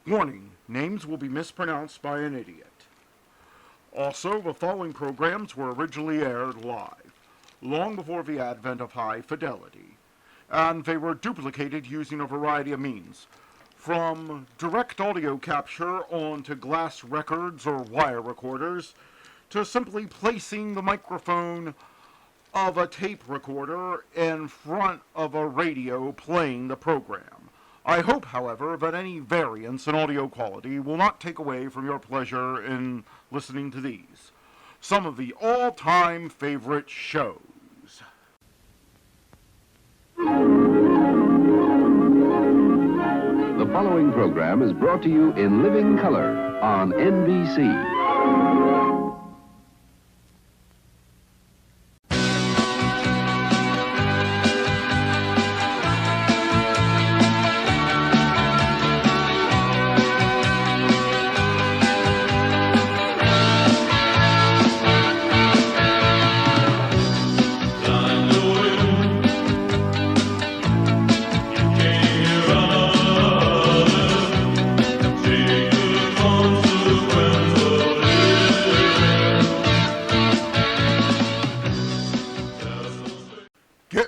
Warning, names will be mispronounced by an idiot. Also, the following programs were originally aired live, long before the advent of high fidelity, and they were duplicated using a variety of means, from direct audio capture onto glass records or wire recorders, to simply placing the microphone of a tape recorder in front of a radio playing the program. I hope, however, that any variance in audio quality will not take away from your pleasure in listening to these, some of the all-time favorite shows. The following program is brought to you in living color on NBC.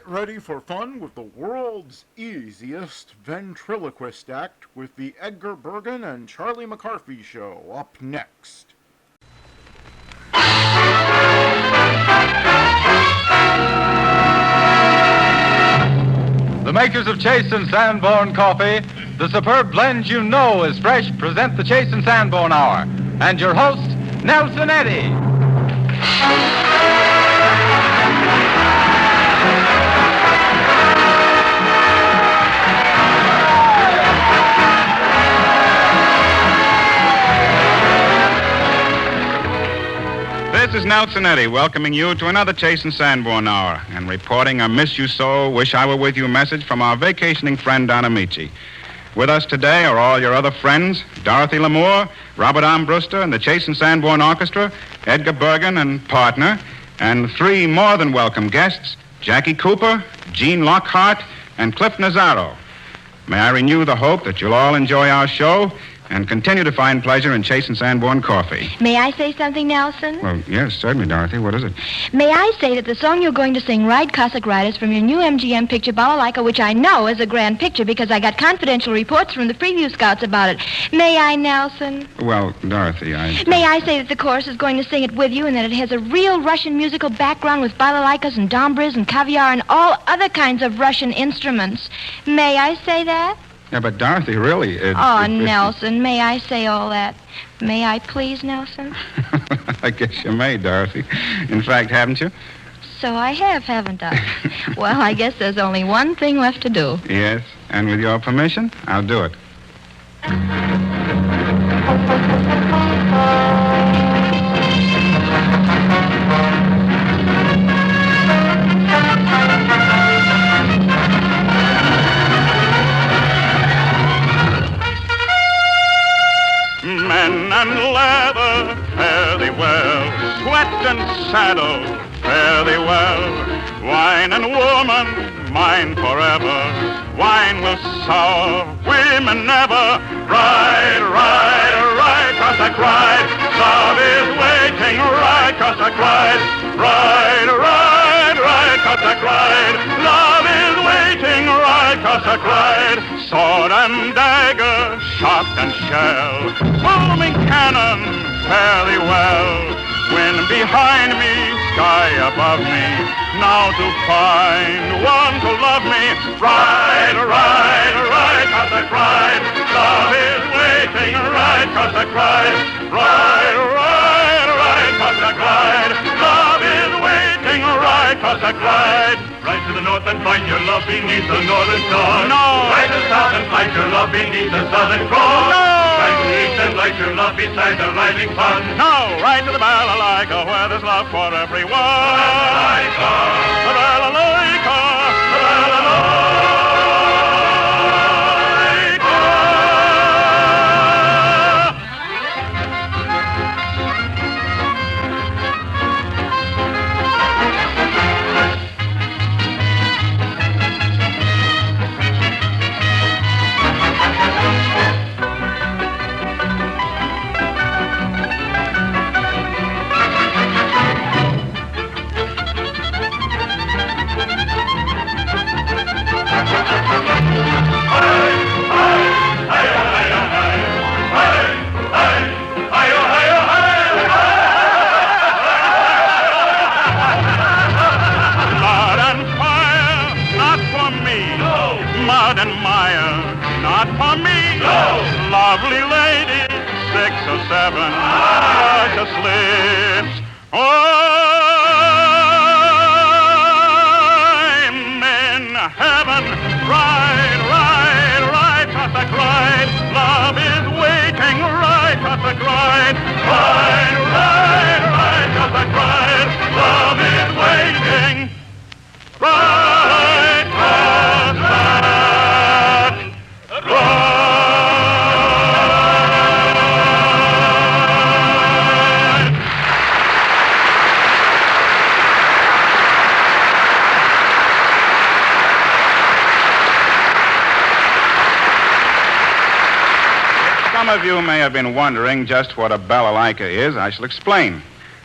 Ready for fun with the world's easiest ventriloquist act with the Edgar, Bergen, and Charlie McCarthy Show up next. The makers of Chase and Sanborn Coffee, the superb blend you know is fresh, present the Chase and Sanborn Hour. And your host, Nelson Eddy. This is Nelson Eddy welcoming you to another Chase and Sanborn Hour and reporting a miss you so, wish I were with you message from our vacationing friend Donna Magee. With us today are all your other friends, Dorothy Lamour, Robert Armbruster, and the Chase and Sanborn Orchestra, Edgar Bergen and partner, and three more than welcome guests, Jackie Cooper, Gene Lockhart, and Cliff Nazaro. May I renew the hope that you'll all enjoy our show and continue to find pleasure in Chase and Sanborn Coffee. May I say something, Nelson? Well, yes, certainly, Dorothy. What is it? May I say that the song you're going to sing, Ride Cossack Ride, is from your new MGM picture, Balalaika, which I know is a grand picture because I got confidential reports from the preview scouts about it. May I, Nelson? Well, Dorothy, May I say that the chorus is going to sing it with you and that it has a real Russian musical background with balalaikas and dombras and caviar and all other kinds of Russian instruments. May I say that? Yeah, but Dorothy, really... Nelson, may I say all that? May I please, Nelson? I guess you may, Dorothy. In fact, haven't you? So I have, haven't I? Well, I guess there's only one thing left to do. Yes, and with your permission, I'll do it. Men and leather, fare thee well. Sweat and saddle, fare thee well. Wine and woman, mine forever. Wine will sour, women never. Ride, ride, ride, Cossack ride. Love is waiting, ride, Cossack ride. Ride, ride, ride, Cossack ride. Love is waiting, ride, Cossack ride. Sword and dagger, shot and shell, booming cannon, fare thee well. Wind behind me, sky above me, now to find one to love me. Ride, ride, ride, Cossack ride. Love is waiting, ride, Cossack ride. Ride, ride, ride, Cossack ride. Love is waiting, ride, Cossack ride. Ride to the north and find your love beneath the northern star. No. Ride to the south and find your love beneath the southern cross. No. Ride to the east and light your love beside the rising sun. No. Ride to the Balalaika where there's love for everyone. Balalaika. The Balalaika. The Balalaika. lovely lady, 6 or 7 precious lips. I'm in heaven, right, Cossack, right. Love is waiting, right, Cossack, right. Right, Cossack, right. Love is waiting, right, Cossack, right. Some of you may have been wondering just what a balalaika is. I shall explain.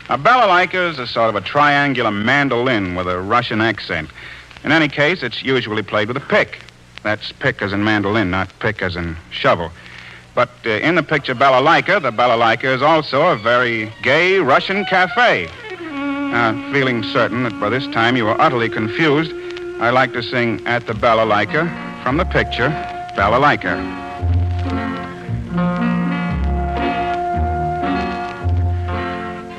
A balalaika is a sort of a triangular mandolin with a Russian accent. In any case, it's usually played with a pick. That's pick as in mandolin, not pick as in shovel. But in the picture balalaika, the balalaika is also a very gay Russian cafe. Feeling certain that by this time you are utterly confused, I like to sing At the Balalaika from the picture Balalaika.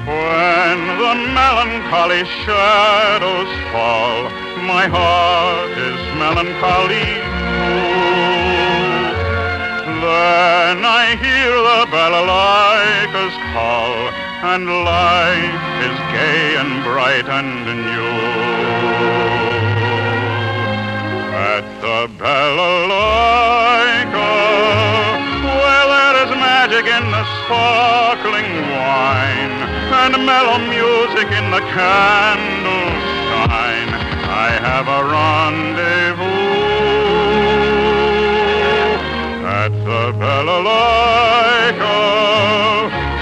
When the melancholy shadows fall, my heart is melancholy too. Then I hear the balalaika's call, and life is gay and bright and new. At the balalaika, where there is magic in the sparkling wine, and mellow music in the candle shine, I have a rendezvous at the balalaika.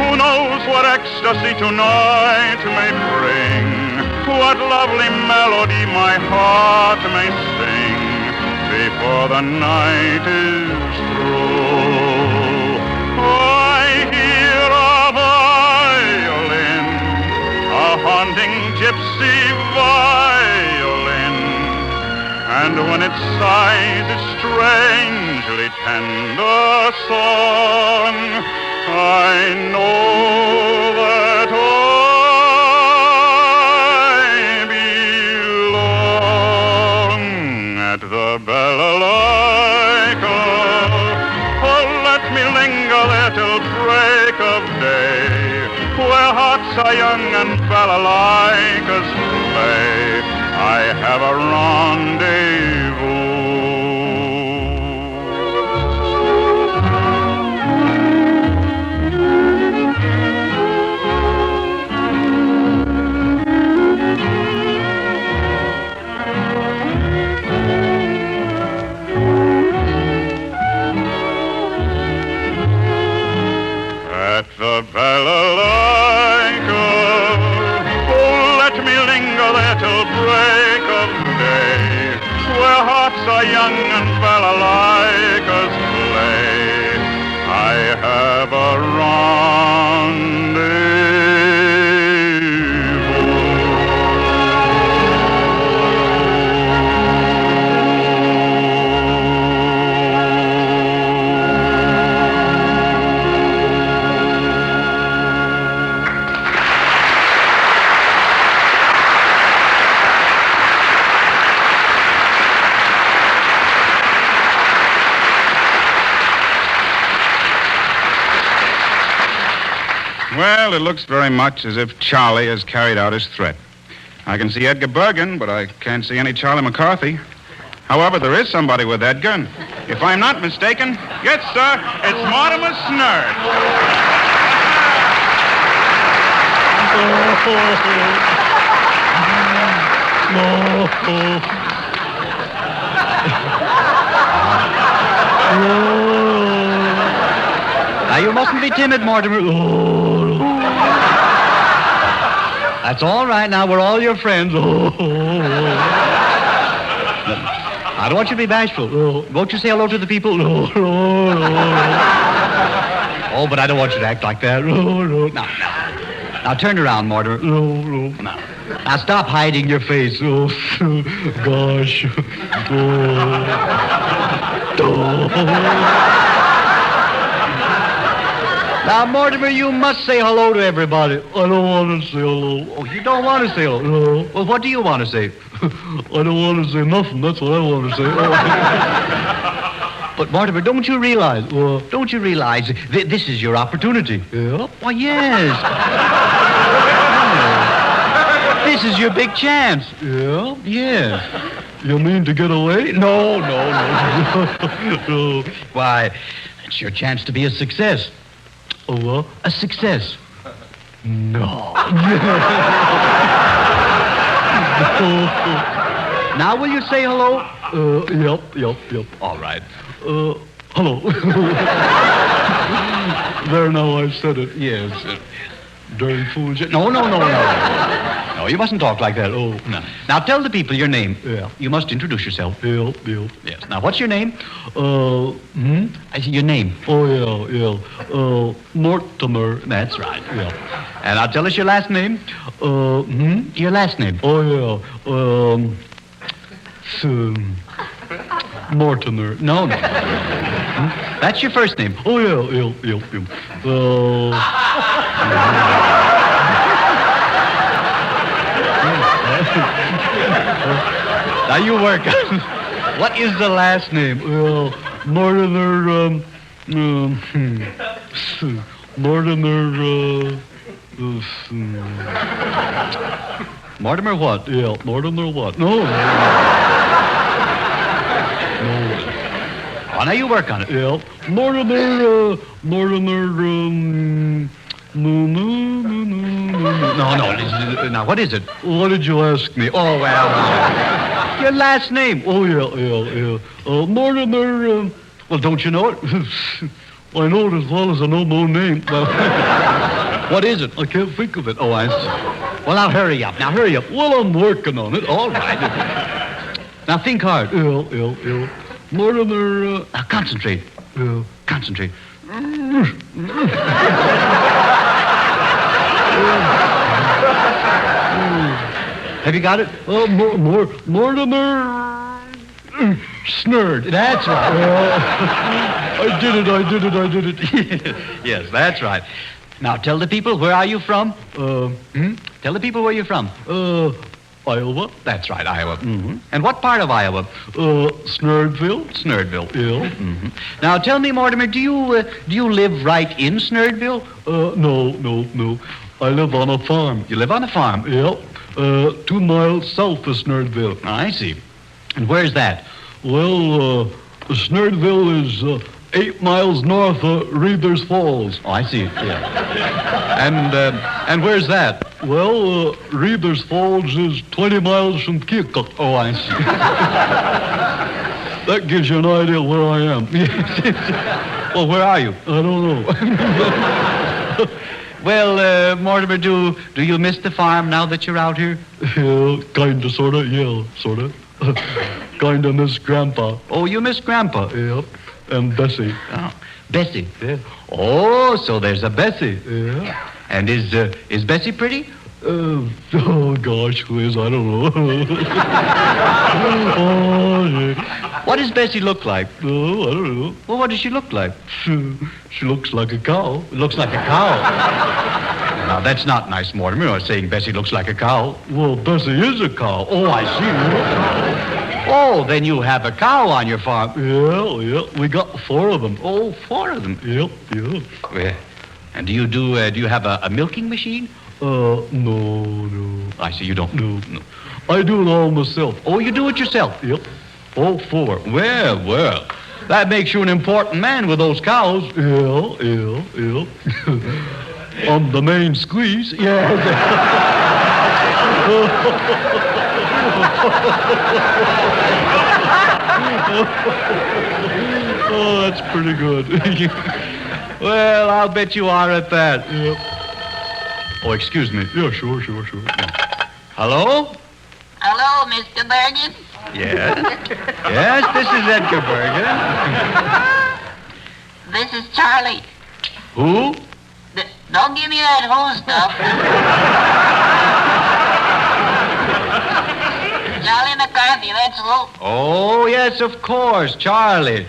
Who knows what ecstasy tonight may bring, what lovely melody my heart may sing before the night is through. I hear a violin, a haunting gypsy violin, and when it sighs its strangely tender song, I know that I belong at the balalaika. Oh, let me linger there till break of day, where hearts are young and balalaikas play. I have a rendezvous. At the balalaika, oh, let me linger there till break of day, where hearts are young and balalaikas play. I have a rendezvous. Well, it looks very much as if Charlie has carried out his threat. I can see Edgar Bergen, but I can't see any Charlie McCarthy. However, there is somebody with Edgar. If I'm not mistaken, yes, sir, it's Mortimer Snurd. Now, you mustn't be timid, Mortimer. That's all right. Now, we're all your friends. I don't want you to be bashful. Won't you say hello to the people? Oh, but I don't want you to act like that. Now, turn around, Mortimer. Now, stop hiding your face. Gosh. Now, Mortimer, you must say hello to everybody. I don't want to say hello. Oh, you don't want to say hello? No. Well, what do you want to say? I don't want to say nothing. That's what I want to say. But, Mortimer, don't you realize this is your opportunity? Yeah. Why, yes. This is your big chance. Yeah? Yes. You mean to get away? No. No. Why, it's your chance to be a success. Oh, a success. No. Now, will you say hello? Yep. All right. Hello. There, now I've said it. Yes. Darn fool. No. No, you mustn't talk like that. Oh, no. Now, tell the people your name. Yeah. You must introduce yourself. Yep. Yes. Now, what's your name? I see your name. Oh, yeah. Mortimer. That's right. Yeah. And now, tell us your last name. Your last name. Oh, yeah. Mortimer. No. That's your first name. Oh, yeah. Now you work. What is the last name? Well, Mortimer, Mortimer what? Yeah, Mortimer what? No. Oh, now you work on it. Yeah. Mortimer, No. Now, what is it? What did you ask me? Oh, well, your last name. Oh, yeah. Mortimer, well, don't you know it? I know it as well as I know my own name. Well, what is it? I can't think of it. Oh, I see. Well, now, hurry up. Well, I'm working on it. All right. Now, think hard. Yeah. Mortimer, now, concentrate. Yeah. Concentrate. Have you got it? Mortimer Snurd. That's right. I did it. Yes, that's right. Now, tell the people, where are you from? Tell the people where you're from. Iowa. That's right, Iowa. Mm-hmm. And what part of Iowa? Snurdville. Yeah. Mm-hmm. Now, tell me, Mortimer, do you live right in Snurdville? No. I live on a farm. You live on a farm? Yep. 2 miles south of Snurdville. I see. And where's that? Well, Snurdville is 8 miles north of Reader's Falls. Oh, I see. Yeah. And where's that? Well, Reader's Falls is 20 miles from Keokuk. Oh, I see. That gives you an idea where I am. Well, where are you? I don't know. Well, Mortimer, do you miss the farm now that you're out here? Yeah, kinda, sorta. Yeah, sorta. Kinda miss Grandpa. Oh, you miss Grandpa? Yep. And Bessie. Oh, Bessie? Yeah. Oh, so there's a Bessie. Yeah. And is Bessie pretty? Oh, gosh, who is? I don't know. Oh, yeah. What does Bessie look like? Oh, I don't know. Well, what does she look like? She looks like a cow. Looks like a cow. Now, that's not nice, Mortimer. You're saying Bessie looks like a cow. Well, Bessie is a cow. Oh, I see. Oh, then you have a cow on your farm. Yeah. We got 4 of them. Oh, 4 of them? Yep. Yeah. And do you have a milking machine? No. I see, you don't. No. I do it all myself. Oh, you do it yourself? Yep. All 4. Well. That makes you an important man with those cows. Yeah. I'm the main squeeze. Yeah. Oh, that's pretty good. Well, I'll bet you are at that. Yep. Oh, excuse me. Yeah, sure. Yeah. Hello? Hello, Mr. Bergen? Yes, this is Edgar Bergen. This is Charlie. Who? Don't give me that who stuff. Charlie McCarthy, that's who. Oh, yes, of course, Charlie.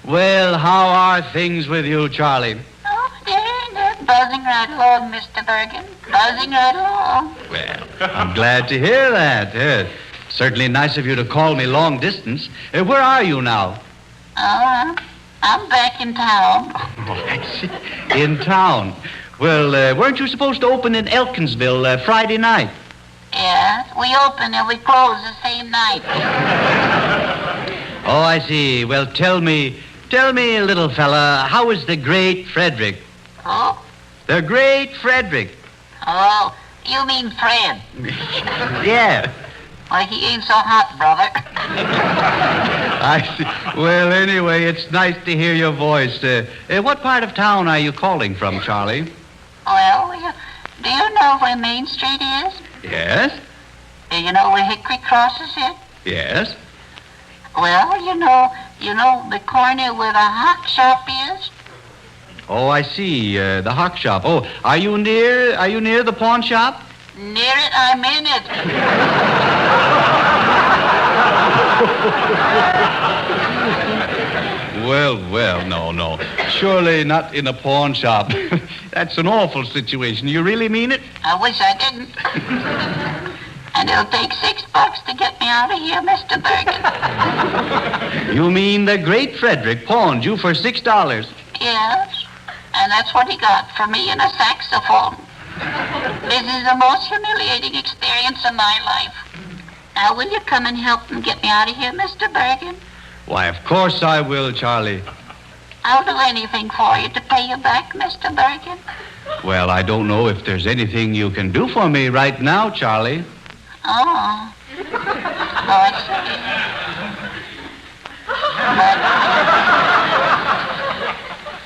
Well, how are things with you, Charlie? Oh, they're buzzing right along, Mr. Bergen. Buzzing right along. Well, I'm glad to hear that. Certainly nice of you to call me long distance. Where are you now? I'm back in town. Oh, I see. In town. Well, weren't you supposed to open in Elkinsville Friday night? Yeah, we open and we close the same night. Oh, I see. Well, tell me, little fella, how is the great Frederick? Who? The great Frederick. Oh, you mean Fred? Yeah. Well, he ain't so hot, brother. I see. Well, anyway, it's nice to hear your voice. What part of town are you calling from, Charlie? Well, do you know where Main Street is? Yes. Do you know where Hickory crosses it? Yes. Well, you know the corner where the hock shop is? Oh, I see. The hock shop. Oh, are you near the pawn shop? Near it, I'm in it. Well, no. Surely not in a pawn shop. That's an awful situation. You really mean it? I wish I didn't. And it'll take $6 to get me out of here, Mr. Bergen. You mean the great Frederick pawned you for $6? Yes, and that's what he got for me and a saxophone. This is the most humiliating experience of my life. Now, will you come and help and get me out of here, Mr. Bergen? Why, of course I will, Charlie. I'll do anything for you to pay you back, Mr. Bergen. Well, I don't know if there's anything you can do for me right now, Charlie. Oh. I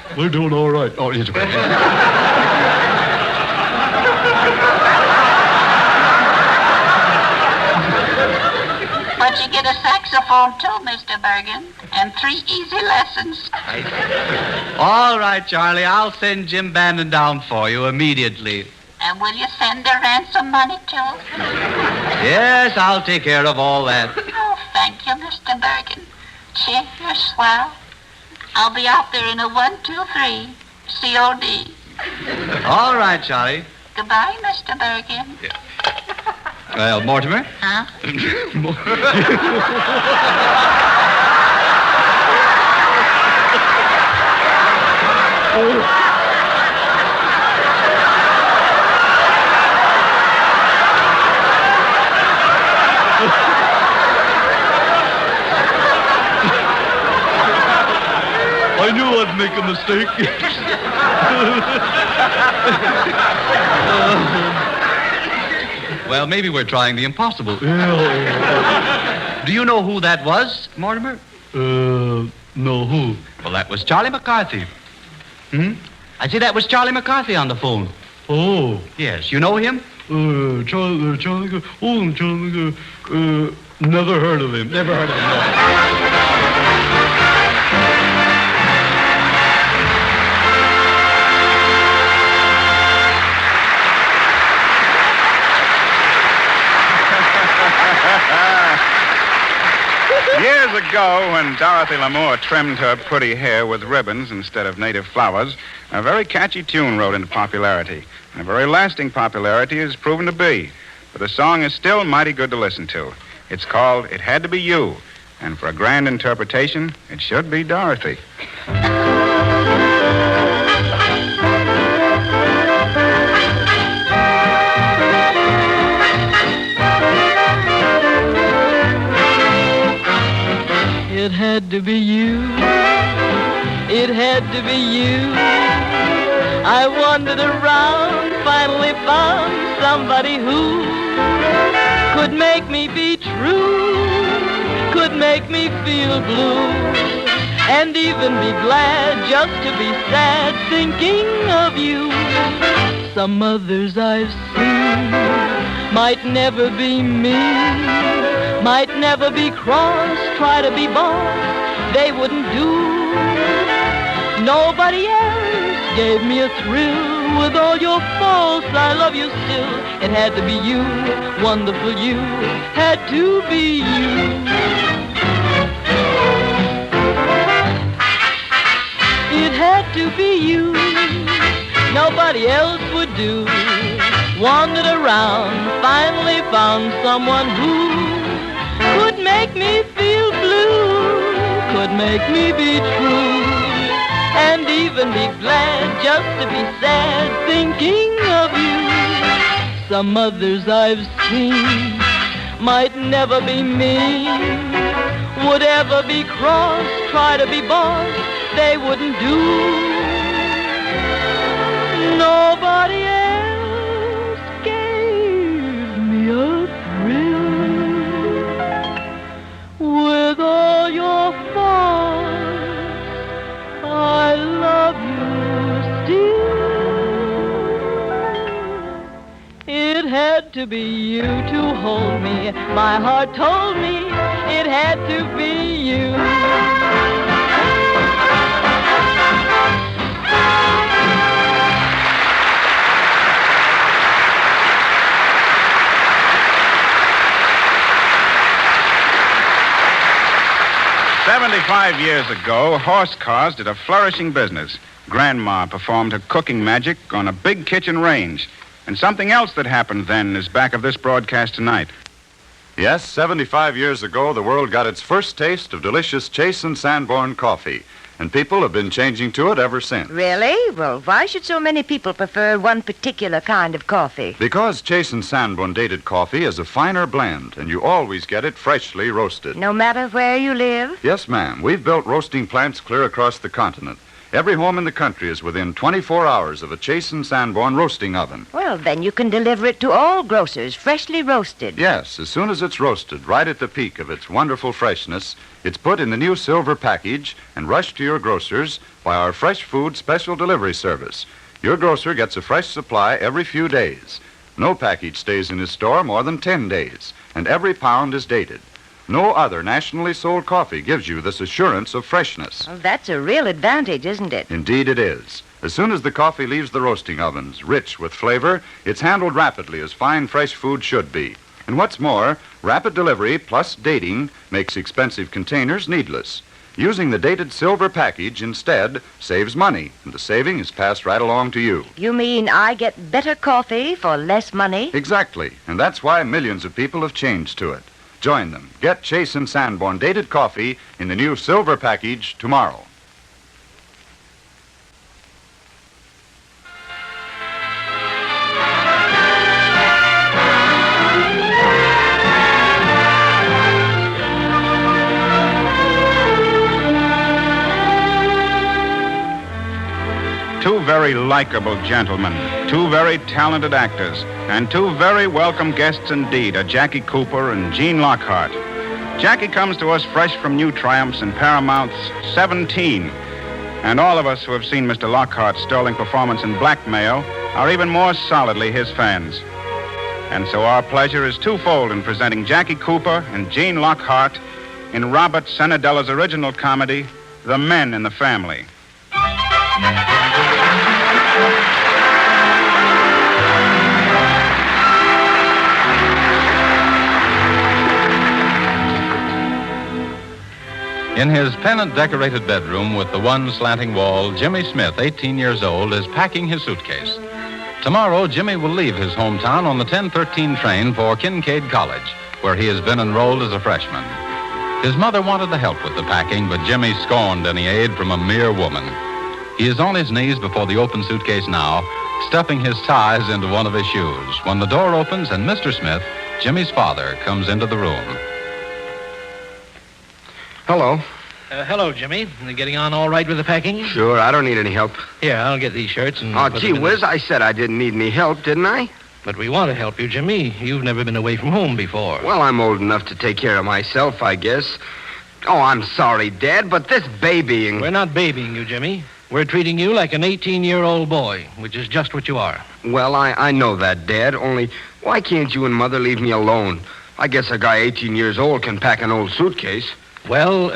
see. We're doing all right. Oh, it's okay. But you get a saxophone too, Mr. Bergen, and 3 easy lessons. All right, Charlie. I'll send Jim Bannon down for you immediately. And will you send the ransom money too? Yes, I'll take care of all that. Oh, thank you, Mr. Bergen. Gee, you're swell. I'll be out there in a 1, 2, 3 COD. All right, Charlie. Goodbye, Mr. Bergen. Well, Mortimer? Huh? I knew I'd make a mistake. Well, maybe we're trying the impossible. Do you know who that was, Mortimer? No, who? Well, that was Charlie McCarthy. I see that was Charlie McCarthy on the phone. Oh. Yes, you know him? Charlie, never heard of him. Never heard of him, no. Years ago, when Dorothy Lamour trimmed her pretty hair with ribbons instead of native flowers, a very catchy tune rode into popularity. And a very lasting popularity is proven to be. But the song is still mighty good to listen to. It's called It Had to Be You. And for a grand interpretation, it should be Dorothy. It had to be you. It had to be you. I wandered around, finally found somebody who could make me be true, could make me feel blue, and even be glad just to be sad thinking of you. Some others I've seen might never be me, might never be cross, try to be boss, they wouldn't do. Nobody else gave me a thrill. With all your faults, I love you still. It had to be you, wonderful you, had to be you. It had to be you. nobody else would do. Wandered around, finally found someone who could make me feel blue, could make me be true, and even be glad just to be sad thinking of you. Some others I've seen might never be mean, would ever be cross, try to be boss, they wouldn't do. Nobody else gave me a thrill. With all your faults, I love you still. It had to be you to hold me. My heart told me it had to be you. 75 years ago, horse cars did a flourishing business. Grandma performed her cooking magic on a big kitchen range. And something else that happened then is back of this broadcast tonight. Yes, 75 years ago, the world got its first taste of delicious Chase and Sanborn coffee. And people have been changing to it ever since. Really? Well, why should so many people prefer one particular kind of coffee? Because Chase and Sanborn dated coffee is a finer blend, and you always get it freshly roasted. No matter where you live? Yes, ma'am. We've built roasting plants clear across the continent. Every home in the country is within 24 hours of a Chase and Sanborn roasting oven. Well, then you can deliver it to all grocers, freshly roasted. Yes, as soon as it's roasted, right at the peak of its wonderful freshness, it's put in the new silver package and rushed to your grocers by our fresh food special delivery service. Your grocer gets a fresh supply every few days. No package stays in his store more than 10 days, and every pound is dated. No other nationally sold coffee gives you this assurance of freshness. Well, that's a real advantage, isn't it? Indeed it is. As soon as the coffee leaves the roasting ovens, rich with flavor, it's handled rapidly as fine, fresh food should be. And what's more, rapid delivery plus dating makes expensive containers needless. Using the dated silver package instead saves money, and the saving is passed right along to you. You mean I get better coffee for less money? Exactly, and that's why millions of people have changed to it. Join them. Get Chase and Sanborn dated coffee in the new silver package tomorrow. Two very likable gentlemen, two very talented actors, and two very welcome guests indeed are Jackie Cooper and Gene Lockhart. Jackie comes to us fresh from new triumphs in Paramount's 17. And all of us who have seen Mr. Lockhart's sterling performance in Blackmail are even more solidly his fans. And so our pleasure is twofold in presenting Jackie Cooper and Gene Lockhart in Robert Senedella's original comedy, The Men in the Family. In his pennant-decorated bedroom with the one slanting wall, Jimmy Smith, 18 years old, is packing his suitcase. Tomorrow, Jimmy will leave his hometown on the 10:13 train for Kincaid College, where he has been enrolled as a freshman. His mother wanted to help with the packing, but Jimmy scorned any aid from a mere woman. He is on his knees before the open suitcase now, stuffing his ties into one of his shoes, when the door opens and Mr. Smith, Jimmy's father, comes into the room. Hello. Hello, Jimmy. Getting on all right with the packing? Sure, I don't need any help. Here, I'll get these shirts and... Oh, gee whiz, I said I didn't need any help, didn't I? But we want to help you, Jimmy. You've never been away from home before. Well, I'm old enough to take care of myself, I guess. Oh, I'm sorry, Dad, but this babying... We're not babying you, Jimmy. We're treating you like an 18-year-old boy, which is just what you are. Well, I know that, Dad, only why can't you and Mother leave me alone? I guess a guy 18 years old can pack an old suitcase. Well,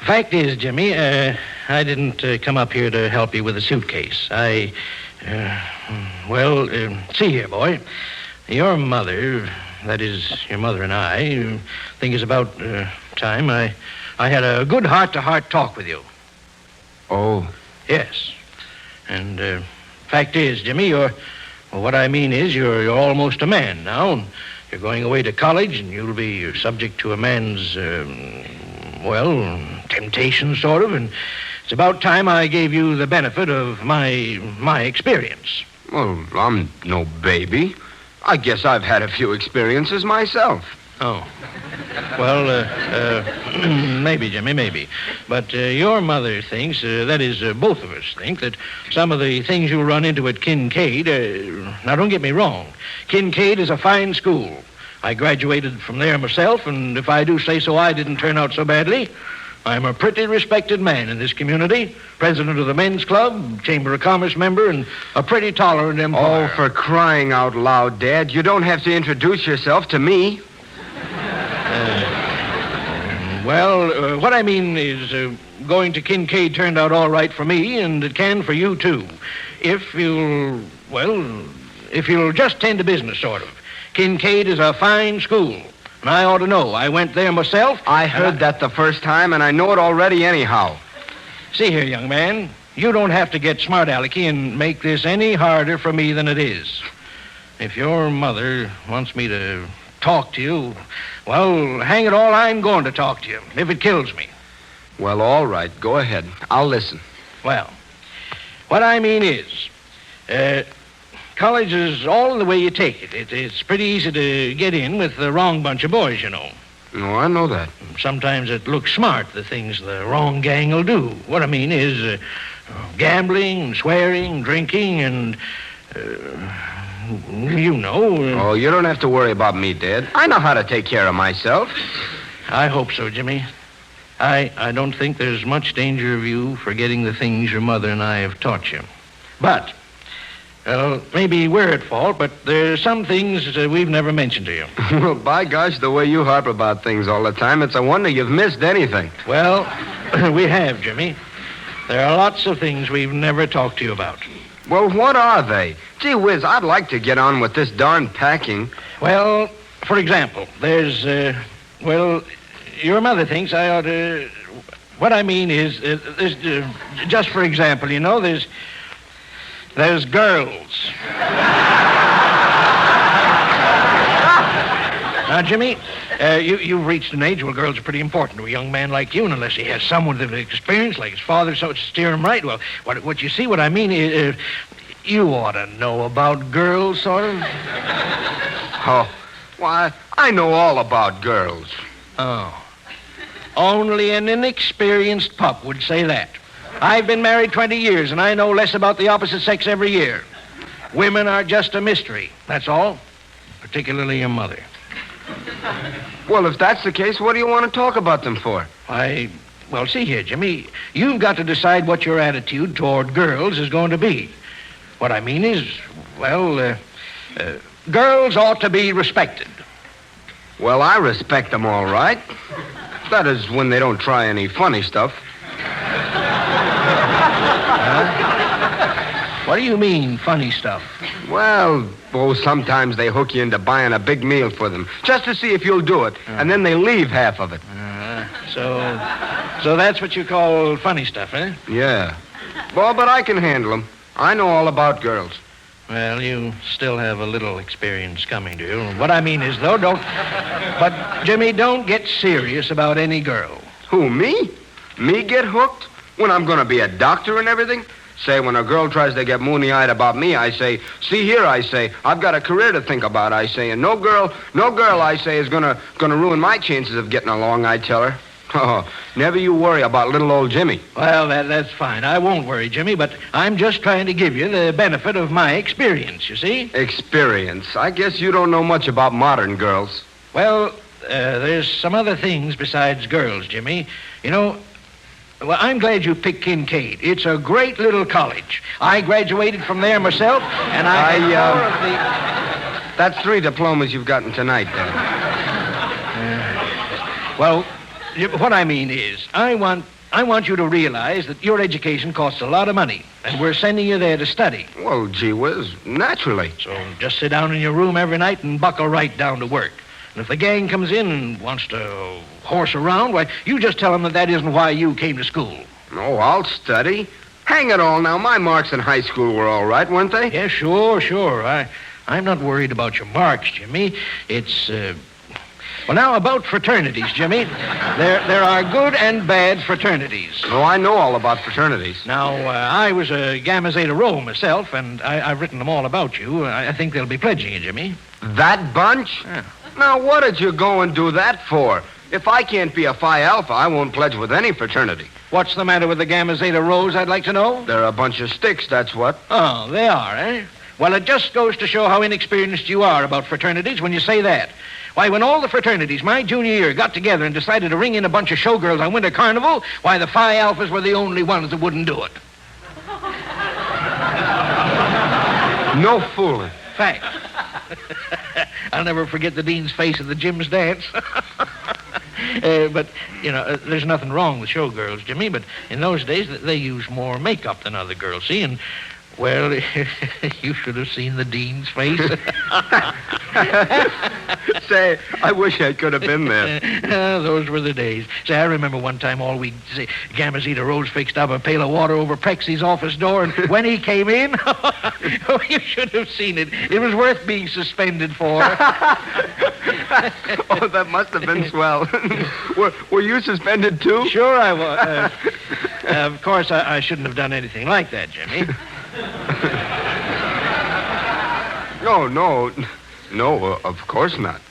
fact is, Jimmy, I didn't come up here to help you with a suitcase. See here, boy. Your mother, that is, your mother and I, think it's about time I had a good heart-to-heart talk with you. Oh. Yes. And fact is, Jimmy, what I mean is you're almost a man now. And you're going away to college, and you'll be subject to a man's, temptation, sort of. And it's about time I gave you the benefit of my experience. Well, I'm no baby. I guess I've had a few experiences myself. Oh. Well, maybe, Jimmy, maybe. But your mother thinks, that is, both of us think, that some of the things you'll run into at Kincaid, now don't get me wrong, Kincaid is a fine school. I graduated from there myself, and if I do say so, I didn't turn out so badly. I'm a pretty respected man in this community, president of the men's club, Chamber of Commerce member, and a pretty tolerant employer. Oh, for crying out loud, Dad, you don't have to introduce yourself to me. What I mean is going to Kincaid turned out all right for me, and it can for you, too. If you'll just tend to business, sort of. Kincaid is a fine school, and I ought to know. I went there myself. I heard that the first time, and I know it already anyhow. See here, young man, you don't have to get smart-alecky and make this any harder for me than it is. If your mother wants me to talk to you, well, hang it all, I'm going to talk to you, if it kills me. Well, all right, go ahead. I'll listen. Well, what I mean is, college is all the way you take it. It's pretty easy to get in with the wrong bunch of boys, you know. No, I know that. Sometimes it looks smart, the things the wrong gang will do. What I mean is gambling, swearing, drinking, and, you know. Oh, you don't have to worry about me, Dad. I know how to take care of myself. I hope so, Jimmy. I don't think there's much danger of you forgetting the things your mother and I have taught you. But, well, maybe we're at fault, but there's some things that we've never mentioned to you. Well, by gosh, the way you harp about things all the time, it's a wonder you've missed anything. Well, we have, Jimmy. There are lots of things we've never talked to you about. Well, what are they? Gee whiz, I'd like to get on with this darn packing. Well, for example, there's, your mother thinks I ought to... What I mean is, just for example, you know, there's girls. Now, Jimmy, you've reached an age where girls are pretty important to a young man like you, and unless he has someone with experience like his father, so to steer him right. Well, what you see, what I mean is, you ought to know about girls, sort of. Oh, why, I know all about girls. Oh. Only an inexperienced pup would say that. I've been married 20 years, and I know less about the opposite sex every year. Women are just a mystery, that's all. Particularly your mother. Well, if that's the case, what do you want to talk about them for? Well, see here, Jimmy. You've got to decide what your attitude toward girls is going to be. What I mean is, girls ought to be respected. Well, I respect them all right. That is, when they don't try any funny stuff. What do you mean, funny stuff? Well, sometimes they hook you into buying a big meal for them, just to see if you'll do it, and then they leave half of it. So that's what you call funny stuff, eh? Yeah. Well, but I can handle them. I know all about girls. Well, you still have a little experience coming to you. What I mean is, though, but, Jimmy, don't get serious about any girl. Who, me? Me get hooked? When I'm going to be a doctor and everything? Say, when a girl tries to get moony-eyed about me, I say, see here, I say, I've got a career to think about, I say, and no girl, I say, is gonna ruin my chances of getting along, I tell her. Oh, never you worry about little old Jimmy. Well, that's fine. I won't worry, Jimmy, but I'm just trying to give you the benefit of my experience, you see? Experience? I guess you don't know much about modern girls. Well, there's some other things besides girls, Jimmy. You know, well, I'm glad you picked Kincaid. It's a great little college. I graduated from there myself, and I more of the... That's 3 diplomas you've gotten tonight, then. Well, what I mean is, I want you to realize that your education costs a lot of money, and we're sending you there to study. Well, gee whiz, naturally. So just sit down in your room every night and buckle right down to work. And if the gang comes in and wants to horse around, why, you just tell them that isn't why you came to school. No, I'll study. Hang it all now. My marks in high school were all right, weren't they? Yeah, sure. I'm not worried about your marks, Jimmy. It's, Well, now, about fraternities, Jimmy. There are good and bad fraternities. Oh, I know all about fraternities. Now, I was a Gamma Zeta Rho myself, and I've written them all about you. I think they'll be pledging you, Jimmy. That bunch? Yeah. Now, what did you go and do that for? If I can't be a Phi Alpha, I won't pledge with any fraternity. What's the matter with the Gamma Zeta Rhos, I'd like to know? They're a bunch of sticks, that's what. Oh, they are, eh? Well, it just goes to show how inexperienced you are about fraternities when you say that. Why, when all the fraternities my junior year got together and decided to ring in a bunch of showgirls on Winter Carnival, why, the Phi Alphas were the only ones that wouldn't do it. No fooling. Fact. I'll never forget the dean's face at the Jim's dance. But, there's nothing wrong with showgirls, Jimmy, but in those days, they used more makeup than other girls, see? And, well, you should have seen the dean's face. Say, I wish I could have been there. Those were the days. Say, I remember one time all we Gamma Zeta Rose fixed up a pail of water over Prexy's office door, and when he came in, oh, you should have seen it. It was worth being suspended for. Oh, that must have been swell. Were you suspended, too? Sure I was. Of course, I shouldn't have done anything like that, Jimmy. No, of course not.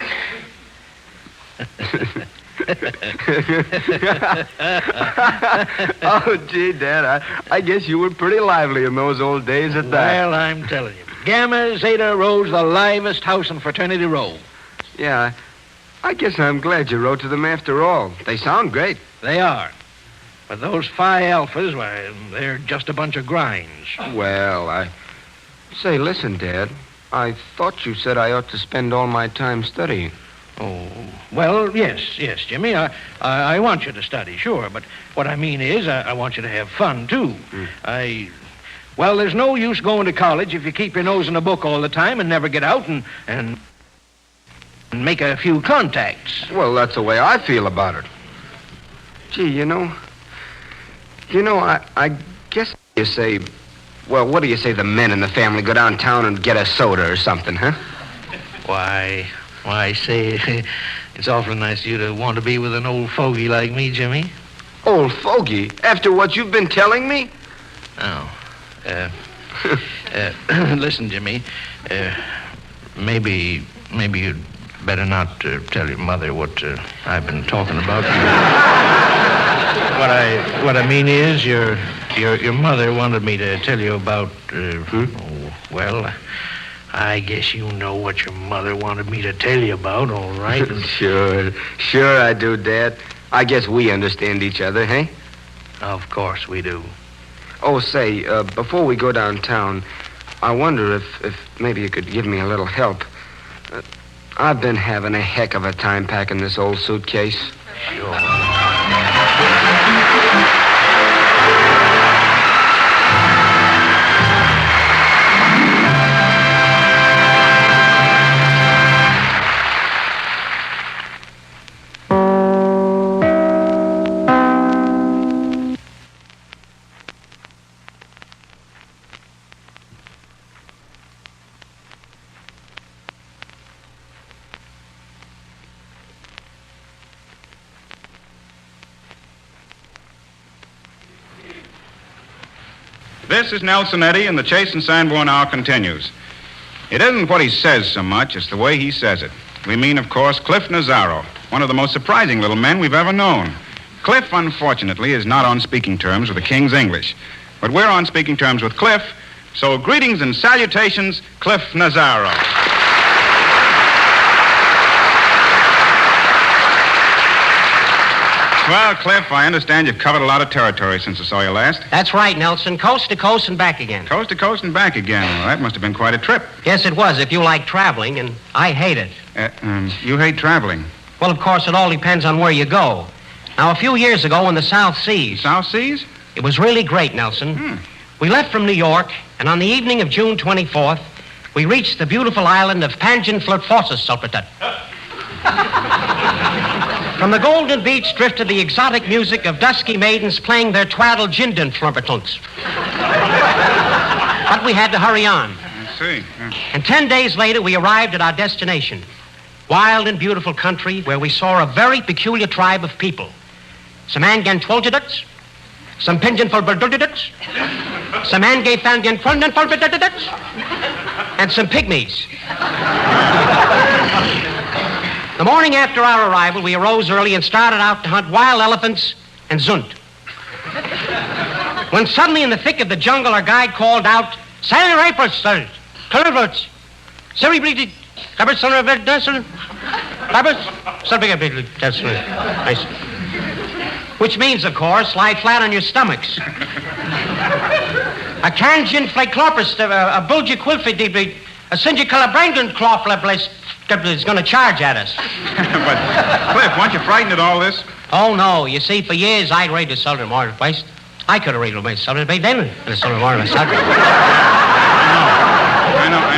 Oh, gee, Dad, I guess you were pretty lively in those old days at that. Well, I'm telling you. Gamma Zeta Rho's the livest house in Fraternity Row. Yeah, I guess I'm glad you wrote to them after all. They sound great. They are. But those Phi Alphas, why, they're just a bunch of grinds. Well, Say, listen, Dad. I thought you said I ought to spend all my time studying. Oh, well, yes, Jimmy. I want you to study, sure. But what I mean is, I want you to have fun, too. Well, there's no use going to college if you keep your nose in a book all the time and never get out and make a few contacts. Well, that's the way I feel about it. Gee, I guess you say, well, what do you say the men in the family go downtown and get a soda or something, huh? Why, say, it's awfully nice of you to want to be with an old fogey like me, Jimmy. Old fogey? After what you've been telling me? Oh, listen, Jimmy, maybe you'd better not tell your mother what I've been talking about. What I mean is, your mother wanted me to tell you about. Well, I guess you know what your mother wanted me to tell you about, all right? Sure I do, Dad. I guess we understand each other, hey? Of course we do. Oh, say, before we go downtown, I wonder if maybe you could give me a little help. I've been having a heck of a time packing this old suitcase. Sure. This is Nelson Eddy, and the Chase and Sanborn Hour continues. It isn't what he says so much, it's the way he says it. We mean, of course, Cliff Nazaro, one of the most surprising little men we've ever known. Cliff, unfortunately, is not on speaking terms with the King's English. But we're on speaking terms with Cliff, so greetings and salutations, Cliff Nazaro. Well, Cliff, I understand you've covered a lot of territory since I saw you last. That's right, Nelson. Coast to coast and back again. Coast to coast and back again. Well, that must have been quite a trip. Yes, it was, if you like traveling, and I hate it. You hate traveling? Well, of course, it all depends on where you go. Now, a few years ago in the South Seas... South Seas? It was really great, Nelson. We left from New York, and on the evening of June 24th, we reached the beautiful island of Panjin-Flirtforsus-Sulpertut. From the golden beach drifted the exotic music of dusky maidens playing their twaddle jinden flumpertunks. But we had to hurry on. I see. Yeah. And 10 days later, we arrived at our destination. Wild and beautiful country where we saw a very peculiar tribe of people. Some Angan-Twolgeduts, some Pinjan-Fulberduduts, some Angay-Fangan-Fulberduduts, and some pygmies. The morning after our arrival, we arose early and started out to hunt wild elephants and zunt. When suddenly in the thick of the jungle, our guide called out, "Silent Rapers, sir! Clevervotes! Sorry, bleeding! Clappers, son of a desert! Clappers, son of a desert!" Nice. Which means, of course, lie flat on your stomachs. A canjin flyclopus, a bulgy quilfid, a sinjicala brandon cloplebles is going to charge at us. But, Cliff, weren't you frightened at all this? Oh, no. You see, for years, I'd read the Southern Morning West. I could have read the Southern Bay then, the Southern Morning West. I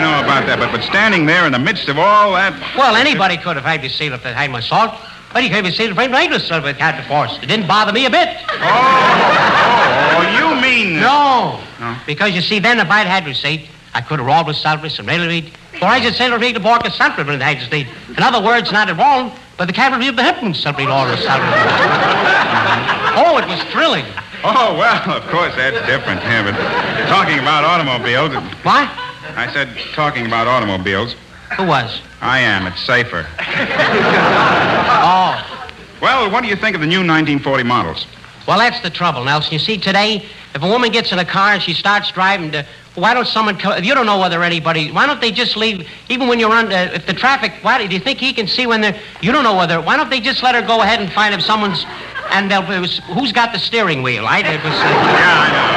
know about that, but standing there in the midst of all that... Well, anybody could have had to see if they had my salt. But he could have seen the right with it had the force. It didn't bother me a bit. Oh, you mean... No. Because, you see, then if I'd had receipt, I could have rolled with Salvers and Railroad. For I should say to read the Bork of Salvers and had receipt. In other words, not at all, but the cavalry of the Hippens Salvers all with Salvers. Oh, it was thrilling. Oh, well, of course, that's different. Yeah, but talking about automobiles... What? I said talking about automobiles. Who was? I am. It's safer. Oh. Well, what do you think of the new 1940 models? Well, that's the trouble, Nelson. You see, today, if a woman gets in a car and she starts driving why don't someone if you don't know whether anybody, why don't they just leave, even when you're on, if the traffic, why do you think he can see when you don't know whether, why don't they just let her go ahead and find if someone's, and who's got the steering wheel, right? It was, Yeah, I know.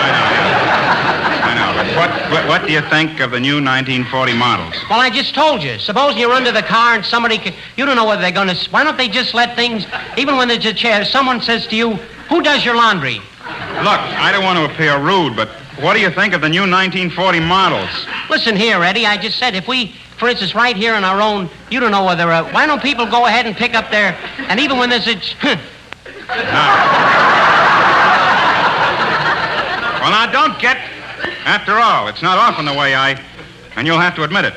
But what do you think of the new 1940 models? Well, I just told you. Suppose you're under the car and somebody you don't know whether they're going to, why don't they just let things, even when there's a chair, someone says to you, who does your laundry? Look, I don't want to appear rude, but what do you think of the new 1940 models? Listen here, Eddie, I just said if we, for instance, right here in our own, you don't know whether, why don't people go ahead and pick up their, and even when there's a, Well, now, don't get, after all, it's not often the way and you'll have to admit it.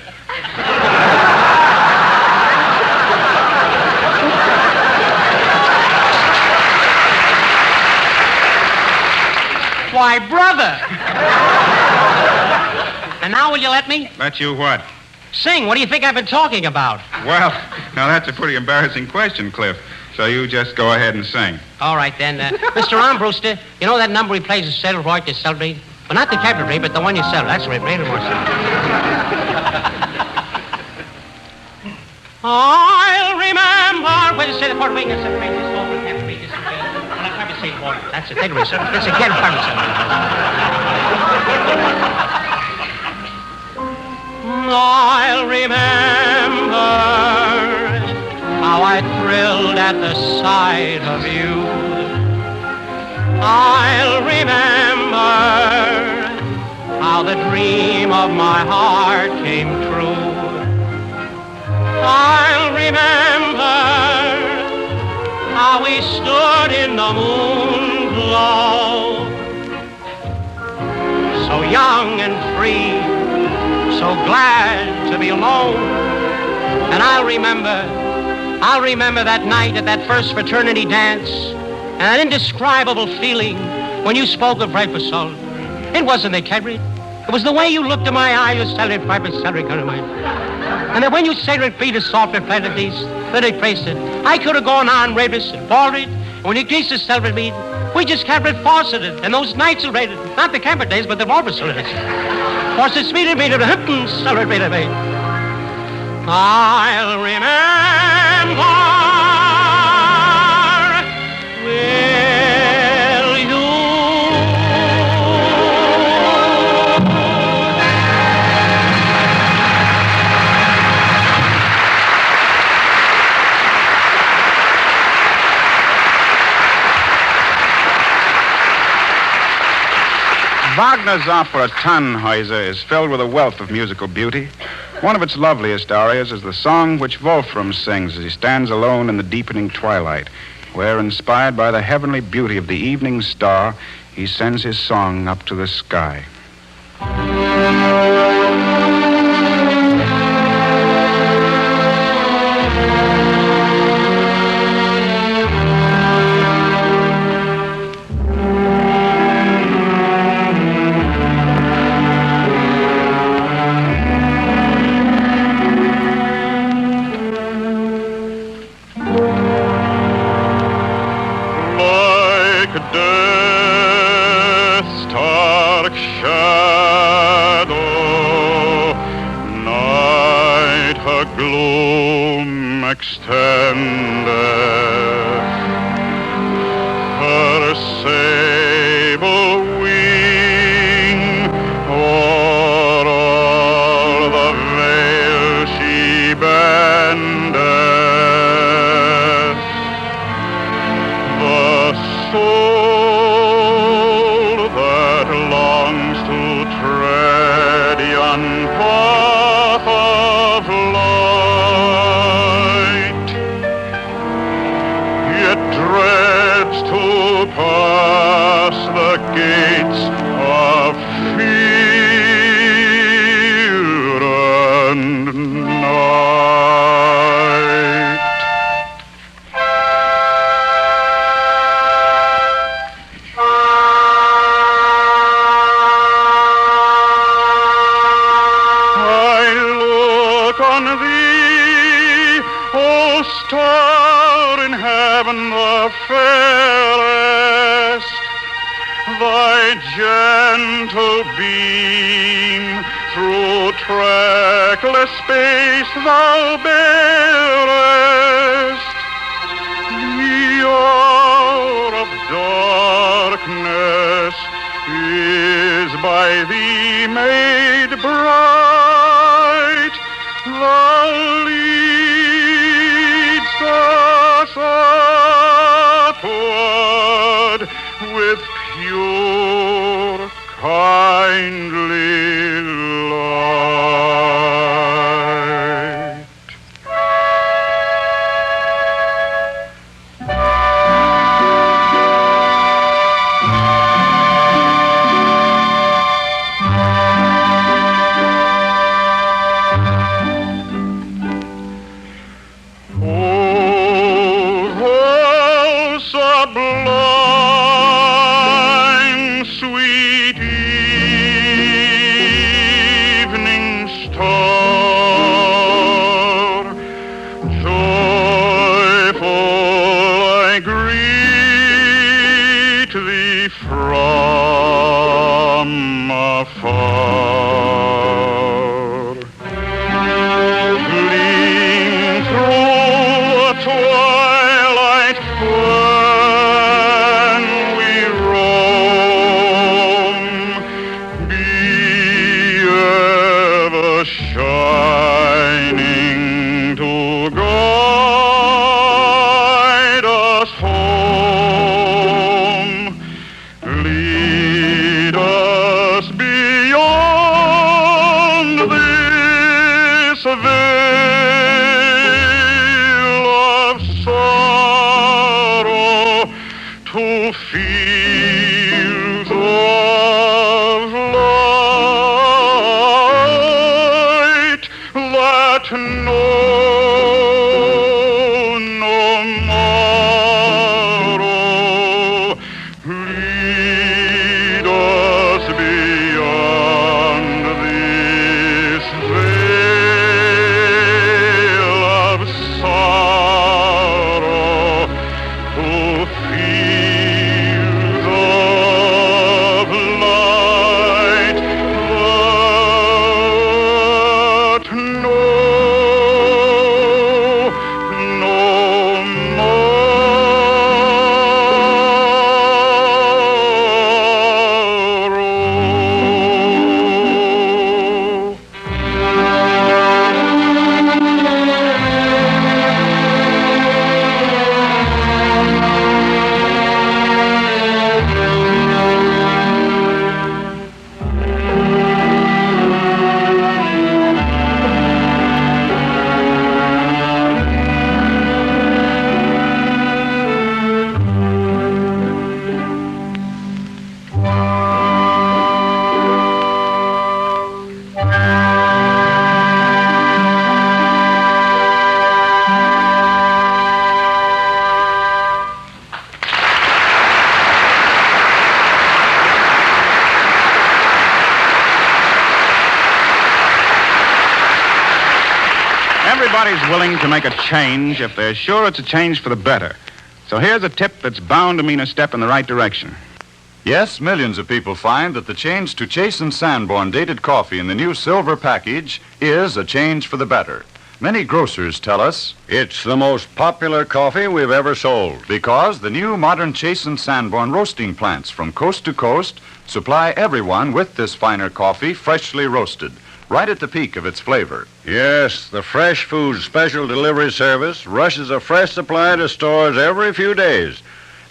Why, brother! And now will you let me? Let you what? Sing. What do you think I've been talking about? Well, now that's a pretty embarrassing question, Cliff. So you just go ahead and sing. All right, then. Mr. Armbruster, you know that number he plays is Settle Right to Celebrate? Well, not the cavalry, but the one you sell. That's right, right, I'll remember when you say the Puerto Rican celebrate this over cavalry this way. Well, I probably say the water. That's a cavalry celebrate. That's a cavalry I'll remember how I thrilled at the sight of you. I'll remember how the dream of my heart came true. I'll remember how we stood in the moon glow, so young and free, so glad to be alone. And I'll remember that night at that first fraternity dance, and that indescribable feeling when you spoke of Ripasol. It wasn't the cabaret. It was the way you looked in my eye, you said it, and then when you said it, beat us soft and planted these, then it praised it. I could have gone on, Ravis, and balled it, and when you greased the celebrate meat, we just cabaret fauceted, and those nights are rated, not the camper days, but the Barbara days. Faucet sweeted me to the Hippens, celebrated me. I'll remember, will you? Wagner's opera Tannhäuser is filled with a wealth of musical beauty. One of its loveliest arias is the song which Wolfram sings as he stands alone in the deepening twilight, where, inspired by the heavenly beauty of the evening star, he sends his song up to the sky. heaven the fairest, thy gentle beam through trackless space thou bearest. The hour of darkness is by thee made bright. Thou leadst us upward with pure, kindly light. Sublime, sweet evening star, joyful I greet thee from afar. Gleam through the twilight when we roam, be ever shining to guide us home. Lead us beyond this veil of sorrow to fields of light that know no morrow. Lead us beyond this veil of sorrow to fields of light that know no morrow. Everybody's willing to make a change if they're sure it's a change for the better. So here's a tip that's bound to mean a step in the right direction. Yes, millions of people find that the change to Chase and Sanborn dated coffee in the new silver package is a change for the better. Many grocers tell us it's the most popular coffee we've ever sold. Because the new modern Chase and Sanborn roasting plants from coast to coast supply everyone with this finer coffee freshly roasted, right at the peak of its flavor. Yes, the Fresh Food Special Delivery Service rushes a fresh supply to stores every few days,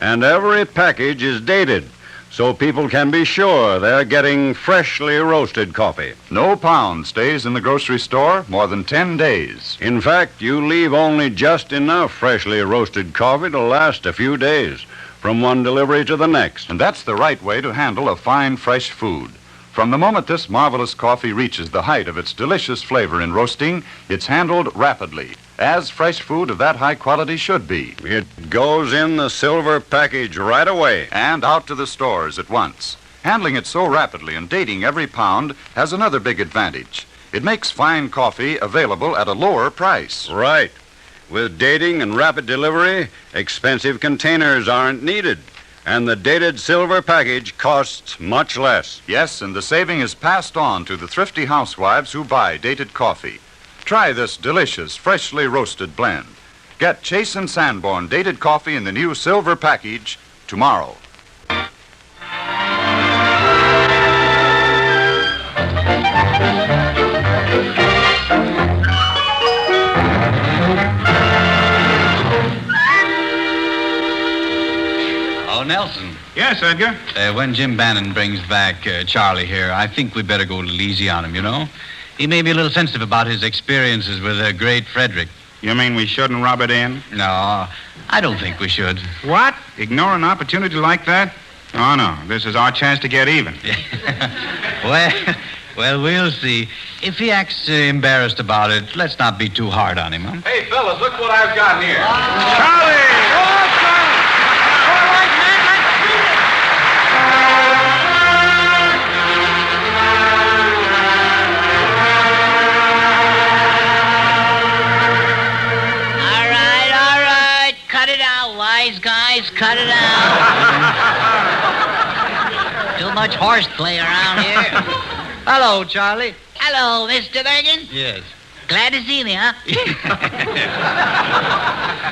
and every package is dated, so people can be sure they're getting freshly roasted coffee. No pound stays in the grocery store more than 10 days. In fact, you leave only just enough freshly roasted coffee to last a few days, from one delivery to the next. And that's the right way to handle a fine, fresh food. From the moment this marvelous coffee reaches the height of its delicious flavor in roasting, it's handled rapidly, as fresh food of that high quality should be. It goes in the silver package right away. And out to the stores at once. Handling it so rapidly and dating every pound has another big advantage. It makes fine coffee available at a lower price. Right. With dating and rapid delivery, expensive containers aren't needed, and the dated silver package costs much less. Yes, and the saving is passed on to the thrifty housewives who buy dated coffee. Try this delicious, freshly roasted blend. Get Chase and Sanborn dated coffee in the new silver package tomorrow. Oh, Nelson. Yes, Edgar? When Jim Bannon brings back Charlie here, I think we'd better go a little easy on him, you know? He may be a little sensitive about his experiences with the great Frederick. You mean we shouldn't rub it in? No, I don't think we should. What? Ignore an opportunity like that? Oh, no. This is our chance to get even. Well, we'll see. If he acts embarrassed about it, let's not be too hard on him, huh? Hey, fellas, look what I've got here. Guys, cut it out. Too much horseplay around here. Hello, Charlie. Hello, Mr. Bergen. Yes. Glad to see me, huh?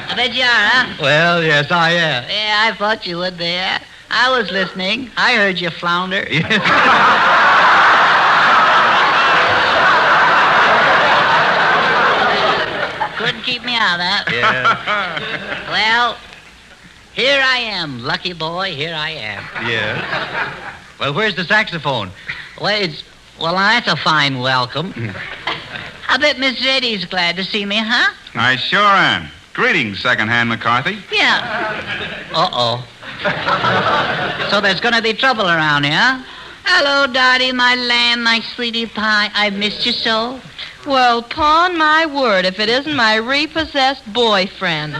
I bet you are, huh? Well, yes, I am. Yeah, I thought you would be. I was listening. I heard you flounder. Couldn't keep me out, huh? Yeah. Well, here I am, lucky boy, here I am. Yes. Well, where's the saxophone? Well, that's a fine welcome. I bet Miss Eddie's glad to see me, huh? I sure am. Greetings, second-hand McCarthy. Yeah. Uh-oh. So there's going to be trouble around here, huh? Hello, Dottie, my lamb, my sweetie pie. I've missed you so. Well, pawn my word, if it isn't my repossessed boyfriend.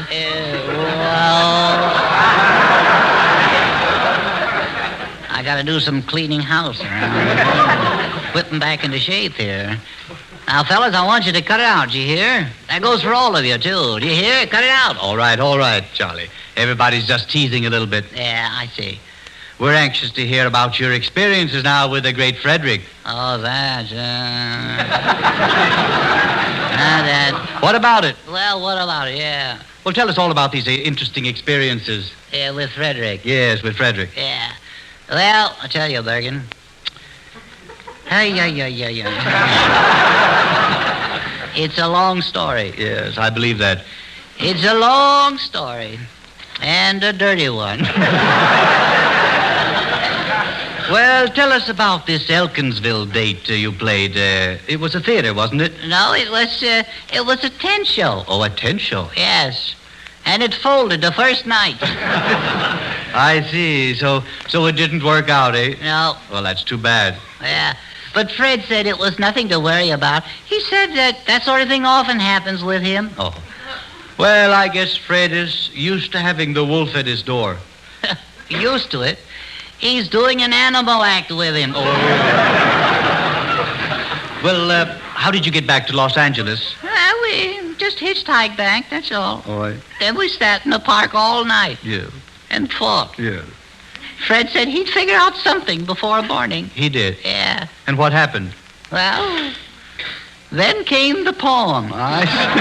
I got to do some cleaning house around. Whipping back into shape here. Now, fellas, I want you to cut it out, you hear? That goes for all of you, too. Do you hear? Cut it out. All right, Charlie. Everybody's just teasing a little bit. Yeah, I see. We're anxious to hear about your experiences now with the great Frederick. Oh, that. What about it? Well, what about it? Yeah. Well, tell us all about these interesting experiences. Yeah, with Frederick. Yes, with Frederick. Yeah. Well, I tell you, Bergen. It's a long story. Yes, I believe that. It's a long story. And a dirty one. Well, tell us about this Elkinsville date you played. It was a theater, wasn't it? No, it was a tent show. Oh, a tent show? Yes. And it folded the first night. I see. So it didn't work out, eh? No. Well, that's too bad. Yeah. But Fred said it was nothing to worry about. He said that sort of thing often happens with him. Oh. Well, I guess Fred is used to having the wolf at his door. Used to it? He's doing an animal act with him. Oh. Well, how did you get back to Los Angeles? Well, we just hitchhiked back, that's all. All right. Then we sat in the park all night. Yeah. And fought. Yeah. Fred said he'd figure out something before morning. He did? Yeah. And what happened? Well, then came the poem. I see.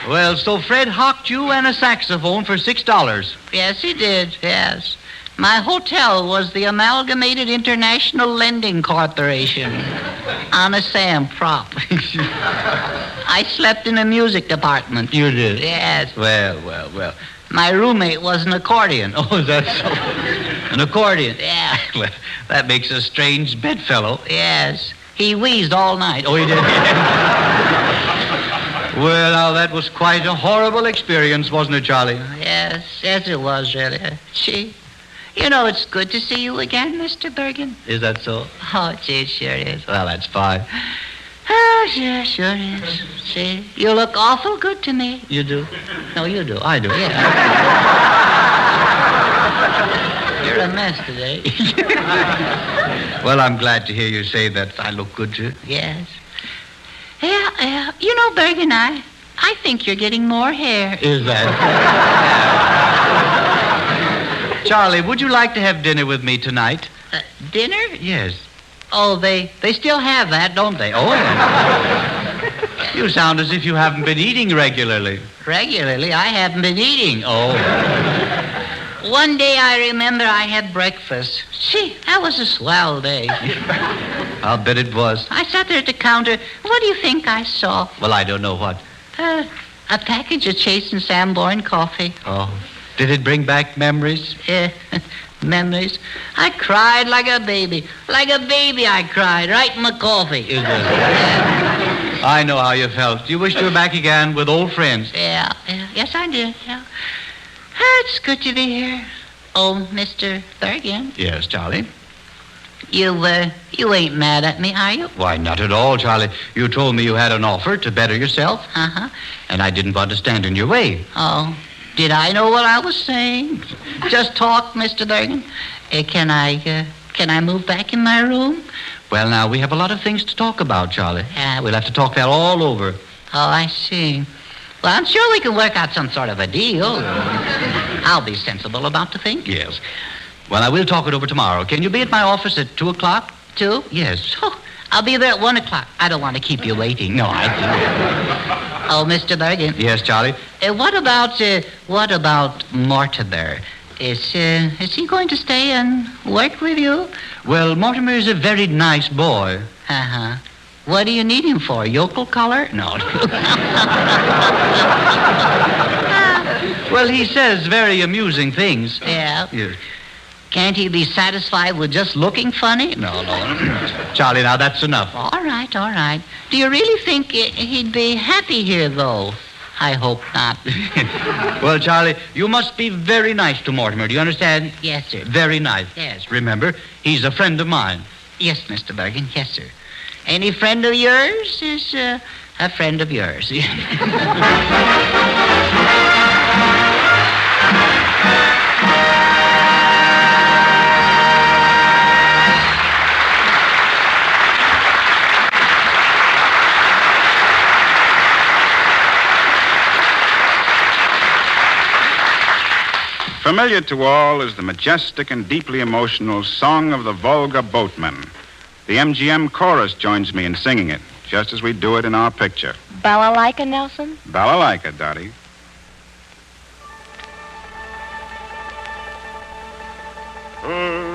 Well, so Fred hocked you and a saxophone for $6. Yes, he did, yes. My hotel was the Amalgamated International Lending Corporation on a Sam prop. I slept in the music department. You did? Yes. Well. My roommate was an accordion. Oh, is that so? An accordion? Yeah. Well, that makes a strange bedfellow. Yes. He wheezed all night. Oh, he did? Well, now, that was quite a horrible experience, wasn't it, Charlie? Yes, it was, really. Gee, you know, it's good to see you again, Mr. Bergen. Is that so? Oh, gee, it sure is. Well, that's fine. Oh, sure is. See, you look awful good to me. You do? No, you do. I do. Yeah. You're a mess today. Well, I'm glad to hear you say that I look good, too. Yes. Yeah. You know, Bergen, I think you're getting more hair. Is that? Charlie, would you like to have dinner with me tonight? Dinner? Yes. Oh, they still have that, don't they? Oh, yeah. You sound as if you haven't been eating regularly. Regularly? I haven't been eating. Oh. One day I remember I had breakfast. Gee, that was a swell day. I'll bet it was. I sat there at the counter. What do you think I saw? Well, I don't know what. A package of Chase and Sanborn coffee. Oh. Did it bring back memories? Memories. I cried like a baby. Like a baby I cried, right in the coffee. I know how you felt. You wished you were back again with old friends. Yeah. Yes, I did, yeah. It's good to be here. Oh, Mr. Bergen. Yes, Charlie? You ain't mad at me, are you? Why, not at all, Charlie. You told me you had an offer to better yourself. Uh-huh. And I didn't want to stand in your way. Oh, did I know what I was saying? Just talk, Mr. Bergen. Can I move back in my room? Well, now, we have a lot of things to talk about, Charlie. We'll have to talk that all over. Oh, I see. Well, I'm sure we can work out some sort of a deal. I'll be sensible about the thing. Yes. Well, I will talk it over tomorrow. Can you be at my office at 2 o'clock? 2? Yes. Oh, I'll be there at 1 o'clock. I don't want to keep you waiting. No, I do. Oh, Mr. Bergen. Yes, Charlie? What about Mortimer? Is he going to stay and work with you? Well, Mortimer is a very nice boy. Uh-huh. What do you need him for? Yokel color? No. Well, he says very amusing things. Yeah. Yes. Can't he be satisfied with just looking funny? No. Charlie, now that's enough. All right. Do you really think he'd be happy here, though? I hope not. Well, Charlie, you must be very nice to Mortimer. Do you understand? Yes, sir. Very nice. Yes. Remember, he's a friend of mine. Yes, Mr. Bergen. Yes, sir. Any friend of yours is a friend of yours. Familiar to all is the majestic and deeply emotional Song of the Volga Boatman. The MGM chorus joins me in singing it, just as we do it in our picture. Balalaika, Nelson? Balalaika, Dottie. Oh!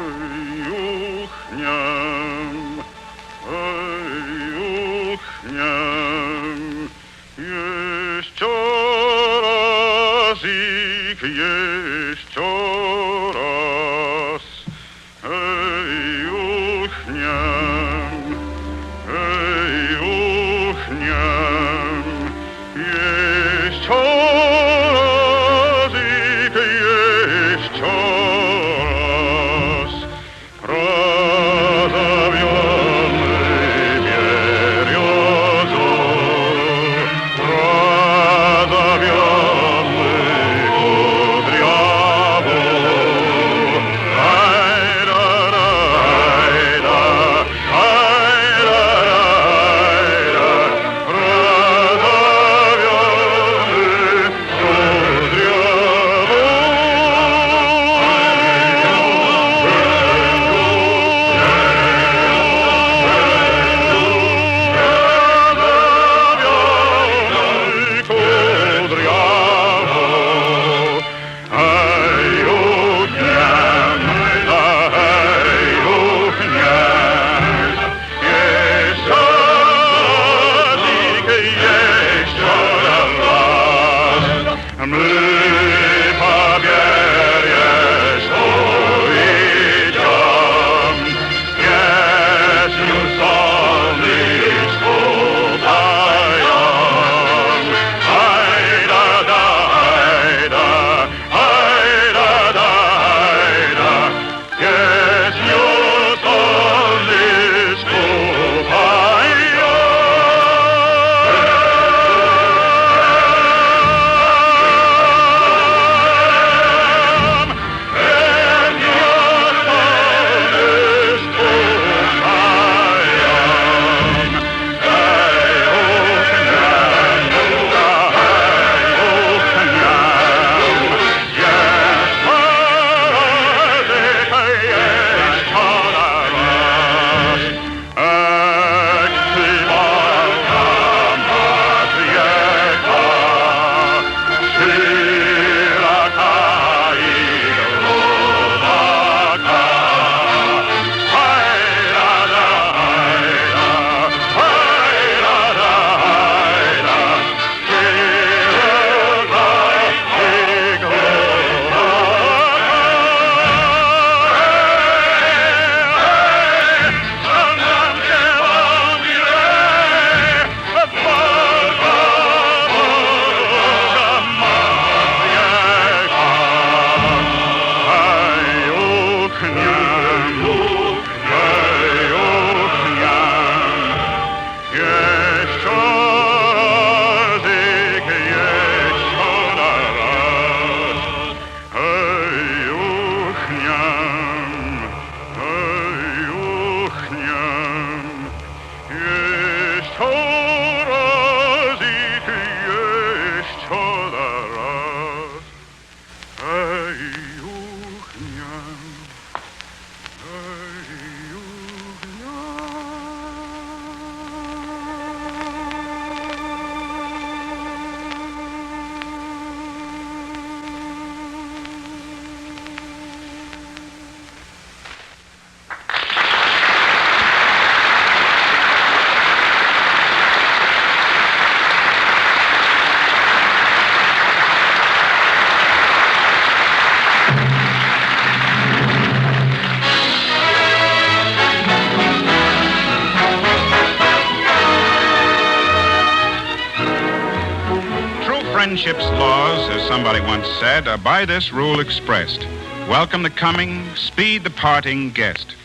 friendship's laws, as somebody once said, are by this rule expressed. Welcome the coming, speed the parting guest.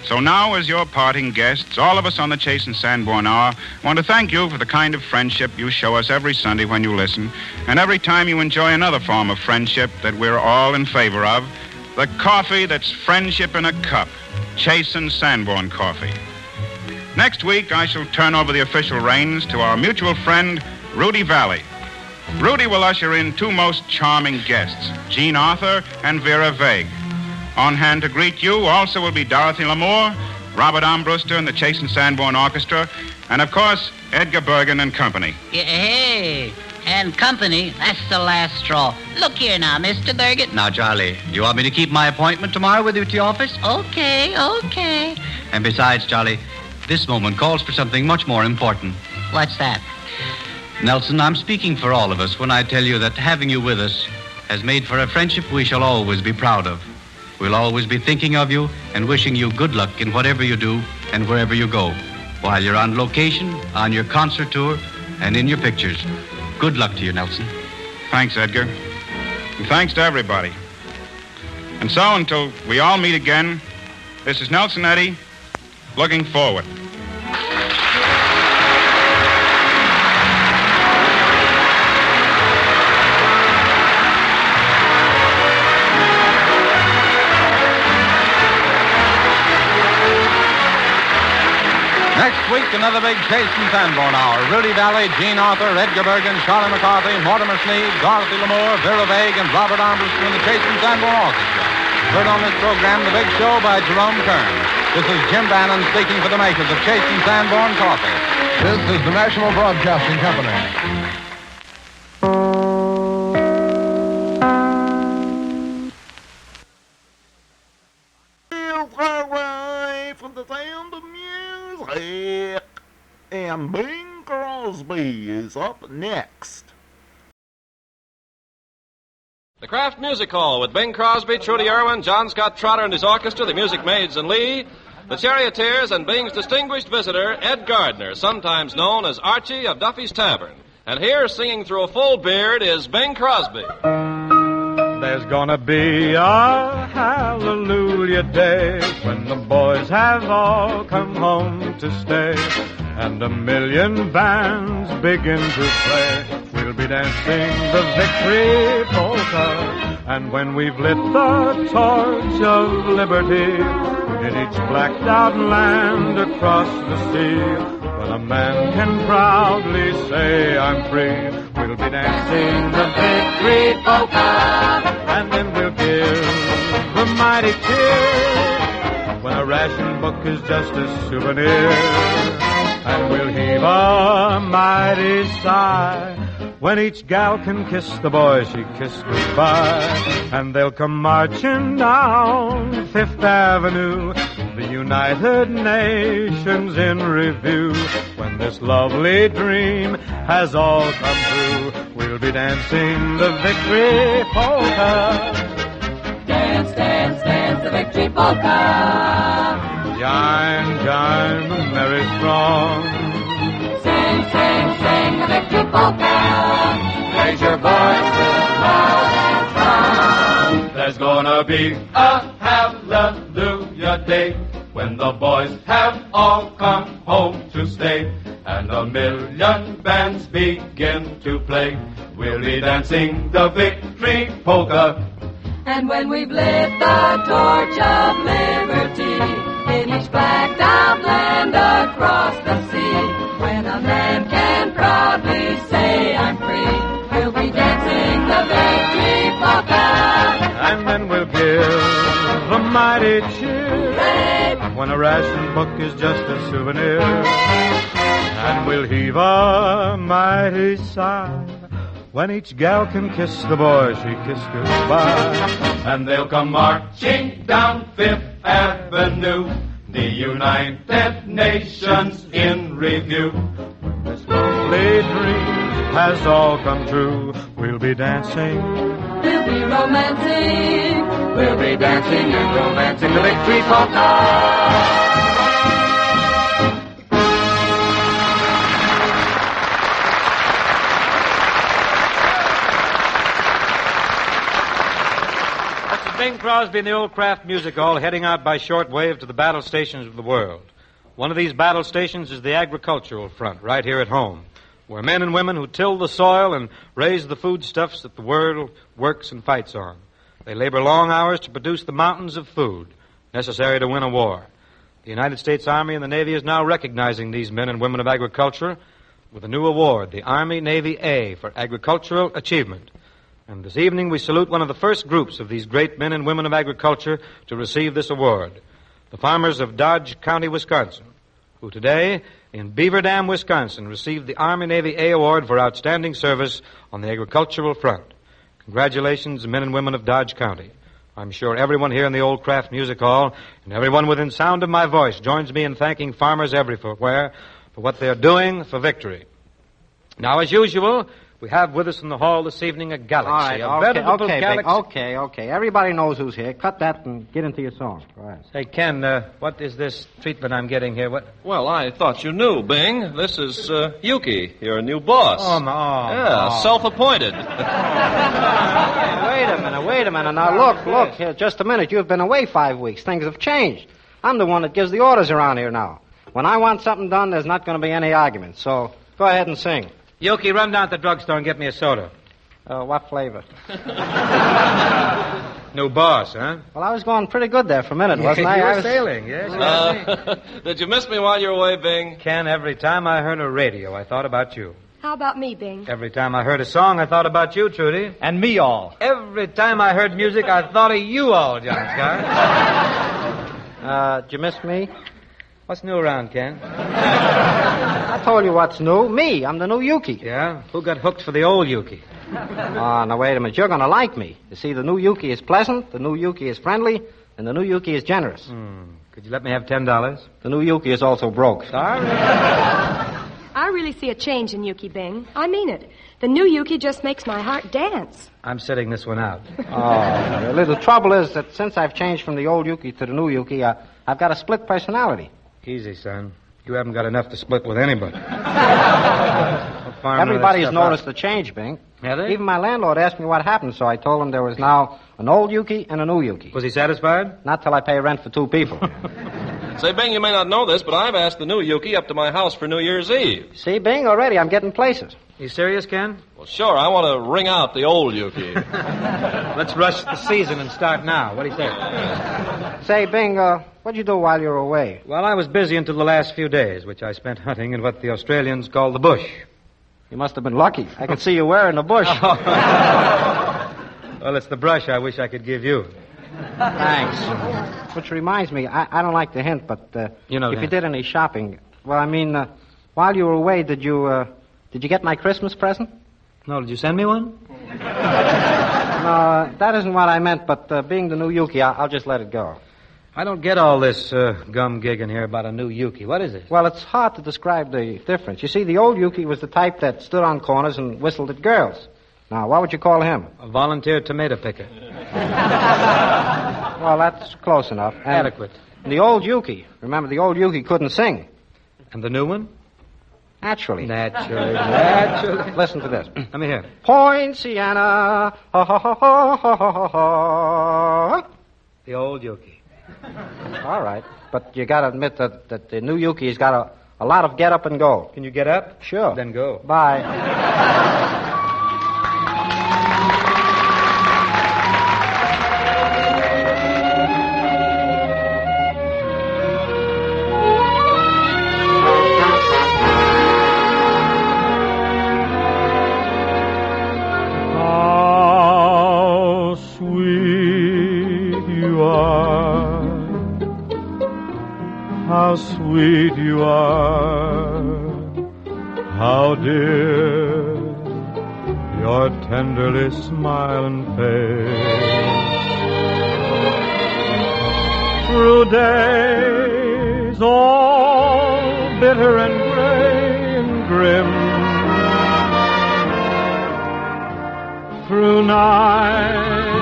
So now, as your parting guests, all of us on the Chase and Sanborn Hour want to thank you for the kind of friendship you show us every Sunday when you listen, and every time you enjoy another form of friendship that we're all in favor of, the coffee that's friendship in a cup, Chase and Sanborn coffee. Next week, I shall turn over the official reins to our mutual friend, Rudy Valley. Rudy will usher in two most charming guests, Jean Arthur and Vera Vague. On hand to greet you also will be Dorothy Lamour, Robert Armbruster and the Chase and Sanborn Orchestra, and, of course, Edgar Bergen and company. Yeah, hey, and company, that's the last straw. Look here now, Mr. Bergen. Now, Charlie, do you want me to keep my appointment tomorrow with you at the office? Okay. And besides, Charlie, this moment calls for something much more important. What's that? Nelson, I'm speaking for all of us when I tell you that having you with us has made for a friendship we shall always be proud of. We'll always be thinking of you and wishing you good luck in whatever you do and wherever you go, while you're on location, on your concert tour, and in your pictures. Good luck to you, Nelson. Thanks, Edgar. And thanks to everybody. And so, until we all meet again, this is Nelson Eddy, looking forward. Next week, another big Chase and Sanborn Hour. Rudy Valley, Jean Arthur, Edgar Bergen, Charlie McCarthy, Mortimer Sneed, Dorothy Lamour, Vera Vague, and Robert Armbruster and the Chase and Sanborn Orchestra. Heard on this program, The Big Show by Jerome Kern. This is Jim Bannon speaking for the makers of Chase and Sanborn Coffee. This is the National Broadcasting Company. From the sound of music, and Bing Crosby is up next. The Kraft Music Hall with Bing Crosby, Trudy Irwin, John Scott Trotter and his orchestra, the Music Maids and Lee, the Charioteers, and Bing's distinguished visitor, Ed Gardner, sometimes known as Archie of Duffy's Tavern. And here, singing through a full beard, is Bing Crosby. There's gonna be a hallelujah day when the boys have all come home to stay, and a million bands begin to play. We'll be dancing the victory polka, and when we've lit the torch of liberty in each blacked out land across the sea, when a man can proudly say I'm free, we'll be dancing the victory polka, and then we'll give the mighty cheer when a ration book is just a souvenir, and we'll heave a mighty sigh when each gal can kiss the boy she kissed goodbye, and they'll come marching down Fifth Avenue, the United Nations in review. When this lovely dream has all come true, we'll be dancing the victory polka. Dance, dance, dance the victory polka. Jine, jine the merry throng. Sing, sing, sing the victory polka. Raise your voices loud and strong. There's gonna be a hallelujah day when the boys have all come home to stay, and a million bands begin to play. We'll be dancing the victory polka. And when we've lit the torch of liberty in each blacked out land across the sea, when a man can proudly say I'm free, we'll be dancing the victory polka. And then we'll give the mighty cheer when a ration book is just a souvenir, and we'll heave a mighty sigh when each gal can kiss the boy she kissed goodbye, and they'll come marching down Fifth Avenue, the United Nations in review. When this lovely dream has all come true, we'll be dancing, we'll be romancing, we'll be dancing and romancing the victory polka. Bing Crosby in the old Kraft Music Hall, heading out by shortwave to the battle stations of the world. One of these battle stations is the agricultural front, right here at home, where men and women who till the soil and raise the foodstuffs that the world works and fights on. They labor long hours to produce the mountains of food necessary to win a war. The United States Army and the Navy is now recognizing these men and women of agriculture with a new award, the Army-Navy A for agricultural achievement. And this evening we salute one of the first groups of these great men and women of agriculture to receive this award, the farmers of Dodge County, Wisconsin, who today in Beaver Dam, Wisconsin, received the Army-Navy A Award for outstanding service on the agricultural front. Congratulations, men and women of Dodge County. I'm sure everyone here in the old Kraft Music Hall and everyone within sound of my voice joins me in thanking farmers everywhere for what they're doing for victory. Now, as usual, we have with us in the hall this evening a galaxy. Okay. Everybody knows who's here. Cut that and get into your song. Go ahead. Say, Ken, what is this treatment I'm getting here? What? Well, I thought you knew, Bing. This is Yuki, your new boss. Self-appointed. Wait a minute. Now, look. Here, just a minute. You've been away 5 weeks. Things have changed. I'm the one that gives the orders around here now. When I want something done, there's not going to be any argument. So, go ahead and sing. Yuki, run down to the drugstore and get me a soda. What flavor? New boss, huh? Well, I was going pretty good there for a minute, wasn't I? You I were was sailing, yes. Did you miss me while you were away, Bing? Ken, every time I heard a radio, I thought about you. How about me, Bing? Every time I heard a song, I thought about you, Trudy. And me all. Every time I heard music, I thought of you all, John Scott. Did you miss me? What's new around, Ken? I told you what's new. Me. I'm the new Yuki. Yeah? Who got hooked for the old Yuki? Now, wait a minute. You're going to like me. You see, the new Yuki is pleasant, the new Yuki is friendly, and the new Yuki is generous. Could you let me have $10? The new Yuki is also broke. Sorry? I really see a change in Yuki, Bing. I mean it. The new Yuki just makes my heart dance. I'm sitting this one out. The little trouble is that since I've changed from the old Yuki to the new Yuki, I've got a split personality. Easy, son. You haven't got enough to split with anybody. Everybody's noticed the change, Bing. Have they? Even my landlord asked me what happened, so I told him there was now an old Yuki and a new Yuki. Was he satisfied? Not till I pay rent for 2 people. Say, Bing, you may not know this, but I've asked the new Yuki up to my house for New Year's Eve. See, Bing, already I'm getting places. You serious, Ken? Well, sure. I want to ring out the old Yuki. Let's rush the season and start now. What do you think? Say, Bing, what'd you do while you were away? Well, I was busy until the last few days, which I spent hunting in what the Australians call the bush. You must have been lucky. I can see you wearing the bush. Well, it's the brush I wish I could give you. Thanks. Which reminds me, I don't like to hint, but you know if that. you did any shopping, well, I mean, while you were away, did you get my Christmas present? No, did you send me one? No, that isn't what I meant, but being the new Yuki, I'll just let it go. I don't get all this gum gig in here about a new Yuki. What is it? Well, it's hard to describe the difference. You see, the old Yuki was the type that stood on corners and whistled at girls. Now, what would you call him? A volunteer tomato picker. Well, that's close enough. And adequate. The old Yuki. Remember, the old Yuki couldn't sing. And the new one? Naturally. Naturally. Listen to this. Let me hear. Poinciana. Ha, ha, ha, ha, ha, ha, ha. The old Yuki. All right. But you got to admit that the new Yuki's got a lot of get up and go. Can you get up? Sure. Then go. Bye. How sweet you are, how dear your tenderly smiling face. Through days all bitter and gray and grim, through nights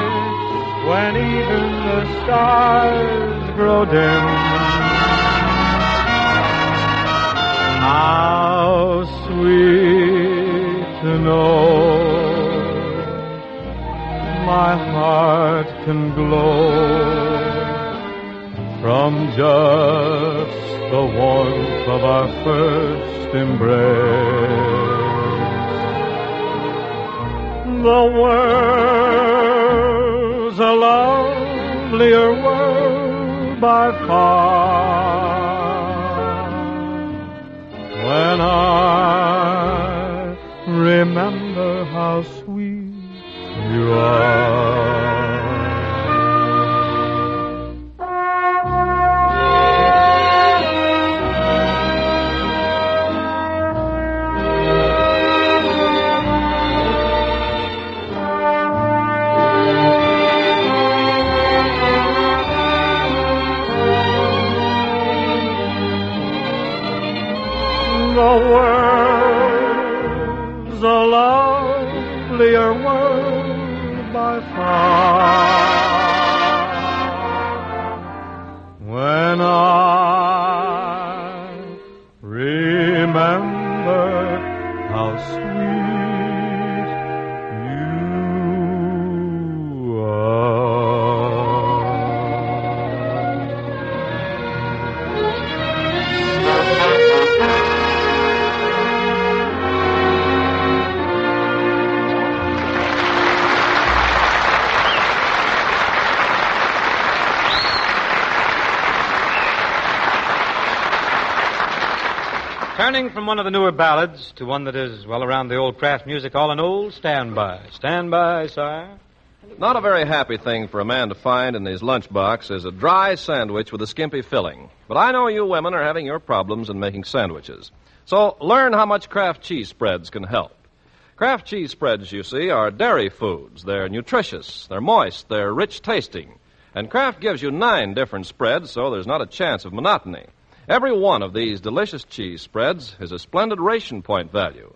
when even the stars grow dim, how sweet to know my heart can glow from just the warmth of our first embrace. The world's a lovelier world by far when I remember how sweet you are. The world's a lovelier world by far when I remember how sweet you Turning from one of the newer ballads to one that is, well, around the old Kraft Music Hall, an old standby. Stand by, sire. Not a very happy thing for a man to find in his lunchbox is a dry sandwich with a skimpy filling. But I know you women are having your problems in making sandwiches. So learn how much Kraft cheese spreads can help. Kraft cheese spreads, you see, are dairy foods. They're nutritious, they're moist, they're rich tasting. And Kraft gives you 9 different spreads, so there's not a chance of monotony. Every one of these delicious cheese spreads is a splendid ration point value.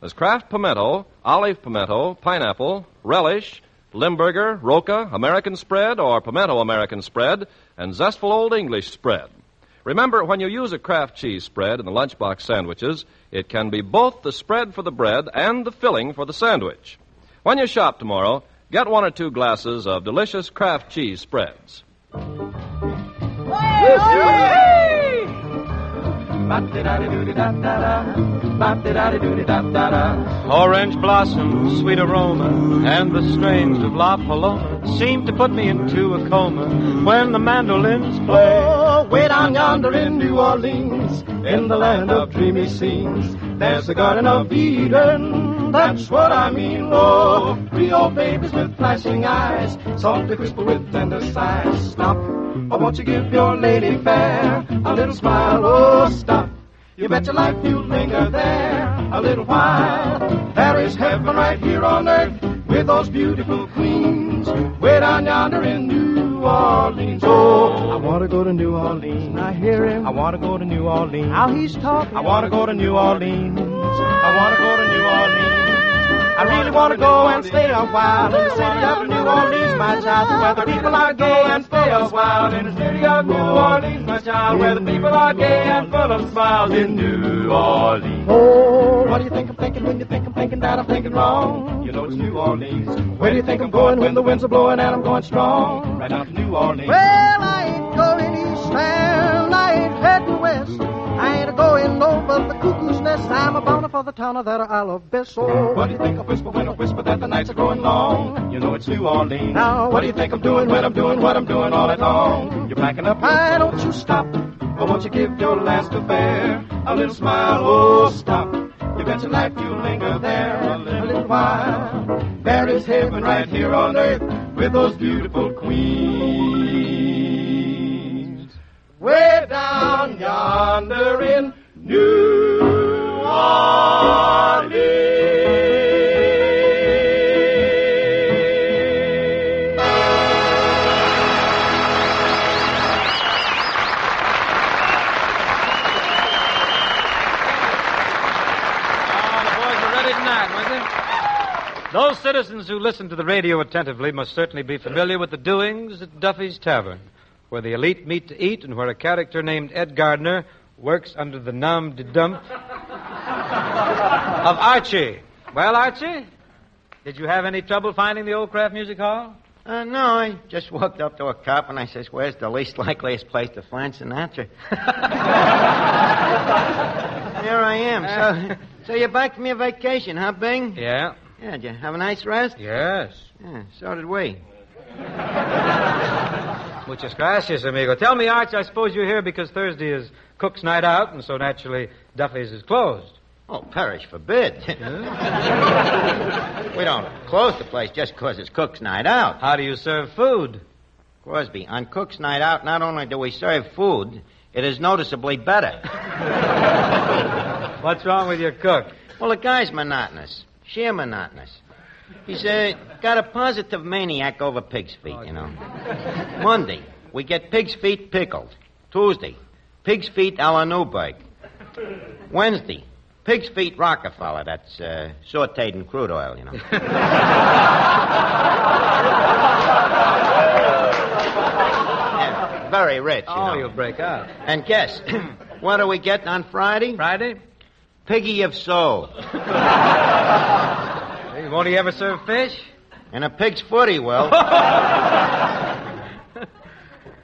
There's Kraft pimento, olive pimento, pineapple, relish, Limburger, Roca, American spread, or pimento American spread, and zestful Old English spread. Remember, when you use a Kraft cheese spread in the lunchbox sandwiches, it can be both the spread for the bread and the filling for the sandwich. When you shop tomorrow, get 1 or 2 glasses of delicious Kraft cheese spreads. Orange blossom, sweet aroma, and the strains of La Paloma seem to put me into a coma when the mandolins play. Oh, way down yonder in New Orleans, in the land of dreamy scenes, there's the Garden of Eden, that's what I mean. Oh, Creole babies with flashing eyes, salty whisper with tender sighs. Stop, or won't you give your lady fair a little smile? Oh, stop, you bet your life you'll linger there a little while. There is heaven right here on earth with those beautiful queens way down yonder in New Orleans. Oh, I want to go to New Orleans. I hear him. I want to go to New Orleans. How he's talking. I want to go to New Orleans. I want to go to New Orleans. I really want to go and stay a while in the city of New Orleans, my child, where the people are gay and stay a while in the city of New Orleans, my child, where the people are gay and full of smiles in New Orleans. Oh, what do you think I'm thinking when you think I'm thinking that I'm thinking wrong? You know it's New Orleans. Where do you think I'm going when the winds are blowing and I'm going strong? Right out to New Orleans. Well, I ain't going east and I ain't heading west. I ain't a-going over the cuckoo's nest. I'm a-bound for the town that I love best. So what do you think I whisper when I whisper that the nights are growing long? You know it's New Orleans. Now, what do you think I'm doing when I'm doing what I'm doing all night long? You're packing up. Why don't you stop? Or won't you give your last affair a little smile? Oh, stop. You bet your life you'll linger there a little while. There is heaven right here on earth with those beautiful queens. Way down yonder in New Orleans. Those citizens who listen to the radio attentively must certainly be familiar with the doings at Duffy's Tavern, where the elite meet to eat and where a character named Ed Gardner works under the nom-de-dump of Archie. Well, Archie, did you have any trouble finding the old Kraft Music Hall? No, I just walked up to a cop and I says, where's the least likeliest place to find Sinatra? Here I am. So you're back from your vacation, huh, Bing? Yeah. Yeah, did you have a nice rest? Yes. Yeah, so did we. Muchas gracias, amigo. Tell me, Arch, I suppose you're here because Thursday is Cook's night out, and so naturally Duffy's is closed. Oh, perish forbid. We don't close the place just because it's Cook's night out. How do you serve food? Crosby, on Cook's night out, not only do we serve food, it is noticeably better. What's wrong with your cook? Well, the guy's monotonous. Sheer monotonous. He's got a positive maniac over pig's feet, you know. Monday, we get pig's feet pickled. Tuesday, pig's feet a la Newburgh. Wednesday, pig's feet Rockefeller. That's sauteed in crude oil, you know. Yeah, very rich, you know. You'll break out. And guess, what do we get on Friday? Friday? Piggy of soul. Hey, won't he ever serve fish? And a pig's foot he will.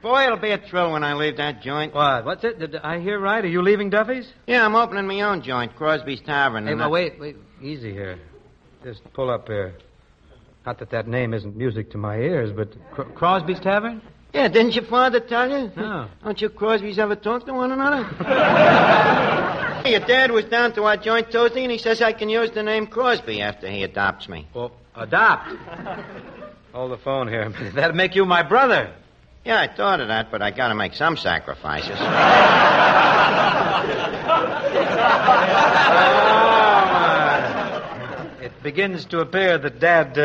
Boy, it'll be a thrill when I leave that joint. What? What's it? Did I hear right? Are you leaving Duffy's? Yeah, I'm opening my own joint, Crosby's Tavern. Hey, wait. Easy here. Just pull up here. Not that name isn't music to my ears, but Crosby's Tavern? Yeah, didn't your father tell you? No. Don't you Crosbys ever talk to one another? Your dad was down to our joint Tuesday, and he says I can use the name Crosby after he adopts me. Well, adopt? Hold the phone here. That'd make you my brother. Yeah, I thought of that, but I gotta make some sacrifices. It begins to appear that Dad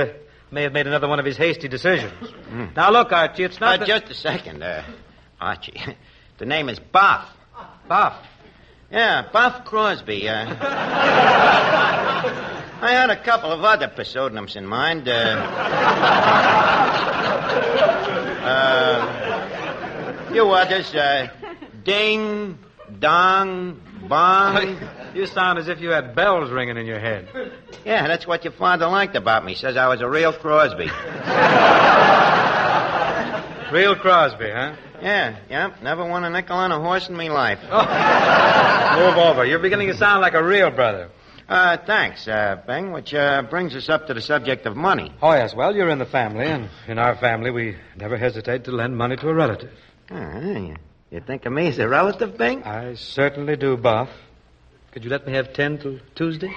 may have made another one of his hasty decisions. Now, look, Archie, it's not... Just a second, Archie. The name is Buff. Buff? Yeah, Buff Crosby. I had a couple of other pseudonyms in mind. Few others. Ding, Dong, Bong. You sound as if you had bells ringing in your head. Yeah, that's what your father liked about me. Says I was a real Crosby. Real Crosby, huh? Yeah. Never won a nickel on a horse in me life. Move over. You're beginning to sound like a real brother. Thanks, Bing, which brings us up to the subject of money. Oh, yes. Well, you're in the family, and in our family, we never hesitate to lend money to a relative. You think of me as a relative, Bing? I certainly do, Buff. Could you let me have 10 till Tuesday?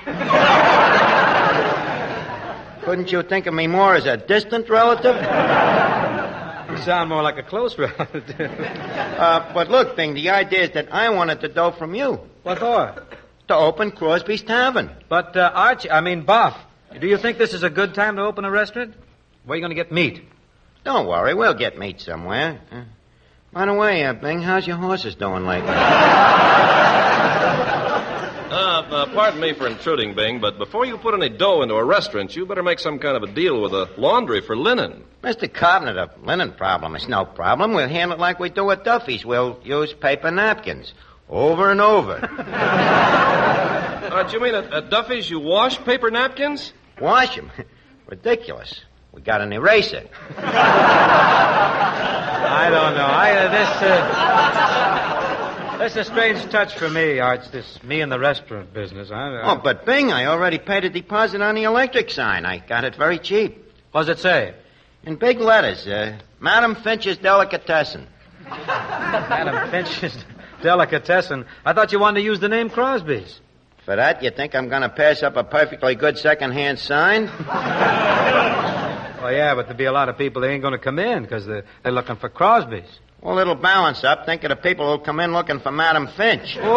Couldn't you think of me more as a distant relative? You sound more like a close relative. But look, Bing, the idea is that I wanted the dough from you. What for? To open Crosby's Tavern. But, Buff, do you think this is a good time to open a restaurant? Where are you going to get meat? Don't worry, we'll get meat somewhere. By the way, Bing, how's your horses doing lately? Pardon me for intruding, Bing, but before you put any dough into a restaurant, you better make some kind of a deal with a laundry for linen. Mr. Carpenter, the linen problem is no problem. We'll handle it like we do at Duffy's. We'll use paper napkins. Over and over. Do you mean at Duffy's you wash paper napkins? Wash them? Ridiculous. We got an eraser. I don't know. This is a strange touch for me, Arch, this me in the restaurant business. Oh, but Bing, I already paid a deposit on the electric sign. I got it very cheap. What does it say? In big letters, Madam Finch's Delicatessen. Madam Finch's Delicatessen? I thought you wanted to use the name Crosby's. For that, you think I'm going to pass up a perfectly good second-hand sign? Well, yeah, but there'll be a lot of people that ain't going to come in because they're looking for Crosby's. Well, it'll balance up. Think of the people who'll come in looking for Madam Finch. I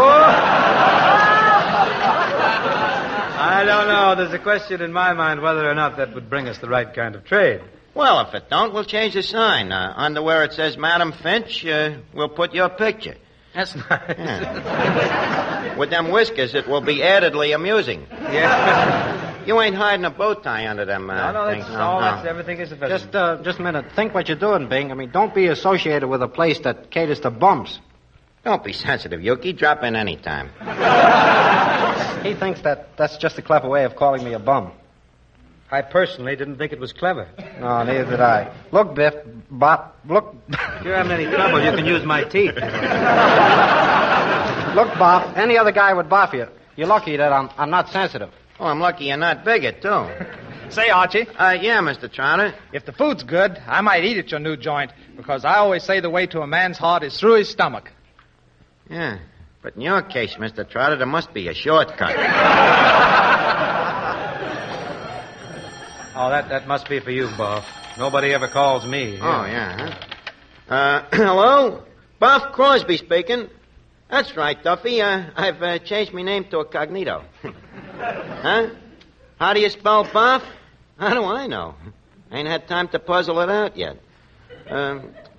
don't know. There's a question in my mind whether or not that would bring us the right kind of trade. Well, if it don't, we'll change the sign. Under where it says Madam Finch, we'll put your picture. That's nice. Yeah. With them whiskers, it will be addedly amusing. Yeah. You ain't hiding a bow tie under them things. That's everything is official. Just a minute. Think what you're doing, Bing. I mean, don't be associated with a place that caters to bums. Don't be sensitive, Yuki. Drop in any time. He thinks that's just a clever way of calling me a bum. I personally didn't think it was clever. No, neither did I. Look, Biff, Bop, look. If you're having any trouble, you can use my teeth. Look, Bop, any other guy would bop you. You're lucky that I'm not sensitive. Oh, I'm lucky you're not bigger, too. Say, Archie. Yeah, Mr. Trotter. If the food's good, I might eat at your new joint, because I always say the way to a man's heart is through his stomach. Yeah, but in your case, Mr. Trotter, there must be a shortcut. Oh, that must be for you, Buff. Nobody ever calls me. Oh, yeah, huh? Hello? Buff Crosby speaking. That's right, Duffy. I've changed my name to Incognito. Huh? How do you spell Buff? How do I know? Ain't had time to puzzle it out yet.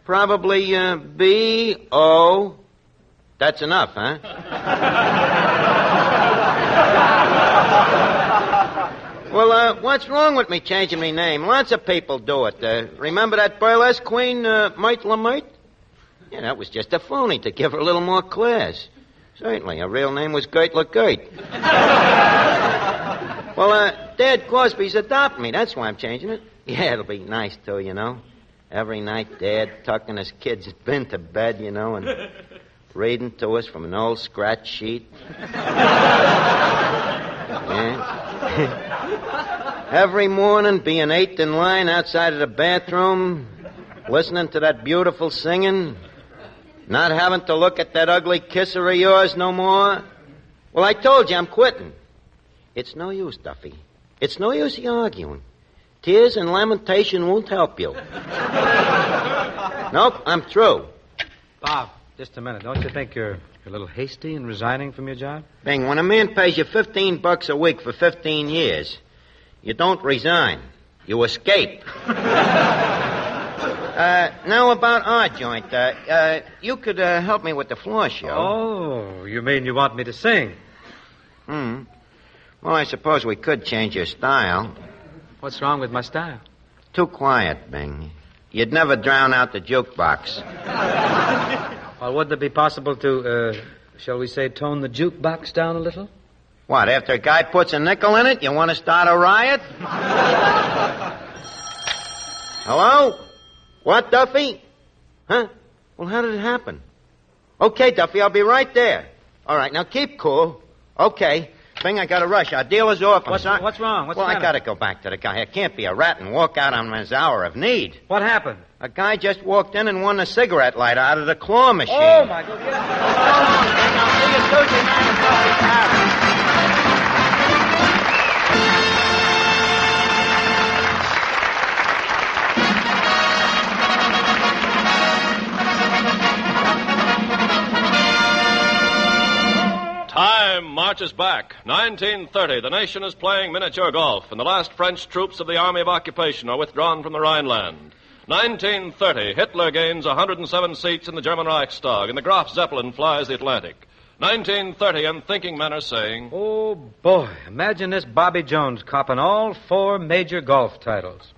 Probably B-O. That's enough, huh? Well, what's wrong with me changing my name? Lots of people do it. Remember that burlesque queen, Myrtle Lamert? Yeah, that was just a phony to give her a little more class. Certainly, her real name was Gert LeGert. Well, Dad Crosby's adopting me. That's why I'm changing it. Yeah, it'll be nice, too, you know. Every night, Dad tucking his kids' bin to bed, you know, and reading to us from an old scratch sheet. Yeah. Every morning, being eighth in line outside of the bathroom, listening to that beautiful singing, not having to look at that ugly kisser of yours no more. Well, I told you I'm quitting. It's no use, Duffy. It's no use you arguing. Tears and lamentation won't help you. Nope, I'm through. Bob, just a minute. Don't you think you're a little hasty in resigning from your job? Bing, when a man pays you $15 a week for 15 years, you don't resign. You escape. Now about our joint. You could help me with the floor show. Oh, you mean you want me to sing? Well, I suppose we could change your style. What's wrong with my style? Too quiet, Bing. You'd never drown out the jukebox. Well, wouldn't it be possible to, shall we say, tone the jukebox down a little? What, after a guy puts a nickel in it, you want to start a riot? Hello? What, Duffy? Huh? Well, how did it happen? Okay, Duffy, I'll be right there. All right, now keep cool. Okay. Bing, I gotta rush. Our dealer's off. What's wrong? What's well, I gotta go back to the guy. I can't be a rat and walk out on his hour of need. What happened? A guy just walked in and won a cigarette lighter out of the claw machine. Oh, my God. I'll see you Tuesday night at Buffy's house. Time marches back. 1930. The nation is playing miniature golf, and the last French troops of the Army of Occupation are withdrawn from the Rhineland. 1930. Hitler gains 107 seats in the German Reichstag, and the Graf Zeppelin flies the Atlantic. 1930, and thinking men are saying, oh, boy, imagine this Bobby Jones copping all 4 major golf titles.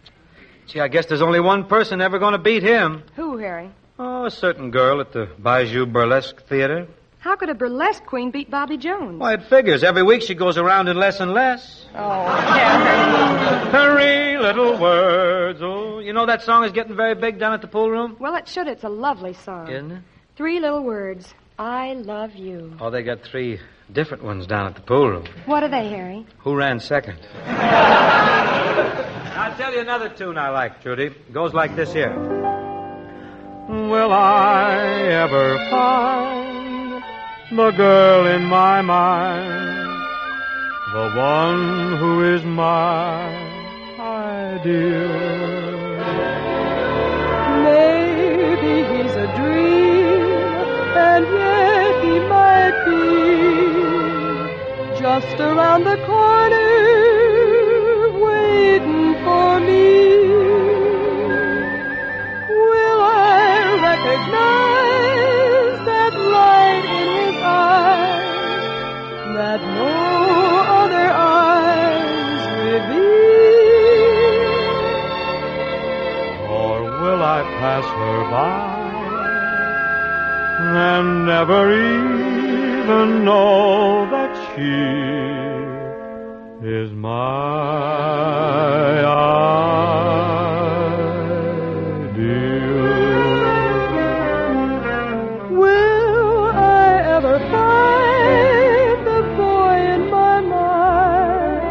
Gee, I guess there's only one person ever going to beat him. Who, Harry? Oh, a certain girl at the Bijou Burlesque Theater. How could a burlesque queen beat Bobby Jones? Why, it figures. Every week she goes around in less and less. Oh, Harry. 3 little words. Oh, you know that song is getting very big down at the pool room? Well, it should. It's a lovely song. Isn't it? 3 little words. I love you. Oh, they got 3 different ones down at the pool room. What are they, Harry? Who ran second? I'll tell you another tune I like, Trudy. It goes like this here. Will I ever find the girl in my mind, the one who is my ideal? Maybe he's a dream, and yet he might be just around the corner, waiting for me. Will I recognize that light in his eyes that no other eyes reveal? Or will I pass her by and never even know that she is my ideal. Will I ever find the boy in my mind,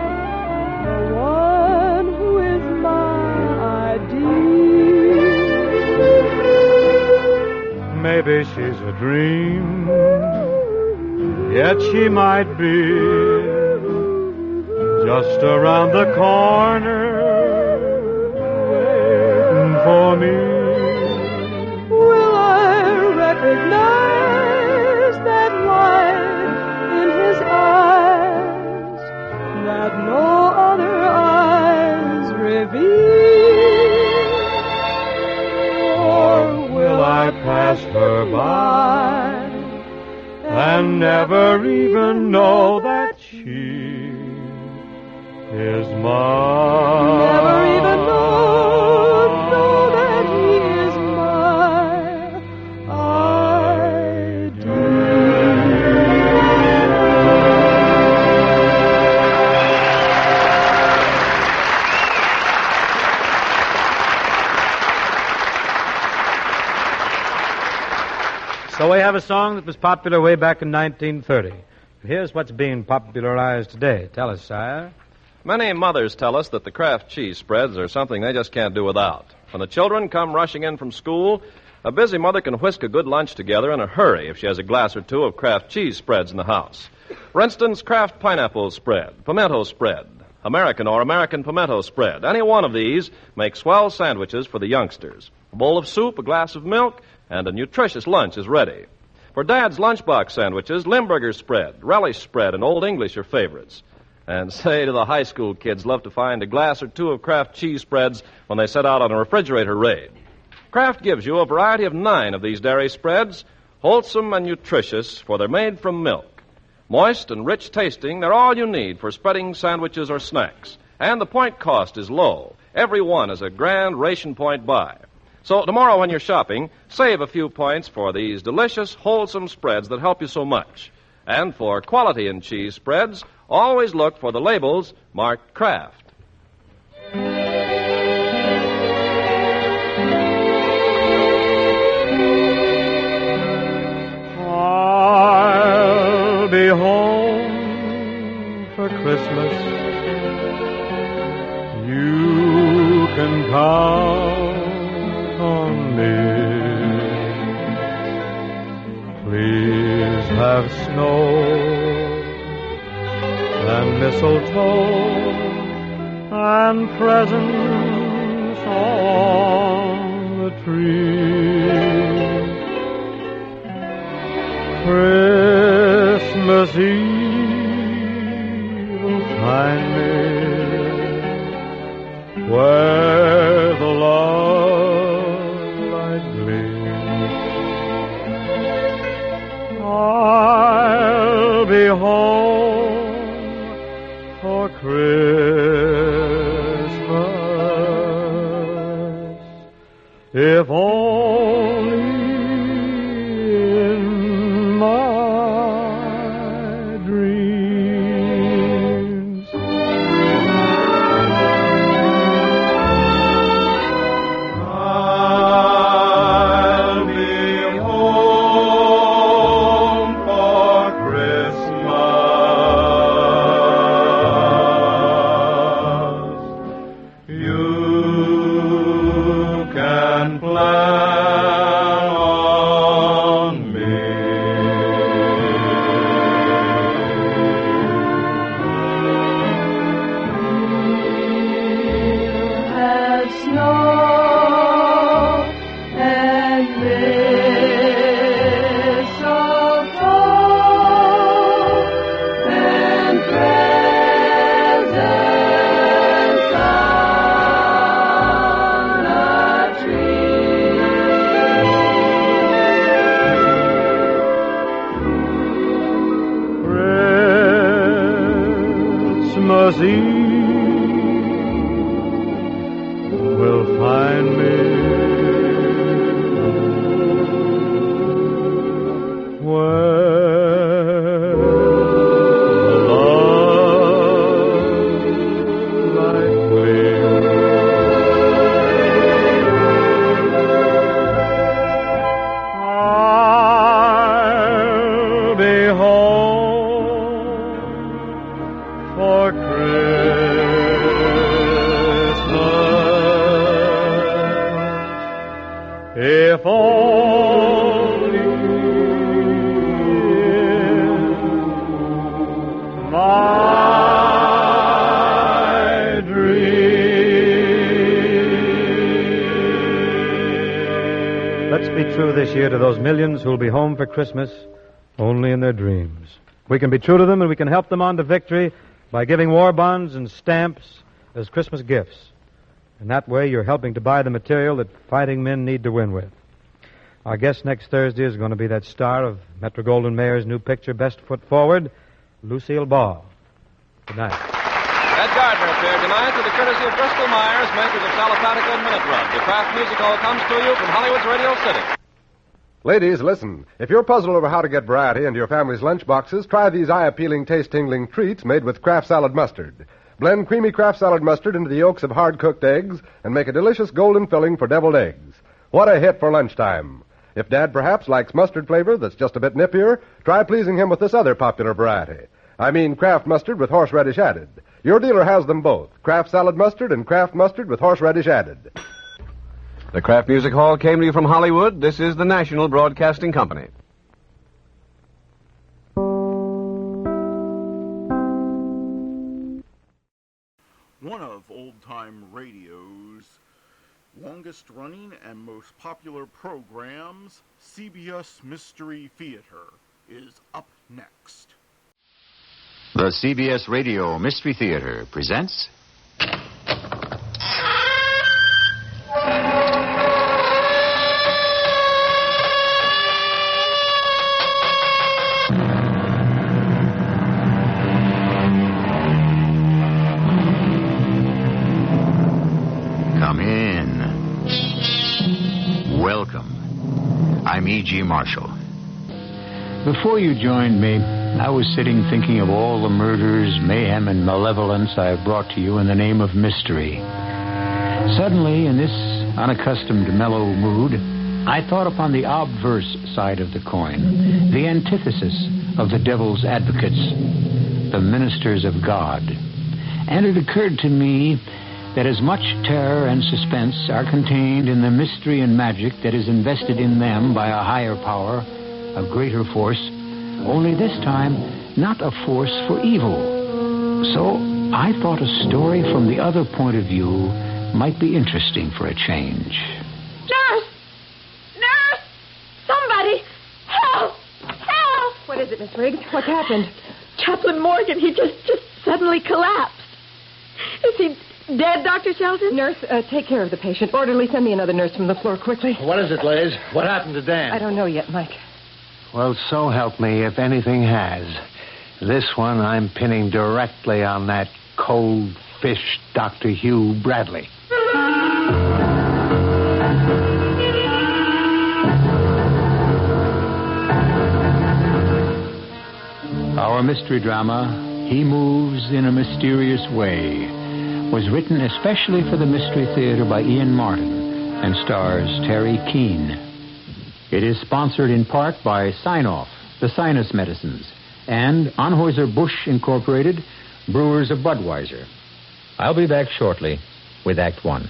the one who is my ideal? Maybe she's a dream, yet she might be just around the corner, waiting for me. Will I recognize that light in his eyes that no other eyes reveal? Or Will I pass her by and never even know that she is mine? Never even know that he is my So we have a song that was popular way back in 1930. Here's what's being popularized today. Tell us, sire. Many mothers tell us that the Kraft cheese spreads are something they just can't do without. When the children come rushing in from school, a busy mother can whisk a good lunch together in a hurry if she has a glass or two of Kraft cheese spreads in the house. For instance, Kraft pineapple spread, pimento spread, American or American pimento spread. Any one of these makes swell sandwiches for the youngsters. A bowl of soup, a glass of milk, and a nutritious lunch is ready. For Dad's lunchbox sandwiches, Limburger spread, relish spread, and Old English are favorites. And say to the high school kids love to find a glass or two of Kraft cheese spreads when they set out on a refrigerator raid. Kraft gives you a variety of 9 of these dairy spreads, wholesome and nutritious, for they're made from milk. Moist and rich tasting, they're all you need for spreading sandwiches or snacks. And the point cost is low. Every one is a grand ration point buy. So tomorrow when you're shopping, save a few points for these delicious, wholesome spreads that help you so much. And for quality in cheese spreads, always look for the labels marked Kraft. I'll be home for Christmas. You can count on me. Please have snow and mistletoe and presents on the tree. Christmas Eve will find me where the love light gleams. I'll be home for Christmas, if only in my dreams. I'll be home for Christmas. You can plan on me. Have snow and mistletoe and presents on a tree. Christmas Eve will find me where the love cheer to those millions who'll be home for Christmas only in their dreams. We can be true to them, and we can help them on to victory by giving war bonds and stamps as Christmas gifts. In that way, you're helping to buy the material that fighting men need to win with. Our guest next Thursday is going to be that star of Metro-Goldwyn-Mayer's new picture, Best Foot Forward, Lucille Ball. Good night. Ed Gardner appeared tonight with the courtesy of Bristol Myers, makers of Salopatico and Minute Rub. The Kraft Music Hall comes to you from Hollywood's Radio City. Ladies, listen. If you're puzzled over how to get variety into your family's lunch boxes, try these eye-appealing, taste-tingling treats made with Kraft Salad Mustard. Blend creamy Kraft Salad Mustard into the yolks of hard-cooked eggs and make a delicious golden filling for deviled eggs. What a hit for lunchtime. If Dad perhaps likes mustard flavor that's just a bit nippier, try pleasing him with this other popular variety. I mean Kraft Mustard with horseradish added. Your dealer has them both, Kraft Salad Mustard and Kraft Mustard with horseradish added. The Kraft Music Hall came to you from Hollywood. This is the National Broadcasting Company. One of old-time radio's longest-running and most popular programs, CBS Mystery Theater, is up next. The CBS Radio Mystery Theater presents... Come in. Welcome. I'm E.G. Marshall. Before you joined me, I was sitting thinking of all the murders, mayhem, and malevolence I have brought to you in the name of mystery. Suddenly, in this unaccustomed mellow mood, I thought upon the obverse side of the coin, the antithesis of the devil's advocates, the ministers of God. And it occurred to me that as much terror and suspense are contained in the mystery and magic that is invested in them by a higher power, a greater force, only this time not a force for evil. So I thought a story from the other point of view might be interesting for a change. Nurse! Nurse! Somebody! Help! Help! What is it, Miss Riggs? What's happened? Chaplain Morgan, he just suddenly collapsed. Is he dead, Dr. Shelton? Nurse, take care of the patient. Orderly, send me another nurse from the floor quickly. What is it, Liz? What happened to Dan? I don't know yet, Mike. Well, so help me if anything has. This one I'm pinning directly on that cold fish Dr. Hugh Bradley. Our mystery drama, He Moves in a Mysterious Way, was written especially for the Mystery Theater by Ian Martin and stars Terry Keane. It is sponsored in part by Sign-Off, the Sinus Medicines, and Anheuser-Busch Incorporated, Brewers of Budweiser. I'll be back shortly with Act One.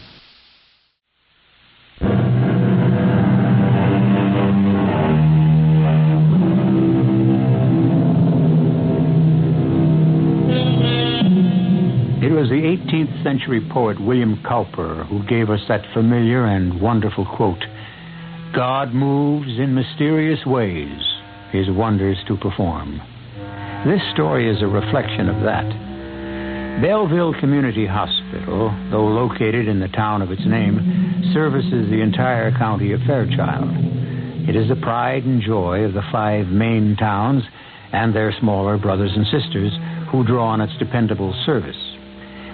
It was the 18th century poet William Cowper who gave us that familiar and wonderful quote, "God moves in mysterious ways, his wonders to perform." This story is a reflection of that. Belleville Community Hospital, though located in the town of its name, services the entire county of Fairchild. It is the pride and joy of the 5 main towns and their smaller brothers and sisters who draw on its dependable service.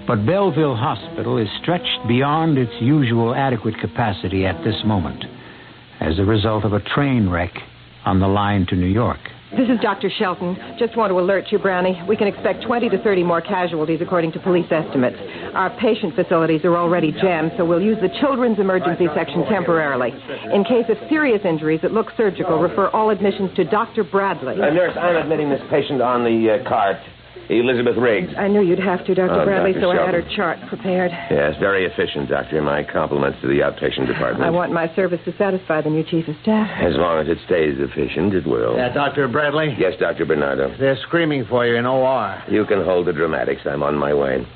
But Belleville Hospital is stretched beyond its usual adequate capacity at this moment as a result of a train wreck on the line to New York. This is Dr. Shelton. Just want to alert you, Brownie. We can expect 20 to 30 more casualties according to police estimates. Our patient facilities are already jammed, so we'll use the children's emergency section temporarily. In case of serious injuries that look surgical, refer all admissions to Dr. Bradley. Nurse, I'm admitting this patient on the cart. Elizabeth Riggs. I knew you'd have to, Dr. Bradley, Dr. so I had her Shelton. chart prepared. Yes, very efficient, Doctor. My compliments to the outpatient department. I want my service to satisfy the new chief of staff. As long as it stays efficient, it will. Dr. Bradley? Yes, Dr. Bernardo. They're screaming for you in OR. You can hold the dramatics. I'm on my way.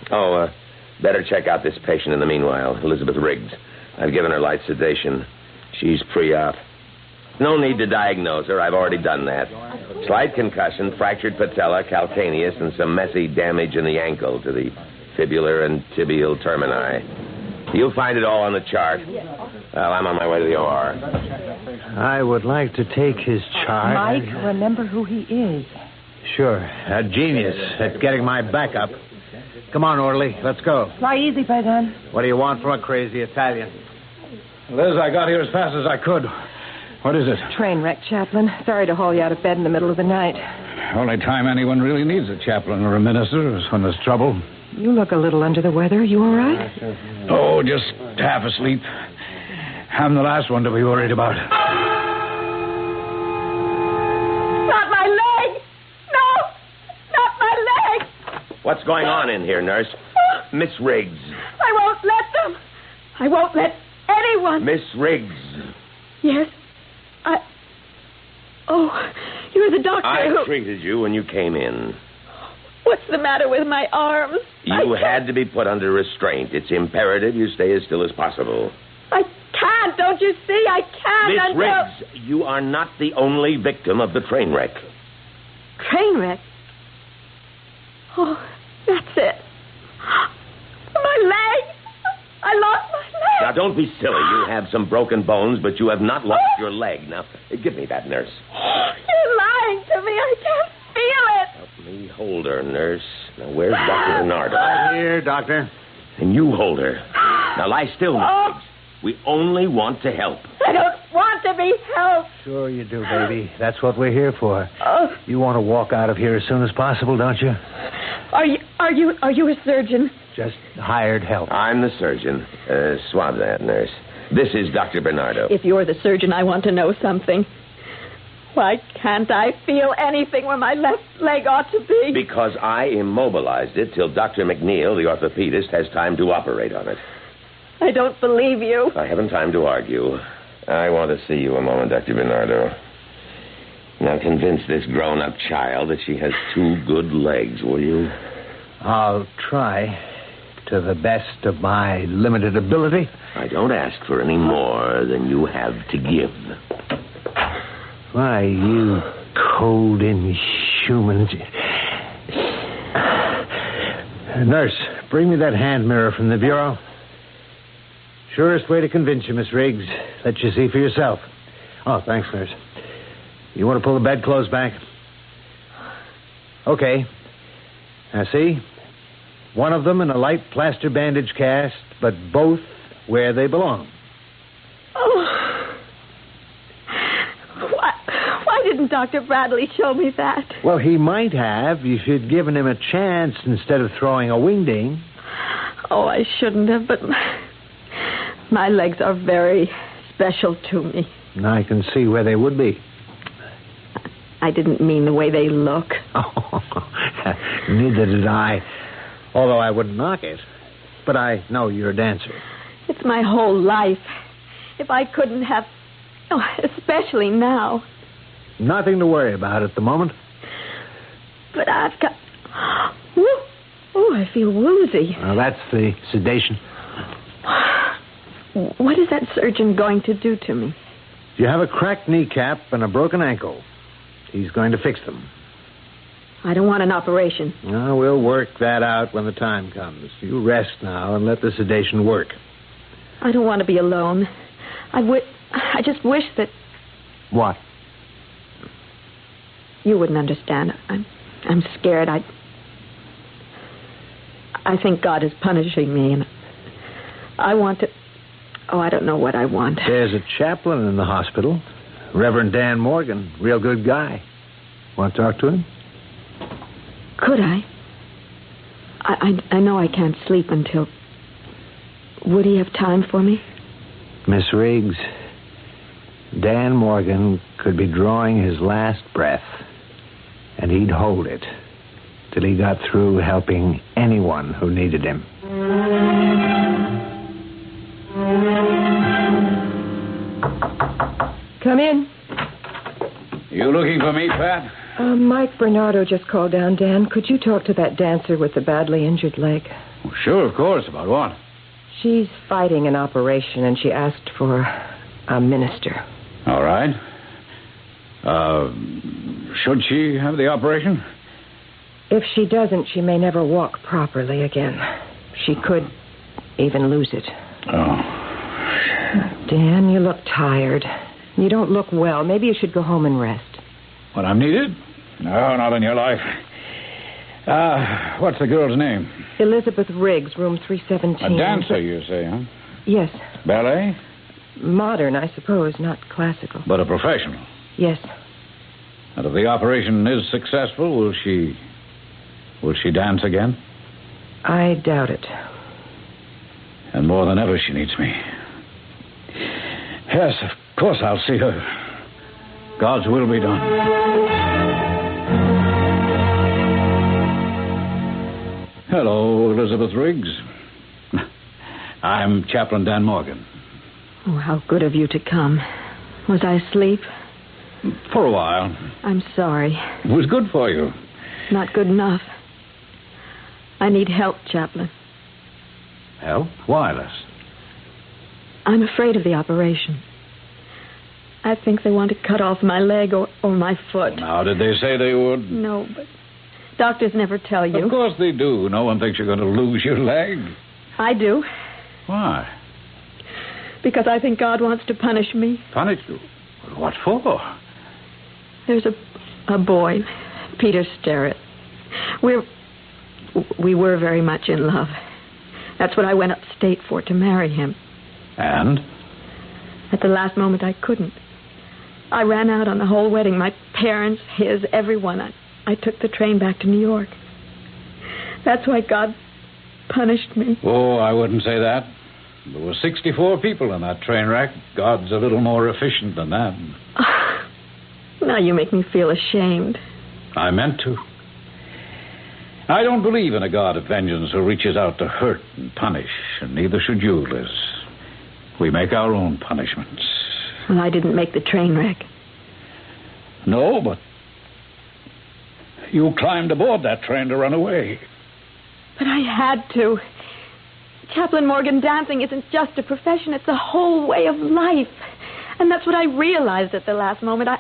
Better check out this patient in the meanwhile, Elizabeth Riggs. I've given her light sedation. She's pre-op. No need to diagnose her. I've already done that. Slight concussion, fractured patella, calcaneus, and some messy damage in the ankle to the fibular and tibial termini. You'll find it all on the chart. Well, I'm on my way to the OR. I would like to take his chart. Mike, remember who he is. Sure. A genius at getting my back up. Come on, orderly. Let's go. Fly easy, Bergen. What do you want from a crazy Italian? Liz, I got here as fast as I could. What is it? Train wreck, Chaplain. Sorry to haul you out of bed in the middle of the night. Only time anyone really needs a chaplain or a minister is when there's trouble. You look a little under the weather. You all right? Oh, just half asleep. I'm the last one to be worried about. Not my leg! No! Not my leg! What's going on in here, nurse? Miss Riggs. I won't let them. I won't let anyone. Miss Riggs. Yes? Oh, you're the doctor I treated you when you came in. What's the matter with my arms? You had to be put under restraint. It's imperative you stay as still as possible. I can't, don't you see? I can't Miss until... Riggs, you are not the only victim of the train wreck. Train wreck? Oh, that's it. My leg! I lost my leg! Now, don't be silly. You have some broken bones, but you have not lost your leg. Now, give me that, nurse. You're lying to me. I can't feel it. Help me hold her, nurse. Now, where's Dr. Bernardo? Right here, Doctor. And you hold her. Now, lie still, Miss Riggs. We only want to help. I don't want to be helped. Sure you do, baby. That's what we're here for. You want to walk out of here as soon as possible, don't you? Are you a surgeon? Just hired help. I'm the surgeon. Swab that, nurse. This is Dr. Bernardo. If you're the surgeon, I want to know something. Why can't I feel anything where my left leg ought to be? Because I immobilized it till Dr. McNeil, the orthopedist, has time to operate on it. I don't believe you. I haven't time to argue. I want to see you a moment, Dr. Bernardo. Now convince this grown-up child that she has two good legs, will you? I'll try to the best of my limited ability. I don't ask for any more than you have to give. Why, you cold, inhuman... Nurse, bring me that hand mirror from the bureau. Surest way to convince you, Miss Riggs. Let you see for yourself. Oh, thanks, nurse. You want to pull the bedclothes back? Okay. Now, see? One of them in a light plaster bandage cast, but both where they belong. Oh. Why didn't Dr. Bradley show me that? Well, he might have if you'd given him a chance instead of throwing a wingding. Oh, I shouldn't have, but my legs are very special to me. I can see where they would be. I didn't mean the way they look. Oh, neither did I. Although I wouldn't knock it. But I know you're a dancer. It's my whole life. If I couldn't have... Oh, especially now. Nothing to worry about at the moment. But I've got... Oh, I feel woozy. Well, that's the sedation. What is that surgeon going to do to me? You have a cracked kneecap and a broken ankle. He's going to fix them. I don't want an operation. Well, we'll work that out when the time comes. You rest now and let the sedation work. I don't want to be alone. I just wish that... What? You wouldn't understand. I'm scared. I think God is punishing me, and I want to... Oh, I don't know what I want. There's a chaplain in the hospital, Reverend Dan Morgan, real good guy. Want to talk to him? Could I? I know I can't sleep until... Would he have time for me? Miss Riggs, Dan Morgan could be drawing his last breath, and he'd hold it till he got through helping anyone who needed him. Come in. You looking for me, Pat? Mike Bernardo just called down, Dan. Could you talk to that dancer with the badly injured leg? Well, sure, of course. About what? She's fighting an operation, and she asked for a minister. All right. Should she have the operation? If she doesn't, she may never walk properly again. She could even lose it. Oh. Dan, you look tired. You don't look well. Maybe you should go home and rest. When I'm needed? No, not in your life. What's the girl's name? Elizabeth Riggs, room 317. A dancer, you say, huh? Yes. Ballet? Modern, I suppose, not classical. But a professional? Yes. And if the operation is successful, will she dance again? I doubt it. And more than ever, she needs me. Yes, of course I'll see her. God's will be done. Hello, Elizabeth Riggs. I'm Chaplain Dan Morgan. Oh, how good of you to come. Was I asleep? For a while. I'm sorry. It was good for you. Not good enough. I need help, Chaplain. Help? Why, Les? I'm afraid of the operation. I think they want to cut off my leg or my foot. Now, did they say they would? No, but doctors never tell you. Of course they do. No one thinks you're going to lose your leg. I do. Why? Because I think God wants to punish me. Punish you? What for? There's a boy, Peter Sterrett. We were very much in love. That's what I went upstate for, to marry him. And? At the last moment, I couldn't. I ran out on the whole wedding. My parents, his, everyone. I took the train back to New York. That's why God punished me. Oh, I wouldn't say that. There were 64 people in that train wreck. God's a little more efficient than that. Now you make me feel ashamed. I meant to. I don't believe in a God of vengeance who reaches out to hurt and punish, and neither should you, Liz. We make our own punishments. Well, I didn't make the train wreck. No, but you climbed aboard that train to run away. But I had to. Chaplain Morgan, dancing isn't just a profession, it's a whole way of life. And that's what I realized at the last moment.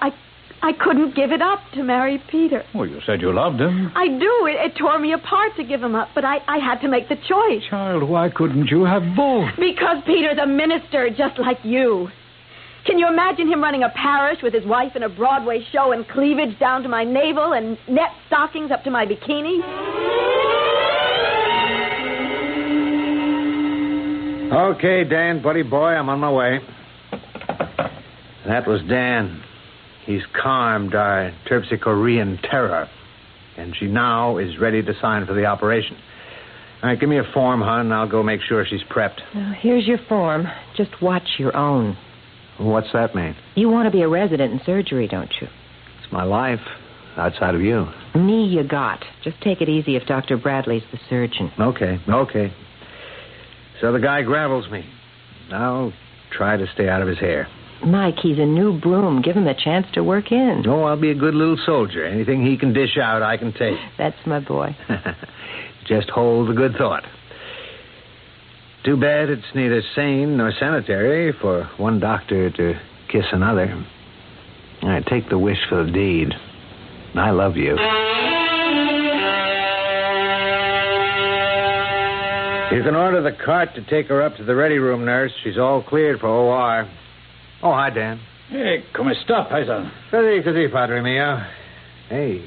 I couldn't give it up to marry Peter. Well, you said you loved him. I do. It tore me apart to give him up, but I had to make the choice. Child, why couldn't you have both? Because Peter's a minister just like you. Can you imagine him running a parish with his wife in a Broadway show and cleavage down to my navel and net stockings up to my bikini? Okay, Dan, buddy boy, I'm on my way. That was Dan. He's calmed our Terpsichorean terror. And she now is ready to sign for the operation. All right, give me a form, hon. I'll go make sure she's prepped. Now, here's your form. Just watch your own. What's that mean? You want to be a resident in surgery, don't you? It's my life, outside of you. Knee you got. Just take it easy if Dr. Bradley's the surgeon. Okay. So the guy gravels me. I'll try to stay out of his hair. Mike, he's a new broom. Give him a chance to work in. Oh, I'll be a good little soldier. Anything he can dish out, I can take. That's my boy. Just hold the good thought. Too bad it's neither sane nor sanitary for one doctor to kiss another. All right, take the wish for the deed. I love you. You can order the cart to take her up to the ready room, nurse. She's all cleared for OR. Oh, hi, Dan. Hey, come sta, paisa? Così, Padre mio. Hey,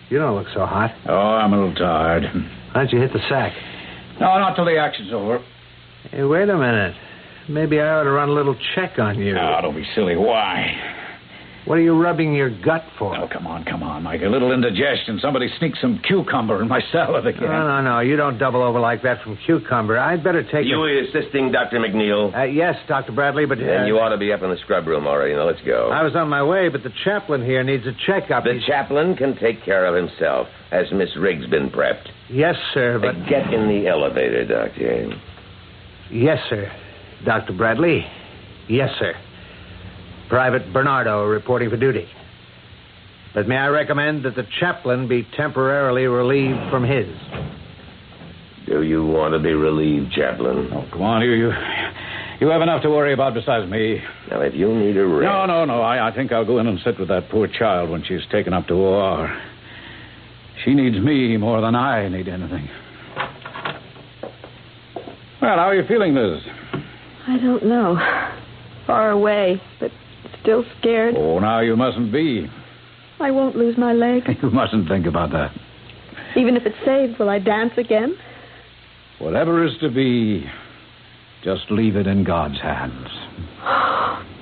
you don't look so hot. Oh, I'm a little tired. Why don't you hit the sack? No, not till the action's over. Hey, wait a minute. Maybe I ought to run a little check on you. No, don't be silly. Why? What are you rubbing your gut for? Oh, come on, Mike. A little indigestion. Somebody sneaked some cucumber in my salad again. No. You don't double over like that from cucumber. I'd better take You assisting Dr. McNeil? Yes, Dr. Bradley, but... Then you ought to be up in the scrub room already. Now, let's go. I was on my way, but the chaplain here needs a checkup. The chaplain can take care of himself. Has Miss Riggs been prepped? Yes, sir, but... Get in the elevator, Doctor. Yes, sir. Dr. Bradley. Yes, sir. Private Bernardo reporting for duty. But may I recommend that the chaplain be temporarily relieved from his? Do you want to be relieved, chaplain? Oh, come on, you You have enough to worry about besides me. Now, if you need a rest... No. I think I'll go in and sit with that poor child when she's taken up to OR. She needs me more than I need anything. Well, how are you feeling, Liz? I don't know. Far away, but still scared. Oh, now you mustn't be. I won't lose my leg. You mustn't think about that. Even if it's saved, will I dance again? Whatever is to be, just leave it in God's hands.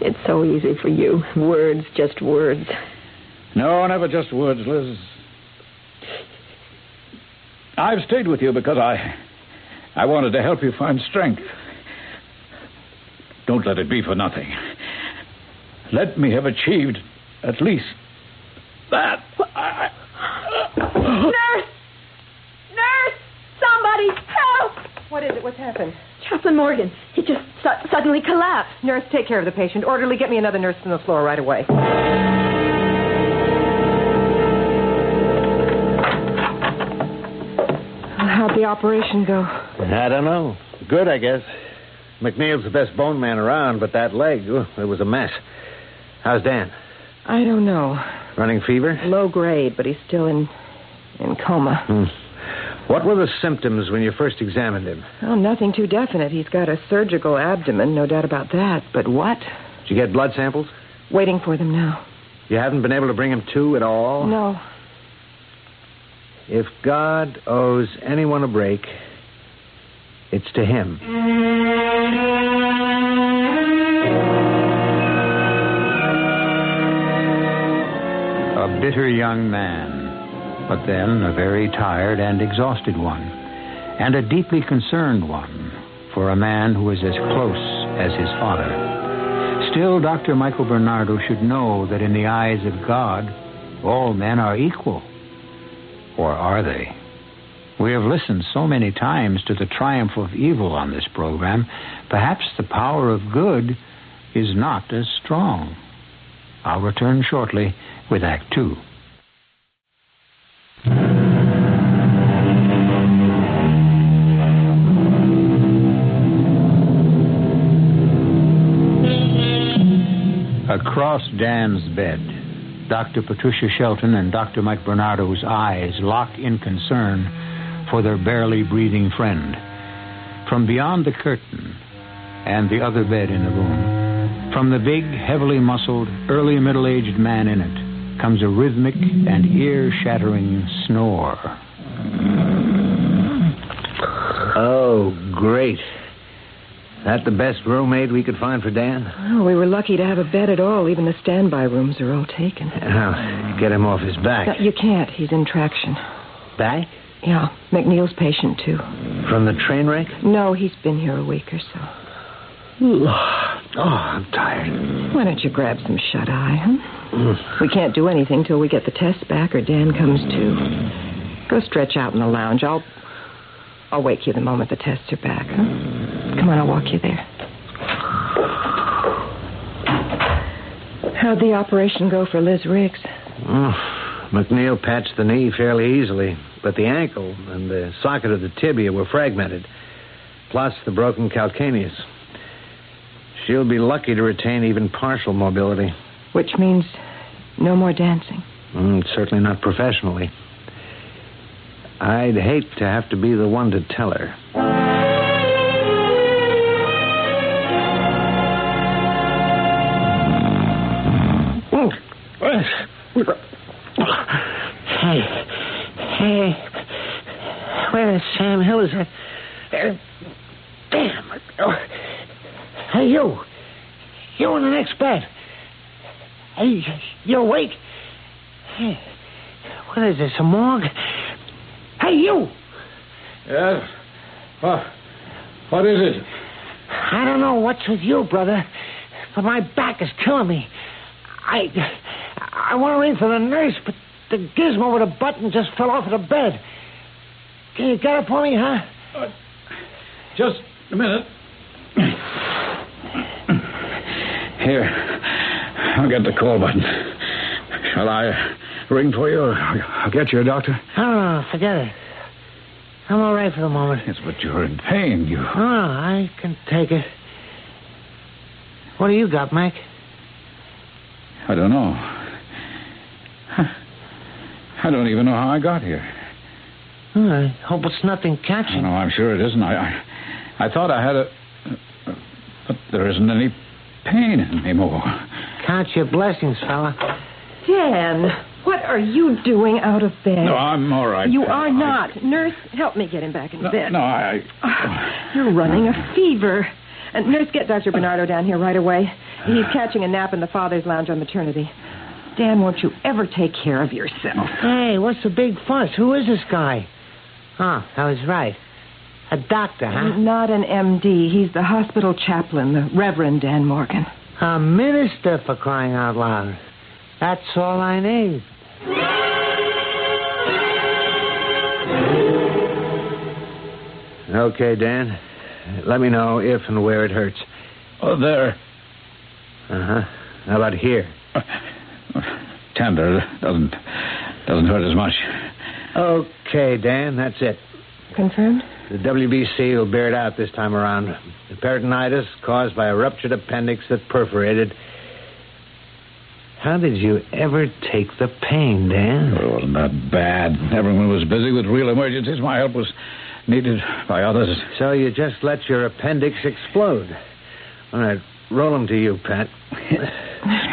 It's so easy for you. Words, just words. No, never just words, Liz. I've stayed with you because I wanted to help you find strength. Don't let it be for nothing. Let me have achieved at least that. Nurse! Nurse! Somebody help! What is it? What's happened? Chaplain Morgan. He just suddenly collapsed. Nurse, take care of the patient. Orderly, get me another nurse from the floor right away. How'd the operation go? I don't know. Good, I guess. McNeil's the best bone man around, but that leg, it was a mess. How's Dan? I don't know. Running fever? Low grade, but he's still in coma. What were the symptoms when you first examined him? Oh, nothing too definite. He's got a surgical abdomen, no doubt about that. But what? Did you get blood samples? Waiting for them now. You haven't been able to bring him to at all? No. If God owes anyone a break, it's to him. A bitter young man, but then a very tired and exhausted one, and a deeply concerned one for a man who is as close as his father. Still, Dr. Michael Bernardo should know that in the eyes of God, all men are equal. Or are they? We have listened so many times to the triumph of evil on this program, perhaps the power of good is not as strong. I'll return shortly with Act Two. Across Dan's bed, Dr. Patricia Shelton and Dr. Mike Bernardo's eyes lock in concern for their barely breathing friend. From beyond the curtain and the other bed in the room, from the big, heavily muscled, early middle-aged man in it, comes a rhythmic and ear-shattering snore. Oh, great. That the best roommate we could find for Dan? Oh, we were lucky to have a bed at all. Even the standby rooms are all taken. Now, get him off his back. No, you can't. He's in traction. Back? Yeah. McNeil's patient, too. From the train wreck? No, he's been here a week or so. Oh, I'm tired. Why don't you grab some shut-eye, huh? We can't do anything till we get the tests back or Dan comes to. Go stretch out in the lounge. I'll wake you the moment the tests are back, huh? Come on, I'll walk you there. How'd the operation go for Liz Riggs? McNeil patched the knee fairly easily, but the ankle and the socket of the tibia were fragmented, plus the broken calcaneus. She'll be lucky to retain even partial mobility. Which means no more dancing. Certainly not professionally. I'd hate to have to be the one to tell her. Hey, where is Sam Hill? Is that... Damn. Hey, you. You in the next bed. Hey, you awake? Hey, what is this, a morgue? Hey, you. Yes? What is it? I don't know what's with you, brother, but my back is killing me. I want to ring for the nurse, but the gizmo with a button just fell off of the bed. Can you get it for me, huh? Just a minute. Here, I'll get the call button. Shall I ring for you, or I'll get you a doctor? Oh, forget it. I'm all right for the moment. Yes, but you're in pain. Oh, I can take it. What do you got, Mac? I don't know. I don't even know how I got here. I hope it's nothing catching. No, I'm sure it isn't. I thought I had a... But there isn't any pain anymore. Count your blessings, fella. Dan, what are you doing out of bed? No, I'm all right. You are not. Nurse, help me get him back in bed. No, You're running a fever. And nurse, get Dr. Bernardo down here right away. He's catching a nap in the father's lounge on maternity. Dan, won't you ever take care of yourself? Hey, what's the big fuss? Who is this guy? I was right. A doctor, huh? Not an MD. He's the hospital chaplain, the Reverend Dan Morgan. A minister, for crying out loud. That's all I need. Okay, Dan. Let me know if and where it hurts. Oh, there. Uh-huh. How about here? Tender. Doesn't hurt as much. Okay, Dan, that's it. Confirmed? The WBC will bear it out this time around. The peritonitis caused by a ruptured appendix that perforated. How did you ever take the pain, Dan? Well, it wasn't that bad. Everyone was busy with real emergencies. My help was needed by others. So you just let your appendix explode. All right, roll him to you, Pat.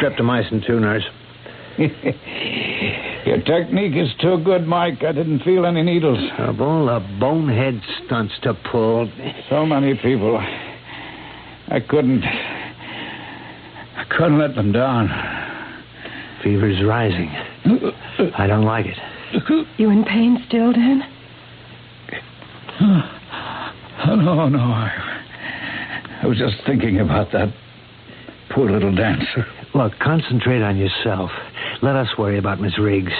Streptomycin too, nurse. Your technique is too good, Mike. I didn't feel any needles. Of all the bonehead stunts to pull. So many people. I couldn't let them down. Fever's rising. I don't like it. You in pain still, Dan? No. I was just thinking about that poor little dancer. Look, concentrate on yourself. Let us worry about Miss Riggs.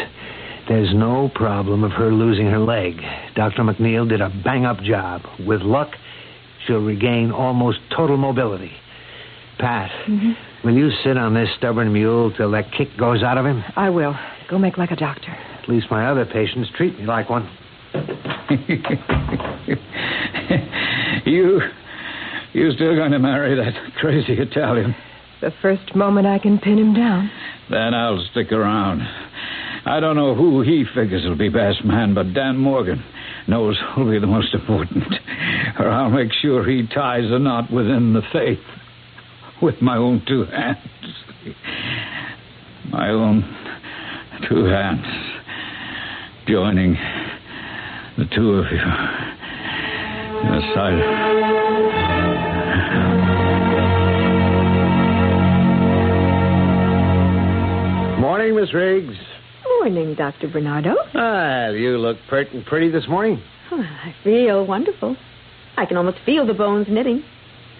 There's no problem of her losing her leg. Dr. McNeil did a bang-up job. With luck, she'll regain almost total mobility. Pat, will you sit on this stubborn mule till that kick goes out of him? I will. Go make like a doctor. At least my other patients treat me like one. You still going to marry that crazy Italian? The first moment I can pin him down. Then I'll stick around. I don't know who he figures will be best man, but Dan Morgan knows who'll be the most important. Or I'll make sure he ties a knot within the faith with my own two hands. My own two hands. Joining the two of you in a silent... Morning, Miss Riggs. Morning, Dr. Bernardo. You look pert and pretty this morning. I feel wonderful. I can almost feel the bones knitting.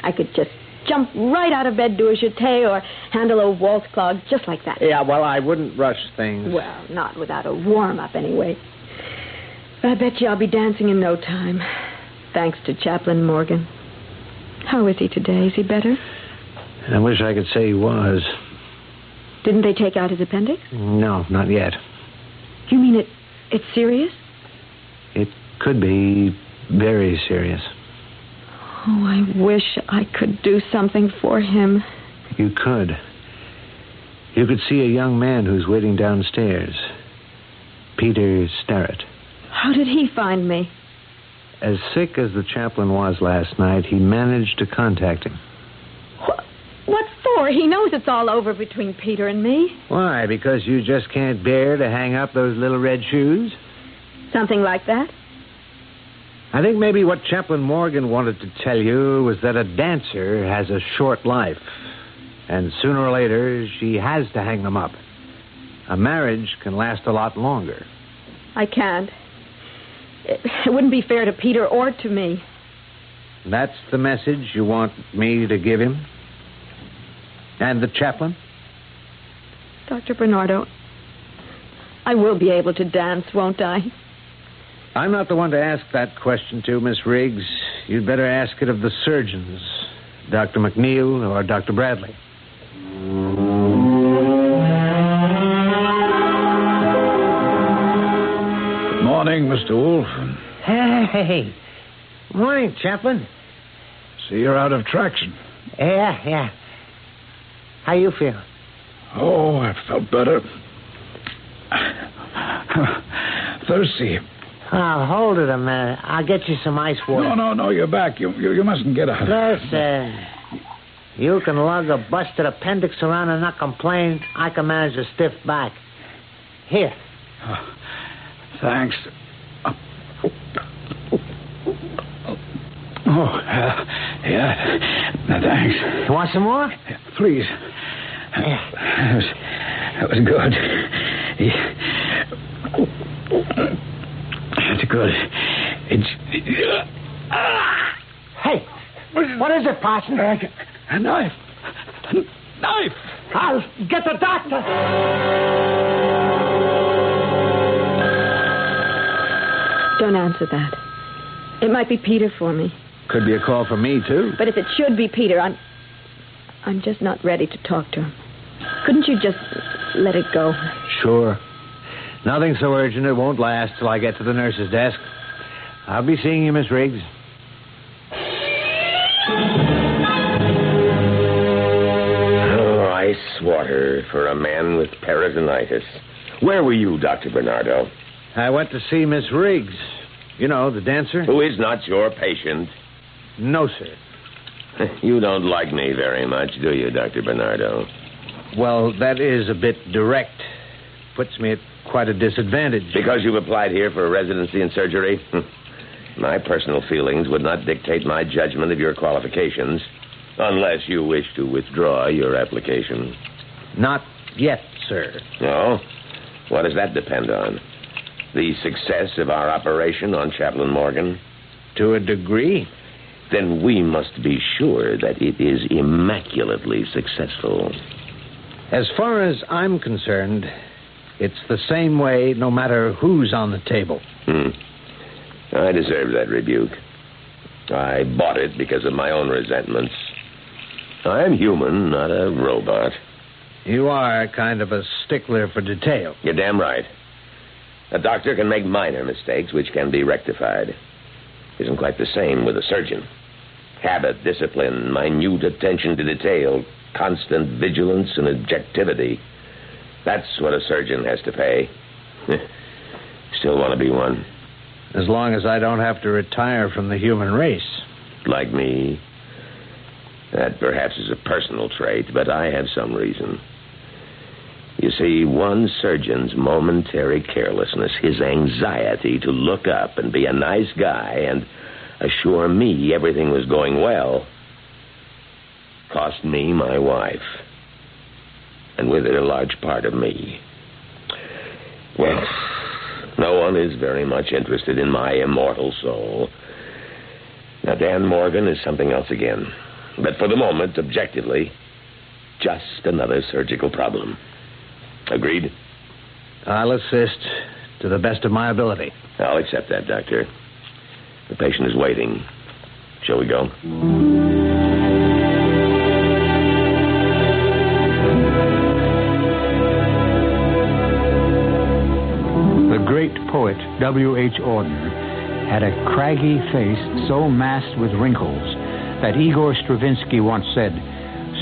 I could just jump right out of bed, do a jeté, or handle a waltz clog just like that. Yeah, well, I wouldn't rush things. Well, not without a warm-up anyway. But I bet you I'll be dancing in no time. Thanks to Chaplain Morgan. How is he today? Is he better? I wish I could say he was. Didn't they take out his appendix? No, not yet. You mean it's serious? It could be very serious. Oh, I wish I could do something for him. You could. You could see a young man who's waiting downstairs. Peter Starrett. How did he find me? As sick as the chaplain was last night, he managed to contact him. What for? He knows it's all over between Peter and me. Why? Because you just can't bear to hang up those little red shoes? Something like that? I think maybe what Chaplain Morgan wanted to tell you was that a dancer has a short life. And sooner or later, she has to hang them up. A marriage can last a lot longer. I can't. It wouldn't be fair to Peter or to me. That's the message you want me to give him? And the chaplain? Dr. Bernardo, I will be able to dance, won't I? I'm not the one to ask that question to, Miss Riggs. You'd better ask it of the surgeons, Dr. McNeil or Dr. Bradley. Good morning, Mr. Wolf. Hey. Morning, Chaplain. See, you're out of traction. Yeah. How you feel? Oh, I felt better. Thirsty. Oh, hold it a minute. I'll get you some ice water. No, you're back. You mustn't get out. Listen, you can lug a busted appendix around and not complain. I can manage a stiff back. Here. Oh, thanks. Oh, yeah. Thanks. You want some more? Please. That was good. It's good. Hey, what is it, Parson? A knife. A knife. I'll get the doctor. Don't answer that. It might be Peter for me. Could be a call from me, too. But if it should be Peter, I'm just not ready to talk to him. Couldn't you just let it go? Sure. Nothing so urgent it won't last till I get to the nurse's desk. I'll be seeing you, Miss Riggs. Oh, ice water for a man with peritonitis. Where were you, Dr. Bernardo? I went to see Miss Riggs. You know, the dancer. Who is not your patient? No, sir. You don't like me very much, do you, Dr. Bernardo? Well, that is a bit direct. Puts me at quite a disadvantage. Because you've applied here for a residency in surgery? My personal feelings would not dictate my judgment of your qualifications, unless you wish to withdraw your application. Not yet, sir. No? What does that depend on? The success of our operation on Chaplain Morgan? To a degree. Then we must be sure that it is immaculately successful. As far as I'm concerned, it's the same way no matter who's on the table. I deserve that rebuke. I bought it because of my own resentments. I'm human, not a robot. You are kind of a stickler for detail. You're damn right. A doctor can make minor mistakes which can be rectified. Isn't quite the same with a surgeon. Habit, discipline, minute attention to detail, constant vigilance and objectivity. That's what a surgeon has to pay. Still want to be one. As long as I don't have to retire from the human race. Like me. That perhaps is a personal trait, but I have some reason. You see, one surgeon's momentary carelessness, his anxiety to look up and be a nice guy and assure me everything was going well, cost me my wife. And with it, a large part of me. Well, no one is very much interested in my immortal soul. Now, Dan Morgan is something else again. But for the moment, objectively, just another surgical problem. Agreed? I'll assist to the best of my ability. I'll accept that, Doctor. The patient is waiting. Shall we go? The great poet W.H. Auden had a craggy face so masked with wrinkles that Igor Stravinsky once said,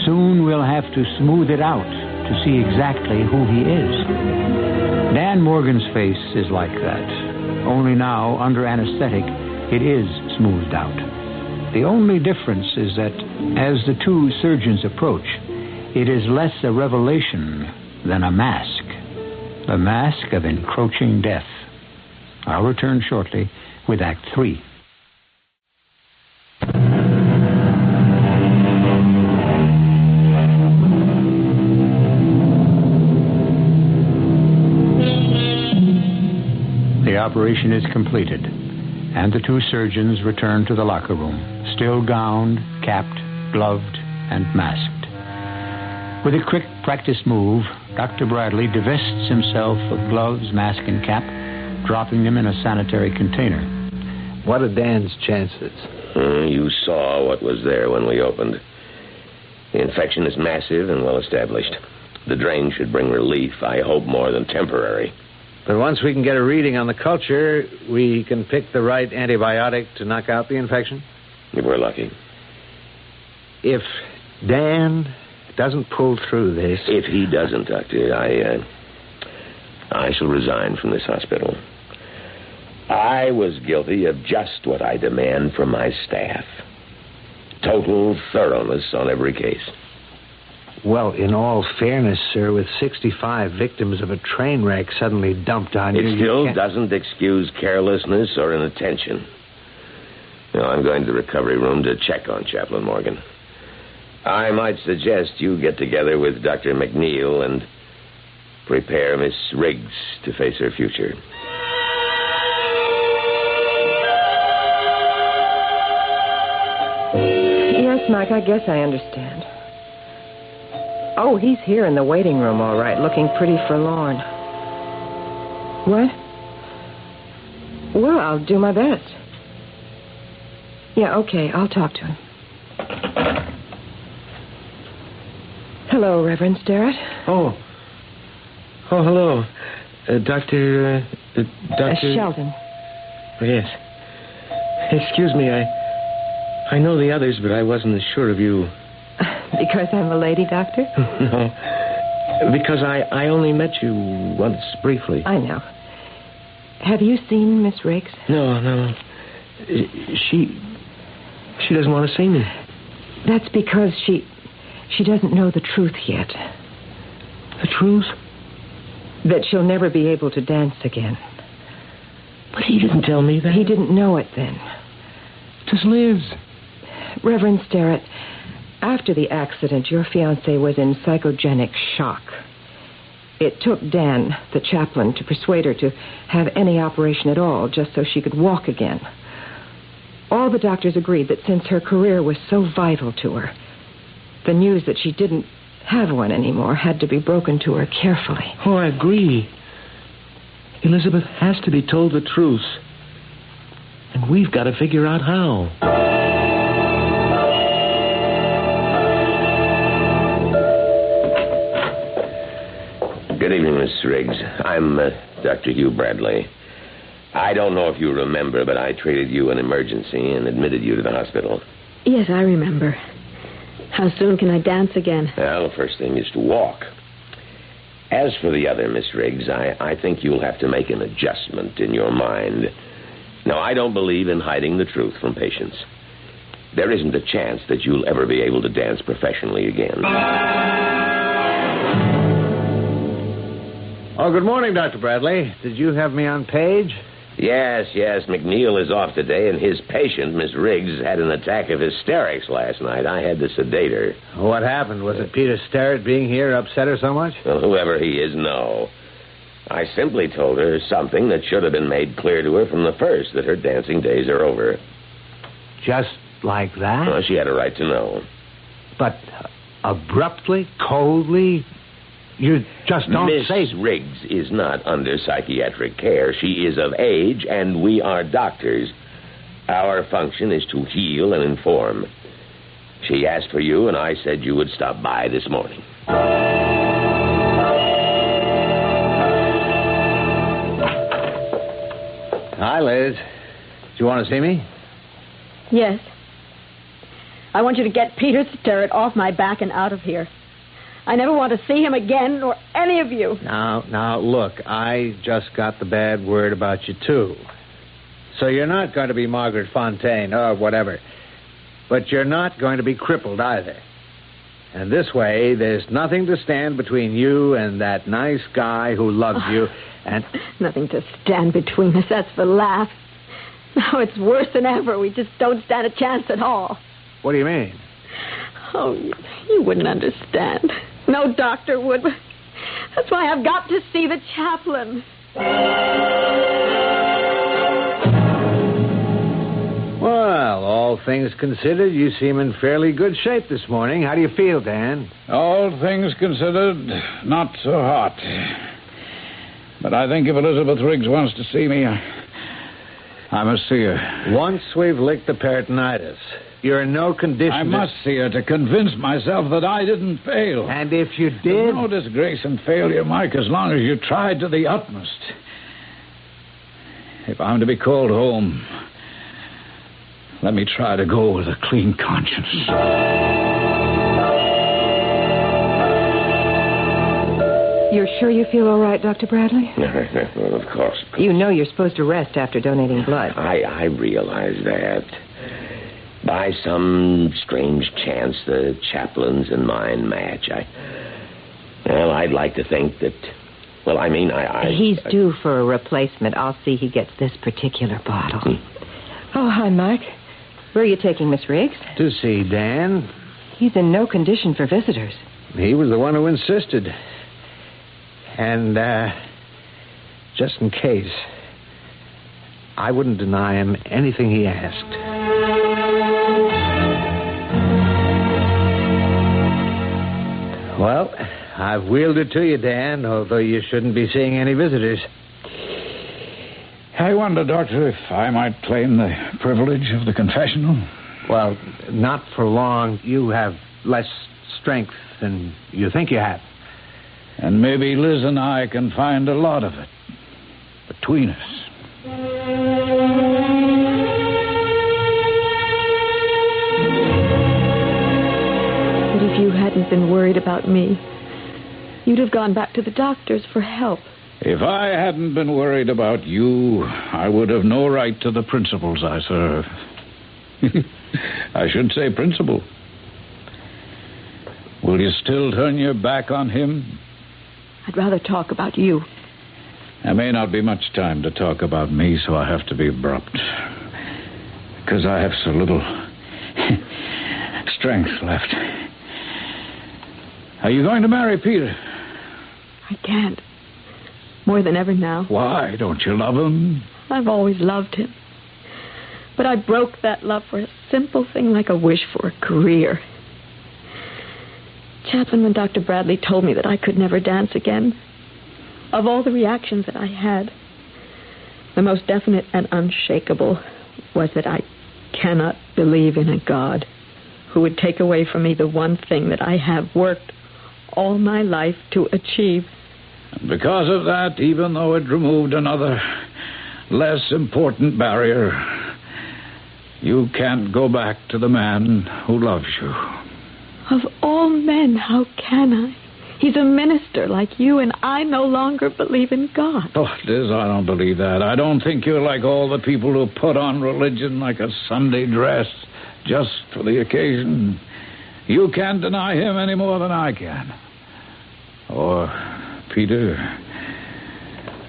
"Soon we'll have to smooth it out to see exactly who he is." Dan Morgan's face is like that. Only now, under anesthetic, it is smoothed out. The only difference is that as the two surgeons approach, it is less a revelation than a mask. The mask of encroaching death. I'll return shortly with Act 3. The operation is completed, and the two surgeons return to the locker room, still gowned, capped, gloved, and masked. With a quick practice move, Dr. Bradley divests himself of gloves, mask, and cap, dropping them in a sanitary container. What are Dan's chances? You saw what was there when we opened. The infection is massive and well established. The drain should bring relief, I hope more than temporary. But once we can get a reading on the culture, we can pick the right antibiotic to knock out the infection? If we're lucky. If Dan doesn't pull through this... If he doesn't, Doctor, I shall resign from this hospital. I was guilty of just what I demand from my staff. Total thoroughness on every case. Well, in all fairness, sir, with 65 victims of a train wreck suddenly dumped on you... It still doesn't excuse carelessness or inattention. I'm going to the recovery room to check on Chaplain Morgan. I might suggest you get together with Dr. McNeil and prepare Miss Riggs to face her future. Yes, Mike, I guess I understand. Oh, he's here in the waiting room, all right, looking pretty forlorn. What? Well, I'll do my best. Yeah, okay, I'll talk to him. Hello, Reverend Sterrett. Oh, hello. Dr. Shelton. Oh, yes. Excuse me, I know the others, but I wasn't as sure of you. Because I'm a lady, Doctor? No. Because I only met you once briefly. I know. Have you seen Miss Riggs? No. She doesn't want to see me. That's because she doesn't know the truth yet. The truth? That she'll never be able to dance again. But he didn't tell me that. He didn't know it then. Just lives. Reverend Sterrett, after the accident, your fiancée was in psychogenic shock. It took Dan, the chaplain, to persuade her to have any operation at all, just so she could walk again. All the doctors agreed that since her career was so vital to her, the news that she didn't have one anymore had to be broken to her carefully. Oh, I agree. Elizabeth has to be told the truth. And we've got to figure out how. Good evening, Miss Riggs. I'm Dr. Hugh Bradley. I don't know if you remember, but I treated you in emergency and admitted you to the hospital. Yes, I remember. How soon can I dance again? Well, the first thing is to walk. As for the other, Miss Riggs, I think you'll have to make an adjustment in your mind. Now, I don't believe in hiding the truth from patients. There isn't a chance that you'll ever be able to dance professionally again. Oh, good morning, Dr. Bradley. Did you have me on page? Yes. McNeil is off today, and his patient, Miss Riggs, had an attack of hysterics last night. I had to sedate her. What happened? Was it Peter Sterrett being here upset her so much? Well, whoever he is, no. I simply told her something that should have been made clear to her from the first, that her dancing days are over. Just like that? Well, she had a right to know. But abruptly, coldly... You just don't say... Miss Riggs is not under psychiatric care. She is of age, and we are doctors. Our function is to heal and inform. She asked for you, and I said you would stop by this morning. Hi, Liz. Do you want to see me? Yes. I want you to get Peter Sterrett off my back and out of here. I never want to see him again, or any of you. Now, look, I just got the bad word about you, too. So you're not going to be Margaret Fontaine, or whatever. But you're not going to be crippled, either. And this way, there's nothing to stand between you and that nice guy who loves you, and... Nothing to stand between us, that's for laughs. Now it's worse than ever. We just don't stand a chance at all. What do you mean? Oh, you wouldn't understand. No doctor would. That's why I've got to see the chaplain. Well, all things considered, you seem in fairly good shape this morning. How do you feel, Dan? All things considered, not so hot. But I think if Elizabeth Riggs wants to see me, I must see her. Once we've licked the peritonitis, you're in no condition... I must see her to convince myself that I didn't fail. And if you did... There's no disgrace in failure, Mike, as long as you tried to the utmost. If I'm to be called home, let me try to go with a clean conscience. You're sure you feel all right, Dr. Bradley? Well, of course. You know you're supposed to rest after donating blood. I realize that. By some strange chance, the chaplain's and mine match. I'd like to think that... Well, I mean, He's due for a replacement. I'll see he gets this particular bottle. Oh, hi, Mike. Where are you taking Miss Riggs? To see Dan. He's in no condition for visitors. He was the one who insisted. And, just in case, I wouldn't deny him anything he asked. Well, I've wheeled it to you, Dan, although you shouldn't be seeing any visitors. I wonder, Doctor, if I might claim the privilege of the confessional? Well, not for long. You have less strength than you think you have. And maybe Liz and I can find a lot of it between us. But if you hadn't been worried about me, you'd have gone back to the doctors for help. If I hadn't been worried about you, I would have no right to the principles I serve. I should say principle. Will you still turn your back on him? I'd rather talk about you. There may not be much time to talk about me, so I have to be abrupt. Because I have so little strength left. Are you going to marry Peter? I can't. More than ever now. Why? Don't you love him? I've always loved him. But I broke that love for a simple thing like a wish for a career. Chaplain, when Dr. Bradley told me that I could never dance again, of all the reactions that I had, the most definite and unshakable was that I cannot believe in a God who would take away from me the one thing that I have worked all my life to achieve. And because of that, even though it removed another less important barrier, you can't go back to the man who loves you. Of all men, how can I? He's a minister like you, and I no longer believe in God. Oh, Liz, I don't believe that. I don't think you're like all the people who put on religion like a Sunday dress just for the occasion. You can't deny him any more than I can. Or Peter.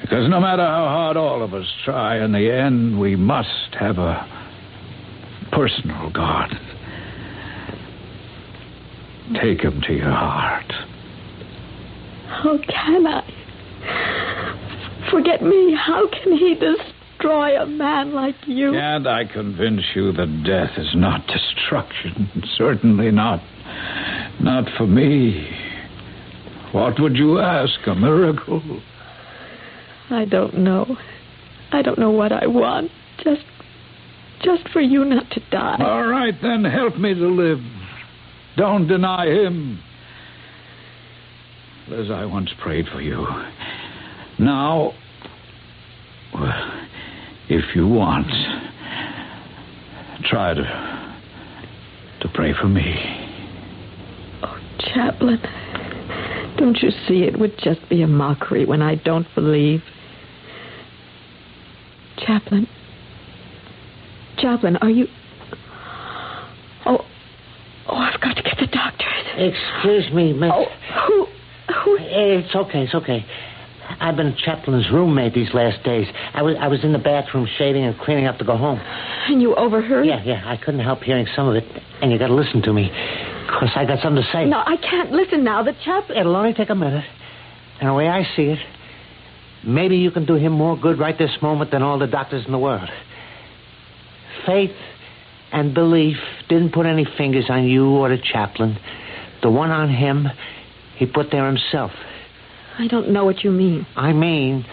Because no matter how hard all of us try, in the end, we must have a personal God. Take him to your heart. How can I? Forget me. How can he destroy a man like you? Can't I convince you that death is not destruction? Certainly not. Not for me. What would you ask? A miracle? I don't know. I don't know what I want. Just for you not to die. All right, then help me to live. Don't deny him. Liz, I once prayed for you. Now, well, if you want, try to pray for me. Oh, Chaplain, don't you see it would just be a mockery when I don't believe? Chaplain, are you... Oh, I've got to get the doctor. Excuse me, miss. Oh, who? It's okay. I've been Chaplin's roommate these last days. I was in the bathroom shaving and cleaning up to go home. And you overheard? Yeah. I couldn't help hearing some of it. And you got to listen to me, because I got something to say. No, I can't listen now. The chaplain... It'll only take a minute. And the way I see it, maybe you can do him more good right this moment than all the doctors in the world. Faith and belief didn't put any fingers on you or the chaplain. The one on him, he put there himself. I don't know what you mean. I mean,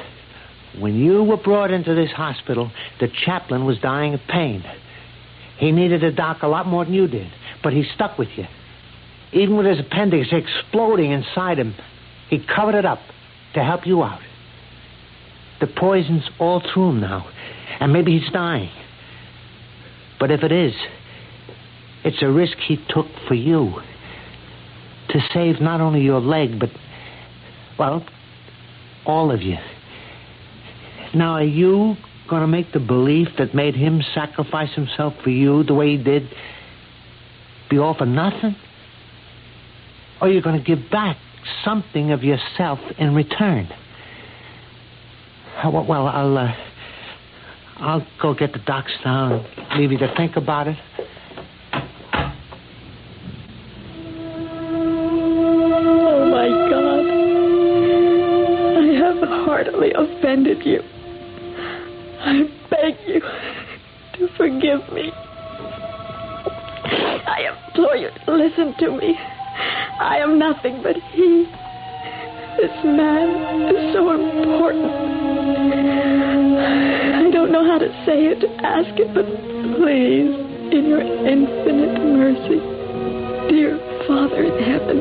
when you were brought into this hospital, the chaplain was dying of pain. He needed a doc a lot more than you did, but he stuck with you. Even with his appendix exploding inside him, he covered it up to help you out. The poison's all through him now, and maybe he's dying. But if it is, it's a risk he took for you. To save not only your leg, but, well, All of you. Now, are you going to make the belief that made him sacrifice himself for you the way he did be all for nothing? Or are you going to give back something of yourself in return? Well, I'll go get the docs now and leave you to think about it. Oh, my God. I have heartily offended you. I beg you to forgive me. I implore you to listen to me. I am nothing but he. This man is so important. I don't know how to say it, to ask it, but please, in your infinite mercy, dear Father in heaven,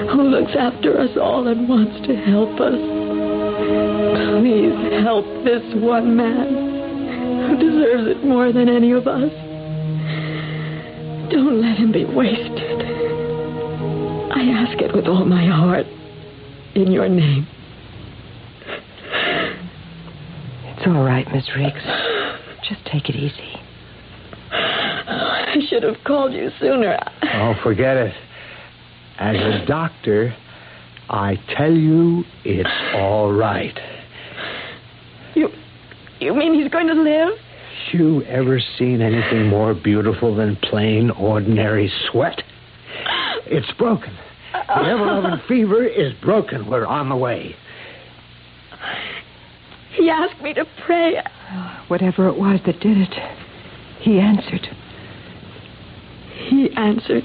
who looks after us all and wants to help us, please help this one man who deserves it more than any of us. Don't let him be wasted. I ask it with all my heart, in your name. It's all right, Miss Riggs. Just take it easy. I should have called you sooner. Oh, forget it. As a doctor, I tell you it's all right. You mean he's going to live? You ever seen anything more beautiful than plain, ordinary sweat? It's broken. The ever-loving fever is broken. We're on the way. He asked me to pray. Whatever it was that did it, he answered. He answered?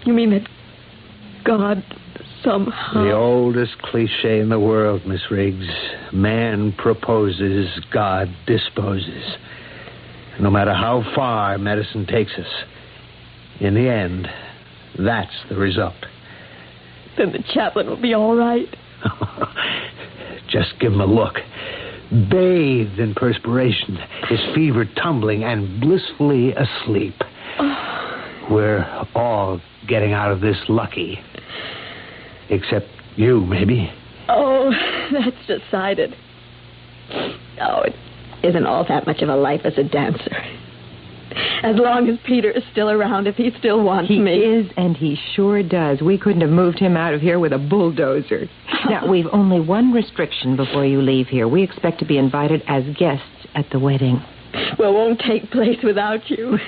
You mean that God somehow... The oldest cliche in the world, Miss Riggs. Man proposes, God disposes. No matter how far medicine takes us, in the end, that's the result. Then the chaplain will be all right. Just give him a look. Bathed in perspiration, his fever tumbling and blissfully asleep. We're all getting out of this lucky. Except you, maybe. Oh, that's decided. Oh, it isn't all that much of a life as a dancer. As long as Peter is still around, if he still wants me. He is, and he sure does. We couldn't have moved him out of here with a bulldozer. Now, we've only one restriction before you leave here. We expect to be invited as guests at the wedding. Well, it won't take place without you.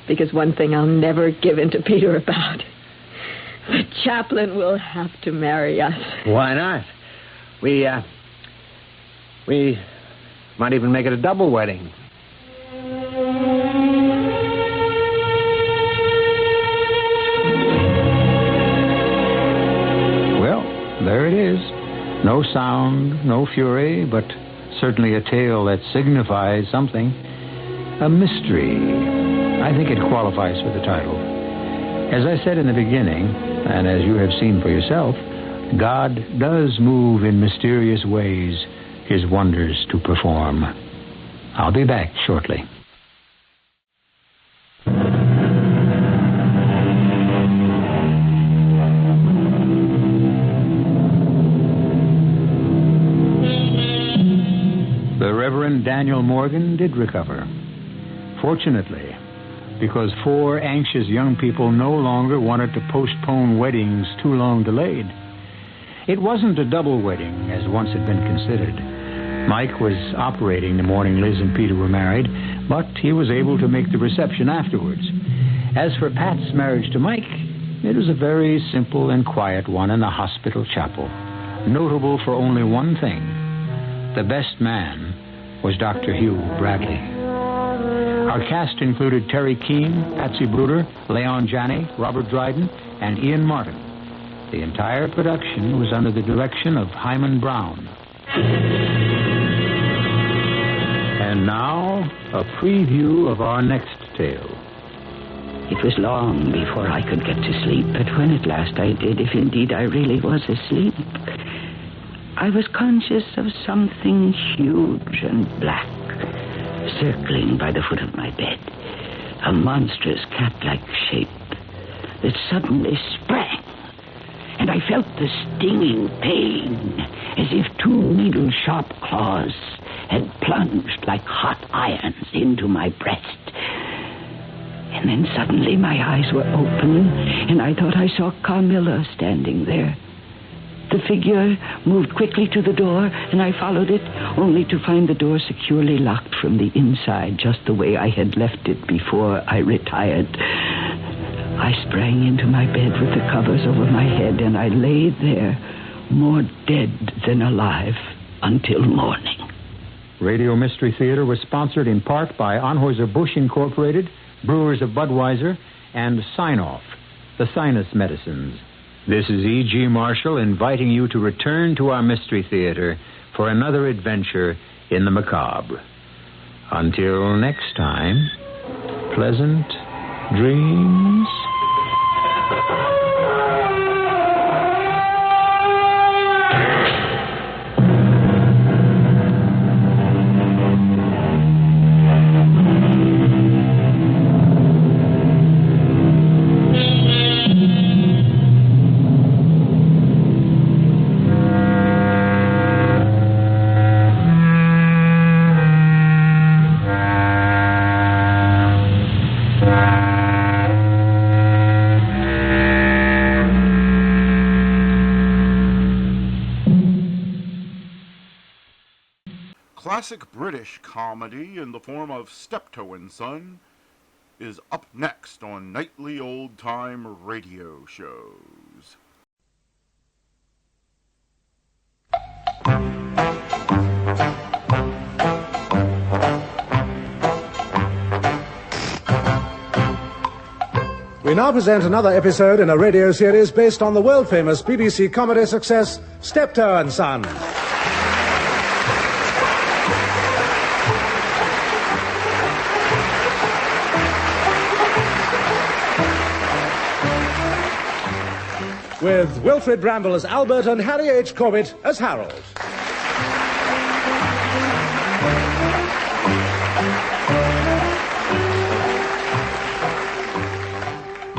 Because one thing I'll never give in to Peter about. The chaplain will have to marry us. Why not? We might even make it a double wedding. Well, there it is. No sound, no fury, but certainly a tale that signifies something. A mystery. I think it qualifies for the title. As I said in the beginning, and as you have seen for yourself, God does move in mysterious ways his wonders to perform. I'll be back shortly. The Reverend Daniel Morgan did recover. Fortunately, because 4 anxious young people no longer wanted to postpone weddings too long delayed. It wasn't a double wedding, as once had been considered. Mike was operating the morning Liz and Peter were married, but he was able to make the reception afterwards. As for Pat's marriage to Mike, it was a very simple and quiet one in the hospital chapel, notable for only one thing. The best man was Dr. Hugh Bradley. Our cast included Terry Keane, Patsy Bruder, Leon Janney, Robert Dryden, and Ian Martin. The entire production was under the direction of Hyman Brown. And now, a preview of our next tale. It was long before I could get to sleep, but when at last I did, if indeed I really was asleep, I was conscious of something huge and black circling by the foot of my bed, a monstrous cat-like shape that suddenly sprang and I felt the stinging pain, as if 2 needle-sharp claws had plunged like hot irons into my breast. And then suddenly my eyes were open, and I thought I saw Carmilla standing there. The figure moved quickly to the door, and I followed it, only to find the door securely locked from the inside, just the way I had left it before I retired. I sprang into my bed with the covers over my head, and I lay there, more dead than alive, until morning. Radio Mystery Theater was sponsored in part by Anheuser-Busch Incorporated, Brewers of Budweiser, and Sign-Off, the sinus medicines. This is E.G. Marshall inviting you to return to our Mystery Theater for another adventure in the macabre. Until next time, pleasant dreams. Classic British comedy in the form of Steptoe and Son is up next on nightly old-time radio shows. We now present another episode in a radio series based on the world-famous BBC comedy success, Steptoe and Son. With Wilfred Bramble as Albert and Harry H. Corbett as Harold.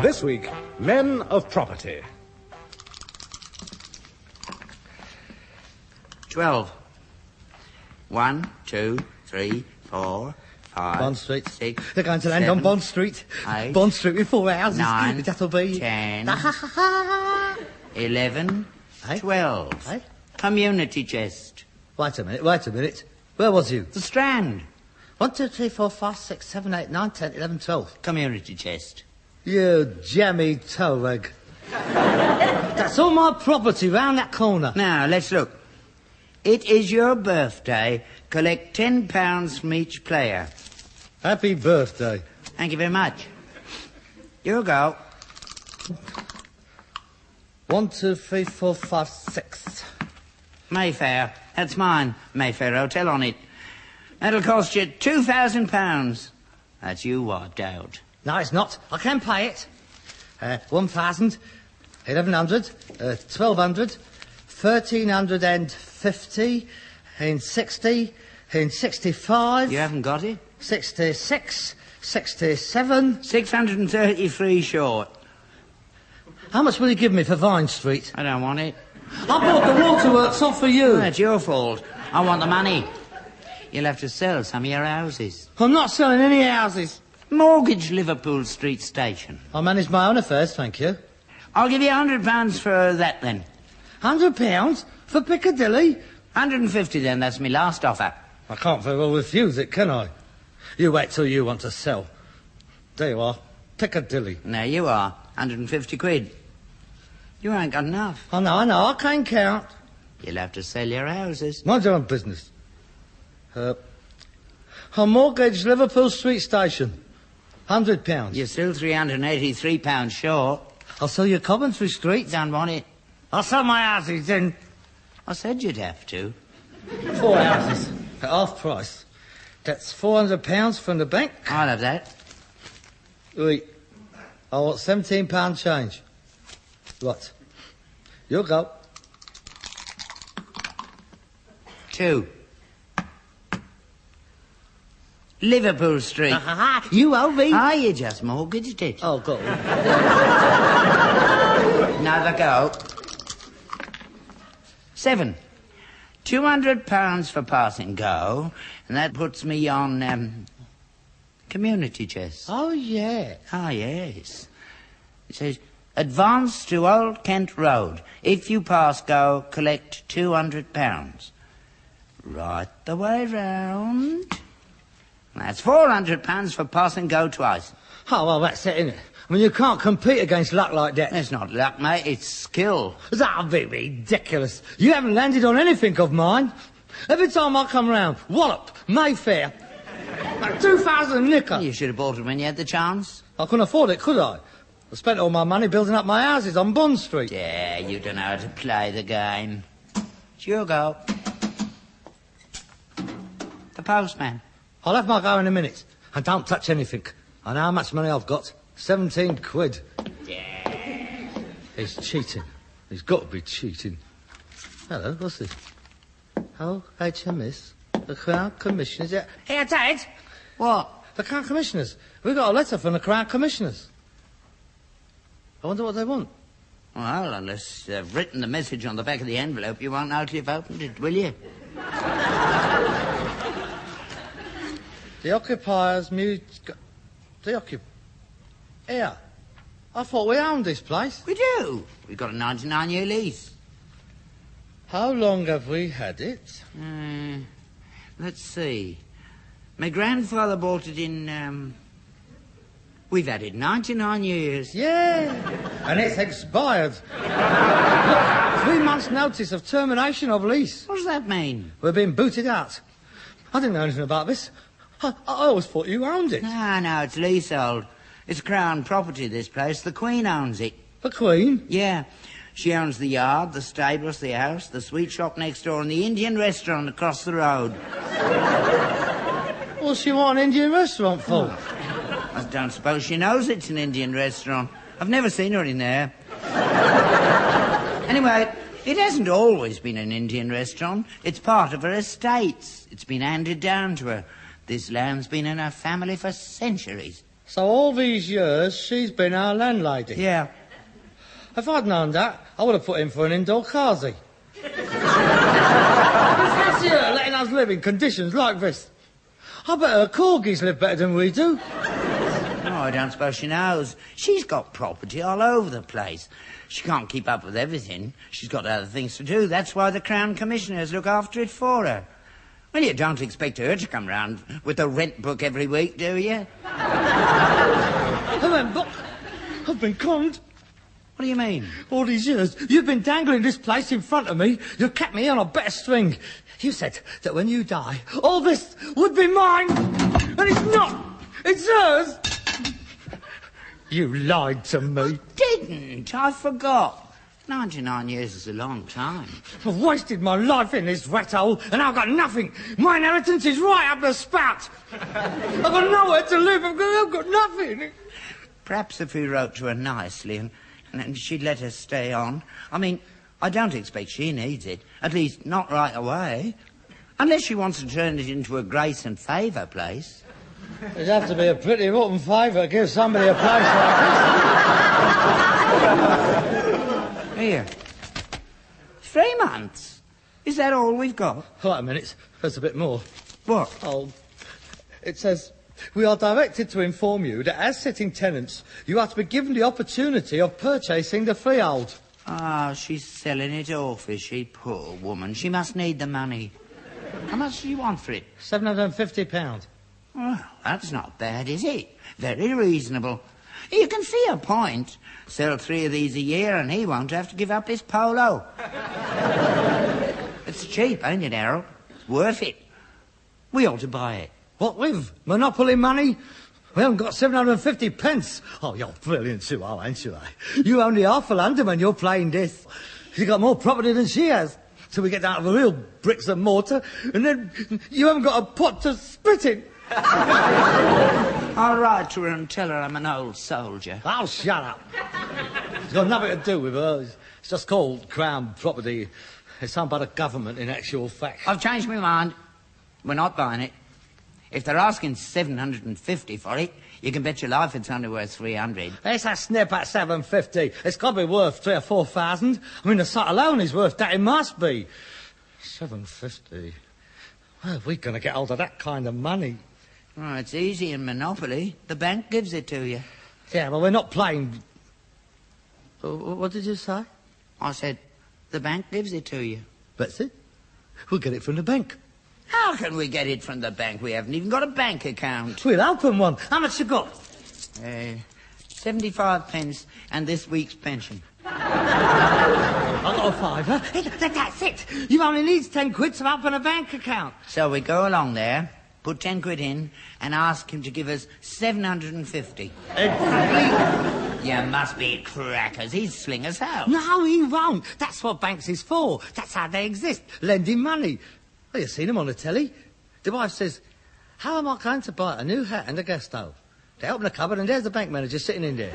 This week, Men of Property. 12. 1, 2, 3, 4, 5. Bond Street. 6. They're going to land 7, on Bond Street. 8, Bond Street with 4 houses. 9, That'll be 10, 11, 12. Community chest. Wait a minute. Where was you? The Strand. 1, 2, 3, 4, 5, 6, 7, 8, 9, 10, 11, 12. Community chest. You jammy toe rag. That's all my property round that corner. Now, let's look. It is your birthday. Collect £10 from each player. Happy birthday. Thank you very much. Your go. 1, 2, 3, 4, 5, 6. Mayfair. That's mine. Mayfair Hotel on it. That'll cost you £2,000. That's you wiped out. No, it's not. I can pay it. 1,000, 1,100, 1,200, 1,350, in 60, in 65. You haven't got it? 66, 67. 633 short. How much will you give me for Vine Street? I don't want it. I bought the waterworks off for you. That's your fault. I want the money. You'll have to sell some of your houses. I'm not selling any houses. Mortgage Liverpool Street Station. I manage my own affairs, thank you. I'll give you £100 for that, then. £100 for Piccadilly? 150, then. That's my last offer. I can't very well refuse it, can I? You wait till you want to sell. There you are. Piccadilly. There you are. 150 quid. You ain't got enough. I know. I can't count. You'll have to sell your houses. Mind your own business. I'll mortgage Liverpool Street Station. £100. You're still £383 short. I'll sell you Coventry Street. Don't want it. I'll sell my houses then. I said you'd have to. 4 houses at half price. That's £400 from the bank. I'll have that. Wait. I want £17 change. What? You'll go. 2. Liverpool Street. You owe me. You just mortgaged it. Oh, go on. Another go. 7. £200 for passing go, and that puts me on, community chest. Oh, yeah. Ah, yes. It says, advance to Old Kent Road. If you pass go, collect £200. Right the way round. That's £400 for passing go twice. Oh, well, that's it, isn't it? I mean, you can't compete against luck like that. It's not luck, mate. It's skill. That'll be ridiculous. You haven't landed on anything of mine. Every time I come round, wallop, Mayfair, like 2,000 nicker. You should have bought it when you had the chance. I couldn't afford it, could I? I spent all my money building up my houses on Bond Street. Yeah, you don't know how to play the game. It's your go. The postman. I'll have my go in a minute. And don't touch anything. I know how much money I've got. 17 quid. Yeah. He's cheating. He's got to be cheating. Hello, what's this? Oh, HMS. The Crown Commissioners. Yeah. Here, Dad. What? The Crown Commissioners. We got a letter from the Crown Commissioners. I wonder what they want. Well, unless they've written the message on the back of the envelope, you won't know till you've opened it, will you? The occupiers Here. I thought we owned this place. We do. We've got a 99-year lease. How long have we had it? Let's see. My grandfather bought it in, we've had it 99 years. Yeah. And it's expired. Look, 3 months' notice of termination of lease. What does that mean? We're being booted out. I didn't know anything about this. I always thought you owned it. No, it's leasehold. It's Crown property, this place. The Queen owns it. The Queen? Yeah. She owns the yard, the stables, the house, the sweet shop next door, and the Indian restaurant across the road. What's she want an Indian restaurant for? I don't suppose she knows it's an Indian restaurant. I've never seen her in there. Anyway, it hasn't always been an Indian restaurant. It's part of her estates. It's been handed down to her. This land's been in her family for centuries. So all these years, she's been our landlady? Yeah. If I'd known that, I would have put in for an indoor kazi. Fancy her letting us live in conditions like this. I bet her corgis live better than we do. No, I don't suppose she knows. She's got property all over the place. She can't keep up with everything. She's got other things to do. That's why the Crown Commissioners look after it for her. Well, you don't expect her to come round with a rent book every week, do you? A rent book? I've been conned. What do you mean? All these years, you've been dangling this place in front of me. You've kept me on a better string. You said that when you die, all this would be mine. And it's not. It's hers. You lied to me. Didn't. I forgot. 99 years is a long time. I've wasted my life in this rat hole, and I've got nothing. My inheritance is right up the spout. I've got nowhere to live. I've got nothing. Perhaps if we wrote to her nicely and she'd let us stay on. I mean, I don't expect she needs it. At least, not right away. Unless she wants to turn it into a grace and favour place. It'd have to be a pretty rotten favour to give somebody a place like this. Here. 3 months? Is that all we've got? Wait a minute. There's a bit more. What? Oh, it says, we are directed to inform you that as sitting tenants, you are to be given the opportunity of purchasing the freehold. Ah, she's selling it off, is she? Poor woman. She must need the money. How much do you want for it? £750. Well, that's not bad, is it? Very reasonable. You can see a point. Sell 3 of these a year and he won't have to give up his polo. It's cheap, ain't it, Harold? It's worth it. We ought to buy it. What with? Monopoly money? We haven't got 750 pence. Oh, you're brilliant, Sue, ain't you? You only half a London when you're playing this. You've got more property than she has. Till we get down to the real bricks and mortar, and then you haven't got a pot to spit in. I'll write to her and tell her I'm an old soldier. Oh, shut up. It's got nothing to do with her. It's just called Crown property. It's owned by the government in actual fact. I've changed my mind. We're not buying it. If they're asking 750 for it, you can bet your life it's only worth 300. It's a snip at 750. It's got to be worth 3,000 or 4,000. I mean, the site alone is worth that. It must be. 750. Where are we going to get hold of that kind of money? Oh, it's easy in Monopoly. The bank gives it to you. Yeah, well, we're not playing... What did you say? I said, the bank gives it to you. That's it. We'll get it from the bank. How can we get it from the bank? We haven't even got a bank account. We'll open one. How much you got? 75 pence and this week's pension. I got a fiver. Hey, that's it. You only need 10 quid to open a bank account. So we go along there, put 10 quid in, and ask him to give us 750. Exactly. You must be crackers. He'd sling us out. No, he won't. That's what banks is for. That's how they exist. Lending money. Well, you've seen them on the telly. The wife says, how am I going to buy a new hat and a gas stove? They open the cupboard and there's the bank manager sitting in there.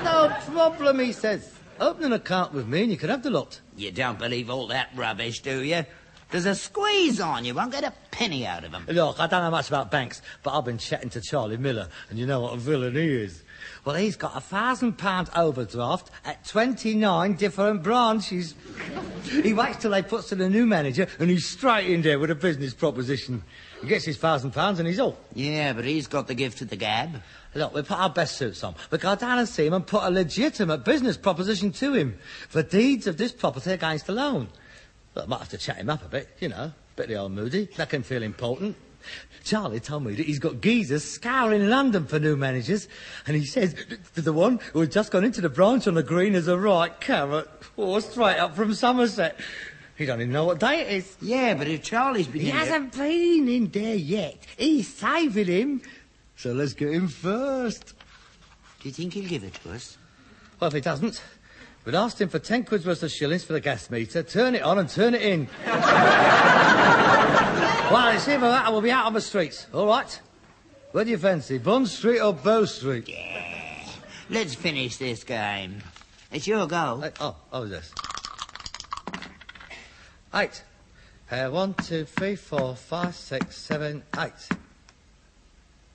No problem, he says. Open an account with me and you can have the lot. You don't believe all that rubbish, do you? There's a squeeze on. You won't get a penny out of them. Look, I don't know much about banks, but I've been chatting to Charlie Miller, and you know what a villain he is. Well, he's got £1,000 overdraft at 29 different branches. He waits till they put to the new manager, and he's straight in there with a business proposition. He gets his £1,000 and he's off. Yeah, but he's got the gift of the gab. Look, we put our best suits on. We go down and see him and put a legitimate business proposition to him for deeds of this property against the loan. Look, I might have to chat him up a bit, you know. Bit of the old moody. Make him feel important. Charlie told me that he's got geezers scouring London for new managers, and he says to the one who had just gone into the branch on the green as a right carrot, or straight up from Somerset. He don't even know what day it is. Yeah, but if Charlie's been He hasn't been in there yet. He's saving him. So let's get him first. Do you think he'll give it to us? Well, if he doesn't, we'd asked him for 10 quid's worth of shillings for the gas meter, turn it on and turn it in. Well, it's either that or we'll be out on the streets, all right? Where do you fancy, Bond Street or Bow Street? Yeah. Let's finish this game. It's your goal. Oh, this. 8. 1, 2, 3, 4, 5, 6, 7, 8.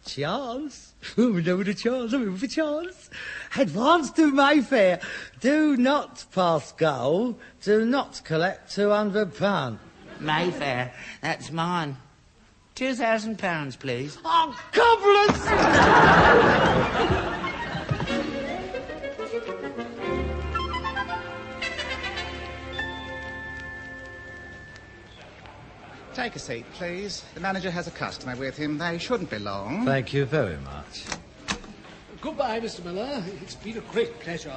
Chance? Oh, we know the chance. I'm in for chance. Advance to Mayfair. Do not pass go. Do not collect £200. Mayfair, that's mine. £2,000, please. Oh, goblins! Take a seat, please. The manager has a customer with him. They shouldn't be long. Thank you very much. Goodbye, Mr. Miller. It's been a great pleasure.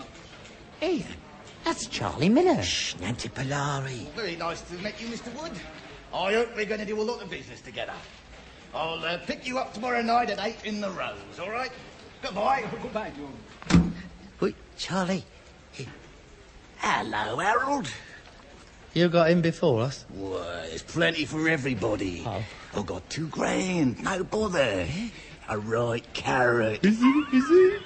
Hey, that's Charlie Miller. Shh, Nancy Polari. Very nice to meet you, Mr. Wood. I hope we're going to do a lot of business together. I'll pick you up tomorrow night at 8 in the Rose, all right? Goodbye. Goodbye, John. Wait, Charlie. Hello, Harold. You got in before us? Well, there's plenty for everybody. Oh. I've got £2,000, no bother. A right carrot. Is he?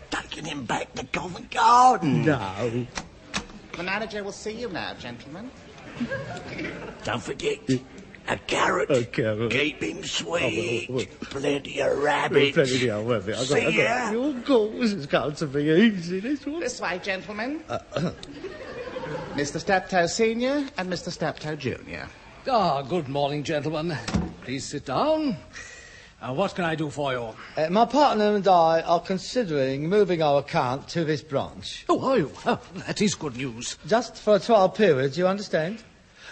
Taking him back to Covent Garden. No. The manager will see you now, gentlemen. Don't forget, a carrot. A carrot. Keep him sweet. I will. Plenty of rabbits. Plenty of rabbits. See ya. Of course, it's going to be easy, this one. This way, gentlemen. Mr. Steptoe Senior and Mr. Steptoe Junior. Good morning, gentlemen. Please sit down. What can I do for you? My partner and I are considering moving our account to this branch. Oh, are you? Oh, that is good news. Just for a trial period, you understand?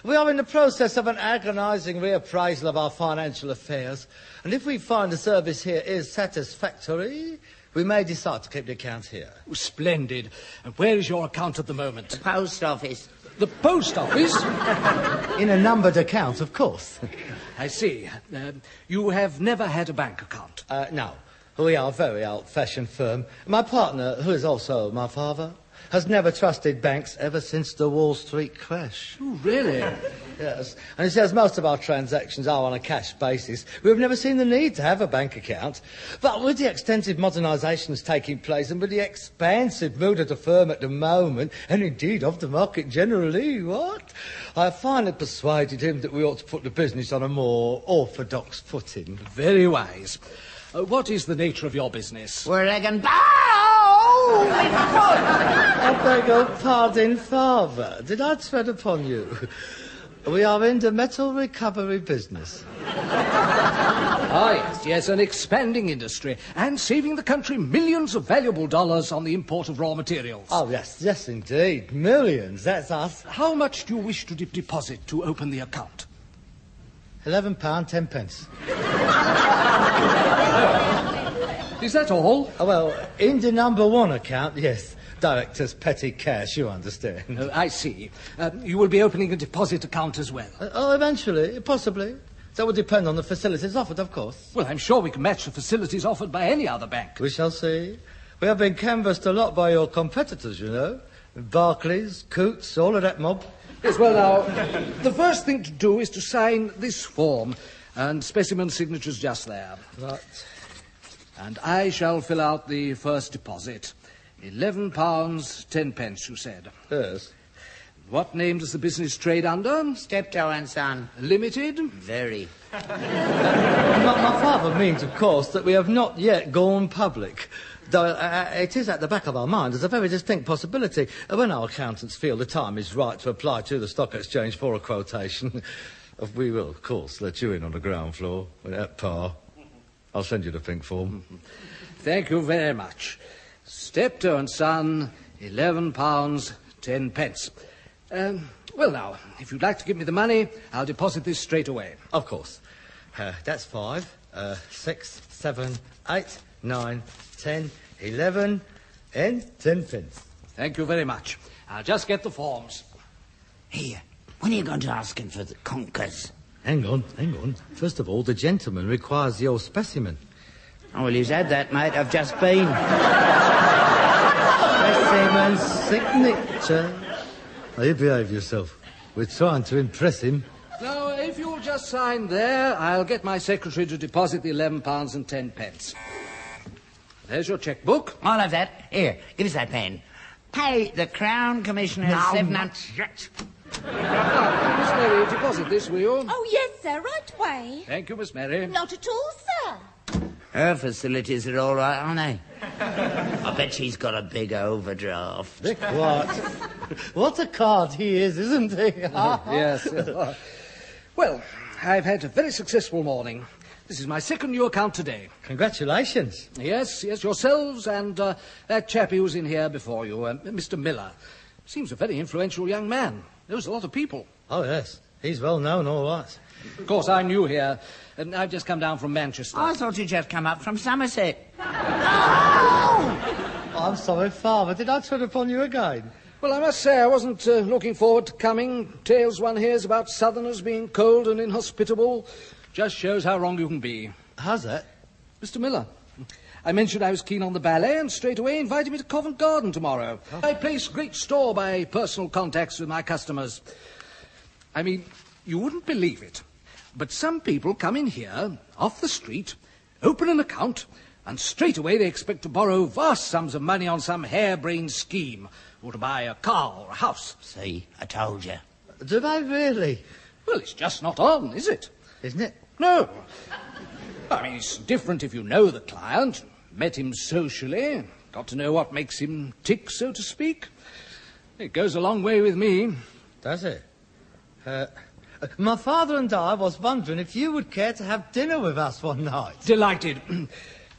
We are in the process of an agonising reappraisal of our financial affairs, and if we find the service here is satisfactory, we may decide to keep the account here. Oh, splendid. And where is your account at the moment? The post office. The post office? In a numbered account, of course. I see. You have never had a bank account? No. We are a very old-fashioned firm. My partner, who is also my father, has never trusted banks ever since the Wall Street crash. Oh, really? Yes. And he says most of our transactions are on a cash basis. We've never seen the need to have a bank account. But with the extensive modernisations taking place and with the expansive mood of the firm at the moment, and indeed of the market generally, I have finally persuaded him that we ought to put the business on a more orthodox footing. Very wise. What is the nature of your business? We're egging... I beg your pardon, Father. Did I tread upon you? We are in the metal recovery business. Yes, an expanding industry, and saving the country millions of valuable dollars on the import of raw materials. Oh, yes, indeed. Millions, that's us. How much do you wish to deposit to open the account? £11, 10 pence. Is that all? Oh, well, in the number one account, yes. Director's petty cash, you understand. Oh, I see. You will be opening a deposit account as well? Eventually, possibly. That would depend on the facilities offered, of course. Well, I'm sure we can match the facilities offered by any other bank. We shall see. We have been canvassed a lot by your competitors, you know. Barclays, Coots, all of that mob. Yes, well, now, the first thing to do is to sign this form, and specimen signatures just there. Right. And I shall fill out the first deposit. £11, 10 pence, you said. Yes. What name does the business trade under? Steptoe and Son. Limited? Very. My father means, of course, that we have not yet gone public. Though it is at the back of our mind as a very distinct possibility. When our accountants feel the time is right to apply to the stock exchange for a quotation, we will, of course, let you in on the ground floor at par. I'll send you the pink form. Thank you very much. Steptoe and Son, £11, 10 pence. Well, now, if you'd like to give me the money, I'll deposit this straight away. Of course. That's 5, 6, 7, 8, 9, 10, 11, and 10 pence. Thank you very much. I'll just get the forms. Here, when are you going to ask him for the conkers? Hang on. First of all, the gentleman requires your specimen. Oh, well, he's had that, mate. I've just been. Specimen's signature. Now, you behave yourself. We're trying to impress him. Now, if you'll just sign there, I'll get my secretary to deposit the £11 and 10 pence. There's your checkbook. I'll have that. Here, give us that pen. Pay the Crown Commissioner Not yet. Miss Mary, deposit this, will you? Oh, yes, sir, right away. Thank you, Miss Mary. Not at all, sir. Her facilities are all right, aren't they? I bet she's got a big overdraft. Dick, what? What a card he is, isn't he? Yes. Well, I've had a very successful morning. This is my second new account today. Congratulations. Yes, yourselves and that chappie who's in here before you, Mr. Miller. Seems a very influential young man. Knows a lot of people. Oh, yes. He's well known, all right. Of course, I'm new here, and I've just come down from Manchester. I thought you'd just come up from Somerset. I'm sorry, Father. Did I tread upon you again? Well, I must say I wasn't looking forward to coming. Tales one hears about Southerners being cold and inhospitable just shows how wrong you can be. How's that? Mr. Miller, I mentioned I was keen on the ballet and straight away invited me to Covent Garden tomorrow. Oh. I place great store by personal contacts with my customers. I mean, you wouldn't believe it, but some people come in here, off the street, open an account, and straight away they expect to borrow vast sums of money on some harebrained scheme, or to buy a car or a house. See, I told you. Do they really? Well, it's just not on, is it? Isn't it? No. I mean, it's different if you know the client, met him socially, got to know what makes him tick, so to speak. It goes a long way with me. Does it? My father and I was wondering if you would care to have dinner with us one night. Delighted.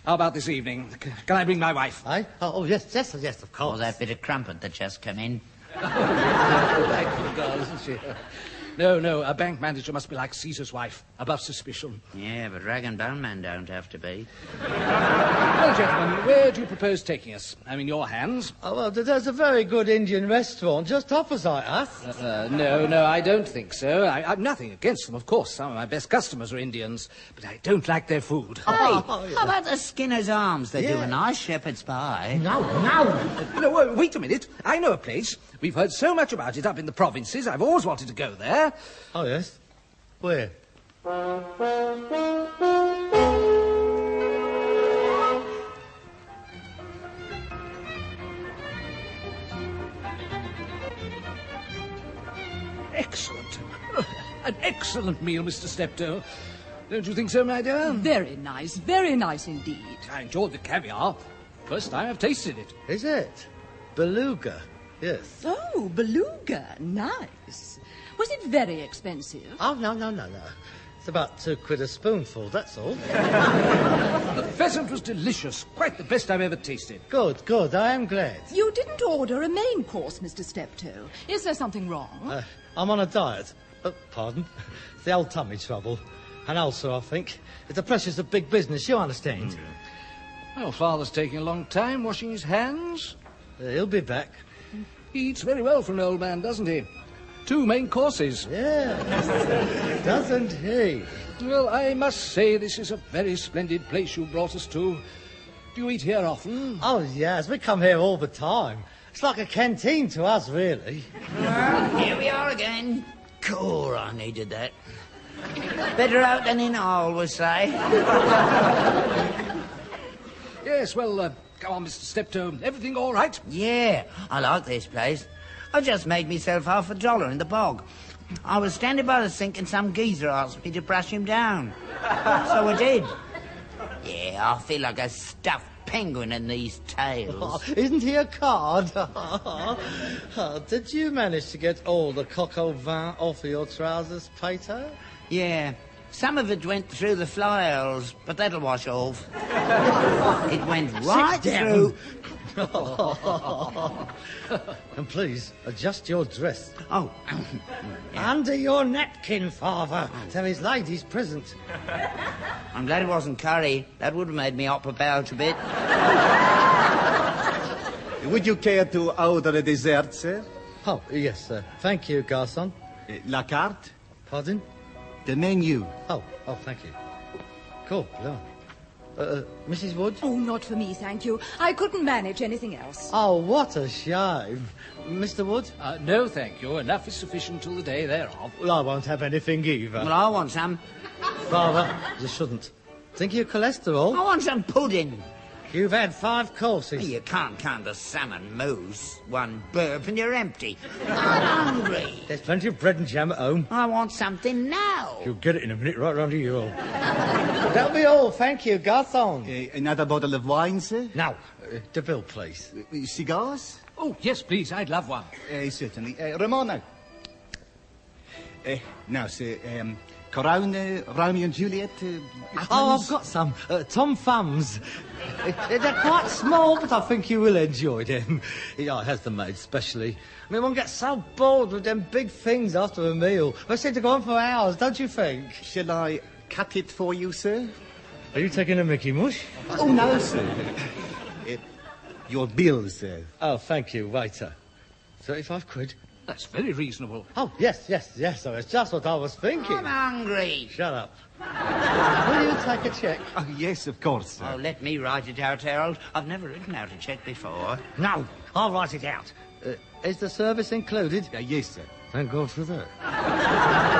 How about this evening? Can I bring my wife? Oh, yes, of course. Or that bit of crumpet that just come in. Like the girl, isn't she? No, a bank manager must be like Caesar's wife, above suspicion. Yeah, but rag and bone men don't have to be. Well, gentlemen, where do you propose taking us? I'm in your hands. Oh, well, there's a very good Indian restaurant just opposite us. No, I don't think so. I've nothing against them, of course. Some of my best customers are Indians, but I don't like their food. Hey, how about the Skinner's Arms? They do a nice shepherd's pie. No, wait a minute. I know a place. We've heard so much about it up in the provinces. I've always wanted to go there. Oh, yes? Where? Excellent. An excellent meal, Mr. Steptoe. Don't you think so, my dear? Very nice indeed. I enjoyed the caviar. First time I've tasted it. Is it? Beluga, yes. Oh, beluga. Nice. Was it very expensive? Oh, no. It's about £2 a spoonful, that's all. The pheasant was delicious. Quite the best I've ever tasted. Good. I am glad. You didn't order a main course, Mr. Steptoe. Is there something wrong? I'm on a diet. Pardon? It's the old tummy trouble. An ulcer, I think. It's the pressures of big business, you understand. Well, Father's taking a long time washing his hands. He'll be back. He eats very well for an old man, doesn't he? 2 main courses. Yeah, doesn't he? Well, I must say this is a very splendid place you brought us to. Do you eat here often? Oh, yes, we come here all the time. It's like a canteen to us, really. Here we are again. Cool, I needed that. Better out than in, I always say. Yes, well, come on, Mr. Steptoe. Everything all right? Yeah, I like this place. I just made myself $50 in the bog. I was standing by the sink and some geezer asked me to brush him down. So I did. Yeah, I feel like a stuffed penguin in these tails. Oh, isn't he a card? Did you manage to get all the coq au vin off of your trousers, Pater? Yeah, some of it went through the fly holes, but that'll wash off. It went right through... And please, adjust your dress. Oh. Under your napkin, Father. Tell his lady's present. I'm glad it wasn't curry. That would have made me hop about a bit. Would you care to order a dessert, sir? Oh, yes, sir. Thank you, garçon. La carte? Pardon? The menu. Oh, thank you. Cool, Lord. Mrs. Wood? Oh, not for me, thank you. I couldn't manage anything else. Oh, what a shame. Mr. Wood? No, thank you. Enough is sufficient till the day thereof. Well, I won't have anything either. Well, I want some. Father, you shouldn't. Think of your cholesterol? I want some pudding. You've had 5 courses. You can't count a salmon mousse. 1 burp and you're empty. I'm hungry. There's plenty of bread and jam at home. I want something now. You'll get it in a minute, right round to you all. That'll be all, thank you, garçon. Another bottle of wine, sir? Now, the bill, please. Cigars? Oh, yes, please, I'd love one. Certainly. Ramona. Now, sir, Corona, Romeo and Juliet. I've got some. Tom Thumbs. They're quite small, but I think you will enjoy them. Yeah, it has them made specially. I mean, one gets so bored with them big things after a meal. They seem to go on for hours, don't you think? Shall I cut it for you, sir? Are you taking a Mickey Mush? Oh, no, sir. Your bill, sir. Oh, thank you, waiter. 35 quid. That's very reasonable. Oh, yes. So it's just what I was thinking. I'm hungry. Shut up. Will you take a cheque? Oh, yes, of course, sir. Oh, let me write it out, Harold. I've never written out a cheque before. No, I'll write it out. Is the service included? Yes, sir. Thank God for that.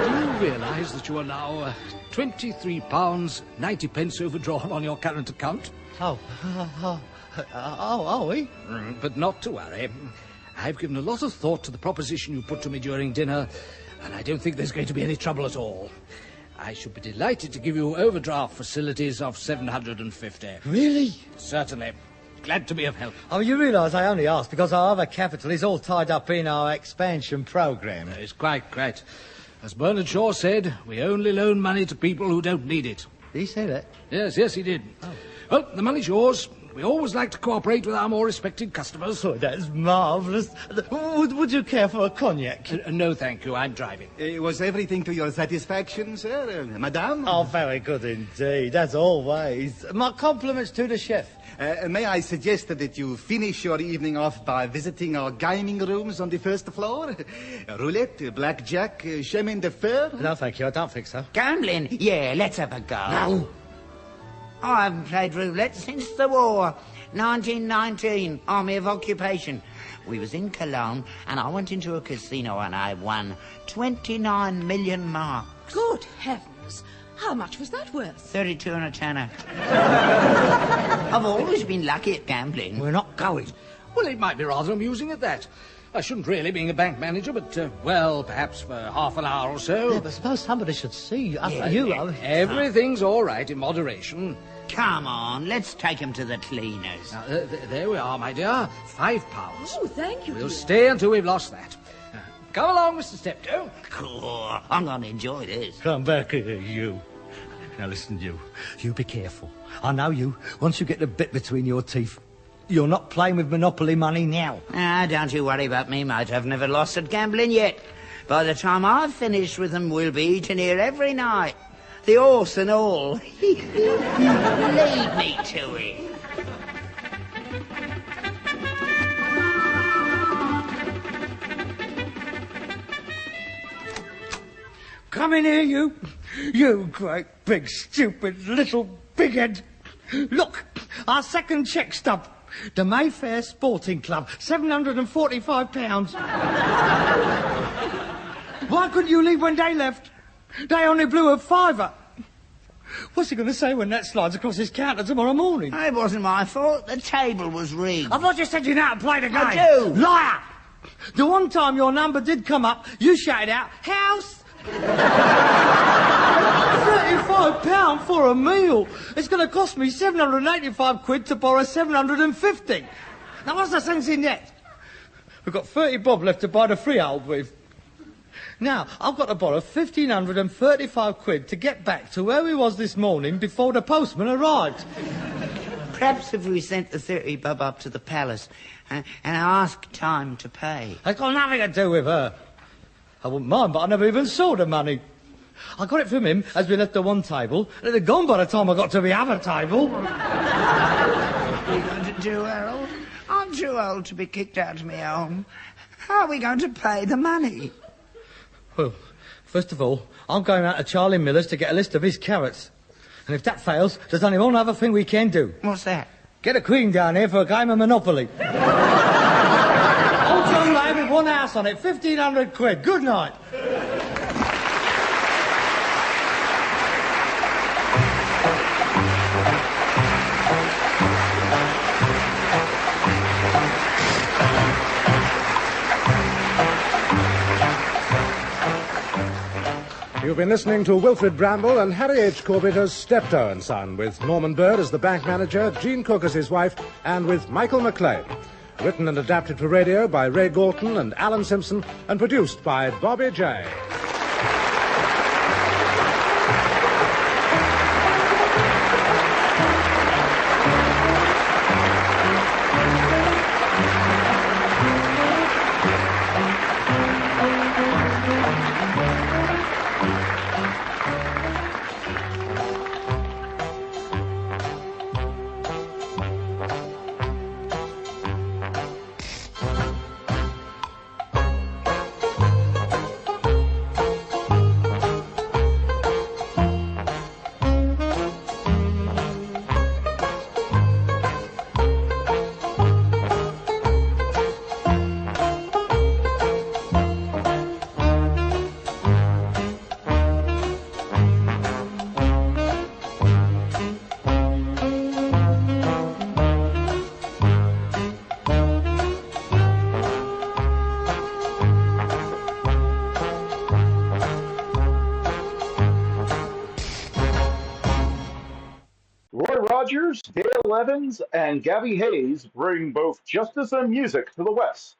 Do you realise that you are now £23.90 overdrawn on your current account? Oh, are we? But not to worry. I've given a lot of thought to the proposition you put to me during dinner, and I don't think there's going to be any trouble at all. I should be delighted to give you overdraft facilities of $750. Really? Certainly. Glad to be of help. Oh, you realise I only asked because our other capital is all tied up in our expansion programme. It's quite. As Bernard Shaw said, we only loan money to people who don't need it. Did he say that? Yes, he did. Oh. Well, the money's yours. We always like to cooperate with our more respected customers. Oh, that's marvellous. Would you care for a cognac? No, thank you. I'm driving. Was everything to your satisfaction, sir? Madame? Oh, very good indeed, as always. My compliments to the chef. May I suggest that you finish your evening off by visiting our gaming rooms on the first floor? Roulette, blackjack, chemin de fer? No, thank you. I don't think so. Gambling? Yeah, let's have a go. No. I haven't played roulette since the war. 1919, Army of Occupation. We was in Cologne, and I went into a casino and I won 29 million marks. Good heavens. How much was that worth? 32 and a tenner. I've always been lucky at gambling. We're not going. Well, it might be rather amusing at that. I shouldn't really, being a bank manager, but, well, perhaps for half an hour or so. Yeah, but suppose somebody should see you. Everything's all right in moderation. Come on, let's take him to the cleaners. Now, there we are, my dear. £5. Oh, thank you. We'll stay until we've lost that. Come along, Mr. Steptoe. Cool. I'm going to enjoy this. Come back here, you. Now listen, you. You be careful. I know you. Once you get the bit between your teeth, you're not playing with Monopoly money now. Don't you worry about me, mate. I've never lost at gambling yet. By the time I've finished with them, we'll be eating here every night. The horse and all. Lead me to it. Come in here, you. You great, big, stupid, little bighead. Look, our second cheque stub. The Mayfair Sporting Club, £745. Why couldn't you leave when they left? They only blew a £5. What's he going to say when that slides across his counter tomorrow morning? It wasn't my fault. The table was rigged. I thought you said you know how to play the game. I do. Liar! The one time your number did come up, you shouted out, house! £35 for a meal. It's going to cost me £785 to borrow 750. Now, what's the sense in that? We've got 30 bob left to buy the freehold with. Now, I've got to borrow £1,535 to get back to where we was this morning before the postman arrived. Perhaps if we sent the 30 bob up to the palace and asked time to pay. That's got nothing to do with her. I wouldn't mind, but I never even saw the money. I got it from him as we left the one table, and it had gone by the time I got to the other table. What are we going to do, Harold? I'm too old to be kicked out of my home. How are we going to pay the money? Well, first of all, I'm going out to Charlie Miller's to get a list of his carrots. And if that fails, there's only one other thing we can do. What's that? Get a queen down here for a game of Monopoly. Old John Lane with one house on it, £1,500. Good night. You've been listening to Wilfred Bramble and Harry H. Corbett as Steptoe and Son, with Norman Bird as the bank manager, Jean Cook as his wife, and with Michael McLean. Written and adapted for radio by Ray Galton and Alan Simpson, and produced by Bobby J. Rogers, Dale Evans, and Gabby Hayes bring both justice and music to the West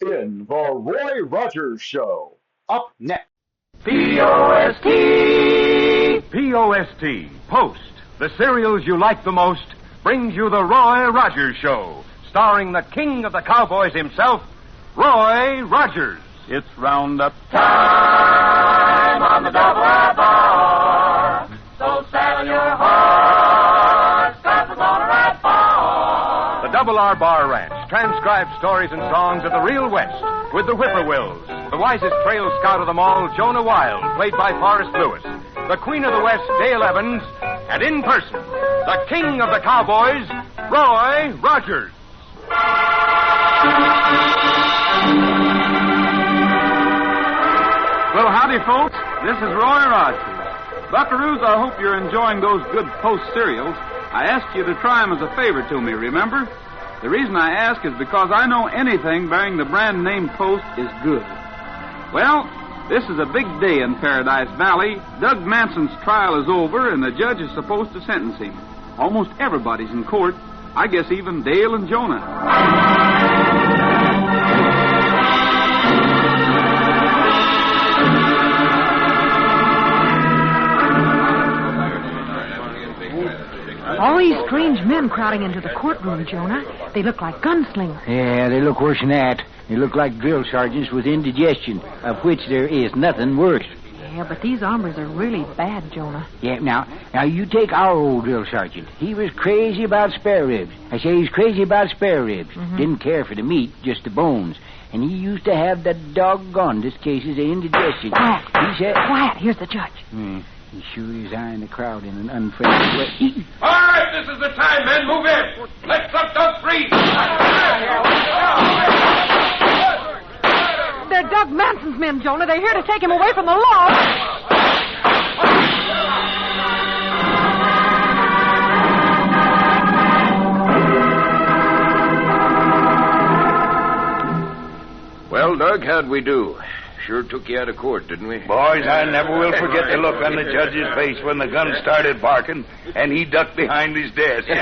in The Roy Rogers Show. Up next. P-O-S-T! P-O-S-T. Post. The cereals you like the most, brings you the Roy Rogers Show, starring the king of the cowboys himself, Roy Rogers. It's roundup time on the Double R Bar. So saddle your horse, 'cause we're gonna ride far. The Double R Bar Ranch transcribes stories and songs of the real West with the Whippoorwills, the wisest trail scout of them all, Jonah Wild, played by Forrest Lewis, the Queen of the West, Dale Evans, and in person, the king of the cowboys, Roy Rogers. Well, howdy, folks. This is Roy Rogers. Buckaroos, I hope you're enjoying those good Post cereals. I asked you to try them as a favor to me, remember? The reason I ask is because I know anything bearing the brand name Post is good. Well, this is a big day in Paradise Valley. Doug Manson's trial is over, and the judge is supposed to sentence him. Almost everybody's in court. I guess even Dale and Jonah. All these strange men crowding into the courtroom, Jonah. They look like gunslingers. Yeah, they look worse than that. They look like drill sergeants with indigestion, of which there is nothing worse. Yeah, but these hombres are really bad, Jonah. Yeah, now you take our old drill sergeant. He was crazy about spare ribs. I say he's crazy about spare ribs. Mm-hmm. Didn't care for the meat, just the bones. And he used to have the doggonedest cases of indigestion. Quiet. He said... Quiet. Here's the judge. He sure is eyeing the crowd in an unfriendly way. All right, this is the time, men. Move in. Let's up Doug free. They're Doug Manson's men, Jonah. They're here to take him away from the law. Well, Doug, how'd we do? Sure took you out of court, didn't we? Boys, I never will forget the look on the judge's face when the gun started barking and he ducked behind his desk. The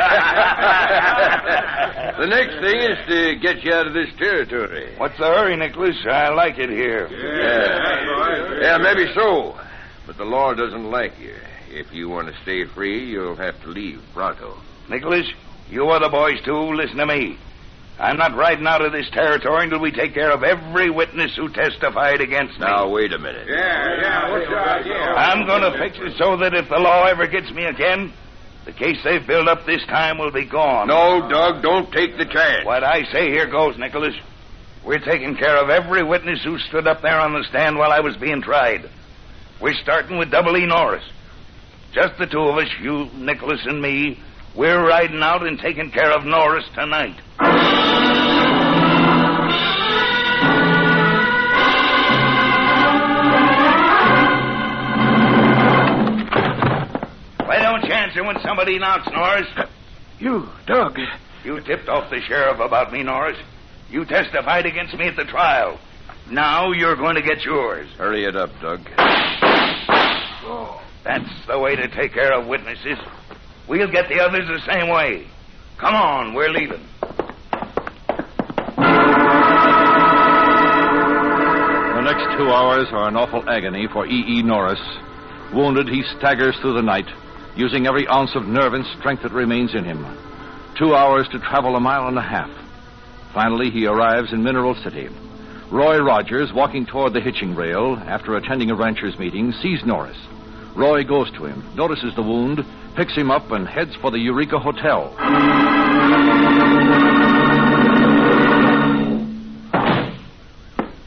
next thing is to get you out of this territory. What's the hurry, Nicholas? I like it here. Yeah, maybe so. But the law doesn't like you. If you want to stay free, you'll have to leave pronto. Nicholas, you other boys, too, listen to me. I'm not riding out of this territory until we take care of every witness who testified against me. Now, wait a minute. What's your idea? I'm going to fix it so that if the law ever gets me again, the case they've built up this time will be gone. No, Doug, don't take the chance. What I say here goes, Nicholas. We're taking care of every witness who stood up there on the stand while I was being tried. We're starting with Double E. Norris. Just the two of us, you, Nicholas, and me. We're riding out and taking care of Norris tonight. Why don't you answer when somebody knocks, Norris? You, Doug. You tipped off the sheriff about me, Norris. You testified against me at the trial. Now you're going to get yours. Hurry it up, Doug. That's the way to take care of witnesses. We'll get the others the same way. Come on, we're leaving. The next 2 hours are an awful agony for E.E. Norris. Wounded, he staggers through the night, using every ounce of nerve and strength that remains in him. 2 hours to travel 1.5 miles. Finally, he arrives in Mineral City. Roy Rogers, walking toward the hitching rail after attending a ranchers' meeting, sees Norris. Roy goes to him, notices the wound, picks him up, and heads for the Eureka Hotel.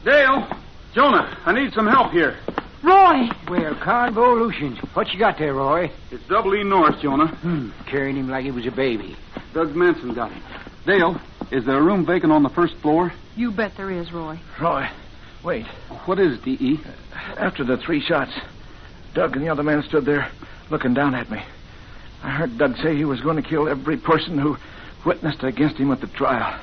Dale, Jonah, I need some help here. Roy! Well, convolutions. What you got there, Roy? It's Double E. Norris, Jonah. Carrying him like he was a baby. Doug Manson got him. Dale, is there a room vacant on the first floor? You bet there is, Roy. Roy, wait. What is it, D.E.? After the 3 shots, Doug and the other man stood there looking down at me. I heard Doug say he was going to kill every person who witnessed against him at the trial.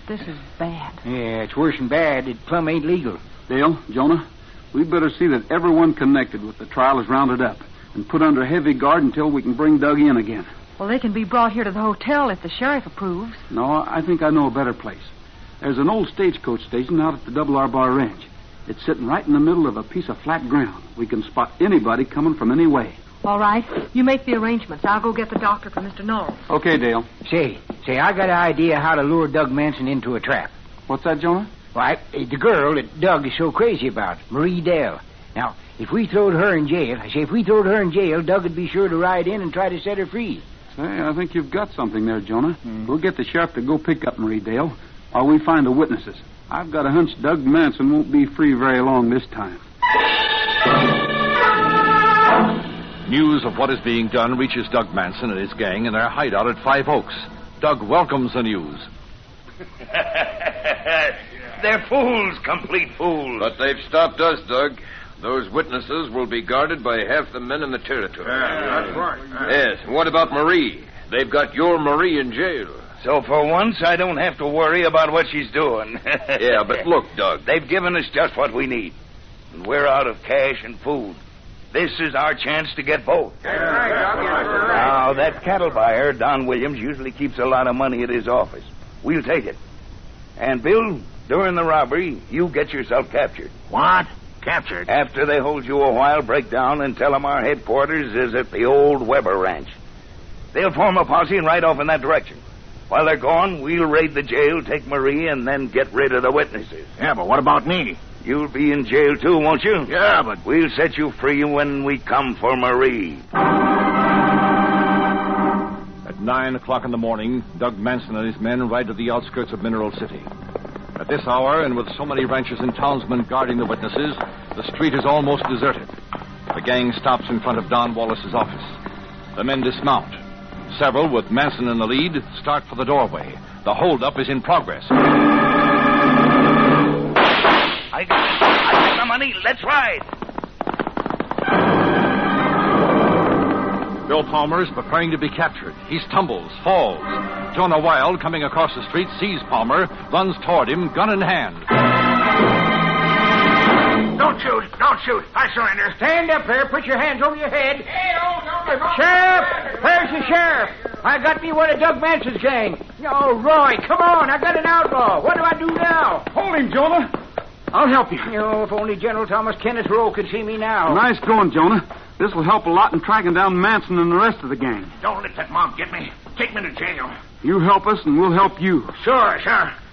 This is bad. Yeah, it's worse than bad. It plumb ain't legal. Dale, Jonah, we'd better see that everyone connected with the trial is rounded up and put under heavy guard until we can bring Doug in again. Well, they can be brought here to the hotel if the sheriff approves. No, I think I know a better place. There's an old stagecoach station out at the Double R Bar Ranch. It's sitting right in the middle of a piece of flat ground. We can spot anybody coming from any way. All right. You make the arrangements. I'll go get the doctor for Mr. Knowles. Okay, Dale. Say, I got an idea how to lure Doug Manson into a trap. What's that, Jonah? Why, the girl that Doug is so crazy about, Marie Dell. Now, if we throwed her in jail, Doug would be sure to ride in and try to set her free. Say, I think you've got something there, Jonah. We'll get the sheriff to go pick up Marie Dale while we find the witnesses. I've got a hunch Doug Manson won't be free very long this time. News of what is being done reaches Doug Manson and his gang in their hideout at Five Oaks. Doug welcomes the news. They're fools, complete fools. But they've stopped us, Doug. Those witnesses will be guarded by half the men in the territory. That's right. Yes, and what about Marie? They've got your Marie in jail. So for once, I don't have to worry about what she's doing. Yeah, but look, Doug. They've given us just what we need. And we're out of cash and food. This is our chance to get both. Now, that cattle buyer, Don Williams, usually keeps a lot of money at his office. We'll take it. And, Bill, during the robbery, you get yourself captured. What? Captured? After they hold you a while, break down and tell them our headquarters is at the old Weber Ranch. They'll form a posse and ride off in that direction. While they're gone, we'll raid the jail, take Marie, and then get rid of the witnesses. Yeah, but what about me? You'll be in jail, too, won't you? Yeah, but... We'll set you free when we come for Marie. At 9 o'clock in the morning, Doug Manson and his men ride to the outskirts of Mineral City. At this hour, and with so many ranchers and townsmen guarding the witnesses, the street is almost deserted. The gang stops in front of Don Wallace's office. The men dismount. Several, with Manson in the lead, start for the doorway. The holdup is in progress. I got the money. Let's ride. Bill Palmer is preparing to be captured. He stumbles, falls. Jonah Wild, coming across the street, sees Palmer, runs toward him, gun in hand. Don't shoot. I surrender. Stand up there. Put your hands over your head. Sheriff! Where's the sheriff? I got me one of Doug Manson's gang. Oh, Roy, come on. I got an outlaw. What do I do now? Hold him, Jonah. I'll help you. If only General Thomas Kenneth Rowe could see me now. Nice going, Jonah. This will help a lot in tracking down Manson and the rest of the gang. Don't let that mob get me. Take me to jail. You help us, and we'll help you. Sure.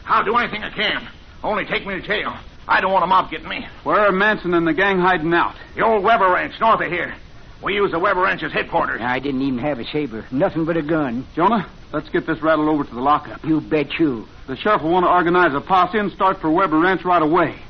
I'll do anything I can. Only take me to jail. I don't want a mob getting me. Where are Manson and the gang hiding out? The old Weber Ranch, north of here. We use the Weber Ranch as headquarters. I didn't even have a saber. Nothing but a gun. Jonah, let's get this rattled over to the lockup. You bet you. The sheriff will want to organize a posse and start for Weber Ranch right away.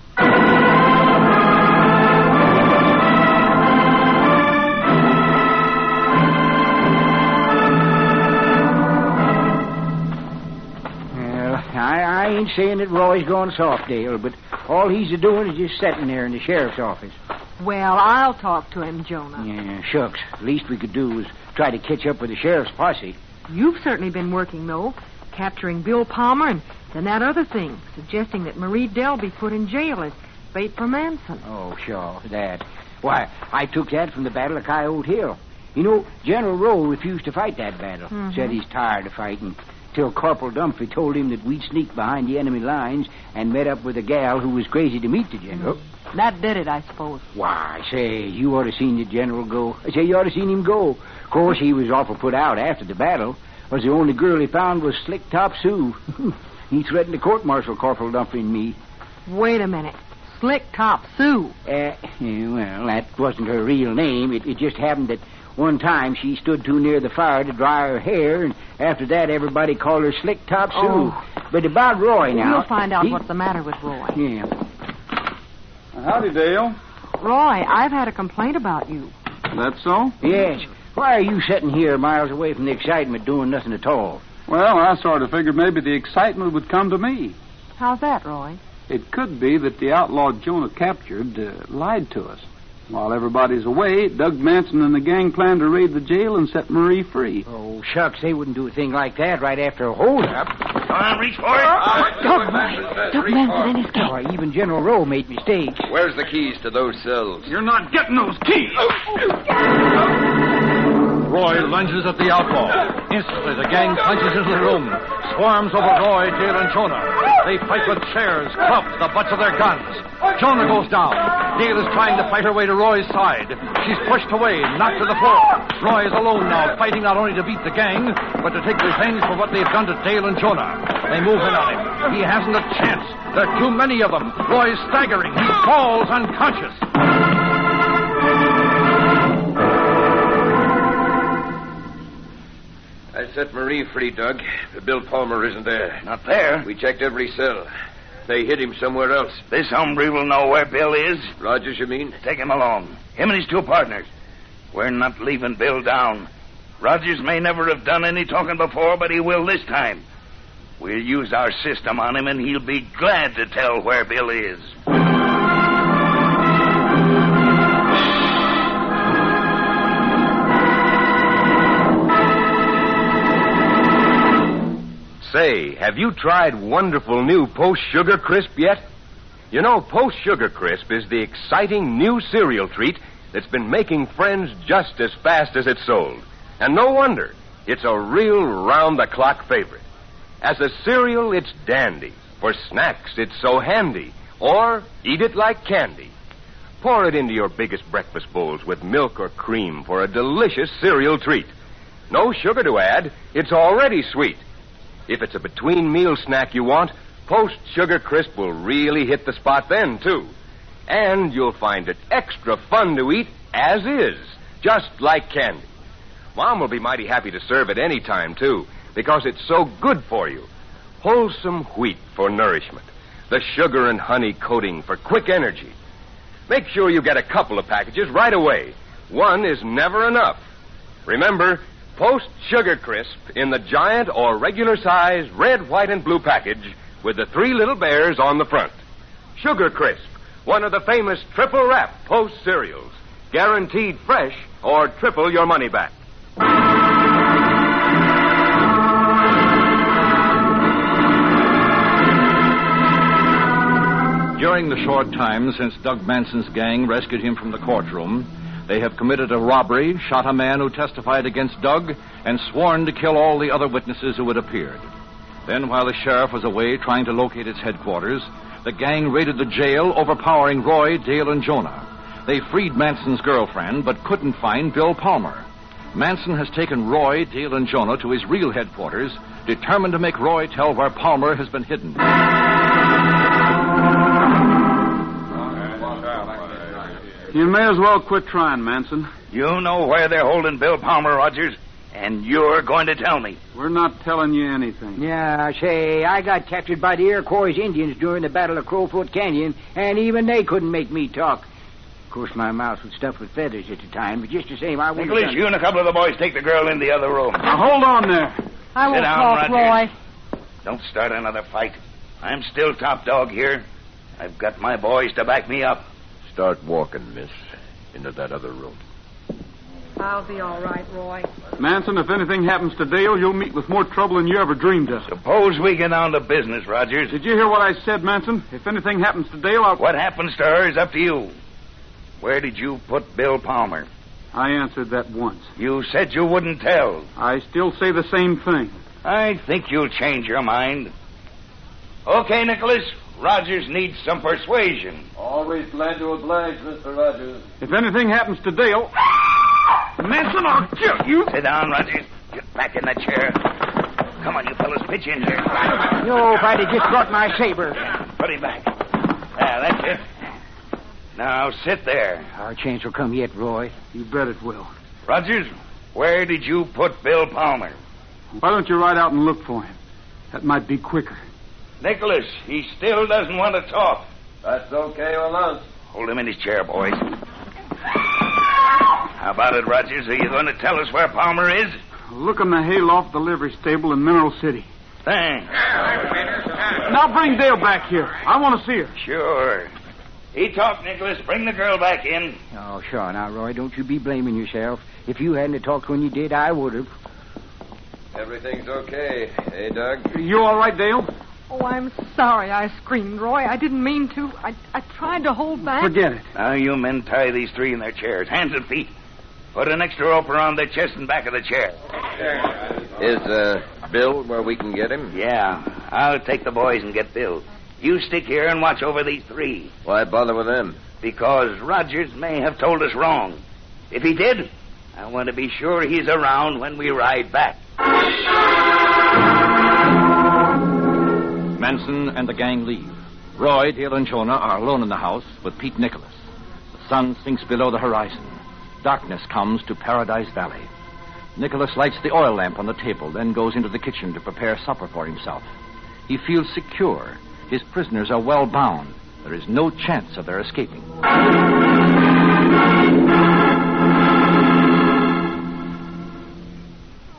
I ain't saying that Roy's gone soft, Dale, but all he's a-doing is just sitting there in the sheriff's office. Well, I'll talk to him, Jonah. Yeah, shucks. The least we could do is try to catch up with the sheriff's posse. You've certainly been working, though, capturing Bill Palmer and then that other thing, suggesting that Marie Dell be put in jail as bait for Manson. Oh, sure, that. Why, I took that from the battle of Coyote Hill. You know, General Rowe refused to fight that battle. Mm-hmm. Said he's tired of fighting. Till Corporal Dunphy told him that we'd sneak behind the enemy lines and met up with a gal who was crazy to meet the general. That did it, I suppose. Why, say, you ought to seen the general go. I say, you ought to seen him go. Of course, he was awful put out after the battle. Was the only girl he found was Slick Top Sue. He threatened to court-martial Corporal Dunphy and me. Wait a minute. Slick Top Sue? Well, that wasn't her real name. It just happened that one time she stood too near the fire to dry her hair, and after that everybody called her Slick Top Sue. Oh. But about Roy now... We'll find out what's the matter with Roy. Yeah. Howdy, Dale. Roy, I've had a complaint about you. That so? Yes. Why are you sitting here miles away from the excitement doing nothing at all? Well, I sort of figured maybe the excitement would come to me. How's that, Roy? It could be that the outlaw Jonah captured lied to us. While everybody's away, Doug Manson and the gang plan to raid the jail and set Marie free. Oh, shucks, they wouldn't do a thing like that right after a holdup. Come on, reach for it. Doug Manson and his gang. Oh, even General Rowe made mistakes. Where's the keys to those cells? You're not getting those keys. Roy lunges at the outlaw. Instantly, the gang plunges into the room, swarms over Roy, Dale, and Jonah. They fight with chairs, clubs, the butts of their guns. Jonah goes down. Dale is trying to fight her way to Roy's side. She's pushed away, knocked to the floor. Roy is alone now, fighting not only to beat the gang, but to take revenge for what they've done to Dale and Jonah. They move in on him. He hasn't a chance. There are too many of them. Roy's staggering. He falls unconscious. I set Marie free, Doug. But Bill Palmer isn't there. Not there? We checked every cell. They hid him somewhere else. This hombre will know where Bill is. Rogers, you mean? Take him along. Him and his two partners. We're not leaving Bill down. Rogers may never have done any talking before, but he will this time. We'll use our system on him, and he'll be glad to tell where Bill is. Say, have you tried wonderful new Post Sugar Crisp yet? You know, Post Sugar Crisp is the exciting new cereal treat that's been making friends just as fast as it's sold. And no wonder. It's a real round-the-clock favorite. As a cereal, it's dandy. For snacks, it's so handy. Or eat it like candy. Pour it into your biggest breakfast bowls with milk or cream for a delicious cereal treat. No sugar to add. It's already sweet. If it's a between-meal snack you want, Post Sugar Crisp will really hit the spot then, too. And you'll find it extra fun to eat as is, just like candy. Mom will be mighty happy to serve it any time, too, because it's so good for you. Wholesome wheat for nourishment. The sugar and honey coating for quick energy. Make sure you get a couple of packages right away. One is never enough. Remember, Post Sugar Crisp in the giant or regular size red, white, and blue package with the three little bears on the front. Sugar Crisp, one of the famous triple wrap Post cereals. Guaranteed fresh or triple your money back. During the short time since Doug Manson's gang rescued him from the courtroom, they have committed a robbery, shot a man who testified against Doug, and sworn to kill all the other witnesses who had appeared. Then, while the sheriff was away trying to locate its headquarters, the gang raided the jail, overpowering Roy, Dale, and Jonah. They freed Manson's girlfriend, but couldn't find Bill Palmer. Manson has taken Roy, Dale, and Jonah to his real headquarters, determined to make Roy tell where Palmer has been hidden. You may as well quit trying, Manson. You know where they're holding Bill Palmer, Rogers, and you're going to tell me. We're not telling you anything. Yeah, say, I got captured by the Iroquois Indians during the Battle of Crowfoot Canyon, and even they couldn't make me talk. Of course, my mouth was stuffed with feathers at the time, but just the same, I wouldn't... Nicholas, you and a couple of the boys take the girl in the other room. Now, hold on there. I won't Sit down, talk, Rogers. Roy. Don't start another fight. I'm still top dog here. I've got my boys to back me up. Start walking, miss, into that other room. I'll be all right, Roy. Manson, if anything happens to Dale, you'll meet with more trouble than you ever dreamed of. Suppose we get down to business, Rogers. Did you hear what I said, Manson? If anything happens to Dale, I'll... What happens to her is up to you. Where did you put Bill Palmer? I answered that once. You said you wouldn't tell. I still say the same thing. I think you'll change your mind. Okay, Nicholas. Rogers needs some persuasion. Always glad to oblige, Mr. Rogers. If anything happens to Dale... Manson, I'll kill you. Sit down, Rogers. Get back in that chair. Come on, you fellas, pitch in here. No, if I'd have just brought my saber. Put him back. That's it. Now, sit there. Our chance will come yet, Roy. You bet it will. Rogers, where did you put Bill Palmer? Why don't you ride out and look for him? That might be quicker. Nicholas, he still doesn't want to talk. That's okay on us. Hold him in his chair, boys. How about it, Rogers? Are you going to tell us where Palmer is? Look in the hayloft, the livery stable in Mineral City. Thanks. Now bring Dale back here. I want to see her. Sure. He talked, Nicholas. Bring the girl back in. Oh, sure. Now, Roy, don't you be blaming yourself. If you hadn't have talked when you did, I would have. Everything's okay. Hey, Doug? You all right, Dale? Oh, I'm sorry I screamed, Roy. I didn't mean to. I tried to hold back. Forget it. Now, you men tie these three in their chairs, hands and feet. Put an extra rope around their chest and back of the chair. Is, Bill where we can get him? Yeah. I'll take the boys and get Bill. You stick here and watch over these three. Why bother with them? because Rogers may have told us wrong. If he did, I want to be sure he's around when we ride back. Manson and the gang leave. Roy, Dale, and Jonah are alone in the house with Pete Nicholas. The sun sinks below the horizon. Darkness comes to Paradise Valley. Nicholas lights the oil lamp on the table, then goes into the kitchen to prepare supper for himself. He feels secure. His prisoners are well bound. There is no chance of their escaping.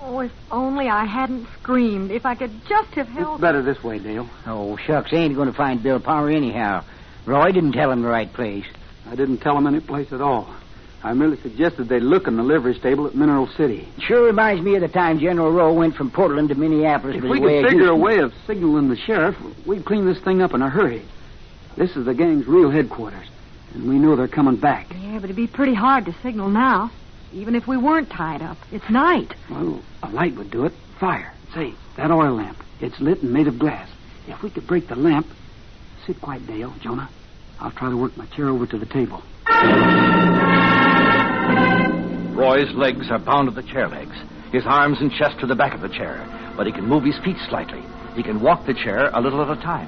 Oh, if only I hadn't screamed. If I could just have held... It's better this way, Dale. Oh, shucks, they ain't going to find Bill Palmer anyhow. Roy didn't tell him the right place. I didn't tell him any place at all. I merely suggested they look in the livery stable at Mineral City. Sure reminds me of the time General Rowe went from Portland to Minneapolis. If we could figure a way of signaling the sheriff, we'd clean this thing up in a hurry. This is the gang's real headquarters, and we know they're coming back. Yeah, but it'd be pretty hard to signal now, even if we weren't tied up. It's night. Well, a light would do it. Fire. Say, that oil lamp. It's lit and made of glass. If we could break the lamp... Sit quiet, Dale, Jonah. I'll try to work my chair over to the table. Roy's legs are bound to the chair legs, his arms and chest to the back of the chair, but he can move his feet slightly. He can walk the chair a little at a time.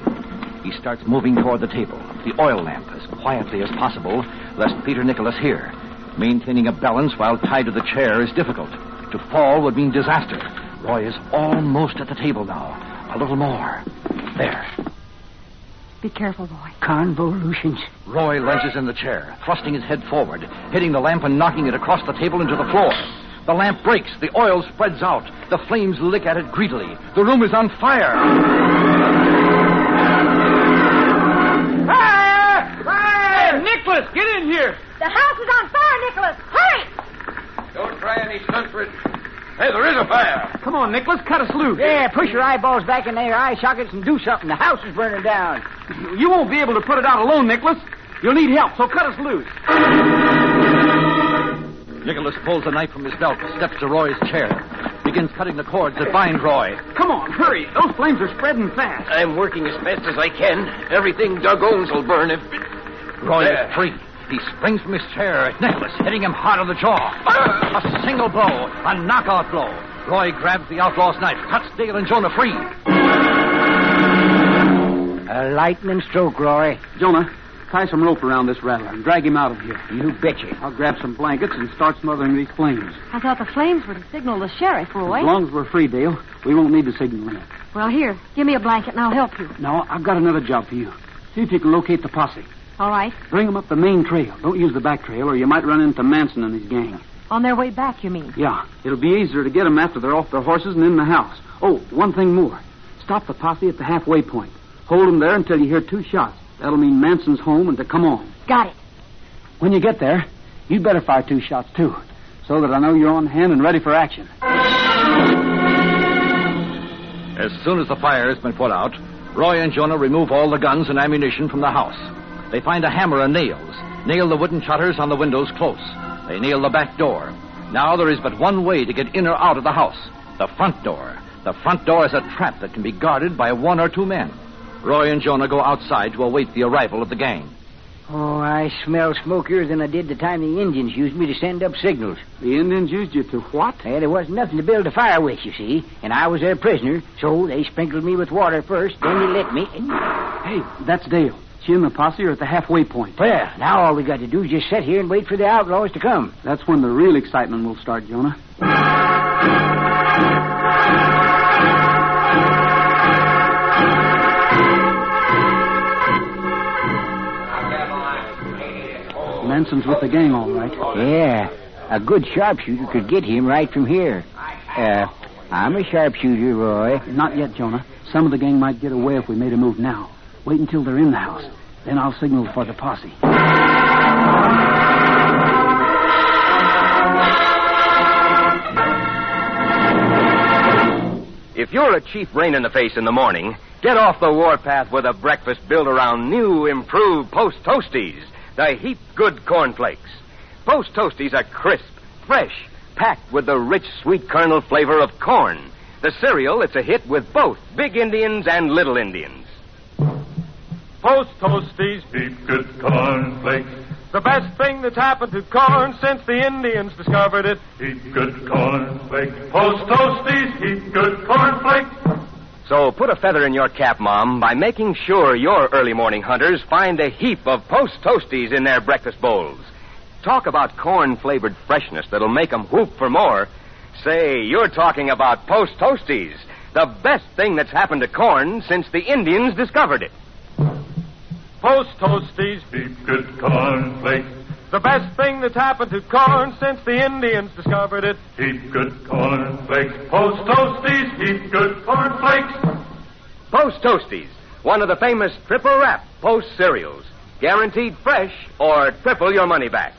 He starts moving toward the table, the oil lamp, as quietly as possible, lest Peter Nicholas hear. Maintaining a balance while tied to the chair is difficult. To fall would mean disaster. Roy is almost at the table now. A little more. There. Be careful, Roy. Convolutions. Roy lunges in the chair, thrusting his head forward, hitting the lamp and knocking it across the table into the floor. The lamp breaks. The oil spreads out. The flames lick at it greedily. The room is on fire. Hey, Nicholas, get in here. The house is on fire, Nicholas. Hurry! Don't try any stunts, Red. Hey, there is a fire. Come on, Nicholas, cut us loose. Yeah, push your eyeballs back in their eye sockets and do something. The house is burning down. You won't be able to put it out alone, Nicholas. You'll need help, so cut us loose. Nicholas pulls a knife from his belt, steps to Roy's chair, begins cutting the cords that bind Roy. Come on, hurry. Those flames are spreading fast. I'm working as fast as I can. Everything Doug owns will burn if... Roy is free. He springs from his chair at Nicholas, hitting him hard on the jaw. A single blow, a knockout blow. Roy grabs the outlaw's knife, cuts Dale and Jonah free. A lightning stroke, Roy. Jonah, tie some rope around this rattler and drag him out of here. You betcha. I'll grab some blankets and start smothering these flames. I thought the flames were to signal the sheriff, Roy. As long as we're free, Dale, we won't need the signal lamp. Well, here, give me a blanket and I'll help you. No, I've got another job for you. See if you can locate the posse. All right. Bring them up the main trail. Don't use the back trail, or you might run into Manson and his gang. On their way back, you mean? Yeah. It'll be easier to get them after they're off their horses and in the house. Oh, one thing more. Stop the posse at the halfway point. Hold them there until you hear 2 shots. That'll mean Manson's home and to come on. Got it. When you get there, you'd better fire 2 shots, too, so that I know you're on hand and ready for action. As soon as the fire has been put out, Roy and Jonah remove all the guns and ammunition from the house. They find a hammer and nails, nail the wooden shutters on the windows close. They nail the back door. Now there is but one way to get in or out of the house, the front door. The front door is a trap that can be guarded by 1 or 2 men. Roy and Jonah go outside to await the arrival of the gang. Oh, I smell smokier than I did the time the Indians used me to send up signals. The Indians used you to what? Hey, there wasn't nothing to build a fire with, you see, and I was their prisoner, so they sprinkled me with water first, then they lit me, and... Hey, that's Dale. She and the posse are at the halfway point. Well, now all we got to do is just sit here and wait for the outlaws to come. That's when the real excitement will start, Jonah. Manson's with the gang, all right. Yeah, a good sharpshooter could get him right from here. I'm a sharpshooter, Roy. Not yet, Jonah. Some of the gang might get away if we made a move now. Wait until they're in the house. Then I'll signal for the posse. If you're a cheap rain-in-the-face in the morning, get off the warpath with a breakfast built around new, improved Post Toasties, the heap-good cornflakes. Post Toasties are crisp, fresh, packed with the rich, sweet kernel flavor of corn. The cereal, it's a hit with both big Indians and little Indians. Post Toasties, heap good cornflakes. The best thing that's happened to corn since the Indians discovered it. Eat good cornflakes. Post Toasties, eat good cornflakes. So put a feather in your cap, Mom, by making sure your early morning hunters find a heap of Post Toasties in their breakfast bowls. Talk about corn-flavored freshness that'll make them whoop for more. Say, you're talking about Post Toasties, the best thing that's happened to corn since the Indians discovered it. Post Toasties, eat good cornflakes. The best thing that's happened to corn since the Indians discovered it. Eat good cornflakes. Post Toasties, eat good cornflakes. Post Toasties, one of the famous triple wrap Post cereals. Guaranteed fresh or triple your money back.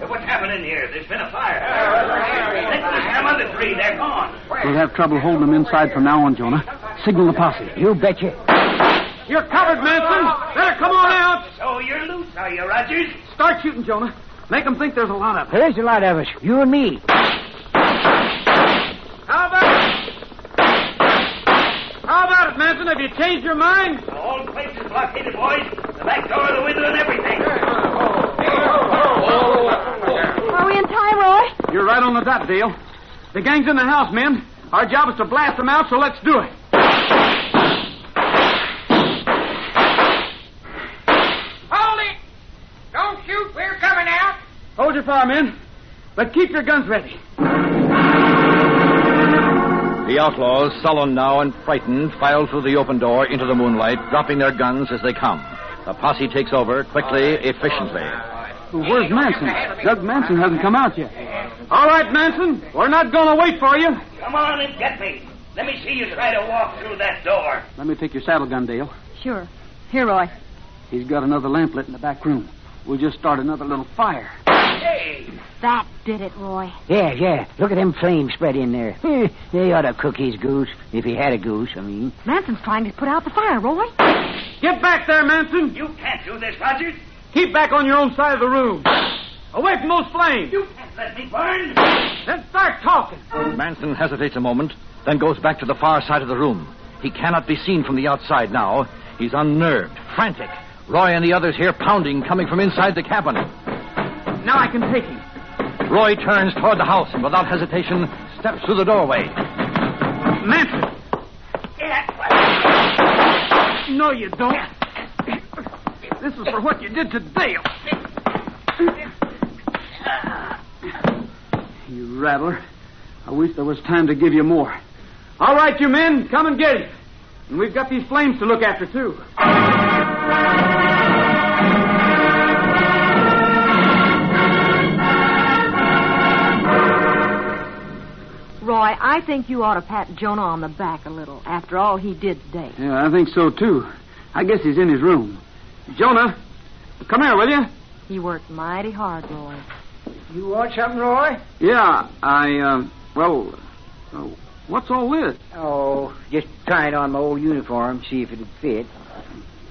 What's happening here? There's been a fire. Them other three, they're gone. We'll have trouble holding them inside from now on, Jonah. Signal the posse. You betcha. You're covered, Manson. Better come on out. So you're loose, are you, Rogers? Start shooting, Jonah. Make them think there's a lot of us. There's a lot of us. You and me. How about it, Manson? Have you changed your mind? The whole place is blockaded, boys. The back door, the window, and everything. Are we in time, Roy? You're right on the dot, Dale. The gang's in the house, men. Our job is to blast them out, so let's do it. Hold it! Don't shoot. We're coming out. Hold your fire, men. But keep your guns ready. The outlaws, sullen now and frightened, file through the open door into the moonlight, dropping their guns as they come. The posse takes over quickly, efficiently. Where's Manson? Doug Manson hasn't come out yet. All right, Manson. We're not going to wait for you. Come on and get me. Let me see you try to walk through that door. Let me take your saddle gun, Dale. Sure. Here, Roy. He's got another lamp lit in the back room. We'll just start another little fire. Hey! That did it, Roy. Yeah. Look at them flames spread in there. They ought to cook his goose. If he had a goose, I mean. Manson's trying to put out the fire, Roy. Get back there, Manson. You can't do this, Rogers. Keep back on your own side of the room. Away from those flames. You can't let me burn. Then start talking. Manson hesitates a moment, then goes back to the far side of the room. He cannot be seen from the outside now. He's unnerved, frantic. Roy and the others hear pounding coming from inside the cabin. Now I can take him. Roy turns toward the house and without hesitation steps through the doorway. Manson. No, you don't. This is for what you did to Dale. You rattler. I wish there was time to give you more. All right, you men, come and get him. And we've got these flames to look after, too. Roy, I think you ought to pat Jonah on the back a little after all he did today. Yeah, I think so, too. I guess he's in his room. Jonah, come here, will you? He worked mighty hard, Roy. You want something, Roy? Yeah, what's all this? Oh, just trying on my old uniform, see if it'd fit.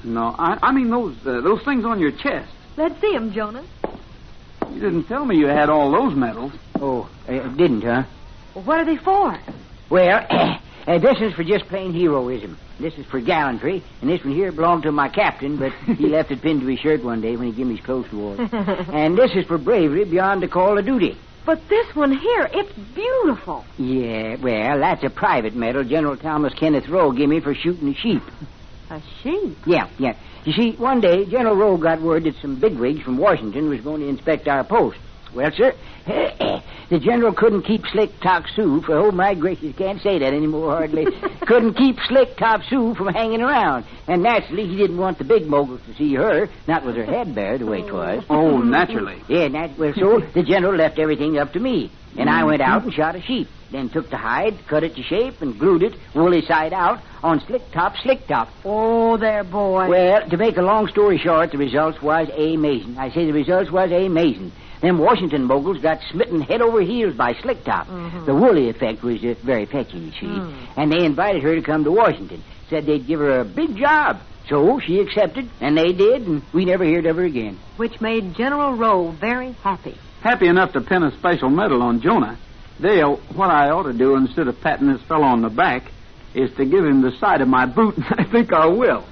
No, I mean those things on your chest. Let's see 'em, Jonah. You didn't tell me you had all those medals. Oh, didn't, huh? Well, what are they for? Well, this is for just plain heroism. This is for gallantry, and this one here belonged to my captain, but he left it pinned to his shirt one day when he gave me his clothes to wear. And this is for bravery beyond the call of duty. But this one here, it's beautiful. Yeah, well, that's a private medal General Thomas Kenneth Rowe gave me for shooting a sheep. A sheep? Yeah. You see, one day, General Rowe got word that some bigwigs from Washington was going to inspect our post. Well, sir, the general couldn't keep Slick Top Sue for, oh, my gracious, can't say that anymore hardly. Couldn't keep Slick Top Sue from hanging around. And naturally, he didn't want the big moguls to see her, not with her head bare the way 'twas. Oh, naturally. Yeah, well, so the general left everything up to me. And I went out and shot a sheep. Then took the hide, cut it to shape, and glued it, woolly side out, on Slick Top. Oh, there, boy. Well, to make a long story short, the results was amazing. I say the results was amazing. Them Washington moguls got smitten head over heels by Slick Top. Mm-hmm. The woolly effect was very fetching, you see. And they invited her to come to Washington. Said they'd give her a big job. So she accepted, and they did, and we never heard of her again. Which made General Rowe very happy. Happy enough to pin a special medal on Jonah. Dale, what I ought to do instead of patting this fellow on the back is to give him the side of my boot, and I think I will.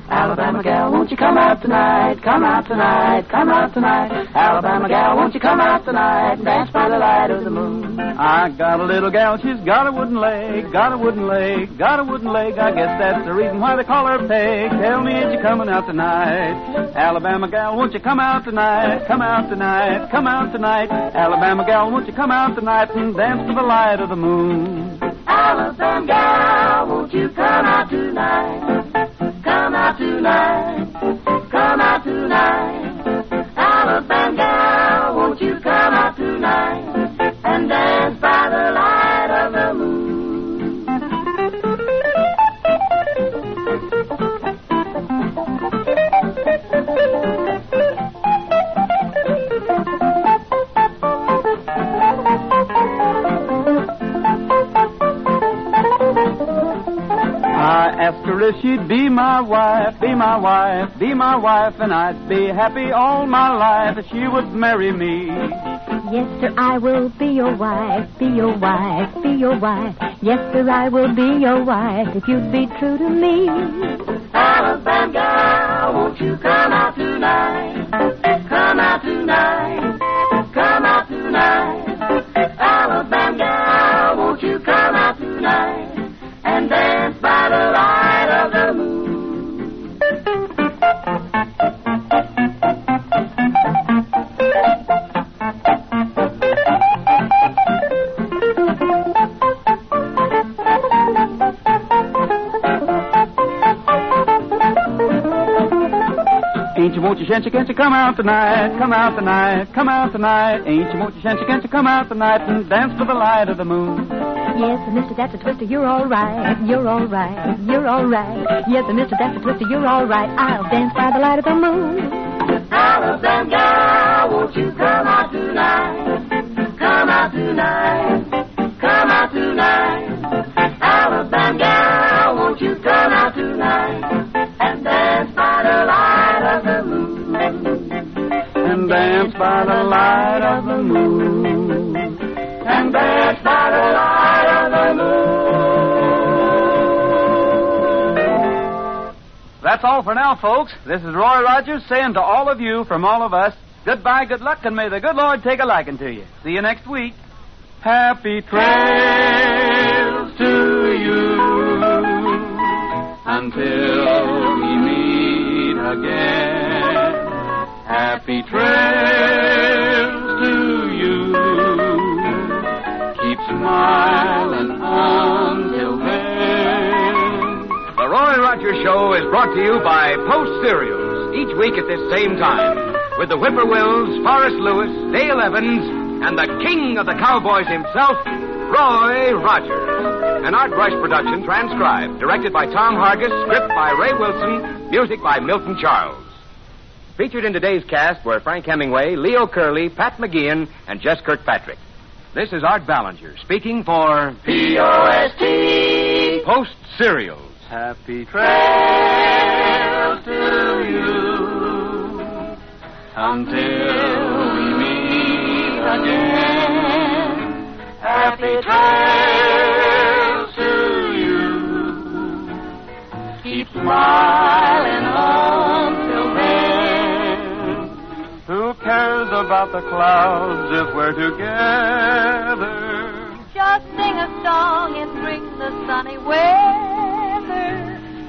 Alabama gal, won't you come out tonight? Come out tonight, come out tonight. Alabama gal, won't you come out tonight and dance by the light of the moon? I got a little gal, she's got a wooden leg, got a wooden leg, got a wooden leg. I guess that's the reason why they call her Peg. Tell me, is you coming out tonight? Alabama gal, won't you come out tonight? Come out tonight, come out tonight. Alabama gal, won't you come out tonight and dance by the light of the moon? Alabama gal, won't you come out tonight? Come out tonight, come out tonight. Alabama gal, won't you come out tonight and dance by the light of the moon? I asked her if she'd be my wife, be my wife, be my wife, and I'd be happy all my life if she would marry me. Yes, sir, I will be your wife, be your wife, be your wife. Yes, sir, I will be your wife if you'd be true to me. Alabama gal, won't you come out tonight? Come out tonight, come out tonight. Alabama gal, won't you come out tonight and dance by the light of the moon? Ain't you, won't you, shan't you, can't you come out tonight? Come out tonight, come out tonight. Ain't you, won't you, shan't you, can't you come out tonight and dance by the light of the moon? Yes, sir, mister, that's a twister, you're all right, you're all right, you're all right. Yes, sir, mister, that's a twister, you're all right. I'll dance by the light of the moon. Alabama gal, won't you come out tonight? Come out tonight, come out tonight. Alabama gal, won't you come out tonight and dance by the light of the moon? And dance by the light of the moon. And dance by the light of the moon. That's all for now, folks. This is Roy Rogers saying to all of you from all of us, goodbye, good luck, and may the good Lord take a liking to you. See you next week. Happy trails to you until we meet again. Happy trails to you. Keep smiling until then. The Roy Rogers Show is brought to you by Post Cereals, each week at this same time, with the Whippoorwills, Forrest Lewis, Dale Evans, and the king of the cowboys himself, Roy Rogers. An Art Rush production transcribed, directed by Tom Hargis, script by Ray Wilson, music by Milton Charles. Featured in today's cast were Frank Hemingway, Leo Curley, Pat McGeehan, and Jess Kirkpatrick. This is Art Ballinger speaking for P.O.S.T. Post Cereals. Happy trails to you until we meet again. Happy trails to you. Keep smiling until then. Who cares about the clouds if we're together? Just sing a song and bring the sunny weather.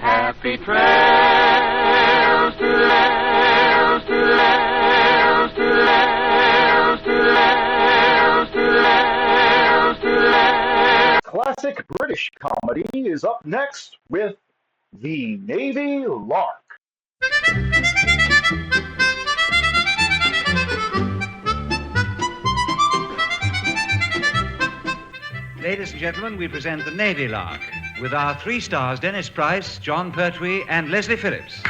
Happy trails to trails to trails to trails to trails to trails to trails. Classic British comedy is up next with The Navy Lark. Ladies and gentlemen, we present the Navy Lark with our 3 stars, Dennis Price, John Pertwee, and Leslie Phillips.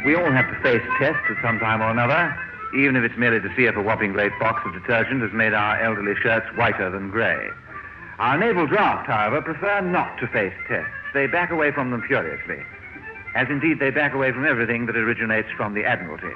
We all have to face tests at some time or another, even if it's merely to see if a whopping great box of detergent has made our elderly shirts whiter than grey. Our naval draft, however, prefer not to face tests. They back away from them furiously, as indeed they back away from everything that originates from the Admiralty.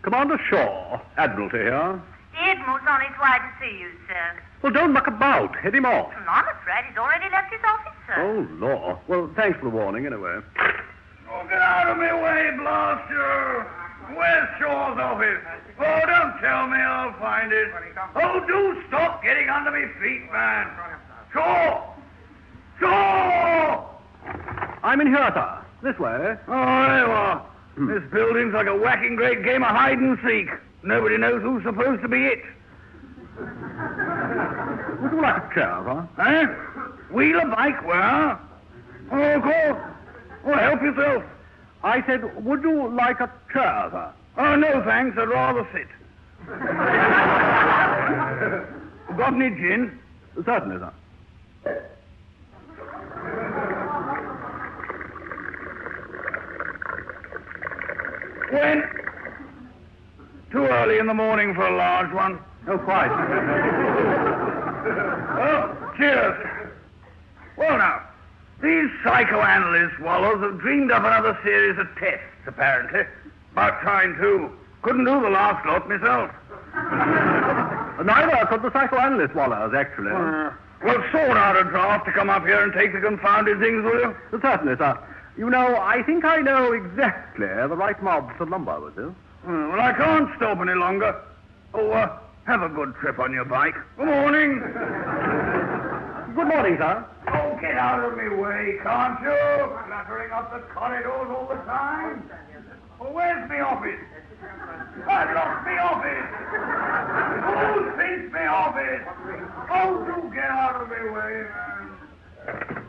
Commander Shaw, Admiralty here. The Admiral's on his way to see you, sir. Well, don't muck about. Head him off. I'm afraid he's already left his office, sir. Oh, law. Well, thanks for the warning, anyway. Oh, get out of my way, blast you! Where's Shaw's office? Oh, don't tell me, I'll find it. Oh, do stop getting under me feet, man. Shaw! Shaw! I'm in here, sir. This way. Oh, there you are. This building's like a whacking great game of hide and seek. Nobody knows who's supposed to be it. Would you like a chair, sir? Eh? Wheel a bike, where? Oh, of course. Oh, help yourself. I said, would you like a chair, sir? Oh, no, thanks. I'd rather sit. Got any gin? Certainly, sir. When? Too early in the morning for a large one. Oh, quite. Oh, cheers. Well, now, these psychoanalyst wallows have dreamed up another series of tests, apparently. About time, too. Couldn't do the last lot myself. Neither could the psychoanalyst wallows, actually. Well, sort out a draft to come up here and take the confounded things, will you? Certainly, sir. You know, I think I know exactly the right mob to lumber with this. Well, I can't stop any longer. Oh, have a good trip on your bike. Good morning. Good morning, sir. Oh, get out of me way, can't you? Cluttering up the corridors all the time. Well, where's me office? I've lost me office. Who's pinched me office? Oh, do get out of me way, man.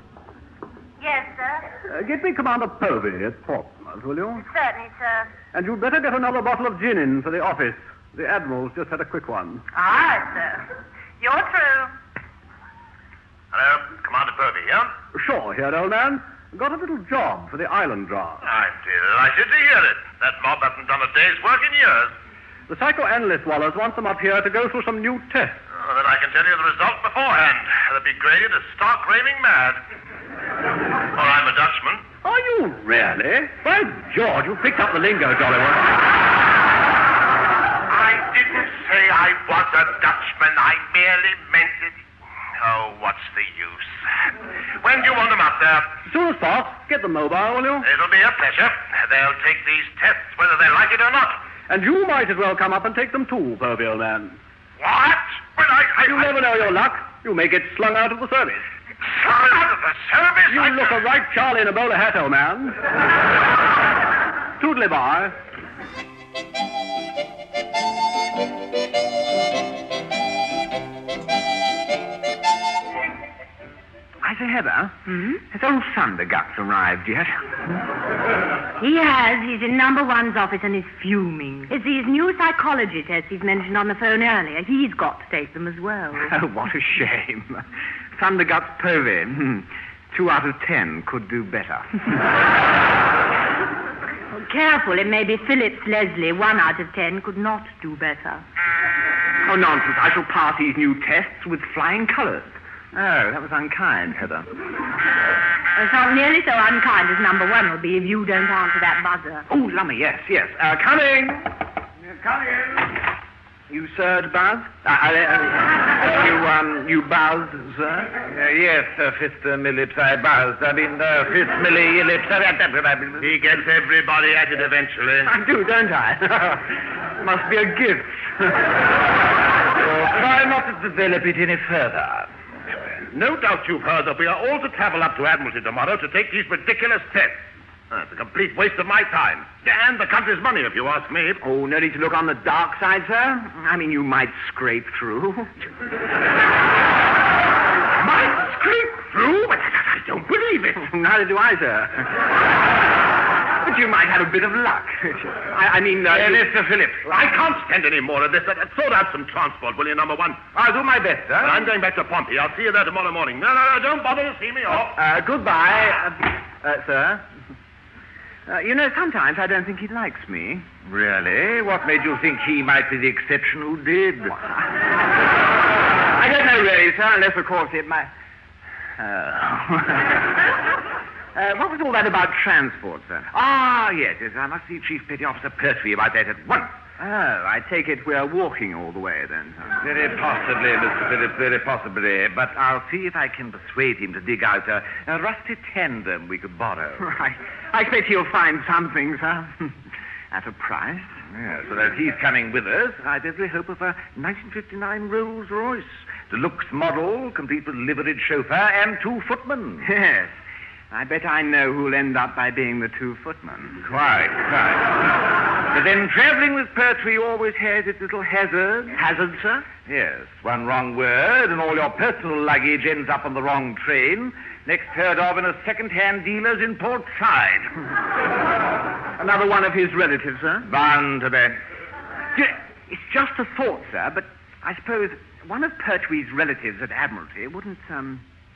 Yes, sir. Get me Commander Povey at Portsmouth, will you? Certainly, sir. And you'd better get another bottle of gin in for the office. The Admiral's just had a quick one. All right, sir. You're through. Hello, Commander Bergen here. Sure, here, old man. Got a little job for the island draft. I'm delighted to hear it. That mob hasn't done a day's work in years. The psychoanalyst Wallace wants them up here to go through some new tests. Oh, then I can tell you the result beforehand. They'll be graded as stark raving mad. Or I'm a Dutchman. Are you really? By George, you picked up the lingo, jolly one. I didn't say I was a Dutchman. I merely meant it. Oh, what's the use? When do you want them up there? As soon as possible. Get them mobile, will you? It'll be a pleasure. They'll take these tests whether they like it or not. And you might as well come up and take them too, Povey, old man. What? Well, You never know your luck. You may get slung out of the service. Slung out of the service? You look a right Charlie in a bowler hat, old man. Toodly bye. I say, Heather, has old Thunderguts arrived yet? He has. He's in number one's office and he's fuming. It's these new psychology tests he's mentioned on the phone earlier. He's got to take them as well. Oh, what a shame. Thunderguts Povey. 2 out of 10 could do better. Oh, careful, it may be Phillips Leslie. 1 out of 10 could not do better. Oh, nonsense. I shall pass these new tests with flying colours. Oh, that was unkind, Heather. It's not nearly so unkind as number one will be if you don't answer that buzzer. Oh, lummy, yes. Coming! Come in. You, sir, buzz? You buzzed, sir? Yes, Fifth Millips, I buzzed. I mean, Fifth Millips. He gets everybody at it eventually. I do, don't I? Must be a gift. Try not to develop it any further. No doubt you've heard that we are all to travel up to Admiralty tomorrow to take these ridiculous tests. It's a complete waste of my time. And the country's money, if you ask me. Oh, no need to look on the dark side, sir. I mean, you might scrape through. Might scrape through? But I don't believe it. Neither do I, sir. But you might have a bit of luck. I mean... Mr. Phillips, I can't stand any more of this. Sort out some transport, will you, number one? I'll do my best, sir. Well, I'm going back to Pompey. I'll see you there tomorrow morning. No, don't bother to see me off. Goodbye, sir. You know, sometimes I don't think he likes me. Really? What made you think he might be the exception who did? I don't know really, sir, unless, of course, it might... what was all that about transport, sir? Ah, yes. I must see Chief Petty Officer Pertwee about that at once. Oh, I take it we're walking all the way, then, sir. Very possibly, Mr. Phillips, very possibly. But I'll see if I can persuade him to dig out a rusty tandem we could borrow. Right. I expect he'll find something, sir. At a price. Yes, so as he's coming with us, I've every hope of a 1959 Rolls Royce. Deluxe model, complete with liveried chauffeur and 2 footmen. Yes. I bet I know who'll end up by being the 2 footmen. Quite. But then travelling with Pertwee always has its little hazards. Hazards, sir? Yes. One wrong word and all your personal luggage ends up on the wrong train. Next heard of in a second-hand dealer's in Port Side. Another one of his relatives, sir? Bound to be. It's just a thought, sir, but I suppose one of Pertwee's relatives at Admiralty wouldn't,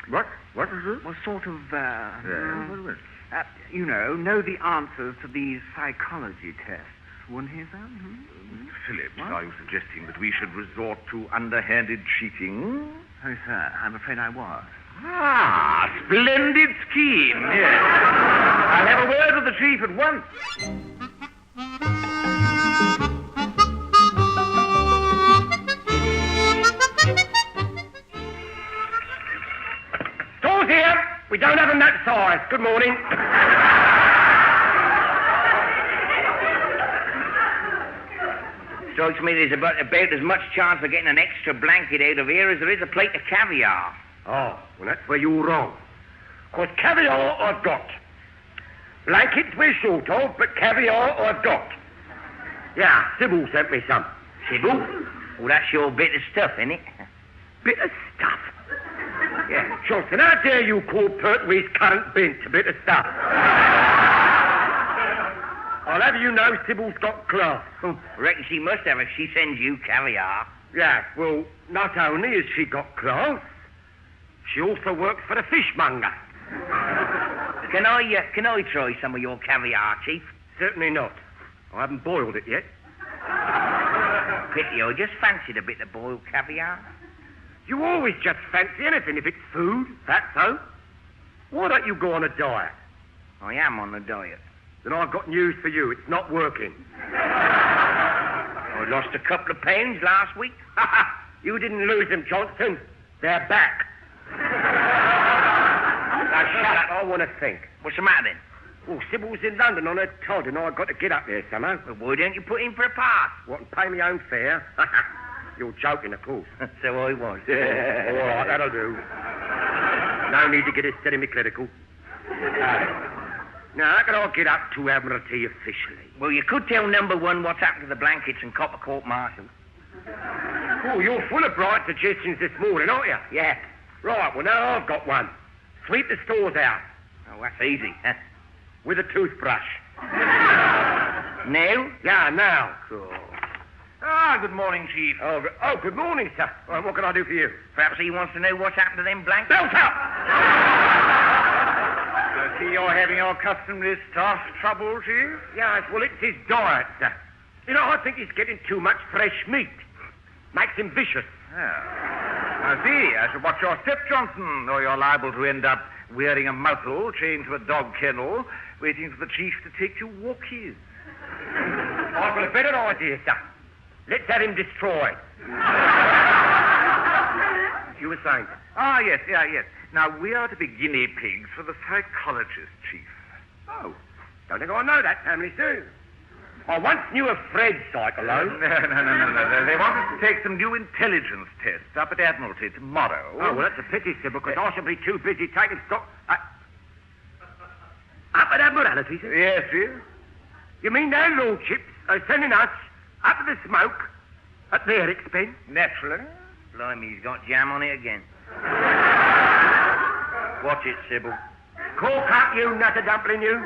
What? What is it? Well, sort of, know the answers to these psychology tests, wouldn't he, sir? Phillips, are you suggesting that we should resort to underhanded cheating? Oh, sir, I'm afraid I was. Ah, splendid scheme, yes. I'll have a word with the chief at once. Stores here. We don't have them that size. Good morning. Strikes me there's about as much chance of getting an extra blanket out of here as there is a plate of caviar. Oh, well, that's where you're wrong. 'Cause caviar I've got. Blankets we're short of, but caviar I've got. Yeah, Sybil sent me some. Sybil? Well, that's your bit of stuff, isn't it? Bit of stuff? Yeah, Johnson, how dare you call Pertwee's current bint a bit of stuff? I'll have you know Sybil's got class. Reckon she must have if she sends you caviar. Yeah, well, not only has she got class, she also works for the fishmonger. Can I try some of your caviar, Chief? Certainly not. I haven't boiled it yet. Pity, I just fancied a bit of boiled caviar. You always just fancy anything if it's food, that's so. Why don't you go on a diet? I am on a diet. Then I've got news for you. It's not working. I lost a couple of pounds last week. You didn't lose them, Johnston. They're back. Now, shut up. I want to think. What's the matter, then? Well, Sybil's in London on her Todd, and I've got to get up there somehow. Well, why don't you put in for a pass? What, and pay me own fare? You're joking, of course. So I was. All right, that'll do. No need to get hysterical clinical. Now, how can I get up to Admiralty officially? Well, you could tell number one what's happened to the blankets and copper court martial. Oh, you're full of bright suggestions this morning, aren't you? Yeah. Right, well, now I've got one. Sweep the stores out. Oh, that's easy, huh? With a toothbrush. Now? Yeah, now. Cool. Ah, good morning, Chief. Oh, good morning, sir. Well, what can I do for you? Perhaps he wants to know what's happened to them blankets. Belt up! I see you're having your customary staff trouble, Chief. Yes, well, it's his diet, sir. You know, I think he's getting too much fresh meat. Makes him vicious. I see. I should watch your step, Johnson, or you're liable to end up wearing a muzzle chained to a dog kennel, waiting for the chief to take you walkies. I've got a better idea, sir. Let's have him destroyed. You were saying? Ah, yes. Now, we are to be guinea pigs for the psychologist, Chief. Oh, don't think I know that family, soon. I once knew a Fred psycholo. No. They want us to take some new intelligence tests up at Admiralty tomorrow. Oh, well, that's a pity, sir, because I shall be too busy taking stock... Up at Admiralty, sir? Yes, sir. You mean their lordships are sending us up to the smoke at their expense? Naturally. Blimey, he's got jam on it again. Watch it, Sybil. Cork up, you nutter dumpling, you.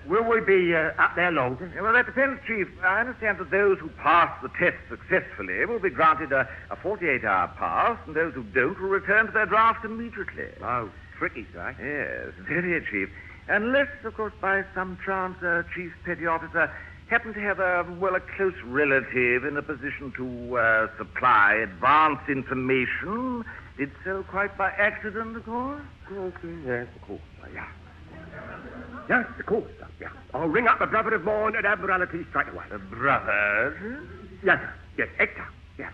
Will we be up there long? Well, that depends, Chief. I understand that those who pass the test successfully will be granted a 48-hour pass, and those who don't will return to their draft immediately. Oh, tricky, sir. Yes, very, Chief. Unless, of course, by some chance, Chief Petty Officer happen to have a close relative in a position to supply advance information. Did so quite by accident, of course? Okay, yes, of course, yeah. Yes, of course, sir, yeah. I'll ring up a brother of mine at Admiralty straight away. A brother? Yes, sir. Yes, Hector, yeah.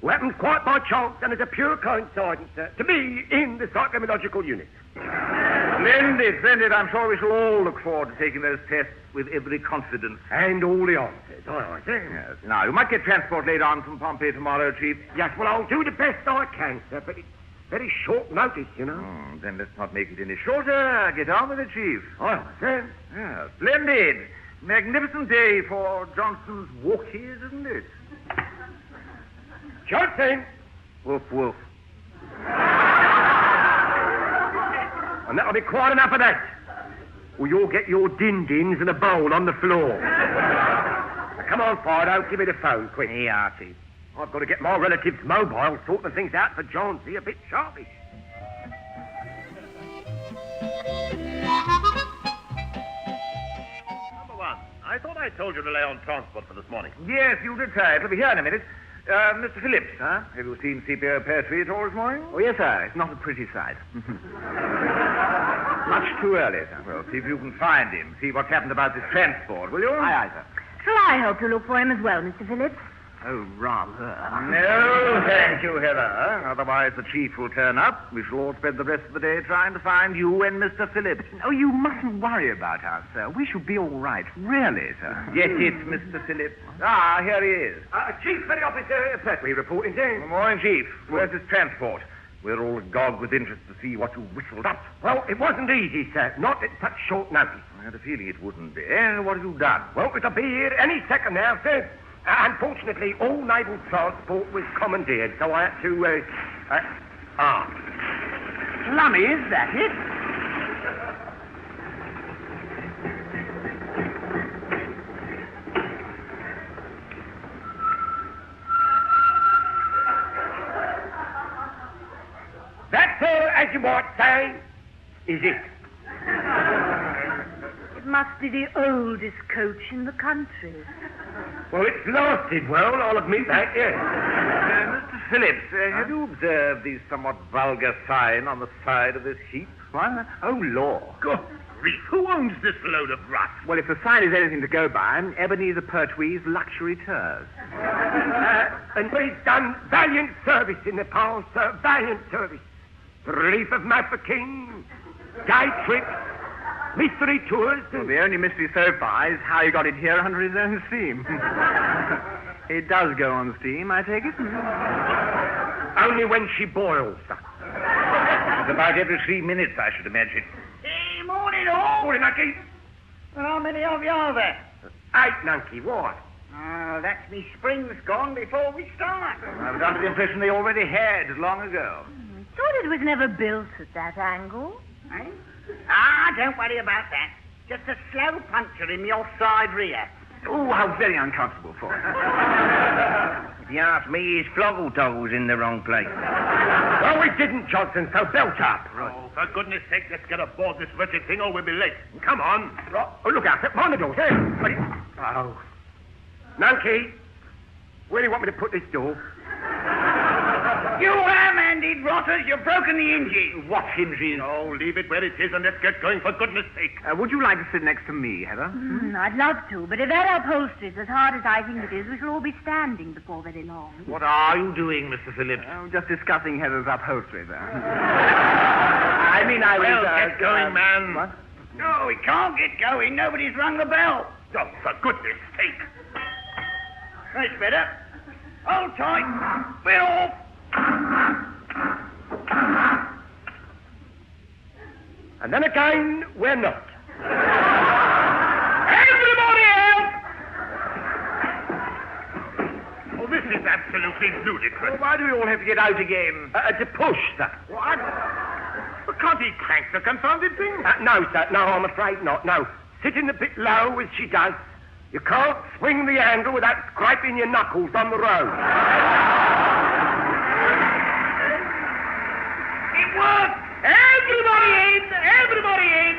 Who happens quite by chance and is a pure coincidence, sir, to be in the psychometrical unit. Splendid. I'm sure we shall all look forward to taking those tests with every confidence. And all the answers, aye, sir. Yes. Now, you might get transport later on from Pompeii tomorrow, Chief. Yes, well, I'll do the best I can, sir, but it's very short notice, you know. Then let's not make it any shorter. Get on with it, Chief. Aye, sir. Yeah, splendid. Magnificent day for Johnson's walkies, isn't it? Johnson! Woof, woof. And that'll be quite enough of that. Or you'll get your din-dins in a bowl on the floor. Now, come on, Fido, give me the phone, quick. Yeah, Chief. I've got to get my relatives mobile, sorting things out for Johnsy a bit sharpish. Number one, I thought I told you to lay on transport for this morning. Yes, you did say. It'll be here in a minute. Mr. Phillips, huh? Have you seen CPO Pertwee at all this morning? Oh, yes, sir. It's not a pretty sight. Much too early, sir. Well, see if you can find him. See what's happened about this transport, will you? Aye, sir. Shall I help you look for him as well, Mr. Phillips? Oh, rather. No, thank you, Heather. Otherwise the chief will turn up. We shall all spend the rest of the day trying to find you and Mr. Phillips. Oh, you mustn't worry about us, sir. We shall be all right. Really, sir. Get it, Mr. Phillips. Ah, here he is. Chief Petty Officer Pertwee reporting, sir. Good morning, Chief. Where's his transport? We're all agog with interest to see what you whistled up. Well, it wasn't easy, sir. Not at such short notice. I had a feeling it wouldn't be. What have you done? Well, it'll be here any second now, sir. Unfortunately, all naval transport was commandeered, so I had to, Lummy, is that it? That's, as you might say, is it. It must be the oldest coach in the country. Well, it's lasted well, I'll admit that, yes. Mr. Phillips, have you observed the somewhat vulgar sign on the side of this heap? What? Oh, law. Good grief, who owns this load of rust? Well, if the sign is anything to go by, Ebenezer Pertwee's Luxury Tours. And he's done valiant service in the past, sir, valiant service. The relief of Mafeking, day trips, mystery tours. Well, the only mystery so far is how he got it here under his own steam. It does go on steam, I take it? Only when she boils, sir. It's about every 3 minutes, I should imagine. Hey, morning all. Morning, Nunkey. Well, how many of you are there? 8, Nunkey, why? Oh, that's me spring's gone before we start. I was under the impression they already had long ago. Thought it was never built at that angle. Eh? Ah, don't worry about that. Just a slow puncture in the offside rear. Oh, how very uncomfortable for him. If you ask me, his floggle toggle's in the wrong place. Well, we didn't, Johnson, so belt up. Right. Oh, for goodness sake, let's get aboard this wretched thing or we'll be late. Come on. Oh, look out, mind the door, sir. Oh. Nunkey, where do you want me to put this door? You ham-handed rotters, you've broken the engine. What hinges? Oh, leave it where it is and let's get going, for goodness sake. Would you like to sit next to me, Heather? I'd love to, but if that upholstery's as hard as I think it is, we shall all be standing before very long. What are you doing, Mr. Phillips? Just discussing Heather's upholstery there. I mean, I was... Well, get going, man. What? No, we can't get going. Nobody's rung the bell. Oh, for goodness sake. That's better. Hold tight. We're off. And then again, we're not. Everybody help! Oh, this is absolutely ludicrous. Well, why do we all have to get out again? To push, sir. What? But can't Can't he crank the confounded thing? No, sir. No, I'm afraid not. No. Sitting a bit low as she does, you can't swing the handle without scraping your knuckles on the road. It worked! Everybody in! Everybody in!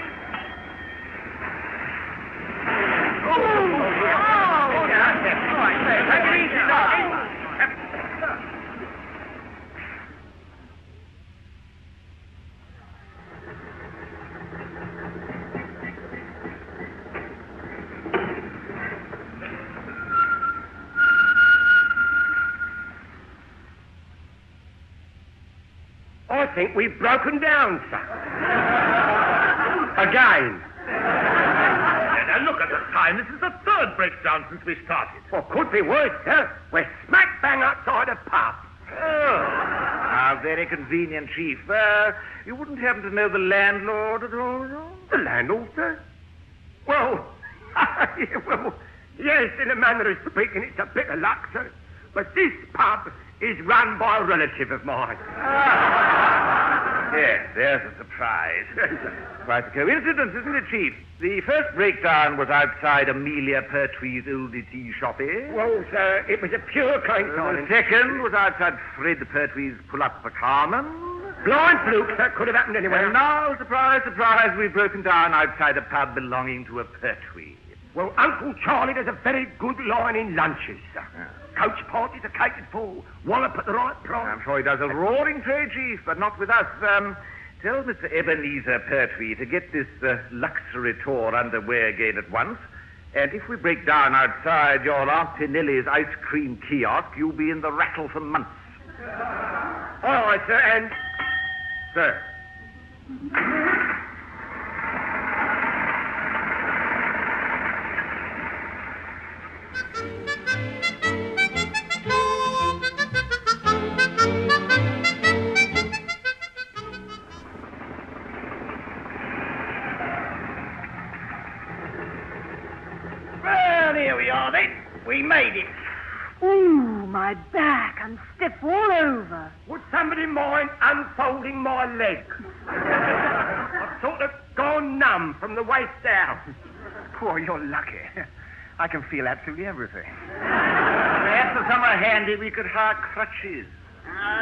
Take it easy now. I think we've broken down, sir. Again. Now look at the time. This is the third breakdown since we started. Well, could be worse, sir. We're smack bang outside a pub. How very convenient, Chief. You wouldn't happen to know the landlord at all? The landlord, sir? Well, well, yes, in a manner of speaking, it's a bit of luck, sir. But this pub is run by a relative of mine. Yes, there's a surprise. Quite a coincidence, isn't it, Chief? The first breakdown was outside Amelia Pertwee's oldie tea shop, eh? Well, sir, it was a pure coincidence. The second was outside Fred Pertwee's pull-up for Carmen. Blind fluke, that could have happened anywhere. And now, surprise, surprise, we've broken down outside a pub belonging to a Pertwee. Well, Uncle Charlie does a very good line in lunches, sir. Coach parties are catered for, wallop at the right price. I'm sure he does a roaring trade, Chief, but not with us. Tell Mr. Ebenezer Pertwee to get this luxury tour underway again at once. And if we break down outside your Aunt Pinelli's ice cream kiosk, you'll be in the rattle for months. All right, sir, and... Sir. Well, here we are, then. We made it. Ooh, my back. I'm stiff all over. Would somebody mind unfolding my leg? I've sort of gone numb from the waist down. Poor, you're lucky. I can feel absolutely everything. Perhaps if some are handy, we could hire crutches.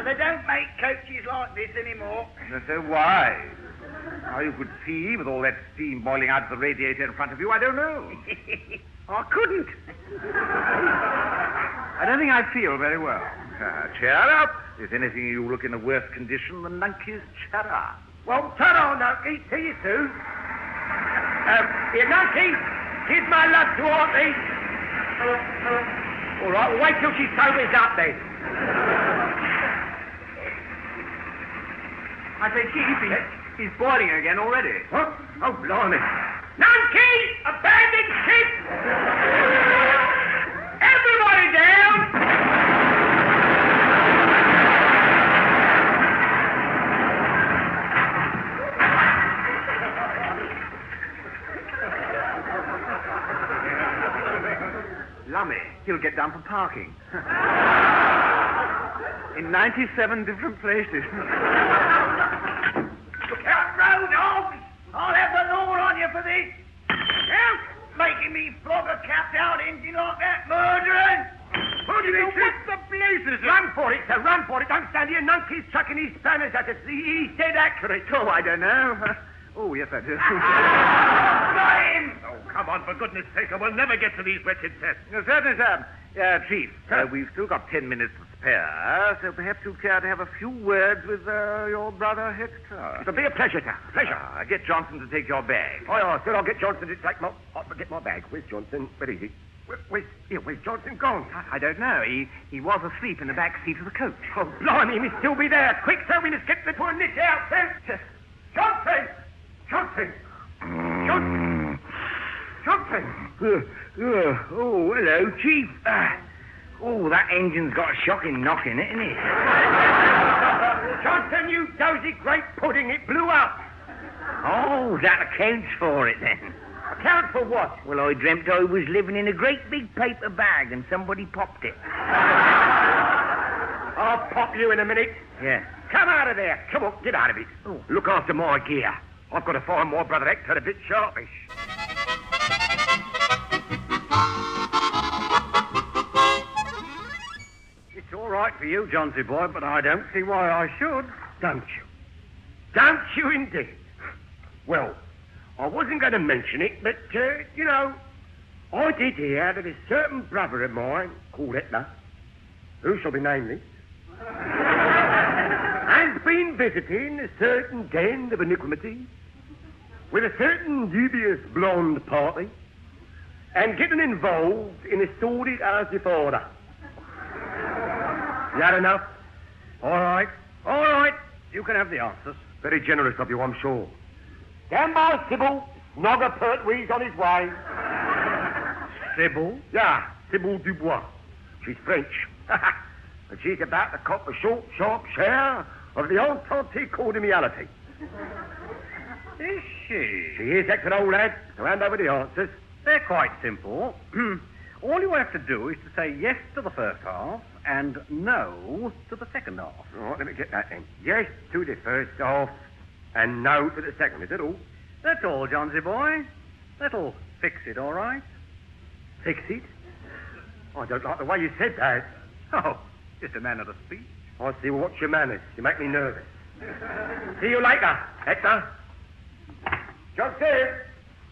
They don't make coaches like this anymore. So why? How you could see with all that steam boiling out of the radiator in front of you, I don't know. I couldn't. I don't think I feel very well. Cheer up. If anything, you look in a worse condition than Nunkey's cheddar. Well, ta-ra, Nunkey. See you soon. Here, Nunkey, give my love to Auntie. All right, well, wait till she sobers up, then. I say, Chief, he's boiling again already. What? Oh, blimey. Nunkey, abandon ship! Everybody down! Lummy, he'll get down for parking. In 97 different places. Look out, road dogs! I'll have the law on you for this. Out! Making me flog a capped out engine like that, murdering! What do you mean? What the blazes? Run for it, sir, run for it. Don't stand here. Nunkey's chucking his spanners at us. He's dead accurate. Oh, I don't know. Oh, yes, I do. Got him! Oh, come on, for goodness sake, or we'll never get to these wretched tests. Certainly, sir. Chief, we've still got 10 minutes to spare, so perhaps you'd care to have a few words with your brother Hector. It'll be a pleasure, sir. Pleasure. Get Johnson to take your bag. Oh, sir, I'll get Johnson to take my... I'll get my bag. Where's Johnson? Where is he? Where's Johnson gone? I don't know. He was asleep in the back seat of the coach. Oh, blimey, he must still be there. Quick, sir, we must get the poor nit out, sir. Johnson! Johnson! Johnson! Oh, hello, Chief. Oh, that engine's got a shocking knock in it, isn't it? Johnson, you dozy great pudding, it blew up. Oh, that accounts for it, then. Account for what? Well, I dreamt I was living in a great big paper bag and somebody popped it. I'll pop you in a minute. Yeah. Come out of there. Come on, get out of it. Oh. Look after my gear. I've got to find my brother Hector a bit sharpish. It's all right for you, Johnsy boy, but I don't see why I should. Don't you? Don't you indeed? Well, I wasn't going to mention it, but, you know, I did hear that a certain brother of mine, called Edgar, who shall be nameless, has been visiting a certain den of iniquity with a certain dubious blonde party and getting involved in a sordid house disorder. You had enough? All right. All right. You can have the answers. Very generous of you, I'm sure. Stand by, Sybil. Snogger Pertwee's on his way. Sybil? Yeah, Sybil Dubois. She's French. And she's about to cop a short, sharp share of the entente cordiality. Is she? She is, Hector, old lad. So hand over the answers. They're quite simple. All you have to do is to say yes to the first half and no to the second half. All right, let me get that then. Yes to the first half and no to the second. Is that all? That's all, Johnsy boy. That'll fix it, all right? Fix it? I don't like the way you said that. Oh, just a manner of speech. I see. Well, what's your manners? You make me nervous. See you later, Hector. Johnson!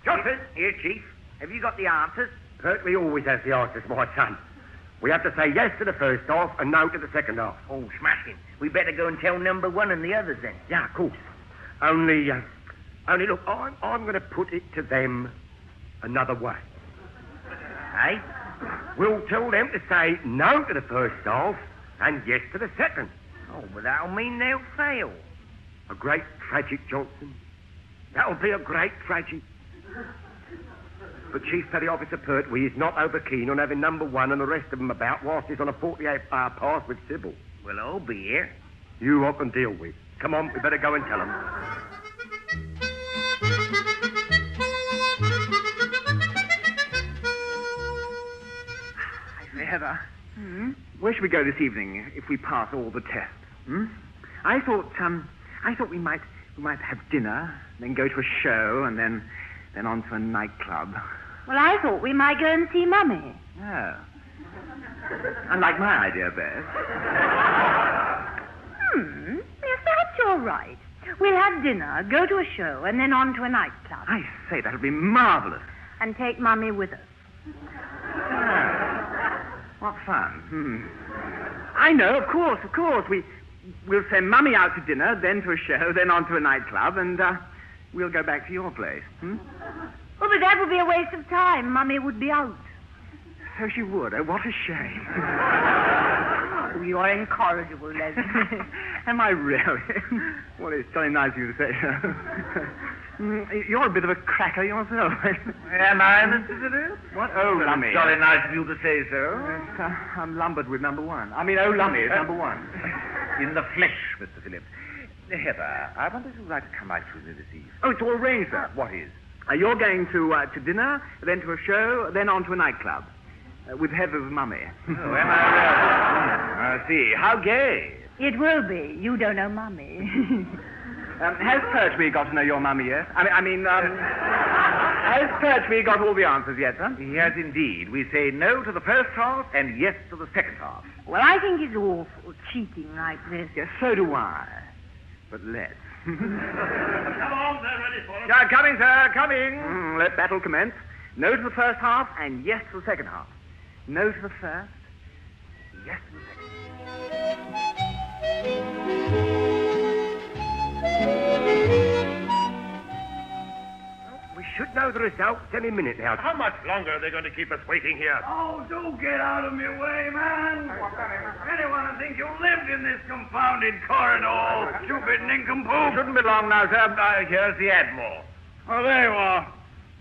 Johnson! Here, Chief. Have you got the answers? Pertwee always has the answers, my son. We have to say yes to the first half and no to the second half. Oh, smashing. We better go and tell number one and the others then. Yeah, of course. Only look, I'm going to put it to them another way. Hey? We'll tell them to say no to the first half and yes to the second. Oh, well, that'll mean they'll fail. A great tragic, Johnson. That'll be a great tragic. But Chief Petty Officer Pertwee is not over keen on having number one and the rest of them about whilst he's on a 48-hour pass with Sybil. Well, I'll be here. You I can deal with. Come on, we better go and tell them. Heather, where should we go this evening if we pass all the tests? I thought we might have dinner, then go to a show, and then on to a nightclub. Well, I thought we might go and see Mummy. Oh. I like my idea best. Yes, perhaps you're right. We'll have dinner, go to a show, and then on to a nightclub. I say, that'll be marvelous. And take Mummy with us. What fun. I know, of course. We'll send Mummy out to dinner, then to a show, then on to a nightclub, and we'll go back to your place. Oh, but that would be a waste of time. Mummy would be out. So she would. Oh, what a shame. Oh, you're incorrigible, Leslie. Am I really? Well, it's very nice of you to say so. You're a bit of a cracker yourself. Am I, Mr. Phillips? What? Oh, Lummy. Jolly nice of you to say so. Yes, I'm lumbered with number one. I mean, Lummy is number one. In the flesh, Mr. Phillips. Heather, I wonder if you'd like to come out with me this evening. Oh, it's all arranged, sir. What is? You're going to dinner, then to a show, then on to a nightclub. With Heather's mummy. Oh, am I really? I see. How gay. It will be. You don't know Mummy. Has Pertwee got to know your mummy yet? Has Pertwee got all the answers yet, sir? He has indeed. We say no to the first half and yes to the second half. Well, I think it's awful cheating like this. Yes, so do I. But let's. Come on, they're ready for us. Yeah, coming, sir, coming. Let battle commence. No to the first half and yes to the second half. No to the first, yes to the second. We should know the results any minute now. How much longer are they going to keep us waiting here? Oh, do get out of my way, man. Anyone who thinks you lived in this confounded corridor, stupid nincompoop. Shouldn't be long now, sir. Here's the Admiral. Oh, there you are.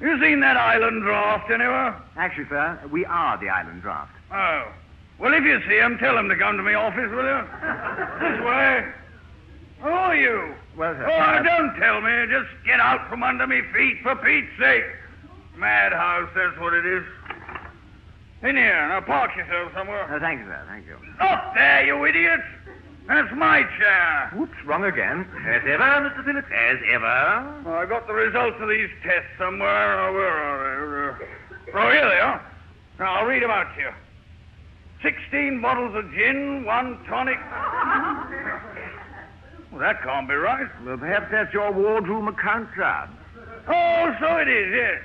You seen that island draft anywhere? Actually, sir, we are the island draft. Oh. Well, if you see him, tell him to come to my office, will you? This way. Who are you? Well, sir. Oh, don't tell me. Just get out from under me feet, for Pete's sake. Madhouse, that's what it is. In here. Now park yourself somewhere. Oh, thank you, sir. Thank you. Up there, you idiots! That's my chair. Whoops, wrong again. As ever, Mr. Phillips, as ever. Well, I got the results of these tests somewhere. Oh, where are they? Oh, here they are. Now, I'll read them out to you. 16 bottles of gin, 1 tonic. Well, that can't be right. Well, perhaps that's your wardroom account, sir. Oh, so it is, yes.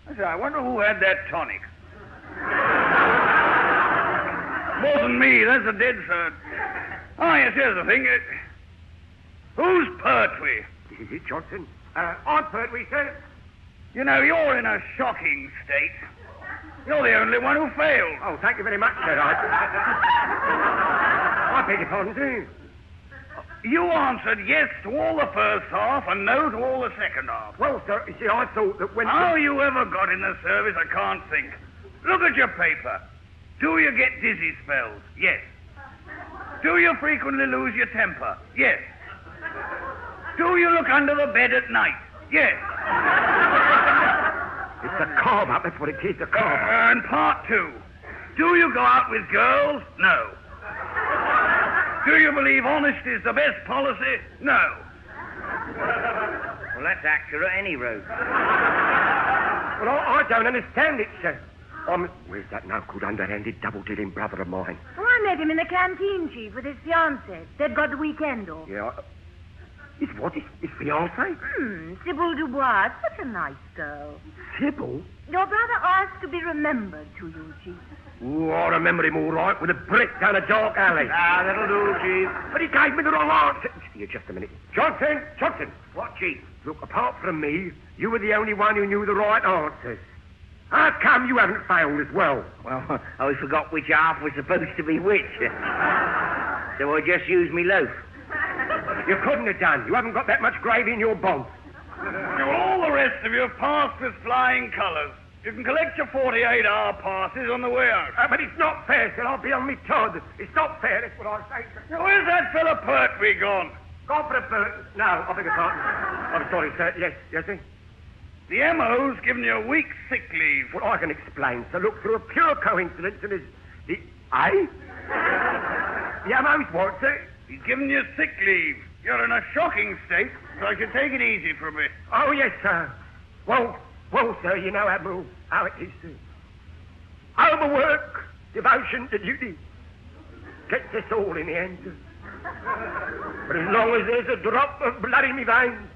I say, I wonder who had that tonic. Wasn't me, that's a dead cert. Oh, yes, here's the thing. Who's Pertwee? Johnson. I'm Pertwee, sir. You know, you're in a shocking state. You're the only one who failed. Oh, thank you very much, sir. I beg your pardon, sir. You answered yes to all the first half and no to all the second half. Well, sir, you see, I thought that when... How you ever got in the service, I can't think. Look at your paper. Do you get dizzy spells? Yes. Do you frequently lose your temper? Yes. Do you look under the bed at night? Yes. It's a carb-up, that's what it is, a carb-up. And part 2. Do you go out with girls? No. Do you believe honesty is the best policy? No. Well, that's accurate any road. Well, I don't understand it, sir. Where's that no-good, underhanded, double-dealing brother of mine? Oh, I met him in the canteen, Chief, with his fiancée. They'd got the weekend off. Yeah, his what? His fiancée? Sybil Dubois. Such a nice girl. Sybil? Your brother asked to be remembered to you, Chief. Oh, I remember him all right, with a brick down a dark alley. Ah, that'll do, Chief. But he gave me the wrong answer. Here, just a minute. Johnson! What, Chief? Look, apart from me, you were the only one who knew the right answers. How come you haven't failed as well? Well, I forgot which half was supposed to be which. So I just used me loaf. You couldn't have done. You haven't got that much gravy in your bowl. All the rest of you have passed with flying colours. You can collect your 48-hour passes on the way out. But it's not fair, sir. I'll be on me Todd. It's not fair, that's what I say, sir. Now, where's that fella Pertwee gone? Gone for a bird? No, I beg your pardon. I'm sorry, sir. Yes, sir. The MO's given you a week's sick leave. Well, I can explain, sir. Look, through a pure coincidence, and the MO's what, sir? He's given you sick leave. You're in a shocking state, so I should take it easy for a bit. Oh, yes, sir. Well, sir, you know how it is, sir. Overwork, devotion to duty, gets us all in the end, sir. But as long as there's a drop of blood in my veins,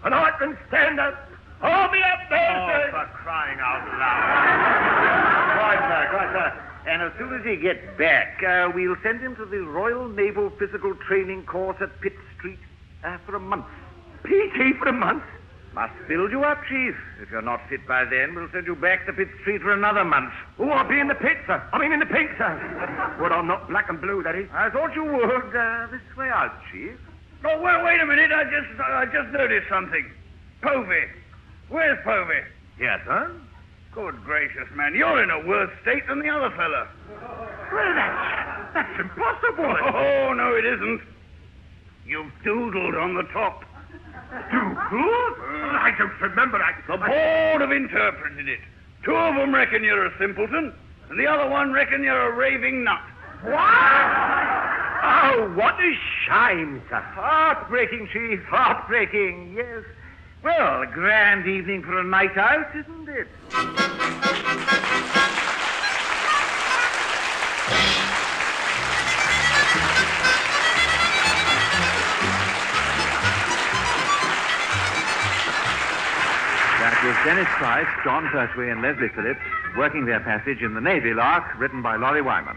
and I can stand up, I'll be up there, sir. For crying out loud. Right, sir. And as soon as he gets back, we'll send him to the Royal Naval Physical Training Course at Pitt Street for a month. PT for a month? Must build you up, Chief. If you're not fit by then, we'll send you back to Pitt Street for another month. Oh, I'll be in the pit, sir. I mean in the pink, sir. Well, I'm not black and blue, that is. I thought you would. This way out, Chief. Oh, well, wait a minute. I just noticed something. Povey. Where's Povey? Yes, sir? Good gracious, man. You're in a worse state than the other fella. Well, that's impossible. Oh, no, it isn't. You've doodled on the top. Doodled? I don't remember. The board have interpreted it. 2 of them reckon you're a simpleton, and the other one reckon you're a raving nut. What? Oh, what a shame, sir. Heartbreaking, Chief. Heartbreaking, yes. Well, a grand evening for a night out, isn't it? That was Dennis Price, John Pertwee, and Leslie Phillips working their passage in the Navy Lark, written by Laurie Wyman.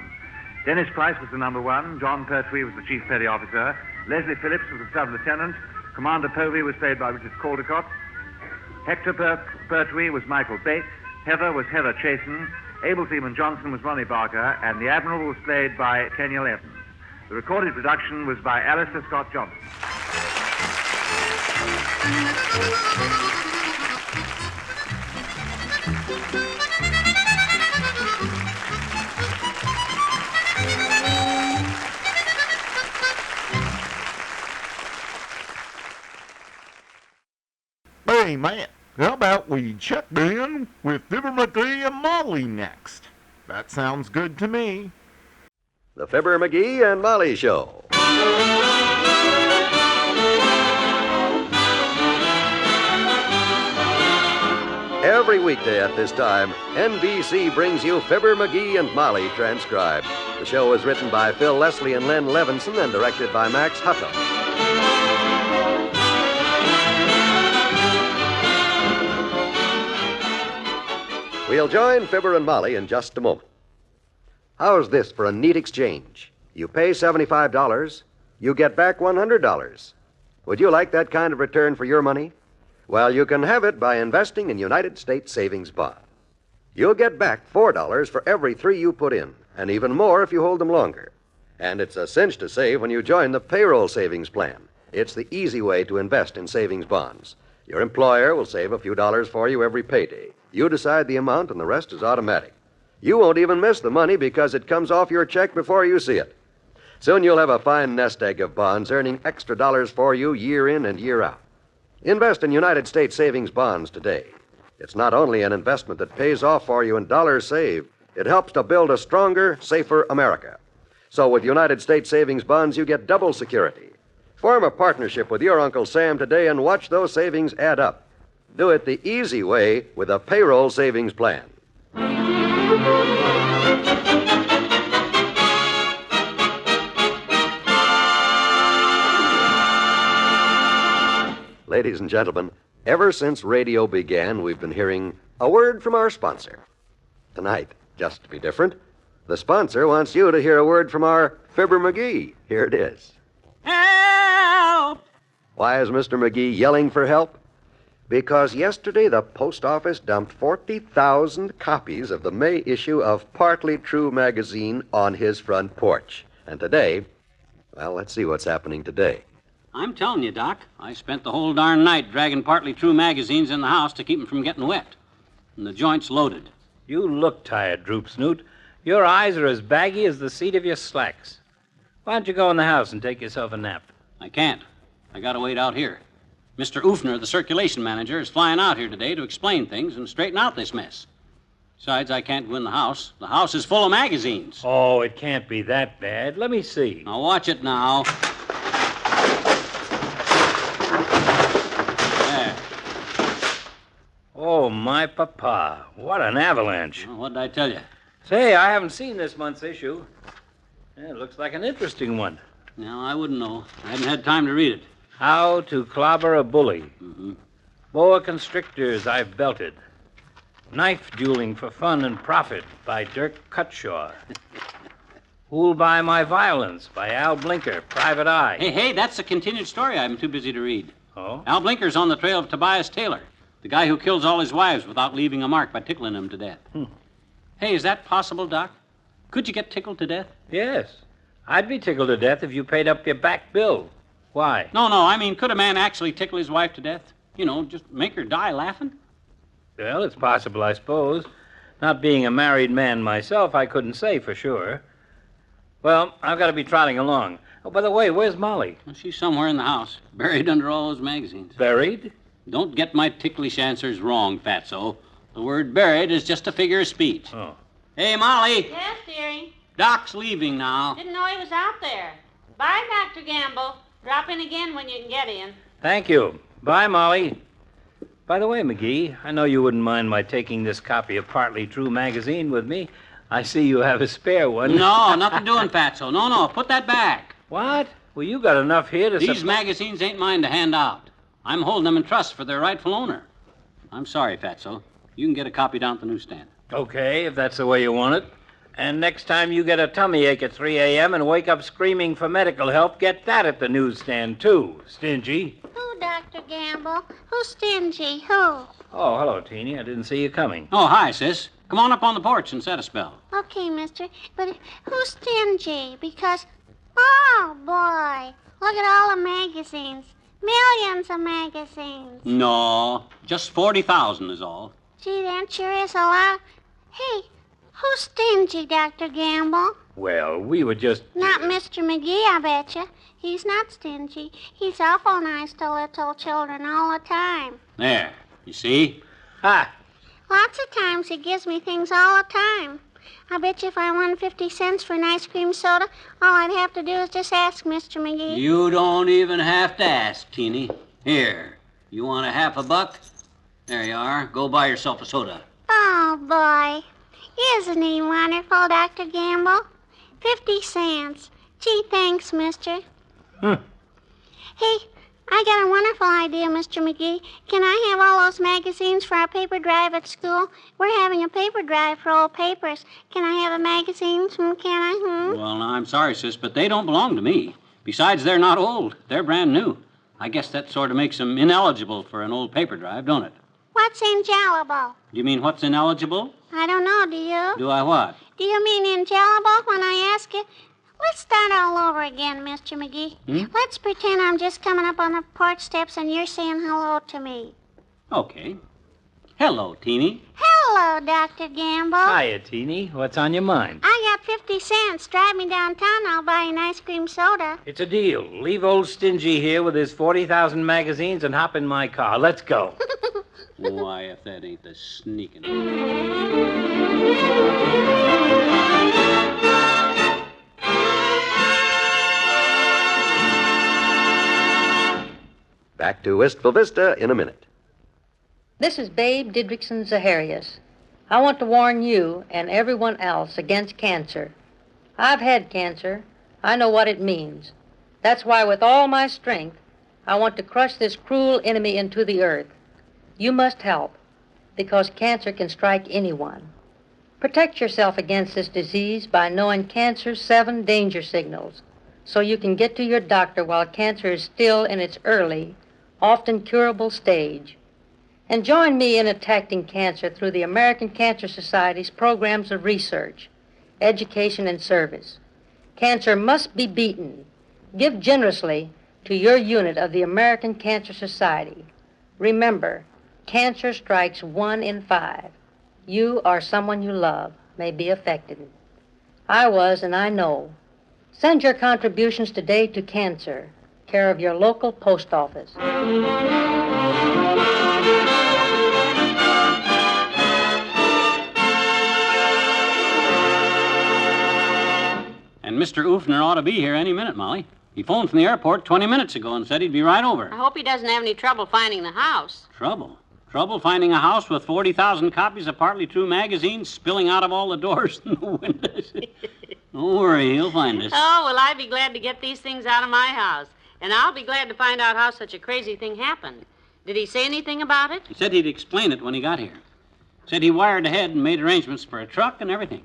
Dennis Price was the number 1, John Pertwee was the chief petty officer, Leslie Phillips was the sub-lieutenant, Commander Povey was played by Richard Caldecott, Hector Pertwee was Michael Bates, Heather was Heather Chasen, Able Seaman Johnson was Ronnie Barker, and the Admiral was played by Kenyal Evans. The recorded production was by Alistair Scott Johnson. Hey, man, how about we check in with Fibber, Magee, and Molly next? That sounds good to me. The Fibber, Magee, and Molly Show. Every weekday at this time, NBC brings you Fibber, Magee, and Molly transcribed. The show is written by Phil Leslie and Len Levinson and directed by Max Hutto. We'll join Fibber and Molly in just a moment. How's this for a neat exchange? You pay $75, you get back $100. Would you like that kind of return for your money? Well, you can have it by investing in United States savings bonds. You'll get back $4 for every 3 you put in, and even more if you hold them longer. And it's a cinch to save when you join the payroll savings plan. It's the easy way to invest in savings bonds. Your employer will save a few dollars for you every payday. You decide the amount, and the rest is automatic. You won't even miss the money because it comes off your check before you see it. Soon you'll have a fine nest egg of bonds earning extra dollars for you year in and year out. Invest in United States savings bonds today. It's not only an investment that pays off for you in dollars saved, it helps to build a stronger, safer America. So with United States savings bonds, you get double security. Form a partnership with your Uncle Sam today and watch those savings add up. Do it the easy way with a payroll savings plan. Ladies and gentlemen, ever since radio began, we've been hearing a word from our sponsor. Tonight, just to be different, the sponsor wants you to hear a word from our Fibber McGee. Here it is. Help! Why is Mr. McGee yelling for help? Because yesterday the post office dumped 40,000 copies of the May issue of Partly True magazine on his front porch. And today, well, let's see what's happening today. I'm telling you, Doc, I spent the whole darn night dragging Partly True magazines in the house to keep them from getting wet. And the joint's loaded. You look tired, Droop Snoot. Your eyes are as baggy as the seat of your slacks. Why don't you go in the house and take yourself a nap? I can't. I gotta wait out here. Mr. Oofner, the circulation manager, is flying out here today to explain things and straighten out this mess. Besides, I can't go in the house. The house is full of magazines. Oh, it can't be that bad. Let me see. Now, watch it now. Oh, my papa. What an avalanche. Well, what did I tell you? Say, I haven't seen this month's issue. Yeah, it looks like an interesting one. No, I wouldn't know. I hadn't had time to read it. How to Clobber a Bully. Mm-hmm. Boa Constrictors I've Belted. Knife Dueling for Fun and Profit by Dirk Cutshaw. Who'll Buy My Violence by Al Blinker, Private Eye. Hey, that's a continued story I'm too busy to read. Oh? Al Blinker's on the trail of Tobias Taylor, the guy who kills all his wives without leaving a mark by tickling them to death. Hey, is that possible, Doc? Could you get tickled to death? Yes. I'd be tickled to death if you paid up your back bill. Why? No, I mean, could a man actually tickle his wife to death? You know, just make her die laughing? Well, it's possible, I suppose. Not being a married man myself, I couldn't say for sure. Well, I've got to be trotting along. Oh, by the way, where's Molly? Well, she's somewhere in the house, buried under all those magazines. Buried? Don't get my ticklish answers wrong, Fatso. The word buried is just a figure of speech. Oh. Hey, Molly. Yes, dearie. Doc's leaving now. Didn't know he was out there. Bye, Dr. Gamble. Drop in again when you can get in. Thank you. Bye, Molly. By the way, McGee, I know you wouldn't mind my taking this copy of Partly True magazine with me. I see you have a spare one. No, nothing doing, Fatso. No, put that back. What? Well, you got enough here to... These magazines ain't mine to hand out. I'm holding them in trust for their rightful owner. I'm sorry, Fatso. You can get a copy down at the newsstand. Okay, if that's the way you want it. And next time you get a tummy ache at 3 a.m. and wake up screaming for medical help, get that at the newsstand, too, stingy. Who, Dr. Gamble? Who's stingy? Who? Oh, hello, Teeny. I didn't see you coming. Oh, hi, sis. Come on up on the porch and set a spell. Okay, mister. But who's stingy? Because, oh, boy. Look at all the magazines. Millions of magazines. No, just 40,000 is all. Gee, that sure is a lot. Hey, who's stingy, Dr. Gamble? Well, we were just... Not Mr. McGee, I betcha. He's not stingy. He's awful nice to little children all the time. There, you see? Ha! Lots of times he gives me things all the time. I bet you if I won 50 cents for an ice cream soda, all I'd have to do is just ask Mr. McGee. You don't even have to ask, Teeny. Here, you want a half a buck? There you are. Go buy yourself a soda. Oh, boy. Isn't he wonderful, Dr. Gamble? 50 cents. Gee, thanks, mister. Hey, I got a wonderful idea, Mr. McGee. Can I have all those magazines for our paper drive at school? We're having a paper drive for old papers. Can I have the magazines? Can I? Well, now, I'm sorry, sis, but they don't belong to me. Besides, they're not old. They're brand new. I guess that sort of makes them ineligible for an old paper drive, don't it? What's ineligible? You mean what's ineligible? I don't know, do you? Do I what? Do you mean ineligible when I ask you? Let's start all over again, Mr. McGee. Let's pretend I'm just coming up on the porch steps and you're saying hello to me. Okay. Hello, Teeny. Hello, Dr. Gamble. Hiya, Teeny. What's on your mind? I got 50 cents. Drive me downtown, I'll buy you an ice cream soda. It's a deal. Leave old Stingy here with his 40,000 magazines and hop in my car. Let's go. Why, if that ain't the sneaking... Back to Wistful Vista in a minute. This is Babe Didrikson Zaharias. I want to warn you and everyone else against cancer. I've had cancer. I know what it means. That's why with all my strength, I want to crush this cruel enemy into the earth. You must help, because cancer can strike anyone. Protect yourself against this disease by knowing cancer's 7 danger signals, so you can get to your doctor while cancer is still in its early, often curable stage. And join me in attacking cancer through the American Cancer Society's programs of research, education, and service. Cancer must be beaten. Give generously to your unit of the American Cancer Society. Remember, cancer strikes 1 in 5. You or someone you love may be affected. I was, and I know. Send your contributions today to cancer, care of your local post office. And Mr. Ufner ought to be here any minute, Molly. He phoned from the airport 20 minutes ago and said he'd be right over. I hope he doesn't have any trouble finding the house. Trouble? Trouble finding a house with 40,000 copies of Partly True magazine spilling out of all the doors and the windows? Don't worry, he'll find us. Oh, well, I'd be glad to get these things out of my house. And I'll be glad to find out how such a crazy thing happened. Did he say anything about it? He said he'd explain it when he got here. Said he wired ahead and made arrangements for a truck and everything.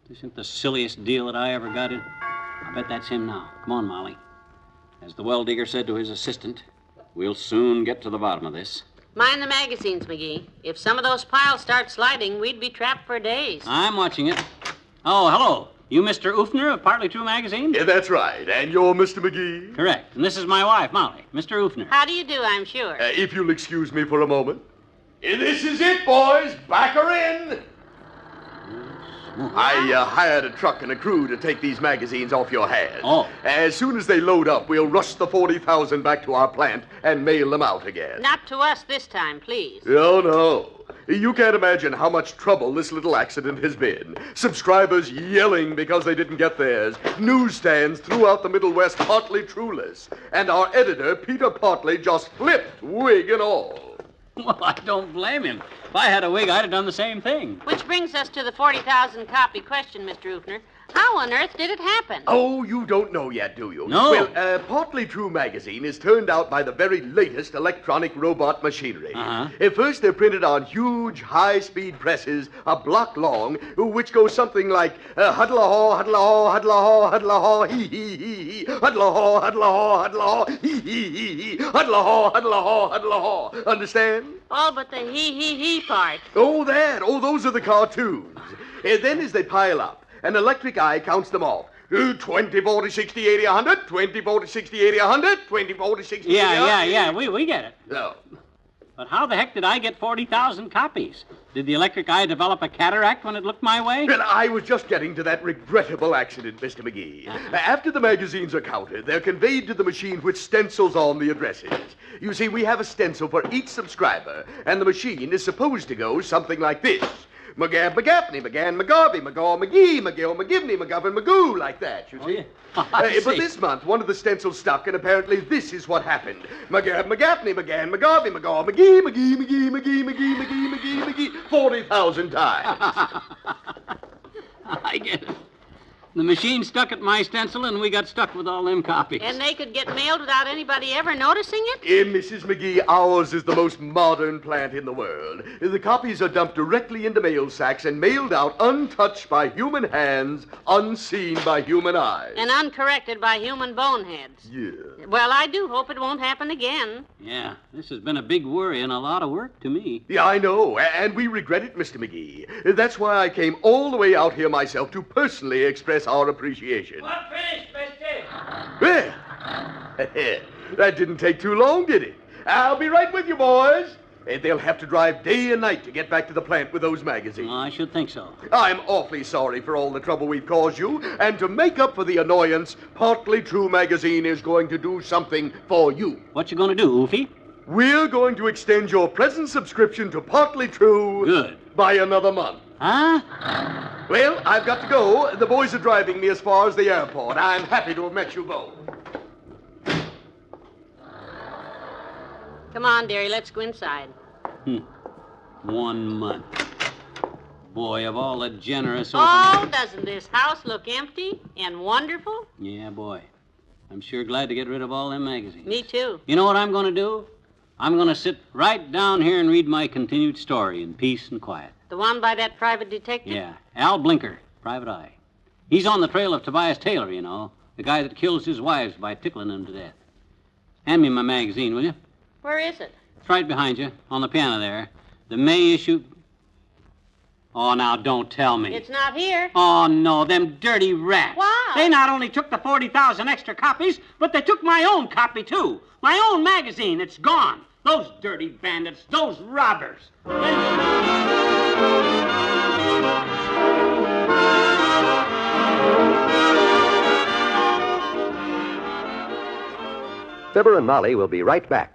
This isn't the silliest deal that I ever got in. I bet that's him now. Come on, Molly. As the well digger said to his assistant, we'll soon get to the bottom of this. Mind the magazines, McGee. If some of those piles start sliding, we'd be trapped for days. I'm watching it. Oh, hello. You Mr. Ufner of Partly True magazine? Yeah, that's right. And you're Mr. McGee? Correct. And this is my wife, Molly. Mr. Ufner. How do you do, I'm sure? If you'll excuse me for a moment. This is it, boys. Back her in. I hired a truck and a crew to take these magazines off your hands. Oh. As soon as they load up, we'll rush the 40,000 back to our plant and mail them out again. Not to us this time, please. Oh, no. You can't imagine how much trouble this little accident has been. Subscribers yelling because they didn't get theirs. Newsstands throughout the Middle West partly trueless. And our editor, Peter Portley, just flipped, wig and all. Well, I don't blame him. If I had a wig, I'd have done the same thing. Which brings us to the 40,000 copy question, Mr. Ufner. How on earth did it happen? Oh, you don't know yet, do you? No. Well, Partly True magazine is turned out by the very latest electronic robot machinery. At first, they're printed on huge, high-speed presses, a block long, which goes something like huddle-a-haw, huddle-a-haw, huddle-a-haw, huddle-a-haw, hee-hee-hee, huddle-a-haw, huddle-a-haw, huddle-a-haw, hee-hee-hee, huddle-a-haw, huddle-a-haw, huddle-a-haw. Understand? All but the hee-hee-hee part. Oh, that. Oh, those are the cartoons. Then as they pile up, an electric eye counts them off. 20, 40, 60, 80, 100, 20, 40, 60, 80, 100, 20, 40, 60, 80, 100. Yeah, we get it. No. But how the heck did I get 40,000 copies? Did the electric eye develop a cataract when it looked my way? Well, I was just getting to that regrettable accident, Mr. McGee. After the magazines are counted, they're conveyed to the machine which stencils on the addresses. You see, we have a stencil for each subscriber, and the machine is supposed to go something like this. McGab, McGaffney, McGann, McGarvey, McGaw, McGee, McGill, McGivney, McGovern, McGoo, like that, you see. But this month, one of the stencils stuck, and apparently this is what happened. McGab, McGaffney, McGann, McGarvey, McGaw, McGee, McGee, 40,000 times. I get it. The machine stuck at my stencil, and we got stuck with all them copies. And they could get mailed without anybody ever noticing it? Mrs. McGee, ours is the most modern plant in the world. The copies are dumped directly into mail sacks and mailed out untouched by human hands, unseen by human eyes. And uncorrected by human boneheads. Yeah. Well, I do hope it won't happen again. Yeah, this has been a big worry and a lot of work to me. Yeah, I know, and we regret it, Mr. McGee. That's why I came all the way out here myself to personally express our appreciation. What finished, mister? Well, that didn't take too long, did it? I'll be right with you, boys. They'll have to drive day and night to get back to the plant with those magazines. I should think so. I'm awfully sorry for all the trouble we've caused you, and to make up for the annoyance, Partly True magazine is going to do something for you. What you going to do, Oofy? We're going to extend your present subscription to Partly True... Good. ...by another month. Huh? Well, I've got to go. The boys are driving me as far as the airport. I'm happy to have met you both. Come on, dearie, let's go inside. 1 month. Boy, of all the generous... Oh, doesn't this house look empty and wonderful? Yeah, boy. I'm sure glad to get rid of all them magazines. Me too. You know what I'm going to do? I'm going to sit right down here and read my continued story in peace and quiet. The one by that private detective? Yeah, Al Blinker, private eye. He's on the trail of Tobias Taylor, you know, the guy that kills his wives by tickling them to death. Hand me my magazine, will you? Where is it? It's right behind you, on the piano there. The May issue... Oh, now, don't tell me. It's not here. Oh, no, them dirty rats. Why? They not only took the 40,000 extra copies, but they took my own copy, too. My own magazine. It's gone. Those dirty bandits, those robbers. Fibber and Molly will be right back.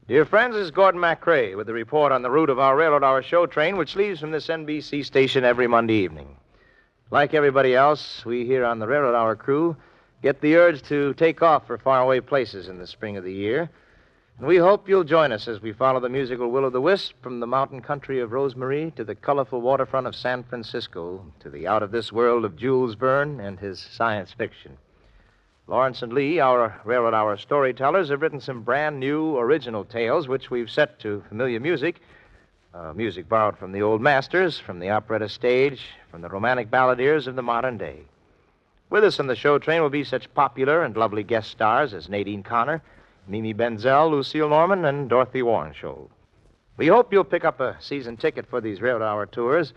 Dear friends, this is Gordon MacRae with the report on the route of our Railroad Hour show train, which leaves from this NBC station every Monday evening. Like everybody else, we here on the Railroad Hour crew get the urge to take off for faraway places in the spring of the year. And we hope you'll join us as we follow the musical Will-o'-the-Wisp from the mountain country of Rosemary to the colorful waterfront of San Francisco to the out-of-this world of Jules Verne and his science fiction. Lawrence and Lee, our Railroad Hour storytellers, have written some brand new original tales which we've set to familiar music, music borrowed from the old masters, from the operetta stage, from the romantic balladeers of the modern day. With us on the show train will be such popular and lovely guest stars as Nadine Connor, Mimi Benzel, Lucille Norman, and Dorothy Warrenshow. We hope you'll pick up a season ticket for these Railroad Hour tours.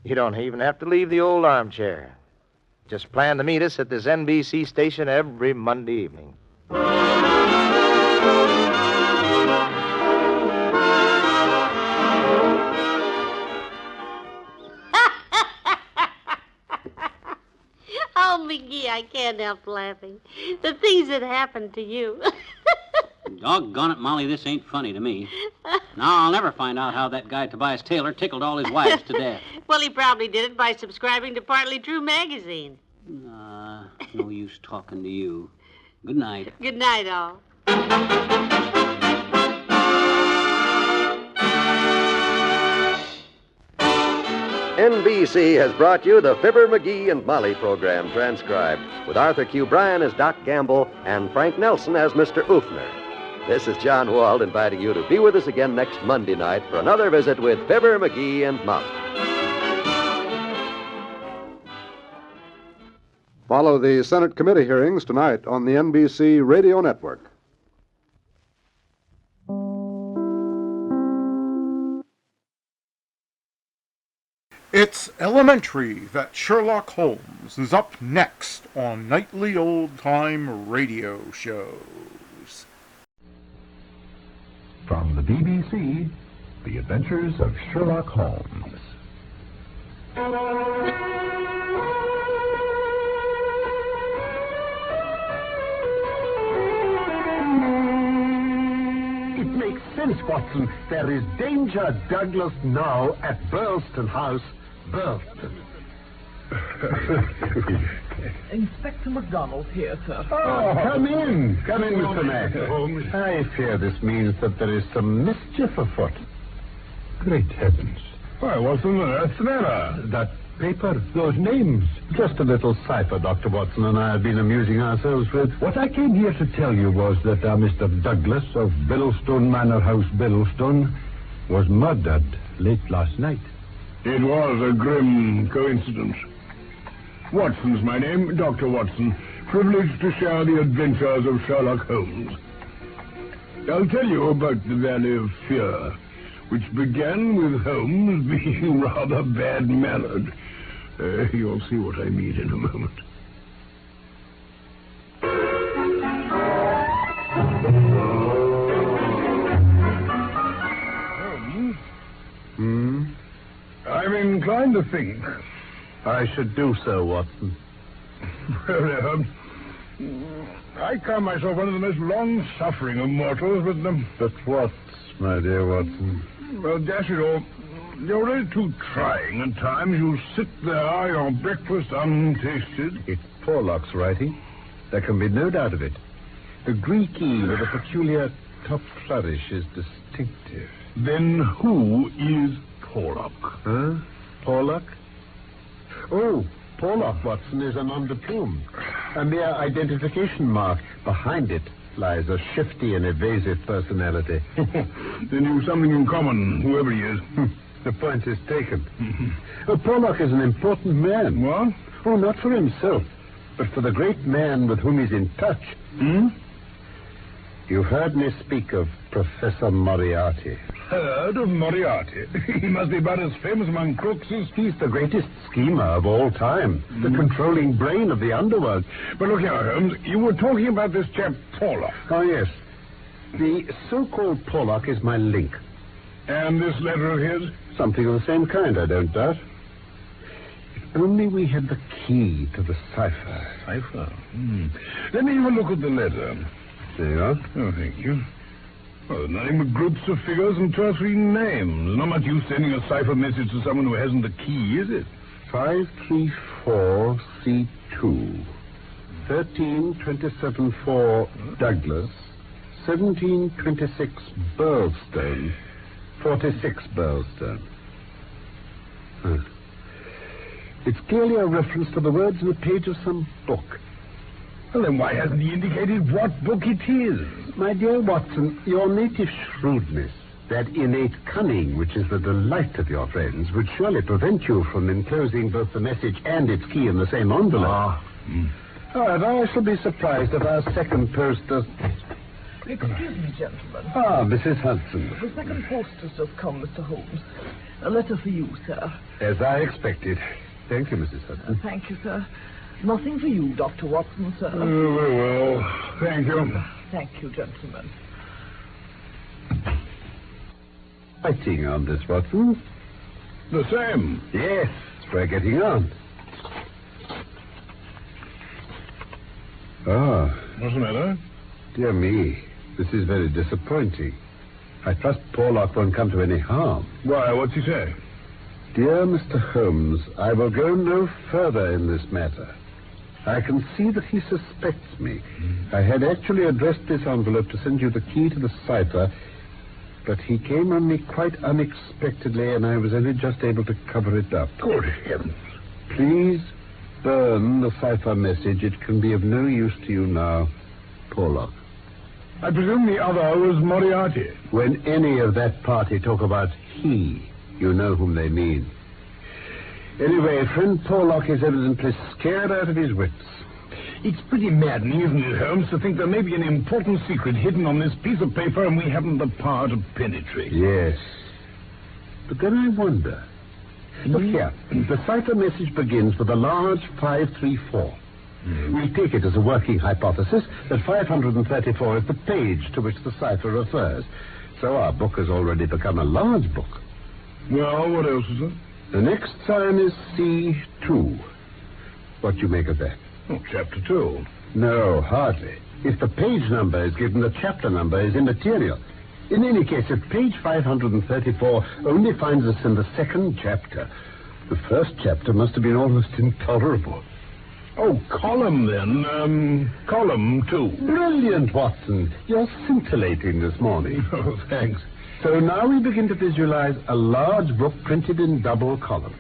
You don't even have to leave the old armchair. Just plan to meet us at this NBC station every Monday evening. Oh, McGee, I can't help laughing. The things that happened to you. Doggone it, Molly, this ain't funny to me. Now, I'll never find out how that guy Tobias Taylor tickled all his wives to death. Well, he probably did it by subscribing to Partly True magazine. No use talking to you. Good night. Good night, all. NBC has brought you the Fibber, McGee, and Molly program transcribed with Arthur Q. Bryan as Doc Gamble and Frank Nelson as Mr. Oofner. This is John Wald inviting you to be with us again next Monday night for another visit with Fibber, McGee, and Molly. Follow the Senate committee hearings tonight on the NBC Radio Network. It's elementary that Sherlock Holmes is up next on nightly old-time radio shows. From the BBC, The Adventures of Sherlock Holmes. It makes sense. Convince, Watson, there is danger, Douglas, now at Burlston House, Burlston. Inspector McDonald here, sir. Oh, come in. Come in, Mr. Mack. Holmes. I fear this means that there is some mischief afoot. Great heavens. Why, what's on earth's the matter? That paper, those names. Just a little cipher Dr. Watson and I have been amusing ourselves with. What I came here to tell you was that Mr. Douglas of Billstone Manor House, Billstone, was murdered late last night. It was a grim coincidence. Watson's my name, Dr. Watson. Privileged to share the adventures of Sherlock Holmes. I'll tell you about the Valley of Fear, which began with Holmes being rather bad-mannered. You'll see what I mean in a moment. Hmm? I'm inclined to think. I should do so, Watson. Well, I count myself one of the most long-suffering of mortals, But what, my dear Watson? Well, dash it all, you're really too trying at times. You sit there, your breakfast untasted. It's Porlock's writing. There can be no doubt of it. The Greek E with a peculiar top flourish is distinctive. Then who is Porlock? Huh? Porlock? Oh, Porlock, Watson, is a nom de plume. A mere identification mark. Behind it lies a shifty and evasive personality. Then you've something in common, whoever he is. The point is taken. Porlock is an important man. What? Oh, not for himself, but for the great man with whom he's in touch. Hmm? You've heard me speak of Professor Moriarty. Heard of Moriarty? He must be about as famous among crooks as... He's the greatest schemer of all time. The controlling brain of the underworld. But look here, Holmes, you were talking about this chap Porlock. Oh, yes. The so-called Porlock is my link. And this letter of his? Something of the same kind, I don't doubt. If only we had the key to the cipher. Cipher? Let me have a look at the letter. There you are. Oh, thank you. Well, nothing but groups of figures and 2 or 3 names. Not much use sending a cipher message to someone who hasn't the key, is it? 534C2. 13274 Douglas. 1726 Burlstone. 46 Burlstone. Huh. It's clearly a reference to the words in a page of some book. Well, then why hasn't he indicated what book it is? My dear Watson, your native shrewdness, that innate cunning which is the delight of your friends, would surely prevent you from enclosing both the message and its key in the same envelope. However, I shall be surprised if our second post does... Excuse me, gentlemen. Ah, Mrs. Hudson. The second post has just come, Mr. Holmes. A letter for you, sir. As I expected. Thank you, Mrs. Hudson. Thank you, sir. Nothing for you, Dr. Watson, sir. Oh, very well. Thank you. Thank you, gentlemen. Writing on this, Watson? The same. Yes, we're getting on. Ah. What's the matter? Dear me, this is very disappointing. I trust Porlock won't come to any harm. Why, what's he say? Dear Mr. Holmes, I will go no further in this matter. I can see that he suspects me. I had actually addressed this envelope to send you the key to the cipher, but he came on me quite unexpectedly, and I was only just able to cover it up. Good heavens. Please burn the cipher message. It can be of no use to you now. Porlock. I presume the other was Moriarty. When any of that party talk about he, you know whom they mean. Anyway, friend Porlock is evidently scared out of his wits. It's pretty maddening, isn't it, Holmes, to think there may be an important secret hidden on this piece of paper and we haven't the power to penetrate. Yes. But then I wonder. Look here. The cipher message begins with a large 534. We take it as a working hypothesis that 534 is the page to which the cipher refers. So our book has already become a large book. Well, what else is there? The next sign is C2. What do you make of that? Oh, chapter 2. No, hardly. If the page number is given, the chapter number is immaterial. In any case, if page 534 only finds us in the second chapter, the first chapter must have been almost intolerable. Oh, column then. Column 2. Brilliant, Watson. You're scintillating this morning. Oh, thanks. So now we begin to visualize a large book printed in double columns.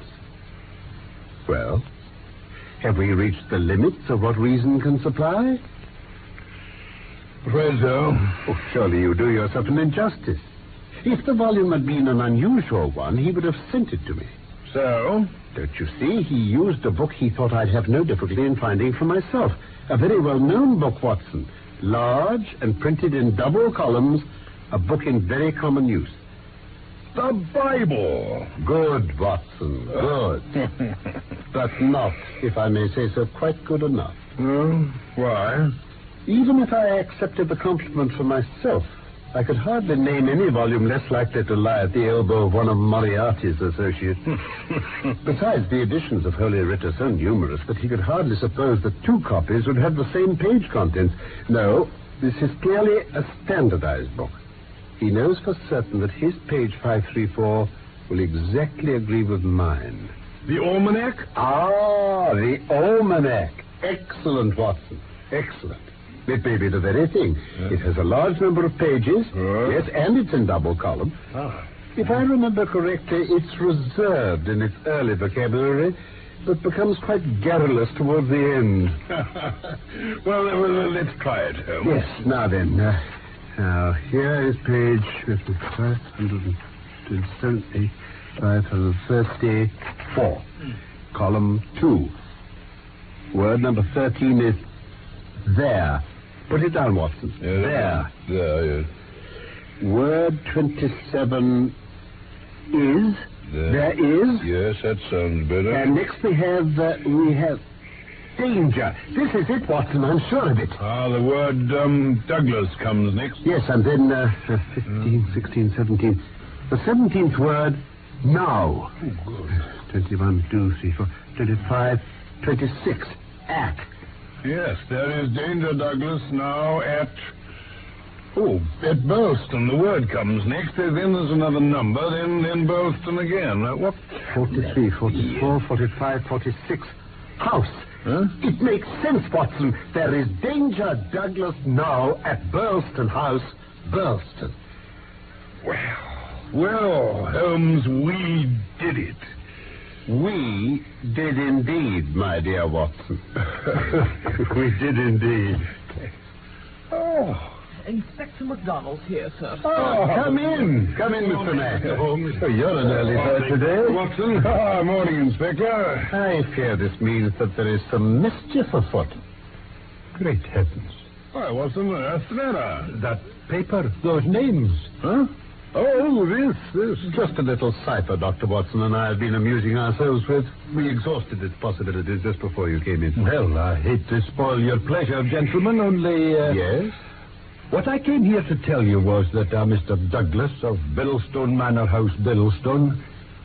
Well, have we reached the limits of what reason can supply? Afraid so. Oh, surely you do yourself an injustice. If the volume had been an unusual one, he would have sent it to me. So? Don't you see? He used a book he thought I'd have no difficulty in finding for myself. A very well-known book, Watson. Large and printed in double columns, a book in very common use. The Bible. Good, Watson, good. But not, if I may say so, quite good enough. Why? Even if I accepted the compliment for myself, I could hardly name any volume less likely to lie at the elbow of one of Moriarty's associates. Besides, the editions of Holy Writ are so numerous that he could hardly suppose that two copies would have the same page contents. No, this is clearly a standardized book. He knows for certain that his page 534 will exactly agree with mine. The almanac? Ah, the almanac. Excellent, Watson. Excellent. It may be the very thing. It has a large number of pages. Yes, and it's in double column. If I remember correctly, it's reserved in its early vocabulary, but becomes quite garrulous towards the end. well, let's try it, Holmes. Yes, now then. Now, here is page 534. Column 2. Word number 13 is there. Put it down, Watson. There. There, yes. Word 27 is. There is. Yes, that sounds better. And next we have danger. This is it, Watson. I'm sure of it. The word Douglas comes next. Yes, and then 15, 16, 17. The 17th word, now. Oh, good. 21, 2, 3, 4, 25, 26. At. Yes, there is danger, Douglas, now at Burlston. The word comes next. Then there's another number, then Burlston again. What? 43, 44, 45, 46. House. Huh? It makes sense, Watson. There is danger, Douglas, now at Burlston House, Burlston. Well, Holmes, we did it. We did indeed, my dear Watson. We did indeed. Oh, Inspector McDonald's here, sir. Oh, come in. Come in, Mr. Mack. Oh, you're an early bird today. Watson. Morning, Inspector. I fear this means that there is some mischief afoot. Great heavens. Why, Watson, what's the matter? That paper, those names. Huh? Oh, this. Just a little cipher Dr. Watson and I have been amusing ourselves with. We exhausted its possibilities just before you came in. Well, I hate to spoil your pleasure, gentlemen, only... Yes? What I came here to tell you was that Mr. Douglas of Biddlestone Manor House, Biddlestone,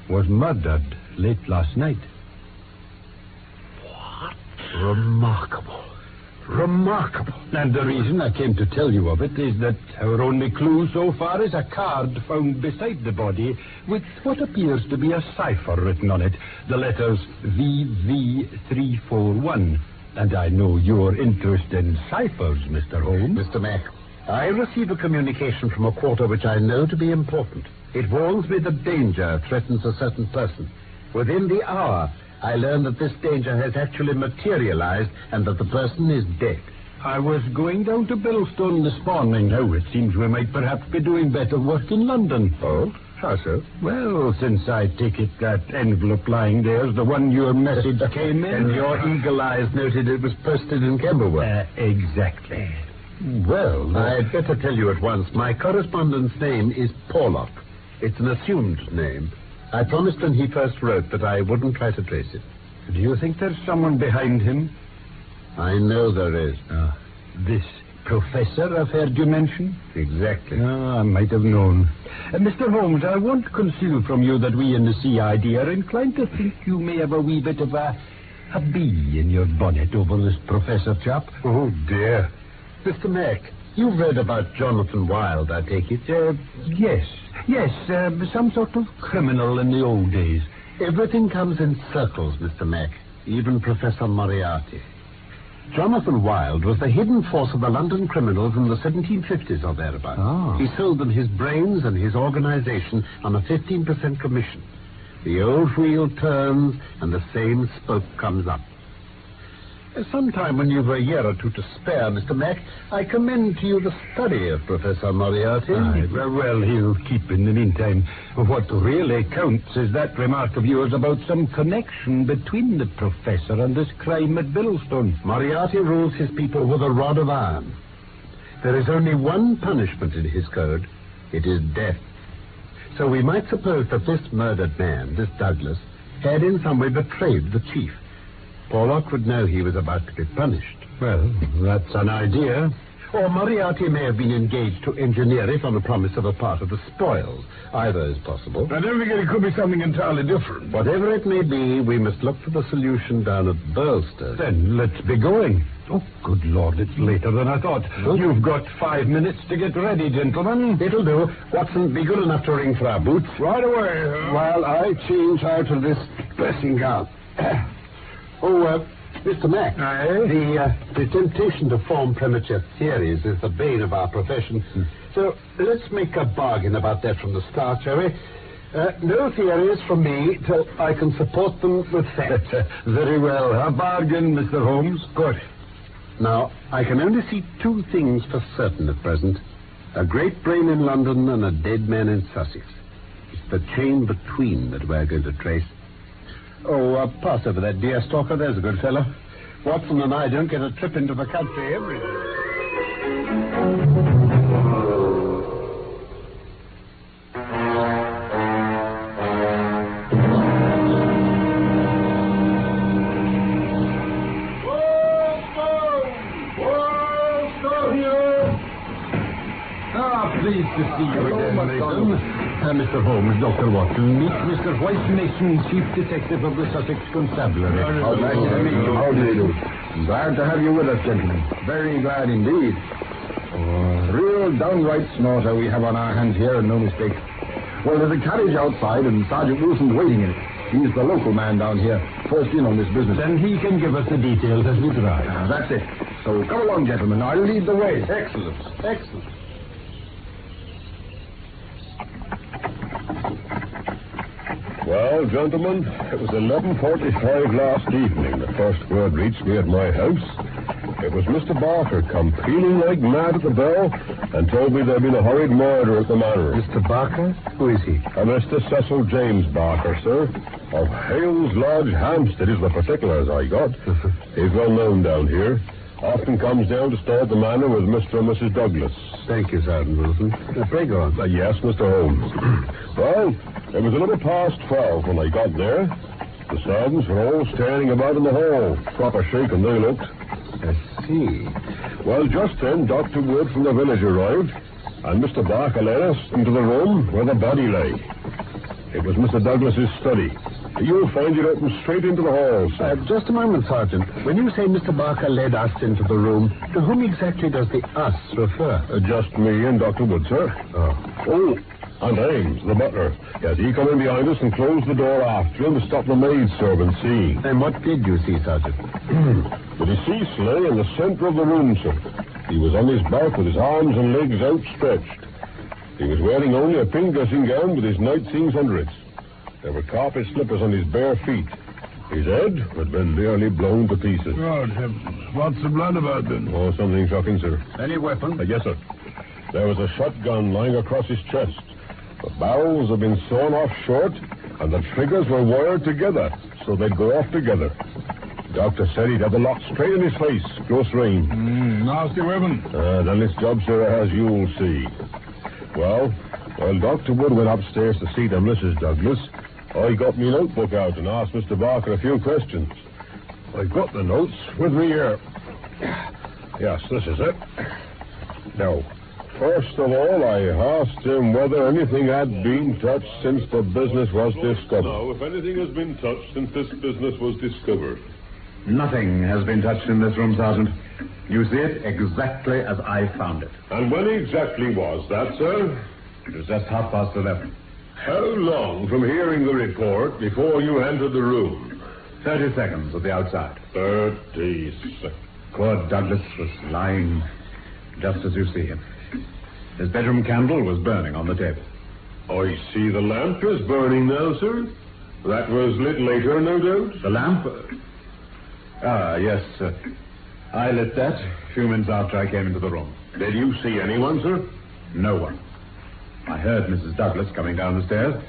was murdered late last night. What? Remarkable. Remarkable. And the reason I came to tell you of it is that our only clue so far is a card found beside the body with what appears to be a cipher written on it. The letters VV341. And I know your interest in ciphers, Mr. Holmes. Mr. Mack, I receive a communication from a quarter which I know to be important. It warns me that danger threatens a certain person. Within the hour, I learn that this danger has actually materialized and that the person is dead. I was going down to Biddlestone this morning. Now, it seems we might perhaps be doing better work in London. Oh? How so? Well, since I take it that envelope lying there's the one your message came in. And your eagle eyes noted it was posted in Camberwell. Exactly. Well, I'd better tell you at once. My correspondent's name is Porlock. It's an assumed name. I promised when he first wrote that I wouldn't try to trace it. Do you think there's someone behind him? I know there is. This professor I've heard you mention? Exactly. I might have known. Mr. Holmes, I won't conceal from you that we in the CID are inclined to think you may have a wee bit of a bee in your bonnet over this professor chap. Oh, dear. Mr. Mack, You've read about Jonathan Wilde, I take it? Yes. Yes, some sort of criminal in the old days. Everything comes in circles, Mr. Mack. Even Professor Moriarty. Jonathan Wilde was the hidden force of the London criminals in the 1750s or thereabouts. Oh. He sold them his brains and his organization on a 15% commission. The old wheel turns and the same spoke comes up. Sometime when you've a year or two to spare, Mr. Mack, I commend to you the study of Professor Moriarty. Well, he'll keep in the meantime. What really counts is that remark of yours about some connection between the professor and this crime at Billstone. Moriarty rules his people with a rod of iron. There is only one punishment in his code. It is death. So we might suppose that this murdered man, this Douglas, had in some way betrayed the chief. Porlock would know he was about to be punished. Well, that's an idea. Or Moriarty may have been engaged to engineer it on the promise of a part of the spoils. Either is possible. I don't forget it could be something entirely different. Whatever it may be, we must look for the solution down at Burlstone. Then let's be going. Oh, good Lord, it's later than I thought. Oh. You've got 5 minutes to get ready, gentlemen. It'll do. Watson, be good enough to ring for our boots. Right away. While I change out of this dressing gown. Mr. Mack, the temptation to form premature theories is the bane of our profession. So let's make a bargain about that from the start, shall we? No theories from me till I can support them with facts. Very well. A bargain, Mr. Holmes. Good. Now, I can only see two things for certain at present. A great brain in London and a dead man in Sussex. It's the chain between that we're going to trace. Pass over that deer stalker. There's a good fellow. Watson and I don't get a trip into the country every day. Pleased to see you again, Mason. Mr. Holmes, Dr. Watson, meet Mr. White Mason, Chief Detective of the Sussex Constabulary. How nice to meet you. How do you do? Glad to have you with us, gentlemen. Very glad indeed. Real downright snorter we have on our hands here, and no mistake. Well, there's a carriage outside, and Sergeant Wilson's waiting in it. He's the local man down here, first in on this business. Then he can give us the details as we drive. That's it. So come along, gentlemen. I'll lead the way. Excellent. Excellent. Well, gentlemen, it was 11:45 last evening. The first word reached me at my house. It was Mr. Barker come pealing like mad at the bell and told me there'd been a horrid murder at the manor. Mr. Barker? Who is he? Mr. Cecil James Barker, sir. Of Hales Lodge, Hampstead is the particulars I got. He's well known down here. Often comes down to stay at the manor with Mr. and Mrs. Douglas. Thank you, Sergeant Wilson. Pray go on. Yes, Mr. Holmes. Well, it was a little past 12 when I got there. The servants were all standing about in the hall. Proper shaken they looked. I see. Well, just then, Dr. Wood from the village arrived, and Mr. Barker led us into the room where the body lay. It was Mr. Douglas's study. You'll find it open straight into the hall, sir. Just a moment, Sergeant. When you say Mr. Barker led us into the room, to whom exactly does the us refer? Just me and Dr. Wood, sir. Oh, and Ames, the butler. Yes, he come in behind us and closed the door after him to stop the maidservant seeing. And what did you see, Sergeant? The deceased lay in the center of the room, sir. He was on his back with his arms and legs outstretched. He was wearing only a pink dressing gown with his night things under it. There were carpet slippers on his bare feet. His head had been nearly blown to pieces. God heavens. What's the blood about, then? Oh, something shocking, sir. Any weapon? Yes, sir. There was a shotgun lying across his chest. The barrels had been sawn off short, and the triggers were wired together, so they'd go off together. The doctor said he'd have the lock straight in his face, close range. Nasty weapon. Then this job, sir, as you'll see. Well, while Dr. Wood went upstairs to see to Mrs. Douglas, I got me notebook out and asked Mr. Barker a few questions. I've got the notes with me here. Yes, this is it. Now, first of all, I asked him whether anything had been touched since the business was discovered. No, if anything has been touched since this business was discovered. Nothing has been touched in this room, Sergeant. You see it exactly as I found it. And when exactly was that, sir? It was just 11:30. How long from hearing the report before you entered the room? 30 seconds at the outside. 30 seconds. Poor Douglas was lying just as you see him. His bedroom candle was burning on the table. I see the lamp is burning now, sir. That was lit later, no doubt? The lamp? Yes. I lit that a few minutes after I came into the room. Did you see anyone, sir? No one. I heard Mrs. Douglas coming down the stairs,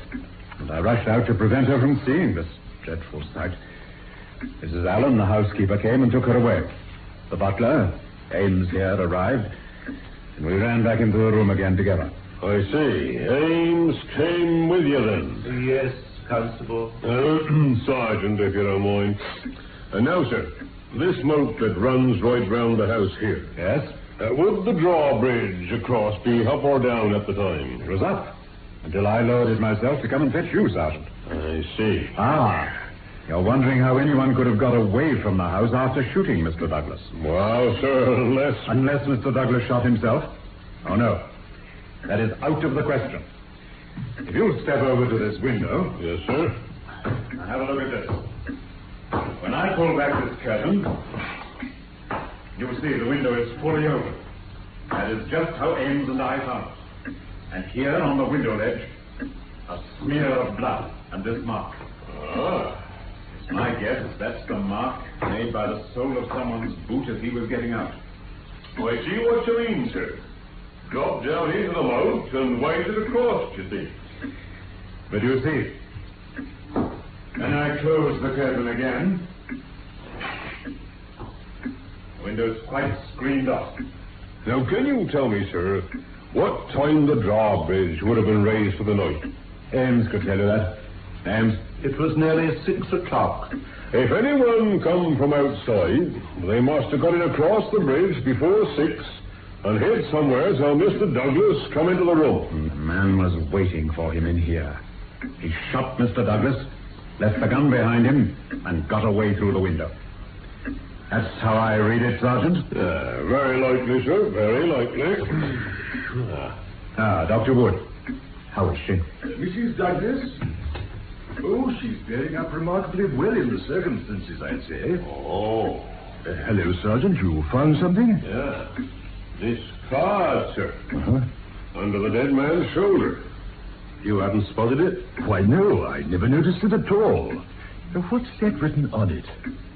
and I rushed out to prevent her from seeing this dreadful sight. Mrs. Allen, the housekeeper, came and took her away. The butler, Ames here, arrived, and we ran back into the room again together. I see. Ames came with you then? Yes, Constable. Sergeant, if you don't mind. Now, sir, this moat that runs right round the house here. Yes? Would the drawbridge across be up or down at the time? It was up, until I lowered it myself to come and fetch you, Sergeant. I see. You're wondering how anyone could have got away from the house after shooting Mr. Douglas. Well, sir, Unless Mr. Douglas shot himself. Oh, no. That is out of the question. If you'll step over to this window... Yes, sir. Now have a look at this. When I pull back this curtain, you'll see the window is fully open. That is just how Ames and I found it. And here on the window ledge, a smear of blood and this mark. It's my guess that's the mark made by the sole of someone's boot as he was getting out. I see what you mean, sir. Dropped down into the moat and waded across, you see. But you see, when I close the curtain again, the window's quite screened off. Now, can you tell me, sir, what time the drawbridge would have been raised for the night? Ames could tell you that. Ames? It was nearly 6 o'clock. If anyone come from outside, they must have got in across the bridge before 6 and hid somewhere till Mr. Douglas come into the room. The man was waiting for him in here. He shot Mr. Douglas, left the gun behind him, and got away through the window. That's how I read it, Sergeant. Very likely, sir, very likely. Dr. Wood. How is she? Mrs. Douglas? Oh, she's bearing up remarkably well in the circumstances, I'd say. Oh. Hello, Sergeant. You found something? Yeah. This card, sir. Under the dead man's shoulder. You haven't spotted it? Why, no. I never noticed it at all. What's that written on it?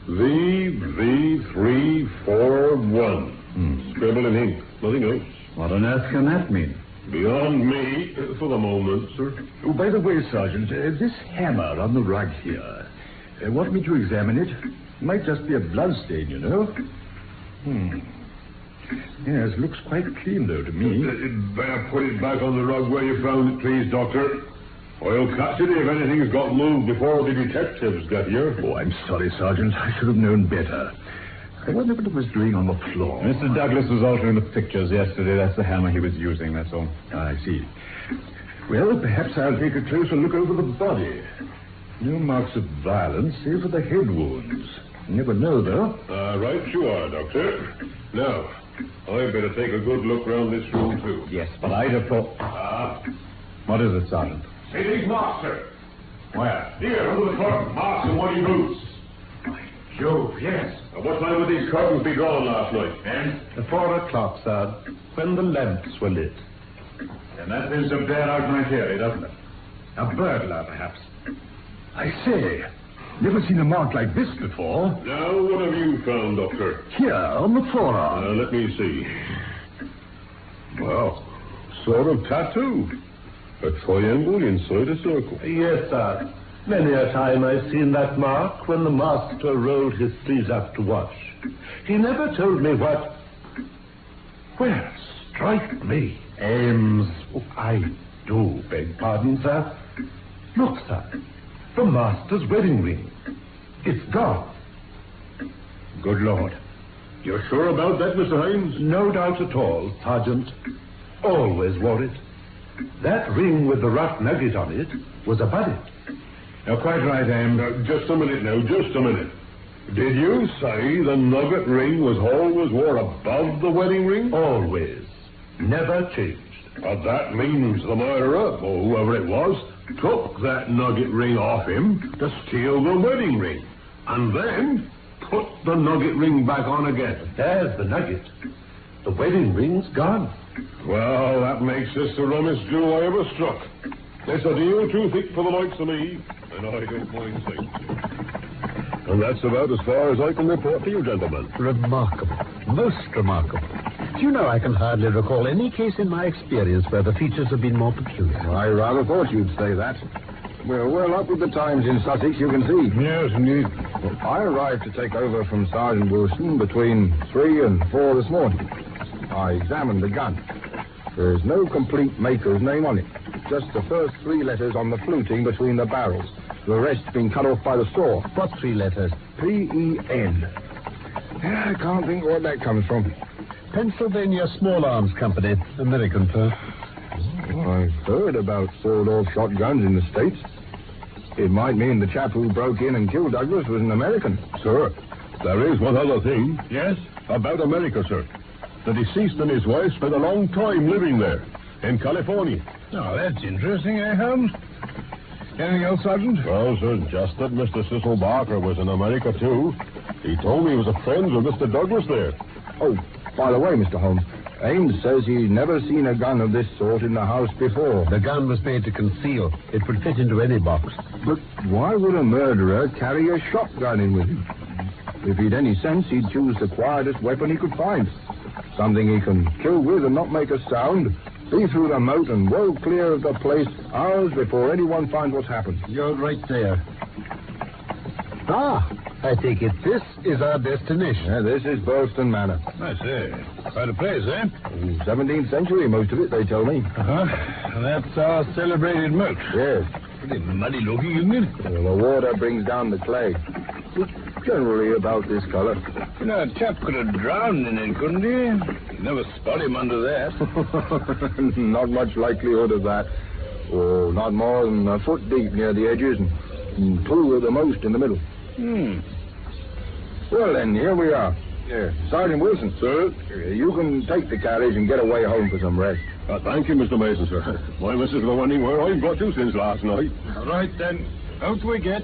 VV341. Scribbled in ink. Nothing else. What on earth can that mean? Beyond me for the moment, sir. Oh, by the way, Sergeant, this hammer on the rug here. Want me to examine it? Might just be a bloodstain, you know. Yes, looks quite clean, though, to me. Better put it back on the rug where you found it, please, Doctor. I'll catch it if anything's got moved before the detectives get here. Oh, I'm sorry, Sergeant. I should have known better. I wonder what it was doing on the floor. Mr. Douglas was altering the pictures yesterday. That's the hammer he was using, that's all. I see. Well, perhaps I'll take a closer look over the body. No marks of violence, save for the head wounds. Never know, though. Right you are, Doctor. Now, I'd better take a good look round this room, too. Yes, but I'd have thought... What is it, Sergeant? See these marks, sir. Where? Here, under the curtain. Marks in muddy boots. Jove, yes. What time would these curtains be drawn last night? And? 4 o'clock, sir, when the lamps were lit. And that seems to bear out my theory, doesn't it? A burglar, perhaps. I say, never seen a mark like this before. Now, what have you found, Doctor? Here, on the forearm. Let me see. Well, sort of tattoo. A triangle inside a circle. Yes, sir. Many a time I've seen that mark when the master rolled his sleeves up to wash. He never told me what... Well, strike me. Ames. Oh, I do beg pardon, sir. Look, sir. The master's wedding ring. It's gone. Good Lord. You're sure about that, Mr. Hines? No doubt at all, Sergeant. Always wore it. That ring with the rough nugget on it was a buddy. You're quite right, Ames. Just a minute now, just a minute. Did you say the nugget ring was always wore above the wedding ring? Always. Never changed. But that means the murderer, or whoever it was, took that nugget ring off him to steal the wedding ring. And then put the nugget ring back on again. There's the nugget. The wedding ring's gone. Well, that makes this the rummest jewel I ever struck. It's a deal too thick for the likes of me, and I don't mind saying so. And that's about as far as I can report to you, gentlemen. Remarkable. Most remarkable. Do you know, I can hardly recall any case in my experience where the features have been more peculiar. I rather thought you'd say that. We're well up with the times in Sussex, you can see. Yes, indeed. Well, I arrived to take over from Sergeant Wilson between 3 and 4 this morning. I examined the gun. There's no complete maker's name on it. Just the first 3 letters on the fluting between the barrels. The rest being cut off by the saw. What 3 letters? P-E-N. Yeah, I can't think what that comes from. Pennsylvania Small Arms Company. American, sir. Well, I've heard about sawed-off shotguns in the States. It might mean the chap who broke in and killed Douglas was an American. Sir, there is one other thing. Yes? About America, sir. The deceased and his wife spent a long time living there, in California. Oh, that's interesting, Holmes? Anything else, Sergeant? Well, sir, just that Mr. Cecil Barker was in America, too. He told me he was a friend with Mr. Douglas there. Oh, by the way, Mr. Holmes, Ames says he's never seen a gun of this sort in the house before. The gun was made to conceal. It would fit into any box. But why would a murderer carry a shotgun in with him? If he'd any sense, he'd choose the quietest weapon he could find. Something he can kill with and not make a sound. Be through the moat and well clear of the place hours before anyone finds what's happened. You're right there. Ah, I take it this is our destination. Yeah, this is Burlston Manor. I say. Quite a place, eh? 17th century, most of it, they tell me. Uh-huh. That's our celebrated moat. Yes. Pretty muddy looking, isn't it? Well, the water brings down the clay. It's generally about this color. You know, a chap could have drowned in it, couldn't he? You'd never spot him under that. Not much likelihood of that. Oh, not more than a foot deep near the edges and 2 at the most in the middle. Well, then, here we are. Sergeant Wilson. Sir? You can take the carriage and get away home for some rest. Thank you, Mr. Mason, sir. My missus was wondering where I've got to since last night. All right, then. Out we get.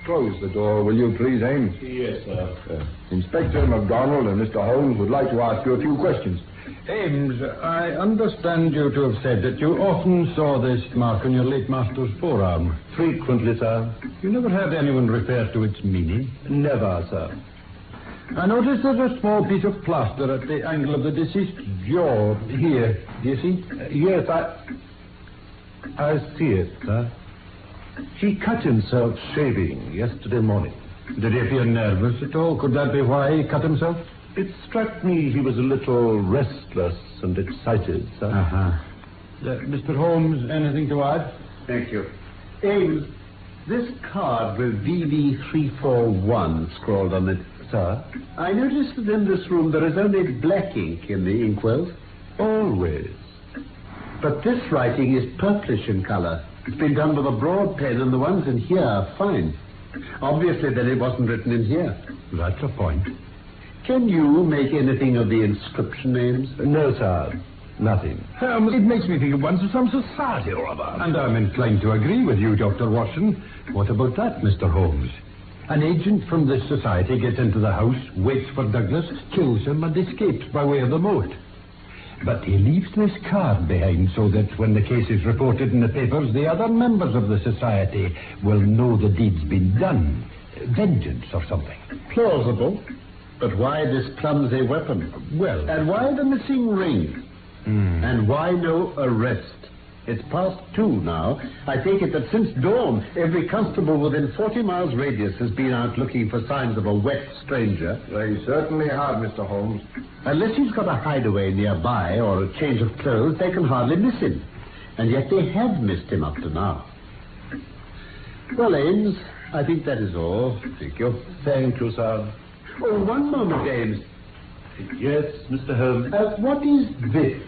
Close the door, will you, please, Ames? Yes, sir. Inspector MacDonald and Mr. Holmes would like to ask you a few questions. Ames, I understand you to have said that you often saw this mark on your late master's forearm. Frequently, sir. You never had anyone refer to its meaning? Never, sir. I noticed there's a small piece of plaster at the angle of the deceased's jaw. Here, do you see? Yes, I see it, sir. He cut himself shaving yesterday morning. Did he appear nervous at all? Could that be why he cut himself? It struck me he was a little restless and excited, sir. Uh-huh. Mr. Holmes, anything to add? Thank you. Ames, this card with VV341 scrawled on it, sir. I noticed that in this room there is only black ink in the inkwells. Always. But this writing is purplish in color. It's been done with a broad pen, and the ones in here are fine. Obviously, then, it wasn't written in here. That's a point. Can you make anything of the inscription names? No, sir. Nothing. It makes me think at once of some society or other. And I'm inclined to agree with you, Dr. Watson. What about that, Mr. Holmes? An agent from this society gets into the house, waits for Douglas, kills him, and escapes by way of the moat. But he leaves this card behind so that when the case is reported in the papers, the other members of the society will know the deed's been done. Vengeance or something. Plausible. But why this clumsy weapon? Well... And why the missing ring? And why no arrest? It's past 2 now. I take it that since dawn, every constable within 40 miles radius has been out looking for signs of a wet stranger. They certainly have, Mr. Holmes. Unless he's got a hideaway nearby or a change of clothes, they can hardly miss him. And yet they have missed him up to now. Well, Ames, I think that is all. Thank you. Thank you, sir. Oh, one moment, Ames. Yes, Mr. Holmes. What is this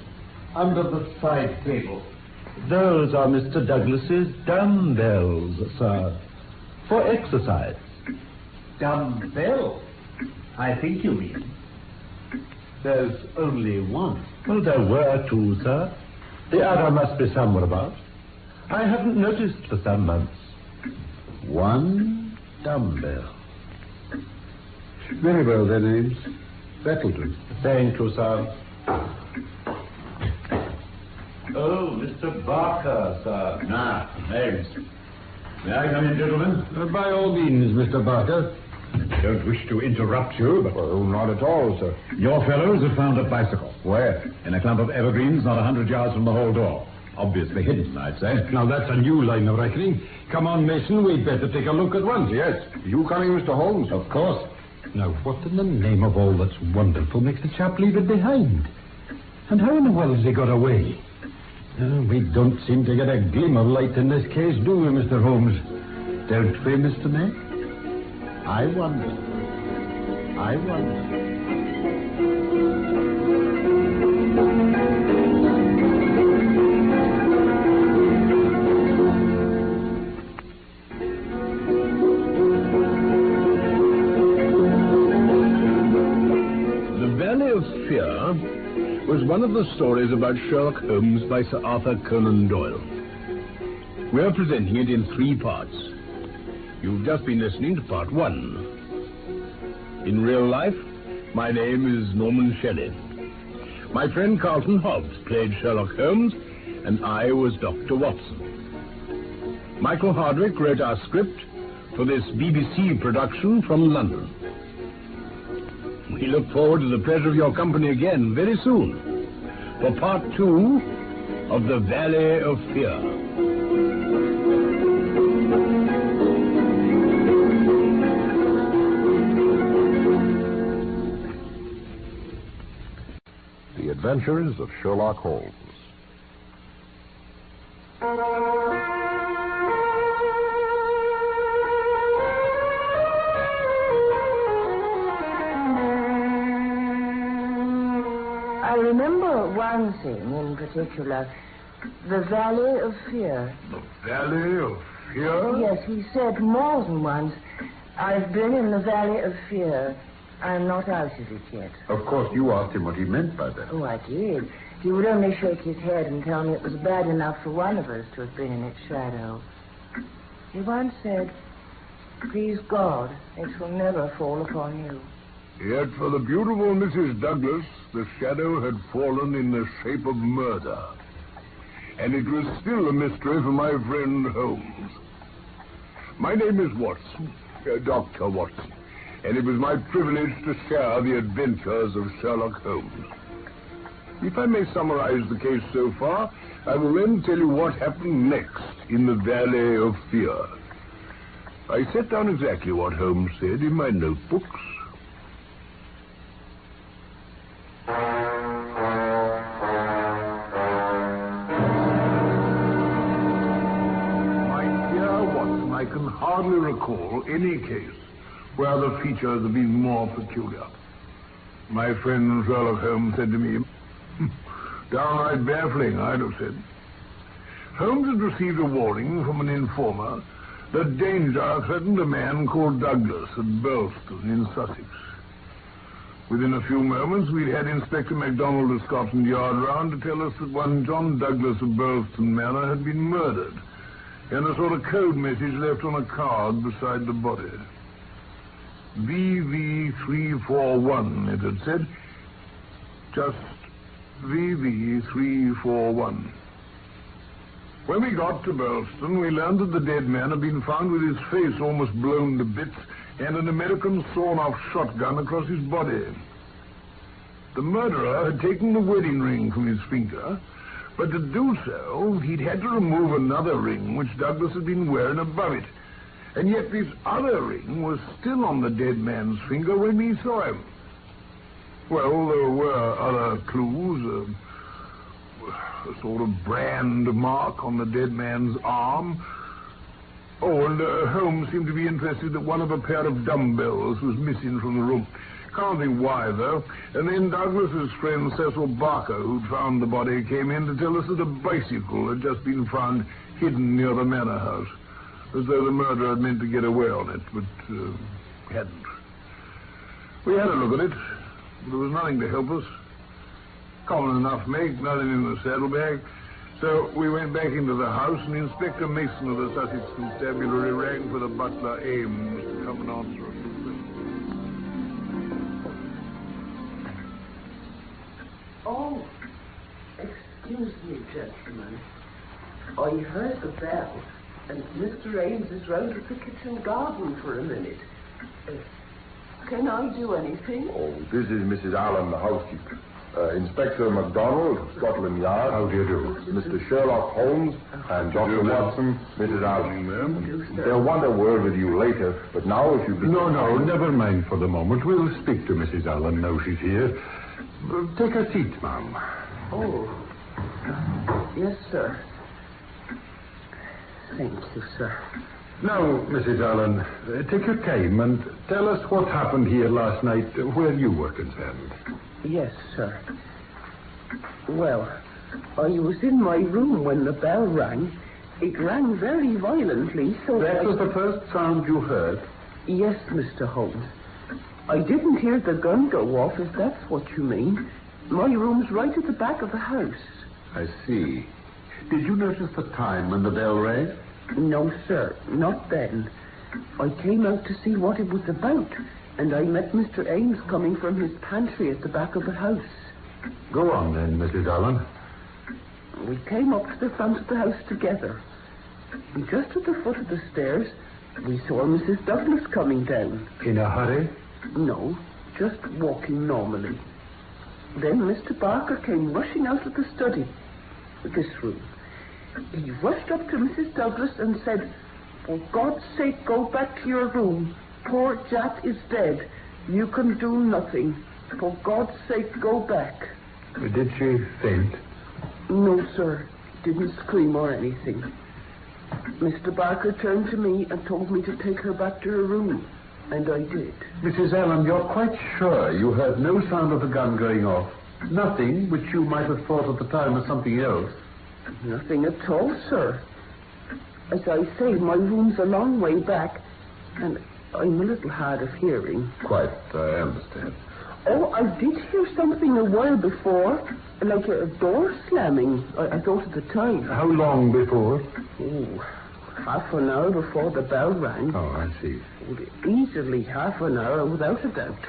under the side table? Those are Mr. Douglas's dumbbells, sir, for exercise. Dumbbell? I think you mean. There's only one. Well, there were two, sir. The other must be somewhere about. I haven't noticed for some months. One dumbbell. Very well, their names. That'll do. Thank you, sir. Oh, Mr. Barker, sir. Thanks. May I come in, gentlemen? By all means, Mr. Barker. Don't wish to interrupt you, but... Oh, not at all, sir. Your fellows have found a bicycle. Where? In a clump of evergreens not 100 yards from the hall door. Obviously hidden, I'd say. Now, that's a new line of reckoning. Come on, Mason, we'd better take a look at once. Yes. You coming, Mr. Holmes? Of course. Now, what in the name of all that's wonderful makes the chap leave it behind? And how in the world has he got away? We don't seem to get a gleam of light in this case, do we, Mr. Holmes? Don't we, Mr. Mac? I wonder. The Valley of Fear was one of the stories about Sherlock Holmes by Sir Arthur Conan Doyle. We're presenting it in 3 parts. You've just been listening to part 1. In real life, my name is Norman Shelley. My friend Carlton Hobbs played Sherlock Holmes, and I was Dr. Watson. Michael Hardwick wrote our script for this BBC production from London. We look forward to the pleasure of your company again very soon for part 2 of The Valley of Fear. The Adventures of Sherlock Holmes. I remember one thing in particular. The Valley of Fear. The Valley of Fear? Yes, he said more than once, I've been in the Valley of Fear. I'm not out of it yet. Of course, you asked him what he meant by that. Oh, I did. He would only shake his head and tell me it was bad enough for one of us to have been in its shadow. He once said, please God, it will never fall upon you. Yet for the beautiful Mrs. Douglas, the shadow had fallen in the shape of murder. And it was still a mystery for my friend Holmes. My name is Watson, Dr. Watson, and it was my privilege to share the adventures of Sherlock Holmes. If I may summarize the case so far, I will then tell you what happened next in the Valley of Fear. I set down exactly what Holmes said in my notebooks. My dear Watson, I can hardly recall any case where the features have been more peculiar. My friend Sherlock Holmes said to me, downright baffling, I'd have said. Holmes had received a warning from an informer that danger threatened a man called Douglas at Burlston in Sussex. Within a few moments, we'd had Inspector MacDonald of Scotland Yard round to tell us that one John Douglas of Burlston Manor had been murdered, and a sort of code message left on a card beside the body. VV341, it had said. Just VV341. When we got to Burlston, we learned that the dead man had been found with his face almost blown to bits and an American sawn-off shotgun across his body. The murderer had taken the wedding ring from his finger, but to do so, he'd had to remove another ring which Douglas had been wearing above it. And yet this other ring was still on the dead man's finger when we saw him. Well, there were other clues, a sort of brand mark on the dead man's arm. Oh, and Holmes seemed to be interested that one of a pair of dumbbells was missing from the room. Can't think why, though. And then Douglas's friend Cecil Barker, who'd found the body, came in to tell us that a bicycle had just been found hidden near the manor house, as though the murderer had meant to get away on it, but hadn't. We had a look at it, but there was nothing to help us. Common enough make, nothing in the saddlebag. So we went back into the house, and Inspector Mason of the Sussex Constabulary rang for the butler Ames to come and answer us. Oh, excuse me, gentlemen. I heard the bell, and Mr. Ames is round at the kitchen garden for a minute. Can I do anything? Oh, this is Mrs. Allen, the housekeeper. Inspector MacDonald, Scotland Yard. How do you do? Mr. Sherlock Holmes and Dr. Watson, Mrs. Allen. They'll want a word with you later, but now if you... No, never mind for the moment. We'll speak to Mrs. Allen now she's here. Take a seat, ma'am. Oh, yes, sir. Thank you, sir. Now, Mrs. Allen, take your time and tell us what happened here last night where you were concerned. Yes, sir. Well, I was in my room when the bell rang. It rang very violently, so That was the first sound you heard? Yes, Mr. Holmes. I didn't hear the gun go off, if that's what you mean. My room's right at the back of the house. I see. Did you notice the time when the bell rang? No, sir, not then. I came out to see what it was about, and I met Mr. Ames coming from his pantry at the back of the house. Go on then, Mrs. Allen. We came up to the front of the house together. And just at the foot of the stairs, we saw Mrs. Douglas coming down. In a hurry? No, just walking normally. Then Mr. Barker came rushing out of the study, this room. He rushed up to Mrs. Douglas and said, "For God's sake, go back to your room. Poor Jack is dead. You can do nothing. For God's sake, go back." Did she faint? No, sir. Didn't scream or anything. Mr. Barker turned to me and told me to take her back to her room. And I did. Mrs. Allen, you're quite sure you heard no sound of the gun going off? Nothing which you might have thought at the time was something else? Nothing at all, sir. As I say, my room's a long way back, and I'm a little hard of hearing. Quite, I understand. Oh, I did hear something a while before, like a door slamming. I thought at the time. How long before? Oh, half an hour before the bell rang. Oh, I see. Easily half an hour, without a doubt.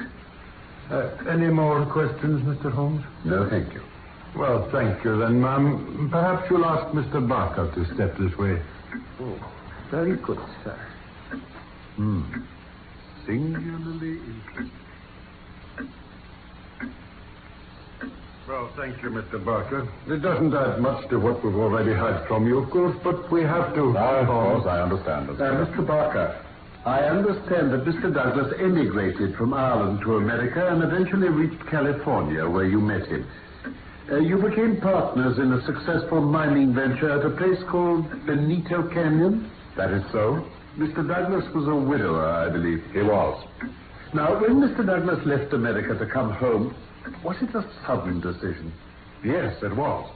Any more questions, Mr. Holmes? No, thank you. Well, thank you then, ma'am. Perhaps you'll ask Mr. Barker to step this way. Oh, very good, sir. Singularly interesting. Well, thank you, Mr. Barker. It doesn't add much to what we've already had from you, of course, but we have to... Of course, I understand. Mr. Barker, I understand that Mr. Douglas emigrated from Ireland to America and eventually reached California, where you met him. You became partners in a successful mining venture at a place called Benito Canyon? That is so. Mr. Douglas was a widower, I believe. He was. Now, when Mr. Douglas left America to come home, was it a sudden decision? Yes, it was.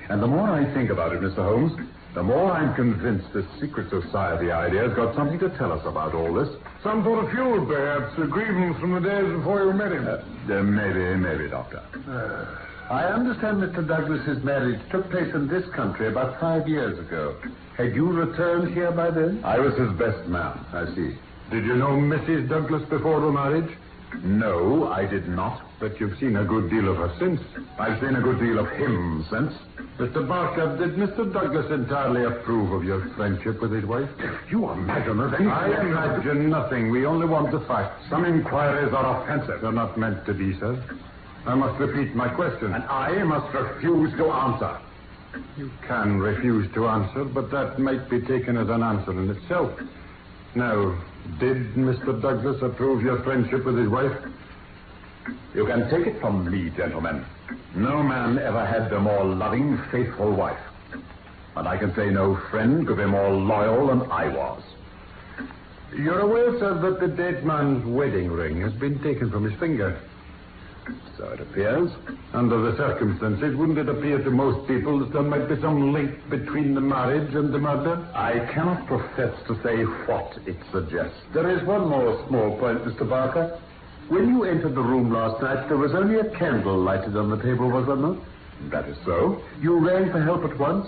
And the more I think about it, Mr. Holmes, the more I'm convinced this secret society idea has got something to tell us about all this. Some sort of feud, perhaps. A grievance from the days before you met him. Maybe, Doctor. I understand Mr. Douglas's marriage took place in this country about 5 years ago. Had you returned here by then? I was his best man. I see. Did you know Mrs. Douglas before the marriage? No, I did not. But you've seen a good deal of her since. I've seen a good deal of him since. Mr. Barker, did Mr. Douglas entirely approve of your friendship with his wife? You imagine that anything... I imagine nothing. We only want the facts. Some inquiries are offensive. They're not meant to be, sir. I must repeat my question. And I must refuse to answer. You can refuse to answer, but that might be taken as an answer in itself. Now, did Mr. Douglas approve your friendship with his wife? You can take it from me, gentlemen. No man ever had a more loving, faithful wife. And I can say no friend could be more loyal than I was. You're aware, sir, that the dead man's wedding ring has been taken from his finger. So it appears. Under the circumstances, wouldn't it appear to most people that there might be some link between the marriage and the murder? I cannot profess to say what it suggests. There is one more small point, Mr. Barker. When you entered the room last night, there was only a candle lighted on the table, was there not? That is so. You rang for help at once?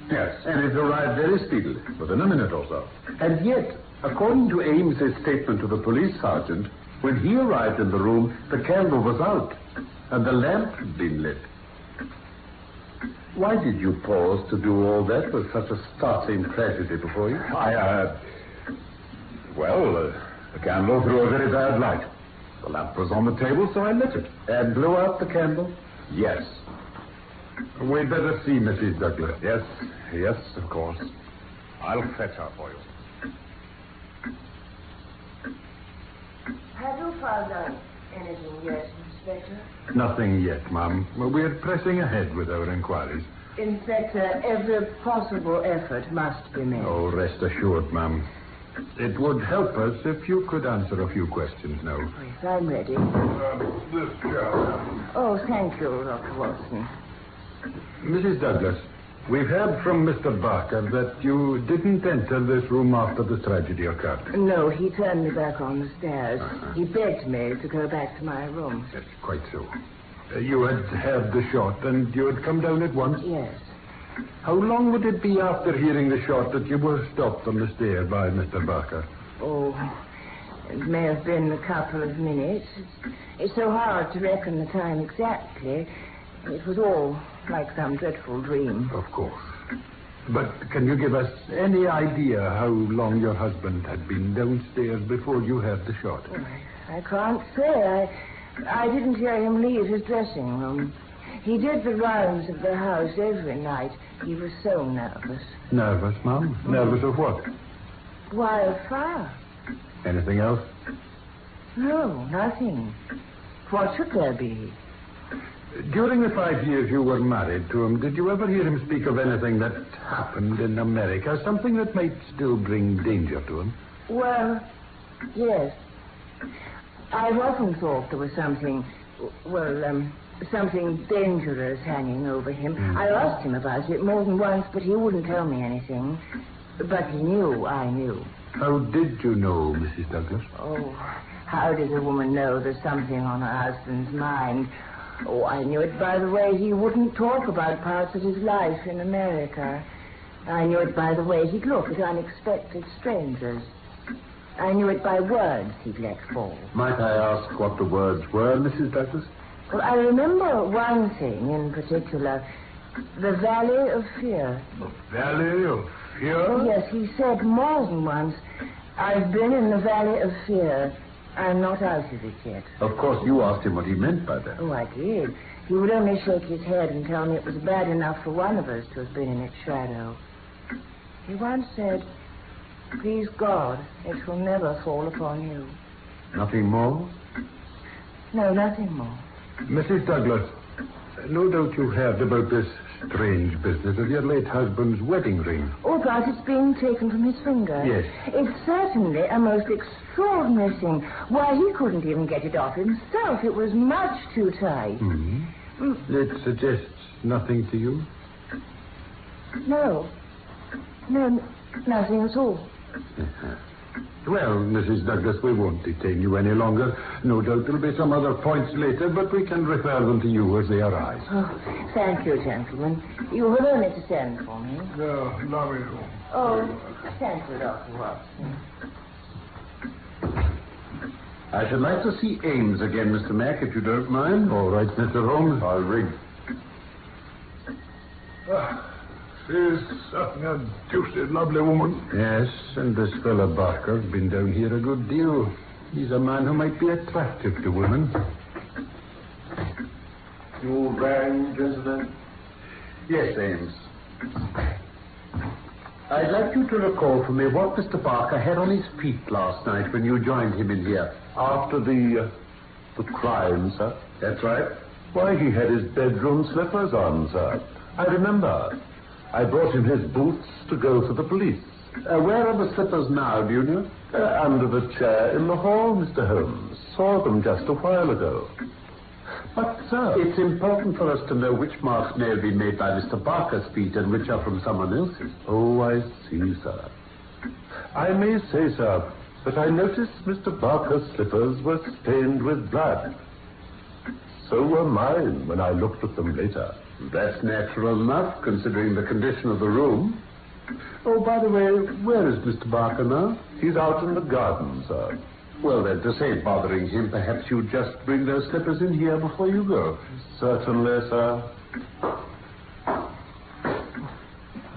Yes. And it arrived very speedily, within a minute or so. And yet, according to Ames's statement to the police sergeant, when he arrived in the room, the candle was out, and the lamp had been lit. Why did you pause to do all that with such a startling tragedy before you? The candle threw a very bad light. The lamp was on the table, so I lit it. And blew out the candle? Yes. We'd better see Mrs. Douglas. Yes, of course. I'll fetch her for you. Have you found out anything yet, Inspector? Nothing yet, ma'am. We're pressing ahead with our inquiries. Inspector, every possible effort must be made. Oh, rest assured, ma'am. It would help us if you could answer a few questions now. Yes, I'm ready. This chair. Oh, thank you, Dr. Watson. Mrs. Douglas, we've heard from Mr. Barker that you didn't enter this room after the tragedy occurred. No, he turned me back on the stairs. He begged me to go back to my room. Yes, quite so. You had heard the shot and you had come down at once? Yes. How long would it be after hearing the shot that you were stopped on the stair by Mr. Barker? Oh, it may have been a couple of minutes. It's so hard to reckon the time exactly. It was all like some dreadful dream. Of course. But can you give us any idea how long your husband had been downstairs before you heard the shot? Oh, I can't say. I didn't hear him leave his dressing room. He did the rounds of the house every night. He was so nervous. Nervous, Mom? Nervous of what? Wildfire. Anything else? No, nothing. What should there be? During the 5 years you were married to him, did you ever hear him speak of anything that happened in America? Something that might still bring danger to him? Well, yes. I've often thought there was something dangerous hanging over him. I asked him about it more than once, but he wouldn't tell me anything. But he knew I knew. How did you know, Mrs. Douglas? Oh, how does a woman know there's something on her husband's mind? Oh, I knew it by the way he wouldn't talk about parts of his life in America. I knew it by the way he'd look at unexpected strangers. I knew it by words he'd let fall. Might I ask what the words were, Mrs. Douglas? Well, I remember one thing in particular. The Valley of Fear. The Valley of Fear? Yes, he said more than once, I've been in the Valley of Fear. I'm not out of it yet. Of course, you asked him what he meant by that. Oh, I did. He would only shake his head and tell me it was bad enough for one of us to have been in its shadow. He once said, please God, it will never fall upon you. Nothing more? No, nothing more. Mrs. Douglas, no doubt you heard about this strange business of your late husband's wedding ring. Oh, about its being taken from his finger? Yes. It's certainly a most extraordinary thing. Why, he couldn't even get it off himself. It was much too tight. It suggests nothing to you? No, nothing at all. Well, Mrs. Douglas, we won't detain you any longer. No doubt there'll be some other points later, but we can refer them to you as they arise. Oh, thank you, gentlemen. You will only to send for me. No, love you. Oh, thank you, Dr. Watson. I should like to see Ames again, Mr. Mack, if you don't mind. All right, Mr. Holmes. I'll ring. She's certainly a deuced lovely woman. Yes, and this fella Barker's been down here a good deal. He's a man who might be attractive to women. You rang, gentlemen? Yes, Ames. I'd like you to recall for me what Mr. Barker had on his feet last night when you joined him in here. After the crime, sir? That's right. Why, he had his bedroom slippers on, sir. I remember. I brought him his boots to go for the police. Where are the slippers now, do you know? Under the chair in the hall, Mr. Holmes. Saw them just a while ago. But, sir... It's important for us to know which marks may have been made by Mr. Barker's feet and which are from someone else's. Oh, I see, sir. I may say, sir, that I noticed Mr. Barker's slippers were stained with blood. So were mine when I looked at them later. That's natural enough, considering the condition of the room. Oh, by the way, where is Mr. Barker now? He's out in the garden, sir. Well, then, to save bothering him, perhaps you'd just bring those slippers in here before you go. Certainly, sir.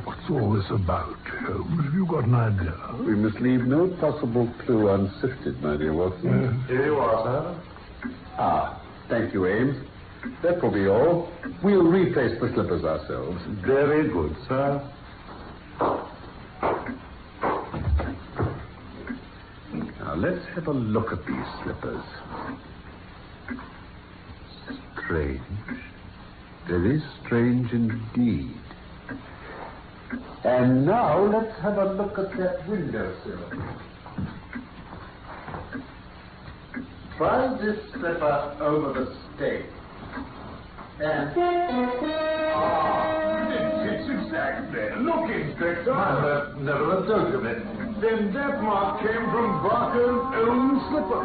What's all this about, Holmes? Have you got an idea? We must leave no possible clue unsifted, my dear Watson. Here you are, sir. Ah, thank you, Ames. That will be all. We'll replace the slippers ourselves. Very good, sir. Now, let's have a look at these slippers. Strange. Very strange indeed. And now, let's have a look at that windowsill. Try this slipper over the stake. And... It's exactly. Look, Inspector. Never a doubt of it. Then that mark came from Barker's own slipper.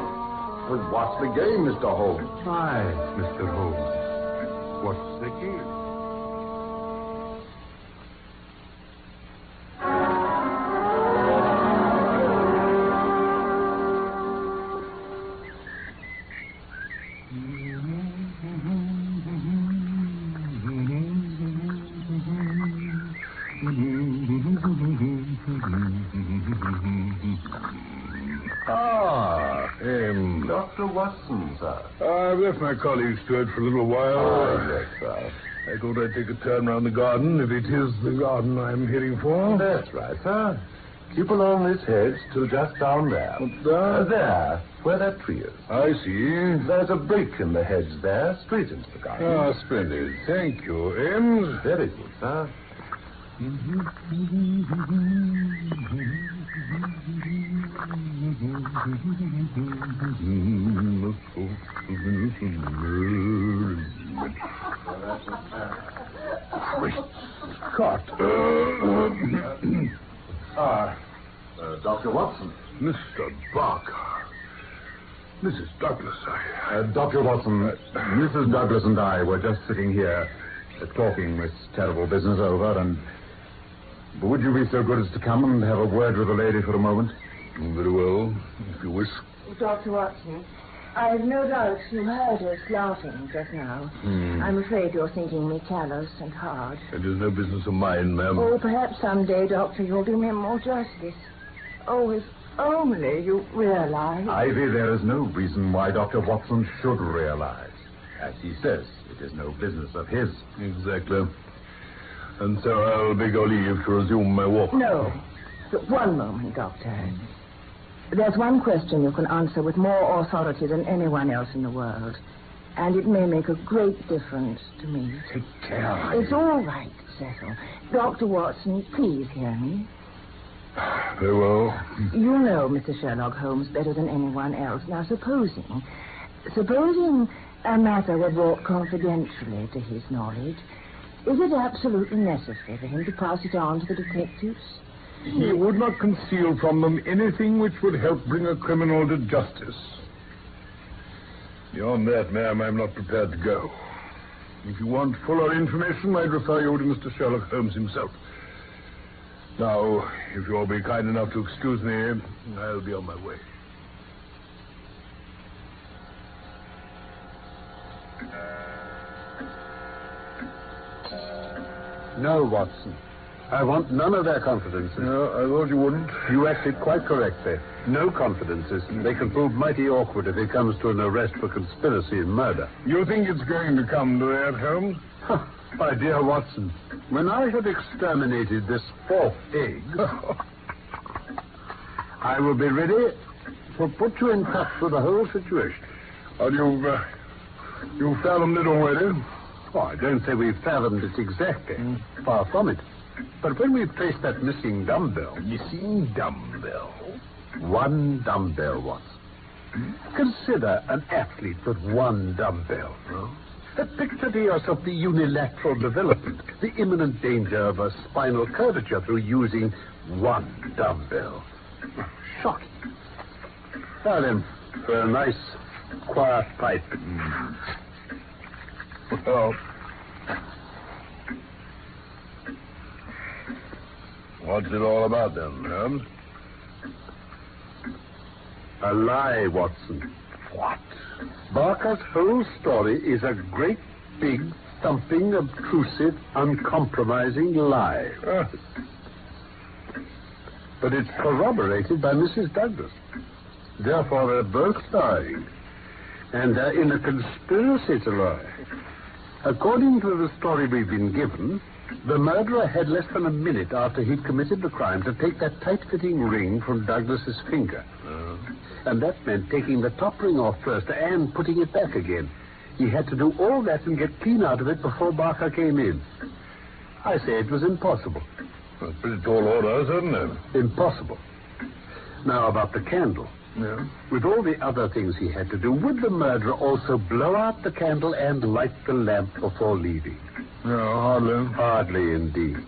Well, what's the game, Mr. Holmes? Right, Mr. Holmes. What's the game? Dr. Watson, sir. I've left my colleague Stuart for a little while. Yes, sir. I thought I'd take a turn round the garden, if it is the garden I'm heading for. That's right, sir. Keep along this hedge till just down there. There, where that tree is. I see. There's a break in the hedge there, straight into the garden. Ah, splendid. Thank you, Ames. Very good, sir. Great Scott. Dr. Watson. Mr. Barker. Mrs. Douglas, Dr. Watson, Mrs. Douglas and I were just sitting here talking this terrible business over, and would you be so good as to come and have a word with the lady for a moment? Very well, if you wish. Dr. Watson, I've no doubt you heard us laughing just now. I'm afraid you're thinking me callous and hard. It is no business of mine, ma'am. Oh, perhaps someday, Doctor, you'll do me more justice. Oh, if only you realize... Ivy, there is no reason why Dr. Watson should realize. As he says, it is no business of his. Exactly. And so I'll beg your leave to resume my walk. No. But one moment, Doctor. There's one question you can answer with more authority than anyone else in the world. And it may make a great difference to me. Take care. It's all right, Cecil. Dr. Watson, please hear me. Very well. You know Mr. Sherlock Holmes better than anyone else. Now, supposing a matter were brought confidentially to his knowledge, is it absolutely necessary for him to pass it on to the detectives? He would not conceal from them anything which would help bring a criminal to justice. Beyond that, ma'am, I'm not prepared to go. If you want fuller information, I'd refer you to Mr. Sherlock Holmes himself. Now, if you'll be kind enough to excuse me, I'll be on my way. No, Watson. I want none of their confidences. No, I thought you wouldn't. You acted quite correctly. No confidences. They can prove mighty awkward if it comes to an arrest for conspiracy and murder. You think it's going to come to that, Holmes? My dear Watson, when I have exterminated this fourth egg, I will be ready to put you in touch with the whole situation. And you've fathomed it already? Oh, I don't say we've fathomed it exactly. Far from it. But when we placed that missing dumbbell... Missing dumbbell? One dumbbell, Watson. Consider an athlete with one dumbbell. Picture to yourself the unilateral development, the imminent danger of a spinal curvature through using one dumbbell. Shocking. Now then, for a nice, quiet pipe. Well, what's it all about then, Holmes? A lie, Watson. What? Barker's whole story is a great, big, thumping, obtrusive, uncompromising lie. But it's corroborated by Mrs. Douglas. Therefore, they're both lying. And they're in a conspiracy to lie. According to the story we've been given, the murderer had less than a minute after he'd committed the crime to take that tight-fitting ring from Douglas's finger. And that meant taking the top ring off first and putting it back again. He had to do all that and get clean out of it before Barker came in. I say it was impossible. That's pretty tall order, isn't it? Impossible. Now about the candle. Yeah. With all the other things he had to do, would the murderer also blow out the candle and light the lamp before leaving? No, hardly. Hardly indeed.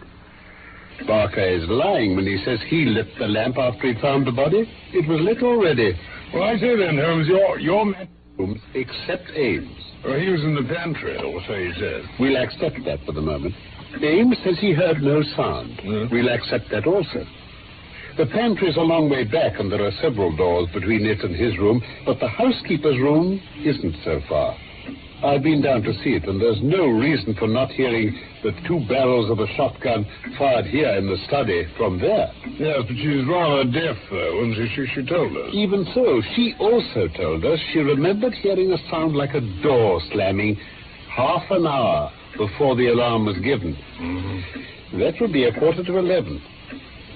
Barker is lying when he says he lit the lamp after he found the body. It was lit already. Well, I say then, Holmes, your man... Holmes, except Ames. Well, he was in the pantry, or so he says. We'll accept that for the moment. Ames says he heard no sound. We'll accept that also. The pantry's a long way back, and there are several doors between it and his room, but the housekeeper's room isn't so far. I've been down to see it, and there's no reason for not hearing the two barrels of a shotgun fired here in the study from there. Yes, but she's rather deaf, though, and she told us. Even so, she also told us she remembered hearing a sound like a door slamming half an hour before the alarm was given. That would be 11:15.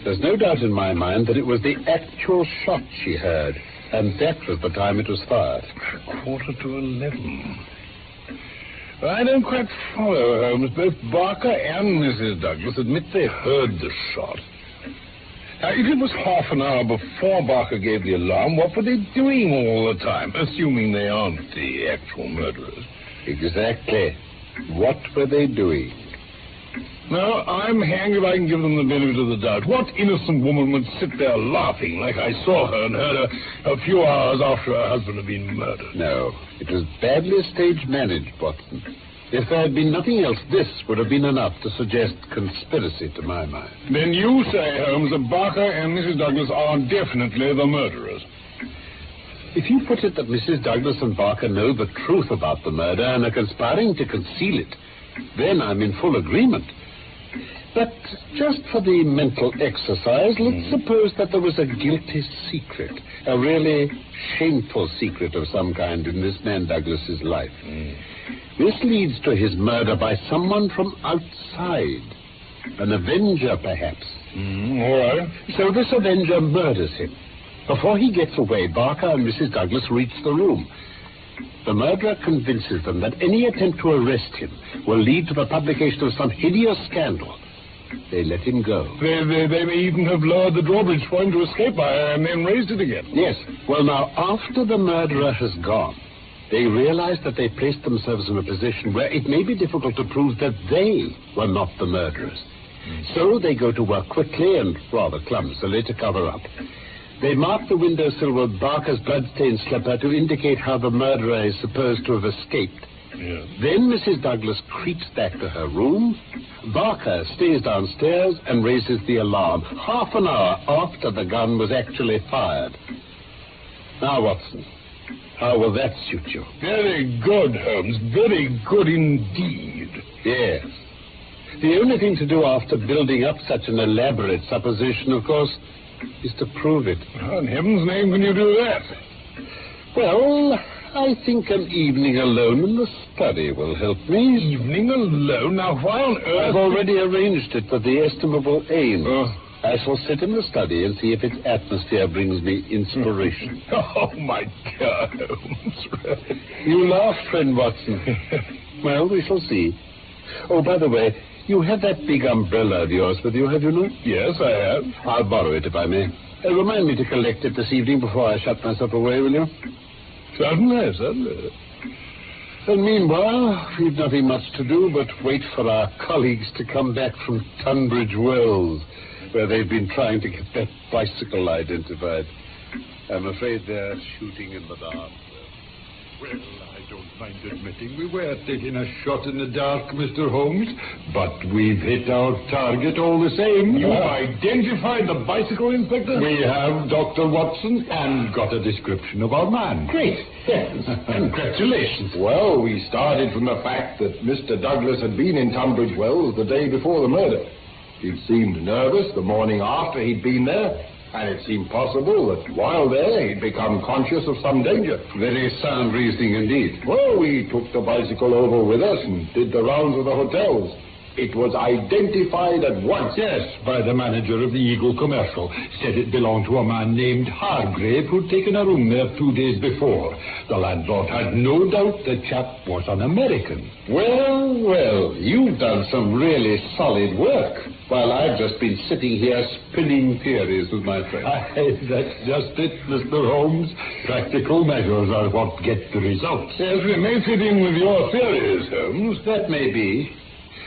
There's no doubt in my mind that it was the actual shot she heard, and that was the time it was fired. 11:15. I don't quite follow, Holmes. Both Barker and Mrs. Douglas admit they heard the shot. Now, if it was half an hour before Barker gave the alarm, what were they doing all the time, assuming they aren't the actual murderers? Exactly. What were they doing? Now, I'm hanged if I can give them the benefit of the doubt. What innocent woman would sit there laughing like I saw her and heard her a few hours after her husband had been murdered? No, it was badly stage managed, Watson. If there had been nothing else, this would have been enough to suggest conspiracy to my mind. Then you say, Holmes, that Barker and Mrs. Douglas are definitely the murderers. If you put it that Mrs. Douglas and Barker know the truth about the murder and are conspiring to conceal it, then I'm in full agreement. But just for the mental exercise, let's suppose that there was a guilty secret, a really shameful secret of some kind in this man Douglas's life. This leads to his murder by someone from outside, an avenger, perhaps. All right. So this avenger murders him. Before he gets away, Barker and Mrs. Douglas reach the room. The murderer convinces them that any attempt to arrest him will lead to the publication of some hideous scandal. They let him go. They may even have lowered the drawbridge for him to escape by and then raised it again. Yes. Well, now, after the murderer has gone, they realize that they placed themselves in a position where it may be difficult to prove that they were not the murderers. So they go to work quickly and rather clumsily to cover up. They mark the windowsill with Barker's blood-stained slipper to indicate how the murderer is supposed to have escaped. Then Mrs. Douglas creeps back to her room. Barker stays downstairs and raises the alarm half an hour after the gun was actually fired. Now, Watson, how will that suit you? Very good, Holmes. Very good indeed. Yes. The only thing to do after building up such an elaborate supposition, of course, is to prove it. How in heaven's name can you do that? Well, I think an evening alone in the study will help me. Evening alone? Now, why on earth... I've already arranged it with the estimable Ames. I shall sit in the study and see if its atmosphere brings me inspiration. Oh, my God, Holmes. You laugh, friend Watson. Well, we shall see. Oh, by the way, You have that big umbrella of yours with you, have you not? Yes, I have. I'll borrow it if I may. Remind me to collect it this evening before I shut myself away, will you? Certainly, certainly. And meanwhile, we've nothing much to do but wait for our colleagues to come back from Tunbridge Wells, where they've been trying to get that bicycle identified. I'm afraid they're shooting in the dark. Well, I don't mind admitting we were taking a shot in the dark, Mr. Holmes, but we've hit our target all the same. You've identified the bicycle, Inspector? We have, Dr. Watson, and got a description of our man. Great. Yes. Congratulations. Well, we started from the fact that Mr. Douglas had been in Tunbridge Wells the day before the murder. He'd seemed nervous the morning after he'd been there, and it seemed possible that while there he'd become conscious of some danger. Very sound reasoning indeed. Well, we took the bicycle over with us and did the rounds of the hotels. It was identified at once. Yes, by the manager of the Eagle Commercial. Said it belonged to a man named Hargrave who'd taken a room there 2 days before. The landlord had no doubt the chap was an American. Well, well, you've done some really solid work, while I've just been sitting here spinning theories with my friend. That's just it, Mr. Holmes. Practical measures are what get the results. Yes, we may fit in with your theories, Holmes. That may be.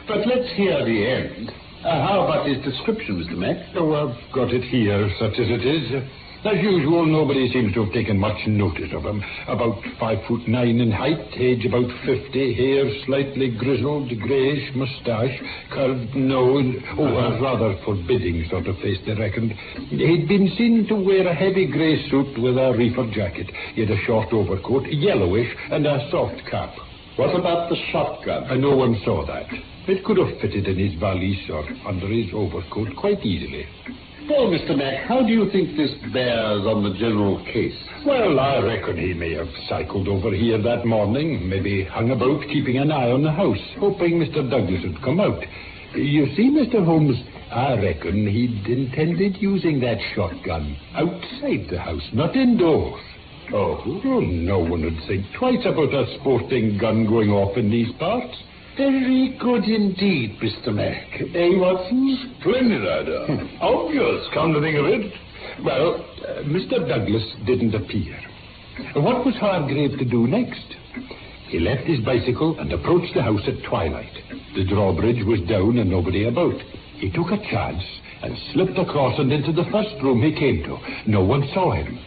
But let's hear the end. How about his description, Mr. Mack? Oh, I've got it here, such as it is. As usual, nobody seems to have taken much notice of him. About 5'9" in height, age about 50, hair slightly grizzled, greyish, moustache, curved nose. Oh, a rather forbidding sort of face, they reckoned. He'd been seen to wear a heavy grey suit with a reefer jacket. He had a short overcoat, yellowish, and a soft cap. What about the shotgun? No one saw that. It could have fitted in his valise or under his overcoat quite easily. Well, Mr. Mack, how do you think this bears on the general case? Well, I reckon he may have cycled over here that morning, maybe hung about keeping an eye on the house, hoping Mr. Douglas would come out. You see, Mr. Holmes, I reckon he'd intended using that shotgun outside the house, not indoors. Oh, no one would think twice about a sporting gun going off in these parts. Very good indeed, Mr. Mack. Watson? Splendid idea. Obvious, come to think of it. Well, Mr. Douglas didn't appear. What was Hargrave to do next? He left his bicycle and approached the house at twilight. The drawbridge was down and nobody about. He took a chance and slipped across and into the first room he came to. No one saw him.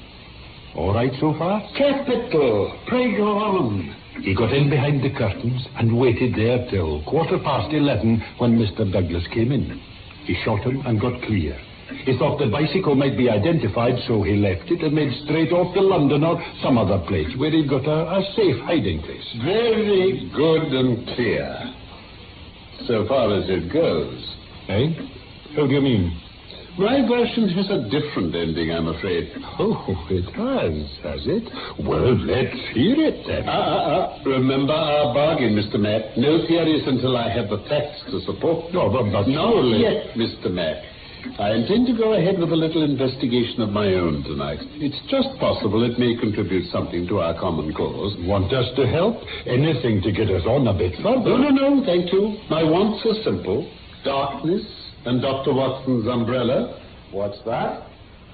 All right so far? Capital. Pray go on. He got in behind the curtains and waited there till 11:15 when Mr. Douglas came in. He shot him and got clear. He thought the bicycle might be identified, so he left it and made straight off to London or some other place where he got a safe hiding place. Very good and clear. So far as it goes. Eh? How do you mean? My version has a different ending, I'm afraid. Oh, it has it? Well, let's hear it then. Remember our bargain, Mr. Mack. No theories until I have the facts to support. No, but not yet, Mr. Mack. I intend to go ahead with a little investigation of my own tonight. It's just possible it may contribute something to our common cause. Want us to help? Anything to get us on a bit further? No, thank you. My wants are simple. Darkness and Dr. Watson's umbrella. What's that?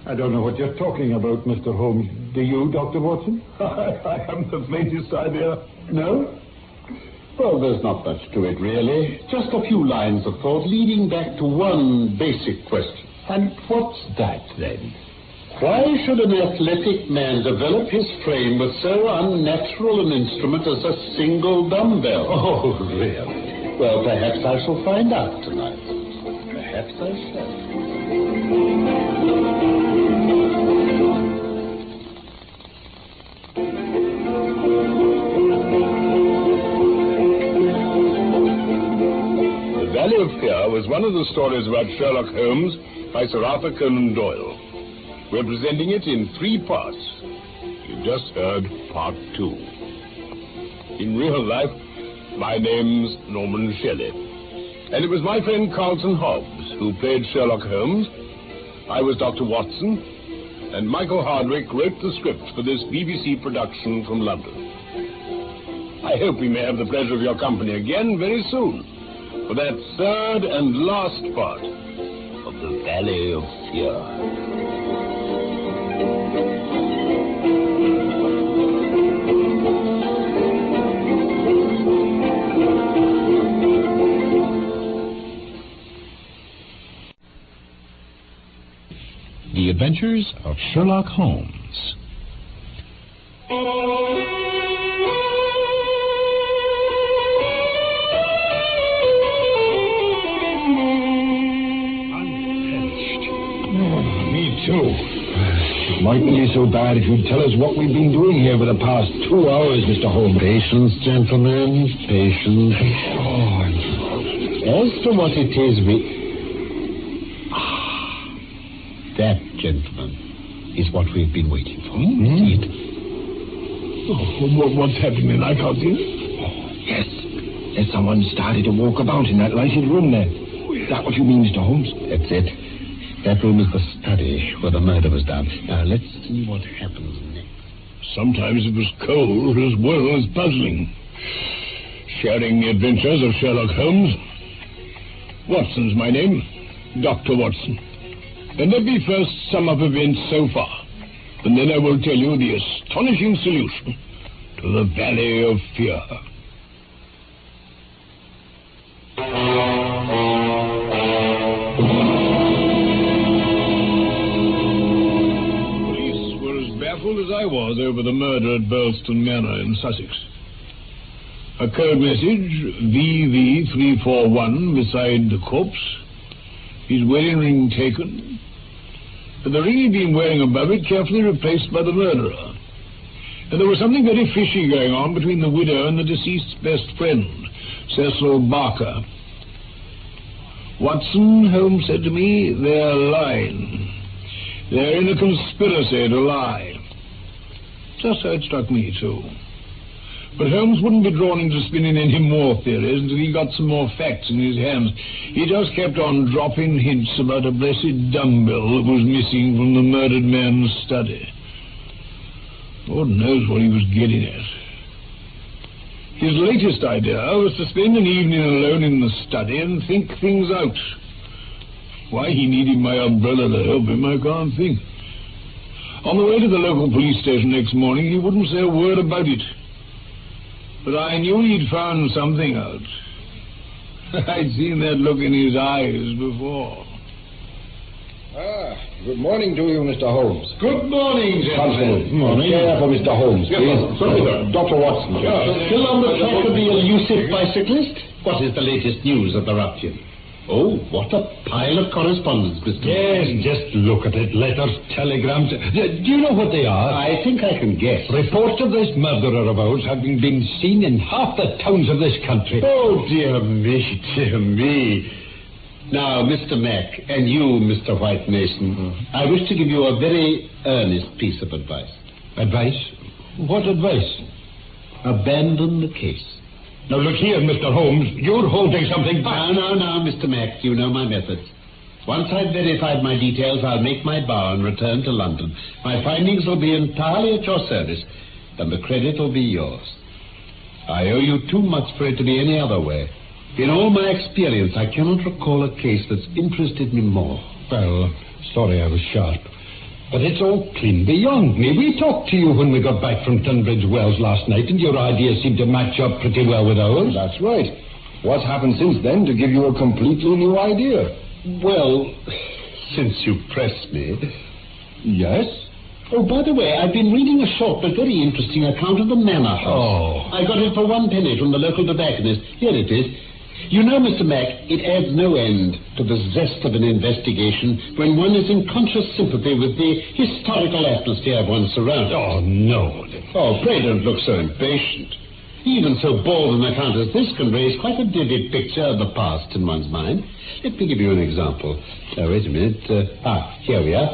I don't know what you're talking about, Mr. Holmes. Do you, Dr. Watson? I haven't the faintest idea. No? Well, there's not much to it, really. Just a few lines of thought leading back to one basic question. And what's that, then? Why should an athletic man develop his frame with so unnatural an instrument as a single dumbbell? Oh, really? Well, perhaps I shall find out tonight. Perhaps I shall. The Valley of Fear was one of the stories about Sherlock Holmes by Sir Arthur Conan Doyle. We're presenting it in 3 parts. You've just heard part 2. In real life, my name's Norman Shelley. And it was my friend Carlton Hobbs who played Sherlock Holmes. I was Dr. Watson, and Michael Hardwick wrote the script for this BBC production from London. I hope we may have the pleasure of your company again very soon. for that third and last part of the Valley of Fear. The Adventures of Sherlock Holmes. Me too. It mightn't be so bad if you'd tell us what we've been doing here for the past 2 hours, Mr. Holmes. Patience, gentlemen, patience. As to what it is that, gentlemen, is what we've been waiting for. See it? What's happening? I can't see it. Yes. There's someone started to walk about in that lighted room there. Is that what you mean, Mr. Holmes? That's it. That room is the study where the murder was done. Now, let's see what happens next. Sometimes it was cold as well as puzzling. Sharing the adventures of Sherlock Holmes. Watson's my name. Dr. Watson. And let me first sum up events so far. And then I will tell you the astonishing solution to the Valley of Fear. Police were as baffled as I was over the murder at Burlston Manor in Sussex. A code message, VV341, beside the corpse. His wedding ring taken. But the ring he'd been wearing above it carefully replaced by the murderer. And there was something very fishy going on between the widow and the deceased's best friend, Cecil Barker. Watson, Holmes said to me, they're lying. They're in a conspiracy to lie. Just so it struck me, too. But Holmes wouldn't be drawn into spinning any more theories until he got some more facts in his hands. He just kept on dropping hints about a blessed dumbbell that was missing from the murdered man's study. Lord knows what he was getting at. His latest idea was to spend an evening alone in the study and think things out. Why he needed my umbrella to help him, I can't think. On the way to the local police station next morning, he wouldn't say a word about it. But I knew he'd found something out. I'd seen that look in his eyes before. Good morning to you, Mr. Holmes. Good morning, gentlemen. Good morning. Chair for Mr. Holmes, please. Sorry, sir. Dr. Watson. Still on the track of the elusive bicyclist? What is the latest news of the rupture? Oh, what a pile of correspondence, Mr. Yes, just look at it. Letters, telegrams. Do you know what they are? I think I can guess. Reports of this murderer of ours having been seen in half the towns of this country. Oh, dear me, dear me. Now, Mr. Mack, and you, Mr. White Mason, I wish to give you a very earnest piece of advice. Advice? What advice? Abandon the case. Now, look here, Mr. Holmes. You're holding something back. No, Mr. Mack. You know my methods. Once I've verified my details, I'll make my bow and return to London. My findings will be entirely at your service, and the credit will be yours. I owe you too much for it to be any other way. In all my experience, I cannot recall a case that's interested me more. Well, sorry I was sharp. But it's all clean beyond me. We talked to you when we got back from Tunbridge Wells last night, and your ideas seemed to match up pretty well with ours. That's right. What's happened since then to give you a completely new idea? Well, since you pressed me... Yes? Oh, by the way, I've been reading a short but very interesting account of the Manor House. Oh. I got it for 1 penny from the local tobacconist. Here it is. You know, Mr. Mack, it adds no end to the zest of an investigation when one is in conscious sympathy with the historical atmosphere of one's surroundings. Oh, no. Oh, pray don't look so impatient. Even so bald an account as this can raise quite a vivid picture of the past in one's mind. Let me give you an example. Wait a minute. Here we are.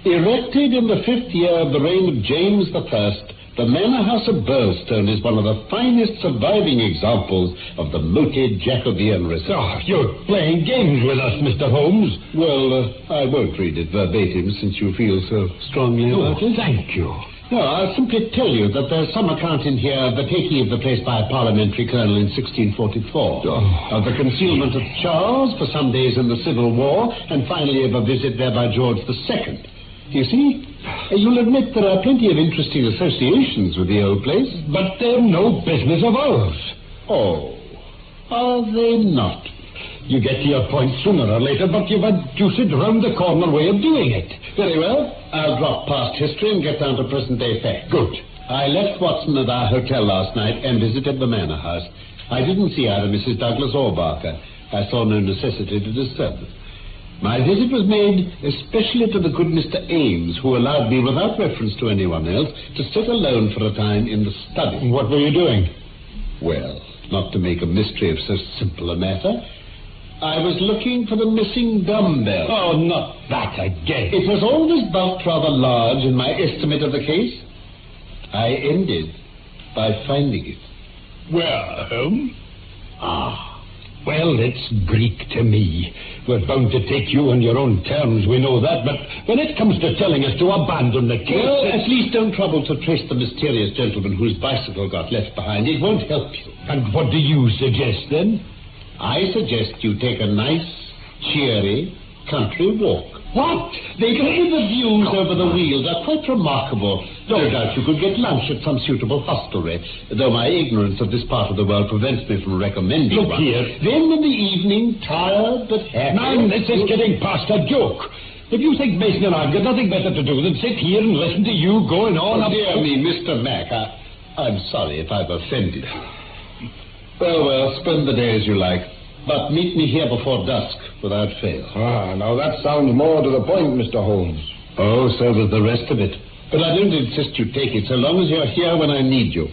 Erected in the 5th year of the reign of James I, the Manor House of Burlstone is one of the finest surviving examples of the moated Jacobean reserve. Oh, you're playing games with us, Mr. Holmes. Well, I won't read it verbatim since you feel so strongly about it. Thank you. No, I'll simply tell you that there's some account in here of the taking of the place by a parliamentary colonel in 1644, of the concealment of Charles for some days in the Civil War, and finally of a visit there by George II. You see, you'll admit there are plenty of interesting associations with the old place. But they're no business of ours. Oh, are they not? You get to your point sooner or later, but you've a deuced round-the-corner way of doing it. Very well. I'll drop past history and get down to present-day facts. Good. I left Watson at our hotel last night and visited the manor house. I didn't see either Mrs. Douglas or Barker. I saw no necessity to disturb them. My visit was made especially to the good Mr. Ames, who allowed me, without reference to anyone else, to sit alone for a time in the study. What were you doing? Well, not to make a mystery of so simple a matter, I was looking for the missing dumbbell. Oh, not that again. It was always bulked rather large in my estimate of the case. I ended by finding it. Where, Holmes? Well, it's Greek to me. We're bound to take you on your own terms, we know that, but when it comes to telling us to abandon the case... Well, at least don't trouble to trace the mysterious gentleman whose bicycle got left behind. It won't help you. And what do you suggest, then? I suggest you take a nice, cheery, country walk. What? The views over the Weald are quite remarkable. No doubt you could get lunch at some suitable hostelry, though my ignorance of this part of the world prevents me from recommending Look one. here. Then in the evening, tired but happy... Man, this is getting past a joke. If you think Mason and I've got nothing better to do than sit here and listen to you going on... Dear me, Mr. Mac, I'm sorry if I've offended. Well, spend the day as you like. But meet me here before dusk, without fail. Now that sounds more to the point, Mr. Holmes. Oh, so does the rest of it. But I don't insist you take it, so long as you're here when I need you.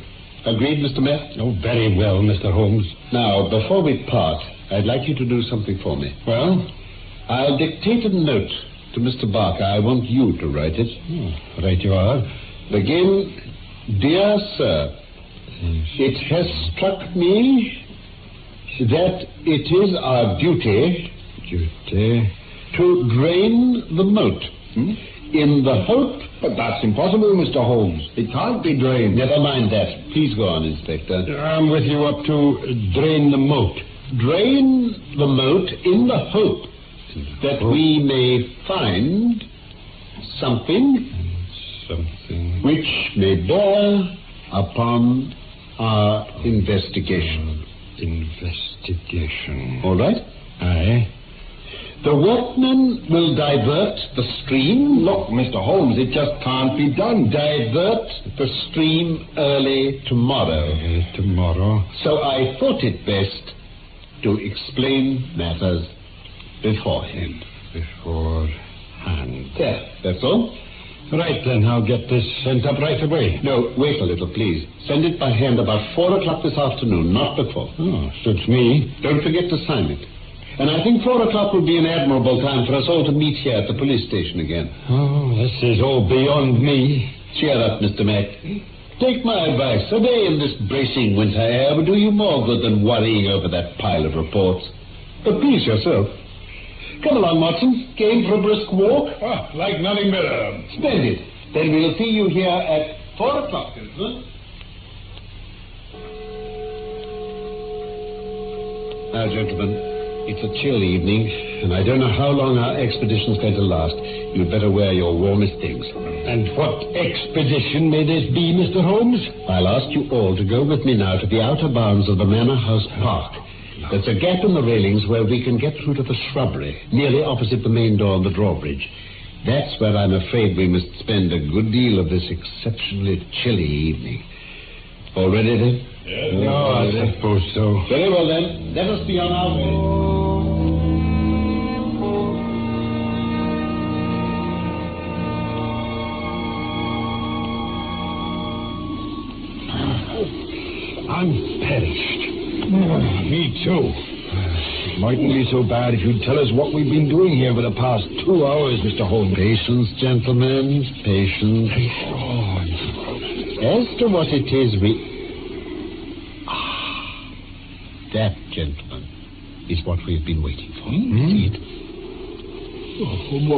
Agreed, Mr. Mac? Oh, very well, Mr. Holmes. Now, before we part, I'd like you to do something for me. Well? I'll dictate a note to Mr. Barker. I want you to write it. Right you are. Begin, Dear Sir, it has struck me that it is our duty to drain the moat in the hope... But that's impossible, Mr. Holmes. It can't be drained. Never mind that. Please go on, Inspector. I'm with you up to drain the moat. Drain the moat in the hope that we may find something which may bear upon our investigation. All right? Aye. The workmen will divert the stream. Look, Mr. Holmes, it just can't be done. Divert the stream early tomorrow. Tomorrow? So I thought it best to explain matters beforehand. Beforehand. There, that's all. Right, then, I'll get this sent up right away. No, wait a little, please. Send it by hand about 4 o'clock this afternoon, not before. Oh, suits me. Don't forget to sign it. And I think 4 o'clock will be an admirable time for us all to meet here at the police station again. Oh, this is all beyond me. Cheer up, Mr. Mac. Take my advice. A day in this bracing winter air would do you more good than worrying over that pile of reports. But please yourself. Come along, Watson. Game for a brisk walk? Like nothing better. Splendid. Then we'll see you here at 4 o'clock, gentlemen. Now, gentlemen, it's a chill evening, and I don't know how long our expedition's going to last. You'd better wear your warmest things. And what expedition may this be, Mr. Holmes? I'll ask you all to go with me now to the outer bounds of the Manor House Park. There's a gap in the railings where we can get through to the shrubbery, nearly opposite the main door and the drawbridge. That's where I'm afraid we must spend a good deal of this exceptionally chilly evening. All ready, then? Yes. No, I suppose so. Very well, then. Let us be on our way. I'm perished. Me too. It mightn't be so bad if you'd tell us what we've been doing here for the past 2 hours, Mr. Holmes. Patience, gentlemen, patience. As to what it is that, gentlemen, is what we've been waiting for. See it?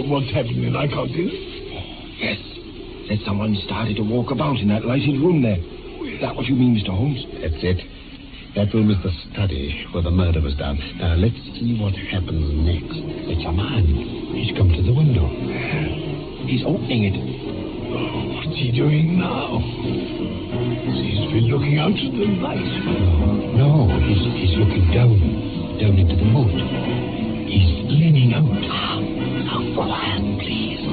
What's happening? I can't see it. Yes. Said someone started to walk about in that lighted room there. Is that what you mean, Mr. Holmes? That's it. That room is the study where the murder was done. Now, let's see what happens next. It's a man. He's come to the window. He's opening it. Oh, what's he doing now? He's been looking out at the light. No, he's looking down into the moat. He's leaning out. Now, quiet, please.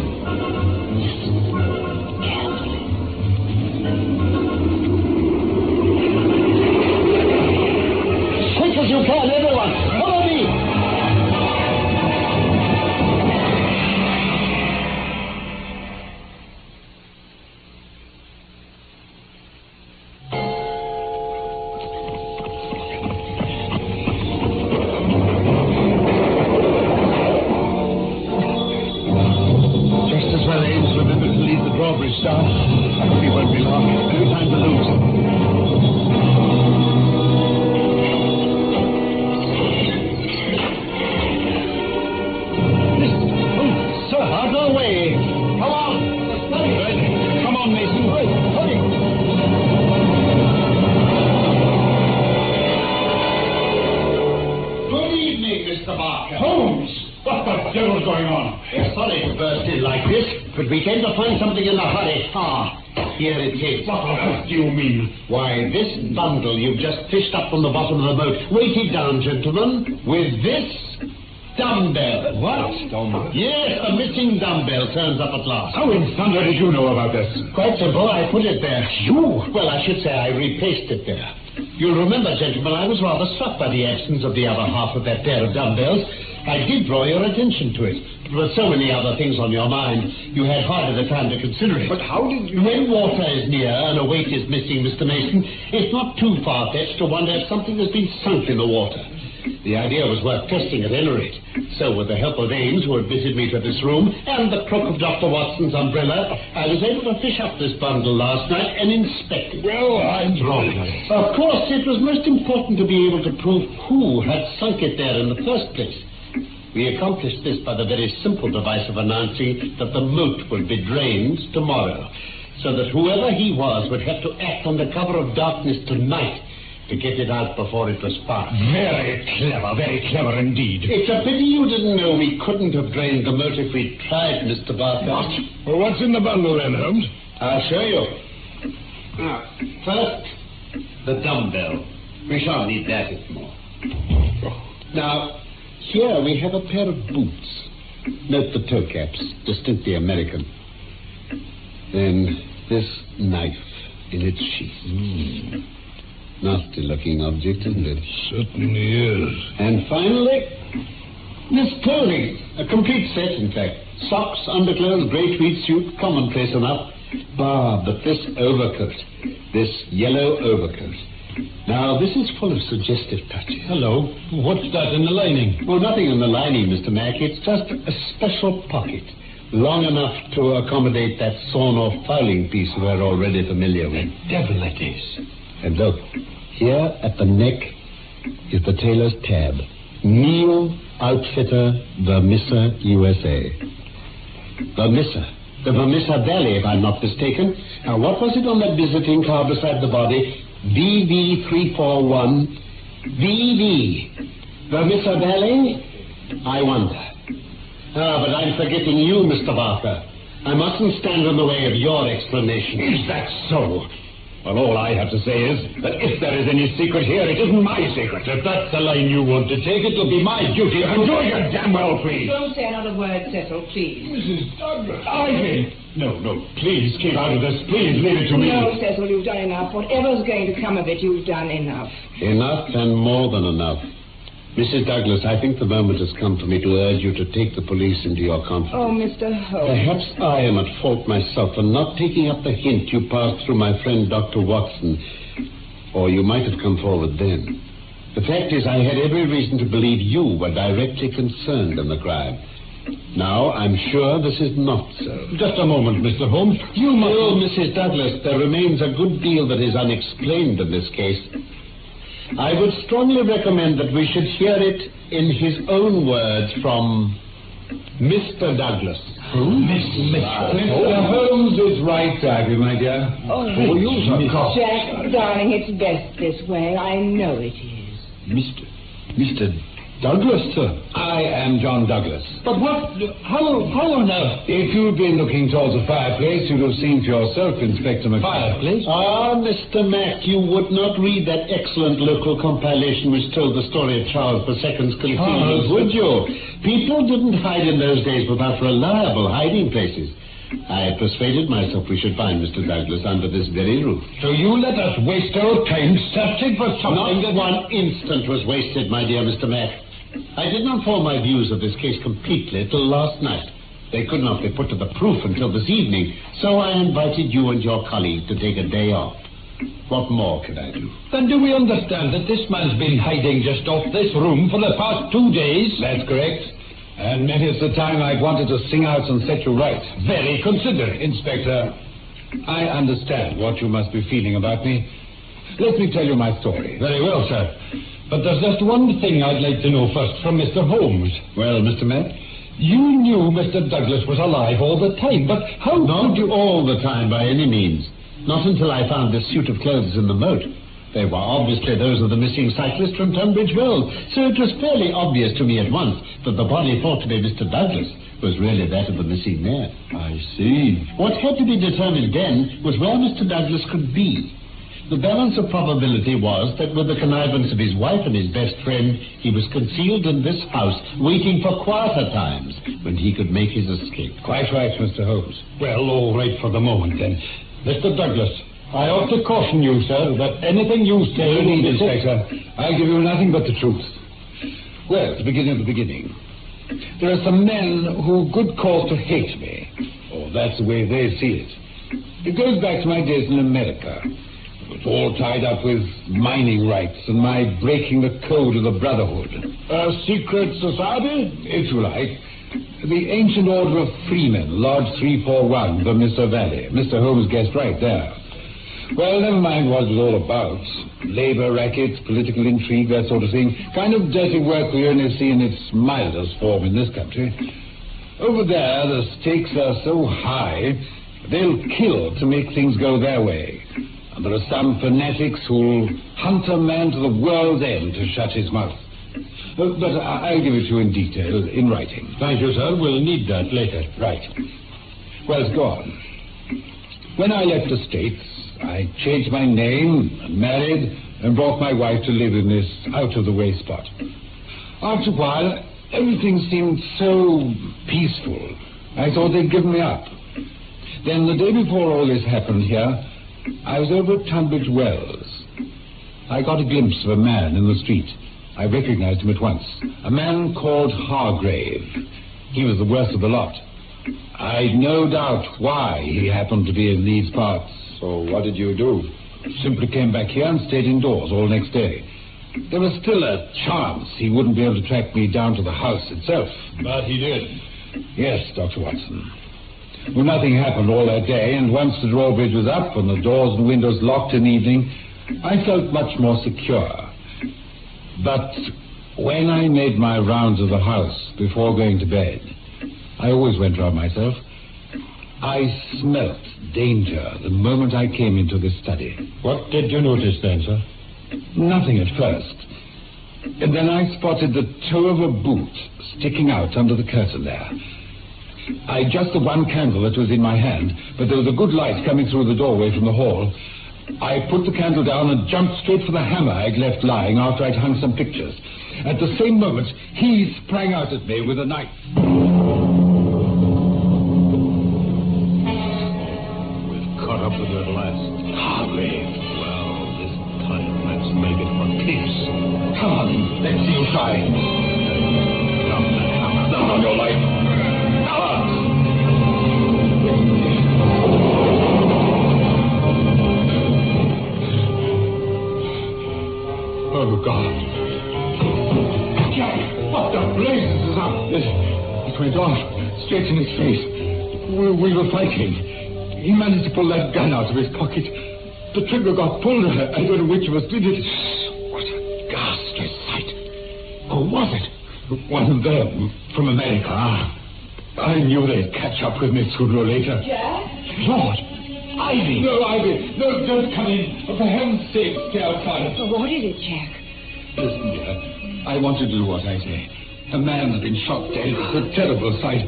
Listen carefully. Quick as you can, everyone. Follow me. We won't be long. No time to lose. Sir, out of the way. Come on. Come on, Mason. Hurry. Good evening, Mr. Barker. Holmes! What the devil's going on? We're sorry to burst in like this, but we came to find something in a hurry. Here it is. What on earth do you mean? Why, this bundle you've just fished up from the bottom of the boat. Weight it down, gentlemen, with this dumbbell. What? Yes, a missing dumbbell turns up at last. How in thunder did you know about this? Quite simple. I put it there. You? Well, I should say I replaced it there. You'll remember, gentlemen, I was rather struck by the absence of the other half of that pair of dumbbells. I did draw your attention to it. There were so many other things on your mind, you had hardly the time to consider it. But how did you... When water is near and a weight is missing, Mr. Mason, it's not too far-fetched to wonder if something has been sunk in the water. The idea was worth testing at any rate. So, with the help of Ames, who had visited me to this room, and the crook of Dr. Watson's umbrella, I was able to fish up this bundle last night and inspect it. Well, I'm wrong. Of course, it was most important to be able to prove who had sunk it there in the first place. We accomplished this by the very simple device of announcing that the moat would be drained tomorrow, so that whoever he was would have to act under cover of darkness tonight to get it out before it was found. Very clever indeed. It's a pity you didn't know we couldn't have drained the moat if we tried, Mr. Barker. What? Well, what's in the bundle then, Holmes? I'll show you. Now, first, the dumbbell. We shan't need that anymore. Now, here we have a pair of boots. Note the toe caps, distinctly American. Then this knife in its sheath. Nasty-looking object, isn't it? Certainly is. And finally, this clothing. A complete set, in fact. Socks, underclothes, grey tweed suit, commonplace enough. But this overcoat, this yellow overcoat. Now, this is full of suggestive touches. Hello. What's that in the lining? Well, nothing in the lining, Mr. Mack. It's just a special pocket, long enough to accommodate that sawn-off fowling piece we're already familiar with. Devil it is. And look, here at the neck is the tailor's tab. Neil Outfitter, Vermissa, USA. Vermissa. The Vermissa Valley, if I'm not mistaken. Now, what was it on that visiting card beside the body? VV341. VV. Vermissa Valley? I wonder. But I'm forgetting you, Mr. Barker. I mustn't stand in the way of your explanation. Is that so? Well, all I have to say is that if there is any secret here, it isn't my secret. If that's the line you want to take, it'll be my duty. And do it damn well, please. Don't say another word, Cecil, please. Mrs. Douglas. Ivy. No, please, keep out of this. Please, leave it to me. No, Cecil, you've done enough. Whatever's going to come of it, you've done enough. Enough and more than enough. Mrs. Douglas, I think the moment has come for me to urge you to take the police into your confidence. Oh, Mr. Holmes. Perhaps I am at fault myself for not taking up the hint you passed through my friend Dr. Watson. Or you might have come forward then. The fact is, I had every reason to believe you were directly concerned in the crime. Now, I'm sure this is not so. Just a moment, Mr. Holmes. You must... Mrs. Douglas, there remains a good deal that is unexplained in this case. I would strongly recommend that we should hear it in his own words from Mr. Douglas. Who? Mr. Holmes is right, Aggie, my dear. Oh, you Jack, darling, it's best this way. I know it is. Mr. Douglas, sir. I am John Douglas. But what? How on earth? If you'd been looking towards the fireplace, you'd have seen for yourself, Inspector McCarthy. Fireplace? Ah, Mr. Mack, you would not read that excellent local compilation which told the story of Charles II's concealment, would you? People didn't hide in those days without reliable hiding places. I persuaded myself we should find Mr. Douglas under this very roof. So you let us waste our time searching for something Not one instant was wasted, my dear Mr. Mack. I did not form my views of this case completely till last night. They could not be put to the proof until this evening, so I invited you and your colleague to take a day off. What more can I do? Then do we understand that this man's been hiding just off this room for the past 2 days? That's correct. And many is the time I've wanted to sing out and set you right. Very considerate, Inspector. I understand what you must be feeling about me. Let me tell you my story. Very well, sir. But there's just one thing I'd like to know first from Mr. Holmes. Well, Mr. Mack? You knew Mr. Douglas was alive all the time, but how... Not all the time, by any means. Not until I found this suit of clothes in the moat. They were obviously those of the missing cyclist from Tunbridge Wells, so it was fairly obvious to me at once that the body thought to be Mr. Douglas was really that of the missing man. I see. What had to be determined then was where Mr. Douglas could be. The balance of probability was that with the connivance of his wife and his best friend, he was concealed in this house, waiting for quarter times, when he could make his escape. Quite right, Mr. Holmes. Well, all right for the moment, then. Mr. Douglas, I ought to caution you, sir, that anything you say... No need, Inspector. I'll give you nothing but the truth. Well, to begin at the beginning. There are some men who good cause to hate me. Oh, that's the way they see it. It goes back to my days in America. It was all tied up with mining rights and my breaking the code of the Brotherhood. A secret society, if you like. The Ancient Order of Freemen, Lodge 341, the Mr. Valley. Mr. Holmes guessed right there. Well, never mind what it was all about. Labor rackets, political intrigue, that sort of thing. Kind of dirty work we only see in its mildest form in this country. Over there, the stakes are so high, they'll kill to make things go their way. And there are some fanatics who'll hunt a man to the world's end to shut his mouth. But I'll give it to you in detail, in writing. Thank you, sir. We'll need that later. Right. Well, it's gone. When I left the States, I changed my name and married and brought my wife to live in this out-of-the-way spot. After a while, everything seemed so peaceful. I thought they'd given me up. Then the day before all this happened here, I was over at Tunbridge Wells. I got a glimpse of a man in the street. I recognized him at once. A man called Hargrave. He was the worst of the lot. I'd no doubt why he happened to be in these parts. So what did you do? Simply came back here and stayed indoors all next day. There was still a chance he wouldn't be able to track me down to the house itself. But he did. Yes, Dr. Watson. Well, nothing happened all that day, and once the drawbridge was up and the doors and windows locked in the evening, I felt much more secure. But when I made my rounds of the house before going to bed, I always went round myself, I smelt danger the moment I came into the study. What did you notice then, sir? Nothing at first. And then I spotted the toe of a boot sticking out under the curtain there. I just the one candle that was in my hand, but there was a good light coming through the doorway from the hall. I put the candle down and jumped straight for the hammer I'd left lying after I'd hung some pictures. At the same moment, he sprang out at me with a knife. We've caught up with her at last. Harvey. Well, this time let's make it for keeps. Come on, let's see you try. Drop that hammer. Down on your life. Oh, God. Jack, what the blazes is up? It went off, straight in his face. We were fighting. He managed to pull that gun out of his pocket. The trigger got pulled. I don't know which of us did it. What a ghastly sight. Who was it? One of them from America. I knew they'd catch up with me sooner or later. Jack? Lord! Ivy! No, Ivy! No, don't come in. For heaven's sake, stay outside. What is it, Jack? Listen, dear. I want to do what I say. A man has been shot dead. It's a terrible sight.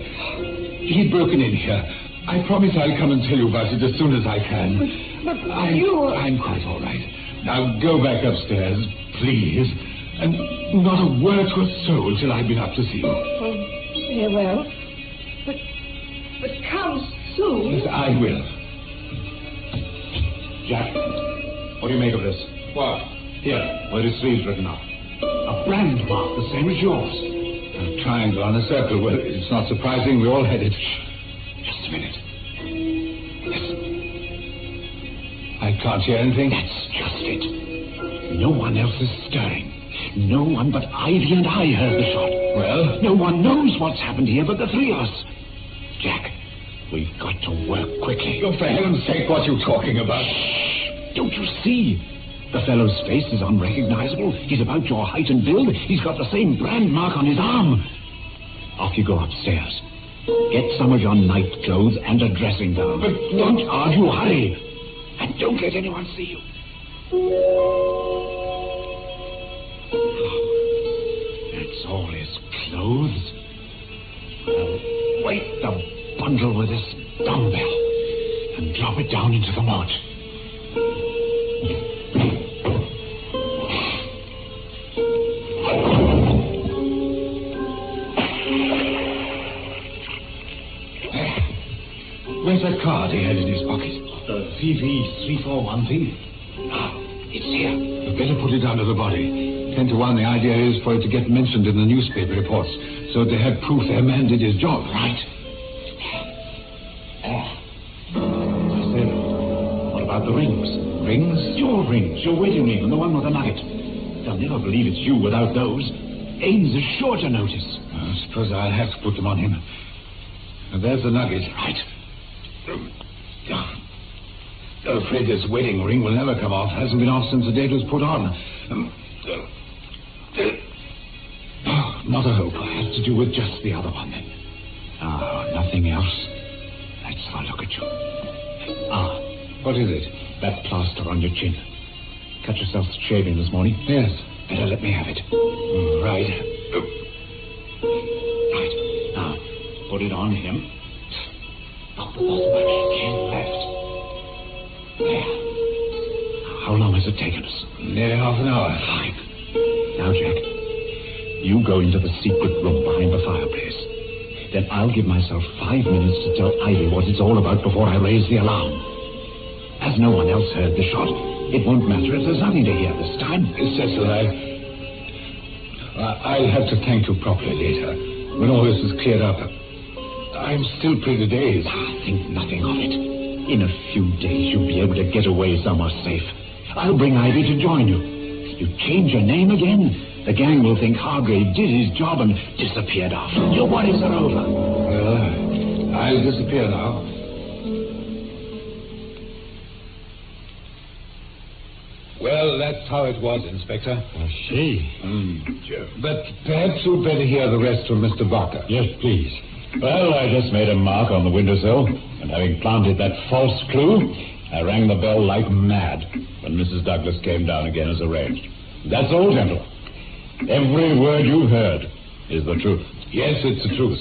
He'd broken in here. I promise I'll come and tell you about it as soon as I can. But I'm quite all right. Now go back upstairs, please. And not a word to a soul till I've been up to see you. Oh, very well. But come soon. Yes, I will. Jack, what do you make of this? What? Here, where his sleeve's written up. A brand mark, the same as yours. A triangle on a circle. Well, it's not surprising. We all had it. Just a minute. Listen. I can't hear anything. That's just it. No one else is stirring. No one but Ivy and I heard the shot. Well? No one knows what's happened here but the three of us. Jack, we've got to work quickly. Oh, for heaven's sake, what are you talking about? Shh! Don't you see? The fellow's face is unrecognizable. He's about your height and build. He's got the same brand mark on his arm. Off you go upstairs. Get some of your night clothes and a dressing gown. But don't argue. Hurry. And don't let anyone see you. That's all his clothes. Well, weight the bundle with this dumbbell and drop it down into the mud. Where's that card he had in his pocket? The VV341V. Ah, it's here. We'd better put it under the body. 10 to 1, the idea is for it to get mentioned in the newspaper reports, so they have proof their man did his job. Right. I said, what about the rings? Rings? Your rings, your wedding ring, and the one with the nugget. They'll never believe it's you without those. Ames is sure to notice. I suppose I'll have to put them on him. And there's the nugget. Right. I'm afraid this wedding ring will never come off. Hasn't been off since the date was put on. Not a hope. It has to do with just the other one, then. Nothing else. Let's have a look at you. What is it? That plaster on your chin. Cut yourself shaving this morning? Yes. Better let me have it. Right. Right. Now, put it on him. Not the bottom of his chin left. There. How long has it taken us? Nearly half an hour. Fine. Now, Jack, you go into the secret room behind the fireplace. Then I'll give myself 5 minutes to tell Ivy what it's all about before I raise the alarm. As no one else heard the shot, it won't matter if there's nothing to hear this time. Cecil, I'll have to thank you properly later, when all this is cleared up. I'm still pretty dazed. Think nothing of it. In a few days, you'll be able to get away somewhere safe. I'll bring Ivy to join you. If you change your name again, the gang will think Hargrave did his job and disappeared after. Your worries are over. Well, I'll disappear now. Well, that's how it was, Inspector. I see. But perhaps you'd better hear the rest from Mr. Barker. Yes, please. Well, I just made a mark on the windowsill, and having planted that false clue, I rang the bell like mad when Mrs. Douglas came down again as arranged. That's all, gentlemen. Every word you've heard is the truth. Yes, it's the truth.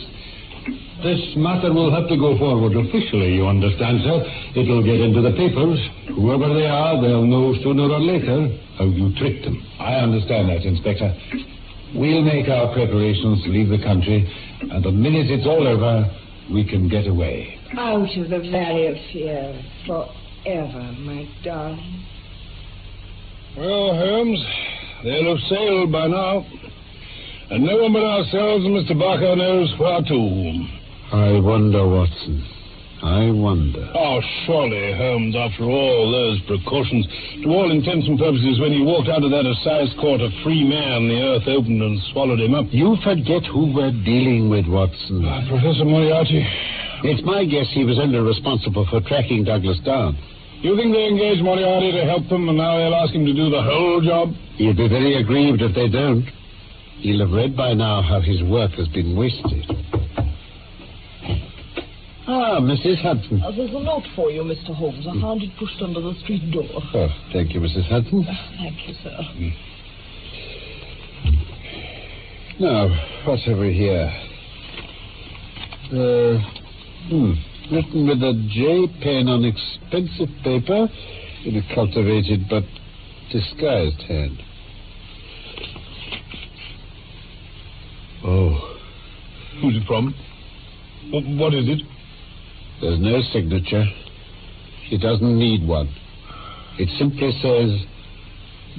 This matter will have to go forward officially, you understand, sir. It'll get into the papers. Whoever they are, they'll know sooner or later how you tricked them. I understand that, Inspector. We'll make our preparations to leave the country, and the minute it's all over, we can get away. Out of the Valley of Fear forever, my darling. Well, Holmes, they'll have sailed by now. And no one but ourselves and Mr. Barker knows where to. I wonder, Watson. I wonder. Oh, surely, Holmes, after all those precautions, to all intents and purposes, when he walked out of that assize court a free man, the earth opened and swallowed him up. You forget who we're dealing with, Watson. Professor Moriarty. It's my guess he was only responsible for tracking Douglas down. You think they engaged Moriarty to help them, and now they'll ask him to do the whole job? He'd be very aggrieved if they don't. He'll have read by now how his work has been wasted. Ah, Mrs. Hudson. There's a note for you, Mr. Holmes. I found it pushed under the street door. Oh, thank you, Mrs. Hudson. Thank you, sir. Now, what have we here? Written with a J pen on expensive paper in a cultivated but disguised hand. Oh. Who's it from? What is it? There's no signature. She doesn't need one. It simply says,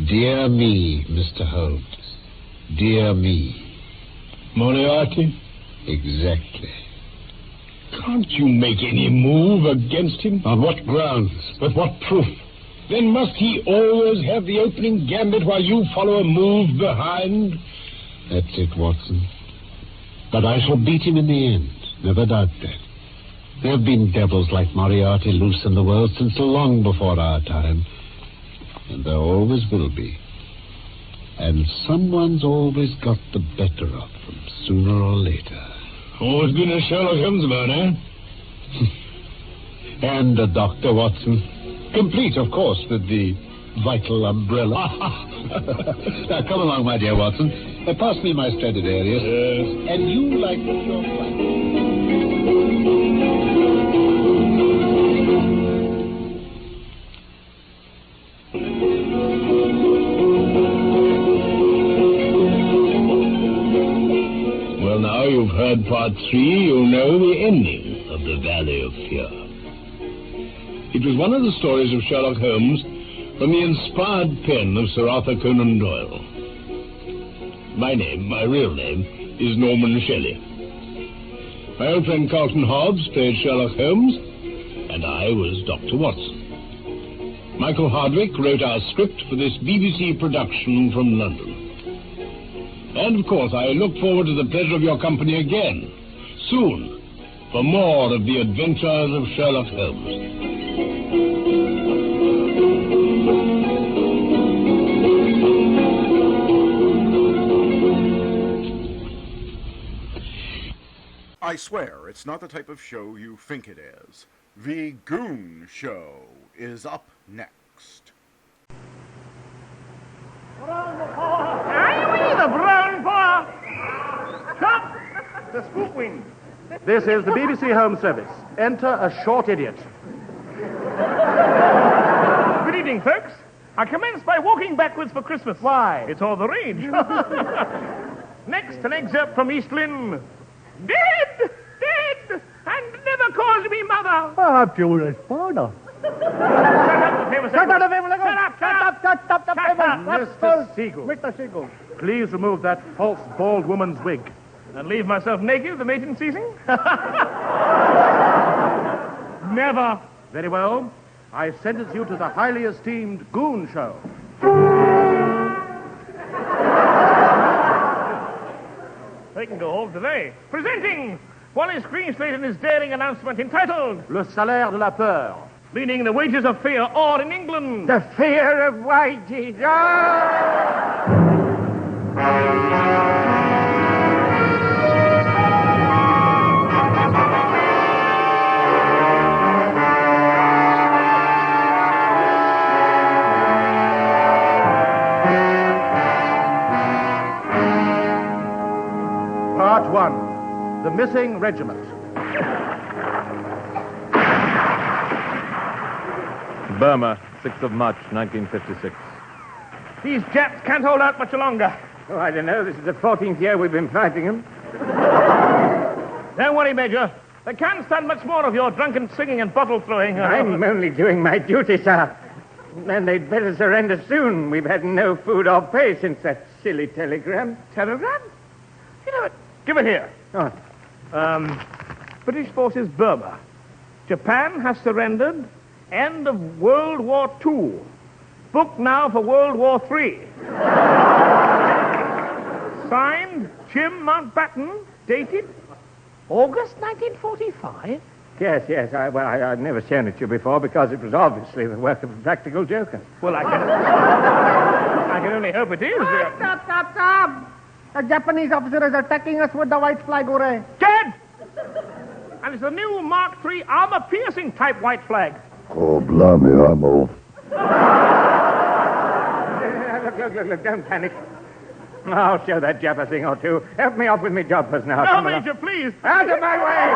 "Dear me, Mr. Holmes. Dear me." Moriarty? Exactly. Can't you make any move against him? On what grounds? With what proof? Then must he always have the opening gambit while you follow a move behind? That's it, Watson. But I shall beat him in the end. Never doubt that. There have been devils like Moriarty loose in the world since long before our time. And there always will be. And someone's always got the better of them, sooner or later. Always been a Sherlock Holmes man, eh? And a Dr. Watson. Complete, of course, with the vital umbrella. Now, come along, my dear Watson. Pass me my Stradivarius. Yes. And you like your flight. Well, now you've heard part 3, you'll know the ending of The Valley of Fear. It was one of the stories of Sherlock Holmes from the inspired pen of Sir Arthur Conan Doyle. My name, my real name, is Norman Shelley. My old friend Carlton Hobbs played Sherlock Holmes, and I was Dr. Watson. Michael Hardwick wrote our script for this BBC production from London. And, of course, I look forward to the pleasure of your company again, soon, for more of the adventures of Sherlock Holmes. I swear, it's not the type of show you think it is. The Goon Show is up next. The brown paw! Stop! The spook wing. This is the BBC Home Service. Enter a short idiot. Good evening, folks. I commence by walking backwards for Christmas. Why? It's all the rage. Next, an excerpt from East Lynne. Dead! Dead! And never called me mother. Perhaps you will father. Shut up, Mr. Siegel. Mr. Siegel. Please remove that false bald woman's wig. And leave myself naked the mating season? Never. Very well. I sentence you to the highly esteemed Goon Show. They can go home today. Presenting Wallace Greenslade in his daring announcement entitled Le salaire de la peur. Meaning the wages of fear, or in England, The fear of wages. Part 1. The Missing Regiment. Burma, 6th of March, 1956. these Japs can't hold out much longer. Oh, I don't know. This is the 14th year we've been fighting them. Don't worry, Major. They can't stand much more of your drunken singing and bottle throwing. I'm only doing my duty, sir. And they'd better surrender soon. We've had no food or pay since that silly telegram. Telegram? You know what? Give it here. Oh. British forces Burma. Japan has surrendered. End of World War II. Book now for World War III. Signed, Jim Mountbatten. Dated August 1945? Yes. I've never shown it to you before because it was obviously the work of a practical joker. Well, I can only hope it is. Stop. A Japanese officer is attacking us with the white flag, Ure. Dead! And it's the new Mark III armor-piercing type white flag. Oh, blimey, I'm off. Look, don't panic. I'll show that Jap a thing or two. Help me off with me jobbers now. No, Come Major, along. please. Out of my way!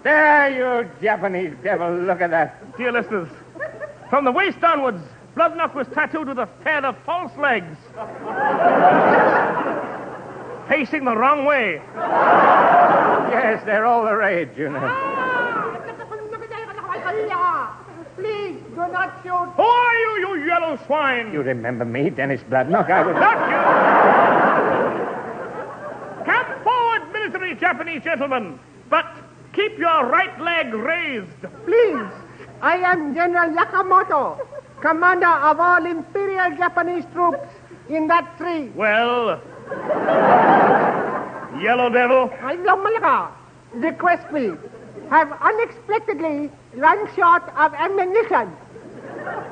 There, you Japanese devil. Look at that. Dear listeners, from the waist downwards, Bloodknock was tattooed with a pair of false legs. Facing the wrong way. Yes, they're all the rage, you know. Please, do not shoot. Who are you, you yellow swine? You remember me, Dennis Bloodknock? I was... Not you! Come forward, military Japanese gentlemen, but keep your right leg raised. Please, I am General Yakamoto, commander of all Imperial Japanese troops in that tree. Well, Yellow Devil? Request, please. Have unexpectedly run short of ammunition.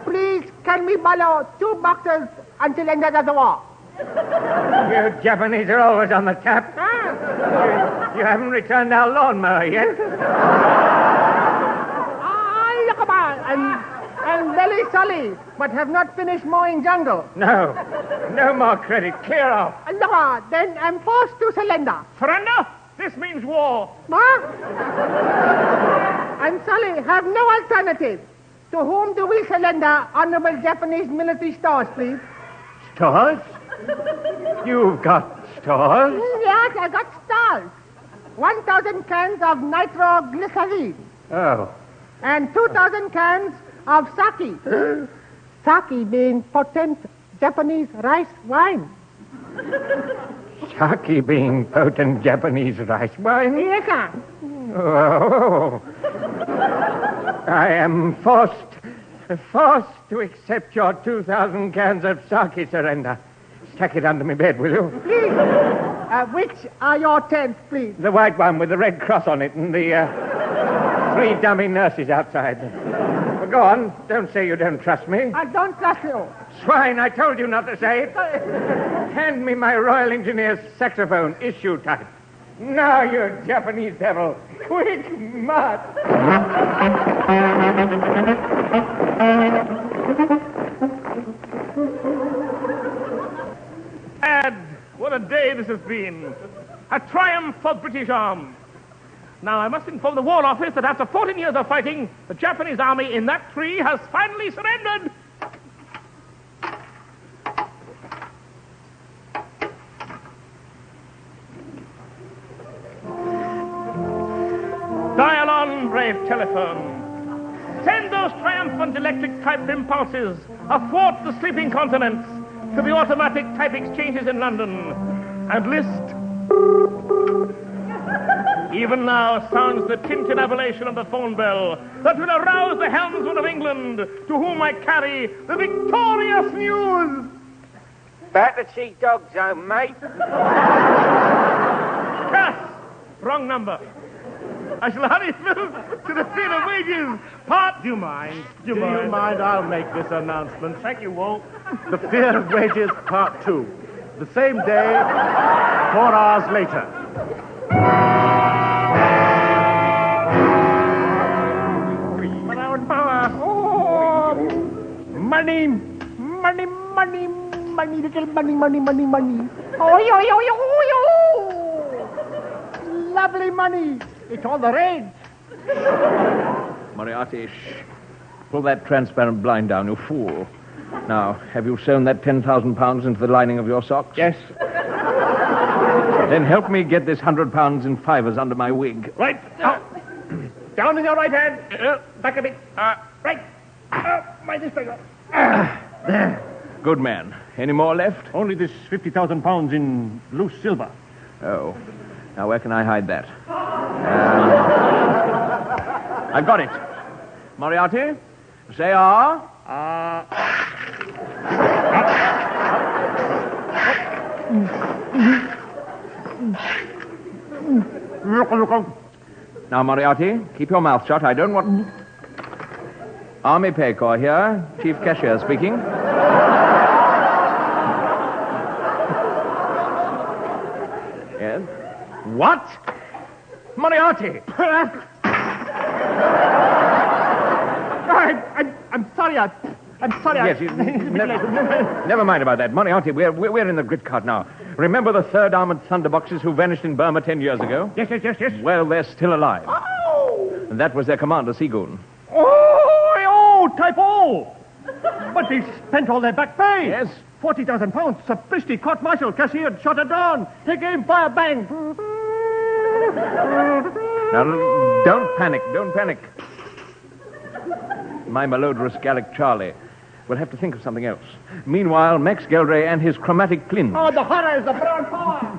Please, can we borrow 2 boxes until end of the war? You Japanese are always on the tap. You haven't returned our lawnmower yet. I'm very sorry, but have not finished mowing jungle. No more credit. Clear off. Then I'm forced to surrender. Surrender? This means war. I'm sorry, have no alternative. To whom do we surrender honorable Japanese military stores, please? Stores? You've got stores? Yes, I got stores. 1,000 cans of nitroglycerine. Oh. And 2,000 cans of sake. Sake being potent Japanese rice wine. Sake being potent Japanese rice wine? Yes, sir. Oh. I am forced to accept your 2,000 cans of sake surrender. Stack it under my bed, will you? Please. Which are your tents, please? The white one with the red cross on it and the 3 dummy nurses outside. Well, go on. Don't say you don't trust me. I don't trust you. Swine, I told you not to say it. Hand me my Royal Engineers saxophone, issue type. Now, you Japanese devil. Quick, march. Dad, what a day this has been. A triumph for British arms. Now, I must inform the War Office that after 14 years of fighting, the Japanese army in that tree has finally surrendered. Dial on, brave telephone. Send those triumphant electric-type impulses athwart the sleeping continents to the automatic type exchanges in London. And list. Even now sounds the tintinnabulation of the phone bell that will arouse the helmsman of England, to whom I carry the victorious news. Back to see dogs home, mate. Cass! Wrong number. I shall hurry through to the fear of wages. Do you mind? Do you mind? I'll make this announcement. Thank you, Walt. The Fear of Wages, Part 2. The same day, 4 hours later. Money, little money. Oh, yo. Lovely money. It's all the rage. Moriarty, pull that transparent blind down, you fool. Now, have you sewn that 10,000 pounds into the lining of your socks? Yes. Then help me get this 100 pounds in fivers under my wig. Right. Down in your right hand. Back a bit. Right. This finger. There. Good man. Any more left? Only this 50,000 pounds in loose silver. Oh. Now, where can I hide that? I've got it. Moriarty, say ah. Now, Moriarty, keep your mouth shut. I don't want... Army Pay Corps here. Chief Cashier speaking. Yes? What? Moriarty! I'm sorry. I'm sorry. Yes, never mind about that. Moriarty, we're in the grit cart now. Remember the 3rd Armored Thunderboxes who vanished in Burma 10 years ago? Yes. Well, they're still alive. Oh! And that was their commander, Seagoon. Type O! But they spent all their back pay. Yes? 40,000 pounds. Sapristi, court-martial, cashiered, shot at dawn. Take aim, fire, bang. Now, don't panic. My malodorous Gallic Charlie. We'll have to think of something else. Meanwhile, Max Geldray and his chromatic plunge. Oh, the horrors, the brown paw.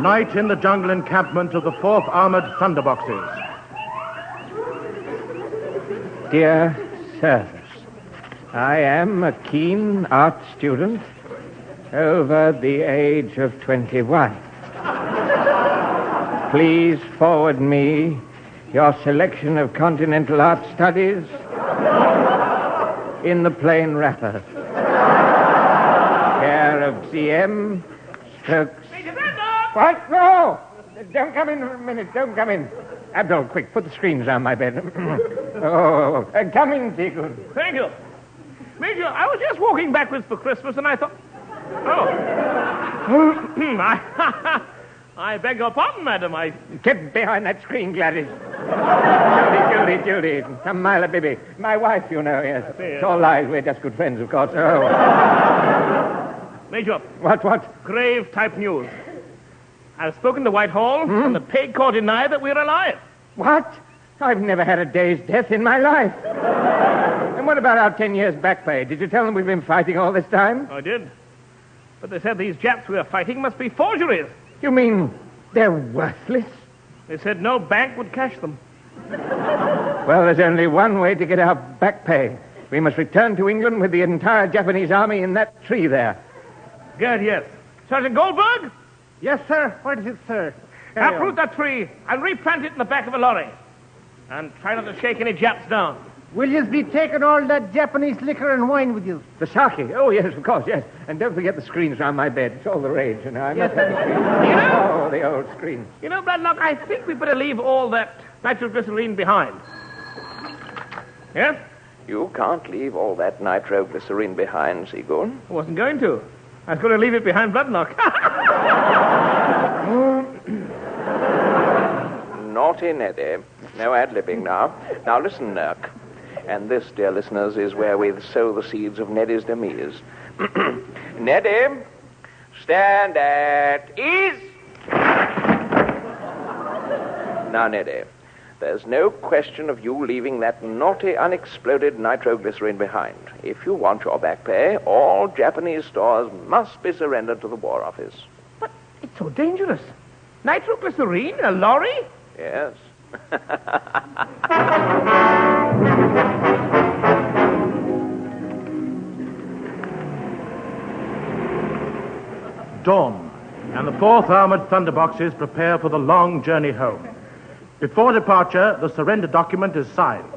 Night in the jungle encampment of the 4th Armored Thunderboxes. Dear sirs, I am a keen art student over the age of 21. Please forward me your selection of continental art studies in the plain wrapper. Care of CM, Stokes. What? No! Don't come in for a minute. Don't come in. Abdul, quick, put the screens round my bed. Come in, Seagoon. Thank you. Major, I was just walking backwards for Christmas and I thought... I beg your pardon, madam. Get behind that screen, Gladys. Judy. Mila Bibi. My wife, you know, yes. It's all lies. We're just good friends, of course. Major. What? Grave type news. I've spoken to Whitehall, and the Peg Corps deny that we're alive. What? I've never had a day's death in my life. And what about our 10 years back pay? Did you tell them we've been fighting all this time? I did. But they said these Japs we are fighting must be forgeries. You mean they're worthless? They said no bank would cash them. Well, there's only one way to get our back pay. We must return to England with the entire Japanese army in that tree there. Good, yes. Sergeant Goldberg? Yes, sir. What is it, sir? Uproot that tree and replant it in the back of a lorry. And try not to shake any Japs down. Will you be taking all that Japanese liquor and wine with you? The sake. Oh, yes, of course, yes. And don't forget the screens round my bed. It's all the rage, you know. I must have the screens. Oh, the old screens. You know, Bradlock, I think we better leave all that nitroglycerine behind. Yeah? You can't leave all that nitroglycerine behind, Seagoon. I wasn't going to. I was going to leave it behind Bradlock. Naughty Neddy. No ad-libbing now. Now listen, Nurk. And this, dear listeners, is where we sow the seeds of Neddy's demise. Neddy, stand at ease. Now, Neddy, there's no question of you leaving that naughty, unexploded nitroglycerine behind. If you want your back pay, all Japanese stores must be surrendered to the War Office. But it's so dangerous. Nitroglycerine in a lorry? Yes. Dawn, and the 4th Armored Thunderboxes prepare for the long journey home. Before departure, the surrender document is signed.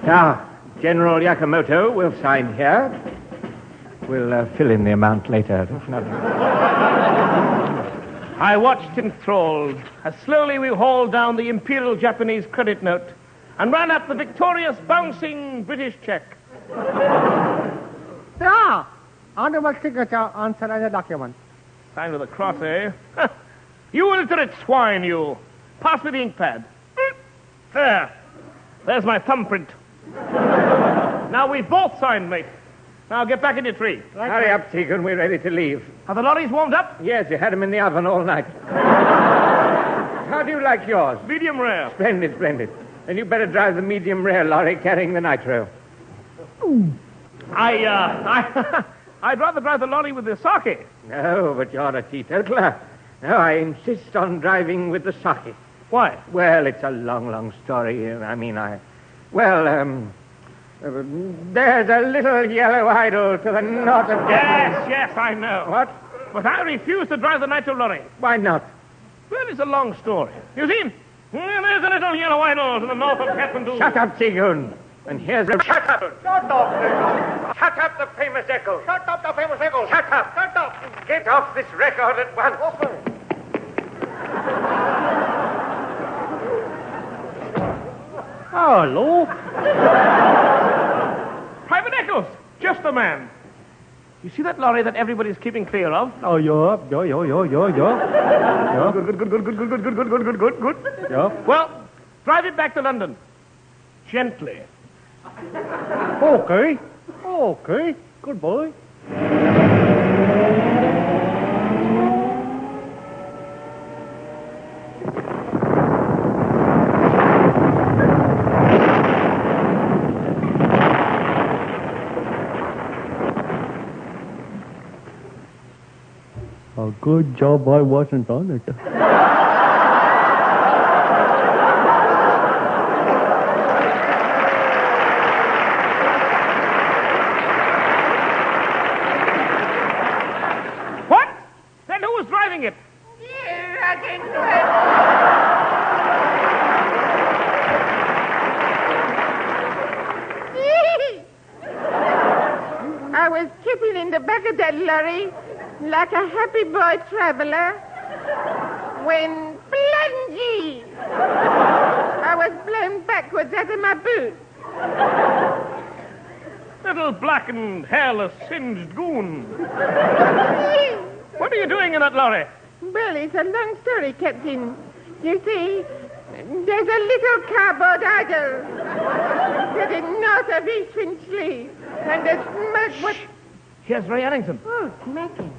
Now, General Yakamoto will sign here. We'll fill in the amount later. I watched enthralled as slowly we hauled down the Imperial Japanese credit note and ran up the victorious bouncing British check. Ah, honorable signature on surrender document. Signed with a cross, eh? You illiterate swine, you. Pass me the ink pad. There. There's my thumbprint. Now we've both signed, mate. Now get back in your tree. Hurry up, Tegan. We're ready to leave. Are the lorries warmed up? Yes, you had them in the oven all night. How do you like yours? Medium rare. Splendid, splendid. Then you better drive the medium rare lorry carrying the nitro. I'd rather drive the lorry with the sake. No, but you're a teetotaler. No, I insist on driving with the sake. Why? Well, it's a long, long story. There's a little yellow idol to the north of... Yes, I know. What? But I refuse to drive the nitro lorry. Why not? Well, it's a long story. You see, there's a little yellow idol to the north of Kathmandu. Shut up, Seagoon. And here's the... Shut up! Shut up! Shut up, the famous echo. Shut up, the famous echo! Shut up! Shut up! Get off this record at once. Hello? Private Eccles, just the man. You see that lorry that everybody's keeping clear of? Oh, yeah. Good. Yeah. Well, drive it back to London. Gently. Okay. Good boy. A good job I wasn't on it. What? Then who was driving it? I was sitting in the back of that lorry like a happy boy traveler when plungy I was blown backwards out of my boot. Little blackened, hairless, singed goon. What are you doing in that lorry? Well, it's a long story, Captain. You see, there's a little cardboard idol to the north of East Finchley, and the smoke was... Here's Ray Ellington. Oh, smacking.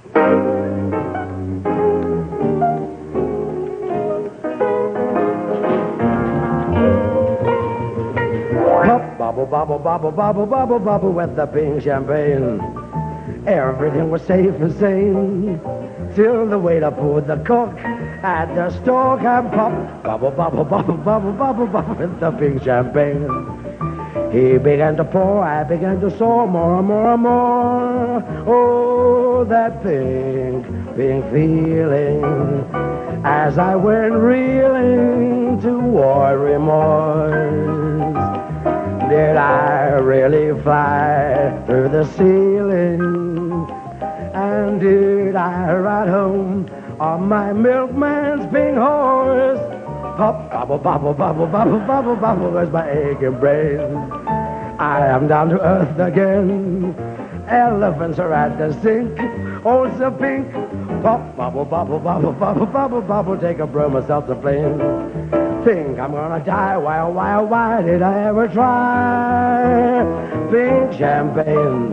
Bobble, bobble, bobble, bobble, bobble, bobble with the pink champagne. Everything was safe and sane till the waiter poured the cork at the store can pop. Bobble, bobble, bobble, bobble, bobble, bobble with the pink champagne. He began to pour, I began to soar more and more and more. Oh, that pink developing feeling as I went reeling toward remorse. Did I really fly through the ceiling? And did I ride home on my milkman's pink horse? Pop, bobble, bobble, bobble, bobble, bobble, bobble, where's my aching brain? I am down to earth again. Elephants are at the sink. Oh, so pink. Pop, bobble, bobble, bobble, bobble, bobble, bobble, take a broom myself to flame. Think I'm gonna die, why did I ever try pink champagne?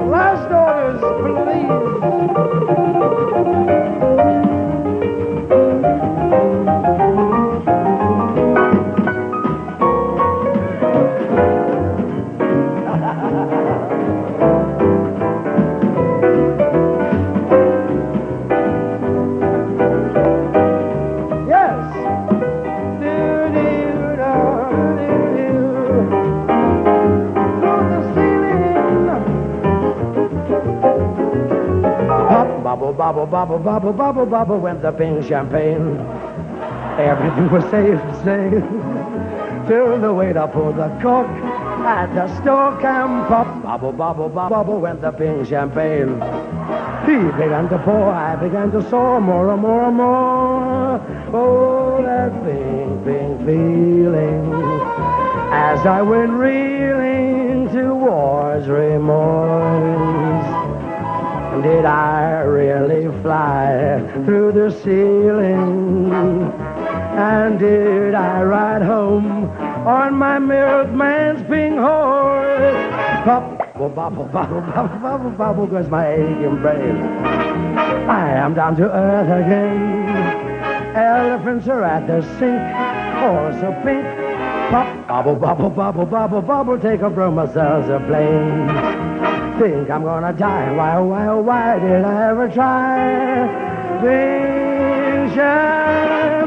Last orders, please. Bobble, bobble, bobble, bobble, bobble, went the pink champagne. Everything was safe, safe. Till the waiter pulled the cork at the store can pop. Bobble, bobble, bobble, bobble, went the pink champagne. He began to pour, I began to soar more and more and more. Oh, that pink, pink feeling as I went reeling towards remorse. Did I really fly through the ceiling? And did I ride home on my milkman's pink horse? Pop, bobble, bobble, bobble, bobble, bobble, goes my aching brain. I am down to earth again. Elephants are at the sink, horse so pink. Pop, bobble, bobble, bobble, bobble, bobble, take a broom myself a plane. Think I'm gonna die, why did I ever try pink champagne?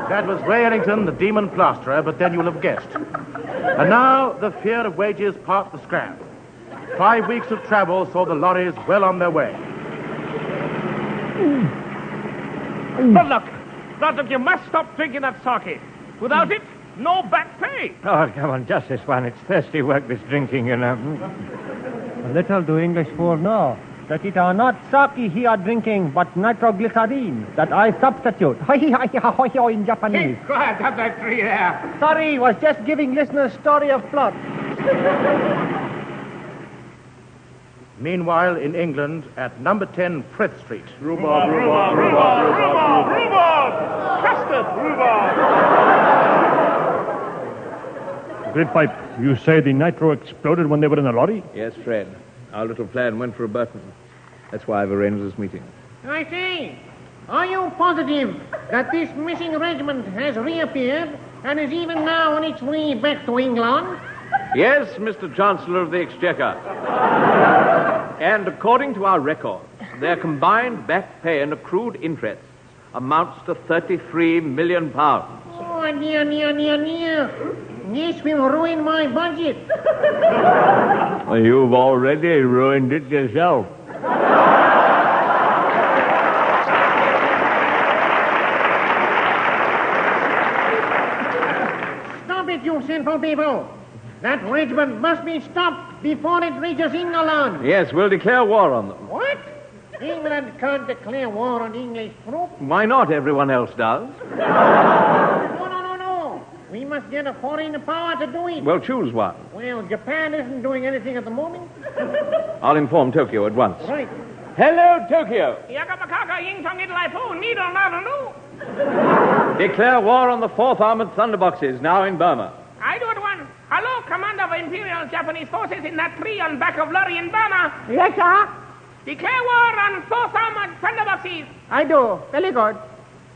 That was Ray Ellington, the demon plasterer, but then you'll have guessed. And now the fear of wages part the scrap. 5 weeks of travel saw the lorries well on their way. But look, you must stop drinking that sake. Without it, no back pay. Oh, come on, just this one. It's thirsty work, this drinking, you know. A little do English fool know that it are not sake he are drinking, but nitroglycerine that I substitute. In Japanese. Go ahead, have that tree there. Sorry, was just giving listeners story of plot. Meanwhile, in England, at number 10 Frith Street. Rhubarb. Trusted rhubarb. Great pipe, you say the nitro exploded when they were in the lorry? Yes, Fred. Our little plan went for a button. That's why I've arranged this meeting. I say, are you positive that this missing regiment has reappeared and is even now on its way back to England? Yes, Mr. Chancellor of the Exchequer. And according to our records, their combined back pay and accrued interest amounts to £33 million. Oh, dear. This will ruin my budget. Well, you've already ruined it yourself. Stop it, you sinful people. That regiment must be stopped before it reaches England. Yes, we'll declare war on them. What? England can't declare war on English troops. Why not? Everyone else does. No. We must get a foreign power to do it. Well, choose one. Well, Japan isn't doing anything at the moment. I'll inform Tokyo at once. Right. Hello, Tokyo. Declare war on the 4th Armored Thunderboxes, now in Burma. I do it one. Hello, Commander of Imperial Japanese Forces in that tree on back of lorry in Burma. Yes, sir. Declare war on 4th Armored Thunderboxes. I do. Very good.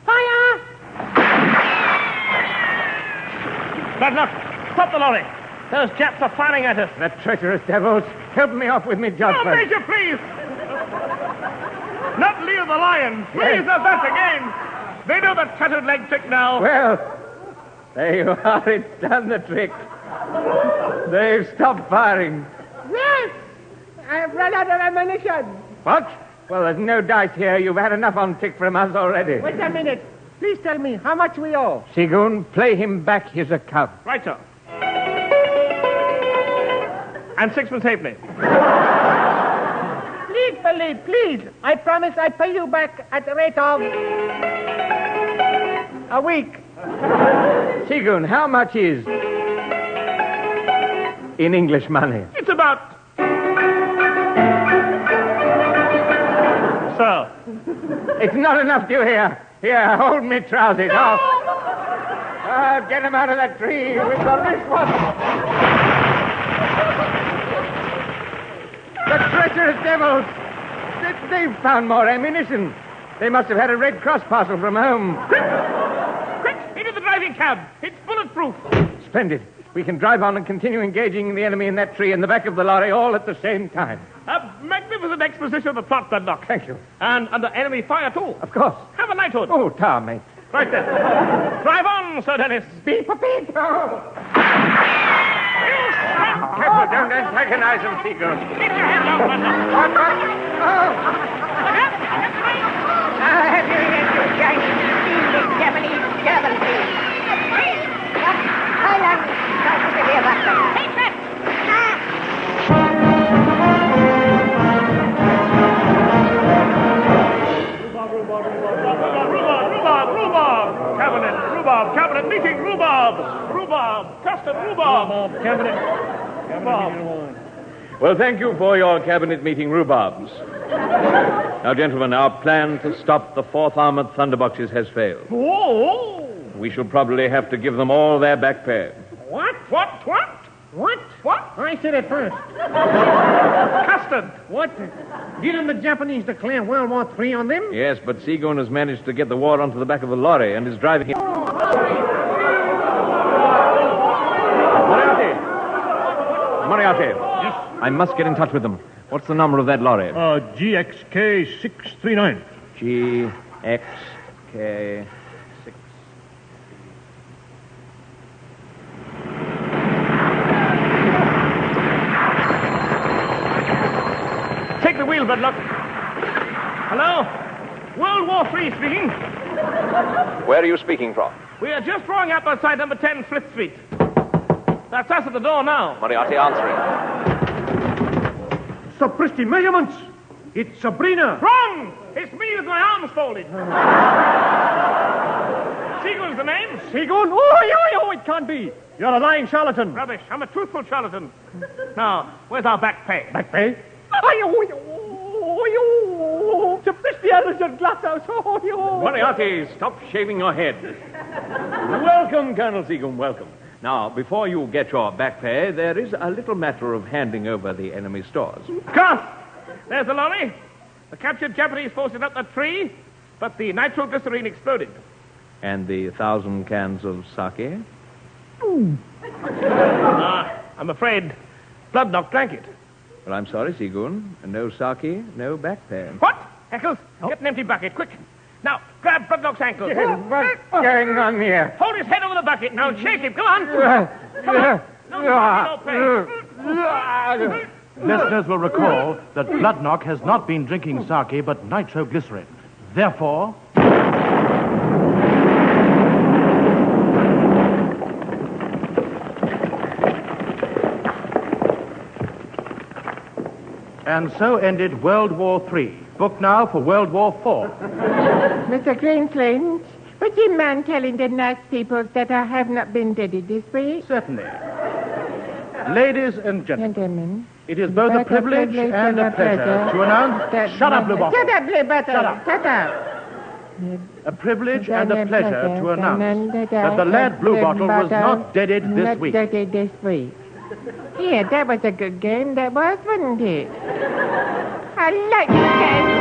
Fire! Bloodlock, stop the lorry. Those chaps are firing at us. The treacherous devils. Help me off with me judgment. Oh, Major, please. Not Leo the Lion. Please, not that again. They know the tattooed leg trick now. Well, there you are. It's done the trick. They've stopped firing. Yes! I've run out of ammunition. What? Well, there's no dice here. You've had enough on tick from us already. Wait a minute. Please tell me how much we owe. Seagoon, play him back his account. Right, sir. And 6 halfpenny. Please, Philippe, please. I promise I pay you back at the rate of a week. Seagoon, how much is in English money? It's about... Sir. It's not enough, do you hear? Here, hold me trousers off. Get him out of that tree with the wristwatch. The treacherous devils! They've found more ammunition. They must have had a Red Cross parcel from home. Quick! Into the driving cab. It's bulletproof. Splendid. We can drive on and continue engaging the enemy in that tree in the back of the lorry all at the same time. A magnificent exposition of the plot, Bloodlock. Thank you. And under enemy fire, too. Of course. Have a knighthood. Oh, tar, mate. Right then. Drive on, Sir Dennis. Beep, beep. Oh. Careful, don't antagonize him, Seagoon. Keep your head down, Bloodlock. What? Oh. I'll have you in your giant English Japanese Gildersleeve. How long does it be about that? Take that! Cabinet meeting, rhubarb. Rhubarb. Custard, rhubarb. Cabinet. Well, thank you for your cabinet meeting rhubarbs. Now, gentlemen, our plan to stop the 4th Armored Thunderboxes has failed. Whoa! We shall probably have to give them all their back pay. What? What? What? I said it first. Custard. What? Didn't the Japanese declare World War III on them? Yes, but Seagoon has managed to get the war onto the back of the lorry and is driving him. Moriarty. Yes? I must get in touch with them. What's the number of that lorry? GXK 639. GXK 6. Take the wheel, Bloodlock. Hello? World War III speaking. Where are you speaking from? We are just drawing up outside number 10 Frith Street. That's us at the door now. Moriarty answering. Sapristi measurements. It's Sabrina. Wrong! It's me with my arms folded. Seagoon's the name. Seagoon? Oh, it can't be. You're a lying charlatan. Rubbish. I'm a truthful charlatan. Now, where's our back pay? Back pay? Moriarty, stop shaving your head. Welcome, Colonel Seagoon, welcome. Now, before you get your back pay, there is a little matter of handing over the enemy stores. Cut! There's the lorry. The captured Japanese forces up the tree, but the nitroglycerine exploded. And the 1,000 cans of sake? I'm afraid Bloodlock drank it. Well, I'm sorry, Seagoon. No sake, no back pay. What? Eccles, get an empty bucket, quick. Now, grab Bloodlock's ankles. What's going on here? Hold his head over the bucket. Now, shake him. Come on. Come on. No pay. Listeners will recall that Bloodlock has not been drinking sake but nitroglycerin. Therefore... And so ended World War III. Book now for World War IV. Mr. Greensland, would you mind telling the nice people that I have not been deaded this week? Certainly. Ladies and gentlemen, it is both a privilege and a pleasure to announce... Shut up, Blue Bottle. Shut up, Blue Bottle. Shut up. Shut up. A privilege and a pleasure to announce that the lad Blue Bottle was not deaded this week. Not deaded this week. Yeah, that was a good game, that was, wasn't it? I I like candy.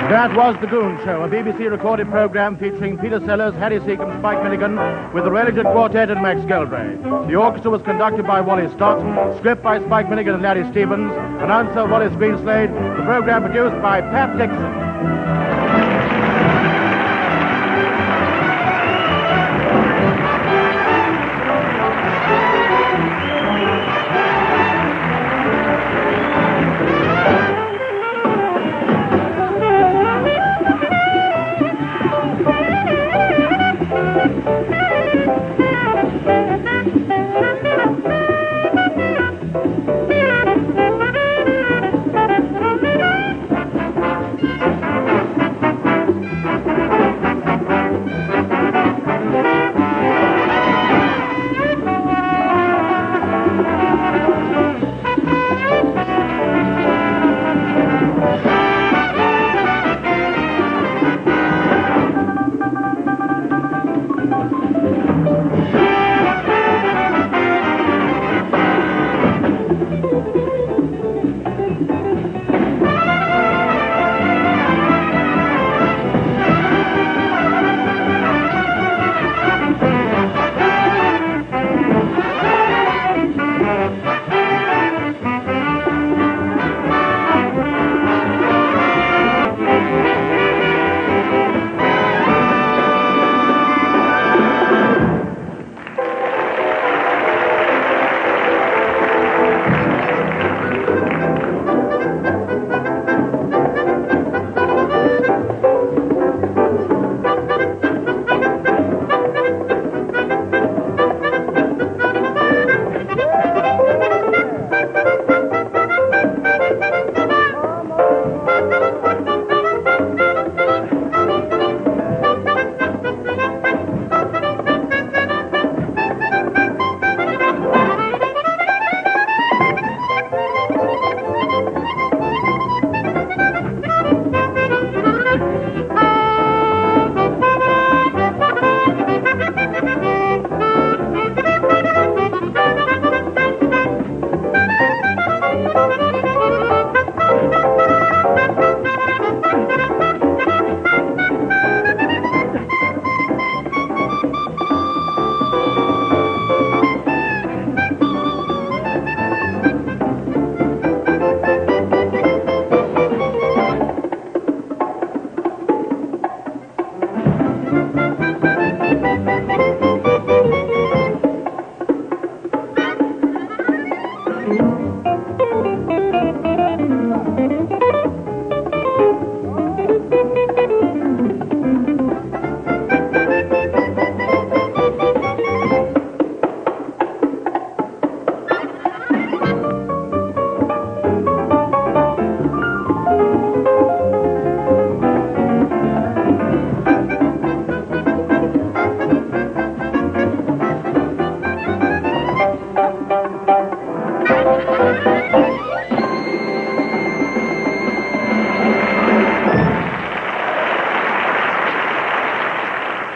That was The Goon Show, a BBC recorded program featuring Peter Sellers, Harry Seacombe, Spike Milligan, with the Religion Quartet and Max Geldray. The orchestra was conducted by Wally Stott, script by Spike Milligan and Larry Stevens, announcer Wallace Greenslade, the program produced by Pat Dixon.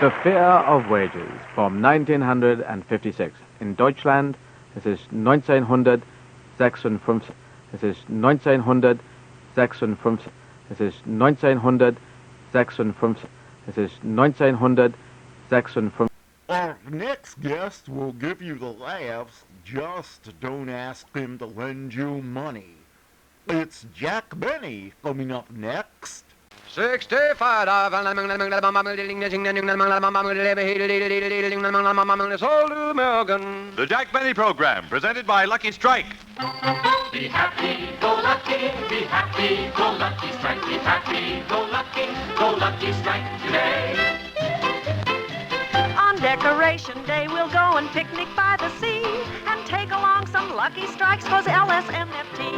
The Fear of Wages from 1956. In Deutschland, es ist 1956. Es ist 1956. Es ist 1956. Es ist 1956. Our next guest will give you the laughs. Just don't ask him to lend you money. It's Jack Benny coming up next. 65. The Jack Benny Program, presented by Lucky Strike. Be happy, go lucky, be happy, go lucky strike, be happy, go lucky strike today. On Decoration Day, we'll go and picnic by the sea and take along some Lucky Strikes, 'cause LSMFT.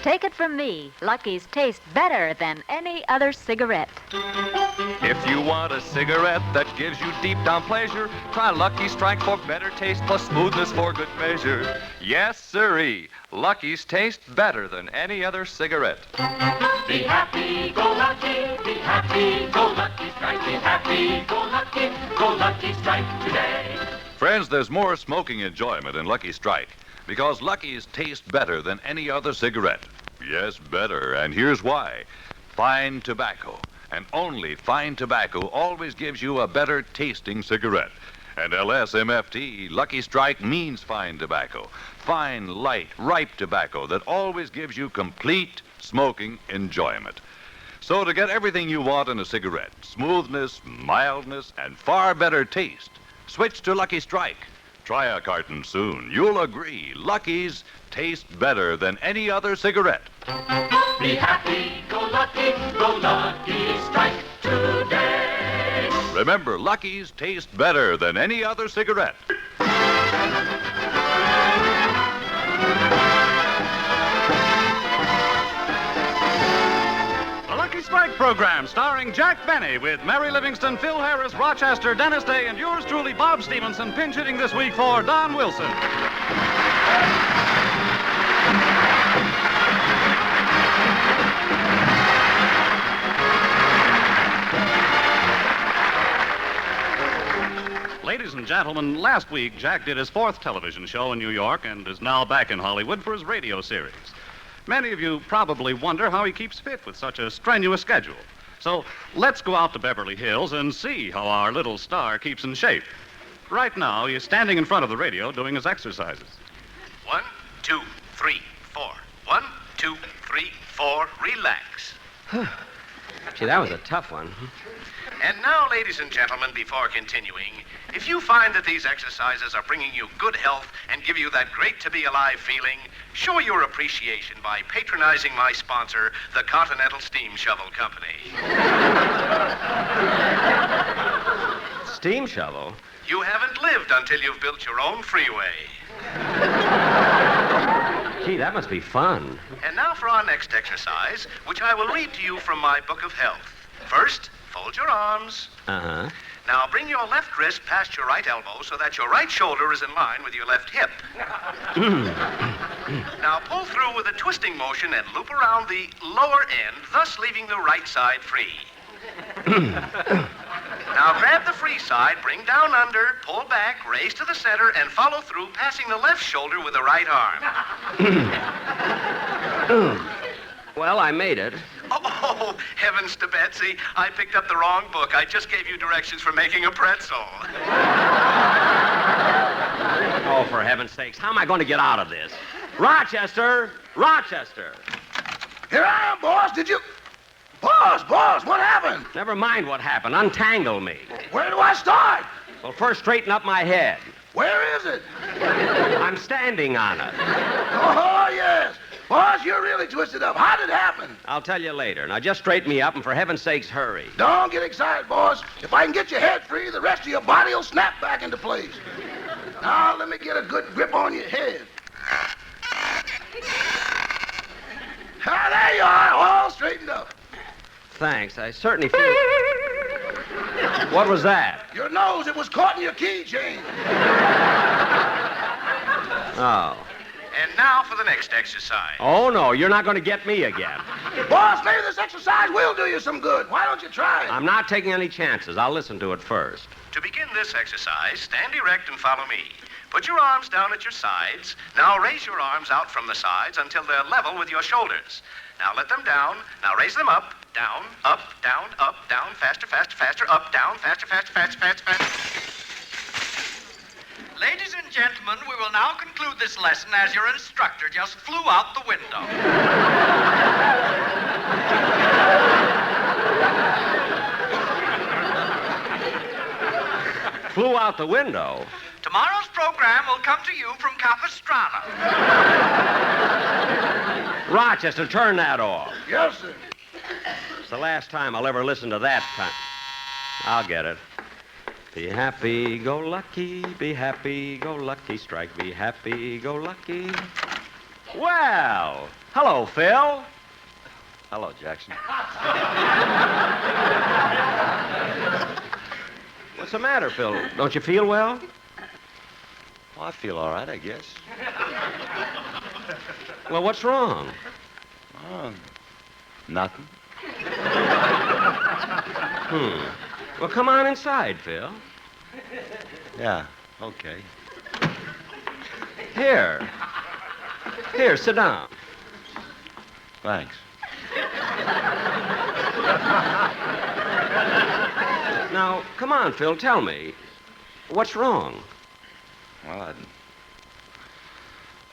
Take it from me, Lucky's taste better than any other cigarette. If you want a cigarette that gives you deep down pleasure, try Lucky Strike for better taste plus smoothness for good measure. Yes, sirree, Lucky's taste better than any other cigarette. Be happy, go lucky, be happy, go lucky strike, be happy, go lucky strike today. Friends, there's more smoking enjoyment in Lucky Strike. Because Lucky's taste better than any other cigarette. Yes, better. And here's why. Fine tobacco, and only fine tobacco, always gives you a better tasting cigarette. And LSMFT, Lucky Strike, means fine tobacco. Fine, light, ripe tobacco that always gives you complete smoking enjoyment. So to get everything you want in a cigarette, smoothness, mildness, and far better taste, switch to Lucky Strike. Try a carton soon. You'll agree, Lucky's taste better than any other cigarette. Be happy, go lucky strike today. Remember, Lucky's taste better than any other cigarette. The Lucky Strike program starring Jack Benny with Mary Livingston, Phil Harris, Rochester, Dennis Day, and yours truly, Bob Stevenson, pinch hitting this week for Don Wilson. Ladies and gentlemen, last week Jack did his 4th television show in New York and is now back in Hollywood for his radio series. Many of you probably wonder how he keeps fit with such a strenuous schedule. So let's go out to Beverly Hills and see how our little star keeps in shape. Right now, he's standing in front of the radio doing his exercises. 1, 2, 3, 4. 1, 2, 3, 4. Relax. Gee, that was a tough one. And now, ladies and gentlemen, before continuing, if you find that these exercises are bringing you good health and give you that great-to-be-alive feeling, show your appreciation by patronizing my sponsor, the Continental Steam Shovel Company. Steam shovel? You haven't lived until you've built your own freeway. Gee, that must be fun. And now for our next exercise, which I will read to you from my book of health. First, fold your arms. Uh-huh. Now bring your left wrist past your right elbow so that your right shoulder is in line with your left hip. Now pull through with a twisting motion and loop around the lower end, thus leaving the right side free. Now grab the free side, bring down under, pull back, raise to the center, and follow through, passing the left shoulder with the right arm. Well, I made it. Oh, heavens to Betsy. I picked up the wrong book. I just gave you directions for making a pretzel. Oh, for heaven's sakes, how am I going to get out of this? Rochester! Rochester! Here I am, boss. Did you... Boss, what happened? Never mind what happened. Untangle me. Where do I start? Well, first straighten up my head. Where is it? I'm standing on it. Oh, yes. Boss, you're really twisted up. How did it happen? I'll tell you later. Now, just straighten me up, and for heaven's sakes, hurry. Don't get excited, boss. If I can get your head free, the rest of your body will snap back into place. Now, let me get a good grip on your head. Ah, there you are, all straightened up. Thanks. I certainly feel... What was that? Your nose, it was caught in your keychain. Oh. And now for the next exercise. Oh, no, you're not going to get me again. Boss, maybe this exercise will do you some good. Why don't you try it? I'm not taking any chances. I'll listen to it first. To begin this exercise, stand erect and follow me. Put your arms down at your sides. Now raise your arms out from the sides until they're level with your shoulders. Now let them down. Now raise them up, down, up, down, faster, up, down, faster. Ladies and gentlemen, we will now conclude this lesson as your instructor just flew out the window. Flew out the window? Tomorrow's program will come to you from Capistrano. Rochester, turn that off. Yes, sir. It's the last time I'll ever listen to that time. I'll get it. Be happy, go lucky, be happy, go lucky, strike, be happy, go lucky. Well, hello, Phil. Hello, Jackson. What's the matter, Phil? Don't you feel well? Well, I feel all right, I guess. Well, what's wrong? Oh, nothing. Well, come on inside, Phil. Yeah, okay. Here, Here, sit down. Thanks. Now, come on, Phil, tell me. What's wrong? Well,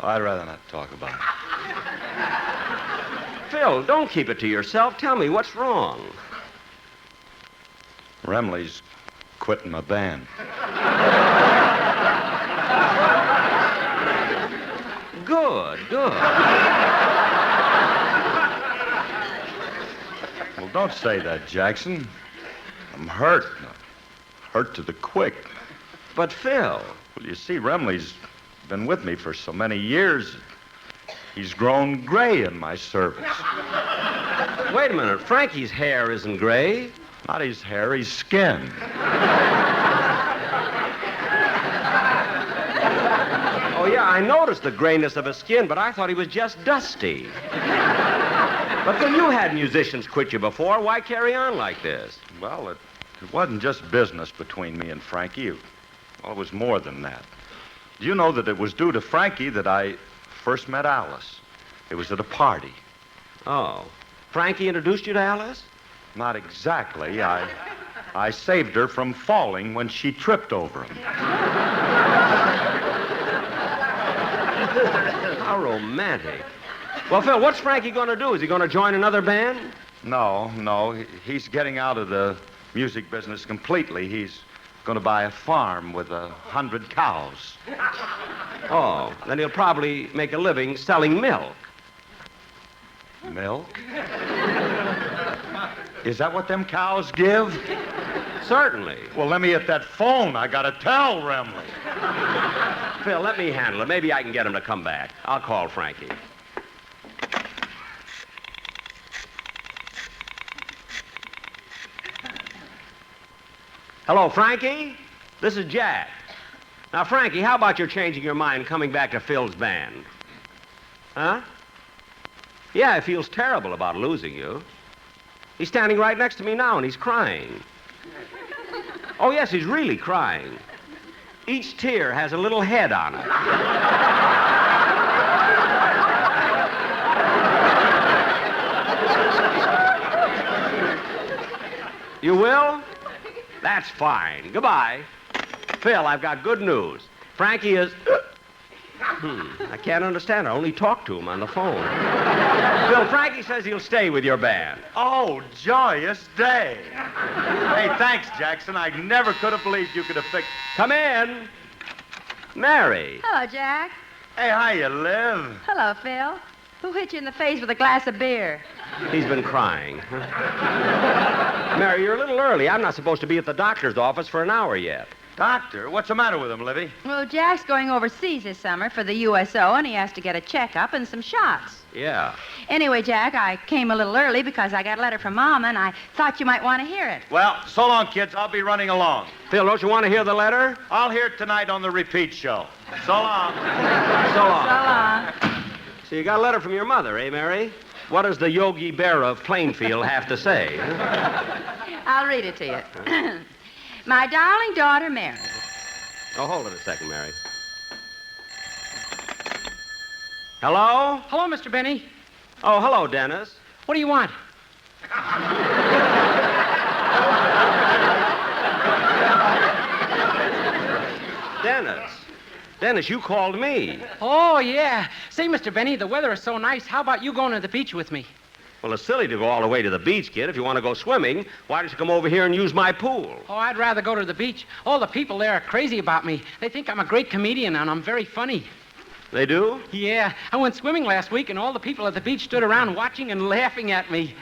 I'd rather not talk about it. Phil, don't keep it to yourself. Tell me what's wrong. Remley's quitting my band. Good. Well, don't say that, Jackson. I'm hurt. Hurt to the quick. But, Phil... Well, you see, Remley's been with me for so many years. He's grown gray in my service. Wait a minute. Frankie's hair isn't gray. Not his hair, his skin. Oh, yeah, I noticed the grayness of his skin, but I thought he was just dusty. But Phil, you had musicians quit you before. Why carry on like this? Well, it wasn't just business between me and Frankie. Well, it was more than that. Do you know that it was due to Frankie that I first met Alice? It was at a party. Oh. Frankie introduced you to Alice? Not exactly. I saved her from falling when she tripped over him. How romantic. Well, Phil, what's Frankie going to do? Is he going to join another band? No. He's getting out of the music business completely. He's going to buy a farm with 100 cows. Oh, then he'll probably make a living selling milk. Milk? Is that what them cows give? Certainly. Well, let me hit that phone. I got to tell Remley. Phil, let me handle it. Maybe I can get him to come back. I'll call Frankie. Hello, Frankie? This is Jack. Now, Frankie, how about your changing your mind coming back to Phil's band? Huh? Yeah, he feels terrible about losing you. He's standing right next to me now, and he's crying. Oh, yes, he's really crying. Each tear has a little head on it. You will? That's fine. Goodbye. Phil, I've got good news. Frankie is... I can't understand. I only talk to him on the phone. Phil, Frankie says he'll stay with your band. Oh, joyous day. Hey, thanks, Jackson. I never could have believed you could have fixed... Come in. Mary. Hello, Jack. Hey, how you live? Hello, Phil. Who hit you in the face with a glass of beer? He's been crying. Mary, you're a little early. I'm not supposed to be at the doctor's office for an hour yet. Doctor? What's the matter with him, Livy? Well, Jack's going overseas this summer for the USO, and he has to get a checkup and some shots. Yeah. Anyway, Jack, I came a little early because I got a letter from Mama, and I thought you might want to hear it. Well, so long, kids. I'll be running along. Phil, don't you want to hear the letter? I'll hear it tonight on the repeat show. So long. So long. So long. So you got a letter from your mother, eh, Mary? What does the Yogi Berra of Plainfield have to say? I'll read it to you. My darling daughter, Mary. Oh, hold it a second, Mary. Hello? Hello, Mr. Benny. Oh, hello, Dennis. What do you want? Dennis, you called me. Oh, yeah. Say, Mr. Benny, the weather is so nice. How about you going to the beach with me? Well, it's silly to go all the way to the beach, kid. If you want to go swimming, why don't you come over here and use my pool? Oh, I'd rather go to the beach. All the people there are crazy about me. They think I'm a great comedian, and I'm very funny. They do? Yeah. I went swimming last week, and all the people at the beach stood around watching and laughing at me.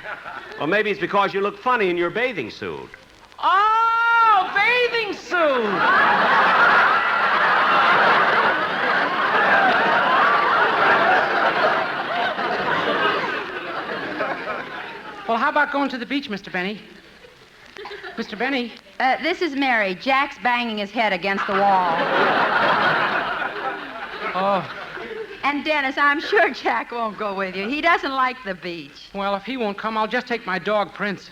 Well, maybe it's because you look funny in your bathing suit. Oh, bathing suit! Well, how about going to the beach, Mr. Benny? Mr. Benny? This is Mary. Jack's banging his head against the wall. Oh. And Dennis, I'm sure Jack won't go with you. He doesn't like the beach. Well, if he won't come, I'll just take my dog, Prince.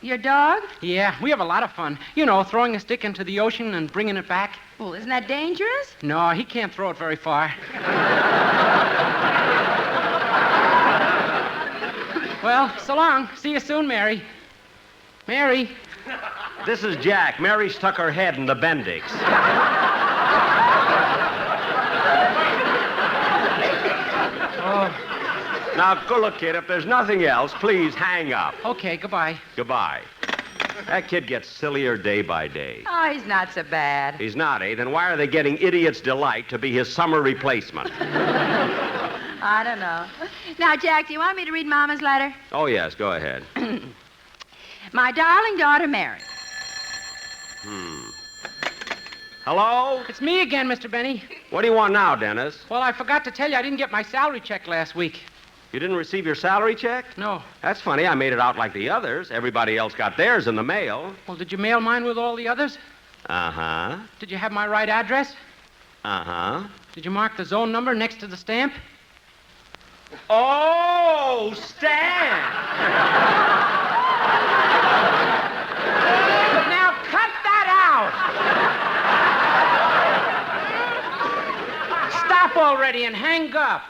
Your dog? Yeah, we have a lot of fun. You know, throwing a stick into the ocean and bringing it back. Well, isn't that dangerous? No, he can't throw it very far. Well, so long. See you soon, Mary. Mary. This is Jack. Mary stuck her head in the Bendix. Now, go look, kid, if there's nothing else, please hang up. Okay, goodbye. Goodbye. That kid gets sillier day by day. Oh, he's not so bad. He's not, eh? Then why are they getting Idiot's Delight to be his summer replacement? I don't know. Now, Jack, do you want me to read Mama's letter? Oh, yes, go ahead. My darling daughter, Mary. Hello? It's me again, Mr. Benny. What do you want now, Dennis? Well, I forgot to tell you I didn't get my salary check last week. You didn't receive your salary check? No. That's funny. I made it out like the others. Everybody else got theirs in the mail. Well, did you mail mine with all the others? Uh-huh. Did you have my right address? Uh-huh. Did you mark the zone number next to the stamp? Oh, stamp! Now cut that out! Stop already and hang up.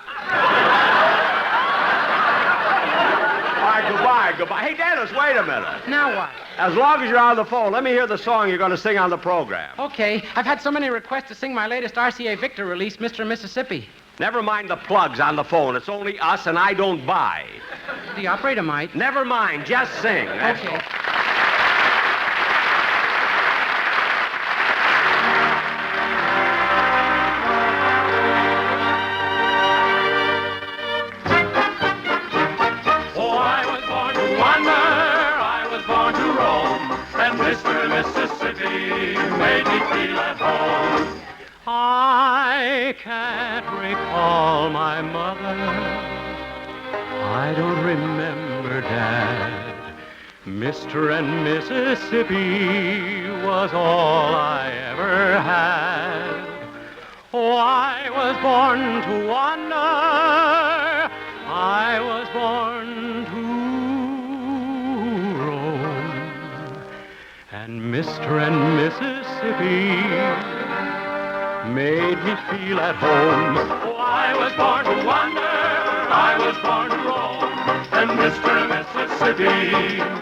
All right, goodbye. Hey, Dennis, wait a minute. Now what? As long as you're on the phone, let me hear the song you're going to sing on the program. Okay. I've had so many requests to sing my latest RCA Victor release, Mr. Mississippi. Never mind the plugs on the phone. It's only us, and I don't buy. The operator might. Never mind. Just sing. That's Okay. all. Made me feel at home. I can't recall my mother. I don't remember Dad. Mr. and Mississippi was all I ever had. Oh, I was born to wander. I was born to roam. And Mr. and Mississippi made me feel at home. Oh, I was born to wander, I was born to roam, and Mr. Mississippi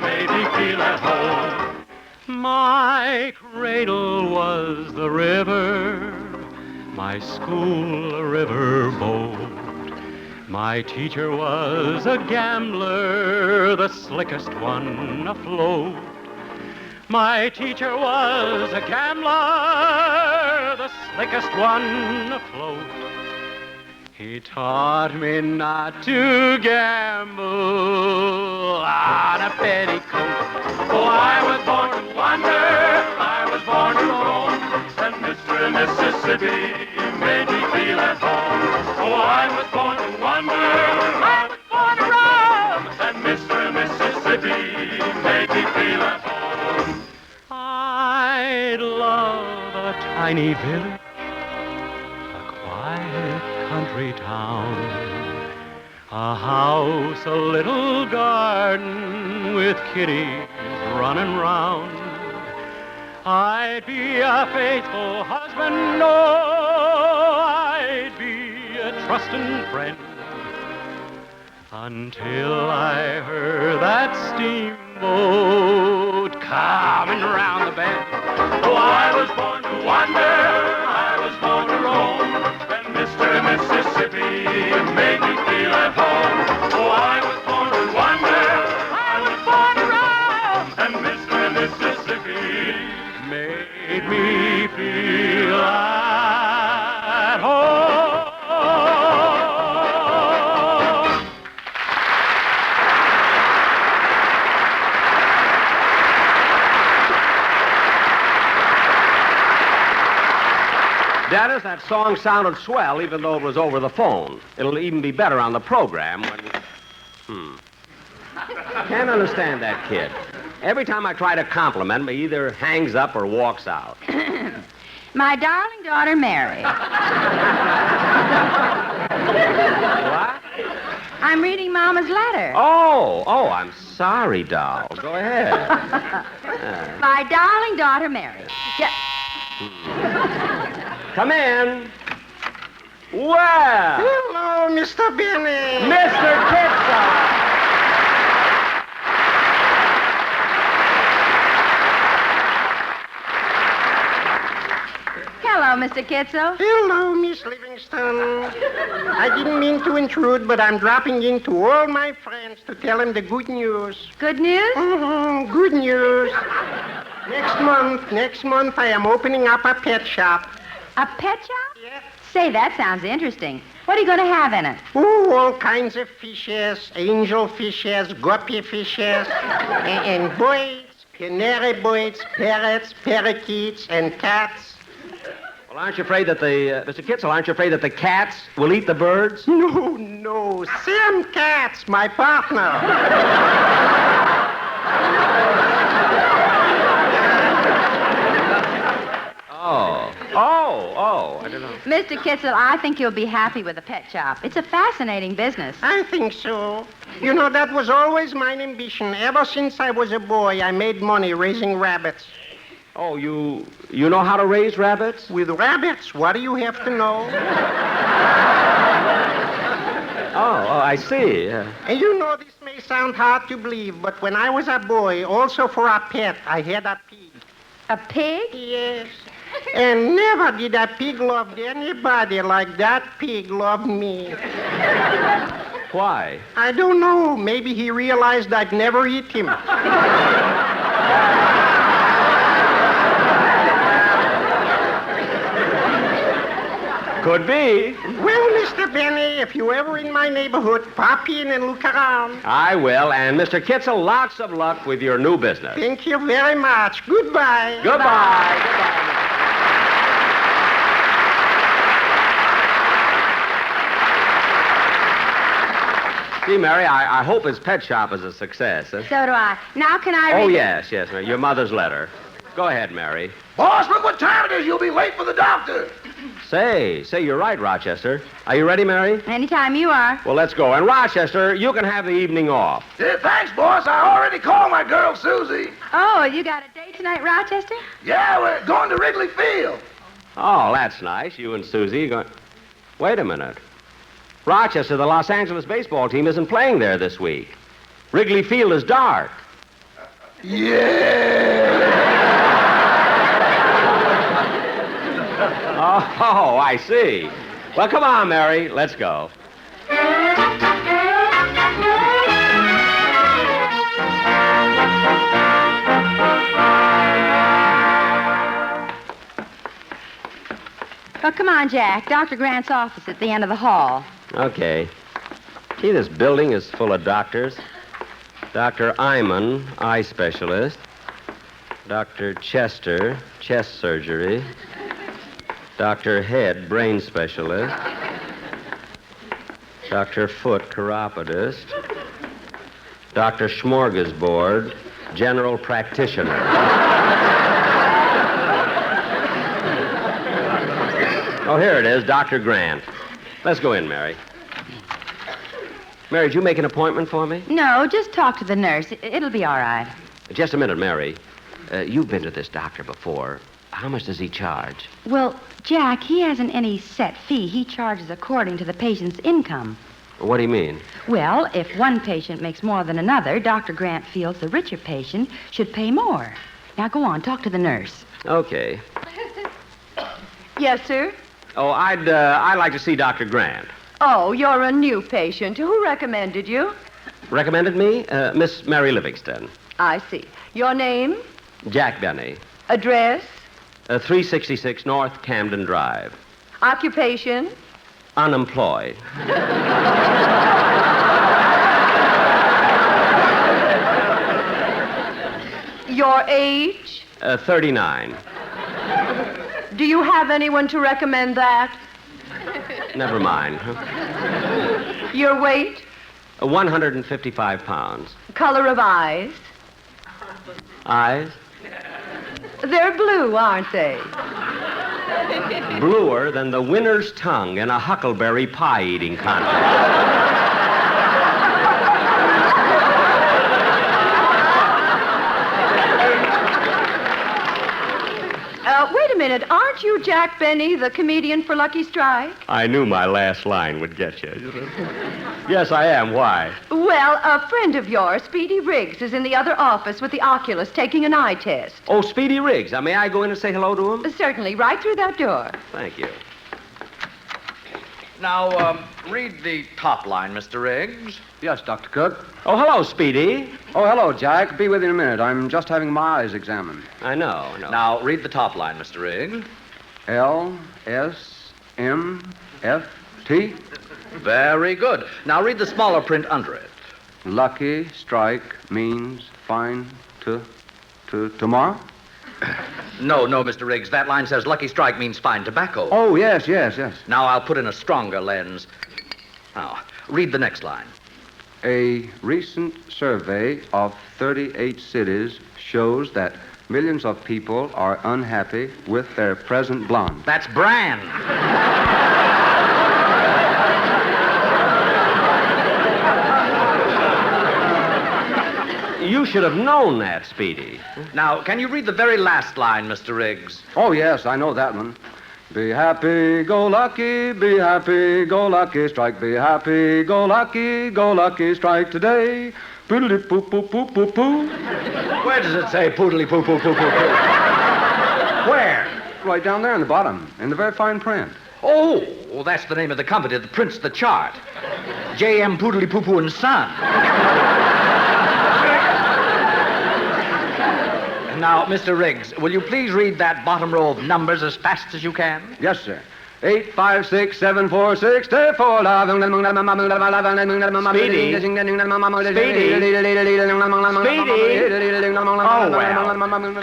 made me feel at home. My cradle was the river, my school a river boat. My teacher was a gambler, the slickest one afloat. My teacher was a gambler, the slickest one afloat. He taught me not to gamble on a petticoat. Oh, I was born to wander, I was born to roam, and Mr. Mississippi made me feel at home. Oh, I was born to wander, I was born to roam, and Mr. Mississippi made me feel at home. I love a tiny village, a quiet country town, a house, a little garden with kitties running round. I'd be a faithful husband, oh, I'd be a trusting friend, until I heard that steamboat coming round the bend. Oh, I was born to wander, I was born to roam, and Mr. Mississippi made me feel at home. Oh, I was born to wander, I was born to roam, and Mr. Mississippi made me feel at home. Dennis, that song sounded swell, even though it was over the phone. It'll even be better on the program when... Can't understand that kid. Every time I try to compliment him, he either hangs up or walks out. My darling daughter, Mary. What? I'm reading Mama's letter. Oh, I'm sorry, doll. Go ahead. My darling daughter, Mary. Come in. Well. Hello, Mr. Benny. Mr. Kitson. Mr. Kitzel. Hello, Miss Livingston. I didn't mean to intrude, but I'm dropping in to all my friends to tell them the good news. Good news? Mm-hmm, good news. Next month, I am opening up a pet shop. A pet shop? Yeah. Say, that sounds interesting. What are you going to have in it? Oh, all kinds of fishes, angel fishes, guppy fishes, and birds, canary birds, parrots, parakeets, and cats. Well, aren't you afraid that Mr. Kitzel, aren't you afraid that the cats will eat the birds? No, Sam Katz, my partner. Oh, I don't know. Mr. Kitzel, I think you'll be happy with a pet shop. It's a fascinating business. I think so. You know, that was always my ambition. Ever since I was a boy, I made money raising rabbits. Oh, you know how to raise rabbits? With rabbits, what do you have to know? Oh, I see. And you know, this may sound hard to believe, but when I was a boy, also for a pet, I had a pig. A pig? Yes. And never did a pig love anybody like that pig loved me. Why? I don't know. Maybe he realized I'd never eat him. Could be. Well, Mr. Benny, if you're ever in my neighborhood, pop in and look around. I will. And Mr. Kitzel, lots of luck with your new business. Thank you very much. Goodbye. Goodbye. Gee, Mary, I hope his pet shop is a success. Huh? So do I. Now can I read... Oh, yes, Mary. Your mother's letter. Go ahead, Mary. Boss, look what time it is. You'll be late for the doctor. Say, you're right, Rochester. Are you ready, Mary? Anytime you are. Well, let's go. And, Rochester, you can have the evening off. Yeah, thanks, boss. I already called my girl, Susie. Oh, you got a date tonight, Rochester? Yeah, we're going to Wrigley Field. Oh, that's nice. You and Susie are going... Wait a minute. Rochester, the Los Angeles baseball team isn't playing there this week. Wrigley Field is dark. Yeah. Oh, I see. Well, come on, Mary. Let's go. Well, come on, Jack. Dr. Grant's office at the end of the hall. Okay. Gee, this building is full of doctors. Dr. Iman, eye specialist. Dr. Chester, chest surgery. Dr. Head, brain specialist. Dr. Foot, chiropodist. Dr. Smorgasbord, general practitioner. Oh, here it is, Dr. Grant. Let's go in, Mary. Mary, did you make an appointment for me? No, just talk to the nurse. It'll be all right. Just a minute, Mary. You've been to this doctor before. How much does he charge? Well, Jack, he hasn't any set fee. He charges according to the patient's income. What do you mean? Well, if one patient makes more than another, Dr. Grant feels the richer patient should pay more. Now, go on, talk to the nurse. Okay. Yes, sir? Oh, I'd like to see Dr. Grant. Oh, you're a new patient. Who recommended you? Recommended me? Miss Mary Livingston. I see. Your name? Jack Benny. Address? 366 North Camden Drive. Occupation? Unemployed. Your age? 39. Do you have anyone to recommend that? Never mind. Your weight? 155 pounds. Color of eyes? Eyes? They're blue, aren't they? Bluer than the winner's tongue in a huckleberry pie-eating contest. Wait a minute. Aren't you Jack Benny, the comedian for Lucky Strike? I knew my last line would get you. Yes, I am. Why? Well, a friend of yours, Speedy Riggs, is in the other office with the oculist taking an eye test. Oh, Speedy Riggs. May I go in and say hello to him? Certainly, right through that door. Thank you. Now, read the top line, Mr. Riggs. Yes, Dr. Cook. Oh, hello, Speedy. Oh, hello, Jack. Be with you in a minute. I'm just having my eyes examined. I know. Now, read the top line, Mr. Riggs. L-S-M-F-T. Very good. Now, read the smaller print under it. Lucky Strike means fine tomorrow? No, Mr. Riggs. That line says Lucky Strike means fine tobacco. Oh, yes. Now, I'll put in a stronger lens. Now, read the next line. A recent survey of 38 cities shows that millions of people are unhappy with their present blonde. That's Brand. You should have known that, Speedy. Now, can you read the very last line, Mr. Riggs? Oh, yes, I know that one. Be happy, go lucky, strike. Be happy, go lucky, strike today. Poodly poo poo poo poo poo. Where does it say poodly poo poo poo poo poo? Where? Right down there in the bottom, in the very fine print. Oh, well, that's the name of the company that prints the chart. J.M. Poodly Poo Poo and Son. Now, Mr. Riggs, will you please read that bottom row of numbers as fast as you can? Yes, sir. 8, 5, 6, 7, 4, 6, 4, 4. Speedy. Oh, well.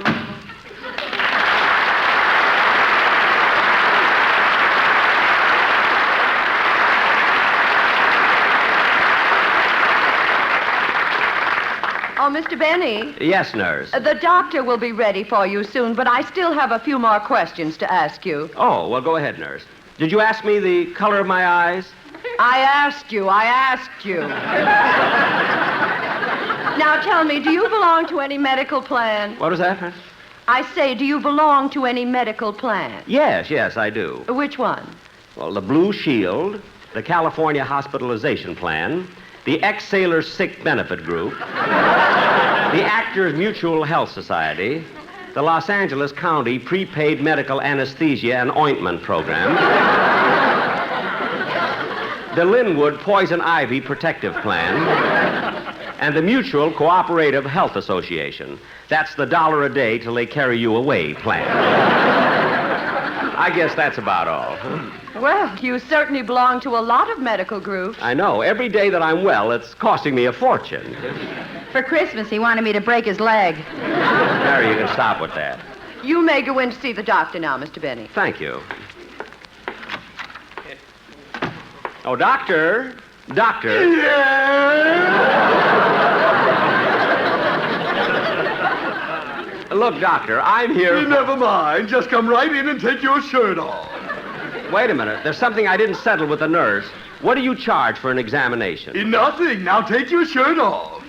Oh, Mr. Benny. Yes, nurse. The doctor will be ready for you soon, but I still have a few more questions to ask you. Oh, well, go ahead, nurse. Did you ask me the color of my eyes? I asked you. Now tell me, do you belong to any medical plan? What was that? I say, do you belong to any medical plan? Yes, I do. Which one? Well, the Blue Shield, the California Hospitalization Plan, the Ex-Sailors Sick Benefit Group, the Actors Mutual Health Society, the Los Angeles County Prepaid Medical Anesthesia and Ointment Program, the Linwood Poison Ivy Protective Plan, and the Mutual Cooperative Health Association. That's the $1 a day till they carry you away plan. I guess that's about all. Well, you certainly belong to a lot of medical groups. I know. Every day that I'm well, it's costing me a fortune. For Christmas, he wanted me to break his leg. Mary, you can stop with that. You may go in to see the doctor now, Mr. Benny. Thank you. Oh, doctor. Doctor. Look, doctor, I'm here. Never mind. Just come right in and take your shirt off. Wait a minute. There's something I didn't settle with the nurse. What do you charge for an examination? Nothing. Now take your shirt off.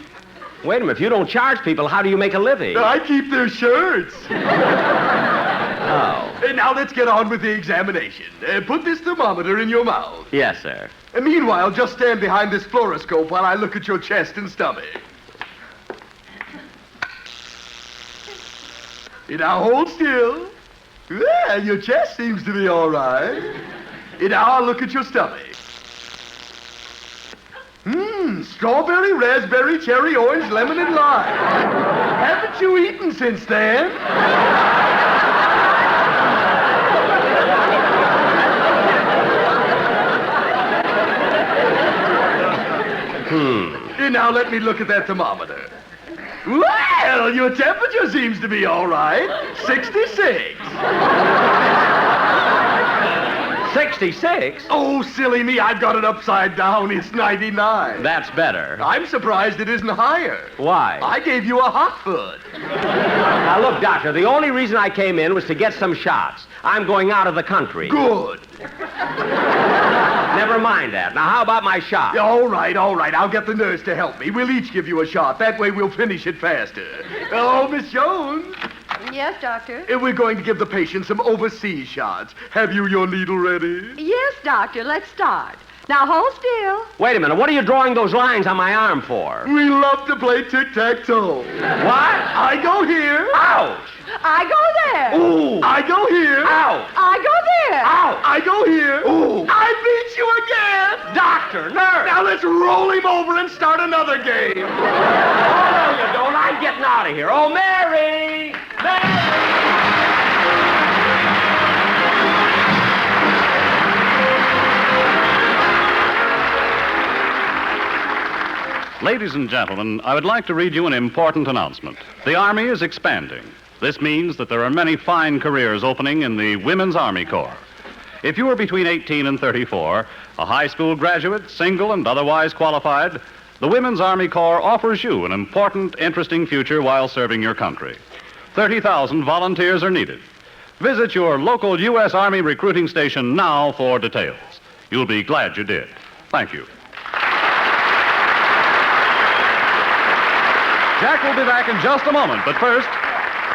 Wait a minute. If you don't charge people, how do you make a living? I keep their shirts. Oh. Now let's get on with the examination. Put this thermometer in your mouth. Yes, sir. Meanwhile, just stand behind this fluoroscope while I look at your chest and stomach. Now hold still. Well, your chest seems to be all right. Now I'll look at your stomach. Strawberry, raspberry, cherry, orange, lemon, and lime. Haven't you eaten since then? Now let me look at that thermometer. Well, your temperature seems to be all right. 66. 66? Oh, silly me, I've got it upside down. It's 99. That's better. I'm surprised it isn't higher. Why? I gave you a hot foot. Now, look, doctor, the only reason I came in was to get some shots. I'm going out of the country. Good. Never mind that. Now, how about my shot? All right. I'll get the nurse to help me. We'll each give you a shot. That way we'll finish it faster. Oh, Miss Jones. Yes, Doctor? We're going to give the patient some overseas shots. Have you your needle ready? Yes, Doctor. Let's start. Now, hold still. Wait a minute. What are you drawing those lines on my arm for? We love to play tic-tac-toe. What? I go here. Ouch! I go there. Ooh! I go here. Ouch! I go there. Ouch! I go here. Ooh! I beat you again. Doctor, nurse! Now let's roll him over and start another game. Oh, no, you don't. I'm getting out of here. Oh, Mary! Mary! Ladies and gentlemen, I would like to read you an important announcement. The Army is expanding. This means that there are many fine careers opening in the Women's Army Corps. If you are between 18 and 34, a high school graduate, single and otherwise qualified, the Women's Army Corps offers you an important, interesting future while serving your country. 30,000 volunteers are needed. Visit your local U.S. Army recruiting station now for details. You'll be glad you did. Thank you. Jack will be back in just a moment, but first...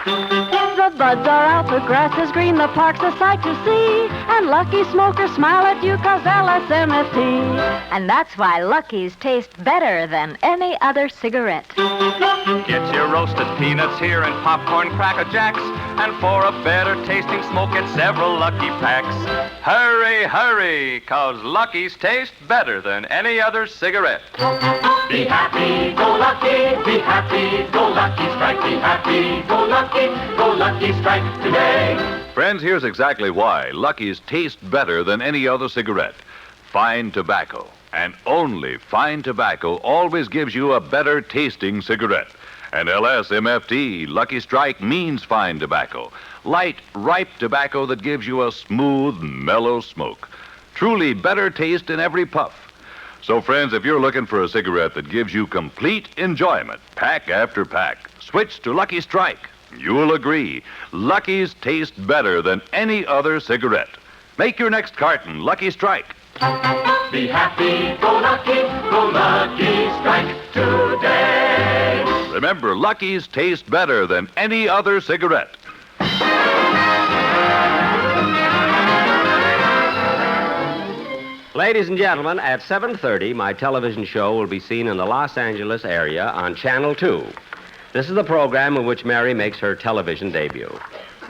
The buds are out, the grass is green, the park's a sight to see. And lucky smokers smile at you 'cause LSMFT. And that's why Lucky's taste better than any other cigarette. Get your roasted peanuts here and popcorn Cracker Jacks. And for a better tasting smoke, get several Lucky packs. Hurry, hurry, 'cause Lucky's taste better than any other cigarette. Be happy, go lucky, be happy, go lucky strike, be happy, go lucky strike today. Friends, here's exactly why Lucky's taste better than any other cigarette. Fine tobacco, and only fine tobacco, always gives you a better tasting cigarette. And LSMFT, Lucky Strike, means fine tobacco. Light, ripe tobacco that gives you a smooth, mellow smoke. Truly better taste in every puff. So, friends, if you're looking for a cigarette that gives you complete enjoyment, pack after pack, switch to Lucky Strike. You'll agree, Lucky's taste better than any other cigarette. Make your next carton Lucky Strike. Be happy, go lucky strike today. Remember, Lucky's taste better than any other cigarette. Ladies and gentlemen, at 7:30, my television show will be seen in the Los Angeles area on Channel 2. This is the program in which Mary makes her television debut.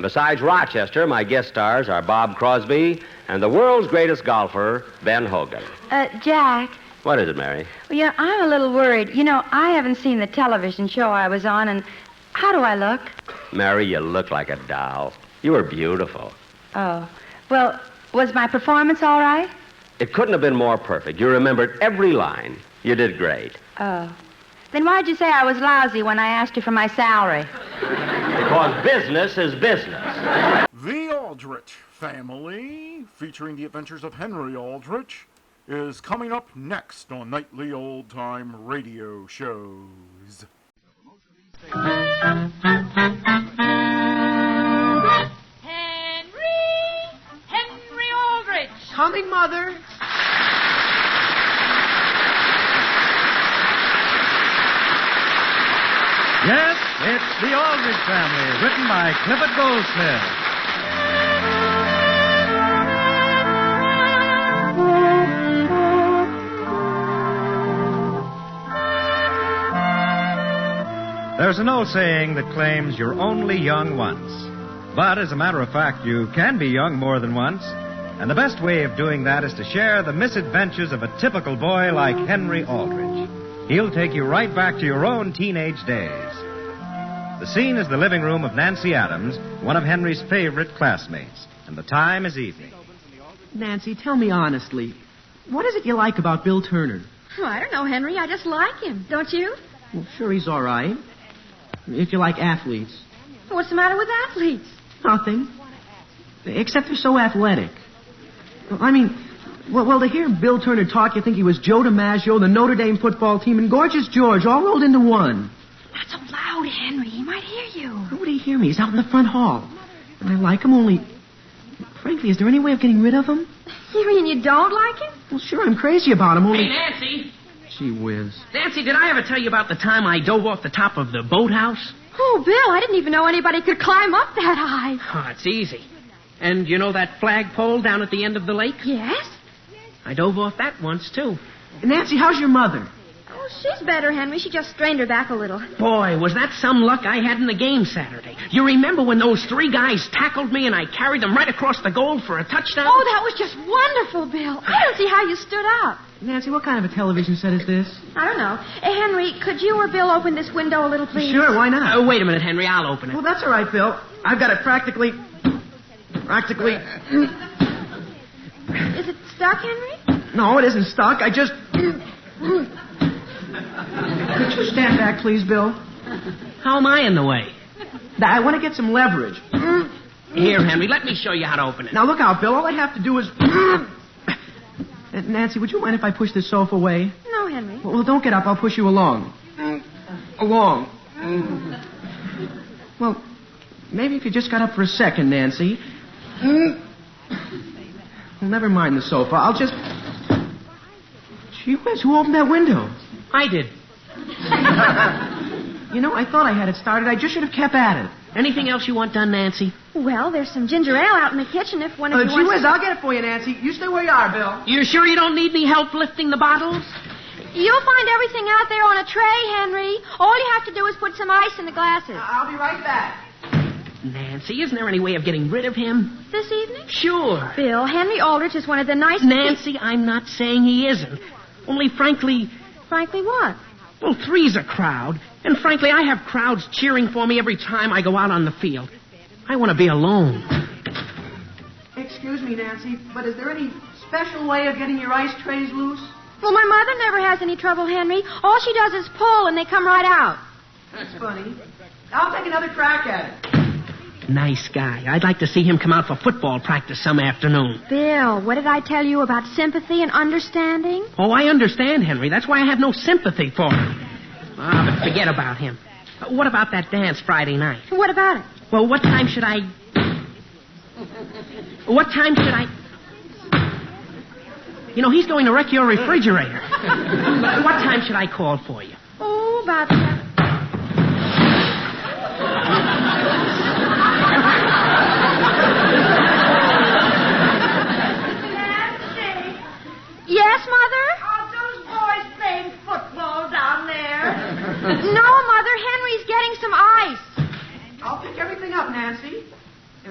Besides Rochester, my guest stars are Bob Crosby and the world's greatest golfer, Ben Hogan. Jack. What is it, Mary? Well, yeah, I'm a little worried. You know, I haven't seen the television show I was on, and how do I look? Mary, you look like a doll. You were beautiful. Oh. Well, was my performance all right? It couldn't have been more perfect. You remembered every line. You did great. Oh. Then why'd you say I was lousy when I asked you for my salary? Because business is business. The Aldrich Family, featuring the adventures of Henry Aldrich, is coming up next on Nightly Old-Time Radio Shows. Henry Aldrich! Coming, Mother. Yes, it's The Aldrich Family, written by Clifford Goldsmith. There's an old saying that claims you're only young once. But as a matter of fact, you can be young more than once. And the best way of doing that is to share the misadventures of a typical boy like Henry Aldrich. He'll take you right back to your own teenage days. The scene is the living room of Nancy Adams, one of Henry's favorite classmates. And the time is evening. Nancy, tell me honestly, what is it you like about Bill Turner? Oh, I don't know, Henry. I just like him. Don't you? Well, sure, he's all right. If you like athletes. What's the matter with athletes? Nothing. Except they're so athletic. I mean, well, to hear Bill Turner talk, you think he was Joe DiMaggio, the Notre Dame football team, and Gorgeous George all rolled into one. Not so loud, Henry. He might hear you. How would he hear me? He's out in the front hall. And I like him, only... Frankly, is there any way of getting rid of him? You mean you don't like him? Well, sure, I'm crazy about him, only... Hey, Nancy. Gee whiz. Nancy, did I ever tell you about the time I dove off the top of the boathouse? Oh, Bill, I didn't even know anybody could climb up that high. Oh, it's easy. And you know that flagpole down at the end of the lake? Yes? I dove off that once, too. Nancy, how's your mother? Oh, she's better, Henry. She just strained her back a little. Boy, was that some luck I had in the game Saturday. You remember when those 3 guys tackled me and I carried them right across the goal for a touchdown? Oh, that was just wonderful, Bill. I don't see how you stood up. Nancy, what kind of a television set is this? I don't know. Hey, Henry, could you or Bill open this window a little, please? Sure, why not? Wait a minute, Henry. I'll open it. Well, that's all right, Bill. I've got it practically... Is it stuck, Henry? No, it isn't stuck. I just... Could you stand back, please, Bill? How am I in the way? I want to get some leverage. Here, Henry, let me show you how to open it. Now, look out, Bill. All I have to do is... Nancy, would you mind if I push this sofa away? No, Henry. Well, don't get up. I'll push you along. Along. Well, maybe if you just got up for a second, Nancy. Well, never mind the sofa. I'll just... Gee whiz, who opened that window? I did. You know, I thought I had it started. I just should have kept at it. Anything else you want done, Nancy? Well, there's some ginger ale out in the kitchen if one of you Gee wants... whiz, I'll get it for you, Nancy. You stay where you are, Bill. You sure you don't need any help lifting the bottles? You'll find everything out there on a tray, Henry. All you have to do is put some ice in the glasses. I'll be right back. Nancy, isn't there any way of getting rid of him? This evening? Sure. Bill, Henry Aldrich is one of the nicest... Nancy, I'm not saying he isn't. Only frankly... Frankly what? Well, 3's a crowd. And frankly, I have crowds cheering for me every time I go out on the field. I want to be alone. Excuse me, Nancy, but is there any special way of getting your ice trays loose? Well, my mother never has any trouble, Henry. All she does is pull, and they come right out. That's funny. I'll take another crack at it. Nice guy. I'd like to see him come out for football practice some afternoon. Bill, what did I tell you about sympathy and understanding? Oh, I understand, Henry. That's why I have no sympathy for him. Ah, but forget about him. What about that dance Friday night? What about it? Well, what time should I... You know, he's going to wreck your refrigerator. What time should I call for you? Oh, about that. Nancy. Yes, Mother? Are those boys playing football down there? No, Mother. Henry's getting some ice. I'll pick everything up, Nancy.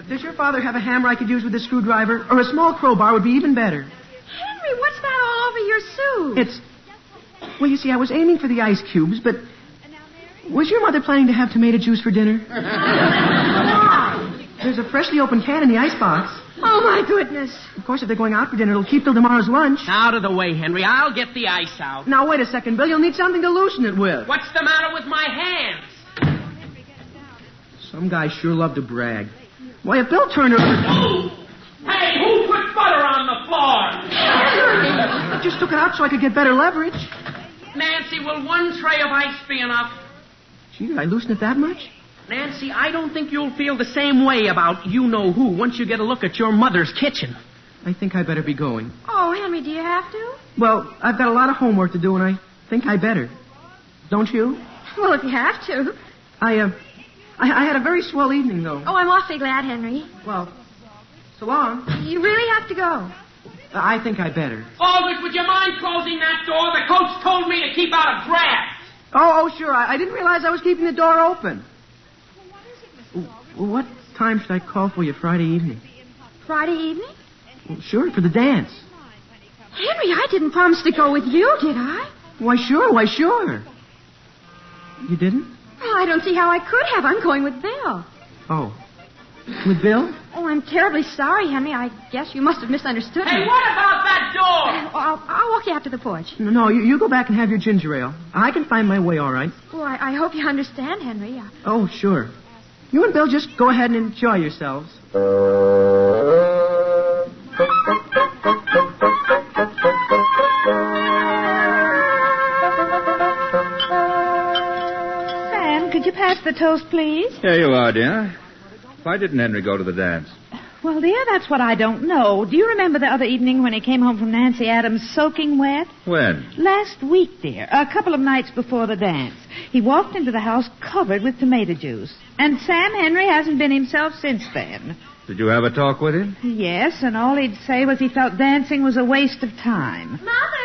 Does your father have a hammer I could use with a screwdriver? Or a small crowbar would be even better. Henry, what's that all over your suit? It's... Well, you see, I was aiming for the ice cubes, but... Was your mother planning to have tomato juice for dinner? There's a freshly opened can in the icebox. Oh, my goodness. Of course, if they're going out for dinner, it'll keep till tomorrow's lunch. Out of the way, Henry. I'll get the ice out. Now, wait a second, Bill. You'll need something to loosen it with. What's the matter with my hands? Some guys sure love to brag. Why, if Bill Turner... Hey, who put butter on the floor? I just took it out so I could get better leverage. Nancy, will one tray of ice be enough? Gee, did I loosen it that much? Nancy, I don't think you'll feel the same way about you-know-who once you get a look at your mother's kitchen. I think I better be going. Oh, Henry, do you have to? Well, I've got a lot of homework to do, and I think I better. Don't you? Well, if you have to. I had a very swell evening, though. Oh, I'm awfully glad, Henry. Well, so long. You really have to go. I think I better. Aldrich, would you mind closing that door? The coach told me to keep out of drafts. Oh, sure. I didn't realize I was keeping the door open. What time should I call for you Friday evening? Friday evening? Well, sure, for the dance. Henry, I didn't promise to go with you, did I? Why, sure. You didn't? Well, I don't see how I could have. I'm going with Bill. Oh. With Bill? Oh, I'm terribly sorry, Henry. I guess you must have misunderstood me. Hey, what about that door? I'll walk you out to the porch. No, you go back and have your ginger ale. I can find my way all right. Oh, I hope you understand, Henry. Oh, sure. You and Bill just go ahead and enjoy yourselves. Sam, could you pass the toast, please? Here you are, dear. Why didn't Henry go to the dance? Well, dear, that's what I don't know. Do you remember the other evening when he came home from Nancy Adams soaking wet? When? Last week, dear. A couple of nights before the dance. He walked into the house covered with tomato juice. And Sam Henry hasn't been himself since then. Did you have a talk with him? Yes, and all he'd say was he felt dancing was a waste of time. Mother!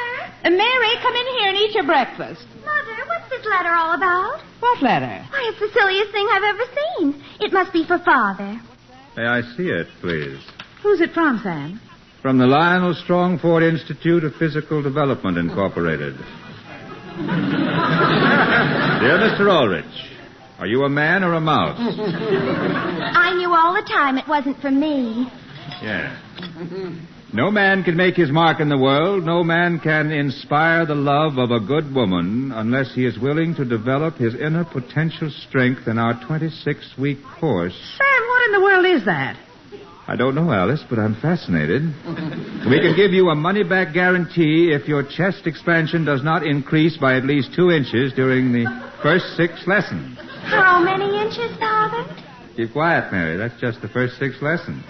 Mary, come in here and eat your breakfast. Mother, what's this letter all about? What letter? Why, it's the silliest thing I've ever seen. It must be for Father. May I see it, please? Who's it from, Sam? From the Lionel Strongford Institute of Physical Development, Incorporated. Dear Mr. Aldrich, are you a man or a mouse? I knew all the time it wasn't for me. Yes. No man can make his mark in the world. No man can inspire the love of a good woman unless he is willing to develop his inner potential strength in our 26-week course. Sam, what in the world is that? I don't know, Alice, but I'm fascinated. We can give you a money-back guarantee if your chest expansion does not increase by at least 2 inches during the first 6 lessons. How many inches, Father? Keep quiet, Mary. That's just the first 6 lessons.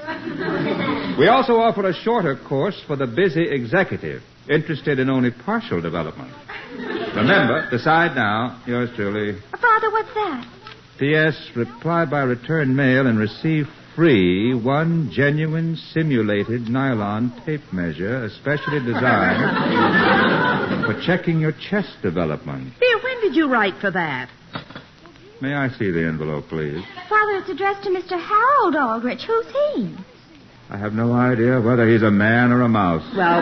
We also offer a shorter course for the busy executive, interested in only partial development. Remember, decide now. Yours truly. Father, what's that? P.S. Reply by return mail and receive free 1 genuine simulated nylon tape measure, especially designed for checking your chest development. Dear, when did you write for that? May I see the envelope, please? Father, it's addressed to Mr. Harold Aldrich. Who's he? I have no idea whether he's a man or a mouse. Well,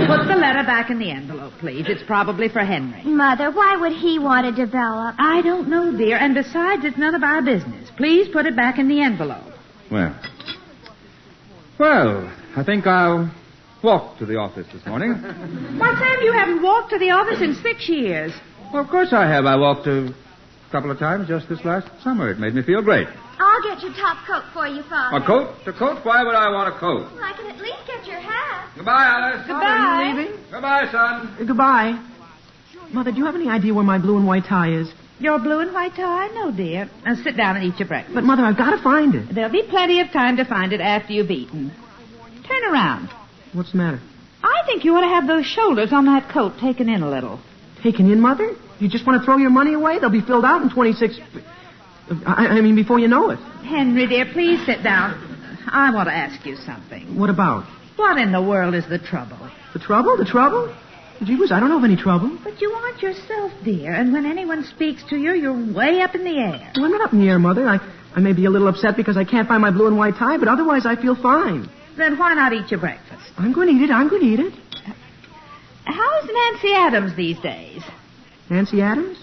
put the letter back in the envelope, please. It's probably for Henry. Mother, why would he want to develop? I don't know, dear. And besides, it's none of our business. Please put it back in the envelope. Well, I think I'll walk to the office this morning. Why, Sam, you haven't walked to the office in 6 years. Well, of course I have. I walked a couple of times just this last summer. It made me feel great. I'll get your top coat for you, Father. A coat? A coat? Why would I want a coat? Well, I can at least get your hat. Goodbye, Alice. Father, are you leaving? Goodbye, son. Goodbye. Mother, do you have any idea where my blue and white tie is? Your blue and white tie? No, dear. Now sit down and eat your breakfast. But, Mother, I've got to find it. There'll be plenty of time to find it after you've eaten. Turn around. What's the matter? I think you ought to have those shoulders on that coat taken in a little. Taken in, Mother? You just want to throw your money away? They'll be filled out in 26... I mean, before you know it. Henry, dear, please sit down. I want to ask you something. What about? What in the world is the trouble? The trouble? The trouble? Gee whiz, I don't know of any trouble. But you aren't yourself, dear, and when anyone speaks to you, you're way up in the air. Well, I'm not up in the air, Mother. I may be a little upset because I can't find my blue and white tie, but otherwise I feel fine. Then why not eat your breakfast? I'm going to eat it. I'm going to eat it. How's Nancy Adams these days? Nancy Adams?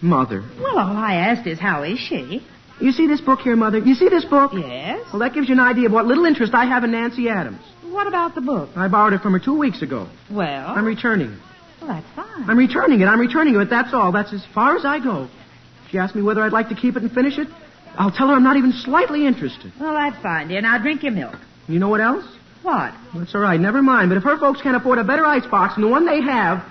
Mother. Well, all I asked is, how is she? You see this book here, Mother? You see this book? Yes. Well, that gives you an idea of what little interest I have in Nancy Adams. What about the book? I borrowed it from her 2 weeks ago. Well? I'm returning it. Well, that's fine. I'm returning it, but that's all. That's as far as I go. She asked me whether I'd like to keep it and finish it. I'll tell her I'm not even slightly interested. Well, that's fine, dear. Now drink your milk. You know what else? What? That's all right. Never mind. But if her folks can't afford a better icebox than the one they have...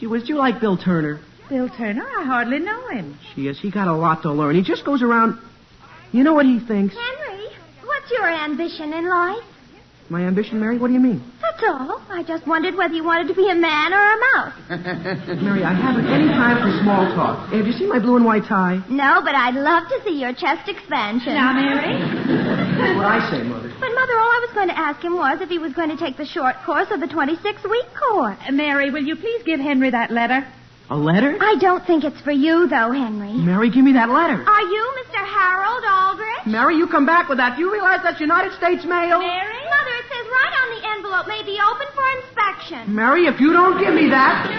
Gee whiz, do you like Bill Turner? Bill Turner? I hardly know him. He got a lot to learn. He just goes around... You know what he thinks? Henry, what's your ambition in life? My ambition, Mary? What do you mean? That's all. I just wondered whether you wanted to be a man or a mouse. Mary, I haven't any time for small talk. Have you seen my blue and white tie? No, but I'd love to see your chest expansion. Now, Mary? That's what I say, Mother. But, Mother, all I was going to ask him was if he was going to take the short course or the 26-week course. Mary, will you please give Henry that letter? A letter? I don't think it's for you, though, Henry. Mary, give me that letter. Are you Mr. Harold Aldrich? Mary, you come back with that. Do you realize that's United States mail? Mary? Mother, it says right on the envelope, may be open for inspection. Mary, if you don't give me that...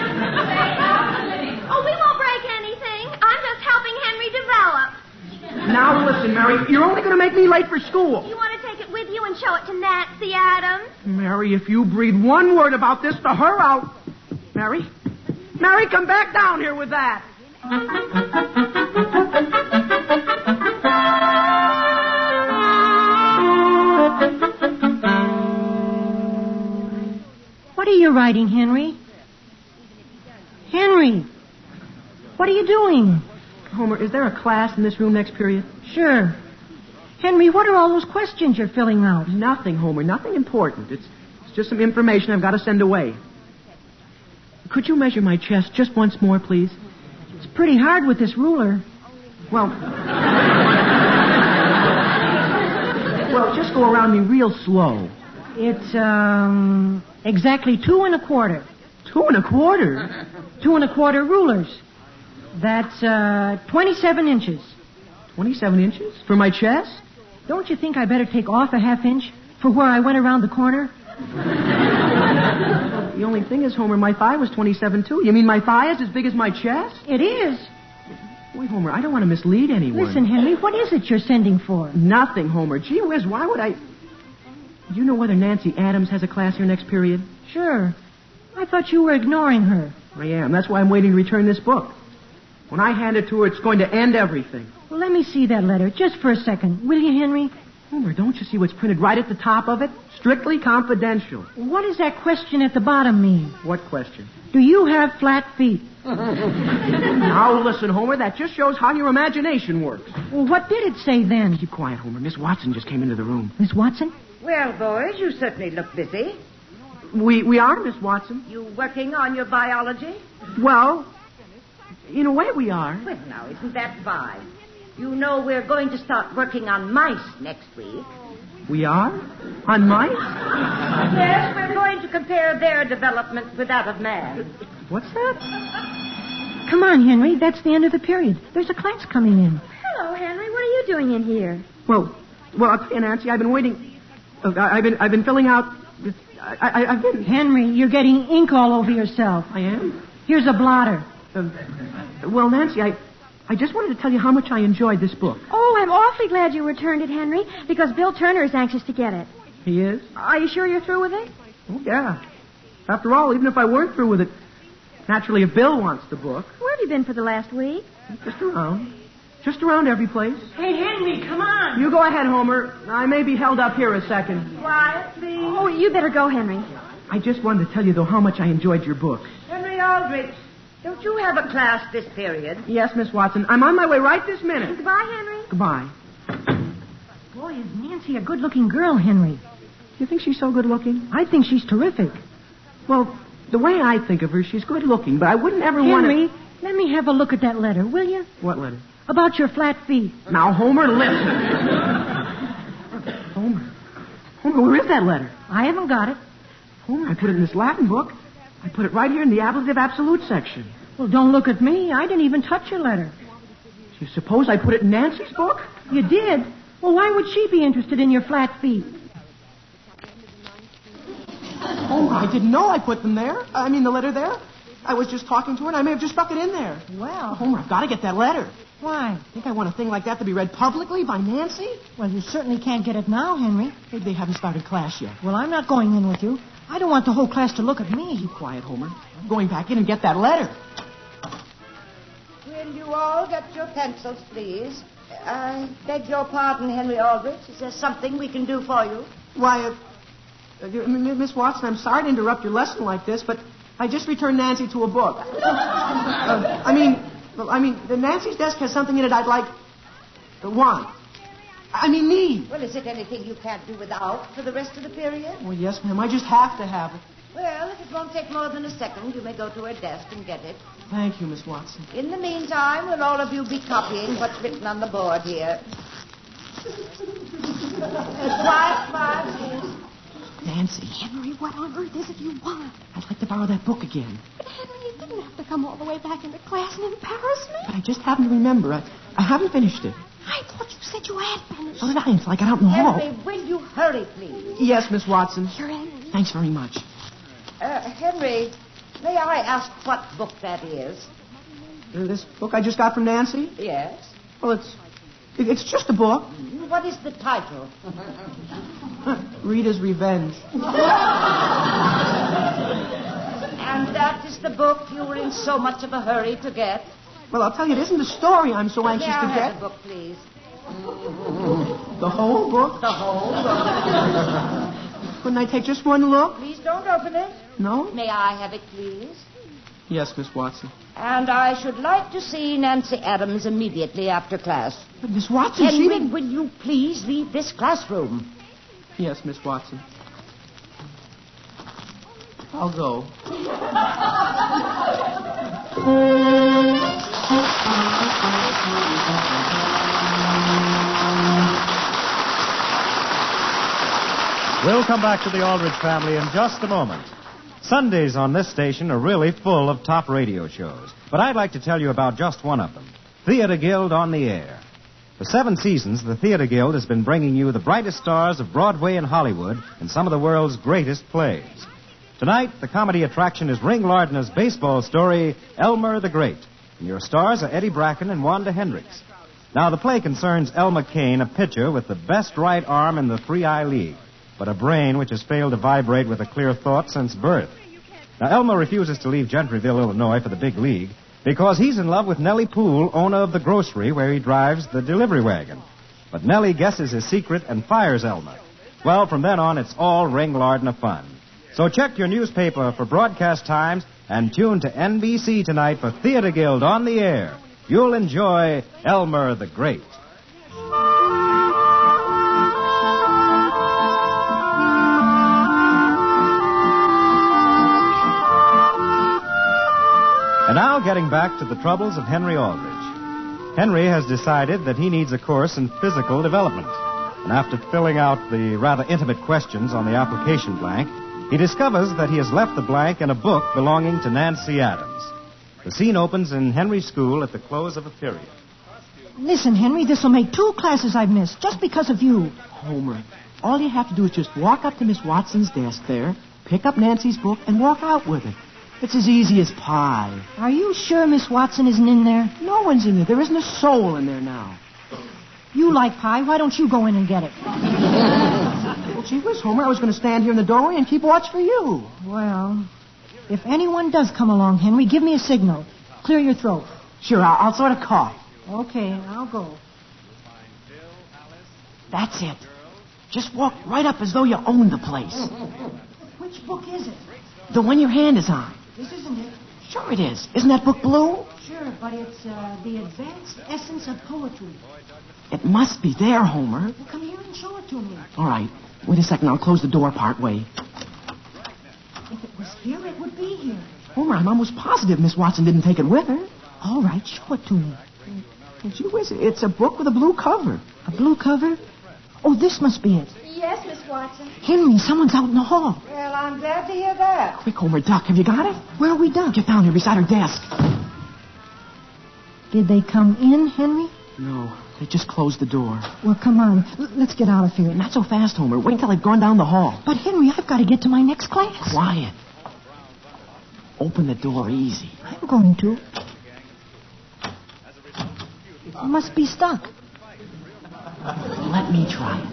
Oh, we won't break anything. I'm just helping Henry develop. Now, listen, Mary, you're only going to make me late for school. You want to take it with you and show it to Nancy Adams? Mary, if you breathe one word about this to her, I'll... Mary? Mary, come back down here with that. What are you writing, Henry? Henry, what are you doing? Homer, is there a class in this room next period? Sure. Henry, what are all those questions you're filling out? Nothing, Homer. Nothing important. It's just some information I've got to send away. Could you measure my chest just once more, please? It's pretty hard with this ruler. Well, just go around me real slow. It's, exactly 2 1/4. 2 1/4? 2 1/4 rulers. That's, 27 inches. 27 inches? For my chest? Don't you think I better take off a half inch for where I went around the corner? The only thing is, Homer, my thigh was 27, too. You mean my thigh is as big as my chest? It is. Wait, Homer, I don't want to mislead anyone. Listen, Henry, what is it you're sending for? Nothing, Homer. Gee whiz, why would I... Do you know whether Nancy Adams has a class here next period? Sure. I thought you were ignoring her. I am. That's why I'm waiting to return this book. When I hand it to her, it's going to end everything. Well, let me see that letter just for a second. Will you, Henry? Homer, don't you see what's printed right at the top of it? Strictly confidential. What does that question at the bottom mean? What question? Do you have flat feet? Now, listen, Homer, that just shows how your imagination works. Well, what did it say then? Keep quiet, Homer. Miss Watson just came into the room. Miss Watson? Well, boys, you certainly look busy. We are, Miss Watson. You working on your biology? Well, in a way we are. Well, now, isn't that fine? You know we're going to start working on mice next week. We are? On mice? Yes, we're going to compare their development with that of man. What's that? Come on, Henry. That's the end of the period. There's a class coming in. Hello, Henry. What are you doing in here? Well, I'll tell you, Nancy, I've been waiting. I've been filling out. I've been. Henry, you're getting ink all over yourself. I am? Here's a blotter. Well, Nancy, I just wanted to tell you how much I enjoyed this book. Oh, I'm awfully glad you returned it, Henry, because Bill Turner is anxious to get it. He is? Are you sure you're through with it? Oh, yeah. After all, even if I weren't through with it, naturally, if Bill wants the book. Where have you been for the last week? Just around. Just around every place. Hey, Henry, come on. You go ahead, Homer. I may be held up here a second. Quiet, please. Oh, you better go, Henry. I just wanted to tell you, though, how much I enjoyed your book. Henry Aldrich, don't you have a class this period? Yes, Miss Watson. I'm on my way right this minute. Goodbye, Henry. Goodbye. Boy, is Nancy a good-looking girl, Henry. You think she's so good-looking? I think she's terrific. Well, the way I think of her, she's good-looking, but I wouldn't ever want to... Henry, let me have a look at that letter, will you? What letter? About your flat feet. Now, Homer, listen. Homer, where is that letter? I haven't got it. Homer, I put it in this Latin book. I put it right here in the ablative absolute section. Well, don't look at me. I didn't even touch your letter. You suppose I put it in Nancy's book? You did? Well, why would she be interested in your flat feet? Homer, I didn't know I put them there. I mean, the letter there. I was just talking to her, and I may have just stuck it in there. Well... Homer, I've got to get that letter. Why? Think I want a thing like that to be read publicly by Nancy? Well, you certainly can't get it now, Henry. Maybe they haven't started class yet. Well, I'm not going in with you. I don't want the whole class to look at me. Keep quiet, Homer. I'm going back in and get that letter. Will you all get your pencils, please? I beg your pardon, Henry Aldrich. Is there something we can do for you? Why, Miss Watson, I'm sorry to interrupt your lesson like this, but I just returned Nancy to a book. Nancy's desk has something in it I'd like... need. Well, is it anything you can't do without for the rest of the period? Well, yes, ma'am. I just have to have it. Well, if it won't take more than a second, you may go to her desk and get it. Thank you, Miss Watson. In the meantime, will all of you be copying what's written on the board here? Quiet, please. Nancy. Henry, what on earth is it you want? I'd like to borrow that book again. But Henry, you didn't have to come all the way back into class and embarrass me. But I just happen to remember. I haven't finished it. I thought you said you had finished. So did I until I got out in the hall. Henry, will you hurry, please? Yes, Miss Watson. Here, Henry. Thanks very much. Henry, may I ask what book that is? This book I just got from Nancy? Yes. Well, it's just a book. What is the title? Rita's Revenge. And that is the book you were in so much of a hurry to get? Well, I'll tell you, it isn't the story I'm so anxious to get. The book, please. The whole book? The whole book. Couldn't I take just one look? Please don't open it. No? May I have it, please? Yes, Miss Watson. And I should like to see Nancy Adams immediately after class. But Miss Watson, Henry, will you please leave this classroom? Yes, Miss Watson. I'll go. We'll come back to the Aldrich Family in just a moment. Sundays on this station are really full of top radio shows, but I'd like to tell you about just one of them, Theater Guild on the Air. For 7 seasons, the Theater Guild has been bringing you the brightest stars of Broadway and Hollywood in some of the world's greatest plays. Tonight, the comedy attraction is Ring Lardner's baseball story, Elmer the Great. And your stars are Eddie Bracken and Wanda Hendricks. Now, the play concerns Elmer Kane, a pitcher with the best right arm in the 3-eye league, but a brain which has failed to vibrate with a clear thought since birth. Now, Elmer refuses to leave Gentryville, Illinois for the big league because he's in love with Nellie Poole, owner of the grocery where he drives the delivery wagon. But Nellie guesses his secret and fires Elmer. Well, from then on, it's all Ring Lardner fun. So check your newspaper for broadcast times and tune to NBC tonight for Theater Guild on the Air. You'll enjoy Elmer the Great. And now, getting back to the troubles of Henry Aldrich. Henry has decided that he needs a course in physical development. And after filling out the rather intimate questions on the application blank, he discovers that he has left the blank in a book belonging to Nancy Adams. The scene opens in Henry's school at the close of a period. Listen, Henry, this will make 2 classes I've missed just because of you. Homer, all you have to do is just walk up to Miss Watson's desk there, pick up Nancy's book, and walk out with it. It's as easy as pie. Are you sure Miss Watson isn't in there? No one's in there. There isn't a soul in there now. You like pie. Why don't you go in and get it? Well, gee whiz, Homer, I was going to stand here in the doorway and keep watch for you. Well, if anyone does come along, Henry, give me a signal. Clear your throat. Sure, I'll sort of cough. Okay, I'll go. That's it. Just walk right up as though you own the place. Which book is it? The one your hand is on. This isn't it. Sure it is. Isn't that book blue? Sure, but it's The Advanced Essence of Poetry. It must be there, Homer. Well, come here and show it to me. All right. Wait a second. I'll close the door part way. If it was here, it would be here. Homer, I'm almost positive Miss Watson didn't take it with her. All right, show it to me. Well, gee whiz, it's a book with a blue cover. A blue cover? Oh, this must be it. Yes, Miss Watson. Henry, someone's out in the hall. Well, I'm glad to hear that. Quick, Homer, duck. Have you got it? Where are we duck? Get down here beside her desk. Did they come in, Henry? No, they just closed the door. Well, come on. Let's get out of here. Not so fast, Homer. Wait until they've gone down the hall. But, Henry, I've got to get to my next class. Quiet. Open the door easy. I'm going to. It must be stuck. Let me try it.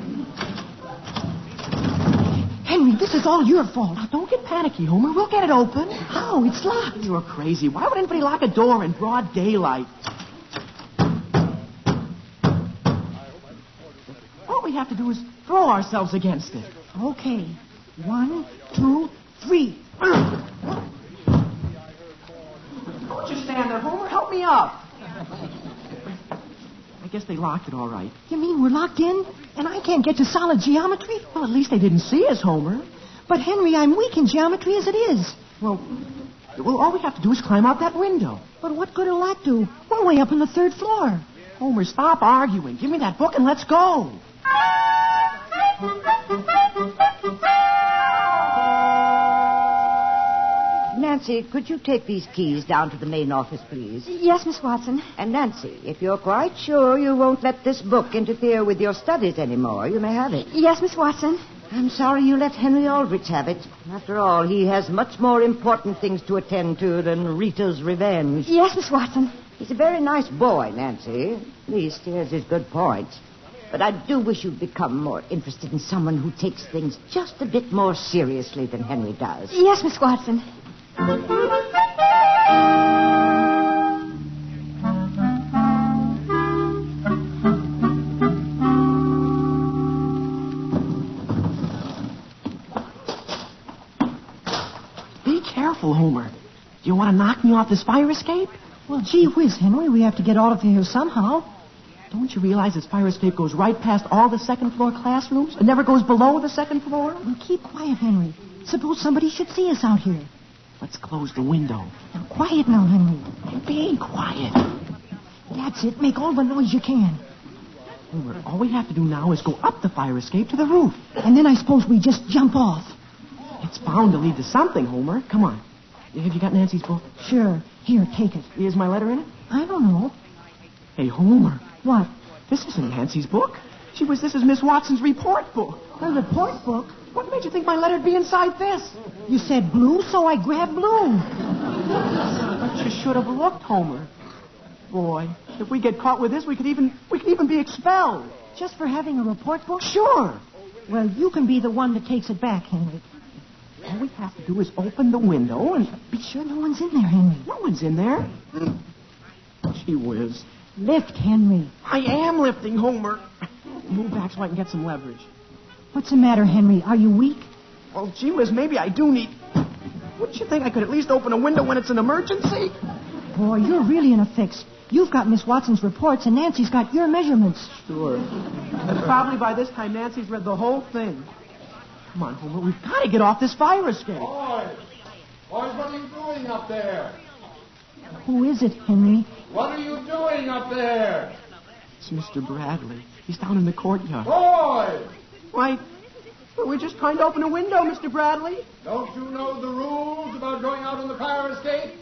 Henry, this is all your fault. Now, don't get panicky, Homer. We'll get it open. How? It's locked. You're crazy. Why would anybody lock a door in broad daylight? All we have to do is throw ourselves against it. Okay. 1, 2, 3. Don't just stand there, Homer. Help me up. I guess they locked it all right. You mean we're locked in? And I can't get to solid geometry? Well, at least they didn't see us, Homer. But, Henry, I'm weak in geometry as it is. Well, all we have to do is climb out that window. But what good will that do? We're way up on the 3rd floor. Homer, stop arguing. Give me that book and let's go. Nancy, could you take these keys down to the main office, please? Yes, Miss Watson. And Nancy, if you're quite sure you won't let this book interfere with your studies anymore, you may have it. Yes, Miss Watson. I'm sorry you let Henry Aldrich have it. After all, he has much more important things to attend to than Rita's revenge. Yes, Miss Watson. He's a very nice boy, Nancy. At least he has his good points. But I do wish you'd become more interested in someone who takes things just a bit more seriously than Henry does. Yes, Miss Watson. Be careful, Homer. Do you want to knock me off this fire escape? Well, gee whiz, Henry, we have to get out of here somehow. Don't you realize this fire escape goes right past all the 2nd floor classrooms and never goes below the 2nd floor? Well, keep quiet, Henry. Suppose somebody should see us out here. Let's close the window. Now, quiet now, Henry. I'm being quiet. That's it. Make all the noise you can. Homer, all we have to do now is go up the fire escape to the roof. And then I suppose we just jump off. It's bound to lead to something, Homer. Come on. Have you got Nancy's book? Sure. Here, take it. Is my letter in it? I don't know. Hey, Homer. What? This isn't Nancy's book. This is Miss Watson's report book. A report book? What made you think my letter'd be inside this? You said blue, so I grabbed blue. But you should have looked, Homer. Boy, if we get caught with this, we could even be expelled. Just for having a report book? Sure. Well, you can be the one that takes it back, Henry. All we have to do is open the window and... Be sure no one's in there, Henry. No one's in there. Gee whiz. Lift, Henry. I am lifting, Homer. Move back so I can get some leverage. What's the matter, Henry? Are you weak? Well, gee whiz, maybe I do need... Wouldn't you think I could at least open a window when it's an emergency? Boy, you're really in a fix. You've got Miss Watson's reports, and Nancy's got your measurements. Sure. And probably by this time, Nancy's read the whole thing. Come on, Homer, we've got to get off this fire escape. Boys, what are you doing up there? Who is it, Henry? What are you doing up there? It's Mr. Bradley. He's down in the courtyard. Boys! Why, we're just trying to open a window, Mr. Bradley. Don't you know the rules about going out on the fire escape?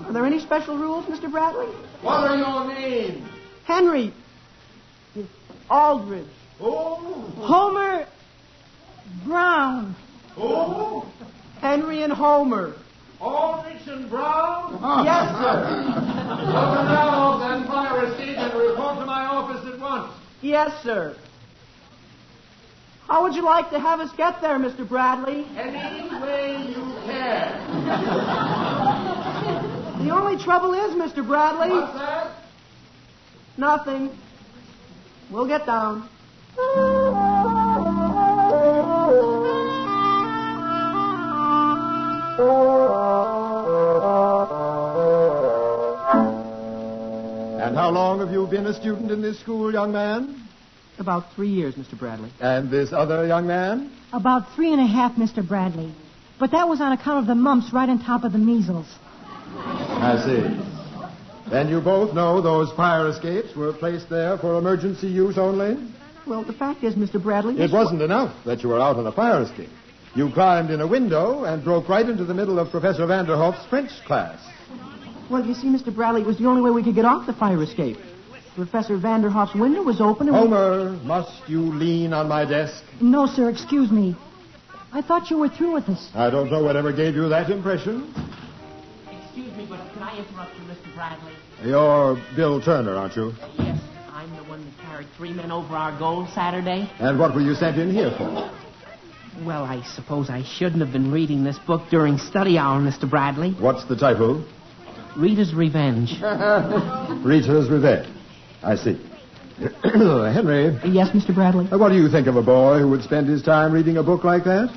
Are there any special rules, Mr. Bradley? What are your names? Henry. Aldrich. Who? Homer Brown. Who? Henry and Homer. Aldrich and Brown? Yes, sir. Open now that fire escape and report to my office at once. Yes, sir. How would you like to have us get there, Mr. Bradley? Any way you can. The only trouble is, Mr. Bradley... What's that? Nothing. We'll get down. And how long have you been a student in this school, young man? About 3 years, Mr. Bradley. And this other young man? About 3.5, Mr. Bradley. But that was on account of the mumps right on top of the measles. I see. Then you both know those fire escapes were placed there for emergency use only? Well, the fact is, Mr. Bradley... It wasn't enough that you were out on a fire escape. You climbed in a window and broke right into the middle of Professor Vanderhoff's French class. Well, you see, Mr. Bradley, it was the only way we could get off the fire escape. Professor Vanderhoff's window was open and... Homer, must you lean on my desk? No, sir, excuse me. I thought you were through with us. I don't know whatever gave you that impression. Excuse me, but can I interrupt you, Mr. Bradley? You're Bill Turner, aren't you? Yes, I'm the one that carried 3 men over our goal Saturday. And what were you sent in here for? Well, I suppose I shouldn't have been reading this book during study hour, Mr. Bradley. What's the title? Rita's Revenge. Rita's Revenge. I see. Henry. Yes, Mr. Bradley? What do you think of a boy who would spend his time reading a book like that?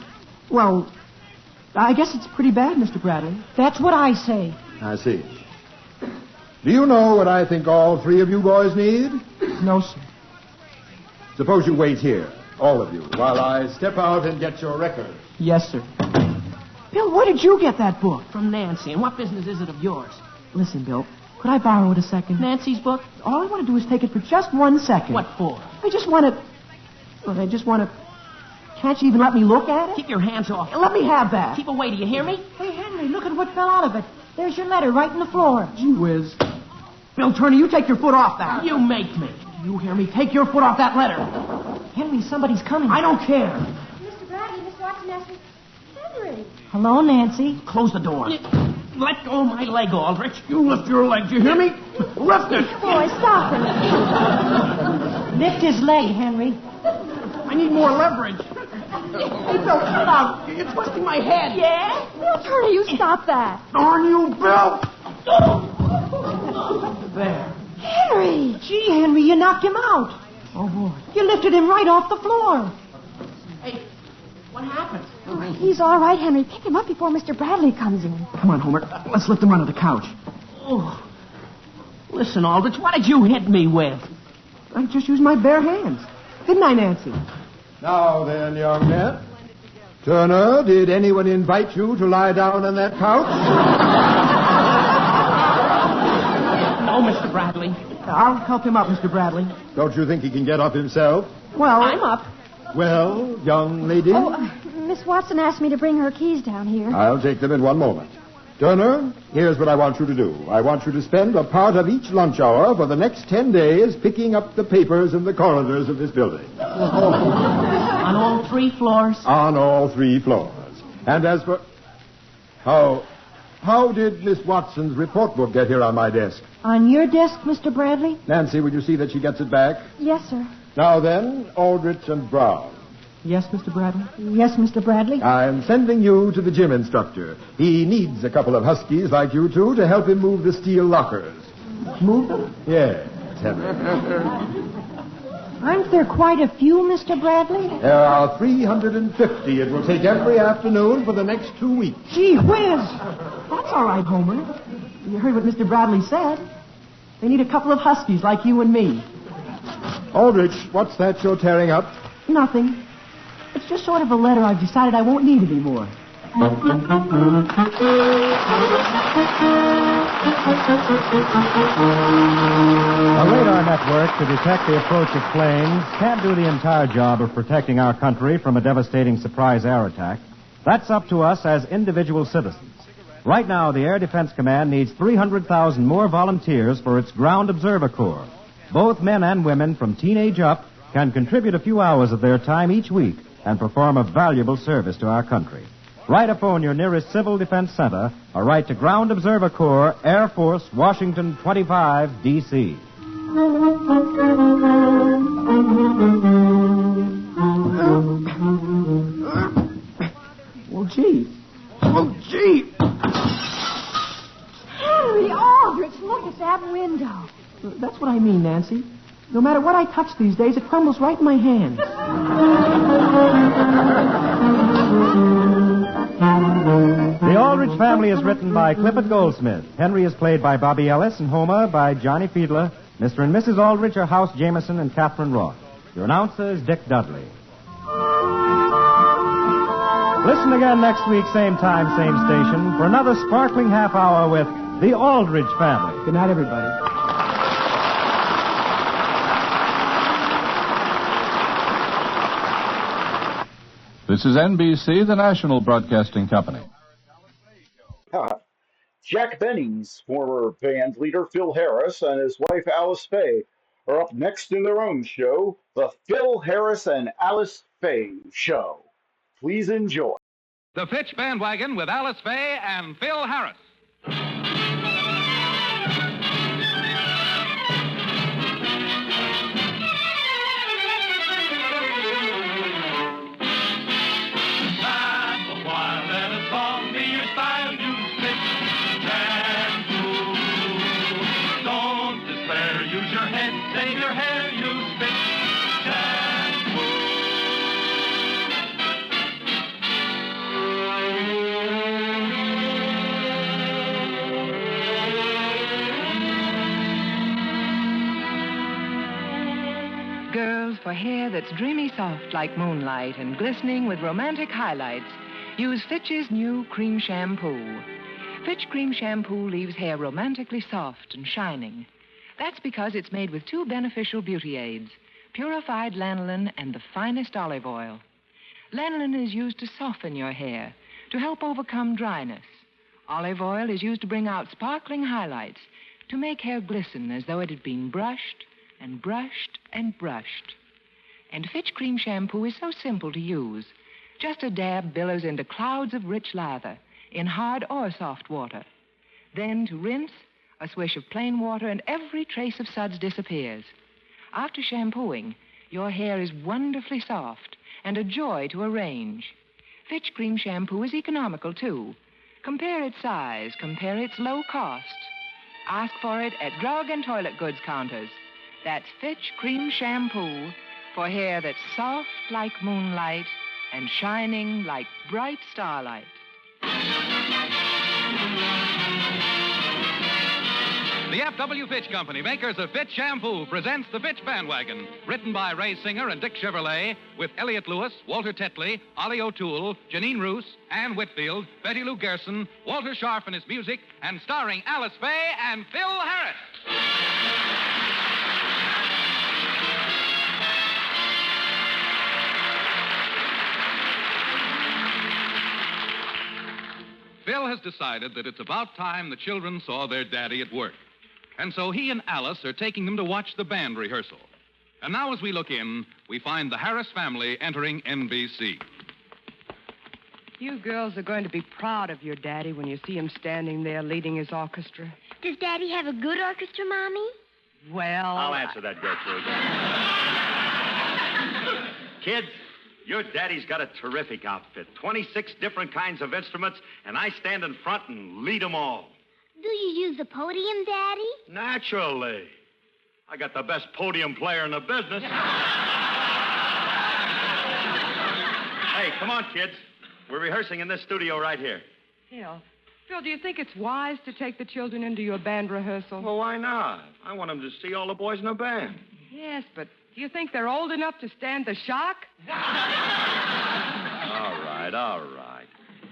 Well, I guess it's pretty bad, Mr. Bradley. That's what I say. I see. Do you know what I think all 3 of you boys need? No, sir. Suppose you wait here, all of you, while I step out and get your records. Yes, sir. Bill, where did you get that book? From Nancy. And what business is it of yours? Listen, Bill, could I borrow it a second? Nancy's book? All I want to do is take it for just 1 second. What for? I just want to... Can't you even let me look at it? Keep your hands off. Let me have that. Keep away, do you hear me? Hey, Henry, look at what fell out of it. There's your letter right in the floor. Gee whiz. Bill Turner, you take your foot off that. You make me. You hear me? Take your foot off that letter. Henry, somebody's coming. I don't care. Mr. Bradley, Miss Watson asked me... Henry. Hello, Nancy. Close the door. Let go of my leg, Aldrich. You lift your leg. Do you hear me? Lift it. Boy, stop it. Lift his leg, Henry. I need more leverage. Hey, Bill, cut it out. You're twisting my head. Yeah? Bill Turner, you stop that. Darn you, Bill. There. Henry. Gee, Henry, you knocked him out. Oh, boy. You lifted him right off the floor. Hey, what happened? Oh, he's all right, Henry. Pick him up before Mr. Bradley comes in. Come on, Homer. Let's lift him onto the couch. Oh. Listen, Aldrich, what did you hit me with? I just used my bare hands. Didn't I, Nancy? Now then, young man. Turner, did anyone invite you to lie down on that couch? No, Mr. Bradley. I'll help him up, Mr. Bradley. Don't you think he can get up himself? Well, I'm up. Well, young lady? Miss Watson asked me to bring her keys down here. I'll take them in one moment. Turner, here's what I want you to do. I want you to spend a part of each lunch hour for the next 10 days picking up the papers in the corridors of this building. On all 3 floors? On all 3 floors. And as for... How did Miss Watson's report book get here on my desk? On your desk, Mr. Bradley? Nancy, will you see that she gets it back? Yes, sir. Now then, Aldrich and Brown. Yes, Mr. Bradley? Yes, Mr. Bradley. I'm sending you to the gym instructor. He needs a couple of huskies like you two to help him move the steel lockers. Move them? Yes, Henry. Aren't there quite a few, Mr. Bradley? There are 350. It will take every afternoon for the next 2 weeks. Gee whiz! That's all right, Homer. You heard what Mr. Bradley said. They need a couple of huskies like you and me. Aldrich, what's that you're tearing up? Nothing. It's just sort of a letter I've decided I won't need anymore. The radar network to detect the approach of planes can't do the entire job of protecting our country from a devastating surprise air attack. That's up to us as individual citizens. Right now, the Air Defense Command needs 300,000 more volunteers for its Ground Observer Corps. Both men and women from teenage up can contribute a few hours of their time each week and perform a valuable service to our country. Write a phone your nearest Civil Defense Center or write to Ground Observer Corps, Air Force, Washington 25, D.C. Well, gee. Oh, gee. Henry Aldrich, look at that window. That's what I mean, Nancy. No matter what I touch these days, it crumbles right in my hands. The Aldrich Family is written by Clifford Goldsmith. Henry is played by Bobby Ellis and Homer by Johnny Fiedler. Mr. and Mrs. Aldrich are House Jameson and Catherine Roth. Your announcer is Dick Dudley. Listen again next week, same time, same station, for another sparkling half hour with the Aldrich Family. Good night, everybody. This is NBC, the national broadcasting company. Jack Benny's former band leader Phil Harris and his wife Alice Faye are up next in their own show, The Phil Harris and Alice Faye Show. Please enjoy. The Pitch Bandwagon with Alice Faye and Phil Harris. Save your hair, use Fitch shampoo. Girls, for hair that's dreamy soft like moonlight and glistening with romantic highlights, use Fitch's new cream shampoo. Fitch cream shampoo leaves hair romantically soft and shining. That's because it's made with 2 beneficial beauty aids, purified lanolin and the finest olive oil. Lanolin is used to soften your hair, to help overcome dryness. Olive oil is used to bring out sparkling highlights, to make hair glisten as though it had been brushed and brushed and brushed. And Fitch cream shampoo is so simple to use. Just a dab billows into clouds of rich lather in hard or soft water. Then to rinse, a swish of plain water, and every trace of suds disappears. After shampooing, your hair is wonderfully soft and a joy to arrange. Fitch cream shampoo is economical, too. Compare its size, compare its low cost. Ask for it at drug and toilet goods counters. That's Fitch cream shampoo for hair that's soft like moonlight and shining like bright starlight. The F.W. Fitch Company, makers of Fitch Shampoo, presents The Fitch Bandwagon, written by Ray Singer and Dick Chevrolet, with Elliot Lewis, Walter Tetley, Ollie O'Toole, Janine Roos, Ann Whitfield, Betty Lou Gerson, Walter Scharf and his music, and starring Alice Faye and Phil Harris. Bill has decided that it's about time the children saw their daddy at work. And so he and Alice are taking them to watch the band rehearsal. And now as we look in, we find the Harris family entering NBC. You girls are going to be proud of your daddy when you see him standing there leading his orchestra. Does Daddy have a good orchestra, Mommy? Well... I'll answer that, Gertrude. Kids, your daddy's got a terrific outfit. 26 different kinds of instruments, and I stand in front and lead them all. Do you use the podium, Daddy? Naturally. I got the best podium player in the business. Hey, come on, kids. We're rehearsing in this studio right here. Phil, do you think it's wise to take the children into your band rehearsal? Well, why not? I want them to see all the boys in the band. Yes, but do you think they're old enough to stand the shock? All right.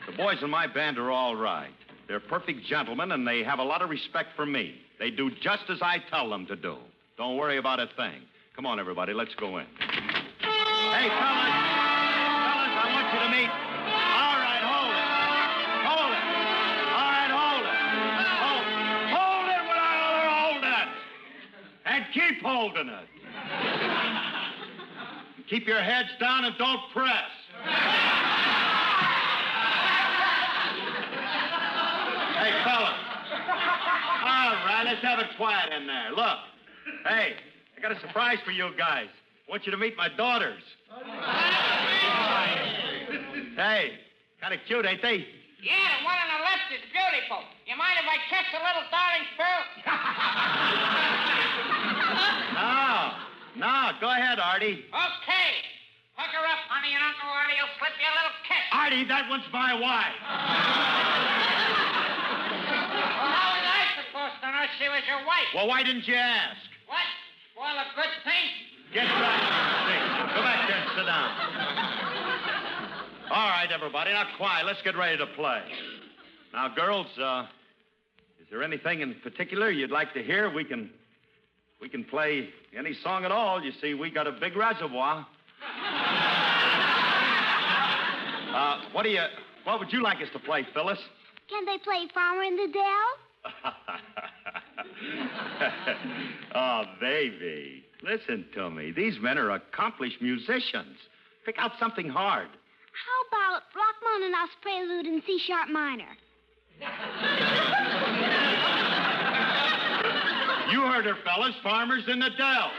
The boys in my band are all right. They're perfect gentlemen, and they have a lot of respect for me. They do just as I tell them to do. Don't worry about a thing. Come on, everybody, let's go in. Hey, fellas, I want you to meet... All right, hold it. All right, hold it. Hold it when I hold it. And keep holding it. Keep your heads down and don't press. Hey, fellas. All right, let's have it quiet in there. Look. Hey, I got a surprise for you guys. I want you to meet my daughters. Hey, kind of cute, ain't they? Yeah, the one on the left is beautiful. You mind if I kiss the little darling, Phil? No, go ahead, Artie. Okay. Hook her up, honey, and Uncle Artie will slip you a little kiss. Artie, that one's my wife. Well, how was I supposed to know she was your wife? Well, why didn't you ask? What? Spoil a good thing? Get back. Go back there and sit down. All right, everybody, now quiet. Let's get ready to play. Now, girls, is there anything in particular you'd like to hear? We can play any song at all. You see, we got a big reservoir. What would you like us to play, Phyllis? Can they play Farmer in the Dell? Oh, baby. Listen to me. These men are accomplished musicians. Pick out something hard. How about Rachmaninoff's Prelude in C sharp minor? You heard her, fellas. Farmers in the Dell.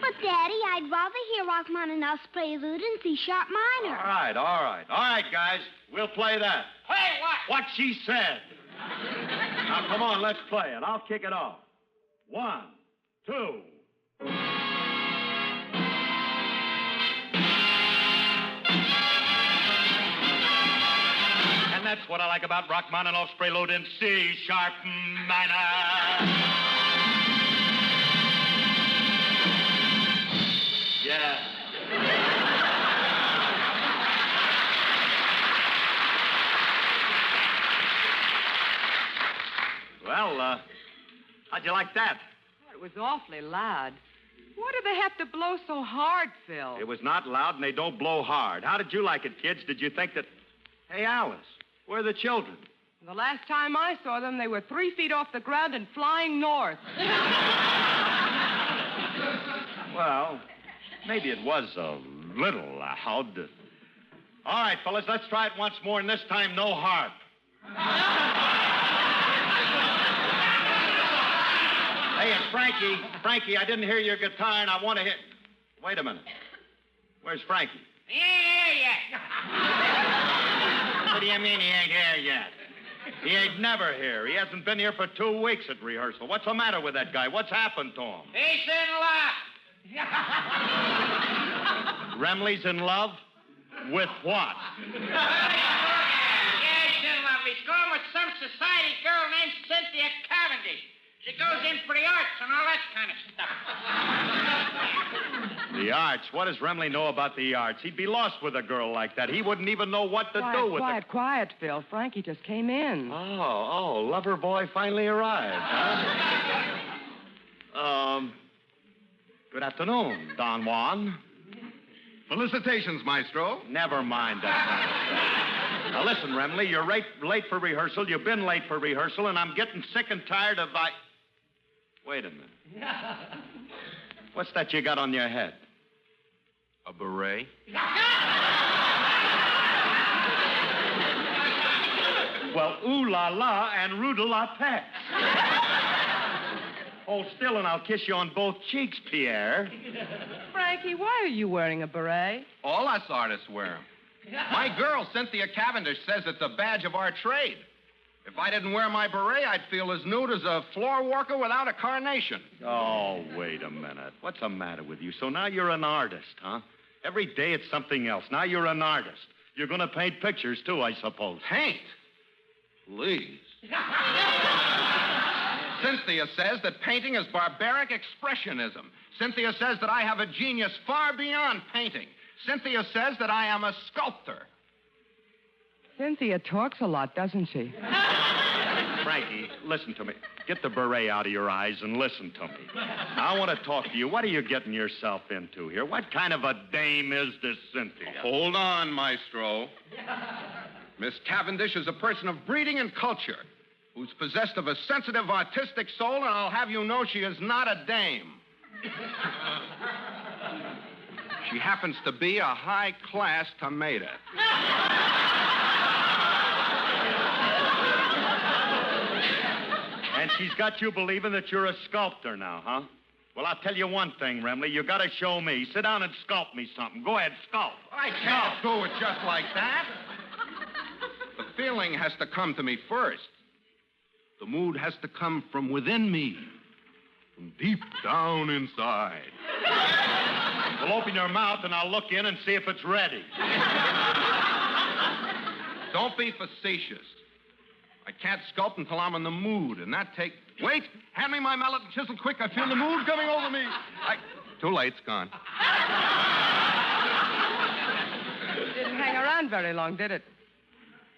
But, Daddy, I'd rather hear Rachmaninoff's Prelude in C sharp minor. All right. All right, guys. We'll play that. Play what? What she said. Now, come on, let's play it. I'll kick it off. 1, 2. And that's what I like about Rachmaninoff's Prelude in C sharp minor. Yeah. Well, how'd you like that? It was awfully loud. Why do they have to blow so hard, Phil? It was not loud, and they don't blow hard. How did you like it, kids? Did you think that... Hey, Alice, where are the children? The last time I saw them, they were 3 feet off the ground and flying north. Well, maybe it was a little loud. All right, fellas, let's try it once more, and this time no harp. Hey, and Frankie, I didn't hear your guitar, and I want to hear... Wait a minute. Where's Frankie? He ain't here yet. What do you mean he ain't here yet? He ain't never here. He hasn't been here for 2 weeks at rehearsal. What's the matter with that guy? What's happened to him? He's in love. Remley's in love? With what? Yeah, he's in love. He's going with some society girl named Cynthia Cavendish. She goes in for the arts and all that kind of stuff. The arts? What does Remley know about the arts? He'd be lost with a girl like that. He wouldn't even know what to do with her. Quiet, Phil. Frankie just came in. Oh, lover boy finally arrived, huh? Good afternoon, Don Juan. Felicitations, Maestro. Never mind that kind of stuff. Now, listen, Remley, you're late for rehearsal. You've been late for rehearsal, and I'm getting sick and tired of... Wait a minute. What's that you got on your head? A beret? Well, ooh la la and roo la pet. Hold still and I'll kiss you on both cheeks, Pierre. Frankie, why are you wearing a beret? All us artists wear them. My girl, Cynthia Cavendish, says it's a badge of our trade. If I didn't wear my beret, I'd feel as nude as a floor worker without a carnation. Oh, wait a minute. What's the matter with you? So now you're an artist, huh? Every day it's something else. Now you're an artist. You're going to paint pictures, too, I suppose. Paint? Please. Cynthia says that painting is barbaric expressionism. Cynthia says that I have a genius far beyond painting. Cynthia says that I am a sculptor. Cynthia talks a lot, doesn't she? Frankie, listen to me. Get the beret out of your eyes and listen to me. I want to talk to you. What are you getting yourself into here? What kind of a dame is this Cynthia? Hold on, Maestro. Miss Cavendish is a person of breeding and culture who's possessed of a sensitive, artistic soul, and I'll have you know she is not a dame. She happens to be a high-class tomato. And she's got you believing that you're a sculptor now, huh? Well, I'll tell you one thing, Remley. You got to show me. Sit down and sculpt me something. Go ahead, sculpt. I can't do it just like that. The feeling has to come to me first. The mood has to come from within me, from deep down inside. Well, open your mouth and I'll look in and see if it's ready. Don't be facetious. I can't sculpt until I'm in the mood, and that takes... Wait! Hand me my mallet and chisel quick. I feel the mood coming over me. Too late. It's gone. Didn't hang around very long, did it?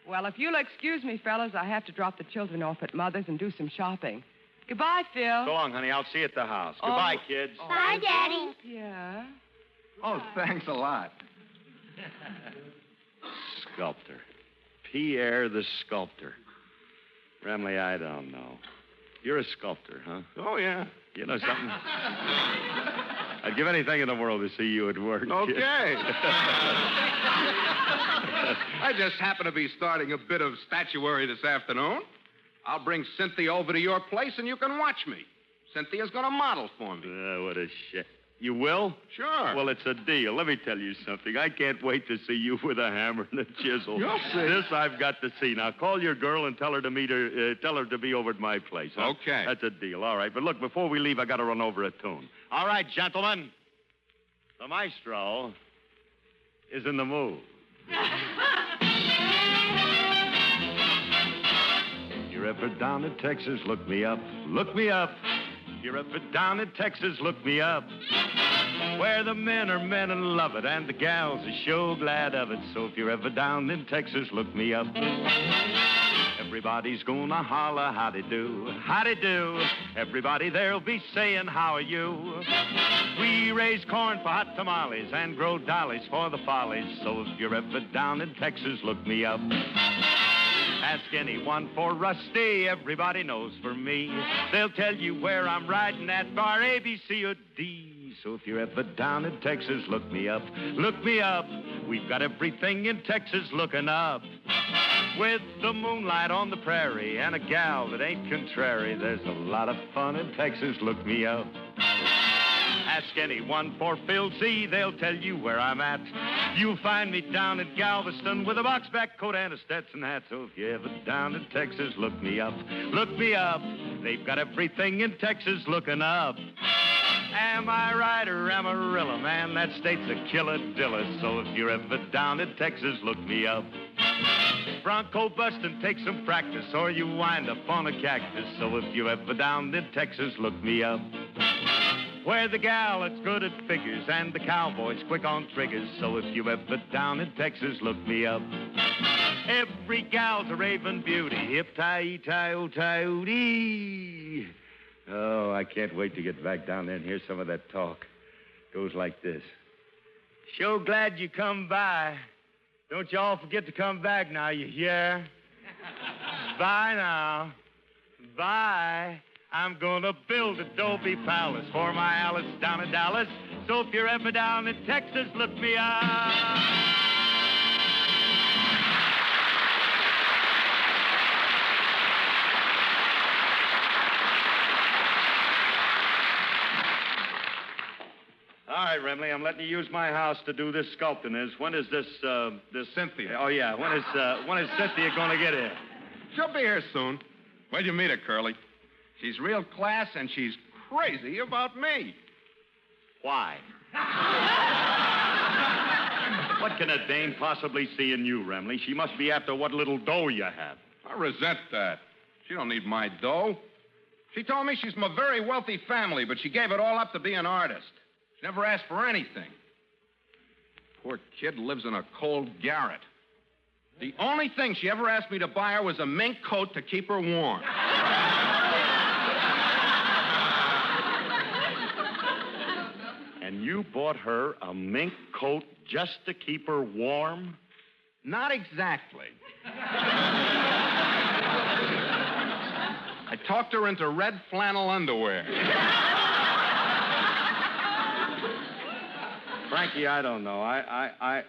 Well, if you'll excuse me, fellas, I have to drop the children off at Mother's and do some shopping. Goodbye, Phil. So long, honey. I'll see you at the house. Goodbye, kids. Bye, Daddy. Yeah. Oh, thanks a lot. Sculptor. Pierre the sculptor. Remley, I don't know. You're a sculptor, huh? Oh, yeah. You know something? I'd give anything in the world to see you at work. Okay. I just happen to be starting a bit of statuary this afternoon. I'll bring Cynthia over to your place and you can watch me. Cynthia's going to model for me. What a shit. You will? Sure. Well, it's a deal. Let me tell you something. I can't wait to see you with a hammer and a chisel. You'll see. This I've got to see. Now, call your girl and tell her to be over at my place. Huh? Okay. That's a deal. All right. But look, before we leave, I got to run over a tune. All right, gentlemen. The maestro is in the mood. You're ever down in Texas, look me up. Look me up. You're ever down in Texas, look me up. Where the men are men and love it, and the gals are sure glad of it. So if you're ever down in Texas, look me up. Everybody's gonna holler, howdy do, howdy do. Everybody there'll be saying, how are you? We raise corn for hot tamales and grow dollies for the follies. So if you're ever down in Texas, look me up. Ask anyone for Rusty, everybody knows for me. They'll tell you where I'm riding at, bar A, B, C, or D. So if you're ever down in Texas, look me up. Look me up. We've got everything in Texas looking up. With the moonlight on the prairie and a gal that ain't contrary, there's a lot of fun in Texas, look me up. Ask anyone for Phil C., they'll tell you where I'm at. You'll find me down at Galveston with a box-back coat and a Stetson hat. So if you're ever down in Texas, look me up. Look me up. They've got everything in Texas looking up. Am I right or Amarillo, man? That state's a killer-dilla. So if you're ever down in Texas, look me up. Bronco bustin', take some practice, or you wind up on a cactus. So if you're ever down in Texas, look me up. Where the gal that's good at figures and the cowboy's quick on triggers. So if you're ever down in Texas, look me up. Every gal's a raving beauty. Hip-tie-tie-o-tie-o-dee. Oh, I can't wait to get back down there and hear some of that talk. Goes like this. Sure glad you come by. Don't you all forget to come back now, you hear? Bye now. Bye. I'm gonna build a Adobe Palace for my Alice down in Dallas. So if you're ever down in Texas, look me up. All right, Remley, I'm letting you use my house to do this sculpting. When is this Cynthia. Oh, yeah. When is Cynthia going to get here? She'll be here soon. Where'd you meet her, Curly? She's real class, and she's crazy about me. Why? What can a dame possibly see in you, Remley? She must be after what little dough you have. I resent that. She don't need my dough. She told me she's from a very wealthy family, but she gave it all up to be an artist. She never asked for anything. Poor kid lives in a cold garret. The only thing she ever asked me to buy her was a mink coat to keep her warm. And you bought her a mink coat just to keep her warm? Not exactly. I talked her into red flannel underwear. Frankie, I don't know. I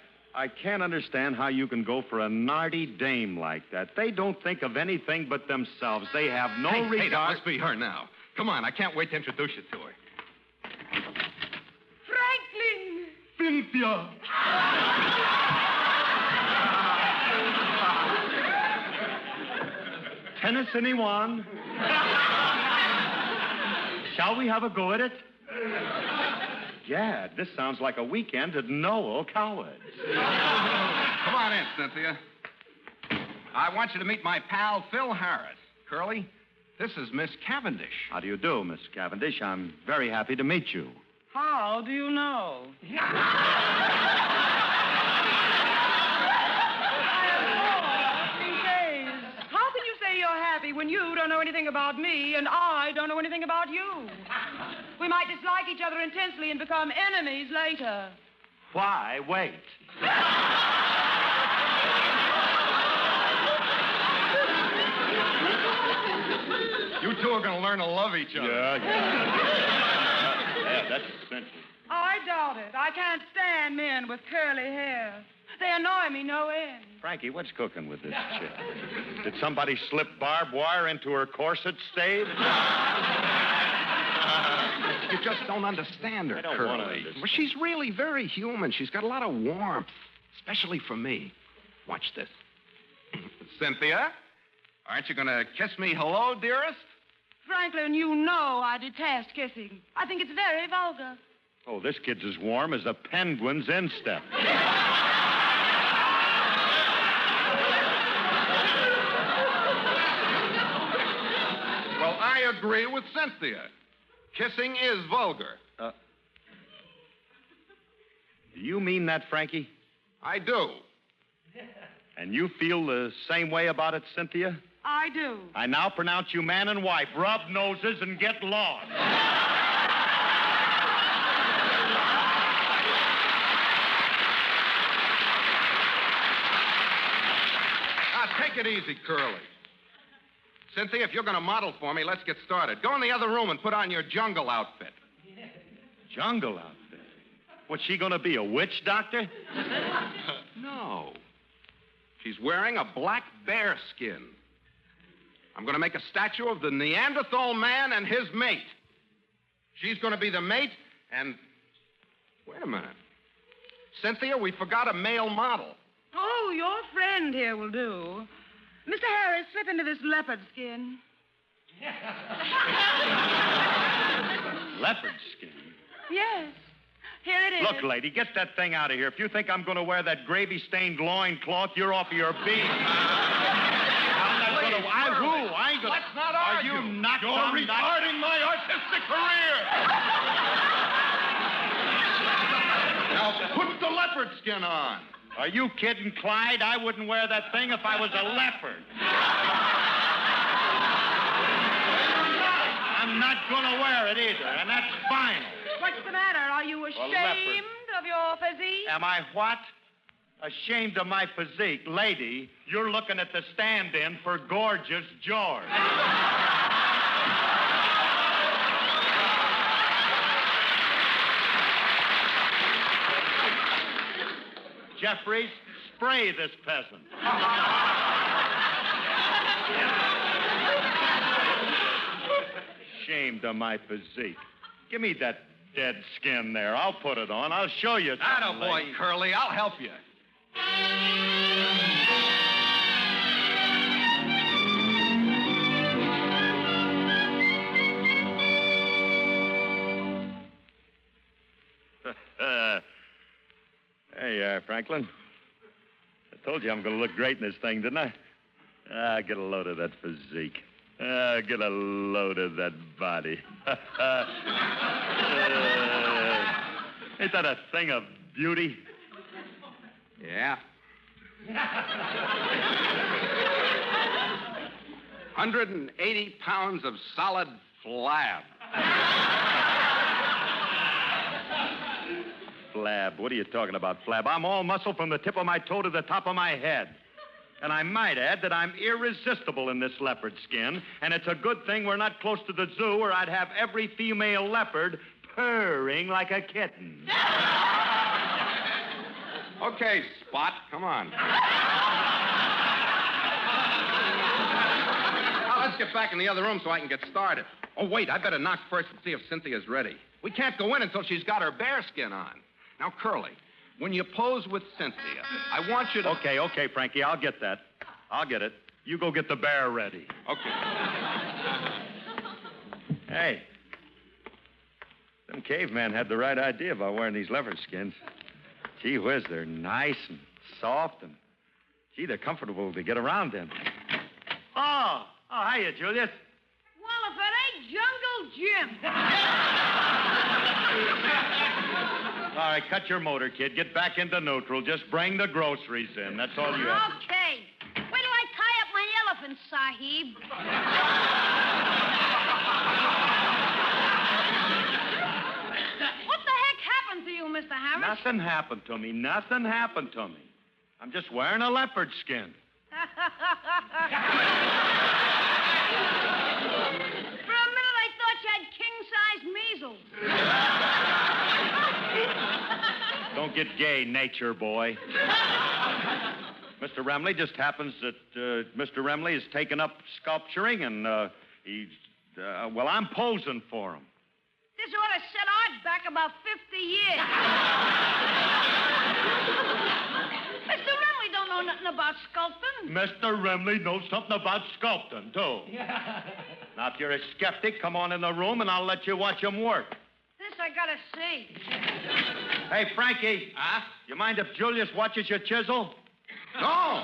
can't understand how you can go for a narty dame like that. They don't think of anything but themselves. They have no regard. Hey, that must be her now. Come on, I can't wait to introduce you to her. Franklin! Cynthia! Tennis, anyone? Shall we have a go at it? Yeah, this sounds like a weekend at Noel Coward's. Come on in, Cynthia. I want you to meet my pal, Phil Harris. Curly, this is Miss Cavendish. How do you do, Miss Cavendish? I'm very happy to meet you. How do you know? How can you say you're happy when you don't know anything about me and I don't know anything about you? We might dislike each other intensely and become enemies later. Why wait? You two are going to learn to love each other. Yeah, that's essential. I doubt it. I can't stand men with curly hair. They annoy me no end. Frankie, what's cooking with this chick? Did somebody slip barbed wire into her corset stave? You just don't understand her, I don't Curly. want to understand. Well, she's really very human. She's got a lot of warmth, especially for me. Watch this. Cynthia, aren't you going to kiss me hello, dearest? Franklin, you know I detest kissing. I think it's very vulgar. Oh, this kid's as warm as a penguin's instep. Well, I agree with Cynthia. Kissing is vulgar. Do you mean that, Frankie? I do. And you feel the same way about it, Cynthia? I do. I now pronounce you man and wife. Rub noses and get lost. Take it easy, Curly. Cynthia, if you're going to model for me, let's get started. Go in the other room and put on your jungle outfit. Jungle outfit? What's she going to be, a witch doctor? No. She's wearing a black bear skin. I'm going to make a statue of the Neanderthal man and his mate. She's going to be the mate, and... Wait a minute. Cynthia, we forgot a male model. Oh, your friend here will do. Mr. Harris, slip into this leopard skin. Leopard skin? Yes. Here it is. Look, lady, get that thing out of here. If you think I'm going to wear that gravy-stained loincloth, you're off of your beat. I'm not going to... I ain't going to... Let's not argue. Are you nuts? You're retarding my artistic career. Now, put the leopard skin on. Are you kidding, Clyde? I wouldn't wear that thing if I was a leopard. I'm not going to wear it either, and that's final. What's the matter? Are you ashamed of your physique? Am I what? Ashamed of my physique. Lady, you're looking at the stand-in for Gorgeous George. Jeffries, spray this peasant. Ashamed of my physique. Give me that dead skin there. I'll put it on. I'll show you something. Attaboy, lady. Curly. I'll help you. Hey, Franklin. I told you I'm going to look great in this thing, didn't I? Get a load of that physique. Get a load of that body. Ain't that a thing of beauty? Yeah. 180 pounds of solid flab. Flab? What are you talking about, Flab? I'm all muscle from the tip of my toe to the top of my head. And I might add that I'm irresistible in this leopard skin, and it's a good thing we're not close to the zoo, or I'd have every female leopard purring like a kitten. Okay, Spot, come on. Now, let's get back in the other room so I can get started. Oh, wait, I better knock first and see if Cynthia's ready. We can't go in until she's got her bearskin on. Now, Curly, when you pose with Cynthia, I want you to... Okay, Frankie, I'll get that. I'll get it. You go get the bear ready. Okay. Hey, them cavemen had the right idea about wearing these leopard skins. Gee whiz, they're nice and soft, and gee, they're comfortable to get around in. Oh, hiya, Julius. Well, if it ain't Jungle Jim. All right, cut your motor, kid. Get back into neutral. Just bring the groceries in. That's all you have. Okay. Wait till I tie up my elephant, Sahib. What the heck happened to you, Mr. Harris? Nothing happened to me. Nothing happened to me. I'm just wearing a leopard skin. For a minute, I thought you had king-sized measles. Don't get gay, nature boy. Mr. Remley just happens that Mr. Remley has taken up sculpturing, and well, I'm posing for him. This ought to set art back about 50 years. Mr. Remley don't know nothing about sculpting. Mr. Remley knows something about sculpting, too. Now, if you're a skeptic, come on in the room, and I'll let you watch him work. This I gotta see. Hey, Frankie. Huh? You mind if Julius watches your chisel? No.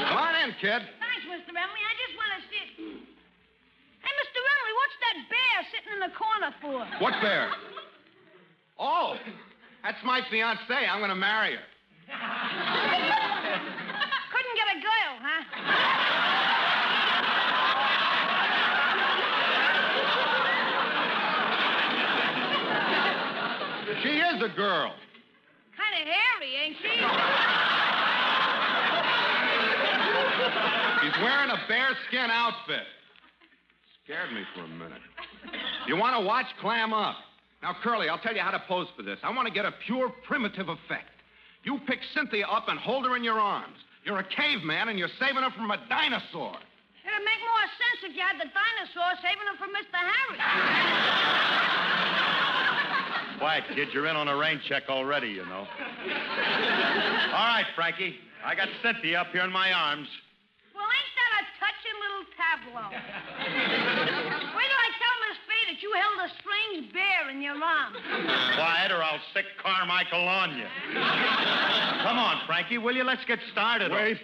Come on in, kid. Thanks, Mr. Remley. I just want to see it. Hey, Mr. Remley, what's that bear sitting in the corner for? What bear? Oh, that's my fiancée. I'm going to marry her. Couldn't get a girl, huh? She is a girl. Kind of hairy, ain't she? She's wearing a bearskin outfit. Scared me for a minute. You want to watch? Clam up. Now, Curly, I'll tell you how to pose for this. I want to get a pure primitive effect. You pick Cynthia up and hold her in your arms. You're a caveman, and you're saving her from a dinosaur. It'd make more sense if you had the dinosaur saving him from Mr. Harris. Quiet, kid. You're in on a rain check already, you know. All right, Frankie. I got Cynthia up here in my arms. Well, ain't that a touching little tableau? Wait till I tell Miss Faye that you held a strange bear in your arms. Quiet, or I'll sick Carmichael on you. Come on, Frankie, will you? Let's get started. Wait.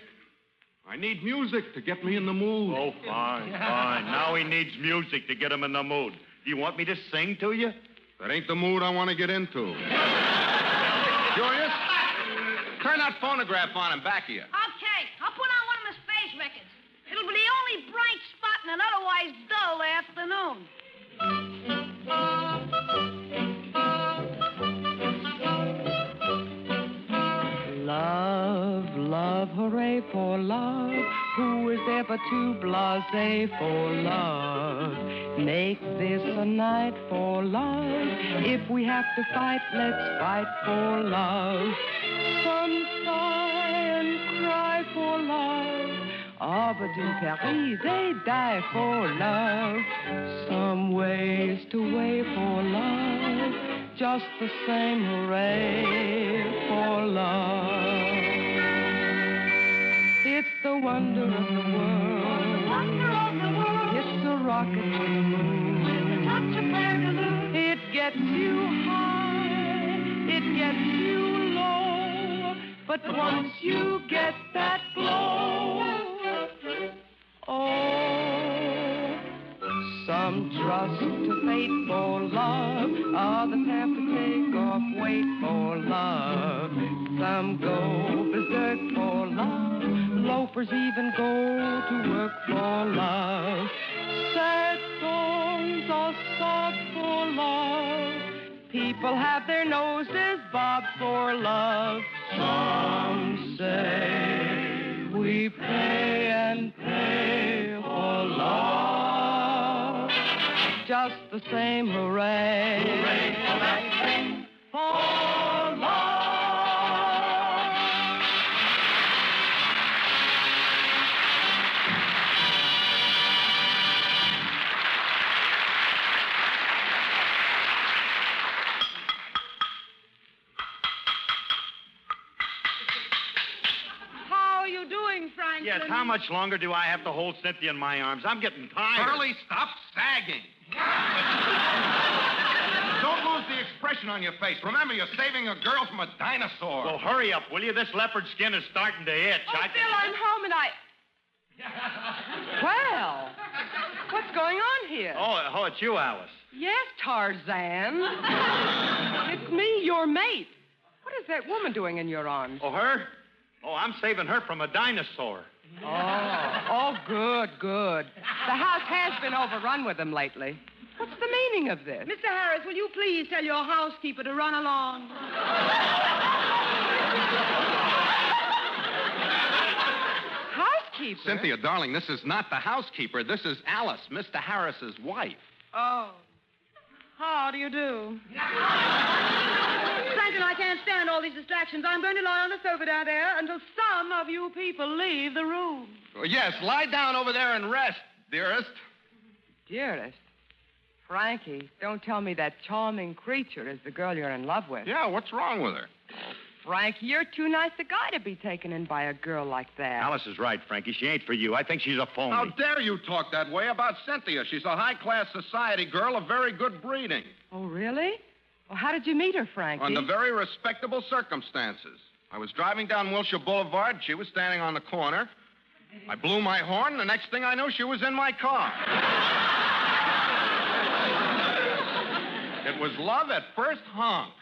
I need music to get me in the mood. Oh, fine. Now he needs music to get him in the mood. Do you want me to sing to you? That ain't the mood I want to get into. Julius, turn that phonograph on and back of you. Okay, I'll put on one of Miss Faye's records. It'll be the only bright spot in an otherwise dull afternoon. never too blasé for love. Make this a night for love. If we have to fight, let's fight for love. Some sigh and cry for love. Ah, but in Paris, they die for love. Some ways to wait for love. Just the same hooray for love. It's the wonder of the world. It's a rocket to the moon. It gets you high. It gets you low. But once you get that glow, oh, some trust to fate for love. Others have to take off weight for love. Some go berserk for love. Loafers even go to work for love. Sad songs are sobbed for love. People have their noses bobbed for love. Some say we pay and pay for love. Just the same hooray. Hooray, hooray, for love. Franklin. Yes, how much longer do I have to hold Cynthia in my arms? I'm getting tired. Curly, stop sagging. Don't lose the expression on your face. Remember, you're saving a girl from a dinosaur. Well, hurry up, will you? This leopard skin is starting to itch. Oh, Bill, I'm home and Well, what's going on here? Oh, it's you, Alice. Yes, Tarzan. It's me, your mate. What is that woman doing in your arms? Oh, her? Oh, I'm saving her from a dinosaur. Oh, good. The house has been overrun with them lately. What's the meaning of this? Mr. Harris, will you please tell your housekeeper to run along? Housekeeper? Cynthia, darling, this is not the housekeeper. This is Alice, Mr. Harris's wife. Oh. How do you do? Franklin, I can't stand all these distractions. I'm going to lie on the sofa down there until some of you people leave the room. Oh, yes, lie down over there and rest, dearest. Dearest? Frankie, don't tell me that charming creature is the girl you're in love with. Yeah, what's wrong with her? Frankie, you're too nice a guy to be taken in by a girl like that. Alice is right, Frankie. She ain't for you. I think she's a phony. How dare you talk that way about Cynthia? She's a high-class society girl of very good breeding. Oh, really? Well, how did you meet her, Frankie? Under very respectable circumstances. I was driving down Wilshire Boulevard. She was standing on the corner. I blew my horn. The next thing I knew, she was in my car. It was love at first honk.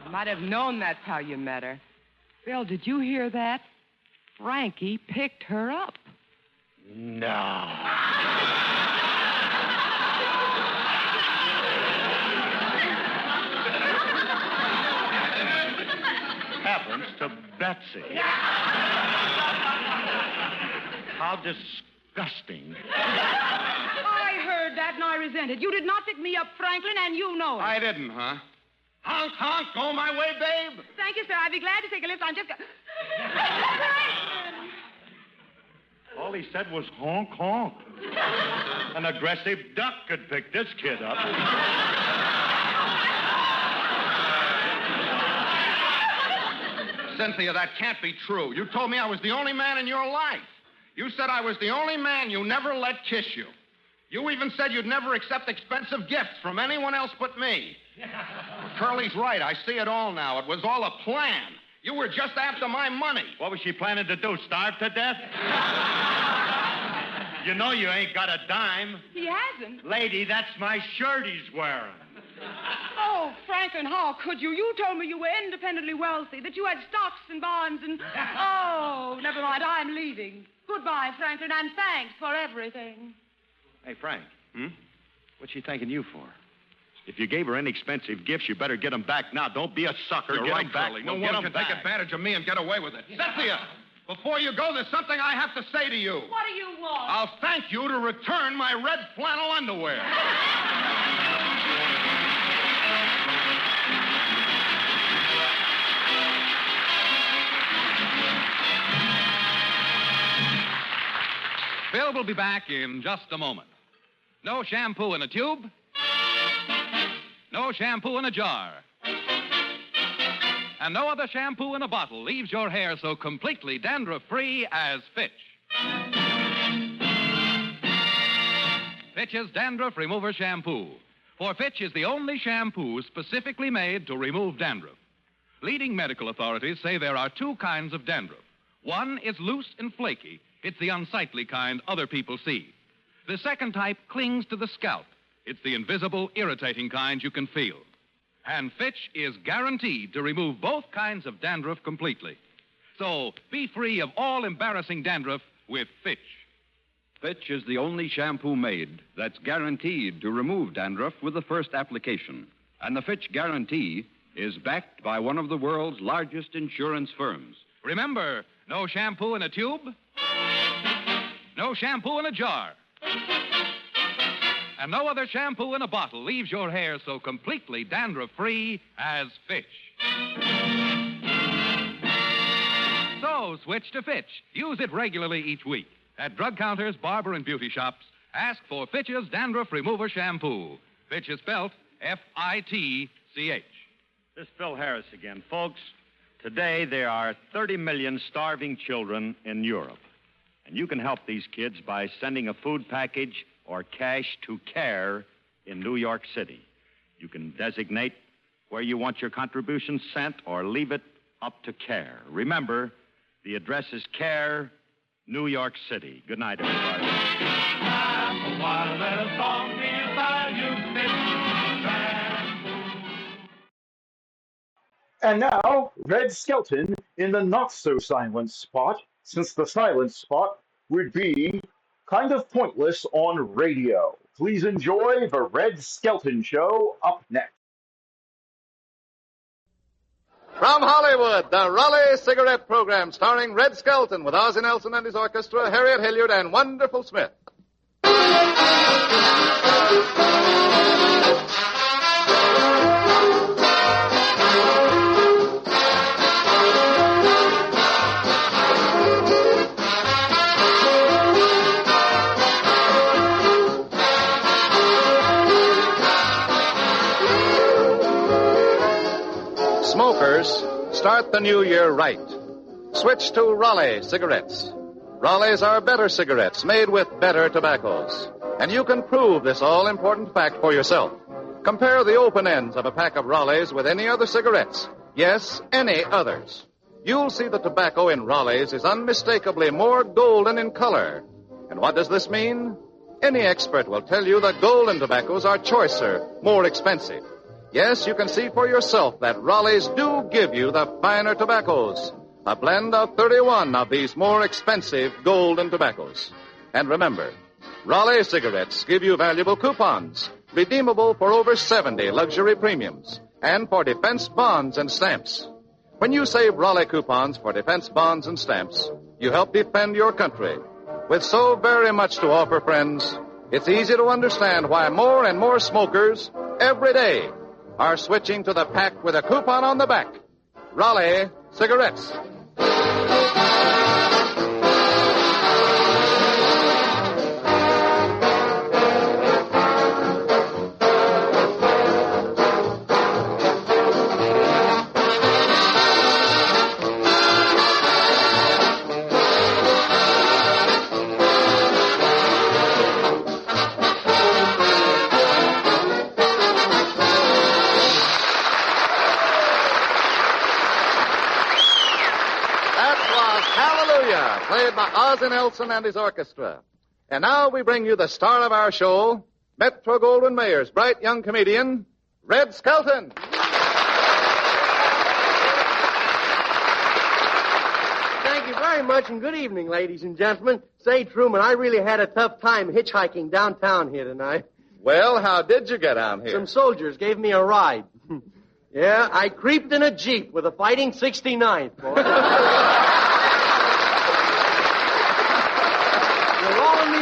I might have known that's how you met her. Bill, did you hear that? Frankie picked her up. No. Happens to Betsy. How disgusting. I heard that and I resent it. You did not pick me up, Franklin, and you know it. I didn't, huh? Honk, honk, go my way, babe. Thank you, sir. I'd be glad to take a lift. I'm just... All he said was honk, honk. An aggressive duck could pick this kid up. Cynthia, that can't be true. You told me I was the only man in your life. You said I was the only man you never let kiss you. You even said you'd never accept expensive gifts from anyone else but me. Curly's right. I see it all now. It was all a plan. You were just after my money. What was she planning to do, starve to death? You know you ain't got a dime. He hasn't. Lady, that's my shirt he's wearing. Oh, Franklin, how could you? You told me you were independently wealthy, that you had stocks and bonds and... Oh, never mind. I'm leaving. Goodbye, Franklin, and thanks for everything. Hey, Frank. What's she thanking you for? If you gave her inexpensive gifts, you better get them back now. Don't be a sucker. You're get right, them back. Curly. No Well, get one 'em can take back. advantage of me and get away with it. Cynthia! Before you go, there's something I have to say to you. What do you want? I'll thank you to return my red flannel underwear. Bill will be back in just a moment. No shampoo in a tube. No shampoo in a jar. And no other shampoo in a bottle leaves your hair so completely dandruff-free as Fitch. Fitch's Dandruff Remover Shampoo. For Fitch is the only shampoo specifically made to remove dandruff. Leading medical authorities say there are two kinds of dandruff. One is loose and flaky. It's the unsightly kind other people see. The second type clings to the scalp. It's the invisible, irritating kind you can feel. And Fitch is guaranteed to remove both kinds of dandruff completely. So be free of all embarrassing dandruff with Fitch. Fitch is the only shampoo made that's guaranteed to remove dandruff with the first application. And the Fitch guarantee is backed by one of the world's largest insurance firms. Remember, no shampoo in a tube, no shampoo in a jar, and no other shampoo in a bottle leaves your hair so completely dandruff-free as Fitch. So switch to Fitch. Use it regularly each week. At drug counters, barber, and beauty shops, ask for Fitch's Dandruff Remover Shampoo. Fitch is spelled F-I-T-C-H. This is Phil Harris again. Folks, today there are 30 million starving children in Europe. And you can help these kids by sending a food package or cash to CARE in New York City. You can designate where you want your contribution sent or leave it up to CARE. Remember, the address is CARE, New York City. Good night, everybody. And now, Red Skelton in the not-so-silent spot, since the silent spot would be kind of pointless on radio. Please enjoy the Red Skelton Show up next. From Hollywood, the Raleigh Cigarette Program, starring Red Skelton with Ozzie Nelson and his orchestra, Harriet Hilliard, and Wonderful Smith. Smokers, start the new year right. Switch to Raleigh cigarettes. Raleighs are better cigarettes made with better tobaccos. And you can prove this all-important fact for yourself. Compare the open ends of a pack of Raleighs with any other cigarettes. Yes, any others. You'll see the tobacco in Raleighs is unmistakably more golden in color. And what does this mean? Any expert will tell you that golden tobaccos are choicer, more expensive. Yes, you can see for yourself that Raleighs do give you the finer tobaccos. A blend of 31 of these more expensive golden tobaccos. And remember, Raleigh cigarettes give you valuable coupons, redeemable for over 70 luxury premiums, and for defense bonds and stamps. When you save Raleigh coupons for defense bonds and stamps, you help defend your country. With so very much to offer, friends, it's easy to understand why more and more smokers, every day, are switching to the pack with a coupon on the back. Raleigh cigarettes. Played by Ozzie Nelson and his orchestra. And now we bring you the star of our show, Metro-Goldwyn-Mayer's bright young comedian, Red Skelton. Thank you very much, and good evening, ladies and gentlemen. Say, Truman, I really had a tough time hitchhiking downtown here tonight. Well, how did you get down here? Some soldiers gave me a ride. Yeah, I creeped in a Jeep with a fighting 69th, boy.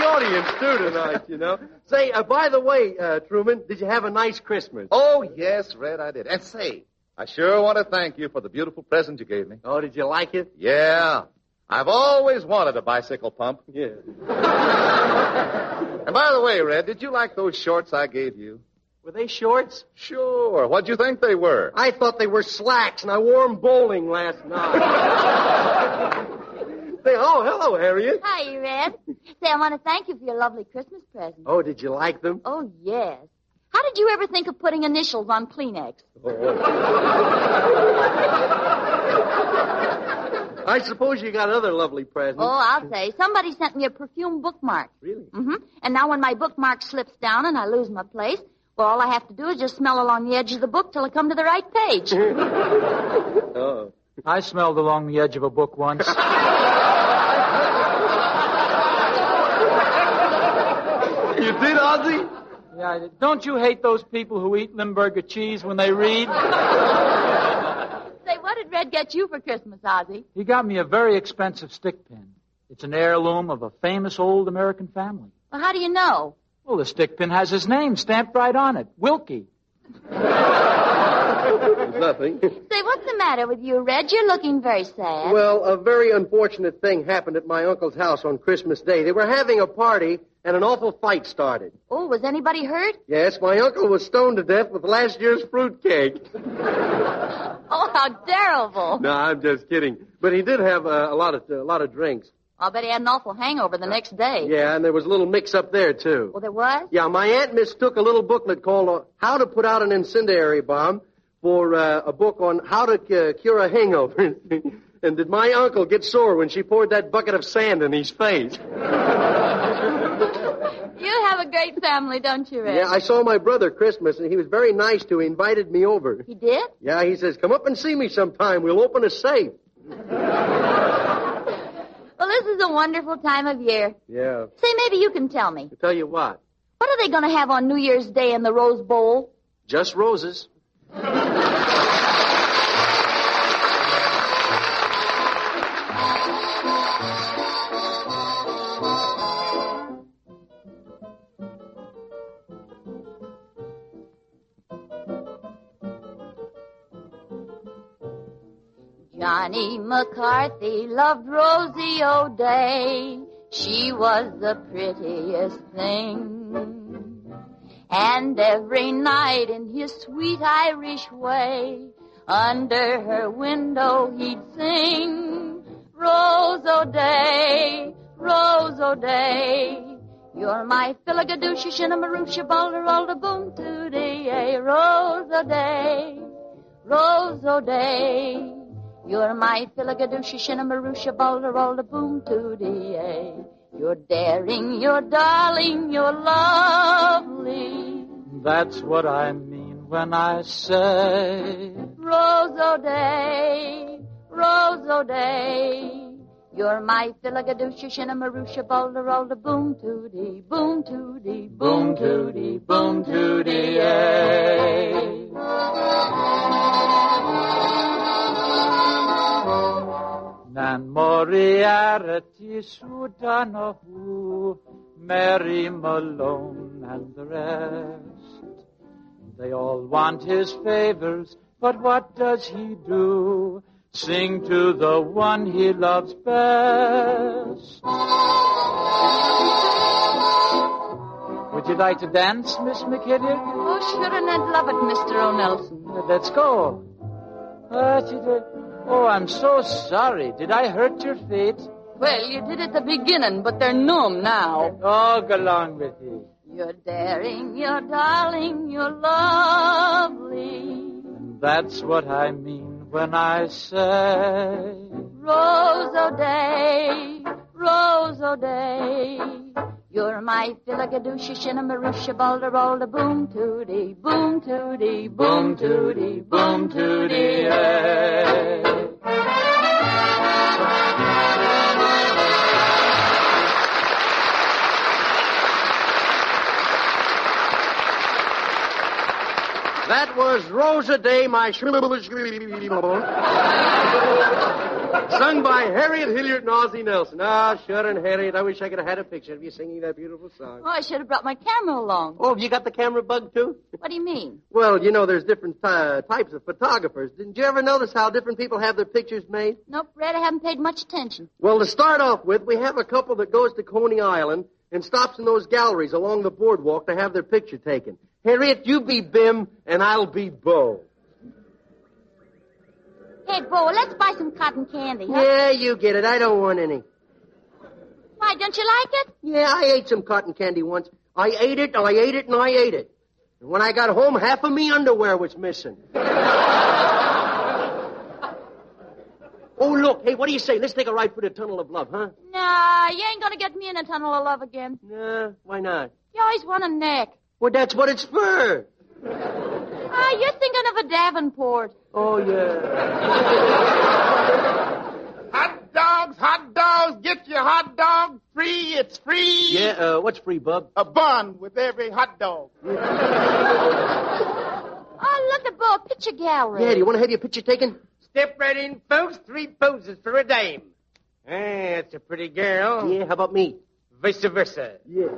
audience, too, tonight, you know. Say, by the way, Truman, did you have a nice Christmas? Oh, yes, Red, I did. And say, I sure want to thank you for the beautiful present you gave me. Oh, did you like it? Yeah. I've always wanted a bicycle pump. Yeah. And by the way, Red, did you like those shorts I gave you? Were they shorts? Sure. What'd you think they were? I thought they were slacks, and I wore them bowling last night. Say, oh, hello, Harriet. Hi, Red. Say, I want to thank you for your lovely Christmas present. Oh, did you like them? Oh, yes. How did you ever think of putting initials on Kleenex? I suppose you got other lovely presents. Oh, I'll say. Somebody sent me a perfume bookmark. Really? Mm-hmm. And now when my bookmark slips down and I lose my place, well, all I have to do is just smell along the edge of the book till I come to the right page. Oh. I smelled along the edge of a book once. You did, Ozzy? Yeah, don't you hate those people who eat Limburger cheese when they read? Say, what did Red get you for Christmas, Ozzy? He got me a very expensive stick pin. It's an heirloom of a famous old American family. Well, how do you know? Well, the stick pin has his name stamped right on it. Wilkie. Nothing. Say, what's the matter with you, Red? You're looking very sad. Well, a very unfortunate thing happened at my uncle's house on Christmas Day. They were having a party, and an awful fight started. Oh, was anybody hurt? Yes, my uncle was stoned to death with last year's fruitcake. Oh, how terrible. No, I'm just kidding. But he did have a lot of drinks. I'll bet he had an awful hangover the next day. Yeah, and there was a little mix-up there, too. Well, there was? Yeah, my aunt mistook a little booklet called How to Put Out an Incendiary Bomb for a book on how to cure a hangover. And did my uncle get sore when she poured that bucket of sand in his face? You have a great family, don't you, Red? Yeah, I saw my brother Christmas, and he was very nice to me. He invited me over. He did? Yeah, he says, come up and see me sometime. We'll open a safe. Well, this is a wonderful time of year. Yeah. Say, maybe you can tell me. I'll tell you what. What are they going to have on New Year's Day in the Rose Bowl? Just roses. Johnny McCarthy loved Rosie O'Day. She was the prettiest thing. And every night in his sweet Irish way, under her window he'd sing, Rose O'Day, Rose O'Day, you're my Philagadooshie, Shinnamarooshie, Balderalda, Boom Tootie, Rose O'Day, Rose O'Day. You're my Philagadooshie, Shinnamarooshie, Balderalda, Boom Tootie. You're daring, you're darling, you're lovely. That's what I mean when I say Rose O'Day, Rose O'Day. You're my Philagadooshie, Shinnamarooshie, Balderalda, Boom Tootie, Boom Tootie, Boom Tootie, Boom Tootie. Nan Moriarty, Sudanahu, Mary Malone, and the rest. They all want his favors, but what does he do? Sing to the one he loves best. Would you like to dance, Miss McKitty? Oh, sure, and I'd love it, Mr. O'Nelson. Let's go. Oh, I'm so sorry. Did I hurt your feet? Well, you did at the beginning, but they're numb now. Oh, go along with you. You're daring, you're darling, you're lovely. And that's what I mean when I say Rose O'Day, Rose O'Day. You're my Philagadooshie, Shinnamarooshie, Balderalda, Boom Tootie, Boom Tootie, Boom Tootie, Boom Tootie. That was Rosa Day, my sung by Harriet Hilliard and Ozzie Nelson. Ah, sure, and Harriet, I wish I could have had a picture of you singing that beautiful song. Oh, I should have brought my camera along. Oh, have you got the camera bug, too? What do you mean? Well, you know, there's different types of photographers. Didn't you ever notice how different people have their pictures made? Nope, Red, I haven't paid much attention. Well, to start off with, we have a couple that goes to Coney Island and stops in those galleries along the boardwalk to have their picture taken. Harriet, you be Bim, and I'll be Bo. Hey, Bo, let's buy some cotton candy, huh? Yeah, you get it. I don't want any. Why, don't you like it? Yeah, I ate some cotton candy once. I ate it, and I ate it. And when I got home, half of me underwear was missing. Oh, look. Hey, what do you say? Let's take a ride through the Tunnel of Love, huh? Nah, you ain't gonna get me in a tunnel of love again. Nah, why not? You always want a neck. Well, that's what it's for. Ah, you're thinking of a Davenport. Oh, yeah. Hot dogs, get your hot dog free, it's free. Yeah, what's free, bub? A bun with every hot dog. Oh, look at Bo, a picture gallery. Yeah, do you want to have your picture taken? Step right in, folks. 3 poses for a dame. That's a pretty girl. Yeah, how about me? Vice versa. Yeah.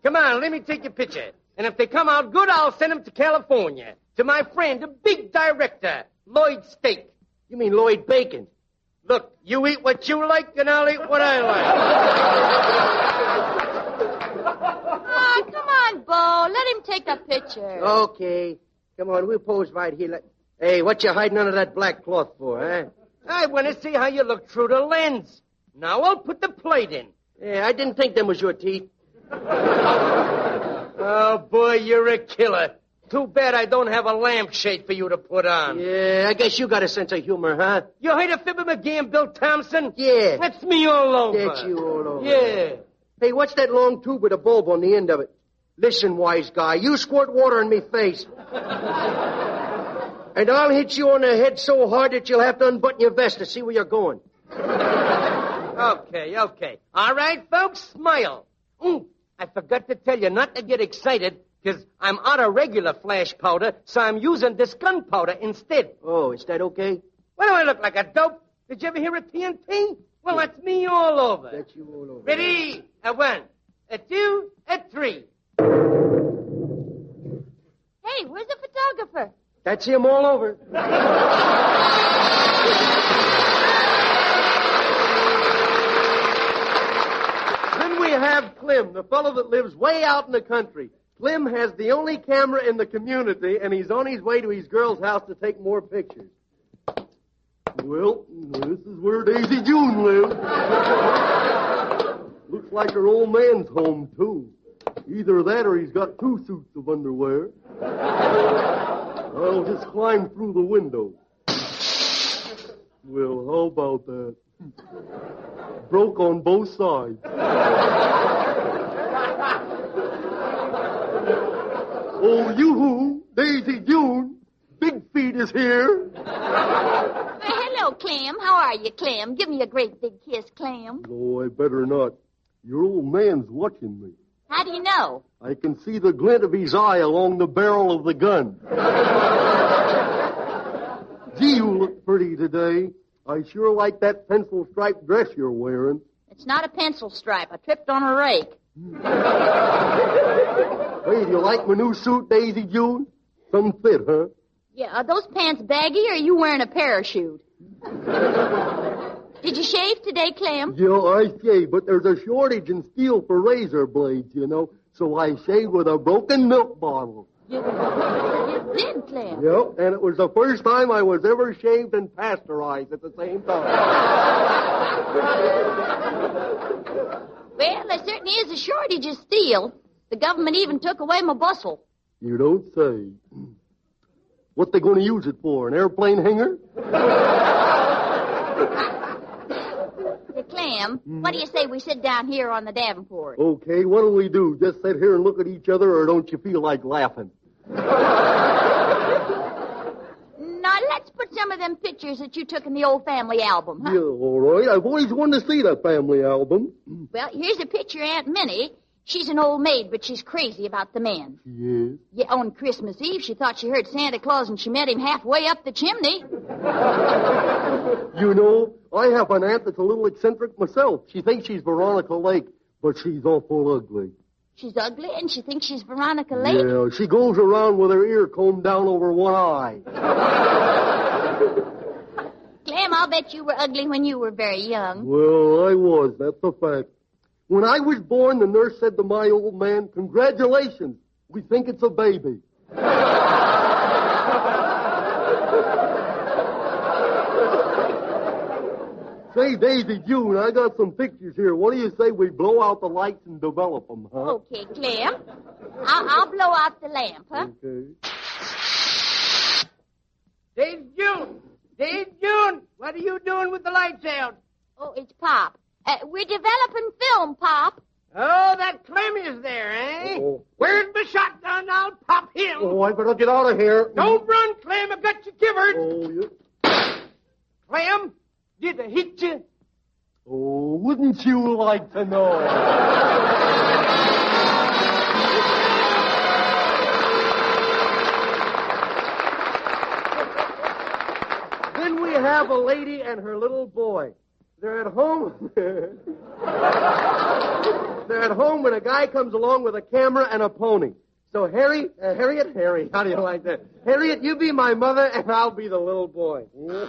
Come on, let me take your picture. And if they come out good, I'll send them to California. To my friend, the big director, Lloyd Steak. You mean Lloyd Bacon? Look, you eat what you like, and I'll eat what I like. Oh, come on, Bo. Let him take a picture. Okay. Come on, we'll pose right here. Hey, what you hiding under that black cloth for, huh? I want to see how you look through the lens. Now I'll put the plate in. Yeah, I didn't think them was your teeth. Oh, boy, you're a killer. Too bad I don't have a lampshade for you to put on. Yeah, I guess you got a sense of humor, huh? You heard of Fibber, Magee, and Bill Thompson? Yeah. That's me all over. That's you all over. Yeah. Hey, what's that long tube with a bulb on the end of it? Listen, wise guy, you squirt water in me face. And I'll hit you on the head so hard that you'll have to unbutton your vest to see where you're going. Okay. All right, folks, smile. I forgot to tell you not to get excited, because I'm out of regular flash powder, so I'm using this gunpowder instead. Oh, is that okay? What do I look like, a dope? Did you ever hear of TNT? Well, that's me all over. That's you all over. Ready? A 1, a 2, a 3. Hey, where's the photographer? That's him all over. Then we have Clem, the fellow that lives way out in the country. Clem has the only camera in the community, and he's on his way to his girl's house to take more pictures. Well, this is where Daisy June lives. Looks like her old man's home, too. Either that or he's got 2 suits of underwear. I'll just climb through the window. Well, how about that? Broke on both sides. Oh, yoo-hoo, Daisy June. Big Feet is here. Hello, Clem. How are you, Clem? Give me a great big kiss, Clem. Oh, I better not. Your old man's watching me. How do you know? I can see the glint of his eye along the barrel of the gun. Gee, you look pretty today. I sure like that pencil-striped dress you're wearing. It's not a pencil stripe. I tripped on a rake. Hey, do you like my new suit, Daisy June? Some fit, huh? Yeah, are those pants baggy or are you wearing a parachute? Did you shave today, Clem? Yeah, I shave, but there's a shortage in steel for razor blades, you know, so I shave with a broken milk bottle. You did, Clem? Yep, and it was the first time I was ever shaved and pasteurized at the same time. Well, there certainly is a shortage of steel. The government even took away my bustle. You don't say. What they going to use it for, an airplane hangar? Hey, Clem, what do you say we sit down here on the Davenport? Okay, what do we do? Just sit here and look at each other, or don't you feel like laughing? Now, let's put some of them pictures that you took in the old family album, huh? Yeah, all right. I've always wanted to see that family album. Well, here's a picture of Aunt Minnie. She's an old maid, but she's crazy about the man. Yes. Yeah, on Christmas Eve, she thought she heard Santa Claus, and she met him halfway up the chimney. You know, I have an aunt that's a little eccentric myself. She thinks she's Veronica Lake, but she's awful ugly. She's ugly, and she thinks she's Veronica Lake? Yeah, she goes around with her ear combed down over one eye. Clem, I'll bet you were ugly when you were very young. Well, I was. That's a fact. When I was born, the nurse said to my old man, "Congratulations, we think it's a baby." Say, Daisy June, I got some pictures here. What do you say we blow out the lights and develop them, huh? Okay, Clem. I'll blow out the lamp, huh? Okay. Dave June! Dave June! What are you doing with the lights out? Oh, it's Pop. We're developing film, Pop. Oh, that Clem is there, eh? Uh-oh. Where's my shotgun? I'll pop him. Oh, I better get out of here. Don't run, Clem. I got you covered. Oh, yeah. Clem, did I hit you? Oh, wouldn't you like to know? Then we have a lady and her little boy. They're at home. They're at home when a guy comes along with a camera and a pony. So, Harriet, how do you like that? Harriet, you be my mother, and I'll be the little boy. Junior,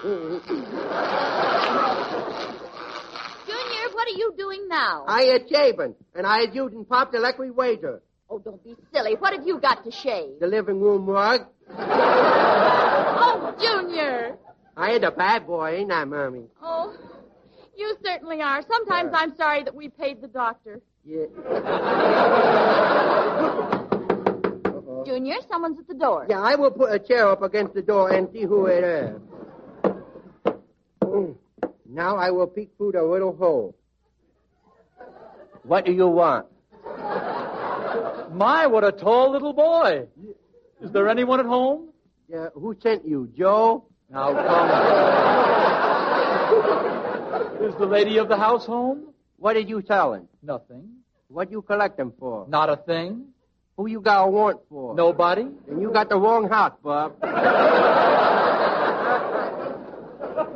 what are you doing now? I had shaving, and I had using Pop the electric waiter. Oh, don't be silly. What have you got to shave? The living room rug. Oh, Junior. I had a bad boy, ain't I, Mommy? Oh, you certainly are. Sometimes I'm sorry that we paid the doctor. Yeah. Junior, someone's at the door. Yeah, I will put a chair up against the door and see who it is. Now I will peek through the little hole. What do you want? My, what a tall little boy. Is there anyone at home? Yeah, who sent you, Joe? Now, come. Is the lady of the house home? What did you tell him? Nothing. What you collect him for? Not a thing. Who you got a warrant for? Nobody. Then you got the wrong house, Bob.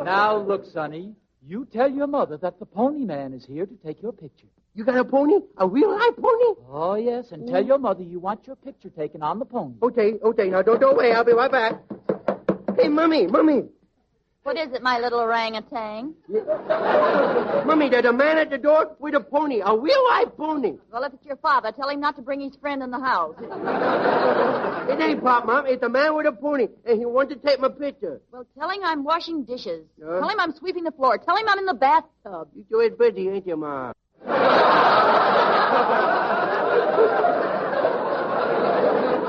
Now, look, Sonny. You tell your mother that the pony man is here to take your picture. You got a pony? A real live pony? Oh, yes, and tell your mother you want your picture taken on the pony. Okay. Now, don't wait. I'll be right back. Hey, Mommy. What is it, my little orangutan? Mommy, there's a man at the door with a pony, a real live pony. Well, if it's your father, tell him not to bring his friend in the house. It ain't Pop, Mom. It's a man with a pony, and he wants to take my picture. Well, tell him I'm washing dishes. Tell him I'm sweeping the floor. Tell him I'm in the bathtub. You sure is busy, ain't you, Mom?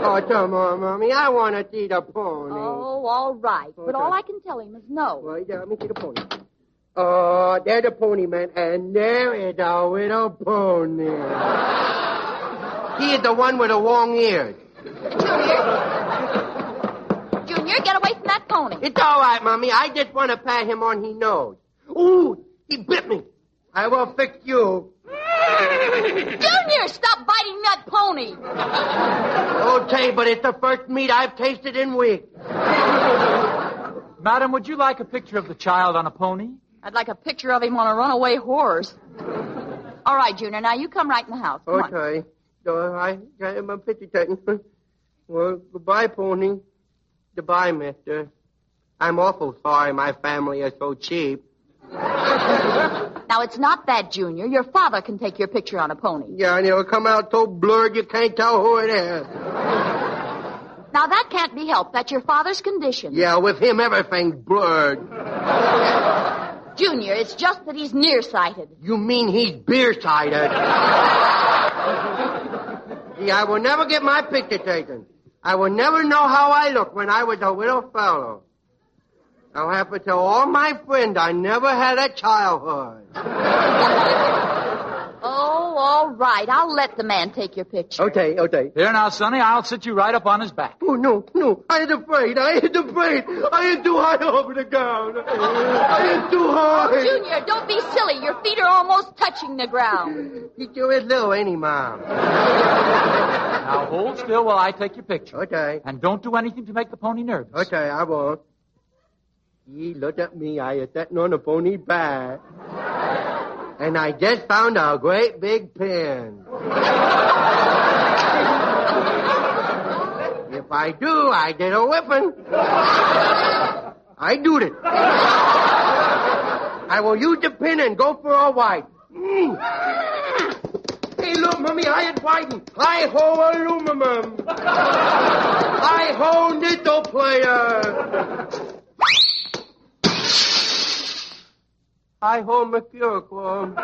Oh, come on, Mommy. I want to see the pony. Oh, all right. Okay. But all I can tell him is no. Well, yeah, let me see the pony. Oh, there's the pony, man. And there is the little pony. He is the one with the long ears. Junior, get away from that pony. It's all right, Mommy. I just want to pat him on his nose. Ooh, he bit me. I will fix you. Junior, stop biting that pony. Okay, but it's the first meat I've tasted in weeks. Madam, would you like a picture of the child on a pony? I'd like a picture of him on a runaway horse. All right, Junior, now you come right in the house. Come on. Okay. So I got my picture taken. Well, goodbye, pony. Goodbye, mister. I'm awful sorry my family is so cheap. Now, it's not that, Junior. Your father can take your picture on a pony. Yeah, and it'll come out so blurred you can't tell who it is. Now, that can't be helped. That's your father's condition. Yeah, with him, everything's blurred. Junior, it's just that he's nearsighted. You mean he's beer-sighted? See, I will never get my picture taken. I will never know how I look when I was a little fellow. I'll have to tell all my friends I never had a childhood. Oh, all right. I'll let the man take your picture. Okay. Here now, Sonny, I'll sit you right up on his back. Oh, no. I ain't afraid. I ain't too high over the ground. I ain't too high. Oh, Junior, don't be silly. Your feet are almost touching the ground. You sure is low, ain't he, Mom? Now, hold still while I take your picture. Okay. And don't do anything to make the pony nervous. Okay, I won't. Gee, look at me. I is sitting on a pony back. And I just found a great big pin. If I do, I get a whipping. I do it. I will use the pin and go for a white. Hey, look, Mommy, I ain't whiting. I ho aluminum. I ho nickel player. I ho mercurochrome.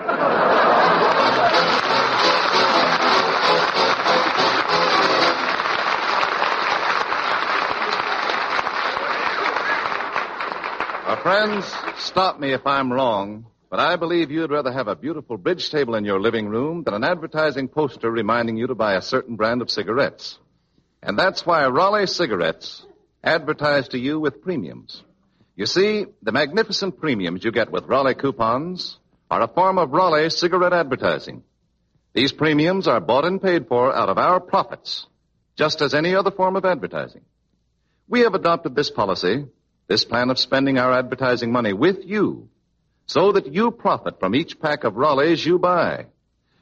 Friends, stop me if I'm wrong, but I believe you'd rather have a beautiful bridge table in your living room than an advertising poster reminding you to buy a certain brand of cigarettes. And that's why Raleigh cigarettes advertise to you with premiums. You see, the magnificent premiums you get with Raleigh coupons are a form of Raleigh cigarette advertising. These premiums are bought and paid for out of our profits, just as any other form of advertising. We have adopted this policy, this plan of spending our advertising money with you, so that you profit from each pack of Raleighs you buy.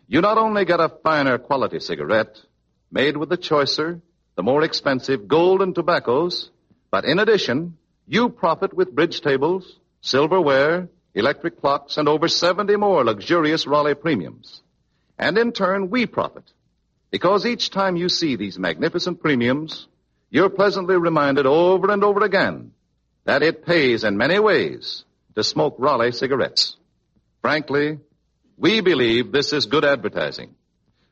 You not only get a finer quality cigarette, made with the choicer, the more expensive gold and tobaccos, but in addition, you profit with bridge tables, silverware, electric clocks, and over 70 more luxurious Raleigh premiums. And in turn, we profit, because each time you see these magnificent premiums, you're pleasantly reminded over and over again that it pays in many ways to smoke Raleigh cigarettes. Frankly, we believe this is good advertising.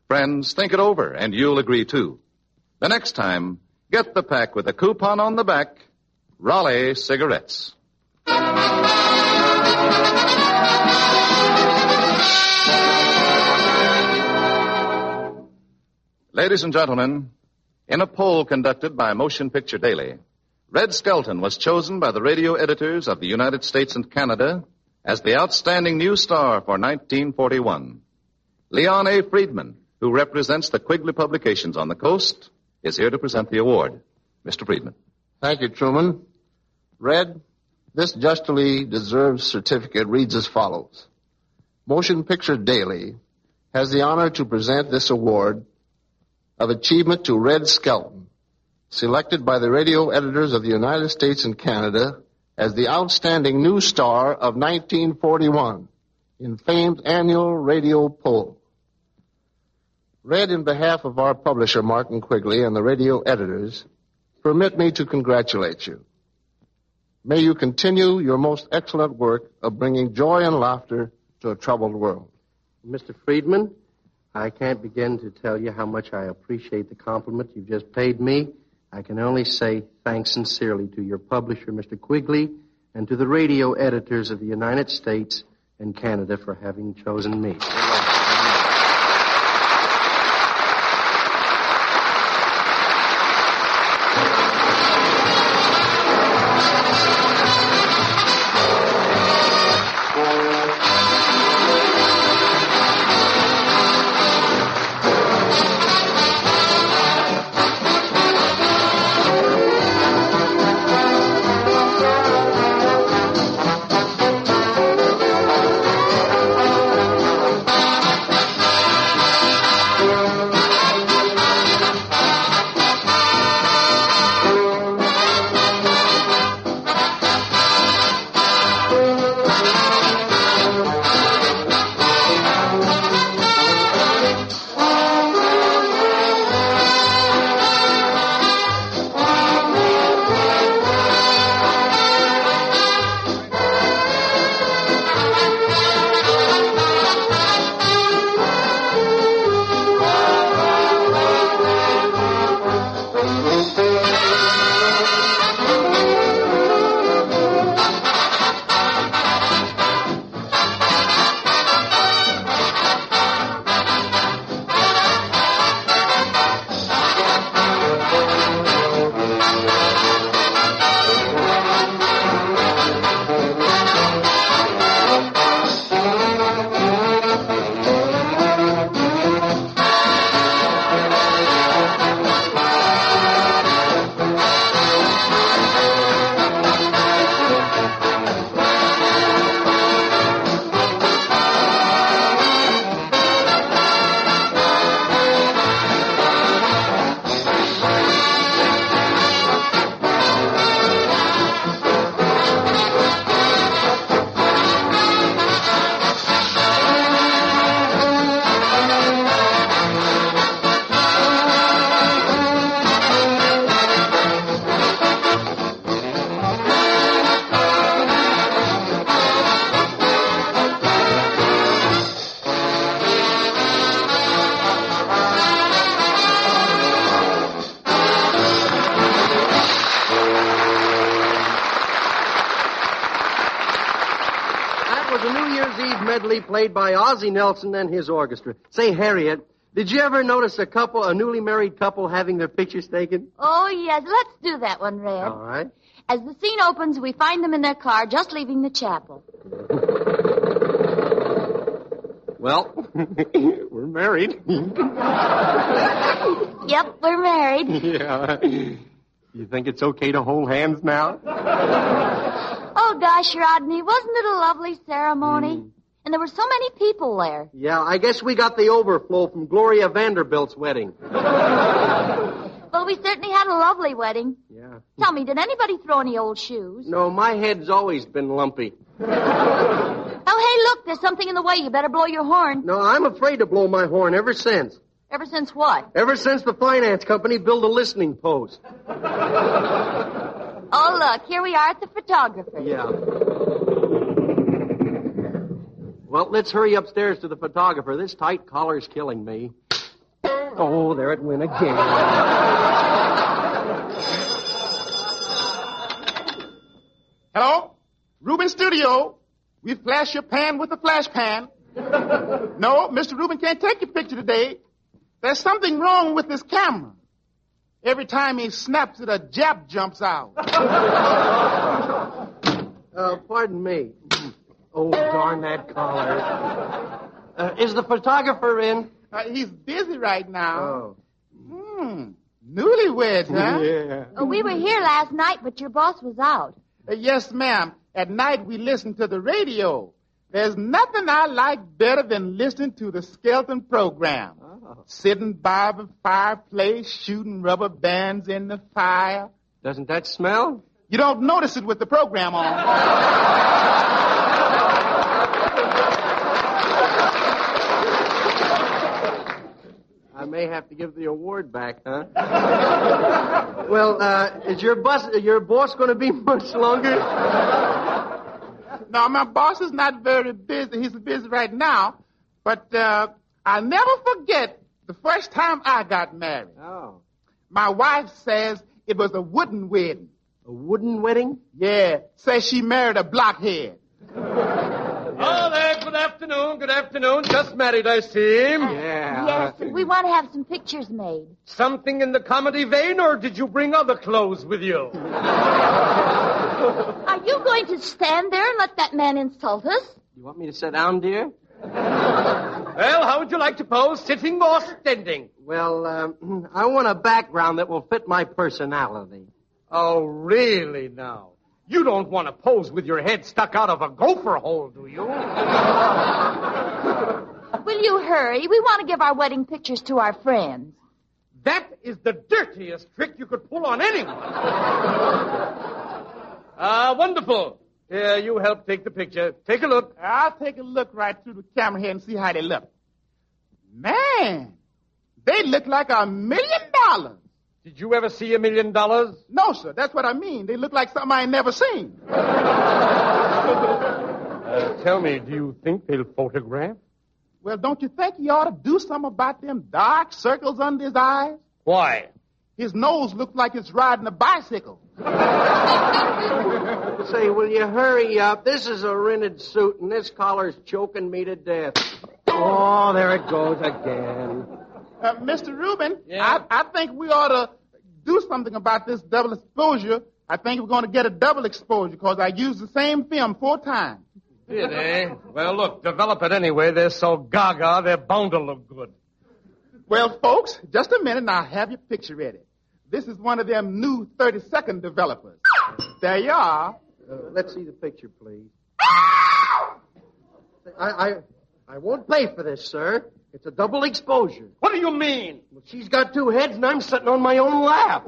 Friends, think it over, and you'll agree too. The next time, get the pack with a coupon on the back, Raleigh cigarettes. Ladies and gentlemen, in a poll conducted by Motion Picture Daily, Red Skelton was chosen by the radio editors of the United States and Canada as the outstanding new star for 1941. Leon A. Friedman, who represents the Quigley publications on the coast, is here to present the award. Mr. Friedman. Thank you, Truman. Red, this justly deserved certificate reads as follows. Motion Picture Daily has the honor to present this award of achievement to Red Skelton, selected by the radio editors of the United States and Canada as the outstanding new star of 1941 in famed annual radio poll. Red, in behalf of our publisher, Martin Quigley, and the radio editors, permit me to congratulate you. May you continue your most excellent work of bringing joy and laughter to a troubled world. Mr. Friedman, I can't begin to tell you how much I appreciate the compliment you've just paid me. I can only say thanks sincerely to your publisher, Mr. Quigley, and to the radio editors of the United States and Canada for having chosen me. Medley played by Ozzie Nelson and his orchestra. Say, Harriet, did you ever notice a newly married couple having their pictures taken? Oh, yes. Let's do that one, Red. All right. As the scene opens, we find them in their car just leaving the chapel. Well, we're married. Yep, we're married. Yeah. You think it's okay to hold hands now? Oh, gosh, Rodney, wasn't it a lovely ceremony? And there were so many people there. Yeah, I guess we got the overflow from Gloria Vanderbilt's wedding. Well, we certainly had a lovely wedding. Yeah. Tell me, did anybody throw any old shoes? No, my head's always been lumpy. Oh, hey, look, there's something in the way. You better blow your horn. No, I'm afraid to blow my horn ever since. Ever since what? Ever since the finance company built a listening post. Oh, look, here we are at the photographer. Yeah. Well, let's hurry upstairs to the photographer. This tight collar's killing me. Oh, there it went again. Hello? Rubin Studio. We flash your pan with a flash pan. No, Mr. Rubin can't take your picture today. There's something wrong with this camera. Every time he snaps it, a jab jumps out. Pardon me. Oh, darn that collar. Is the photographer in? He's busy right now. Oh. Newlyweds, huh? Yeah. Oh, we were here last night, but your boss was out. Yes, ma'am. At night, we listen to the radio. There's nothing I like better than listening to the Skelton program. Oh. Sitting by the fireplace, shooting rubber bands in the fire. Doesn't that smell? You don't notice it with the program on. I may have to give the award back, huh? Well, is your boss going to be much longer? No, my boss is not very busy. He's busy right now. But I'll never forget the first time I got married. Oh. My wife says it was a wooden wedding. A wooden wedding? Yeah. Says she married a blockhead. Oh, there. Good afternoon. Good afternoon. Just married, I see. Yeah. Yes, we want to have some pictures made. Something in the comedy vein, or did you bring other clothes with you? Are you going to stand there and let that man insult us? You want me to sit down, dear? Well, how would you like to pose, sitting or standing? Well, I want a background that will fit my personality. Oh, really now? You don't want to pose with your head stuck out of a gopher hole, do you? Will you hurry? We want to give our wedding pictures to our friends. That is the dirtiest trick you could pull on anyone. Wonderful. Here, you help take the picture. Take a look. I'll take a look right through the camera here and see how they look. Man, they look like $1 million. Did you ever see $1 million? No, sir. That's what I mean. They look like something I ain't never seen. Tell me, do you think they'll photograph? Well, don't you think he ought to do something about them dark circles under his eyes? Why? His nose looks like it's riding a bicycle. Say, will you hurry up? This is a rented suit, and this collar's choking me to death. Oh, there it goes again. Mr. Rubin, Yeah? I think we ought to do something about this double exposure. I think we're going to get a double exposure because I used the same film 4 times. Did, eh? Well, look, develop it anyway. They're so gaga, they're bound to look good. Well, folks, just a minute and I'll have your picture ready. This is one of them new 30-second developers. There you are. Let's see the picture, please. I won't pay for this, sir. It's a double exposure. What do you mean? Well, she's got 2 heads and I'm sitting on my own lap.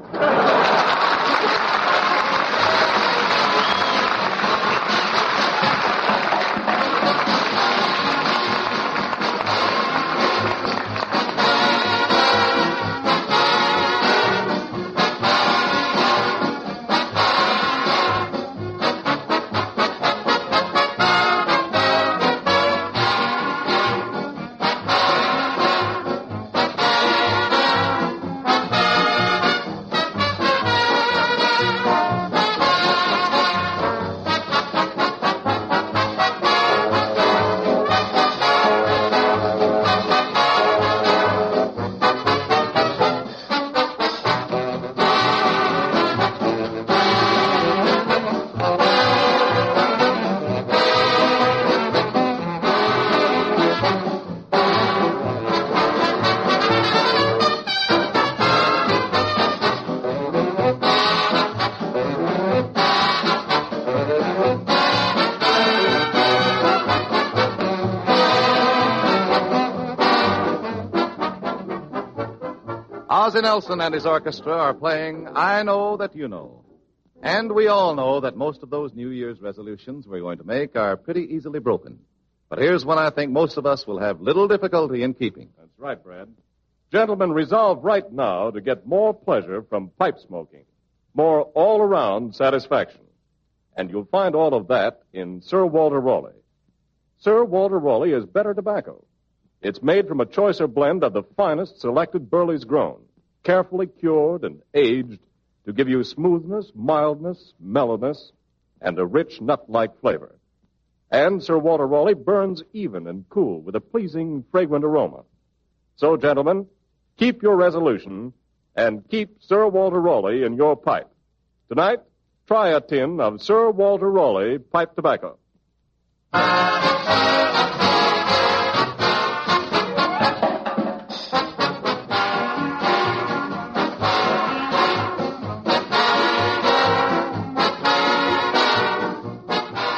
Ozzie Nelson and his orchestra are playing I Know That You Know. And we all know that most of those New Year's resolutions we're going to make are pretty easily broken. But here's one I think most of us will have little difficulty in keeping. That's right, Brad. Gentlemen, resolve right now to get more pleasure from pipe smoking, more all-around satisfaction. And you'll find all of that in Sir Walter Raleigh. Sir Walter Raleigh is better tobacco. It's made from a choicer blend of the finest selected Burley's grown, carefully cured and aged to give you smoothness, mildness, mellowness, and a rich nut-like flavor. And Sir Walter Raleigh burns even and cool with a pleasing, fragrant aroma. So, gentlemen, keep your resolution and keep Sir Walter Raleigh in your pipe. Tonight, try a tin of Sir Walter Raleigh pipe tobacco.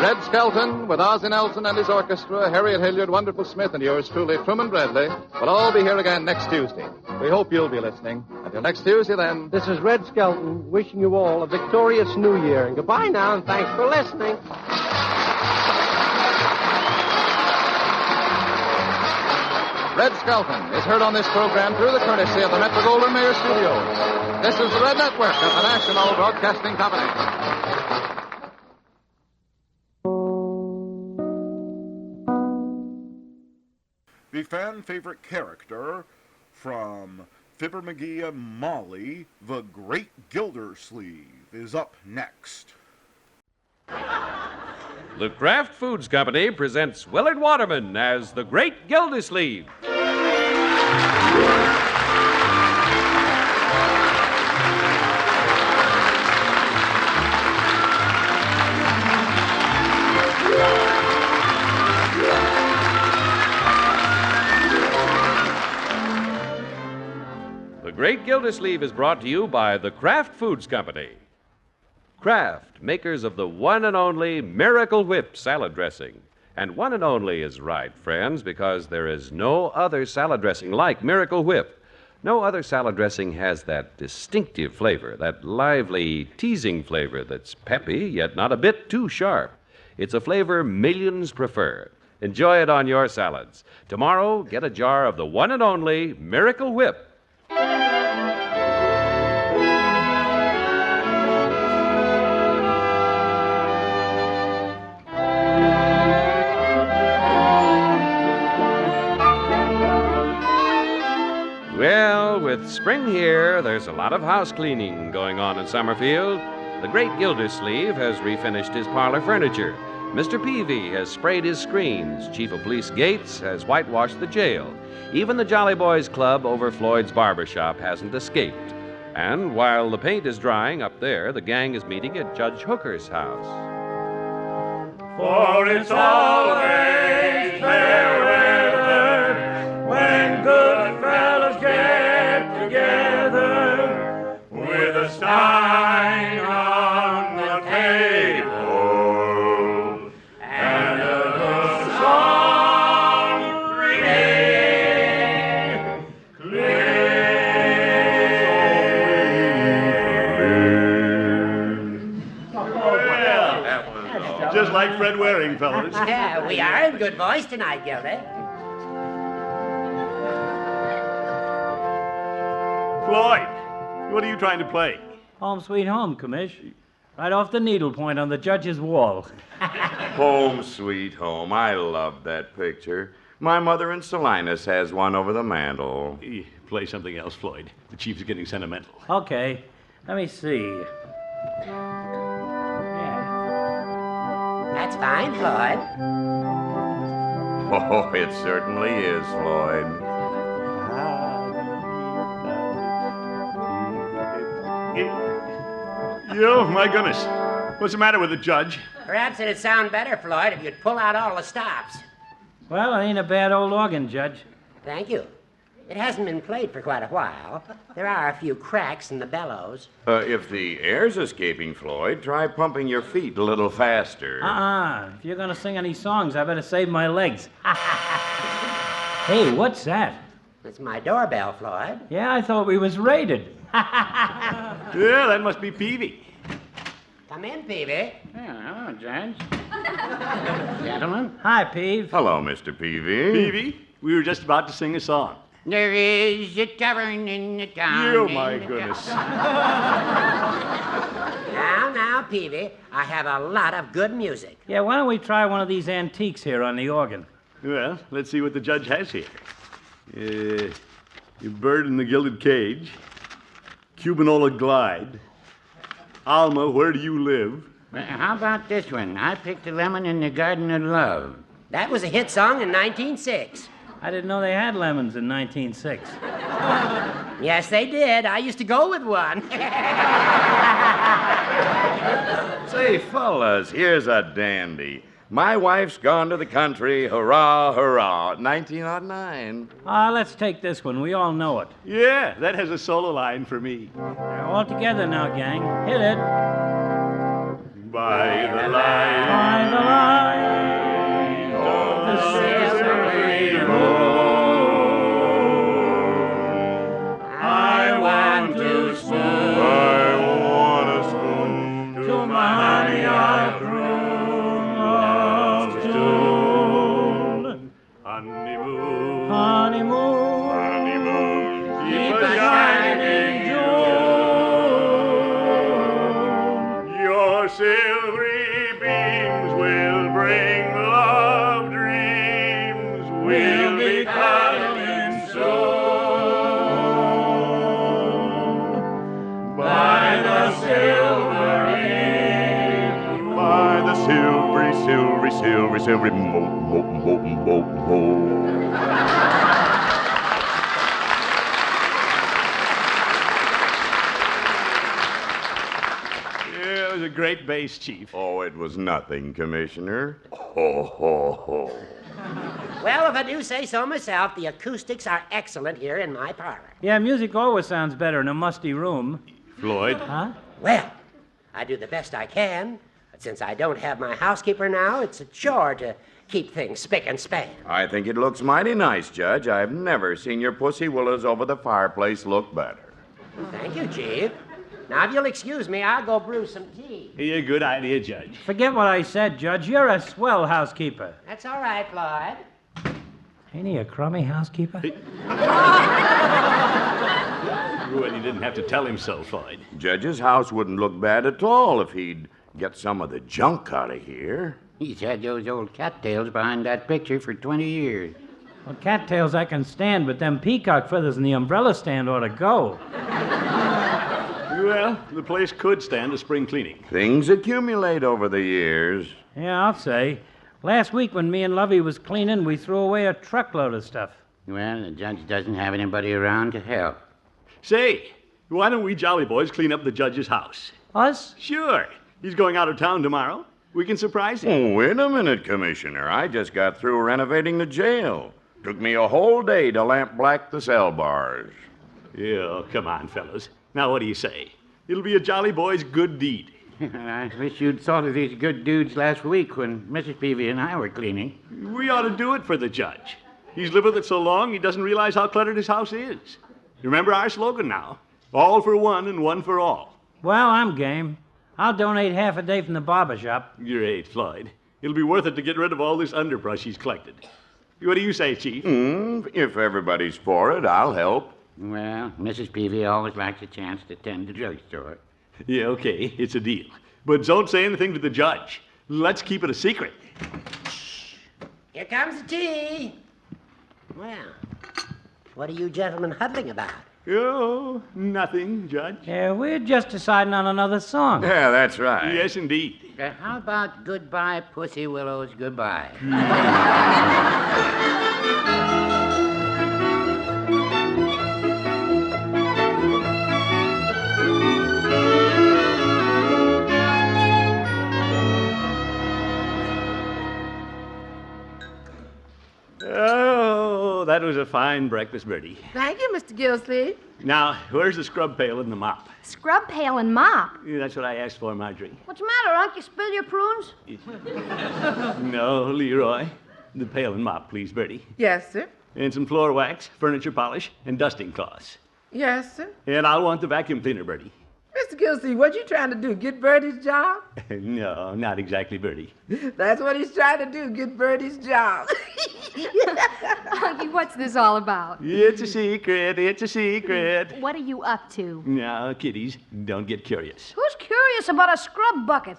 Red Skelton, with Ozzie Nelson and his orchestra, Harriet Hilliard, Wonderful Smith, and yours truly, Truman Bradley, will all be here again next Tuesday. We hope you'll be listening. Until next Tuesday, then. This is Red Skelton wishing you all a victorious New Year. And goodbye now, and thanks for listening. Red Skelton is heard on this program through the courtesy of the Metro-Goldwyn-Mayer Studios. This is the Red Network of the National Broadcasting Company. The fan-favorite character from Fibber, Magee, and Molly, the Great Gildersleeve, is up next. The Kraft Foods Company presents Willard Waterman as the Great Gildersleeve. The Great Gildersleeve is brought to you by the Kraft Foods Company. Kraft, makers of the one and only Miracle Whip salad dressing. And one and only is right, friends, because there is no other salad dressing like Miracle Whip. No other salad dressing has that distinctive flavor, that lively, teasing flavor that's peppy, yet not a bit too sharp. It's a flavor millions prefer. Enjoy it on your salads. Tomorrow, get a jar of the one and only Miracle Whip. Well, with spring here, there's a lot of house cleaning going on in Summerfield. The Great Gildersleeve has refinished his parlor furniture. Mr. Peavy has sprayed his screens. Chief of Police Gates has whitewashed the jail. Even the Jolly Boys Club over Floyd's barber shop hasn't escaped. And while the paint is drying up there, the gang is meeting at Judge Hooker's house. For it's always fair weather when good fellows get together with a stein on the table and a song ringing clear. Just like Fred Waring, fellas. Yeah, we are in good voice tonight, Gildy. Floyd, what are you trying to play? Home Sweet Home, Commish. Right off the needlepoint on the judge's wall. Home Sweet Home. I love that picture. My mother in Salinas has one over the mantel. Play something else, Floyd. The chief's getting sentimental. Okay. Let me see. That's fine, Floyd. Oh, it certainly is, Floyd. Oh, my goodness. What's the matter with the judge? Perhaps it'd sound better, Floyd, if you'd pull out all the stops. Well, it ain't a bad old organ, Judge. Thank you. It hasn't been played for quite a while. There are a few cracks in the bellows. If the air's escaping, Floyd, try pumping your feet a little faster. If you're gonna sing any songs, I better save my legs. Hey, what's that? It's my doorbell, Floyd. Yeah, I thought we was raided. Yeah, that must be Peavy. Come in, Peavy. Yeah, hello, Judge. Gentlemen. Hi, Peave. Hello, Mr. Peavy. Peavy, we were just about to sing a song. There is a tavern in the town. Oh, my goodness. Now, Peavy, I have a lot of good music. Yeah, why don't we try one of these antiques here on the organ? Well, let's see what the judge has here. Your bird in the gilded cage. Cubanola glide. Alma, where do you live? How about this one? I picked a lemon in the garden of love. That was a hit song in 1906. I didn't know they had lemons in 1906. Yes, they did. I used to go with one. Say, fellas, here's a dandy. My wife's gone to the country, hurrah, hurrah, 1909. Let's take this one. We all know it. Yeah, that has a solo line for me. All together now, gang. Hit it. By the light. By the light of the silvery moon, I want to spoon. I want a spoon to my honey I croon love's tune. Honeymoon. Honeymoon. Honeymoon. Keep a shining June. Your silvery beams will bring love dreams. We'll be cuddling soon by the silvery, By the silvery, silvery, silvery, silvery moat, moat, moat, moat, moat. Yeah, it was a great bass, Chief. Oh, it was nothing, Commissioner. Ho, ho, ho. Well, if I do say so myself, the acoustics are excellent here in my parlor. Yeah, music always sounds better in a musty room. Floyd? Huh? Well, I do the best I can. But since I don't have my housekeeper now, it's a chore to keep things spick and span. I think it looks mighty nice, Judge. I've never seen your pussy willows over the fireplace look better. Thank you, Chief. Now, if you'll excuse me, I'll go brew some tea. Yeah, good idea, Judge. Forget what I said, Judge. You're a swell housekeeper. That's all right, Floyd. Ain't he a crummy housekeeper? Well, you didn't have to tell him so, Floyd. Judge's house wouldn't look bad at all if he'd get some of the junk out of here. He's had those old cattails behind that picture for 20 years. Well, cattails I can stand, but them peacock feathers in the umbrella stand ought to go. Well, the place could stand a spring cleaning. Things accumulate over the years. Yeah, I'll say. Last week when me and Lovey was cleaning, we threw away a truckload of stuff. Well, the judge doesn't have anybody around to help. Say, why don't we jolly boys clean up the judge's house? Us? Sure. He's going out of town tomorrow. We can surprise him. Oh, wait a minute, Commissioner. I just got through renovating the jail. Took me a whole day to lamp black the cell bars. Yeah, come on, fellas. Now, what do you say? It'll be a jolly boy's good deed. I wish you'd thought of these good dudes last week when Mrs. Peavy and I were cleaning. We ought to do it for the judge. He's lived with it so long he doesn't realize how cluttered his house is. Remember our slogan now. All for one and one for all. Well, I'm game. I'll donate half a day from the barber shop. Great, Floyd. It'll be worth it to get rid of all this underbrush he's collected. What do you say, Chief? If everybody's for it, I'll help. Well, Mrs. Peavy always likes a chance to tend the drugstore. Yeah, okay, it's a deal. But don't say anything to the judge. Let's keep it a secret. Here comes the tea. Well, what are you gentlemen huddling about? Oh, nothing, Judge. Yeah, we're just deciding on another song. Yeah, that's right. Yes, indeed. How about Goodbye, Pussy Willows, Goodbye? Oh, that was a fine breakfast, Bertie. Thank you, Mr. Gildersleeve. Now, where's the scrub pail and the mop? Scrub pail and mop. Yeah, that's what I asked for, Marjorie. What's the matter, Unc? You spill your prunes? No, Leroy. The pail and mop, please, Bertie. Yes, sir. And some floor wax, furniture polish, and dusting cloths. Yes, sir. And I'll want the vacuum cleaner, Bertie. Mr. Gildersleeve, what you trying to do? Get Bertie's job? No, not exactly Bertie. That's what he's trying to do, get Bertie's job. Unky, what's this all about? It's a secret. It's a secret. What are you up to? Now, kiddies, don't get curious. Who's curious about a scrub bucket?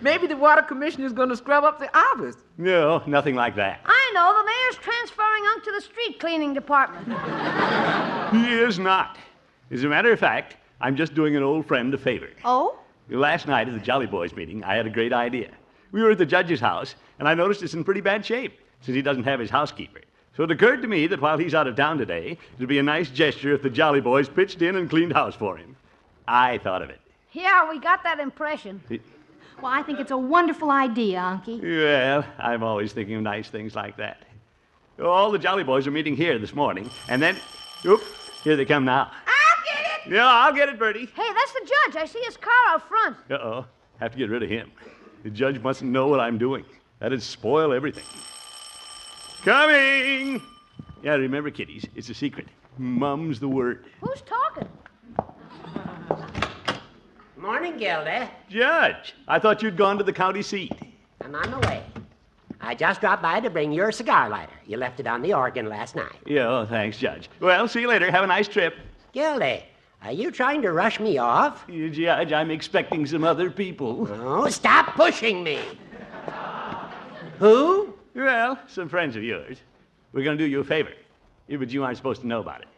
Maybe the water commissioner's going to scrub up the office. No, nothing like that. I know, the mayor's transferring Unc to the street cleaning department. He is not. As a matter of fact, I'm just doing an old friend a favor. Oh? Last night at the Jolly Boys meeting, I had a great idea. We were at the judge's house, and I noticed it's in pretty bad shape, since he doesn't have his housekeeper. So it occurred to me that while he's out of town today, it'd be a nice gesture if the Jolly Boys pitched in and cleaned house for him. I thought of it. Yeah, we got that impression. Well, I think it's a wonderful idea, Unky. Well, I'm always thinking of nice things like that. All the Jolly Boys are meeting here this morning, and then... Oop, here they come now. I'll get it! Yeah, I'll get it, Bertie. Hey, that's the judge. I see his car out front. Uh-oh. Have to get rid of him. The judge mustn't know what I'm doing. That'd spoil everything. Coming! Yeah, remember, kiddies, it's a secret. Mum's the word. Who's talking? Morning, Gilda. Judge, I thought you'd gone to the county seat. I'm on my way. I just dropped by to bring your cigar lighter. You left it on the organ last night. Yeah, oh, thanks, Judge. Well, see you later. Have a nice trip. Gilda, are you trying to rush me off? Judge, I'm expecting some other people. Oh, stop pushing me. Who? Well, some friends of yours. We're going to do you a favor. But you aren't supposed to know about it.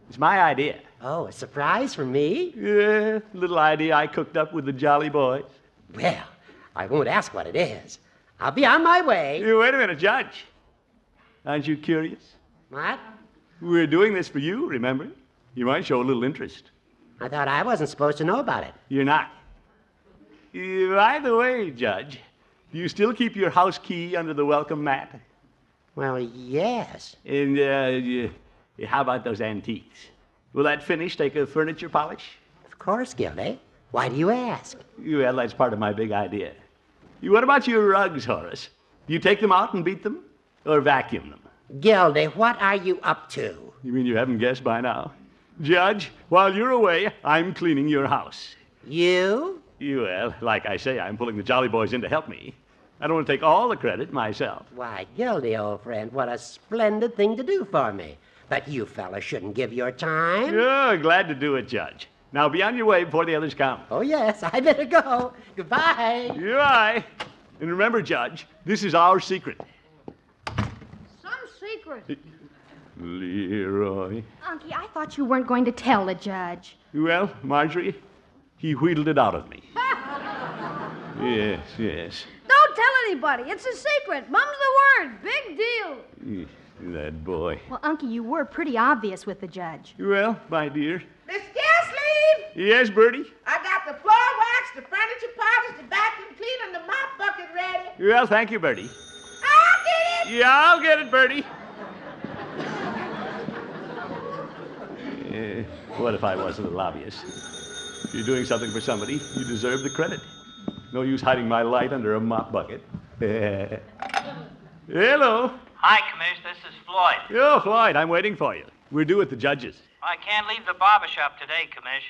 It's my idea. Oh, a surprise for me? Yeah, little idea I cooked up with the Jolly Boys. Well, I won't ask what it is. I'll be on my way. Wait a minute, Judge. Aren't you curious? What? We're doing this for you, remember? You might show a little interest. I thought I wasn't supposed to know about it. You're not. By the way, Judge, do you still keep your house key under the welcome mat? Well, yes. And how about those antiques? Will that finish take a furniture polish? Of course, Gilda. Why do you ask? Well, that's part of my big idea. What about your rugs, Horace? Do you take them out and beat them? Or vacuum them? Gilda, what are you up to? You mean you haven't guessed by now? Judge, while you're away, I'm cleaning your house. You? Well, like I say, I'm pulling the Jolly Boys in to help me. I don't want to take all the credit myself. Why, Gildy, old friend, what a splendid thing to do for me. But you fellas shouldn't give your time. Oh, glad to do it, Judge. Now be on your way before the others come. Oh, yes, I better go. Goodbye. Goodbye. And remember, Judge, this is our secret. Some secret. Leroy. Unky, I thought you weren't going to tell the judge. Well, Marjorie, he wheedled it out of me. Yes. Don't tell anybody. It's a secret. Mum's the word. Big deal. That boy. Well, Unky, you were pretty obvious with the judge. Well, my dear. Miss Gildersleeve! Yes, Bertie? I got the floor wax, the furniture polish, the vacuum cleaner, and the mop bucket ready. Well, thank you, Bertie. I'll get it! Yeah, I'll get it, Bertie. What if I wasn't a lobbyist? If you're doing something for somebody, you deserve the credit. No use hiding my light under a mop bucket. Hello. Hi, Commish. This is Floyd. Oh, Floyd, I'm waiting for you. We're due at the judge's. I can't leave the barber shop today, Commish.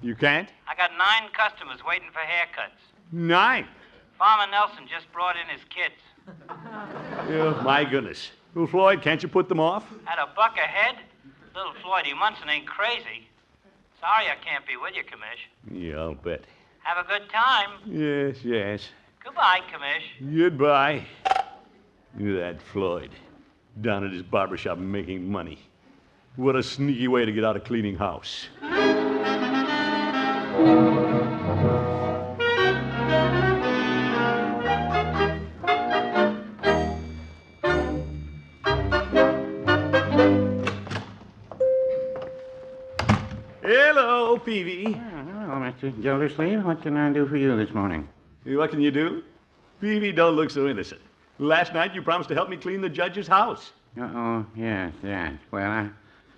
You can't? I got 9 customers waiting for haircuts. 9? Farmer Nelson just brought in his kids. Oh, my goodness. Well, Floyd, can't you put them off? At $1 a head? Little Floydie Munson ain't crazy. Sorry I can't be with you, Commish. Yeah, I'll bet. Have a good time. Yes. Goodbye, Commish. Goodbye. That Floyd, down at his barber shop making money. What a sneaky way to get out of cleaning house. Hello, Peavy. Hello, Mr. Gildersleeve. What can I do for you this morning? What can you do? Peavy, don't look so innocent. Last night you promised to help me clean the judge's house. Oh, yes. Well,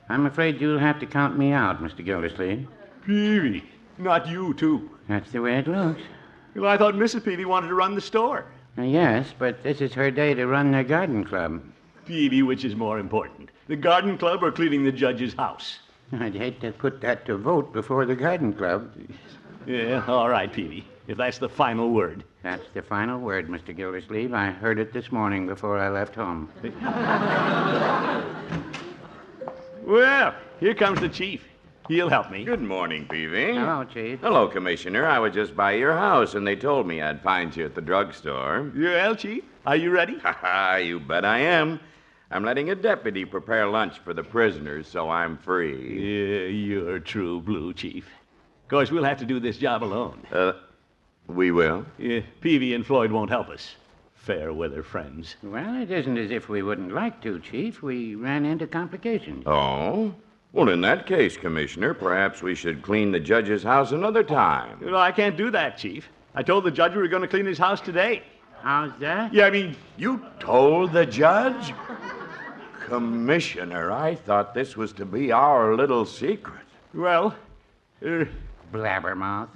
I'm afraid you'll have to count me out, Mr. Gildersleeve. Peavy, not you, too. That's the way it looks. Well, I thought Mrs. Peavy wanted to run the store. Yes, but this is her day to run the garden club. Peavy, which is more important? The garden club or cleaning the judge's house? I'd hate to put that to vote before the garden club. Yeah, all right, Peavy. If that's the final word. That's the final word, Mr. Gildersleeve. I heard it this morning before I left home. Well, here comes the chief. He'll help me. Good morning, Peavy. Hello, Chief. Hello, Commissioner. I was just by your house, and they told me I'd find you at the drugstore. Well, Chief, are you ready? Ha ha, you bet I am. I'm letting a deputy prepare lunch for the prisoners, so I'm free. Yeah, you're true blue, Chief. Of course, we'll have to do this job alone. We will? Yeah, Peavy and Floyd won't help us. Fair weather friends. Well, it isn't as if we wouldn't like to, Chief. We ran into complications. Oh? Well, in that case, Commissioner, perhaps we should clean the judge's house another time. No, I can't do that, Chief. I told the judge we were going to clean his house today. How's that? Yeah, I mean... You told the judge? Commissioner, I thought this was to be our little secret. Well, blabbermouth.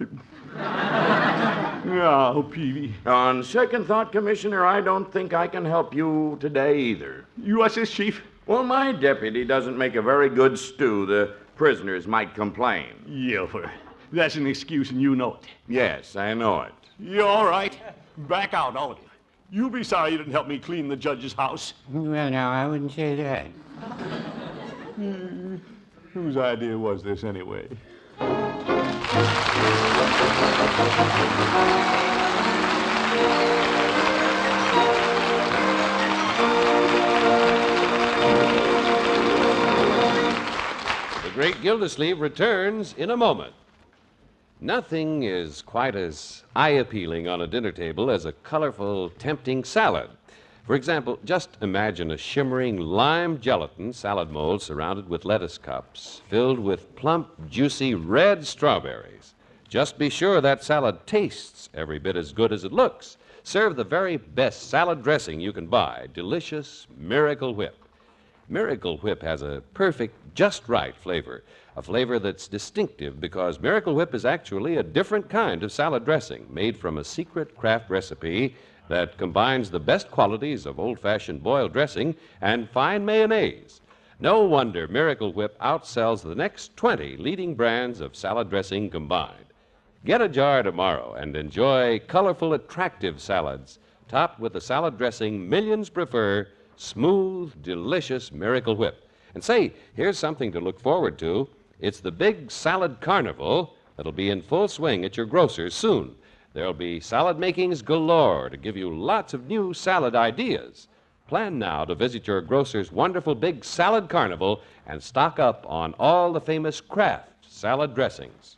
Oh, Peavy. On second thought, Commissioner, I don't think I can help you today either. You what's this, Chief? Well, my deputy doesn't make a very good stew. The prisoners might complain. Yelper. That's an excuse, and you know it. Yes, I know it. You all right? Back out, all of you. You'll be sorry you didn't help me clean the judge's house. Well, now, I wouldn't say that. Whose idea was this, anyway? The Great Gildersleeve returns in a moment. Nothing is quite as eye-appealing on a dinner table as a colorful, tempting salad. For example, just imagine a shimmering lime gelatin salad mold surrounded with lettuce cups, filled with plump, juicy red strawberries. Just be sure that salad tastes every bit as good as it looks. Serve the very best salad dressing you can buy, delicious Miracle Whip. Miracle Whip has a perfect, just right flavor, a flavor that's distinctive because Miracle Whip is actually a different kind of salad dressing made from a secret craft recipe that combines the best qualities of old-fashioned boiled dressing and fine mayonnaise. No wonder Miracle Whip outsells the next 20 leading brands of salad dressing combined. Get a jar tomorrow and enjoy colorful, attractive salads topped with the salad dressing millions prefer, smooth, delicious Miracle Whip. And say, here's something to look forward to. It's the big salad carnival that'll be in full swing at your grocer's soon. There'll be salad makings galore to give you lots of new salad ideas. Plan now to visit your grocer's wonderful big salad carnival and stock up on all the famous Kraft salad dressings.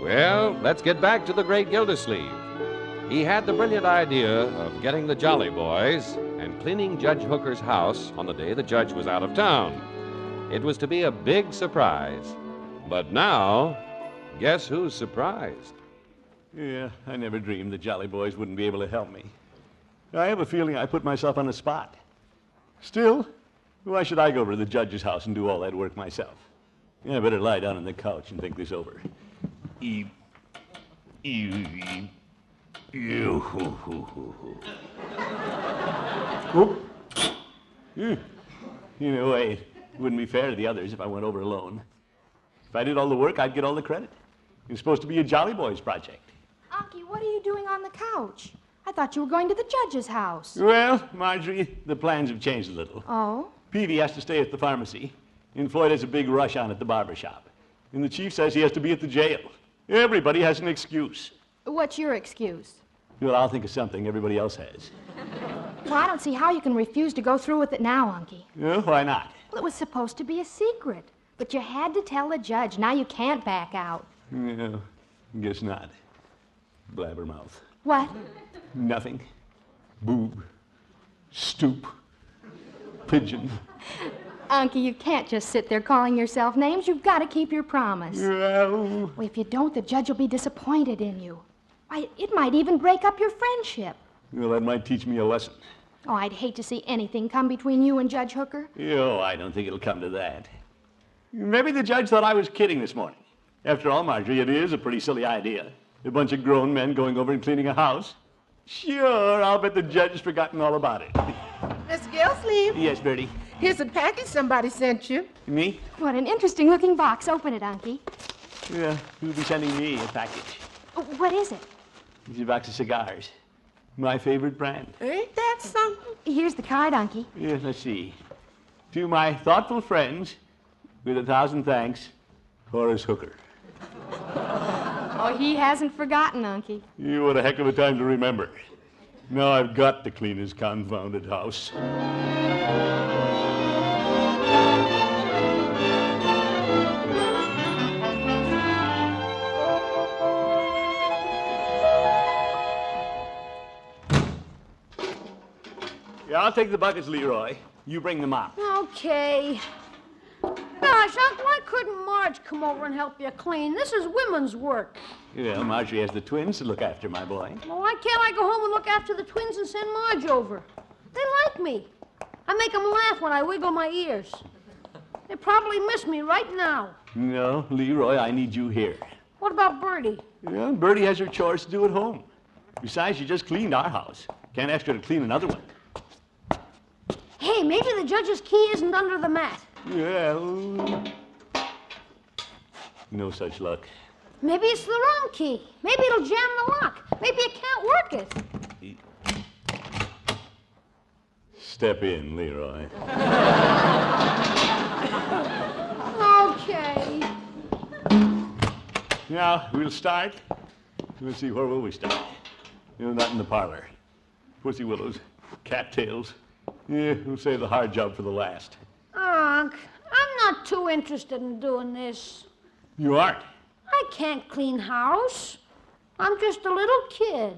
Well, let's get back to the Great Gildersleeve. He had the brilliant idea of getting the Jolly Boys and cleaning Judge Hooker's house on the day the judge was out of town. It was to be a big surprise. But now, guess who's surprised? Yeah, I never dreamed the Jolly Boys wouldn't be able to help me. I have a feeling I put myself on the spot. Still, why should I go over to the judge's house and do all that work myself? Yeah, I better lie down on the couch and think this over. You know, it wouldn't be fair to the others if I went over alone. If I did all the work, I'd get all the credit. It's supposed to be a Jolly Boys project. Unky, what are you doing on the couch? I thought you were going to the judge's house. Well, Marjorie, the plans have changed a little. Oh? Peavy has to stay at the pharmacy, and Floyd has a big rush on at the barber shop. And the chief says he has to be at the jail. Everybody has an excuse. What's your excuse? Well, I'll think of something everybody else has. Well, I don't see how you can refuse to go through with it now, Unky. Yeah, why not? Well, it was supposed to be a secret. But you had to tell the judge. Now you can't back out. Yeah, guess not. Blabbermouth. What? Nothing. Boob. Stoop. Pigeon. Unky, you can't just sit there calling yourself names. You've got to keep your promise. Well, if you don't, the judge will be disappointed in you. Why, it might even break up your friendship. Well, that might teach me a lesson. Oh, I'd hate to see anything come between you and Judge Hooker. Oh, I don't think it'll come to that. Maybe the judge thought I was kidding this morning. After all, Marjorie, it is a pretty silly idea. A bunch of grown men going over and cleaning a house. Sure, I'll bet the judge has forgotten all about it. Mr. Gildersleeve. Yes, Bertie. Here's a package somebody sent you. Me? What an interesting-looking box. Open it, Unky. Yeah, who'll be sending me a package? What is it? It's a box of cigars. My favorite brand. Ain't that something? Here's the card, Unky. Yes, let's see. To my thoughtful friends, with 1,000 thanks, Horace Hooker. Oh, he hasn't forgotten, Unky. What a heck of a time to remember. Now I've got to clean his confounded house. Yeah, I'll take the buckets, Leroy. You bring the mop. Okay. Gosh, Unc, why couldn't Marge come over and help you clean? This is women's work. Well, Marjorie has the twins to look after, my boy. Well, why can't I go home and look after the twins and send Marge over? They like me. I make them laugh when I wiggle my ears. They probably miss me right now. No, Leroy, I need you here. What about Bertie? Yeah, Bertie has her chores to do at home. Besides, she just cleaned our house. Can't ask her to clean another one. Hey, maybe the judge's key isn't under the mat. Well, no such luck. Maybe it's the wrong key. Maybe it'll jam the lock. Maybe it can't work it. Step in, Leroy. Okay. Now, we'll start. Let's see, where will we start? Not in the parlor. Pussy willows, cattails. Yeah, we'll save the hard job for the last. Unc, I'm not too interested in doing this. You aren't? I can't clean house. I'm just a little kid.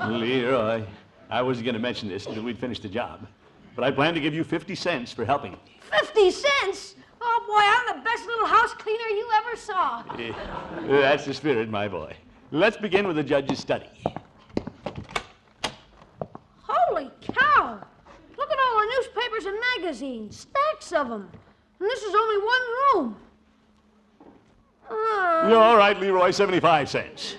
Leroy, I wasn't going to mention this until we'd finished the job, but I plan to give you 50 cents for helping. 50 cents? Oh, boy, I'm the best little house cleaner you ever saw. That's the spirit, my boy. Let's begin with the judge's study. Holy cow! Look at all the newspapers and magazines. Stacks of them. And this is only one room. You're all right, Leroy, 75 cents.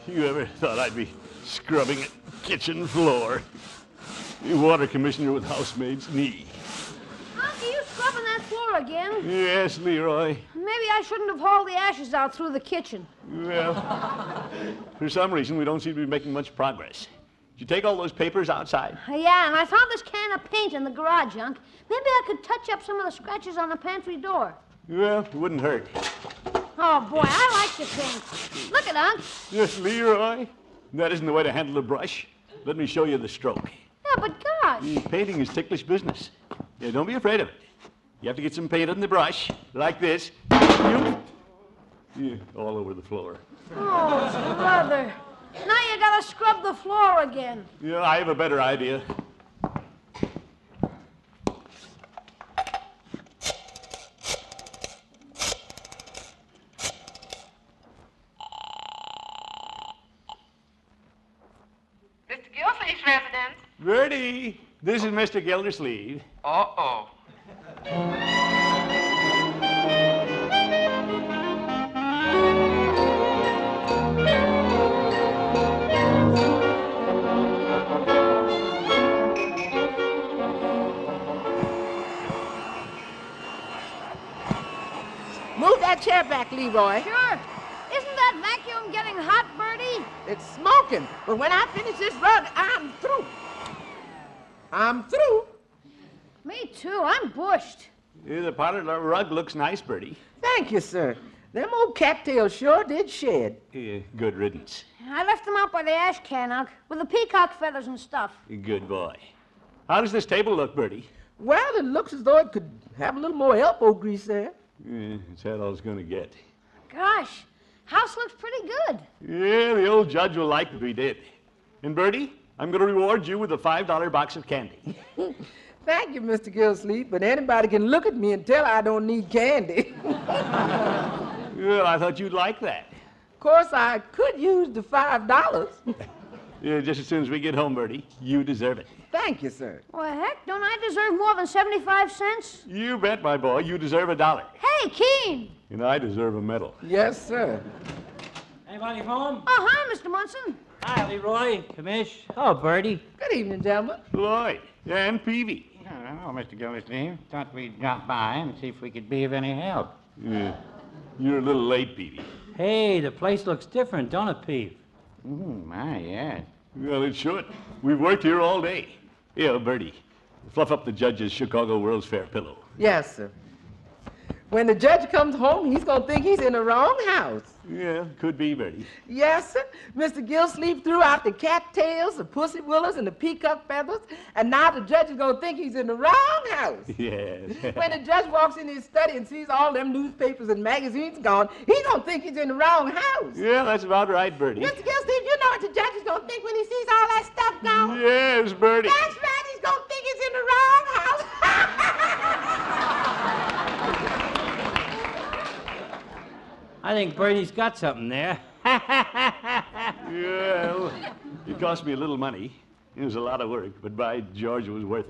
You ever thought I'd be scrubbing a kitchen floor? The water commissioner with housemaid's knee. Uncle, you scrubbing that floor again? Yes, Leroy. Maybe I shouldn't have hauled the ashes out through the kitchen. Well, for some reason, we don't seem to be making much progress. Did you take all those papers outside? Yeah, and I found this can of paint in the garage, Unc. Maybe I could touch up some of the scratches on the pantry door. Well, it wouldn't hurt. Oh, boy, I like your paint. Look at Unc. Yes, Leroy. That isn't the way to handle a brush. Let me show you the stroke. Yeah, but gosh. Painting is ticklish business. Yeah, don't be afraid of it. You have to get some paint on the brush, like this. Yeah, all over the floor. Oh, brother. Now you gotta scrub the floor again. Yeah, I have a better idea. Mr. Gildersleeve's residence. Bertie, this is Mr. Gildersleeve. Uh-oh. Move that chair back, Leroy. Sure. Isn't that vacuum getting hot, Bertie? It's smoking, but when I finish this rug, I'm through. I'm through. Me too. I'm bushed. Yeah, the parlor rug looks nice, Bertie. Thank you, sir. Them old cattails sure did shed. Yeah, good riddance. I left them out by the ash can, Unc, with the peacock feathers and stuff. Good boy. How does this table look, Bertie? Well, it looks as though it could have a little more elbow grease there. Yeah, it's that all it's going to get. Gosh, house looks pretty good. Yeah, the old judge will like what we did. And Bertie, I'm going to reward you with a $5 box of candy. Thank you, Mr. Gildersleeve, but anybody can look at me and tell I don't need candy. Well, I thought you'd like that. Of course, I could use the $5. Yeah, just as soon as we get home, Bertie. You deserve it. Thank you, sir. Well, heck, don't I deserve more than 75 cents? You bet, my boy. You deserve $1. Hey, Keen! And I deserve a medal. Yes, sir. Anybody home? Oh, hi, Mr. Munson. Hi, Leroy, Commish. Oh, Bertie. Good evening, gentlemen. Lloyd and Peavy. Oh, Mr. Gildersleeve. Thought we'd drop by and see if we could be of any help. Yeah. You're a little late, Peavy. Hey, the place looks different, don't it, Peeve? My, yes. Well, it should. We've worked here all day. Here, Bertie, fluff up the judge's Chicago World's Fair pillow. Yes, sir. When the judge comes home, he's going to think he's in the wrong house. Yeah, could be, Bertie. Yes, sir. Mr. Gildersleeve threw out the cattails, the pussy willows, and the peacock feathers, and now the judge is going to think he's in the wrong house. Yes. When the judge walks in his study and sees all them newspapers and magazines gone, he's going to think he's in the wrong house. Yeah, that's about right, Bertie. Mr. Gildersleeve, you know what the judge is going to think when he sees all that stuff gone? Yes, Bertie. That's right. He's going to think he's in the wrong house. I think Bertie's got something there. Well, it cost me a little money. It was a lot of work, but by George, it was worth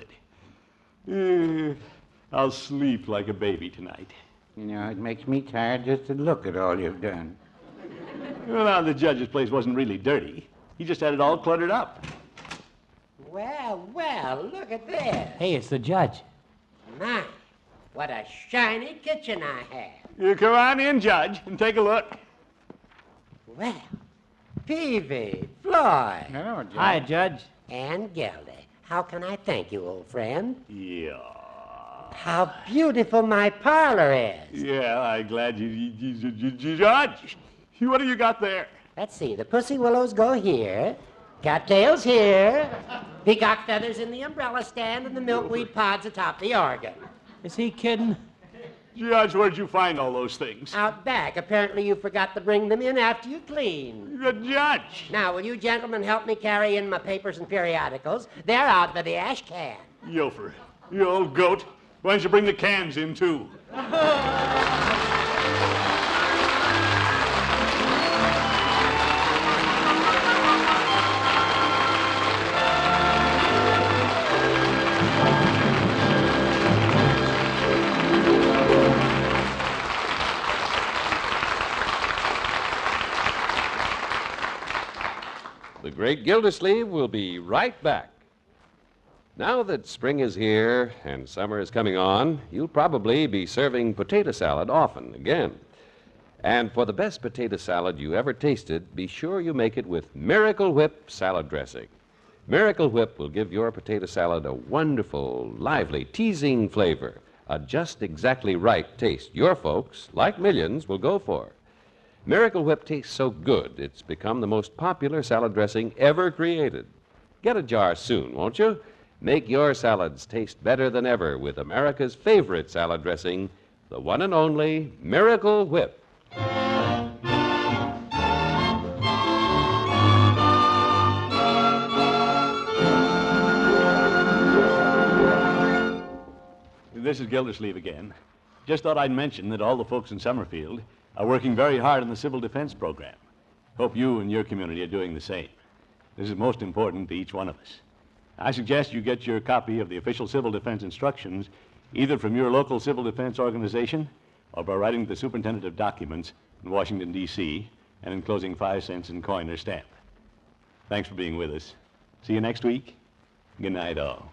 it. I'll sleep like a baby tonight. You know, it makes me tired just to look at all you've done. Well, now, the judge's place wasn't really dirty. He just had it all cluttered up. Well, well, look at this. Hey, it's the judge. My, what a shiny kitchen I have. You come on in, Judge, and take a look. Well, Peavy, Floyd. Hello, Judge. Hi, Judge. And Gildy. How can I thank you, old friend? Yeah. How beautiful my parlor is. Yeah, I'm glad you Judge. What do you got there? Let's see. The pussy willows go here. Cattails here. Peacock feathers in the umbrella stand and the milkweed pods atop the organ. Is he kidding? Judge, where'd you find all those things? Out back. Apparently you forgot to bring them in after you cleaned. The judge. Now, will you gentlemen help me carry in my papers and periodicals? They're out by the ash can. Yofer, you old goat. Why don't you bring the cans in, too? The Great Gildersleeve will be right back. Now that spring is here and summer is coming on, you'll probably be serving potato salad often again. And for the best potato salad you ever tasted, be sure you make it with Miracle Whip salad dressing. Miracle Whip will give your potato salad a wonderful, lively, teasing flavor, a just exactly right taste your folks, like millions, will go for. Miracle Whip tastes so good, it's become the most popular salad dressing ever created. Get a jar soon, won't you? Make your salads taste better than ever with America's favorite salad dressing, the one and only Miracle Whip. This is Gildersleeve again. Just thought I'd mention that all the folks in Summerfield are working very hard on the civil defense program. Hope you and your community are doing the same. This is most important to each one of us. I suggest you get your copy of the official civil defense instructions either from your local civil defense organization or by writing to the superintendent of documents in Washington, D.C., and enclosing 5 cents in coin or stamp. Thanks for being with us. See you next week. Good night, all.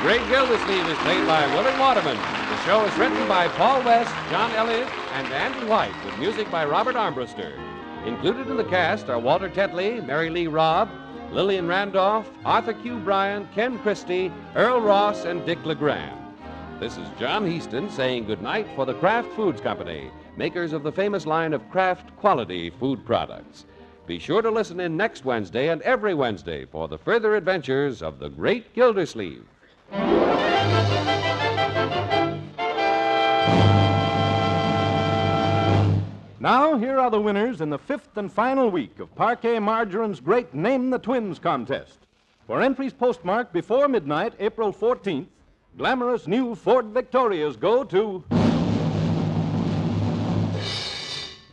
Great Gildersleeve is played by Willard Waterman. The show is written by Paul West, John Elliott, and Andy White, with music by Robert Armbruster. Included in the cast are Walter Tetley, Mary Lee Robb, Lillian Randolph, Arthur Q. Bryan, Ken Christie, Earl Ross, and Dick LeGrand. This is John Heaston saying goodnight for the Kraft Foods Company, makers of the famous line of Kraft quality food products. Be sure to listen in next Wednesday and every Wednesday for the further adventures of the Great Gildersleeve. Now, here are the winners in the fifth and final week of Parquet Margarine's great Name the Twins contest. For entries postmarked before midnight, April 14th, glamorous new Ford Victorias go to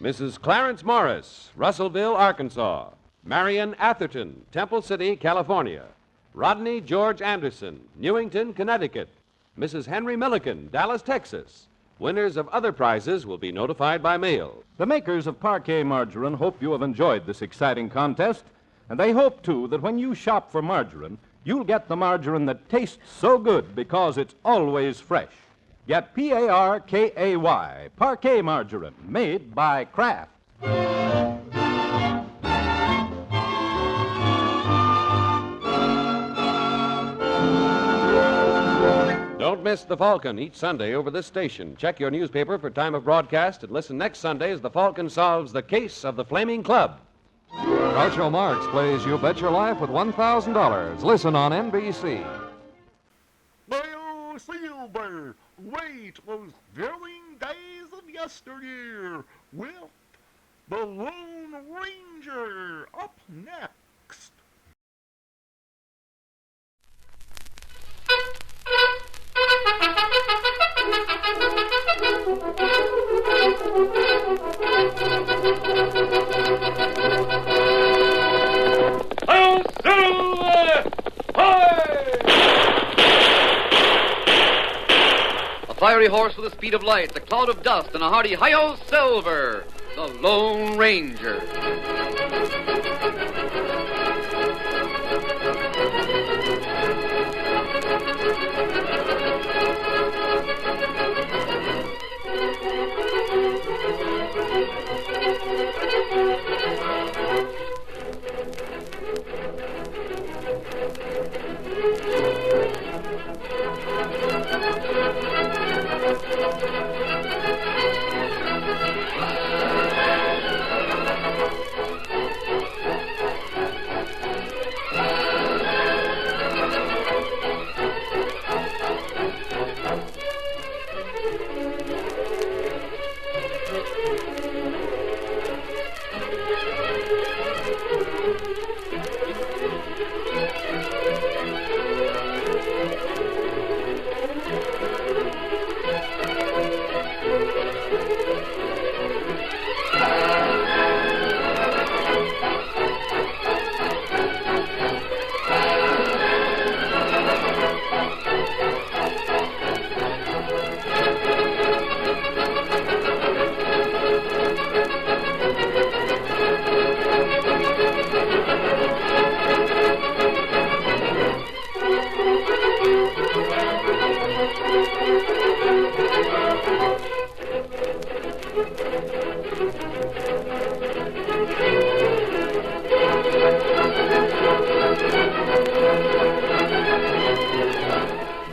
Mrs. Clarence Morris, Russellville, Arkansas. Marion Atherton, Temple City, California. Rodney George Anderson, Newington, Connecticut. Mrs. Henry Milliken, Dallas, Texas. Winners of other prizes will be notified by mail. The makers of Parquet Margarine hope you have enjoyed this exciting contest, and they hope, too, that when you shop for margarine, you'll get the margarine that tastes so good because it's always fresh. Get Parkay, Parquet Margarine, made by Kraft. Don't miss The Falcon each Sunday over this station. Check your newspaper for time of broadcast and listen next Sunday as The Falcon solves the case of the Flaming Club. Groucho Marx plays You Bet Your Life with $1,000. Listen on NBC. Well, Silver, wait those thrilling days of yesteryear with the Lone Ranger up next. Hi-yo, Silver! Hi! A fiery horse with the speed of light, a cloud of dust, and a hearty hi-yo, Silver, the Lone Ranger.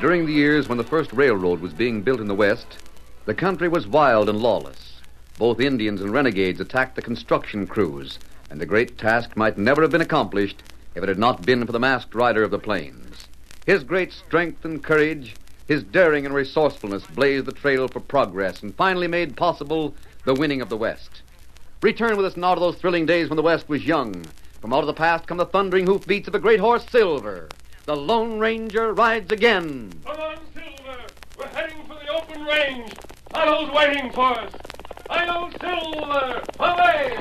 During the years when the first railroad was being built in the West, the country was wild and lawless. Both Indians and renegades attacked the construction crews, and the great task might never have been accomplished if it had not been for the masked rider of the plains. His great strength and courage, his daring and resourcefulness blazed the trail for progress and finally made possible the winning of the West. Return with us now to those thrilling days when the West was young. From out of the past come the thundering hoofbeats of the great horse Silver. The Lone Ranger rides again. Come on, Silver. We're heading for the open range. Tonto's waiting for us. Hi-yo, Silver! Away!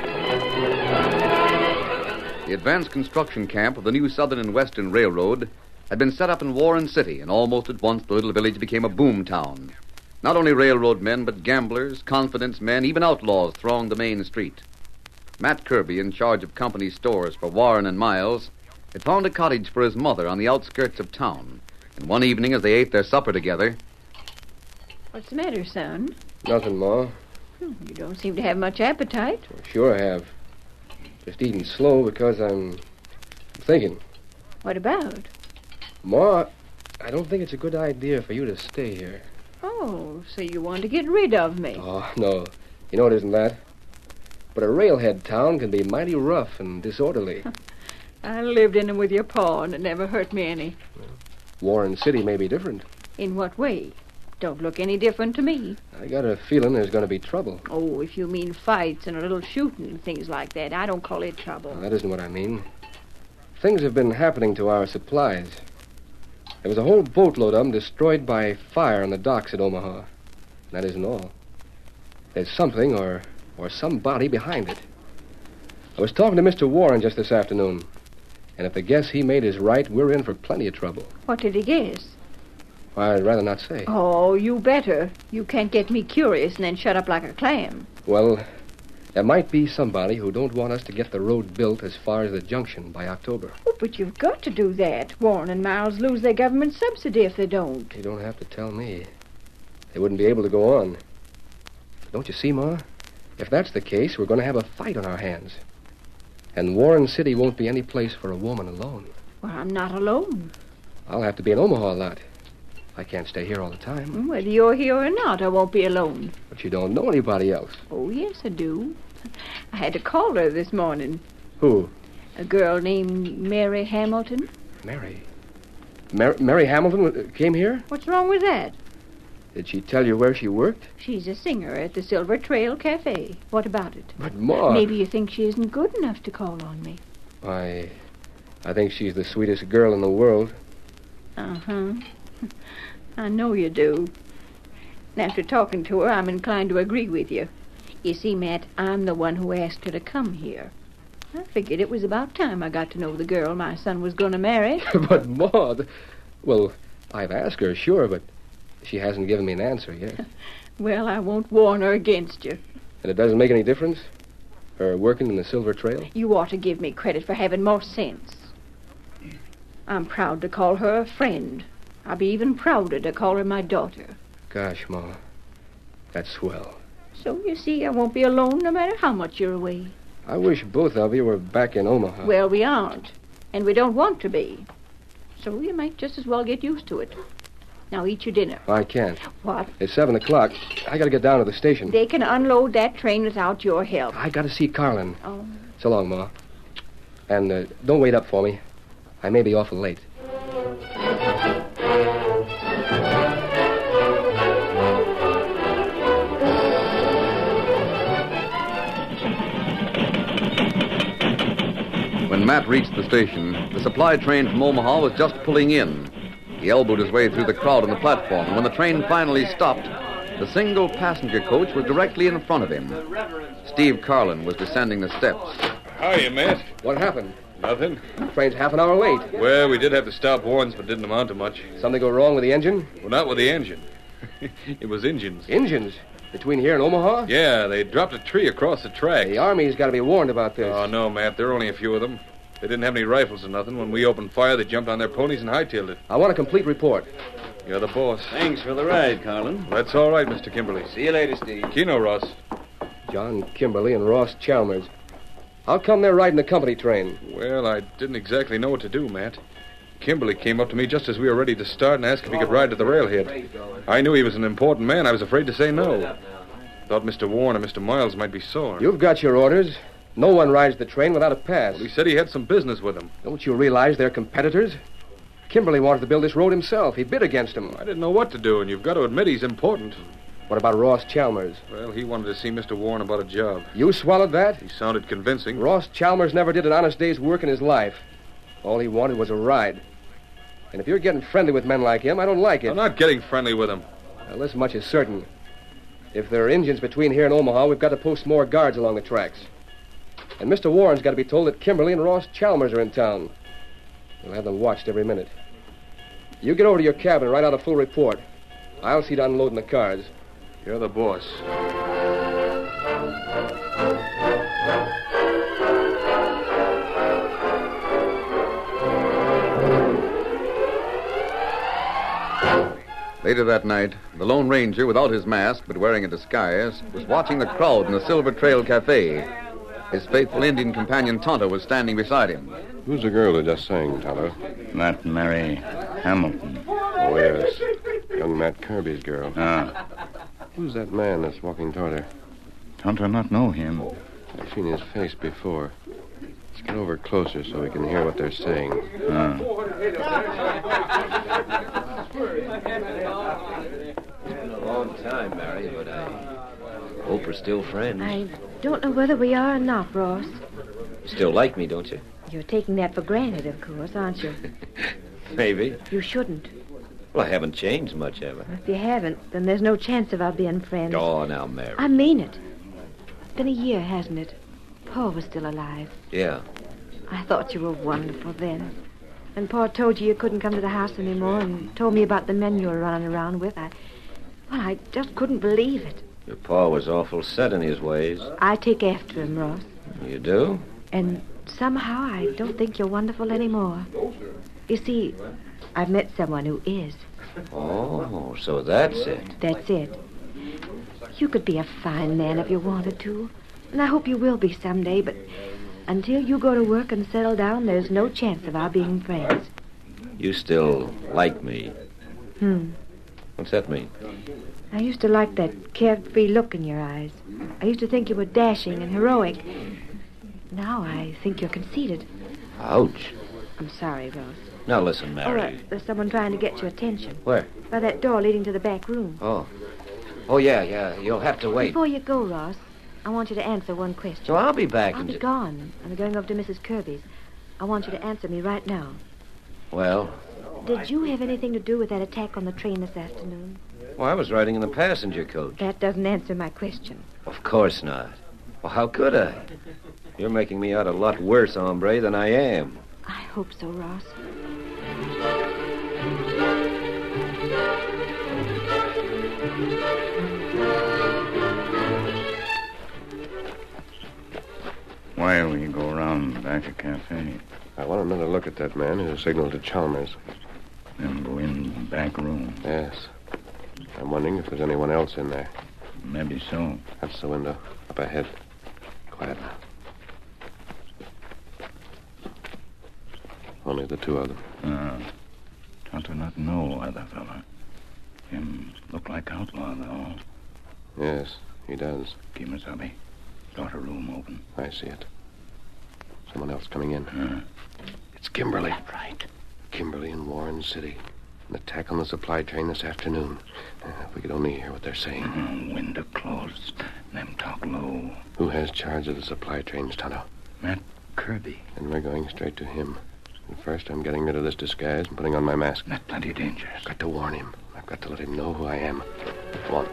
The advanced construction camp of the new Southern and Western Railroad had been set up in Warren City, and almost at once the little village became a boom town. Not only railroad men, but gamblers, confidence men, even outlaws thronged the main street. Matt Kirby, in charge of company stores for Warren and Miles, had found a cottage for his mother on the outskirts of town. And one evening, as they ate their supper together... What's the matter, son? Nothing, Ma. You don't seem to have much appetite. Sure I have. Just eating slow because I'm thinking. What about? Ma, I don't think it's a good idea for you to stay here. Oh, so you want to get rid of me. Oh, no. You know it isn't that. But a railhead town can be mighty rough and disorderly. I lived in 'em with your pa, and it never hurt me any. Warren City may be different. In what way? Don't look any different to me. I got a feeling there's going to be trouble. Oh, if you mean fights and a little shooting and things like that, I don't call it trouble. That isn't what I mean. Things have been happening to our supplies. There was a whole boatload of them destroyed by fire on the docks at Omaha. That isn't all. There's something or somebody behind it. I was talking to Mr. Warren just this afternoon, and if the guess he made is right, we're in for plenty of trouble. What did he guess? I'd rather not say. Oh, you better. You can't get me curious and then shut up like a clam. Well, there might be somebody who don't want us to get the road built as far as the junction by October. Oh, but you've got to do that. Warren and Miles lose their government subsidy if they don't. You don't have to tell me. They wouldn't be able to go on. Don't you see, Ma? If that's the case, we're going to have a fight on our hands. And Warren City won't be any place for a woman alone. Well, I'm not alone. I'll have to be in Omaha a lot. I can't stay here all the time. Whether you're here or not, I won't be alone. But you don't know anybody else. Oh, yes, I do. I had to call her this morning. Who? A girl named Mary Hamilton. Mary? Mary Hamilton came here? What's wrong with that? Did she tell you where she worked? She's a singer at the Silver Trail Cafe. What about it? But, Ma... Maybe you think she isn't good enough to call on me. I think she's the sweetest girl in the world. Uh-huh. I know you do. And after talking to her, I'm inclined to agree with you. You see, Matt, I'm the one who asked her to come here. I figured it was about time I got to know the girl my son was going to marry. But, Ma... Well, I've asked her, sure, but she hasn't given me an answer yet. Well, I won't warn her against you. And it doesn't make any difference? Her working in the Silver Trail? You ought to give me credit for having more sense. I'm proud to call her a friend. I'll be even prouder to call her my daughter. Gosh, Ma, that's swell. So, you see, I won't be alone no matter how much you're away. I wish both of you were back in Omaha. Well, we aren't, and we don't want to be. So you might just as well get used to it. Now, eat your dinner. I can't. What? It's 7 o'clock. I gotta get down to the station. They can unload that train without your help. I gotta see Carlin. Oh. So long, Ma. And don't wait up for me. I may be awful late. When Matt reached the station, the supply train from Omaha was just pulling in. He elbowed his way through the crowd on the platform, and when the train finally stopped, the single passenger coach was directly in front of him. Steve Carlin was descending the steps. Hiya, Matt. What happened? Nothing. The train's half an hour late. Well, we did have to stop once, but didn't amount to much. Something go wrong with the engine? Well, not with the engine. It was engines. Engines? Between here and Omaha? Yeah, they dropped a tree across the track. The Army's got to be warned about this. Oh, no, Matt. There are only a few of them. They didn't have any rifles or nothing. When we opened fire, they jumped on their ponies and hightailed it. I want a complete report. You're the boss. Thanks for the ride, Carlin. That's all right, Mr. Kimberly. See you later, Steve. Keno, Ross. John Kimberly and Ross Chalmers. How come they're riding the company train? Well, I didn't exactly know what to do, Matt. Kimberly came up to me just as we were ready to start and asked if he could ride to the railhead. I knew he was an important man. I was afraid to say no. Thought Mr. Warren or Mr. Miles might be sore. You've got your orders. No one rides the train without a pass. Well, he said he had some business with him. Don't you realize they're competitors? Kimberly wanted to build this road himself. He bid against him. I didn't know what to do, and you've got to admit he's important. What about Ross Chalmers? Well, he wanted to see Mr. Warren about a job. You swallowed that? He sounded convincing. Ross Chalmers never did an honest day's work in his life. All he wanted was a ride. And if you're getting friendly with men like him, I don't like it. I'm not getting friendly with him. Well, this much is certain. If there are engines between here and Omaha, we've got to post more guards along the tracks. And Mr. Warren's got to be told that Kimberly and Ross Chalmers are in town. We'll have them watched every minute. You get over to your cabin and write out a full report. I'll see to unloading the cars. You're the boss. Later that night, the Lone Ranger, without his mask but wearing a disguise, was watching the crowd in the Silver Trail Cafe. His faithful Indian companion Tonto was standing beside him. Who's the girl that just sang, Tonto? That Mary Hamilton. Oh, yes. Young Matt Kirby's girl. Ah. Who's that man that's walking toward her? Tonto not know him. I've seen his face before. Let's get over closer so we can hear what they're saying. Uh. Been a long time, Mary, but I hope we're still friends. I don't know whether we are or not, Ross. Still like me, don't you? You're taking that for granted, of course, aren't you? Maybe. You shouldn't. Well, I haven't changed much, have I? If you haven't, then there's no chance of our being friends. Oh, now, Mary. I mean it. It's been a year, hasn't it? Paul was still alive. Yeah. I thought you were wonderful then. When Paul told you couldn't come to the house anymore and told me about the men you were running around with, I just couldn't believe it. Your pa was awful set in his ways. I take after him, Ross. You do? And somehow I don't think you're wonderful anymore. You see, I've met someone who is. Oh, so that's it. That's it. You could be a fine man if you wanted to. And I hope you will be someday, but until you go to work and settle down, there's no chance of our being friends. You still like me. What's that mean? I used to like that carefree look in your eyes. I used to think you were dashing and heroic. Now I think you're conceited. Ouch. I'm sorry, Rose. Now listen, Mary. There's someone trying to get your attention. Where? By that door leading to the back room. Oh. Oh, yeah. You'll have to wait. Before you go, Ross, I want you to answer one question. So I'll be back I'll in... be gone. I'm going over to Mrs. Kirby's. I want you to answer me right now. Well? Did you have anything to do with that attack on the train this afternoon? Well, I was riding in the passenger coach. That doesn't answer my question. Of course not. Well, how could I? You're making me out a lot worse, hombre, than I am. I hope so, Ross. Why will you go around the back of cafe? I want another look at that man who signaled to Chalmers. Then go in the back room. Yes. I'm wondering if there's anyone else in there. Maybe so. That's the window. Up ahead. Quiet now. Only the two of them. Tonto not know other fella. Him look like outlaw, though. Yes, he does. Kimasabi. Daughter room open. I see it. Someone else coming in. It's Kimberly. Right. Kimberly in Warren City. An attack on the supply train this afternoon. If we could only hear what they're saying. Window closed. Them talk low. Who has charge of the supply trains, Tonto? Matt Kirby. And we're going straight to him. And first, I'm getting rid of this disguise and putting on my mask. That's plenty dangerous. I've got to warn him. I've got to let him know who I am. Come on.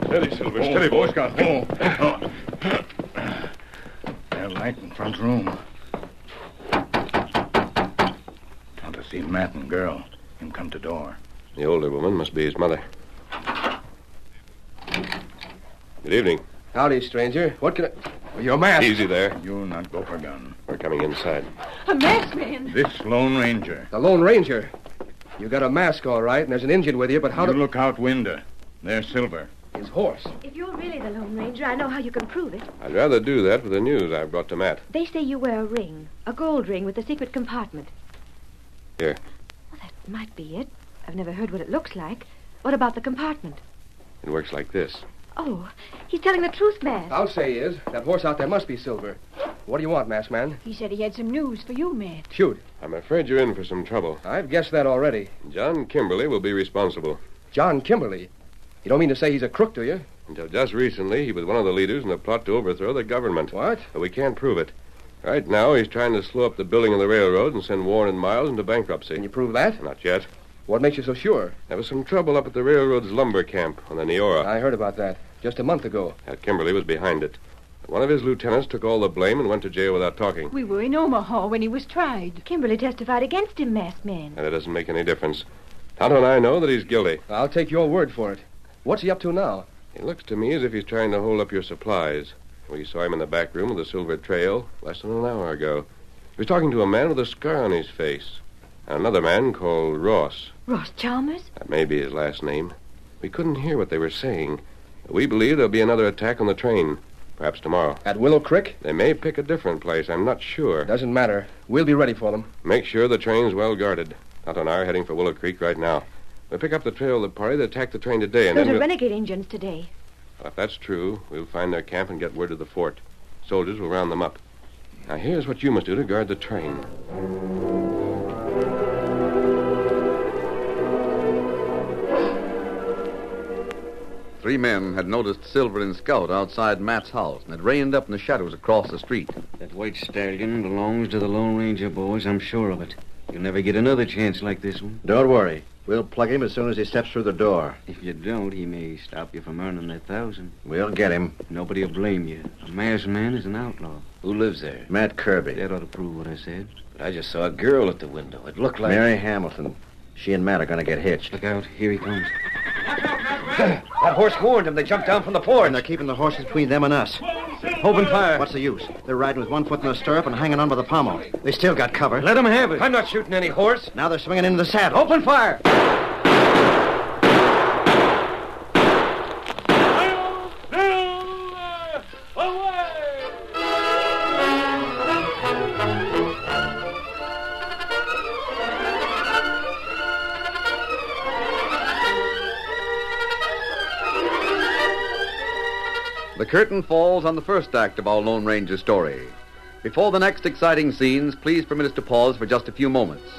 Steady, Silver. Steady, boy. Scott. There's light in front room. Want to see Matt and girl. Him come to door. The older woman must be his mother. Good evening. Howdy, stranger. What can I... Your mask. Easy there. You not go for gun. We're coming inside. A masked man. This Lone Ranger. The Lone Ranger. You got a mask, all right, and there's an Indian with you, but how You look out window. There's Silver. His horse. If you're really the Lone Ranger, I know how you can prove it. I'd rather do that with the news I've brought to Matt. They say you wear a ring, a gold ring with a secret compartment. Here. Well, that might be it. I've never heard what it looks like. What about the compartment? It works like this. Oh, he's telling the truth, Matt. I'll say he is. That horse out there must be Silver. What do you want, masked man? He said he had some news for you, Matt. Shoot. I'm afraid you're in for some trouble. I've guessed that already. John Kimberly will be responsible. John Kimberly? You don't mean to say he's a crook, do you? Until just recently, he was one of the leaders in the plot to overthrow the government. What? But we can't prove it. Right now, he's trying to slow up the building of the railroad and send Warren and Miles into bankruptcy. Can you prove that? Not yet. What makes you so sure? There was some trouble up at the railroad's lumber camp on the Neora. I heard about that just a month ago. Kimberly was behind it. One of his lieutenants took all the blame and went to jail without talking. We were in Omaha when he was tried. Kimberly testified against him, masked man. And it doesn't make any difference. Tonto and I know that he's guilty. I'll take your word for it. What's he up to now? It looks to me as if he's trying to hold up your supplies. We saw him in the back room with the silver trail less than an hour ago. He was talking to a man with a scar on his face. And another man called Ross. Ross Chalmers? That may be his last name. We couldn't hear what they were saying. We believe there'll be another attack on the train. Perhaps tomorrow. At Willow Creek? They may pick a different place. I'm not sure. Doesn't matter. We'll be ready for them. Make sure the train's well guarded. Tonto and I are heading for Willow Creek right now. We'll pick up the trail of the party that attacked the train today, and Those then are renegade Indians today. Well, if that's true, we'll find their camp and get word to the fort. Soldiers will round them up. Now, here's what you must do to guard the train. 3 men had noticed Silver and Scout outside Matt's house and had reined up in the shadows across the street. That white stallion belongs to the Lone Ranger, boys. I'm sure of it. You'll never get another chance like this one. Don't worry. We'll plug him as soon as he steps through the door. If you don't, he may stop you from earning that 1,000. We'll get him. Nobody'll blame you. A masked man is an outlaw. Who lives there? Matt Kirby. That ought to prove what I said. But I just saw a girl at the window. It looked like... Mary Hamilton. She and Matt are going to get hitched. Look out. Here he comes. That horse warned them. They jumped down from the porch. And they're keeping the horses between them and us. Open fire. What's the use? They're riding with one foot in the stirrup and hanging on by the pommel. They still got cover. Let them have it. I'm not shooting any horse. Now they're swinging into the saddle. Open fire! The curtain falls on the first act of our Lone Ranger story. Before the next exciting scenes, please permit us to pause for just a few moments.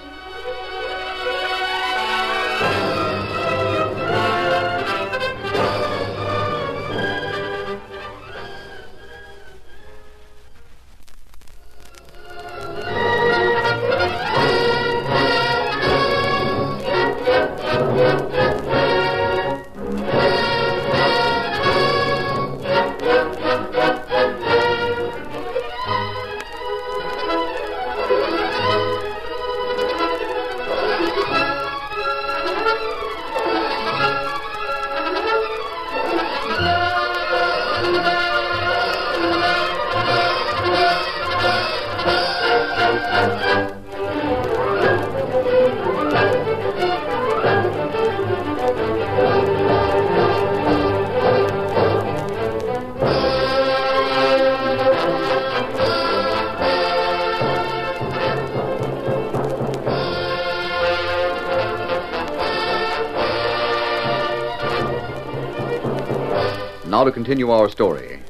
Now to continue our story.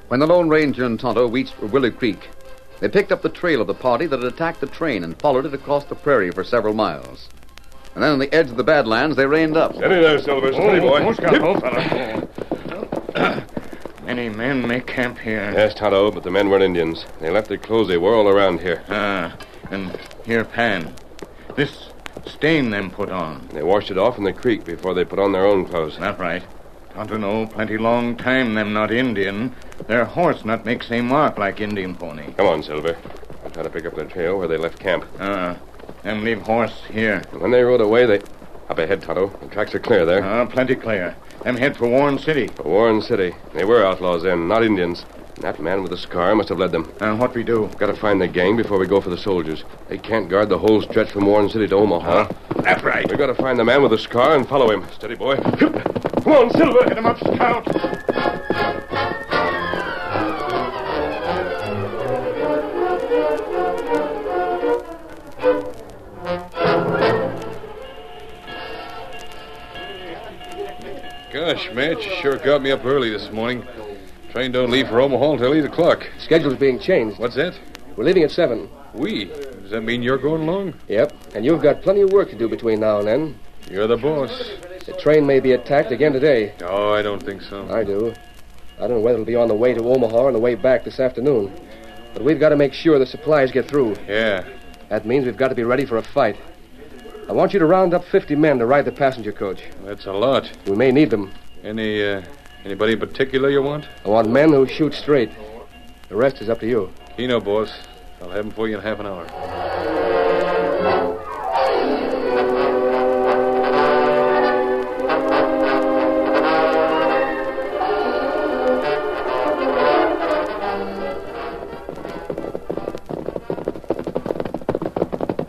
When the Lone Ranger and Tonto reached Willow Creek, they picked up the trail of the party that had attacked the train and followed it across the prairie for several miles. And then on the edge of the Badlands, they reined up. Steady there, Silver. Steady, boy. Many men make camp here. Yes, Tonto, but the men weren't Indians. They left their clothes. They were all around here. And here, Pan. This stain them put on. They washed it off in the creek before they put on their own clothes. That right. Tonto know plenty long time them not Indian. Their horse not make same mark like Indian pony. Come on, Silver. I'll try to pick up their trail where they left camp. Them leave horse here. And when they rode away, they... Up ahead, Tonto. The tracks are clear there. Plenty clear. Them head for Warren City. For Warren City. They were outlaws then, not Indians. And that man with the scar must have led them. What we do? Got to find the gang before we go for the soldiers. They can't guard the whole stretch from Warren City to Omaha. That's right. We got to find the man with the scar and follow him. Steady, boy. Come on, Silver. Get him up, Scout. Gosh, Matt, you sure got me up early this morning. Train don't leave for Omaha until 8 o'clock. Schedule's being changed. What's that? We're leaving at 7. We? Does that mean you're going along? Yep, and you've got plenty of work to do between now and then. You're the boss. The train may be attacked again today. Oh, I don't think so. I do. I don't know whether it'll be on the way to Omaha or on the way back this afternoon. But we've got to make sure the supplies get through. Yeah. That means we've got to be ready for a fight. I want you to round up 50 men to ride the passenger coach. That's a lot. We may need them. Anybody in particular you want? I want men who shoot straight. The rest is up to you. Keno, boss. I'll have them for you in half an hour.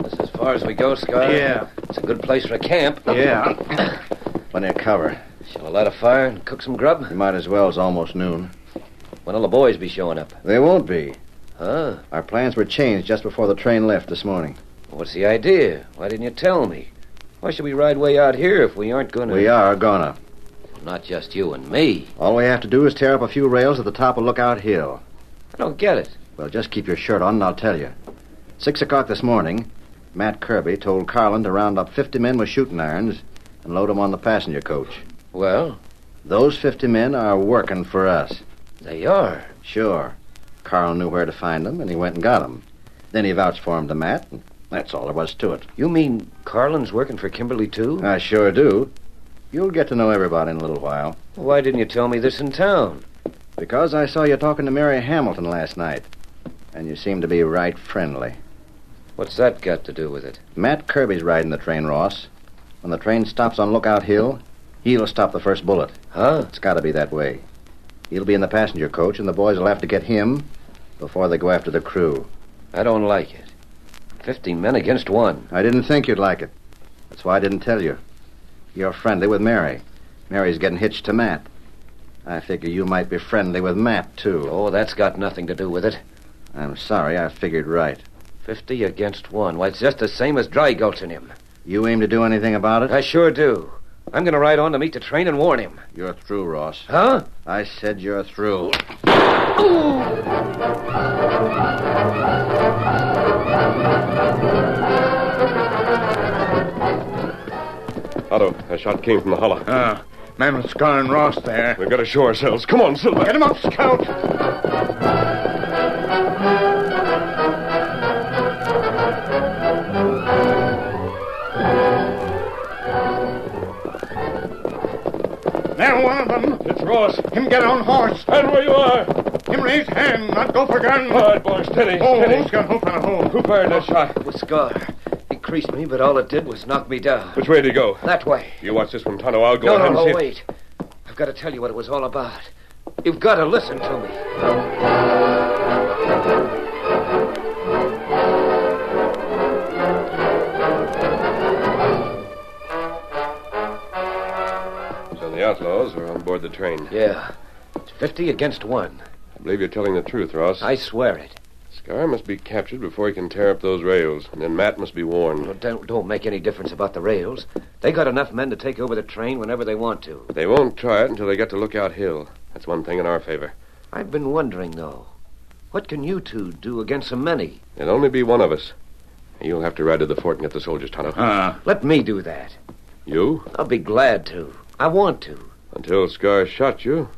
This as far as we go, Scar? Yeah. It's a good place for a camp. Yeah. Plenty of cover. Shall I light a fire and cook some grub? You might as well. It's almost noon. When'll the boys be showing up? They won't be. Huh? Our plans were changed just before the train left this morning. What's the idea? Why didn't you tell me? Why should we ride way out here if we aren't gonna... We are gonna. Not just you and me. All we have to do is tear up a few rails at the top of Lookout Hill. I don't get it. Well, just keep your shirt on and I'll tell you. 6 o'clock this morning, Matt Kirby told Carlin to round up 50 men with shooting irons and load them on the passenger coach. Well? Those 50 men are working for us. They are? Sure. Carlin knew where to find them, and he went and got them. Then he vouched for them to Matt, and that's all there was to it. You mean Carlin's working for Kimberly, too? I sure do. You'll get to know everybody in a little while. Why didn't you tell me this in town? Because I saw you talking to Mary Hamilton last night, and you seem to be right friendly. What's that got to do with it? Matt Kirby's riding the train, Ross. When the train stops on Lookout Hill, he'll stop the first bullet. Huh? It's got to be that way. He'll be in the passenger coach, and the boys will have to get him before they go after the crew. I don't like it. 50 men against one. I didn't think you'd like it. That's why I didn't tell you. You're friendly with Mary. Mary's getting hitched to Matt. I figure you might be friendly with Matt, too. Oh, that's got nothing to do with it. I'm sorry, I figured right. 50 against one. Why, it's just the same as dry gulching him. You aim to do anything about it? I sure do. I'm going to ride on to meet the train and warn him. You're through, Ross. Huh? I said you're through. Otto, that shot came from the hollow. Man with Scar and Ross there. We've got to show ourselves. Come on, Silver. Get him up, Scout. There, one of them. It's Ross. Him get on horse. Stand where you are. Him raise hand, not go for gun. All right, boy, steady. Oh, steady. who's got hope on a hole? Who fired that shot? It was Scar. He creased me, but all it did was knock me down. Which way did he go? That way. You watch this one, Tonto. I'll go ahead and No, see. wait. I've got to tell you what it was all about. You've got to listen to me. So the outlaws are on board the train. Yeah. It's 50 against one. I believe you're telling the truth, Ross. I swear it. Scar must be captured before he can tear up those rails, and then Matt must be warned. Well, don't make any difference about the rails. They got enough men to take over the train whenever they want to. But they won't try it until they get to Lookout Hill. That's one thing in our favor. I've been wondering, though. What can you two do against so many? There'll only be one of us. You'll have to ride to the fort and get the soldiers, Tonto. Let me do that. You? I'll be glad to. I want to. Until Scar shot you,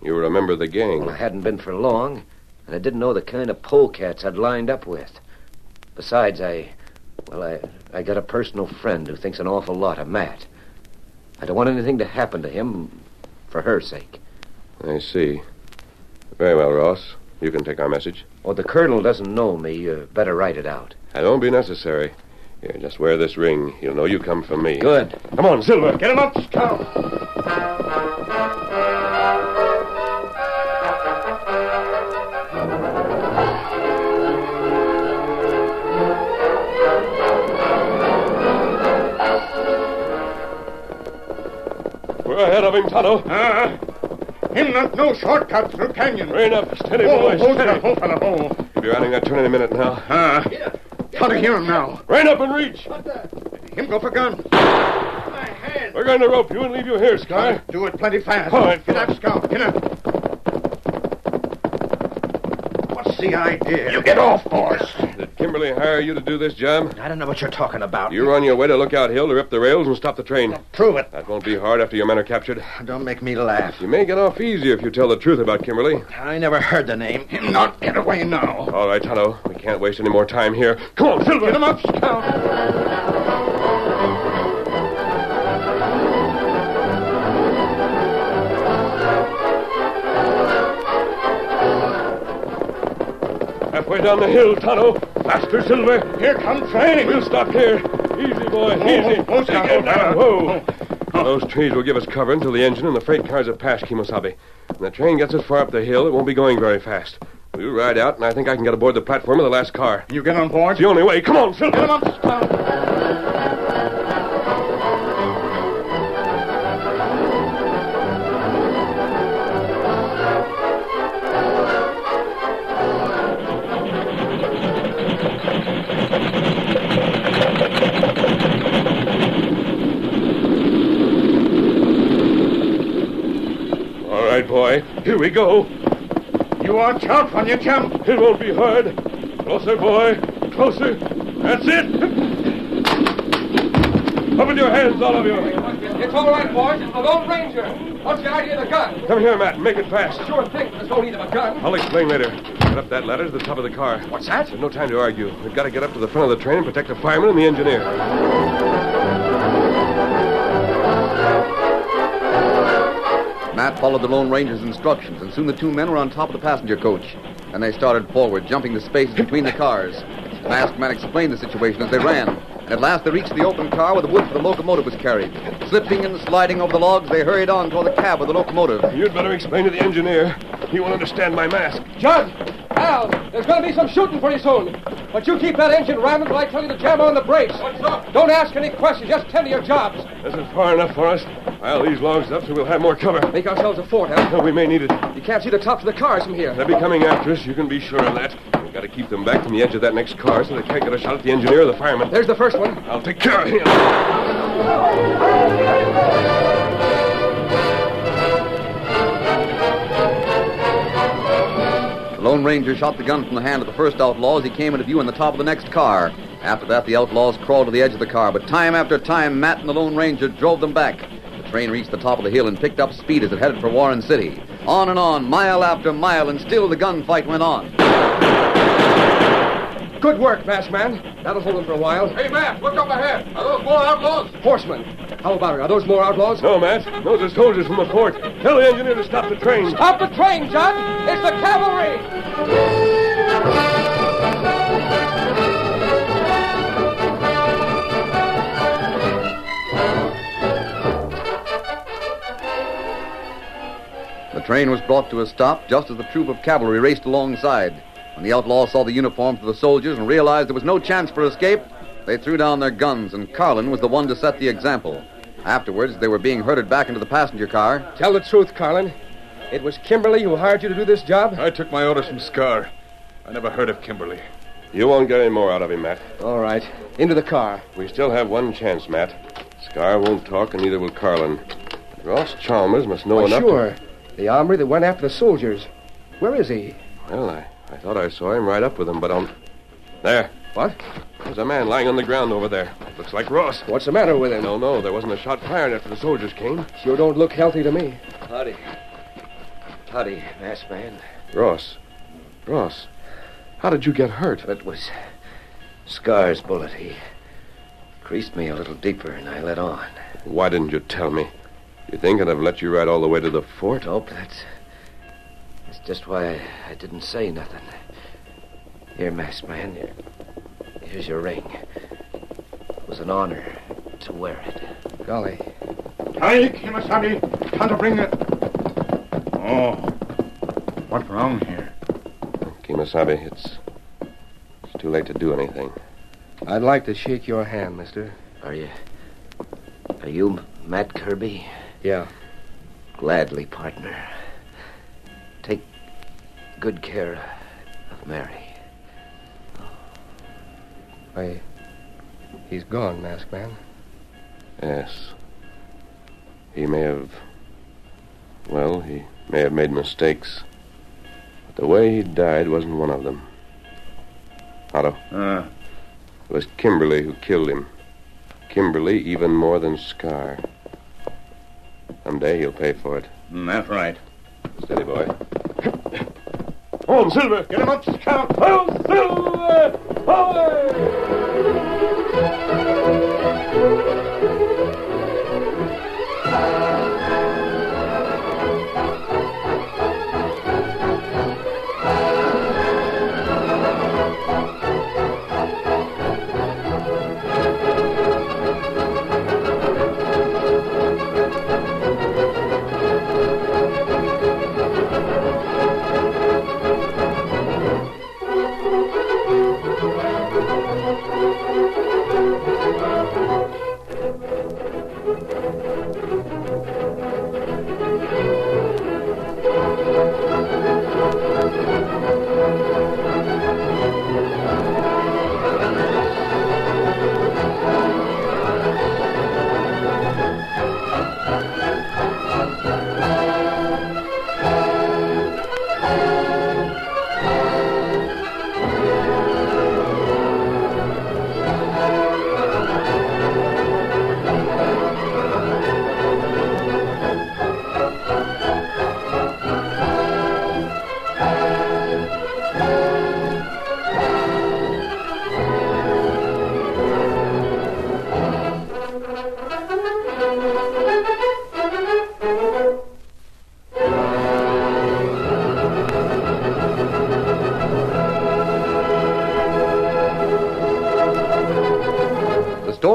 you were a member of the gang. Well, I hadn't been for long, and I didn't know the kind of polecats I'd lined up with. Besides, I got a personal friend who thinks an awful lot of Matt. I don't want anything to happen to him for her sake. I see. Very well, Ross. You can take our message. Oh, the colonel doesn't know me. You better write it out. That won't be necessary. Here, just wear this ring. He'll know you come from me. Good. Come on, Silver. Get him up, Scout. We're ahead of him, Tonto. Him not no shortcut through canyon. Rein up. Steady, Oh, boys. hold Steady. the hope on a hole. You'll be rounding that turn in a minute now. How to hear him now? Rein up and reach. Him go for gun. We're going to rope you and leave you here, Scar. Do it plenty fast. All right, Get up, Scout. Get up. What's the idea? You get off, boss. Did Kimberly hire you to do this job? I don't know what you're talking about. You're on your way to Lookout Hill to rip the rails and stop the train. Prove it. That won't be hard after your men are captured. Don't make me laugh. You may get off easier if you tell the truth about Kimberly. I never heard the name. Him not get away now. All right, Tonto. We can't waste any more time here. Come on, Silver. Get him up, Scout. Halfway down the hill, Tonto. Faster, Silver. Here comes train. We'll stop here. Easy, boy. Easy. Oh, Scout. Get down. Whoa. Those trees will give us cover until the engine and the freight cars have passed Kimosabe. When the train gets us far up the hill, it won't be going very fast. We'll ride out, and I think I can get aboard the platform of the last car. You get on board? It's the only way. Come on, Silver. Get him up, Scout. boy. Here we go. You watch out when you jump. It won't be hard. Closer, boy. Closer. That's it. Open your hands, all of you. It's all right, boys. It's the Lone Ranger. What's the idea of the gun? Come here, Matt. Make it fast. Sure thing. There's no need of a gun. I'll explain later. Get up that ladder to the top of the car. What's that? There's no time to argue. We've got to get up to the front of the train and protect the fireman and the engineer. Matt followed the Lone Ranger's instructions, and soon the two men were on top of the passenger coach. Then they started forward, jumping the spaces between the cars. The masked man explained the situation as they ran. And at last they reached the open car where the wood for the locomotive was carried. Slipping and sliding over the logs, they hurried on toward the cab of the locomotive. You'd better explain to the engineer. He won't understand my mask. Judd! Al! There's going to be some shooting pretty soon. But you keep that engine ramming till I tell you to jam on the brakes. What's up? Don't ask any questions. Just tend to your jobs. This is far enough for us. Pile these logs up so we'll have more cover. Make ourselves a fort, Al. We may need it. You can't see the tops of the cars from here. They'll be coming after us. You can be sure of that. We've got to keep them back from the edge of that next car so they can't get a shot at the engineer or the fireman. There's the first one. I'll take care of him. The Lone Ranger shot the gun from the hand of the first outlaw as he came into view in the top of the next car. After that, the outlaws crawled to the edge of the car, but time after time, Matt and the Lone Ranger drove them back. The train reached the top of the hill and picked up speed as it headed for Warren City. On and on, mile after mile, and still the gunfight went on. Good work, Masked Man. That'll hold them for a while. Hey, Matt, look up ahead. Are those more outlaws? Horsemen. How about it? Are those more outlaws? No, Matt. Those are soldiers from the fort. Tell the engineer to stop the train. Stop the train, Judd! It's the cavalry! The train was brought to a stop just as the troop of cavalry raced alongside. When the outlaws saw the uniforms of the soldiers and realized there was no chance for escape, they threw down their guns, and Carlin was the one to set the example. Afterwards, they were being herded back into the passenger car. Tell the truth, Carlin. It was Kimberly who hired you to do this job? I took my orders from Scar. I never heard of Kimberly. You won't get any more out of him, Matt. All right. Into the car. We still have one chance, Matt. Scar won't talk, and neither will Carlin. Ross Chalmers must know enough. Sure. The armory that went after the soldiers. Where is he? Well, I thought I saw him right up with them, but There. What? There's a man lying on the ground over there. Looks like Ross. What's the matter with him? No. There wasn't a shot fired after the soldiers came. Sure don't look healthy to me. Howdy. Howdy, Masked Man. Ross. How did you get hurt? It was Scar's bullet. He creased me a little deeper, and I let on. Why didn't you tell me? You think I'd have let you ride all the way to the fort? Nope, that's just why I didn't say nothing. Here, Masked Man, here's your ring. It was an honor to wear it. Golly. Hi, Kimasabi. Time to bring it. Oh. What's wrong here? Kimasabi, it's too late to do anything. I'd like to shake your hand, mister. Are you Matt Kirby? Yeah. Gladly, partner. Take good care of Mary. He's gone, Masked Man. Yes. He may have made mistakes. But the way he died wasn't one of them. Otto. It was Kimberly who killed him. Kimberly even more than Scar. Someday he'll pay for it. That's right. Steady, boy. On, Silver! Get him up, Scout! Oh, Silver!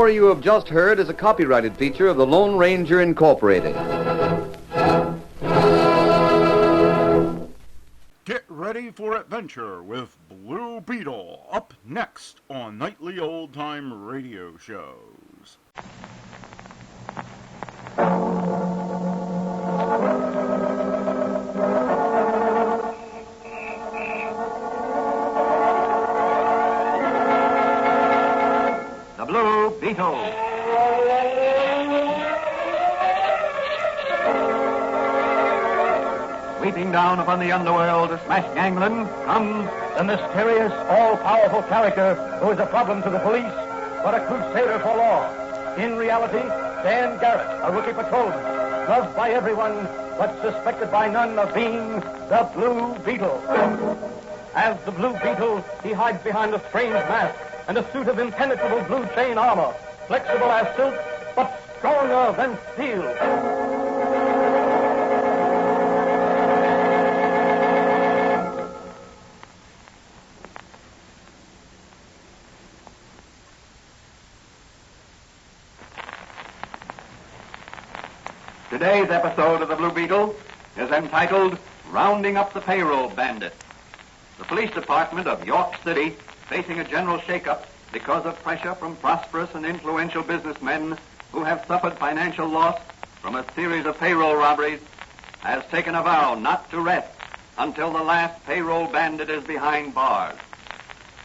story you have just heard is a copyrighted feature of the Lone Ranger Incorporated. Get ready for adventure with Blue Beetle up next on Nightly Old Time Radio Shows. The Blue Beetle. Sweeping down upon the underworld to smash gangland comes the mysterious, all-powerful character who is a problem to the police, but a crusader for law. In reality, Dan Garrett, a rookie patrolman, loved by everyone, but suspected by none of being the Blue Beetle. As the Blue Beetle, he hides behind a strange mask and a suit of impenetrable blue chain armor, flexible as silk, but stronger than steel. Today's episode of the Blue Beetle is entitled Rounding Up the Payroll Bandit. The police department of York City, facing a general shakeup because of pressure from prosperous and influential businessmen who have suffered financial loss from a series of payroll robberies, has taken a vow not to rest until the last payroll bandit is behind bars.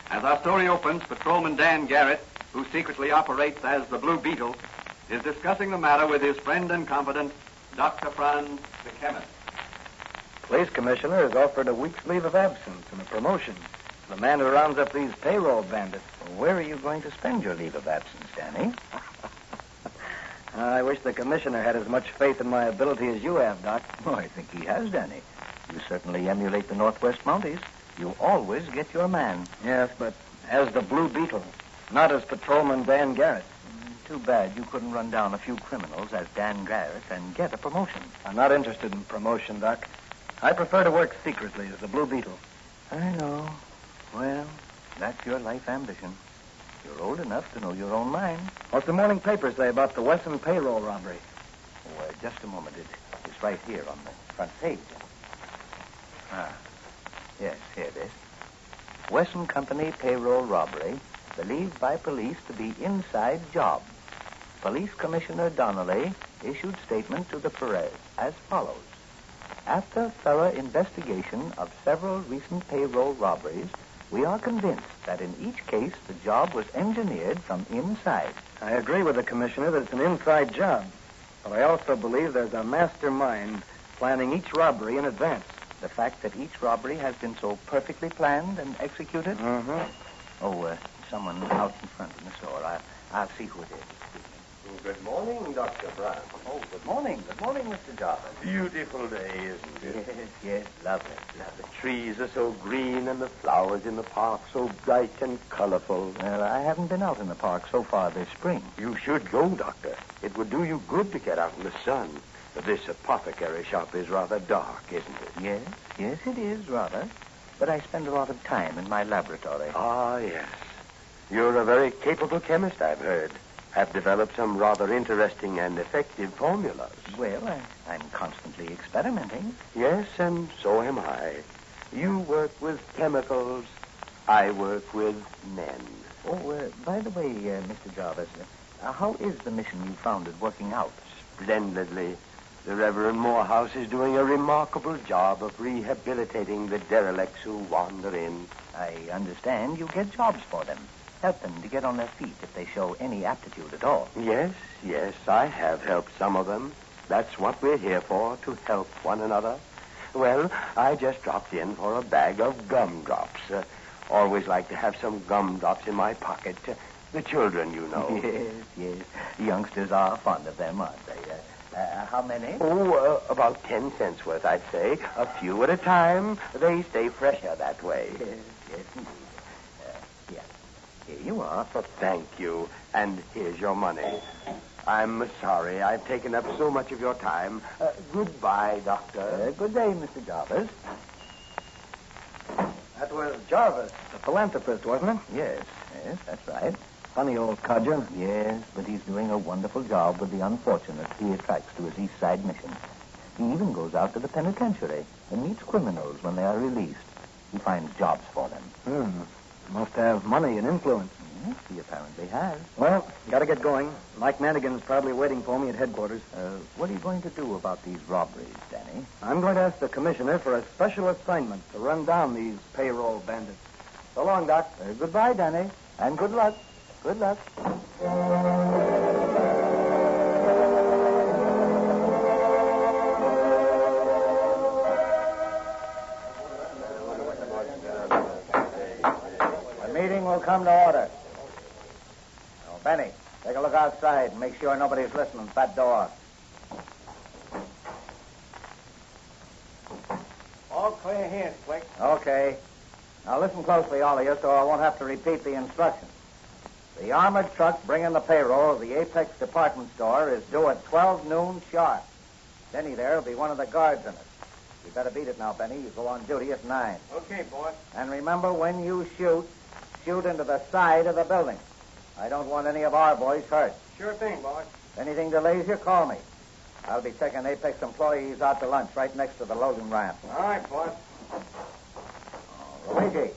As our story opens, Patrolman Dan Garrett, who secretly operates as the Blue Beetle, is discussing the matter with his friend and confidant, Dr. Franz, the chemist. Police commissioner has offered a week's leave of absence and a promotion. The man who rounds up these payroll bandits. Well, where are you going to spend your leave of absence, Danny? I wish the commissioner had as much faith in my ability as you have, Doc. Oh, I think he has, Danny. You certainly emulate the Northwest Mounties. You always get your man. Yes, but as the Blue Beetle, not as Patrolman Dan Garrett. Too bad you couldn't run down a few criminals as Dan Garrett and get a promotion. I'm not interested in promotion, Doc. I prefer to work secretly as the Blue Beetle. I know. Well, that's your life ambition. You're old enough to know your own mind. What's the morning paper say about the Wesson payroll robbery? Oh, just a moment. It's right here on the front page. Ah, yes, here it is. Wesson Company payroll robbery believed by police to be inside job. Police Commissioner Donnelly issued statement to the press as follows. After thorough investigation of several recent payroll robberies, we are convinced that in each case the job was engineered from inside. I agree with the commissioner that it's an inside job, but I also believe there's a mastermind planning each robbery in advance. The fact that each robbery has been so perfectly planned and executed? Mm-hmm. Oh, someone out in front in the store. I'll see who it is. Good morning, Dr. Brown. Oh, good morning. Good morning, Mr. Jarvis. Beautiful day, isn't it? Yes, lovely. The trees are so green and the flowers in the park so bright and colorful. Well, I haven't been out in the park so far this spring. You should go, Doctor. It would do you good to get out in the sun. This apothecary shop is rather dark, isn't it? Yes, it is, rather. But I spend a lot of time in my laboratory. Ah, yes. You're a very capable chemist, I've heard. Have developed some rather interesting and effective formulas. Well, I'm constantly experimenting. Yes, and so am I. You work with chemicals. I work with men. Oh, by the way, Mr. Jarvis, how is the mission you founded working out? Splendidly. The Reverend Morehouse is doing a remarkable job of rehabilitating the derelicts who wander in. I understand you get jobs for them. Help them to get on their feet if they show any aptitude at all. Yes, I have helped some of them. That's what we're here for, to help one another. Well, I just dropped in for a bag of gumdrops. Always like to have some gumdrops in my pocket. The children, you know. Yes. Youngsters are fond of them, aren't they? How many? Oh, about 10 cents worth, I'd say. A few at a time. They stay fresher that way. Yes, indeed. Here you are. Thank you. And here's your money. I'm sorry I've taken up so much of your time. Goodbye, Doctor. Good day, Mr. Jarvis. That was Jarvis, the philanthropist, wasn't it? Yes, that's right. Funny old codger. Yes, but he's doing a wonderful job with the unfortunates he attracts to his East Side mission. He even goes out to the penitentiary and meets criminals when they are released. He finds jobs for them. Must have money and influence. Yes, he apparently has. Well, gotta get going. Mike Manigan's probably waiting for me at headquarters. What are you going to do about these robberies, Danny? I'm going to ask the commissioner for a special assignment to run down these payroll bandits. So long, Doc. Goodbye, Danny. And good luck. Good luck. The meeting will come to order. Now, Benny, take a look outside and make sure nobody's listening at that door. All clear here, Slick. Okay. Now listen closely, all of you, so I won't have to repeat the instructions. The armored truck bringing the payroll of the Apex department store is due at 12 noon sharp. Benny there will be one of the guards in it. You better beat it now, Benny. You go on duty at 9. Okay, boss. And remember, when you shoot into the side of the building. I don't want any of our boys hurt. Sure thing, boss. If anything delays you, call me. I'll be taking Apex employees out to lunch right next to the loading ramp. All right, boss. Luigi,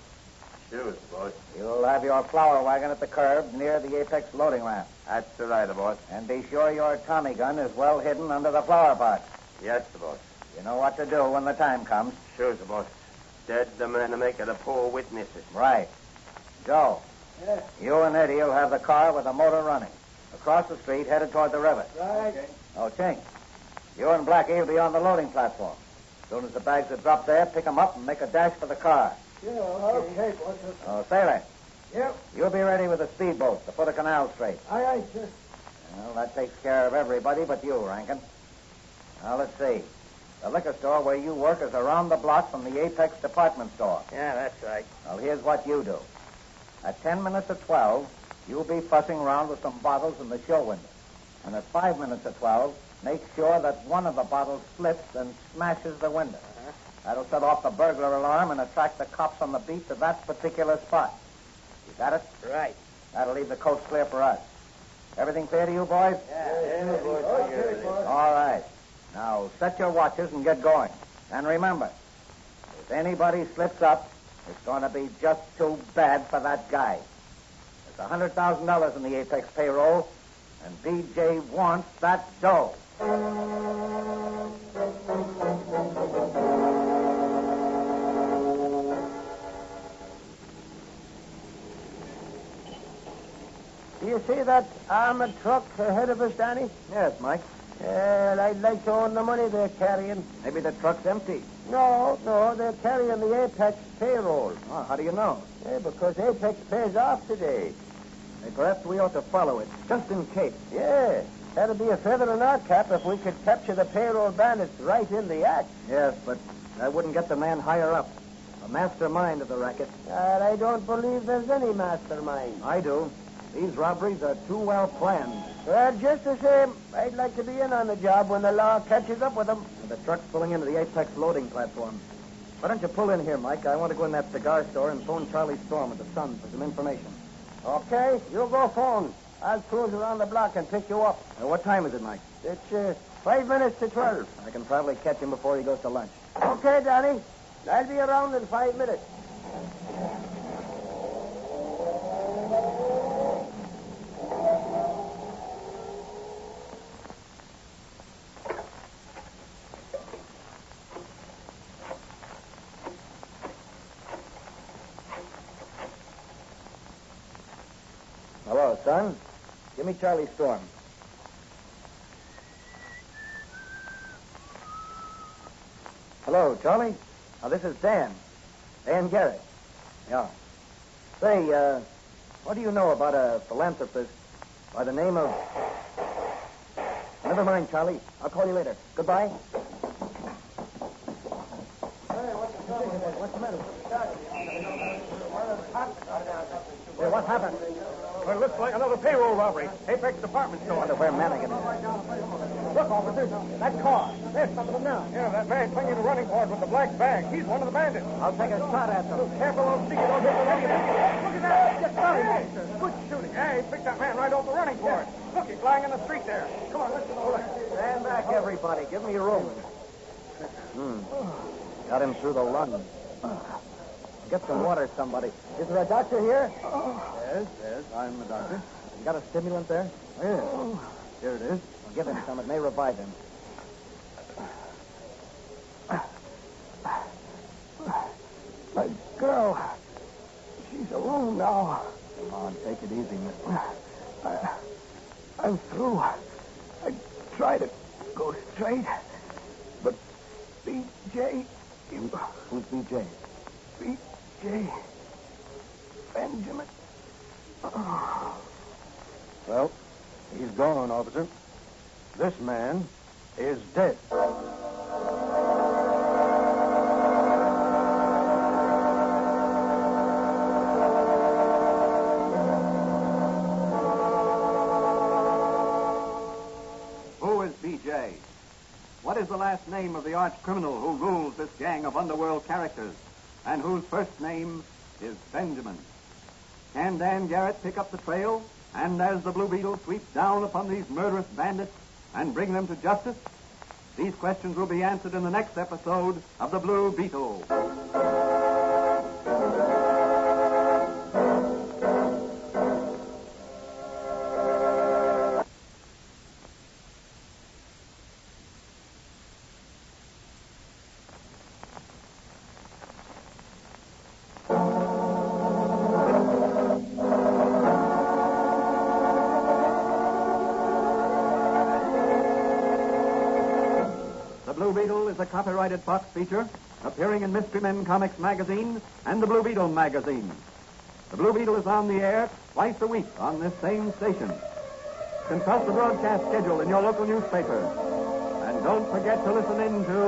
Sure, boss. you'll have your flour wagon at the curb near the Apex loading ramp. That's the right, boss. And be sure your Tommy gun is well hidden under the flour pot. Yes, boss. You know what to do when the time comes. Sure, boss. Dead the man to make it a poor witnesses. Right. Joe, Yes. you and Eddie will have the car with the motor running. Across the street, headed toward the river. Right. Okay. Oh, Chink, you and Blackie will be on the loading platform. As soon as the bags are dropped there, pick them up and make a dash for the car. Sure, okay, boss. Oh, Sailor, Yep. you'll be ready with the speedboat to put a canal straight. Aye, sir. Well, that takes care of everybody but you, Rankin. Now, let's see. The liquor store where you work is around the block from the Apex department store. Yeah, that's right. Well, here's what you do. At 10 minutes of 12, you'll be fussing around with some bottles in the show window. And at 5 minutes of 12, make sure that one of the bottles slips and smashes the window. That'll set off the burglar alarm and attract the cops on the beat to that particular spot. You got it? Right. That'll leave the coast clear for us. Everything clear to you, boys? Yeah, boss. Okay, boss. All right. Now, set your watches and get going. And remember, if anybody slips up, it's going to be just too bad for that guy. There's $100,000 in the Apex payroll, and BJ wants that dough. Do you see that armored truck ahead of us, Danny? Yes, Mike. Well, I'd like to own the money they're carrying. Maybe the truck's empty. No, they're carrying the Apex payroll. Oh, how do you know? Yeah, because Apex pays off today. Hey, perhaps we ought to follow it, just in case. Yeah, that'd be a feather in our cap if we could capture the payroll bandits right in the act. Yes, but that wouldn't get the man higher up. The mastermind of the racket. I don't believe there's any mastermind. I do. These robberies are too well planned. Well, just the same, I'd like to be in on the job when the law catches up with them. And the truck's pulling into the Apex loading platform. Why don't you pull in here, Mike? I want to go in that cigar store and phone Charlie Storm at the Sun for some information. Okay, you go phone. I'll cruise around the block and pick you up. What time is it, Mike? It's 5 minutes to 12. I can probably catch him before he goes to lunch. Okay, Danny. I'll be around in 5 minutes. Hello, son. Give me Charlie Storm. Hello, Charlie. Oh, this is Dan. Dan Garrett. Yeah. Say, what do you know about a philanthropist by the name of... Never mind, Charlie. I'll call you later. Goodbye. What's the matter? Hey, what happened? Well, it looks like another payroll robbery. Apex department store. Wonder where Manigan is. Look, officer, that car. There's some of them now. Yeah, that man clinging to running board with the black bag. He's one of the bandits. I'll take a shot at them. Careful, don't see you don't hit the running board. Look at that. Just got him, officer. Good shooting. Yeah, he picked that man right off the running board. Look, he's lying in the street there. Come on, let's go. Stand back, everybody. Give me room. Got him through the lung. Get some water, somebody. Is there a doctor here? Yes, I'm the doctor. You got a stimulant there? Yes. Here it is. I'll give him some. It may revive him. My girl. She's alone now. Come on, take it easy, mister. I'm through. I try to go straight, but B.J. Who's B.J.? B.J. Benjamin. Well, he's gone, officer. This man is dead. Who is B.J.? What is the last name of the arch criminal who rules this gang of underworld characters and whose first name is Benjamin? Can Dan Garrett pick up the trail and, as the Blue Beetle sweeps down upon these murderous bandits and bring them to justice? These questions will be answered in the next episode of The Blue Beetle. The Blue Beetle is a copyrighted Fox feature appearing in Mystery Men Comics magazine and the Blue Beetle magazine. The Blue Beetle is on the air twice a week on this same station. Consult the broadcast schedule in your local newspaper. And don't forget to listen in to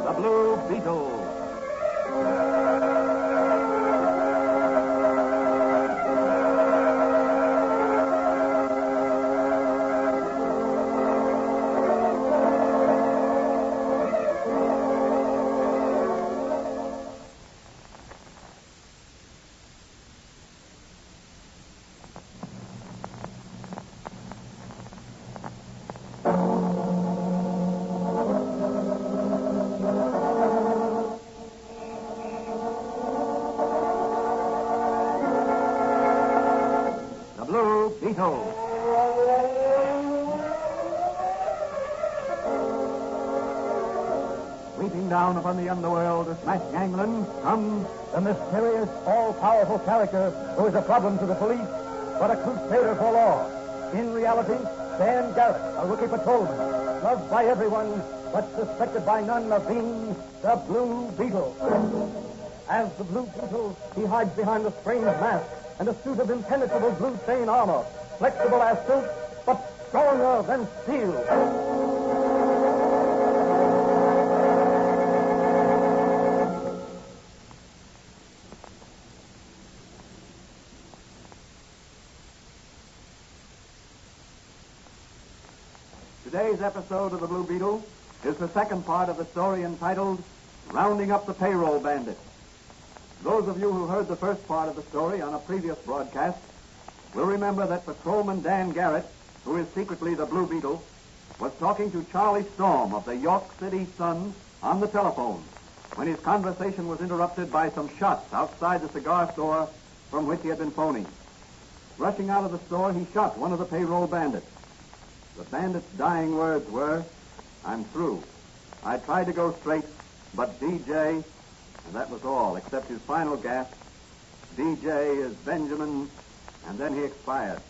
The Blue Beetle. Beetle. Sweeping down upon the underworld to smash gangland comes The mysterious, all-powerful character who is a problem to the police, but a crusader for law. In reality, Dan Garrett, a rookie patrolman, loved by everyone, but suspected by none of being the Blue Beetle. As the Blue Beetle, he hides behind a strange mask and a suit of impenetrable blue chain armor, flexible as silk, but stronger than steel. Today's episode of The Blue Beetle is the second part of the story entitled Rounding Up the Payroll Bandits. Those of you who heard the first part of the story on a previous broadcast will remember that Patrolman Dan Garrett, who is secretly the Blue Beetle, was talking to Charlie Storm of the York City Sun on the telephone when his conversation was interrupted by some shots outside the cigar store from which he had been phoning. Rushing out of the store, he shot one of the payroll bandits. The bandit's dying words were, "I'm through. I tried to go straight, but DJ," and that was all, except his final gasp, "DJ is Benjamin," and then he expired.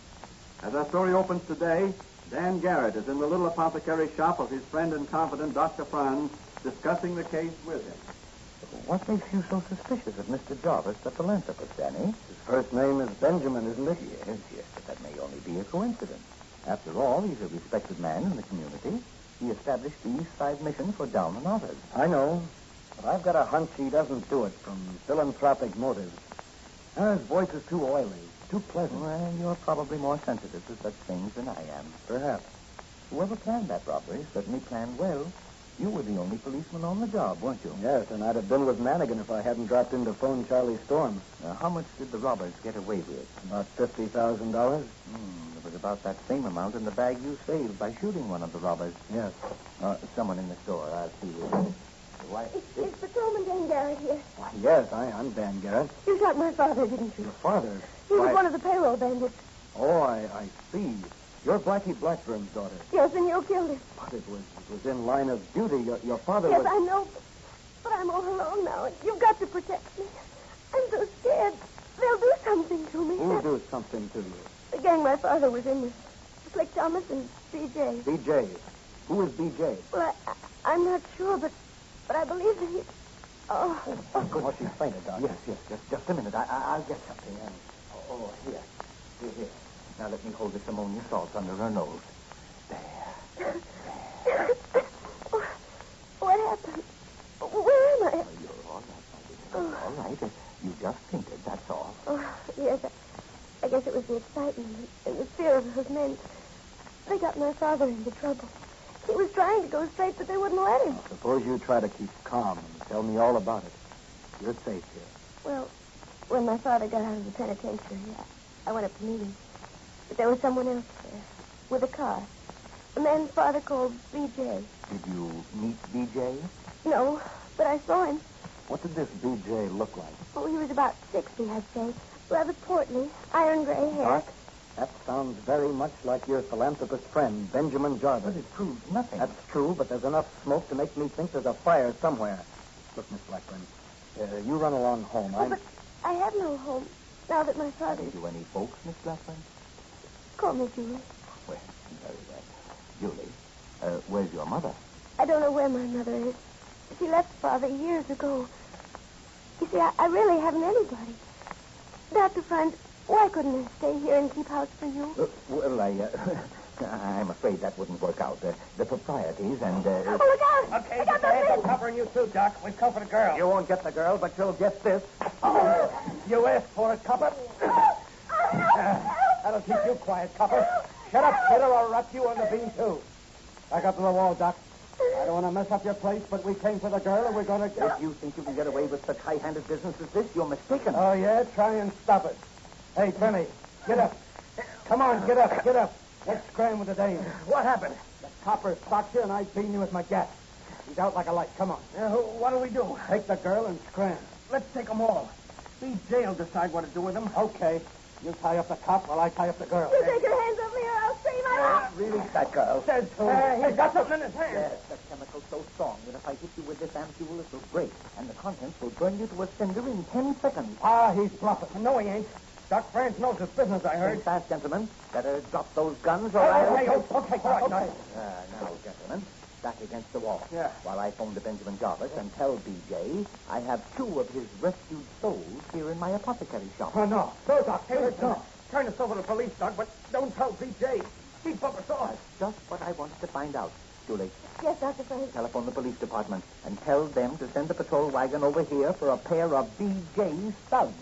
As our story opens today, Dan Garrett is in the little apothecary shop of his friend and confidant, Dr. Franz, discussing the case with him. What makes you so suspicious of Mr. Jarvis, the philanthropist, Danny? His first name is Benjamin, isn't it? Yes, but that may only be a coincidence. After all, he's a respected man in the community. He established the East Side Mission for down and outers. I know, but I've got a hunch he doesn't do it from philanthropic motives. His voice is too oily. too pleasant. Well, you're probably more sensitive to such things than I am. Perhaps. Whoever planned that robbery certainly planned well. You were the only policeman on the job, weren't you? Yes, and I'd have been with Manigan if I hadn't dropped in to phone Charlie Storm. Now, how much did the robbers get away with? About $50,000. There was about that same amount in the bag you saved by shooting one of the robbers. Yes. Someone in the store. I'll see you. Why? Is Patrolman Dan Garrett here? Yes, I'm Dan Garrett. You shot my father, didn't you? Your father? He was one of the payroll bandits. Oh, I see. You're Blackie Blackburn's daughter. Yes, and you killed him. But it was in line of duty. Your father Yes, was... I know, but I'm all alone now, and you've got to protect me. I'm so scared. They'll do something to me. Who'll do something to you? The gang my father was in was Slick Thomas and B.J. B.J. Who is B.J.? Well, I'm not sure, but I believe that he... Oh, good. Oh, she's fainted, Doc. Yes. Just a minute. I'll get something. Here. Now let me hold this ammonia salt under her nose. There. What happened? Where am I? You're all right, my dear. All right. You just fainted, that's all. Oh, yes. I guess it was the excitement and the fear of those men. They got my father into trouble. He was trying to go straight, but they wouldn't let him. Suppose you try to keep calm and tell me all about it. You're safe here. Well, when my father got out of the penitentiary, I went up to meet him. But there was someone else there, with a car. A man's father called B.J. Did you meet B.J.? No, but I saw him. What did this B.J. look like? Oh, he was about 60, I'd say. Rather portly, iron gray hair. Doc, that sounds very much like your philanthropist friend, Benjamin Jarvis. But it proves nothing. That's true, but there's enough smoke to make me think there's a fire somewhere. Look, Miss Blackburn, you run along home. But I have no home, now that my father... Have you any folks, Miss Blackburn? Call me Julie. Well, very well. Julie, where's your mother? I don't know where my mother is. She left father years ago. You see, I really haven't anybody. Dr. Franz, why couldn't I stay here and keep house for you? I'm afraid that wouldn't work out. The proprieties and... Oh, look out! Okay, I got the I'm covering you too, Doc. We've come for the girl. You won't get the girl, but you'll get this. You asked for it, copper. That'll keep you quiet, copper. Shut up, kid, or I'll wrap you on the beam, too. Back up to the wall, Doc. I don't want to mess up your place, but we came for the girl, and we're going to... If you think you can get away with such high-handed business as this, you're mistaken. Oh, yeah? Try and stop it. Hey, Benny, get up. Come on, get up. Let's scram with the dame. What happened? The copper stopped you, and I beat you with my gat. He's out like a light. Come on. What do we do? Take the girl and scram. Let's take them all. B.J. will decide what to do with them. Okay. You tie up the cop while I tie up the girl. You take your hands off me or I'll scream out. Release that girl. Says who? He's got something in his hand. Yes, the chemical's so strong that if I hit you with this ampule, it will break, and the contents will burn you to a cinder in 10 seconds. He's bluffing. No, he ain't. Doc Franz knows his business, I heard. Stay fast, gentlemen. Better drop those guns or I'll... Okay. Now, gentlemen, back against the wall. Yeah. While I phone to Benjamin Jarvis and tell B.J. I have 2 of his rescued souls here in my apothecary shop. Oh, no. No, Doc. Hey, listen. Turn us over to the police, Doc, but don't tell B.J. Keep up us all. That's just what I wanted to find out. Julie, Yes, Dr. Franz. telephone the police department and tell them to send the patrol wagon over here for a pair of B.J. studs.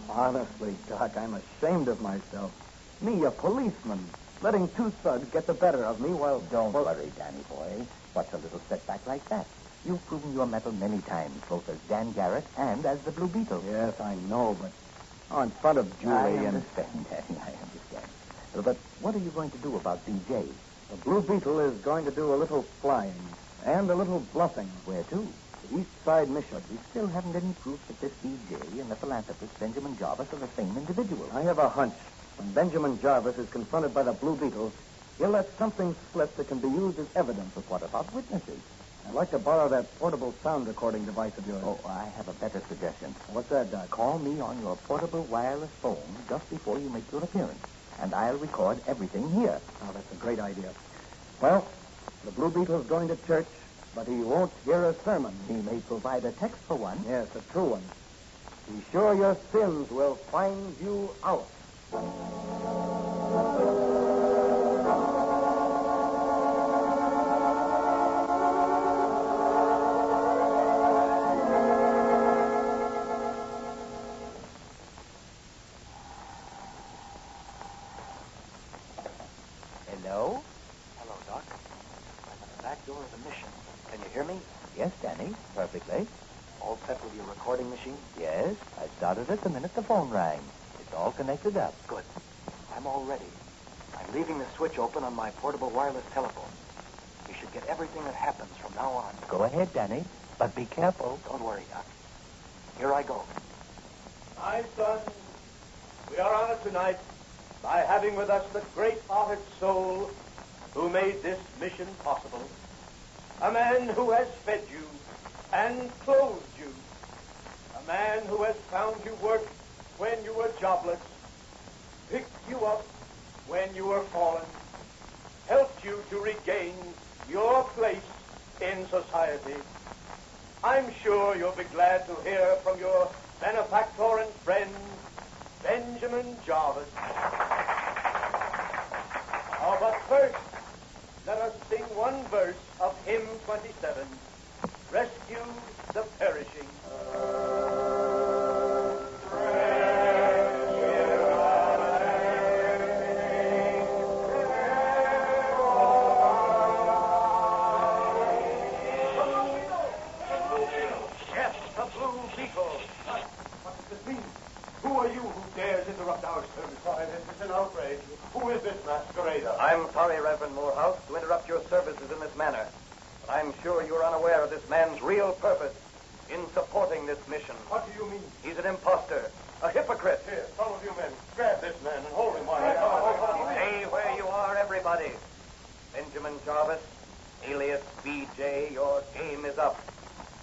Honestly, Doc, I'm ashamed of myself. Me, a policeman, letting 2 thugs get the better of me while... Don't worry, Danny boy. What's a little setback like that? You've proven your mettle many times, both as Dan Garrett and as the Blue Beetle. Yes, I know, but in front of Julie I understand, Danny, I understand. But what are you going to do about B.J.? The Blue Beetle is going to do a little flying and a little bluffing. Where to? The East Side Mission. We still haven't any proof that this B.J. and the philanthropist Benjamin Jarvis are the same individual. I have a hunch. When Benjamin Jarvis is confronted by the Blue Beetle, he'll let something slip that can be used as evidence. But what about witnesses? I'd like to borrow that portable sound recording device of yours. Oh, I have a better suggestion. What's that, Doc? Call me on your portable wireless phone just before you make your appearance, and I'll record everything here. Oh, that's a great idea. Well, the Blue Beetle's going to church, but he won't hear a sermon. He may provide a text for one. Yes, a true one. Be sure your sins will find you out. me? Yes, Danny, perfectly. All set with your recording machine? Yes, I started it the minute the phone rang. It's all connected up. Good. I'm all ready. I'm leaving the switch open on my portable wireless telephone. You should get everything that happens from now on. Go ahead, Danny, but be careful. Don't worry, Doc. Here I go. My son, we are honored tonight by having with us the great-hearted soul who made this mission possible. A man who has fed you and clothed you. A man who has found you work when you were jobless, picked you up when you were fallen, helped you to regain your place in society. I'm sure you'll be glad to hear from your benefactor and friend, Benjamin Jarvis. Oh, but first, let us sing one verse of Hymn 27, Rescue the Perishing. Yes, the Blue Beetle. What does this mean? Who are you who dares interrupt our service? Why, this is an outrage. Who is this masquerader? I'm sorry, Reverend Morehouse, to interrupt your services in this manner. But I'm sure you're unaware of this man's real purpose in supporting this mission. What do you mean? He's an impostor, a hypocrite. Here, some of you men, grab this man and hold him while I... Stay where you are, everybody. Benjamin Jarvis, alias B.J., your game is up.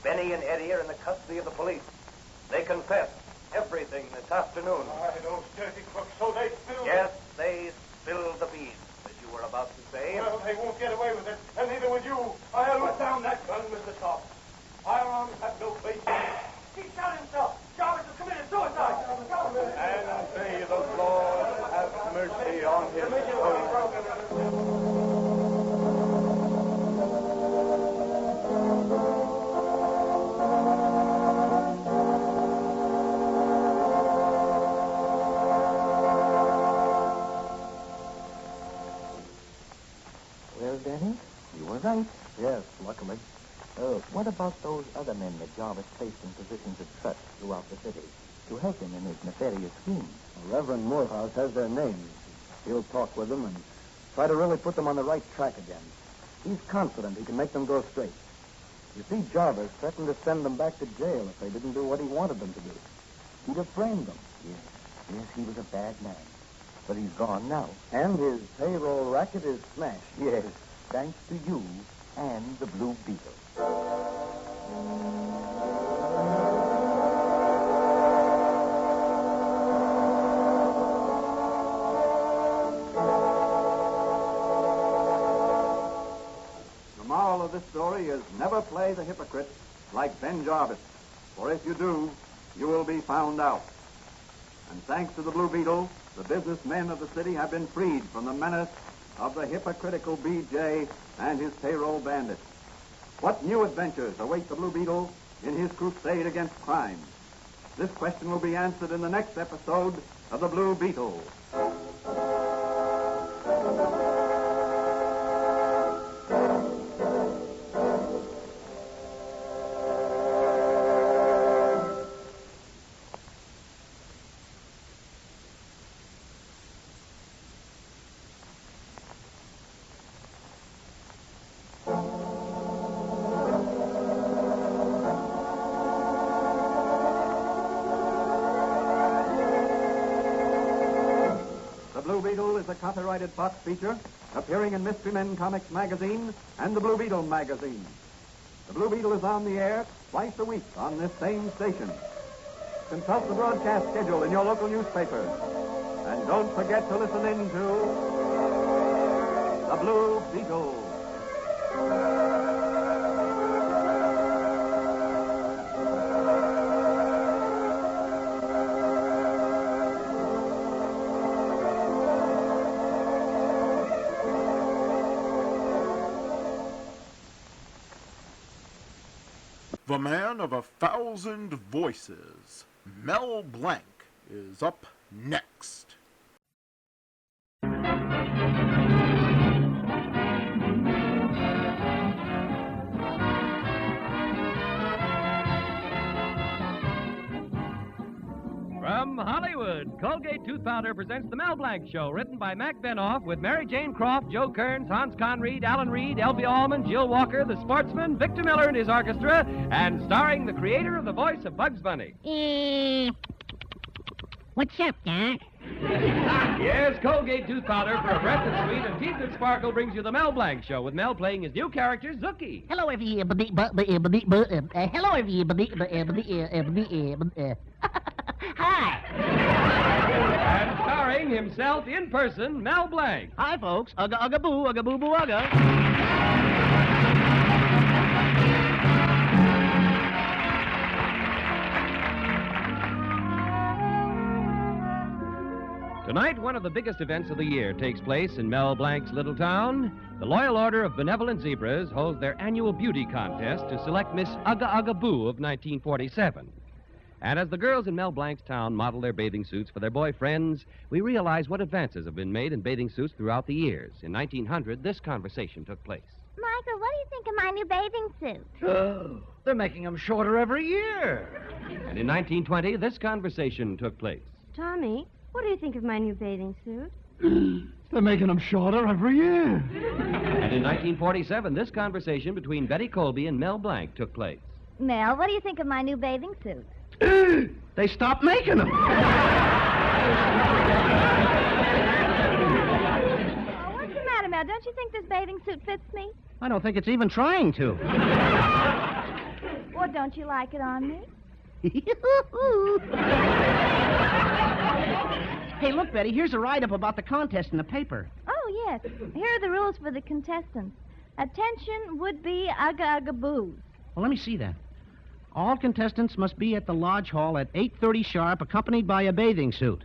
Benny and Eddie are in the custody of the police. They confessed everything this afternoon. Why, those dirty crooks, so they spilled... Yes, they spilled the beans, as you were about to say. Well, they won't get away with it, and neither will you. I'll put down that gun, Mr. Top. Firearms have no place in it. He shot himself. Jarvis has committed suicide. And may the Lord have mercy on his soul. Well, Danny, you were right. Yes, luckily. What about those other men that Jarvis placed in positions of trust throughout the city to help him in his nefarious schemes? Reverend Morehouse has their names. He'll talk with them and try to really put them on the right track again. He's confident he can make them go straight. You see, Jarvis threatened to send them back to jail if they didn't do what he wanted them to do. He'd have framed them. Yes, he was a bad man. But he's gone now. And his payroll racket is smashed. Yes, thanks to you and the Blue Beetle. The moral of this story is never play the hypocrite like Ben Jarvis, for if you do, you will be found out. And thanks to the Blue Beetle, the businessmen of the city have been freed from the menace of the hypocritical B.J. and his payroll bandits. What new adventures await the Blue Beetle in his crusade against crime? This question will be answered in the next episode of the Blue Beetle. Is a copyrighted Fox feature appearing in Mystery Men Comics magazine and the Blue Beetle magazine. The Blue Beetle is on the air twice a week on this same station. Consult the broadcast schedule in your local newspaper. And don't forget to listen in to the Blue Beetle. The man of 1,000 voices, Mel Blanc, is up next. From Hollywood, Colgate Tooth Powder presents The Mel Blanc Show, written by Mac Benoff with Mary Jane Croft, Joe Kearns, Hans Conried, Alan Reed, Elvie Allman, Jill Walker, the Sportsman, Victor Miller and his orchestra, and starring the creator of the voice of Bugs Bunny. What's up, Doc? Yes, Colgate Tooth Powder for a breath that's sweet and teeth that sparkle brings you The Mel Blanc Show with Mel playing his new character, Zookie. Hello, everybody. Hello, everybody. Hi. And starring himself in person, Mel Blanc. Hi, folks. Ugga, ugga, boo, ugga, boo, boo, ugga. Tonight, one of the biggest events of the year takes place in Mel Blanc's little town. The Loyal Order of Benevolent Zebras holds their annual beauty contest to select Miss Ugga Ugga Boo of 1947. And as the girls in Mel Blanc's town model their bathing suits for their boyfriends, we realize what advances have been made in bathing suits throughout the years. In 1900, this conversation took place. Michael, what do you think of my new bathing suit? Oh, they're making them shorter every year. And in 1920, this conversation took place. Tommy, what do you think of my new bathing suit? They're making them shorter every year. And in 1947, this conversation between Betty Colby and Mel Blanc took place. Mel, what do you think of my new bathing suit? They stopped making them. Oh, what's the matter, Mel? Don't you think this bathing suit fits me? I don't think it's even trying to. Well, don't you like it on me? Hey, look, Betty, here's a write-up about the contest in the paper. Oh, yes. Here are the rules for the contestants. Attention would-be Ugga Ugga Boos. Well, let me see that. All contestants must be at the Lodge Hall at 8:30 sharp, accompanied by a bathing suit.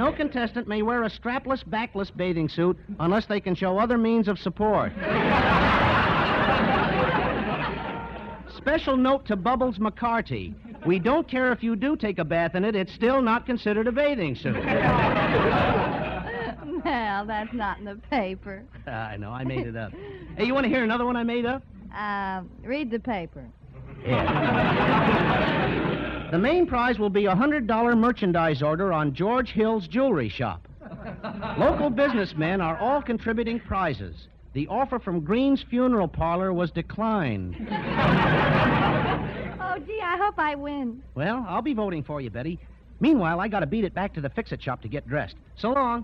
No contestant may wear a strapless, backless bathing suit unless they can show other means of support. Special note to Bubbles McCarthy. We don't care if you do take a bath in it, it's still not considered a bathing suit. Well, that's not in the paper. I know, I made it up. Hey, you want to hear another one I made up? Read the paper. Yeah. The main prize will be a $100 merchandise order on George Hill's Jewelry Shop. Local businessmen are all contributing prizes. The offer from Green's Funeral Parlor was declined. Oh, gee, I hope I win. Well, I'll be voting for you, Betty. Meanwhile, I gotta beat it back to the fix-it shop to get dressed. So long.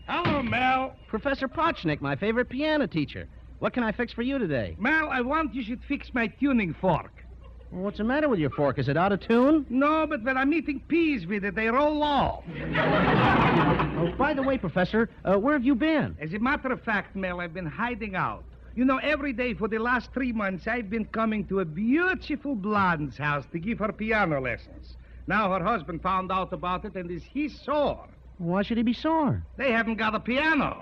Hello, Mel. Professor Potchnick, my favorite piano teacher. What can I fix for you today? Mel, I want you should fix my tuning fork. Well, what's the matter with your fork? Is it out of tune? No, but when I'm eating peas with it, they roll off. Oh, by the way, Professor, where have you been? As a matter of fact, Mel, I've been hiding out. You know, every day for the last 3 months, I've been coming to a beautiful blonde's house to give her piano lessons. Now her husband found out about it, and he's sore. Why should he be sore? They haven't got a piano.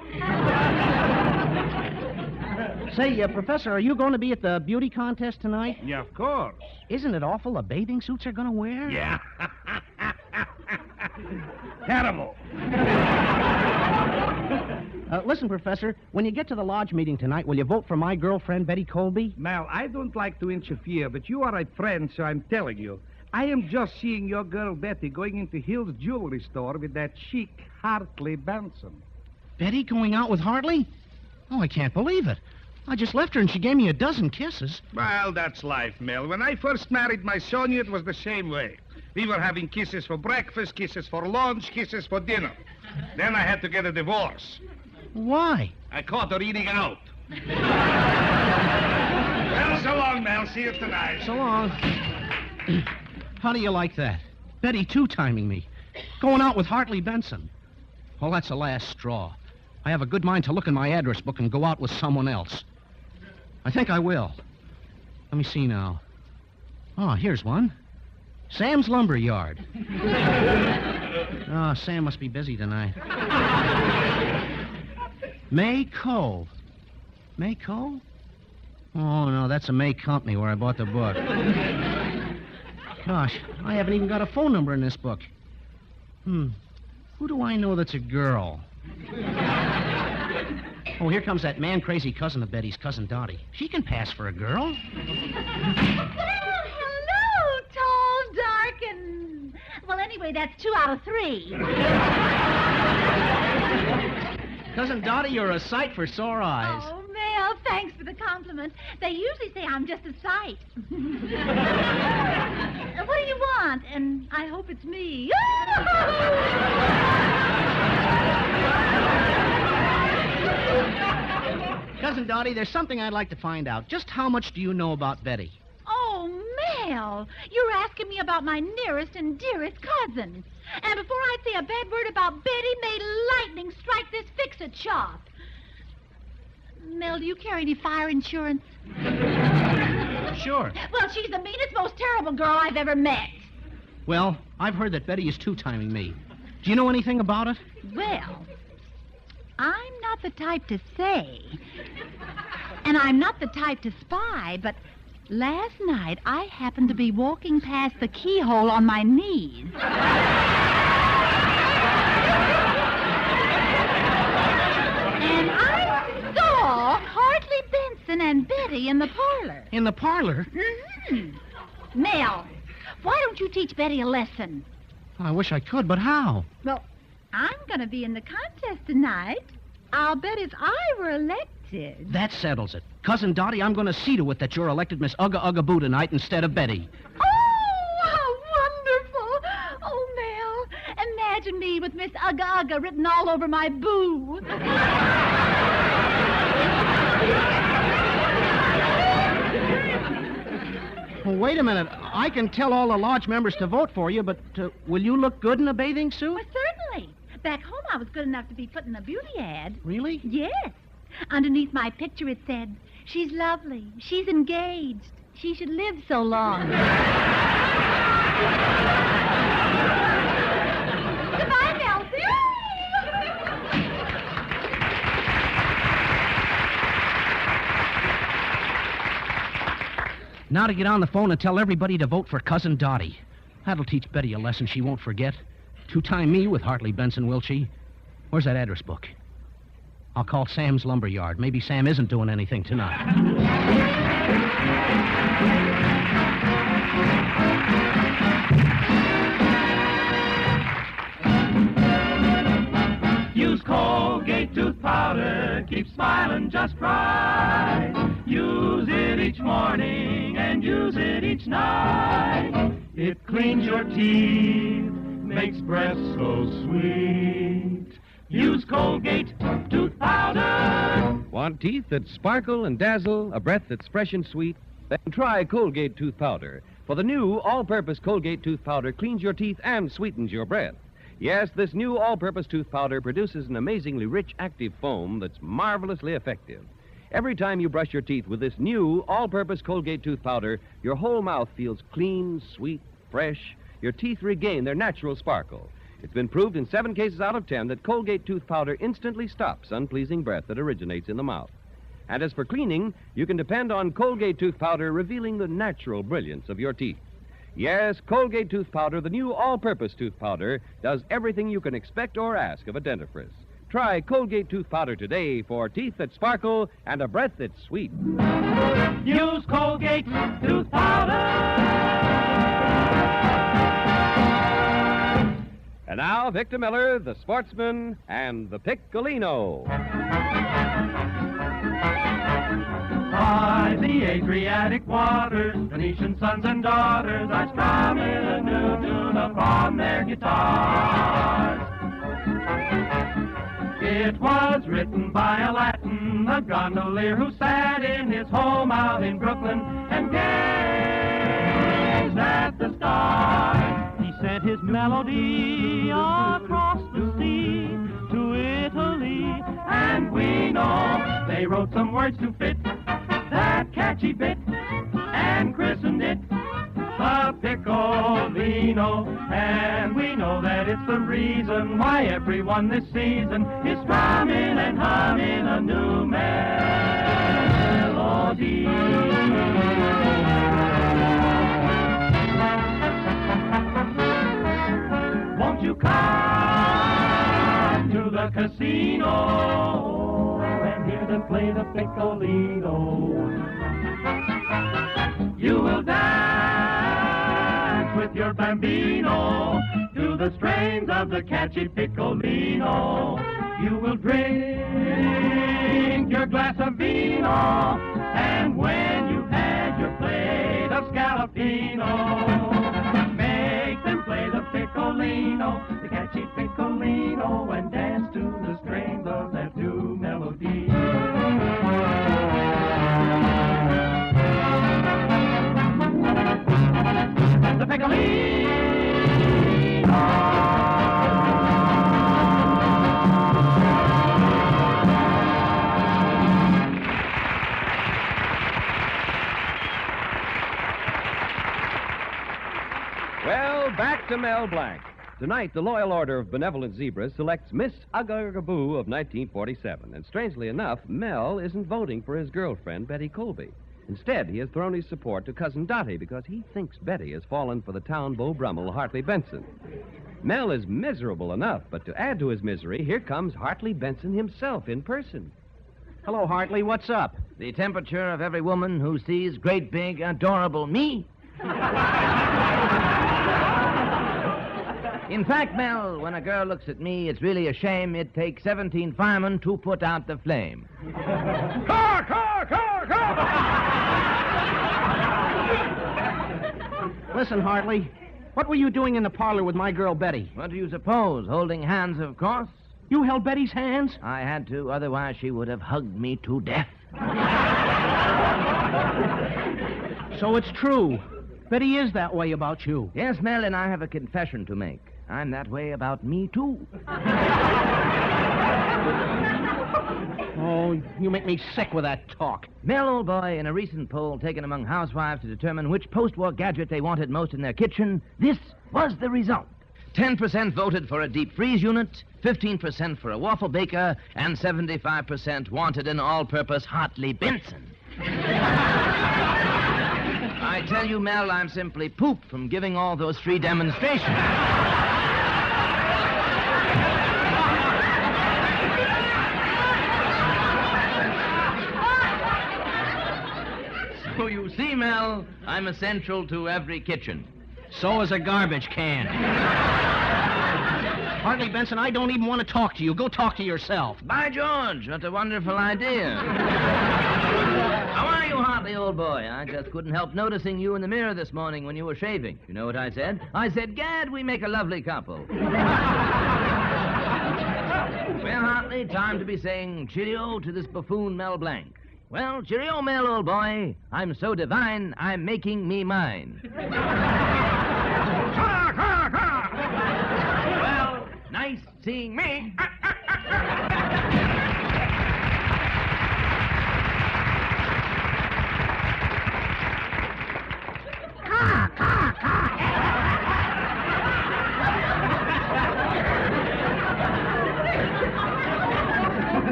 Say, Professor, are you going to be at the beauty contest tonight? Yeah, of course. Isn't it awful the bathing suits are going to wear? Yeah. Terrible. Listen, Professor, when you get to the lodge meeting tonight, will you vote for my girlfriend, Betty Colby? Mel, I don't like to interfere, but you are a friend, so I'm telling you. I am just seeing your girl Betty going into Hill's jewelry store with that chic Hartley Benson. Betty going out with Hartley? Oh, I can't believe it. I just left her and she gave me a dozen kisses. Well, that's life, Mel. When I first married my Sonia, it was the same way. We were having kisses for breakfast, kisses for lunch, kisses for dinner. Then I had to get a divorce. Why? I caught her eating out. Well, so long, Mel. See you tonight. So long. How do you like that? Betty two-timing me. Going out with Hartley Benson. Well, that's the last straw. I have a good mind to look in my address book and go out with someone else. I think I will. Let me see now. Oh, here's one. Sam's Lumber Yard. Oh, Sam must be busy tonight. May Cove. May Cove? Oh, no, that's a May Company where I bought the book. Gosh, I haven't even got a phone number in this book. Who do I know that's a girl? Oh, here comes that man-crazy cousin of Betty's, Cousin Dottie. She can pass for a girl. Hello, tall, dark, and... Well, anyway, that's 2 out of 3. Cousin Dottie, you're a sight for sore eyes. Oh, Mel, thanks for the compliment. They usually say I'm just a sight. What do you want? And I hope it's me. Cousin Dottie, there's something I'd like to find out. Just how much do you know about Betty? Oh, Mel, you're asking me about my nearest and dearest cousin. And before I say a bad word about Betty, may lightning strike this fix-it shop. Mel, do you carry any fire insurance? Sure. Well, she's the meanest, most terrible girl I've ever met. Well, I've heard that Betty is two-timing me. Do you know anything about it? Well, I'm not the type to say. And I'm not the type to spy, but last night I happened to be walking past the keyhole on my knees. And I saw Hartley Benson and Betty in the parlor. In the parlor? Mm-hmm. Mel, why don't you teach Betty a lesson? I wish I could, but how? Well, I'm going to be in the contest tonight. I'll bet if I were elected. That settles it. Cousin Dottie, I'm going to see to it that you're elected Miss Ugga Ugga Boo tonight instead of Betty. Oh, how wonderful. Oh, Mel, imagine me with Miss Ugga Ugga written all over my boo. Well, wait a minute. I can tell all the lodge members to vote for you, but will you look good in a bathing suit? Well, certainly. Back home, I was good enough to be put in a beauty ad. Really? Yes. Underneath my picture, it said, "She's lovely. She's engaged. She should live so long." Goodbye, Elsie. Now to get on the phone and tell everybody to vote for Cousin Dottie. That'll teach Betty a lesson she won't forget. Two-time me with Hartley Benson, will she? Where's that address book? I'll call Sam's Lumberyard. Maybe Sam isn't doing anything tonight. Use Colgate tooth powder, keep smiling just right. Use it each morning and use it each night. It cleans your teeth, makes breath so sweet. Use Colgate tooth powder. Want teeth that sparkle and dazzle, a breath that's fresh and sweet? Then try Colgate tooth powder. For the new all-purpose Colgate tooth powder cleans your teeth and sweetens your breath. Yes, this new all-purpose tooth powder produces an amazingly rich, active foam that's marvelously effective. Every time you brush your teeth with this new all-purpose Colgate tooth powder, your whole mouth feels clean, sweet, fresh. Your teeth regain their natural sparkle. It's been proved in 7 cases out of 10 that Colgate tooth powder instantly stops unpleasing breath that originates in the mouth. And as for cleaning, you can depend on Colgate tooth powder revealing the natural brilliance of your teeth. Yes, Colgate tooth powder, the new all-purpose tooth powder, does everything you can expect or ask of a dentifrice. Try Colgate tooth powder today for teeth that sparkle and a breath that's sweet. Use Colgate tooth powder. And now, Victor Miller, the sportsman, and the Piccolino. By the Adriatic waters, Venetian sons and daughters are strumming a new tune upon their guitars. It was written by a Latin, a gondolier who sat in his home out in Brooklyn and gazed at the stars. He sent his melody across the sea to Italy, and we know they wrote some words to fit that catchy bit and christened it the Piccolino. And we know that it's the reason why everyone this season is strumming and humming a new melody. Won't you come to the casino and hear them play the piccolino. You will dance with your bambino to the strains of the catchy piccolino. You will drink your glass of vino, and when you've had your plate of scallopino, make them play the piccolino, the catchy piccolino, and dance to the strains of that new melody. The piccolino. Well, back to Mel Blanc. Tonight, the Loyal Order of Benevolent Zebras selects Miss Ugga Ugga Boo of 1947. And strangely enough, Mel isn't voting for his girlfriend, Betty Colby. Instead, he has thrown his support to Cousin Dottie because he thinks Betty has fallen for the town Beau Brummel, Hartley Benson. Mel is miserable enough, but to add to his misery, here comes Hartley Benson himself in person. Hello, Hartley. What's up? The temperature of every woman who sees great, big, adorable me. In fact, Mel, when a girl looks at me, it's really a shame it takes 17 firemen to put out the flame. Caw, caw, caw, caw! Listen, Hartley. What were you doing in the parlor with my girl, Betty? What do you suppose? Holding hands, of course. You held Betty's hands? I had to, otherwise she would have hugged me to death. So it's true. Betty is that way about you. Yes, Mel, and I have a confession to make. I'm that way about me, too. Oh, you make me sick with that talk. Mel, old boy, in a recent poll taken among housewives to determine which post-war gadget they wanted most in their kitchen, this was the result. 10% voted for a deep freeze unit, 15% for a waffle baker, and 75% wanted an all-purpose Hartley Benson. I tell you, Mel, I'm simply pooped from giving all those free demonstrations. So you see, Mel, I'm essential to every kitchen. So is a garbage can. Hartley Benson, I don't even want to talk to you. Go talk to yourself. By George, what a wonderful idea. How are you, Hartley, old boy? I just couldn't help noticing you in the mirror this morning when you were shaving. You know what I said? I said, Gad, we make a lovely couple. Well, Hartley, time to be saying cheerio to this buffoon Mel Blanc. Well, cheerio, Mel, old boy. I'm so divine, I'm making me mine. Well, nice seeing me.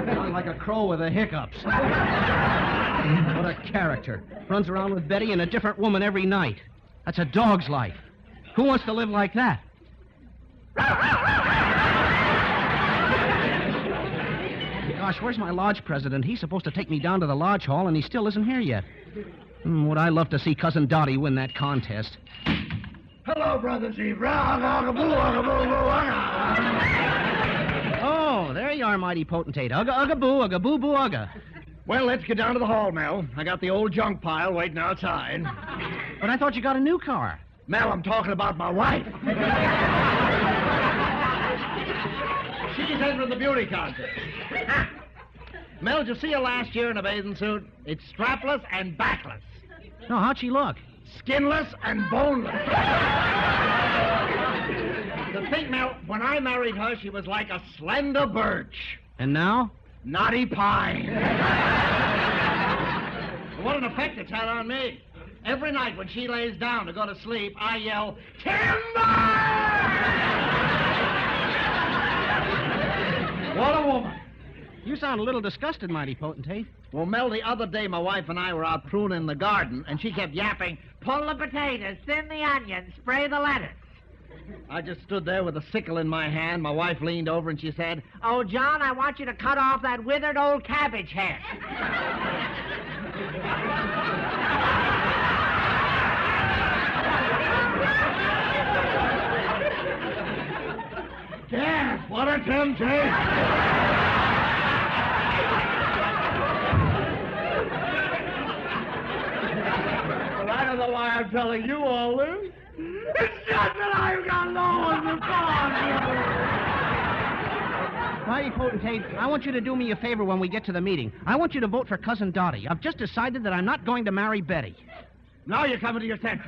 Sound like a crow with the hiccups. What a character. Runs around with Betty and a different woman every night. That's a dog's life. Who wants to live like that? Gosh, where's my lodge president? He's supposed to take me down to the lodge hall, and he still isn't here yet. Would I love to see Cousin Dottie win that contest. Hello, Brother Zebra. Oh, there you are, mighty potentate. Ugga, ugga, boo, ugga, boo, boo, ugga. Well, let's get down to the hall, Mel. I got the old junk pile waiting outside. But I thought you got a new car. Mel, I'm talking about my wife. She's entering the beauty contest. Mel, did you see her last year in a bathing suit? It's strapless and backless. No, how'd she look? Skinless and boneless. The thing, Mel, when I married her, she was like a slender birch. And now? Knotty pine. What an effect it's had on me. Every night when she lays down to go to sleep, I yell, Timber! What a woman. You sound a little disgusted, mighty potentate. Well, Mel, the other day my wife and I were out pruning the garden, and she kept yapping, pull the potatoes, thin the onions, spray the lettuce. I just stood there with a sickle in my hand. My wife leaned over and she said, "Oh, John, I want you to cut off that withered old cabbage head." Yes, what a temptation. But I don't know why I'm telling you all this. It's just that I've got no one to call. Mighty Potentate, I want you to do me a favor when we get to the meeting. I want you to vote for Cousin Dottie. I've just decided that I'm not going to marry Betty. Now you're coming to your senses.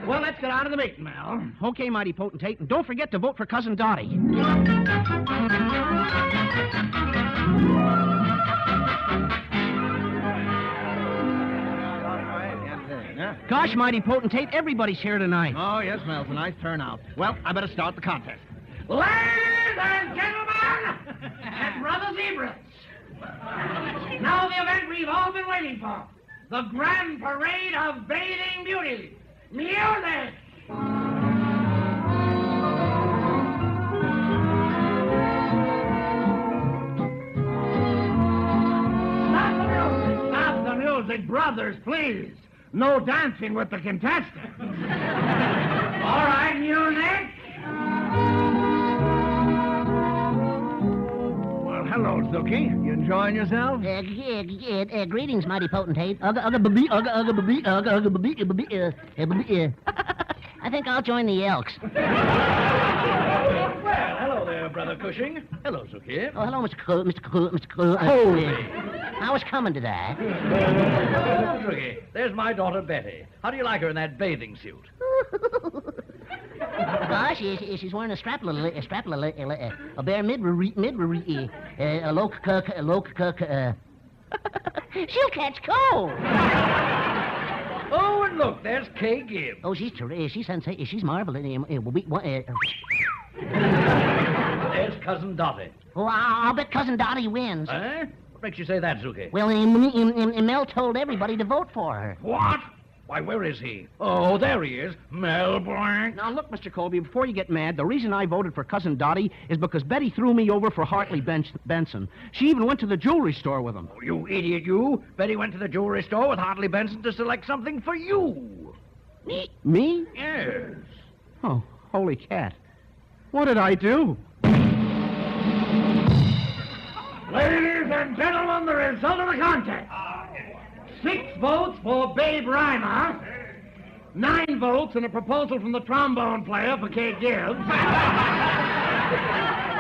Well, let's get out of the meeting, Mel. Okay, Mighty Potentate, and don't forget to vote for Cousin Dottie. Gosh, Mighty Potentate, everybody's here tonight. Oh, yes, Mel, it's a nice turnout. Well, I better start the contest. Ladies and gentlemen, and brother zebras, now the event we've all been waiting for. The grand parade of bathing beauty. Music! Stop the music, brothers, please. No dancing with the contestants. All right, music. Well, hello, Zookie. You enjoying yourself? Greetings, Mighty Potentate. I think I'll join the Elks. Well, hello there, Brother Cushing. Hello, Zookie. Oh, hello, Mr. Cole. Holy. I was coming to that. Zookie, there's my daughter, Betty. How do you like her in that bathing suit? Gosh, she's wearing a a bare a low she'll catch cold. Oh, and look, there's Kay Gibbs. Oh, she's sensational. She's marvelous. There's Cousin Dottie. Oh, I'll bet Cousin Dottie wins. Eh? What makes you say that, Zookie? Well, Mel told everybody to vote for her. What? Why, where is he? Oh, there he is. Mel Blanc. Now, look, Mr. Colby, before you get mad, the reason I voted for Cousin Dottie is because Betty threw me over for Hartley Benson. She even went to the jewelry store with him. Oh, you idiot, you. Betty went to the jewelry store with Hartley Benson to select something for you. Me? Yes. Oh, holy cat. What did I do? Ladies and gentlemen, the result of the contest. 6 votes for Babe Reimer, 9 votes in a proposal from the trombone player for Kate Gibbs.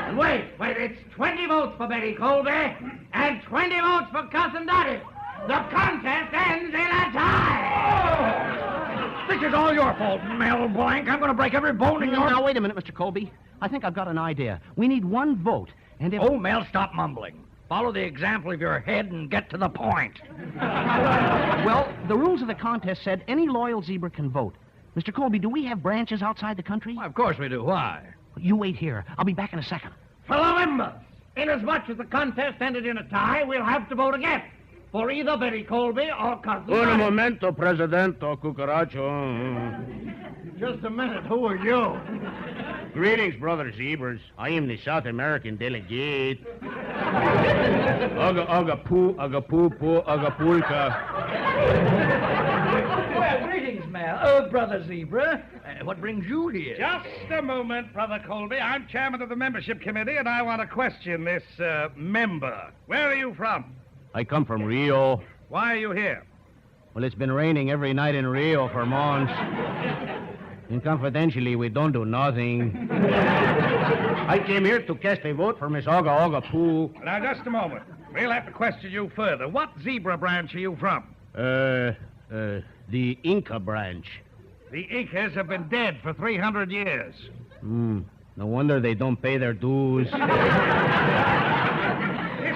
And wait, it's 20 votes for Betty Colby and 20 votes for Cousin Dottie. The contest ends in a tie. This is all your fault, Mel Blanc. I'm going to break every bone in your... Now, wait a minute, Mr. Colby. I think I've got an idea. We need 1 vote, and if... Oh, Mel, stop mumbling. Follow the example of your head and get to the point. Well, the rules of the contest said any loyal zebra can vote. Mr. Colby, do we have branches outside the country? Why, of course we do. Why? You wait here. I'll be back in a second. Fellow members, inasmuch as the contest ended in a tie, we'll have to vote again for either Betty Colby or Cousin Un Dottie. momento, Presidente Cucaracho. Just a minute, who are you? Greetings, brother zebras. I am the South American delegate. Aga poo, agapulka. Well, greetings, Mel. Brother Zebra. What brings you here? Just a moment, Brother Colby. I'm chairman of the membership committee, and I want to question this member. Where are you from? I come from Rio. Why are you here? Well, it's been raining every night in Rio for months. And confidentially, we don't do nothing. I came here to cast a vote for Miss Aga Poo. Now, just a moment. We'll have to question you further. What zebra branch are you from? The Inca branch. The Incas have been dead for 300 years. No wonder they don't pay their dues. This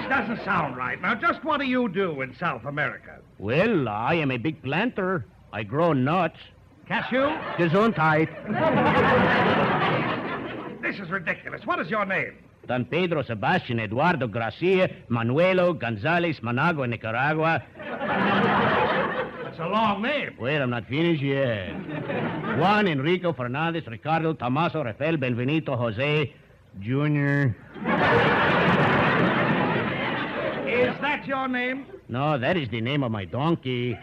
doesn't sound right. Now, just what do you do in South America? Well, I am a big planter. I grow nuts. Cashew? Gesundheit. This is ridiculous. What is your name? Don Pedro Sebastian Eduardo Gracia Manuelo Gonzalez Managua, Nicaragua. That's a long name. Wait, I'm not finished yet. Juan Enrico Fernandez Ricardo Tomaso Rafael Benvenito Jose Jr. Is that your name? No, that is the name of my donkey.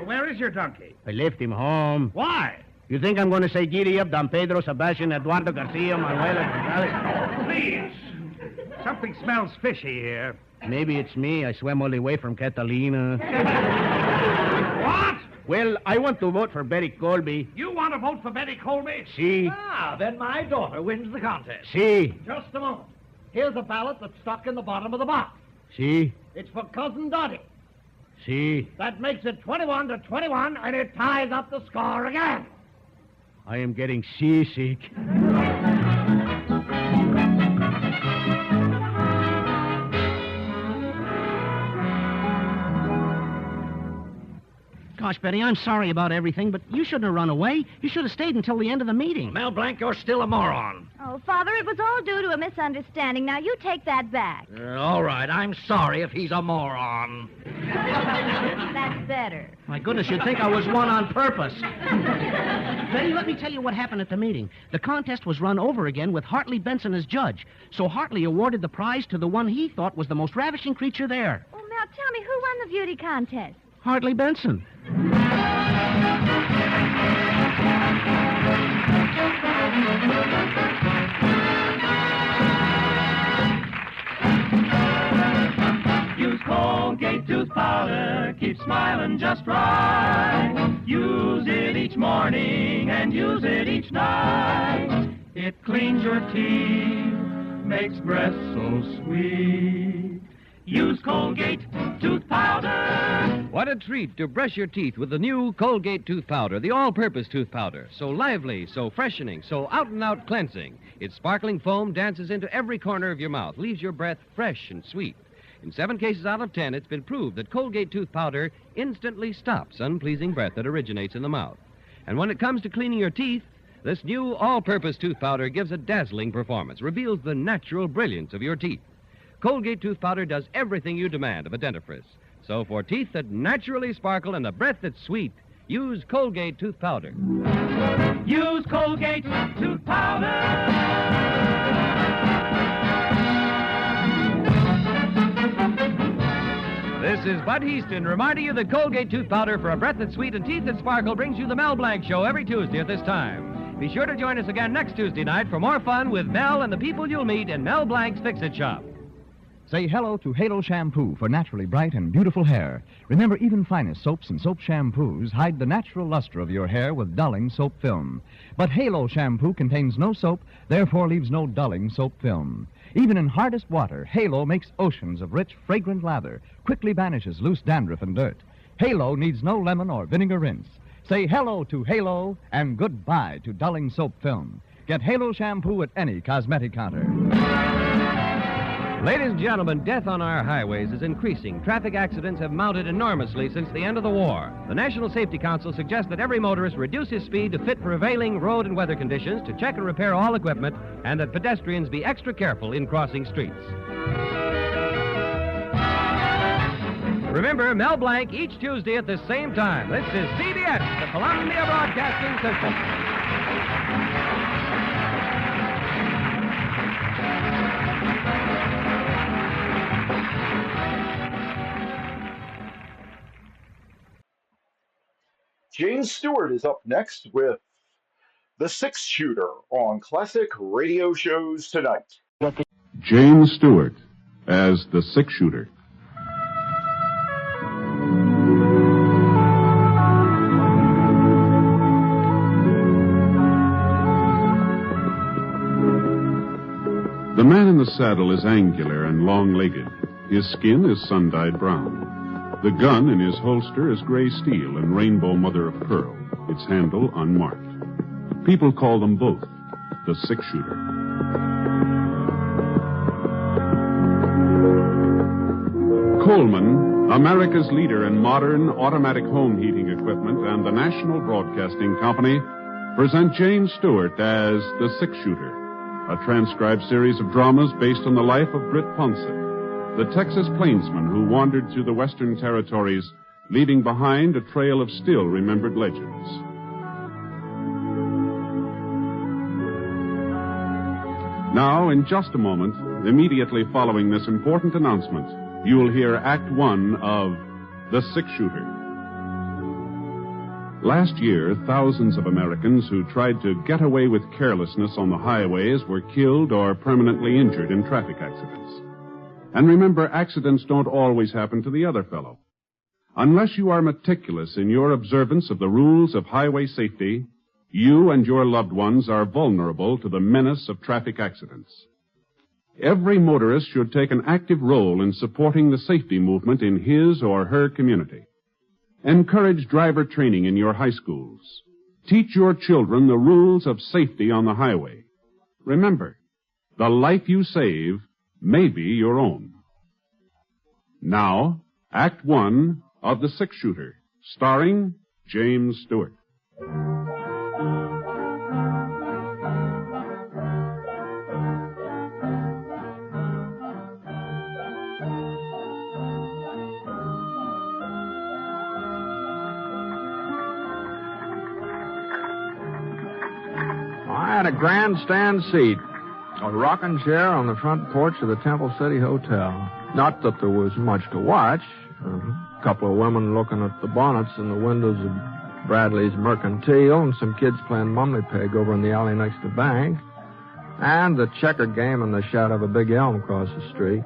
Where is your donkey? I left him home. Why? You think I'm going to say giddy up Don Pedro Sebastian Eduardo Garcia Manuel Gonzalez? Please. Something smells fishy here. Maybe it's me. I swam all the way from Catalina. What? Well, I want to vote for Betty Colby. You want to vote for Betty Colby? Si. Ah, then my daughter wins the contest. Si. Just a moment. Here's a ballot that's stuck in the bottom of the box. Si. It's for Cousin Dottie. Si. That makes it 21-21, and it ties up the score again. I am getting seasick. Gosh, Betty, I'm sorry about everything, but you shouldn't have run away. You should have stayed until the end of the meeting. Mel Blanc, you're still a moron. Oh, Father, it was all due to a misunderstanding. Now, you take that back. All right, I'm sorry if he's a moron. That's better. My goodness, you'd think I was one on purpose. Betty, let me tell you what happened at the meeting. The contest was run over again with Hartley Benson as judge. So Hartley awarded the prize to the one he thought was the most ravishing creature there. Oh, Mel, tell me, who won the beauty contest? Hartley Benson. Use Colgate tooth powder, keep smiling just right. Use it each morning and use it each night. It cleans your teeth, makes breath so sweet. Use Colgate tooth powder. What a treat to brush your teeth with the new Colgate tooth powder, the all-purpose tooth powder. So lively, so freshening, so out-and-out cleansing. Its sparkling foam dances into every corner of your mouth, leaves your breath fresh and sweet. In 7 cases out of 10, it's been proved that Colgate tooth powder instantly stops unpleasing breath that originates in the mouth. And when it comes to cleaning your teeth, this new all-purpose tooth powder gives a dazzling performance, reveals the natural brilliance of your teeth. Colgate tooth powder does everything you demand of a dentifrice. So for teeth that naturally sparkle and a breath that's sweet, use Colgate tooth powder. Use Colgate tooth powder. This is Bud Easton reminding you that Colgate tooth powder for a breath that's sweet and teeth that sparkle brings you the Mel Blanc Show every Tuesday at this time. Be sure to join us again next Tuesday night for more fun with Mel and the people you'll meet in Mel Blanc's Fix-It Shop. Say hello to Halo Shampoo for naturally bright and beautiful hair. Remember, even finest soaps and soap shampoos hide the natural luster of your hair with dulling soap film. But Halo Shampoo contains no soap, therefore leaves no dulling soap film. Even in hardest water, Halo makes oceans of rich, fragrant lather, quickly banishes loose dandruff and dirt. Halo needs no lemon or vinegar rinse. Say hello to Halo and goodbye to dulling soap film. Get Halo Shampoo at any cosmetic counter. Ladies and gentlemen, death on our highways is increasing. Traffic accidents have mounted enormously since the end of the war. The National Safety Council suggests that every motorist reduce his speed to fit prevailing road and weather conditions, to check and repair all equipment, and that pedestrians be extra careful in crossing streets. Remember, Mel Blanc each Tuesday at the same time. This is CBS, the Columbia Broadcasting System. Jane Stewart is up next with The Six Shooter on Classic Radio Shows Tonight. Jane Stewart as the Six Shooter. The man in the saddle is angular and long-legged. His skin is sun-dyed brown. The gun in his holster is gray steel and rainbow mother of pearl, its handle unmarked. People call them both the six-shooter. Coleman, America's leader in modern automatic home heating equipment, and the National Broadcasting Company present Jane Stewart as the Six-Shooter, a transcribed series of dramas based on the life of Britt Ponset, the Texas plainsman who wandered through the Western Territories leaving behind a trail of still remembered legends. Now, in just a moment, immediately following this important announcement, you will hear Act One of The Six-Shooter. Last year, thousands of Americans who tried to get away with carelessness on the highways were killed or permanently injured in traffic accidents. And remember, accidents don't always happen to the other fellow. Unless you are meticulous in your observance of the rules of highway safety, you and your loved ones are vulnerable to the menace of traffic accidents. Every motorist should take an active role in supporting the safety movement in his or her community. Encourage driver training in your high schools. Teach your children the rules of safety on the highway. Remember, the life you save may be your own. Now, Act One of The Six-Shooter, starring James Stewart. I had a grandstand seat, a rocking chair on the front porch of the Temple City Hotel. Not that there was much to watch. A couple of women looking at the bonnets in the windows of Bradley's Mercantile, and some kids playing mummy peg over in the alley next to the bank, and the checker game in the shadow of a big elm across the street.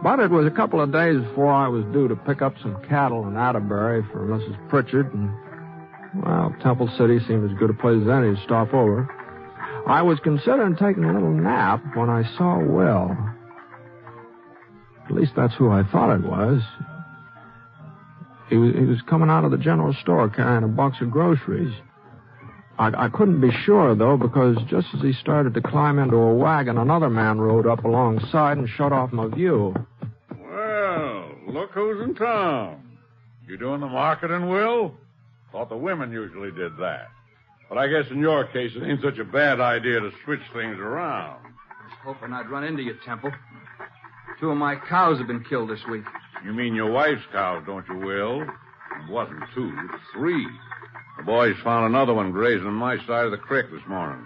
But it was a couple of days before I was due to pick up some cattle in Atterbury for Mrs. Pritchard, and, well, Temple City seemed as good a place as any to stop over. I was considering taking a little nap when I saw Will. At least that's who I thought it was. He was coming out of the general store carrying a box of groceries. I couldn't be sure, though, because just as he started to climb into a wagon, another man rode up alongside and shut off my view. Well, look who's in town. You doing the marketing, Will? Thought the women usually did that. But I guess in your case, it ain't such a bad idea to switch things around. I was hoping I'd run into you, Temple. 2 of my cows have been killed this week. You mean your wife's cows, don't you, Will? It wasn't 2, it was 3. The boys found another one grazing on my side of the creek this morning.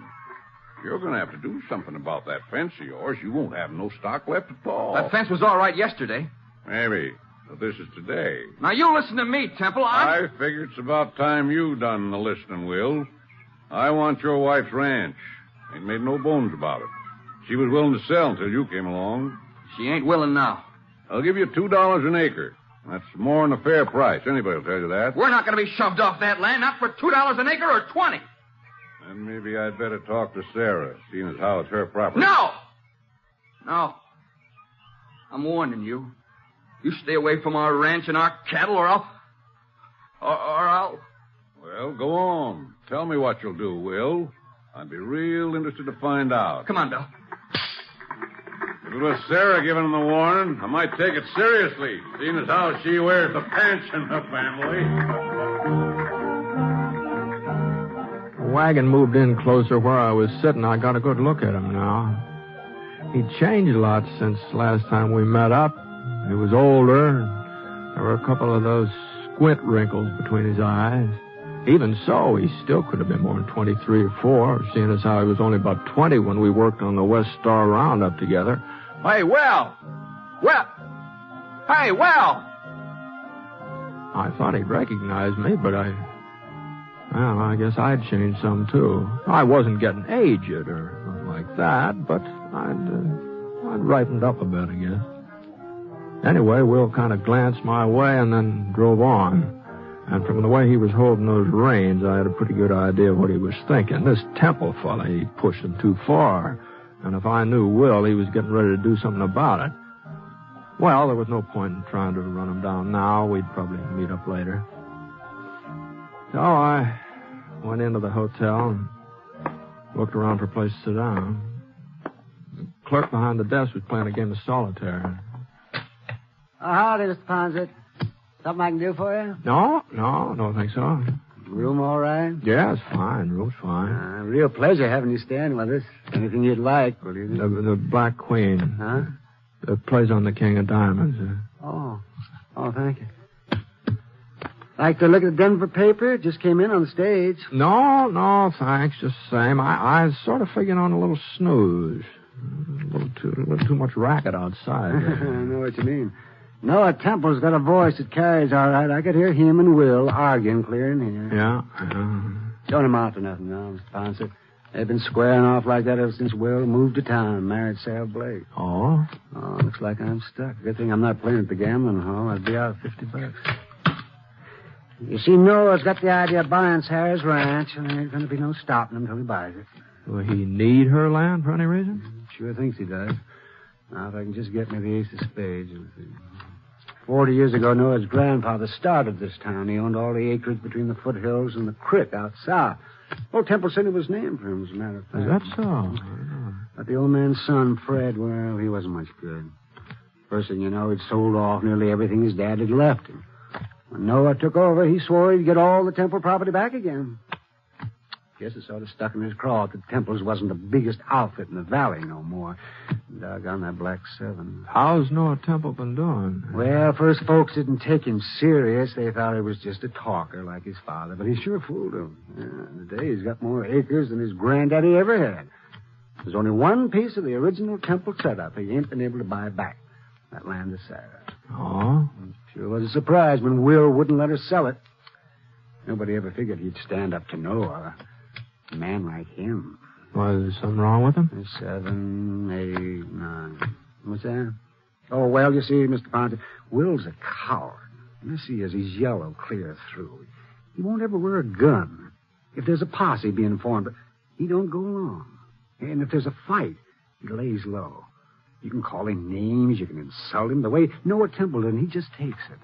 You're going to have to do something about that fence of yours. You won't have no stock left at all. That fence was all right yesterday. Maybe. But this is today. Now, you listen to me, Temple. I figure it's about time you done the listening, Will. I want your wife's ranch. Ain't made no bones about it. She was willing to sell until you came along. She ain't willing now. I'll give you $2 an acre. That's more than a fair price. Anybody will tell you that. We're not going to be shoved off that land, not for $2 an acre or 20. Then maybe I'd better talk to Sarah, seeing as how it's her property. No! No. I'm warning you. You stay away from our ranch and our cattle, or I'll... Well, go on. Tell me what you'll do, Will. I'd be real interested to find out. Come on, Bill. If it was Sarah giving him the warning, I might take it seriously, seeing as how she wears the pants in the family. The wagon moved in closer where I was sitting. I got a good look at him now. He'd changed a lot since last time we met up. He was older, and there were a couple of those squint wrinkles between his eyes. Even so, he still could have been more than 23 or 4, seeing as how he was only about 20 when we worked on the West Star Roundup together. Hey, Will! Hey, Will! I thought he'd recognize me, but I guess I'd changed some, too. I wasn't getting aged or nothing like that, but I'd ripened up a bit, I guess. Anyway, Will kind of glanced my way and then drove on. And from the way he was holding those reins, I had a pretty good idea of what he was thinking. This Temple fella, he pushed him too far. And if I knew Will, he was getting ready to do something about it. Well, there was no point in trying to run him down now. We'd probably meet up later. So I went into the hotel and looked around for a place to sit down. The clerk behind the desk was playing a game of solitaire. Howdy, Mr. Ponset. Something I can do for you? No, don't think so. Room all right? Yeah, it's fine. Room's fine. Real pleasure having you staying with us. Anything you'd like, will you? The Black Queen. Huh? It plays on the King of Diamonds. Oh, thank you. Like to look at the Denver paper? It just came in on the stage. No, thanks. Just the same. I was sort of figuring on a little snooze. A little too much racket outside. I know what you mean. Noah Temple's got a voice that carries all right. I could hear him and Will arguing clear in here. Yeah. Don't amount to nothing now, Mr. Ponce. They've been squaring off like that ever since Will moved to town and married Sarah Blake. Oh? Oh, looks like I'm stuck. Good thing I'm not playing at the gambling hall. I'd be out $50. You see, Noah's got the idea of buying Sarah's ranch, and there ain't going to be no stopping him until he buys it. Will he need her land for any reason? Sure thinks he does. Now, if I can just get me the ace of spades. 40 years ago, Noah's grandfather started this town. He owned all the acreage between the foothills and the creek out south. Old Temple said it was named for him, as a matter of fact. Is that so? But the old man's son, Fred, well, he wasn't much good. First thing you know, he'd sold off nearly everything his dad had left him. When Noah took over, he swore he'd get all the Temple property back again. Guess it sort of stuck in his craw that the Temples wasn't the biggest outfit in the valley no more. Doggone that Black Seven. How's Noah Temple been doing? Well, first folks didn't take him serious. They thought he was just a talker like his father, but he sure fooled them. Yeah, today he's got more acres than his granddaddy ever had. There's only one piece of the original Temple setup he ain't been able to buy back. That land of Sarah. Oh? Sure was a surprise when Will wouldn't let her sell it. Nobody ever figured he'd stand up to Noah. A man like him. Was something wrong with him? 7, 8, 9. What's that? Oh, well, you see, Mr. Ponce, Will's a coward. You see, as he's yellow clear through. He won't ever wear a gun. If there's a posse being formed, but he don't go along. And if there's a fight, he lays low. You can call him names, you can insult him. The way Noah Temple did, he just takes it.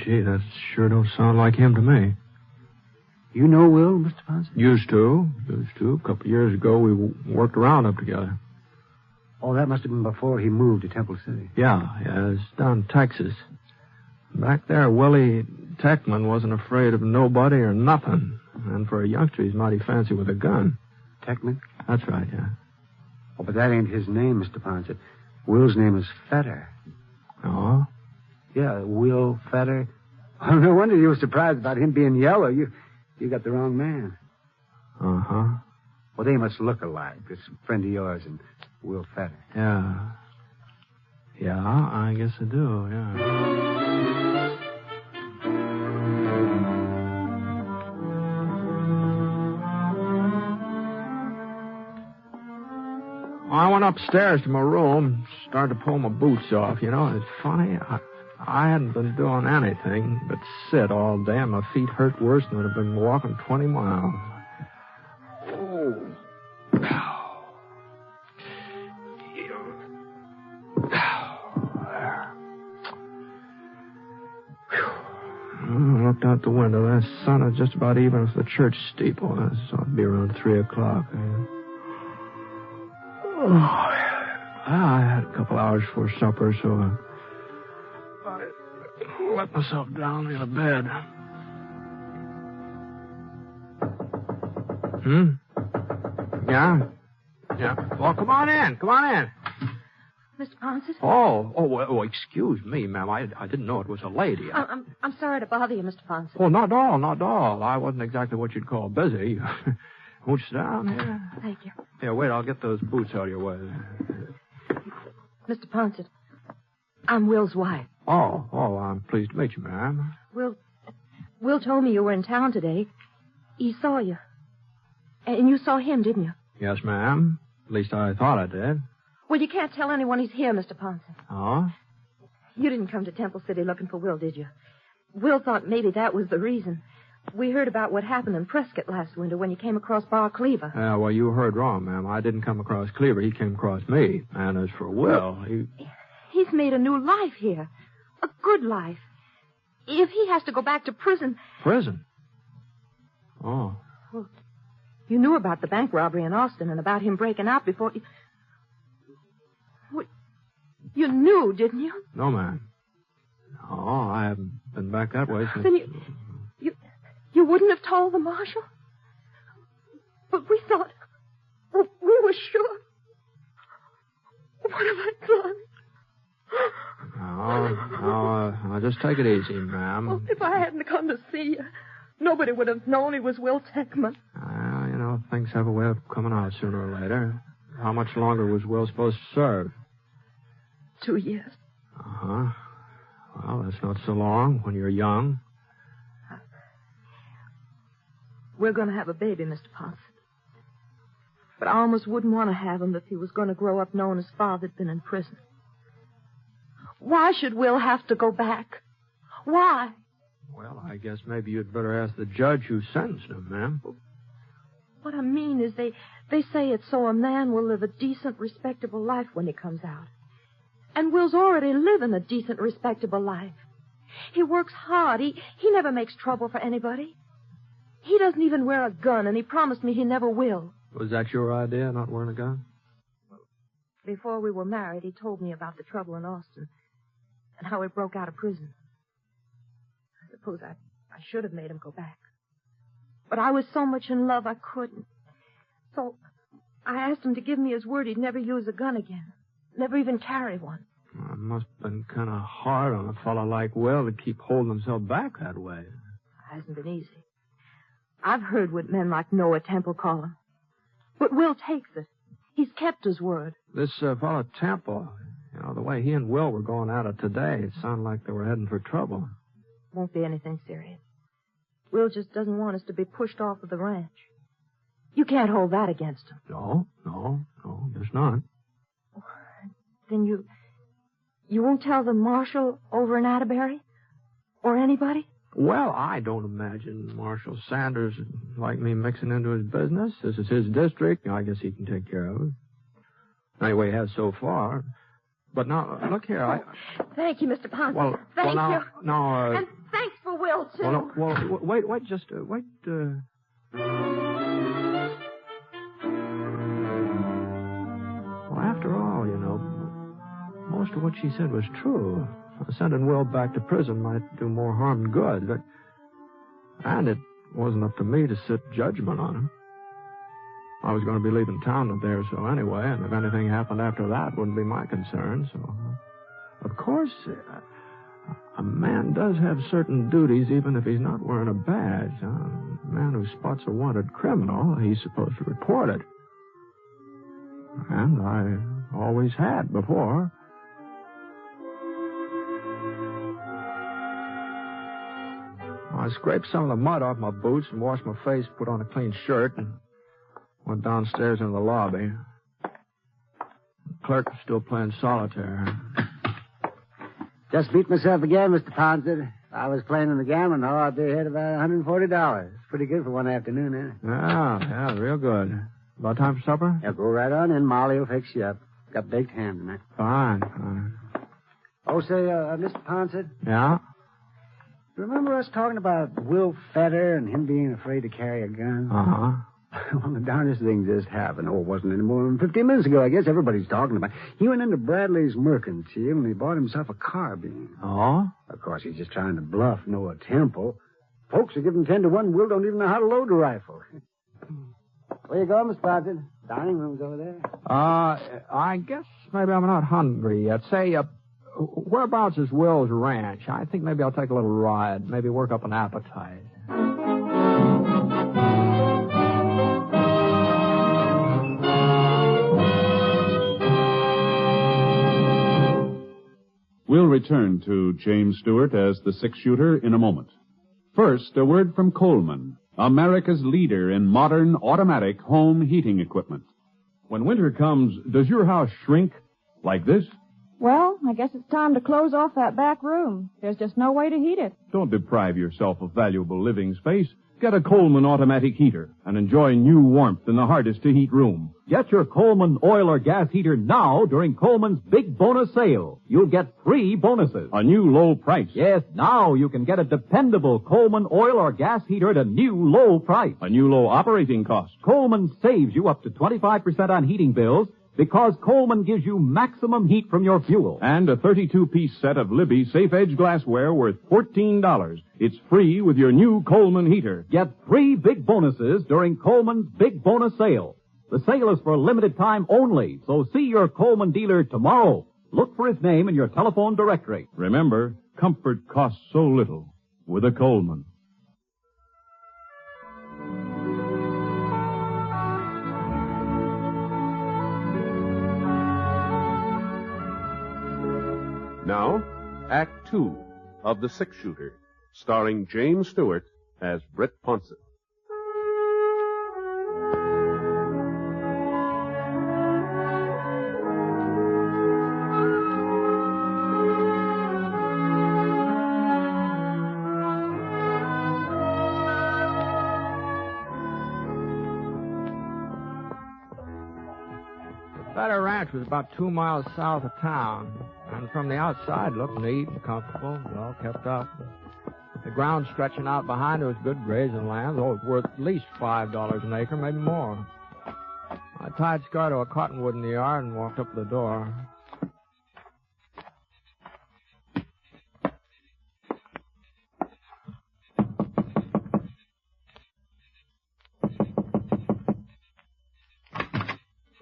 Gee, that sure don't sound like him to me. You know Will, Mr. Ponce? Used to. A couple of years ago, we worked around up together. Oh, that must have been before he moved to Temple City. Yeah, it's down in Texas. Back there, Willie Techman wasn't afraid of nobody or nothing. And for a youngster, he's mighty fancy with a gun. Techman? That's right, yeah. Oh, but that ain't his name, Mr. Ponce. Will's name is Fetter. Oh? Yeah, Will Fetter. Oh, no wonder you were surprised about him being yellow. You got the wrong man. Uh-huh. Well, they must look alike. This friend of yours and Will Fetter. Yeah. Yeah, I guess I do, yeah. I went upstairs to my room, started to pull my boots off. You know, it's funny. I hadn't been doing anything but sit all day, and my feet hurt worse than I've been walking 20 miles. Oh. I looked out the window. That sun is just about even with the church steeple. So it'd be around 3 o'clock. I had a couple hours before supper, so I let myself down in the bed. Yeah? Yeah. Well, come on in. Mr. Ponce? Oh, excuse me, ma'am. I didn't know it was a lady. I'm sorry to bother you, Mr. Ponce. Oh, not at all. I wasn't exactly what you'd call busy. Won't you sit down here? Thank you. Here, wait, I'll get those boots out of your way. Mr. Ponce, I'm Will's wife. Oh, I'm pleased to meet you, ma'am. Will told me you were in town today. He saw you. And you saw him, didn't you? Yes, ma'am. At least I thought I did. Well, you can't tell anyone he's here, Mr. Ponce. Oh? You didn't come to Temple City looking for Will, did you? Will thought maybe that was the reason. We heard about what happened in Prescott last winter when you came across Bar Cleaver. Well, you heard wrong, ma'am. I didn't come across Cleaver. He came across me. And as for Will, He's made a new life here. A good life. If he has to go back to prison... Prison? Oh. Well, you knew about the bank robbery in Austin and about him breaking out before... You knew, didn't you? No, ma'am. Oh, I haven't been back that way since... Then you wouldn't have told the marshal? But we thought... We were sure. What have I done? No, just take it easy, ma'am. Well, if I hadn't come to see you, nobody would have known he was Will Techman. Things have a way of coming out sooner or later. How much longer was Will supposed to serve? 2 years. Uh-huh. Well, that's not so long when you're young. We're going to have a baby, Mr. Ponce. But I almost wouldn't want to have him if he was going to grow up knowing his father'd been in prison. Why should Will have to go back? Why? Well, I guess maybe you'd better ask the judge who sentenced him, ma'am. What I mean is they say it's so a man will live a decent, respectable life when he comes out. And Will's already living a decent, respectable life. He works hard. He never makes trouble for anybody. He doesn't even wear a gun, and he promised me he never will. Was that your idea, not wearing a gun? Before we were married, he told me about the trouble in Austin and how he broke out of prison. I suppose I should have made him go back. But I was so much in love I couldn't. So I asked him to give me his word he'd never use a gun again. Never even carry one. Well, it must have been kind of hard on a fellow like Will to keep holding himself back that way. It hasn't been easy. I've heard what men like Noah Temple call him. But Will takes it. He's kept his word. This fellow Temple, the way he and Will were going at it today, it sounded like they were heading for trouble. Won't be anything serious. Will just doesn't want us to be pushed off of the ranch. You can't hold that against him. No, there's not. Then you won't tell the marshal over in Atterbury? Or anybody? Well, I don't imagine Marshal Sanders would like me mixing into his business. This is his district. I guess he can take care of it. Anyway, he has so far. But now, look here, Thank you, Mr. Ponce. Well, Thank now, you. Now, and thanks for Will, too. Wait, wait. Well, after all, most of what she said was true. Sending Will back to prison might do more harm than good. And it wasn't up to me to sit judgment on him. I was going to be leaving town up there, so anyway, and if anything happened after that, wouldn't be my concern, so... Of course, a man does have certain duties even if he's not wearing a badge. A man who spots a wanted criminal, he's supposed to report it. And I always had before. I scraped some of the mud off my boots and washed my face, put on a clean shirt, and went downstairs into the lobby. The clerk was still playing solitaire. Just beat myself again, Mr. Ponce. I was playing in the gambling hall. I'd be ahead about $140. Pretty good for one afternoon, isn't it? Yeah, real good. About time for supper? Yeah, go right on in. Molly will fix you up. Got baked ham tonight. Fine. Oh, say, Mr. Ponce. Yeah? Remember us talking about Will Fetter and him being afraid to carry a gun? Uh-huh. Well, the darndest thing just happened. Oh, it wasn't any more than 15 minutes ago. I guess everybody's talking about it. He went into Bradley's Mercantile and he bought himself a carbine. Oh? Of course, he's just trying to bluff Noah Temple. Folks are giving 10 to 1. Will don't even know how to load a rifle. Where you going, Mr. Ponce? Dining room's over there. I guess maybe I'm not hungry yet. Say, whereabouts is Will's ranch? I think maybe I'll take a little ride. Maybe work up an appetite. We'll return to James Stewart as the six-shooter in a moment. First, a word from Coleman, America's leader in modern automatic home heating equipment. When winter comes, does your house shrink like this? Well, I guess it's time to close off that back room. There's just no way to heat it. Don't deprive yourself of valuable living space. Get a Coleman automatic heater and enjoy new warmth in the hardest-to-heat room. Get your Coleman oil or gas heater now during Coleman's big bonus sale. You'll get 3 bonuses. A new low price. Yes, now you can get a dependable Coleman oil or gas heater at a new low price. A new low operating cost. Coleman saves you up to 25% on heating bills because Coleman gives you maximum heat from your fuel. And a 32-piece set of Libby Safe Edge glassware worth $14. It's free with your new Coleman heater. Get 3 big bonuses during Coleman's big bonus sale. The sale is for a limited time only, so see your Coleman dealer tomorrow. Look for his name in your telephone directory. Remember, comfort costs so little with a Coleman. Now, Act Two of The Six Shooter, starring James Stewart as Britt Ponset. That ranch was about 2 miles south of town, and from the outside looked neat and comfortable, well kept up. The ground stretching out behind it was good grazing land, though it was worth at least $5 an acre, maybe more. I tied Scar to a cottonwood in the yard and walked up to the door.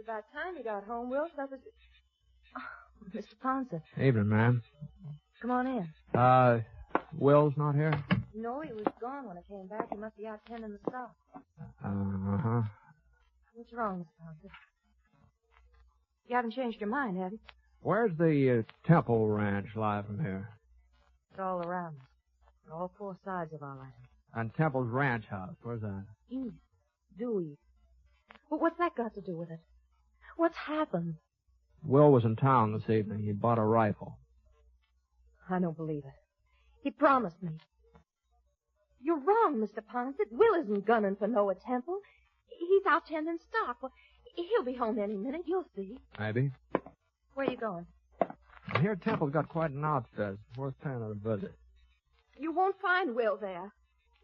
About time you got home, Will. That was... Oh, Mr. Ponset. Evening, ma'am. Come on in. Will's not here? No, he was gone when I came back. He must be out tending the stock. Uh-huh. What's wrong, Mr. Ponset? You haven't changed your mind, have you? Where's the Temple Ranch lie from here? It's all around us. On all four sides of our land. And Temple's ranch house, where's that? East. Due east. But what's that got to do with it? What's happened? Will was in town this evening. He bought a rifle. I don't believe it. He promised me. You're wrong, Mr. Ponset. Will isn't gunning for Noah Temple. He's out tending stock. Well, he'll be home any minute. You'll see. Maybe. Where are you going? I hear Temple's got quite an outfit. It's worth paying it a visit. You won't find Will there.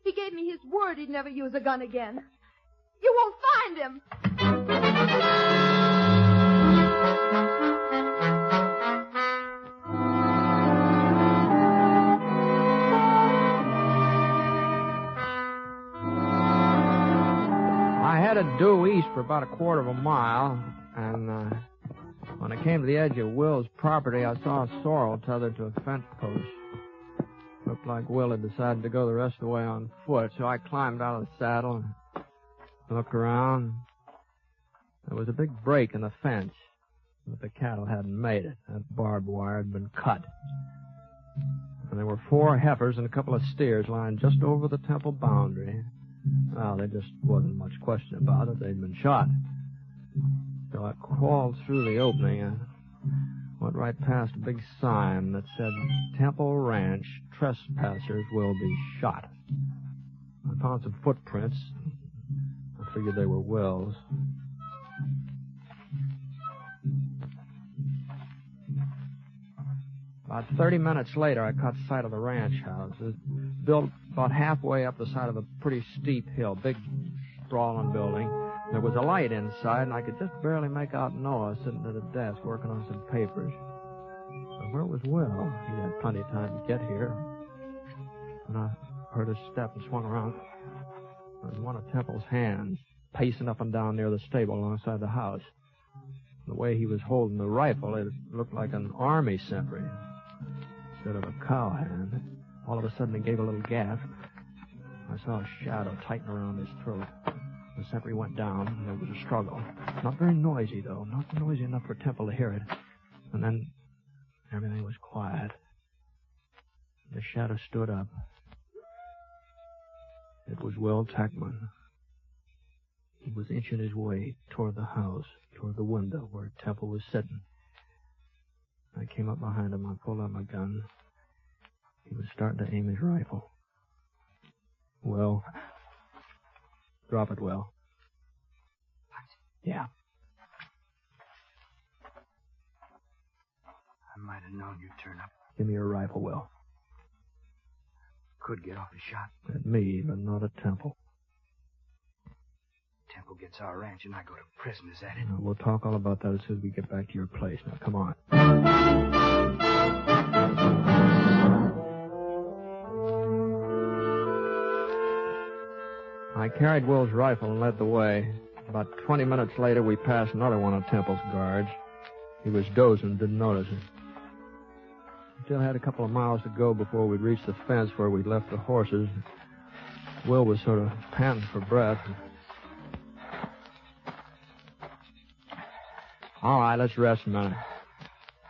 He gave me his word he'd never use a gun again. You won't find him. I headed due east for about a quarter of a mile, and when I came to the edge of Will's property, I saw a sorrel tethered to a fence post. Looked like Will had decided to go the rest of the way on foot, so I climbed out of the saddle and looked around. There was a big break in the fence, but the cattle hadn't made it. That barbed wire had been cut. And there were 4 heifers and a couple of steers lying just over the Temple boundary. Well, there just wasn't much question about it. They'd been shot. So I crawled through the opening and went right past a big sign that said, Temple Ranch, trespassers will be shot. I found some footprints. I figured they were Will's. About 30 minutes later, I caught sight of the ranch house. It was built about halfway up the side of a pretty steep hill, big, sprawling building. There was a light inside, and I could just barely make out Noah sitting at a desk working on some papers. But where was Will? He had plenty of time to get here. When I heard a step and swung around, there was one of Temple's hands pacing up and down near the stable alongside the house. The way he was holding the rifle, it looked like an army sentry instead of a cowhand. All of a sudden, he gave a little gasp. I saw a shadow tighten around his throat. The sentry went down, and there was a struggle. Not very noisy, though. Not noisy enough for Temple to hear it. And then everything was quiet. The shadow stood up. It was Will Tackman. He was inching his way toward the house, toward the window where Temple was sitting. I came up behind him. I pulled out my gun. He was starting to aim his rifle. Will. Drop it, Will. Yeah. I might have known you'd turn up. Give me your rifle, Will. Could get off a shot. At me, but not at Temple. Temple gets our ranch and I go to prison, is that it? We'll talk all about that as soon as we get back to your place. Now, come on. I carried Will's rifle and led the way. About 20 minutes later, we passed another one of Temple's guards. He was dozing, didn't notice it. Still had a couple of miles to go before we'd reach the fence where we'd left the horses. Will was sort of panting for breath. All right, let's rest a minute.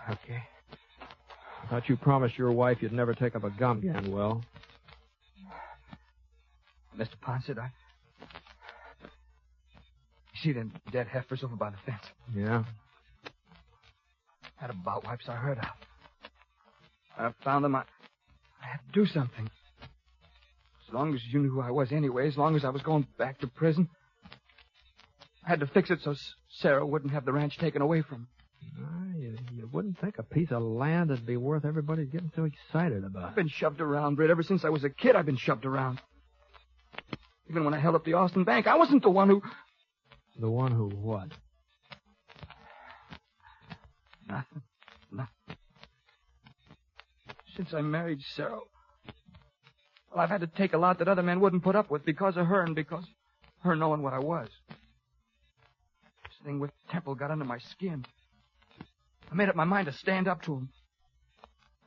Okay. I thought you promised your wife you'd never take up a gun again, Will. Mr. Ponset, I see them dead heifers over by the fence. Yeah? Had about wipes I heard of. I found them. I had to do something. As long as you knew who I was anyway, as long as I was going back to prison, I had to fix it so Sarah wouldn't have the ranch taken away from her. You wouldn't think a piece of land would be worth everybody getting so excited about. I've been shoved around, Britt. Ever since I was a kid, I've been shoved around. Even when I held up the Austin Bank, I wasn't the one who... The one who what? Nothing. Since I married Sarah, well, I've had to take a lot that other men wouldn't put up with because of her and because of her knowing what I was. This thing with Temple got under my skin. I made up my mind to stand up to him.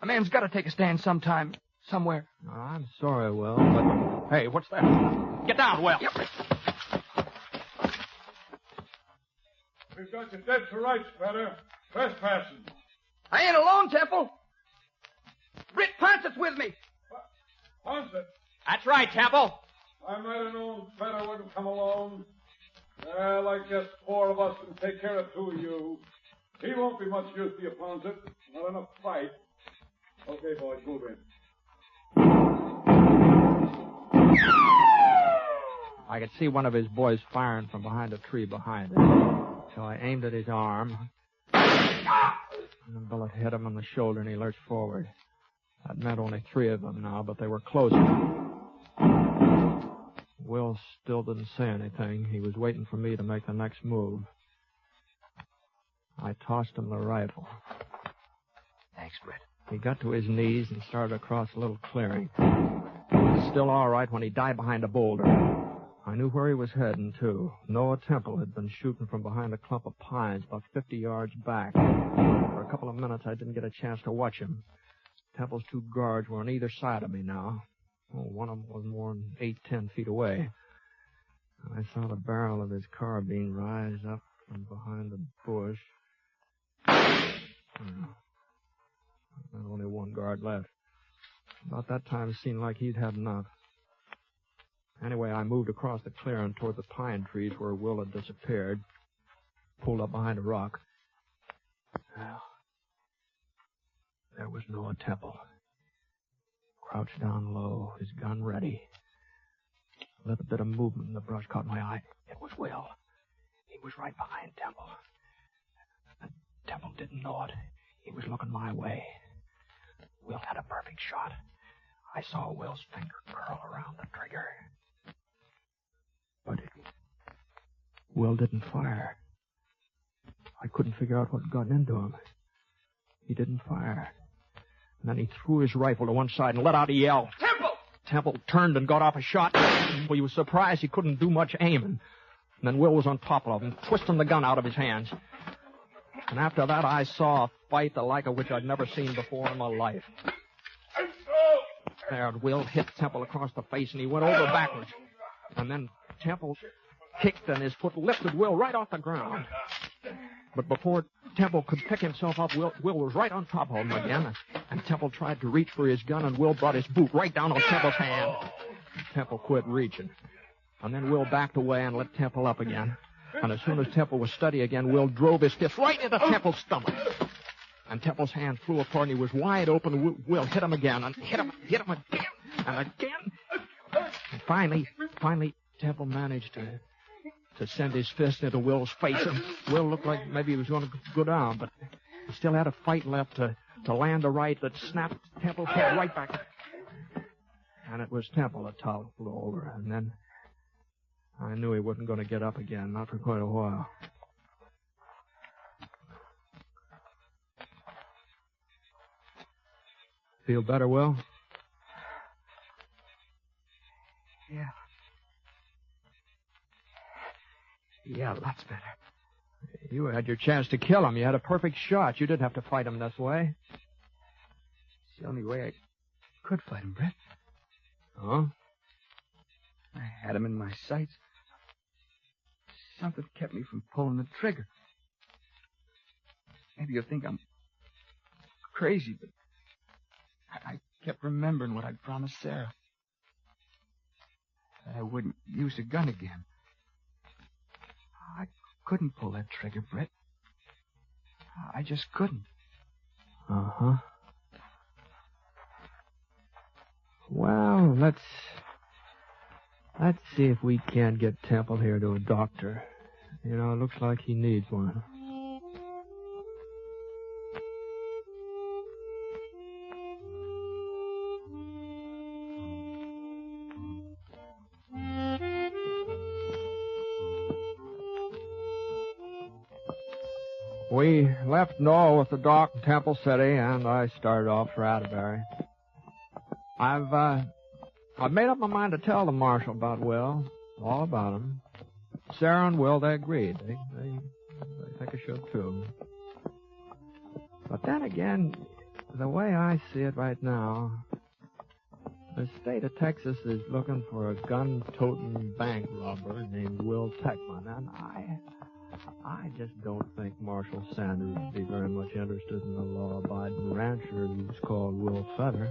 A man's got to take a stand sometime, somewhere. Oh, I'm sorry, Will, but... Hey, what's that? Get down, Will. Yep. We've got you dead to rights, brother. Trespassing. I ain't alone, Temple. Britt Ponset's with me. Ponset? That's right, Temple. I might have known Fibber wouldn't come alone. Well, I guess 4 of us can take care of 2 of you. He won't be much use to you, Ponset. Not enough fight. Okay, boys, move in. I could see one of his boys firing from behind a tree behind him. So I aimed at his arm. And the bullet hit him on the shoulder and he lurched forward. That meant only 3 of them now, but they were closer. Will still didn't say anything. He was waiting for me to make the next move. I tossed him the rifle. Thanks, Britt. He got to his knees and started across a little clearing. He was still all right when he died behind a boulder. I knew where he was heading, too. Noah Temple had been shooting from behind a clump of pines about 50 yards back. For a couple of minutes, I didn't get a chance to watch him. Temple's 2 guards were on either side of me now. Oh, one of them was more than 8-10 feet away. I saw the barrel of his carbine rise up from behind the bush. There's only 1 guard left. About that time, it seemed like he'd had enough. Anyway, I moved across the clearing toward the pine trees where Will had disappeared. Pulled up behind a rock. Well, there was Noah Temple. Crouched down low, his gun ready. A little bit of movement in the brush caught my eye. It was Will. He was right behind Temple. And Temple didn't know it. He was looking my way. Will had a perfect shot. I saw Will's finger curl around the trigger. But Will didn't fire. I couldn't figure out what got into him. He didn't fire. And then he threw his rifle to one side and let out a yell. Temple! Temple turned and got off a shot. Well, he was surprised he couldn't do much aiming. And then Will was on top of him, twisting the gun out of his hands. And after that, I saw a fight the like of which I'd never seen before in my life. There, Will hit Temple across the face, and he went over backwards. And then Temple kicked, and his foot lifted Will right off the ground. But before Temple could pick himself up, Will was right on top of him again. And Temple tried to reach for his gun, and Will brought his boot right down on Temple's hand. Temple quit reaching. And then Will backed away and let Temple up again. And as soon as Temple was steady again, Will drove his fist right into Temple's stomach. And Temple's hand flew apart, and he was wide open. Will hit him again, and hit him again, and again. And finally, Temple managed to send his fist into Will's face. And Will looked like maybe he was going to go down, but he still had a fight left to land a right that snapped Temple's head right back. And it was Temple that toppled over, and then I knew he wasn't going to get up again, not for quite a while. Feel better, Will? Yeah. Yeah, lots better. You had your chance to kill him. You had a perfect shot. You didn't have to fight him this way. It's the only way I could fight him, Brett. Oh? I had him in my sights. Something kept me from pulling the trigger. Maybe you'll think I'm crazy, but I kept remembering what I'd promised Sarah. That I wouldn't use a gun again. I couldn't pull that trigger, Brett. I just couldn't. Uh-huh. Well, let's see if we can't get Temple here to a doctor. You know, it looks like he needs one. We left Noel with the doc in Temple City, and I started off for Atterbury. I've made up my mind to tell the marshal about Will, all about him. Sarah and Will, they agreed. They think I should, too. But then again, the way I see it right now, the state of Texas is looking for a gun-toting bank robber named Will Techman, and I just don't think Marshal Sanders would be very much interested in a law-abiding rancher who's called Will Fibber.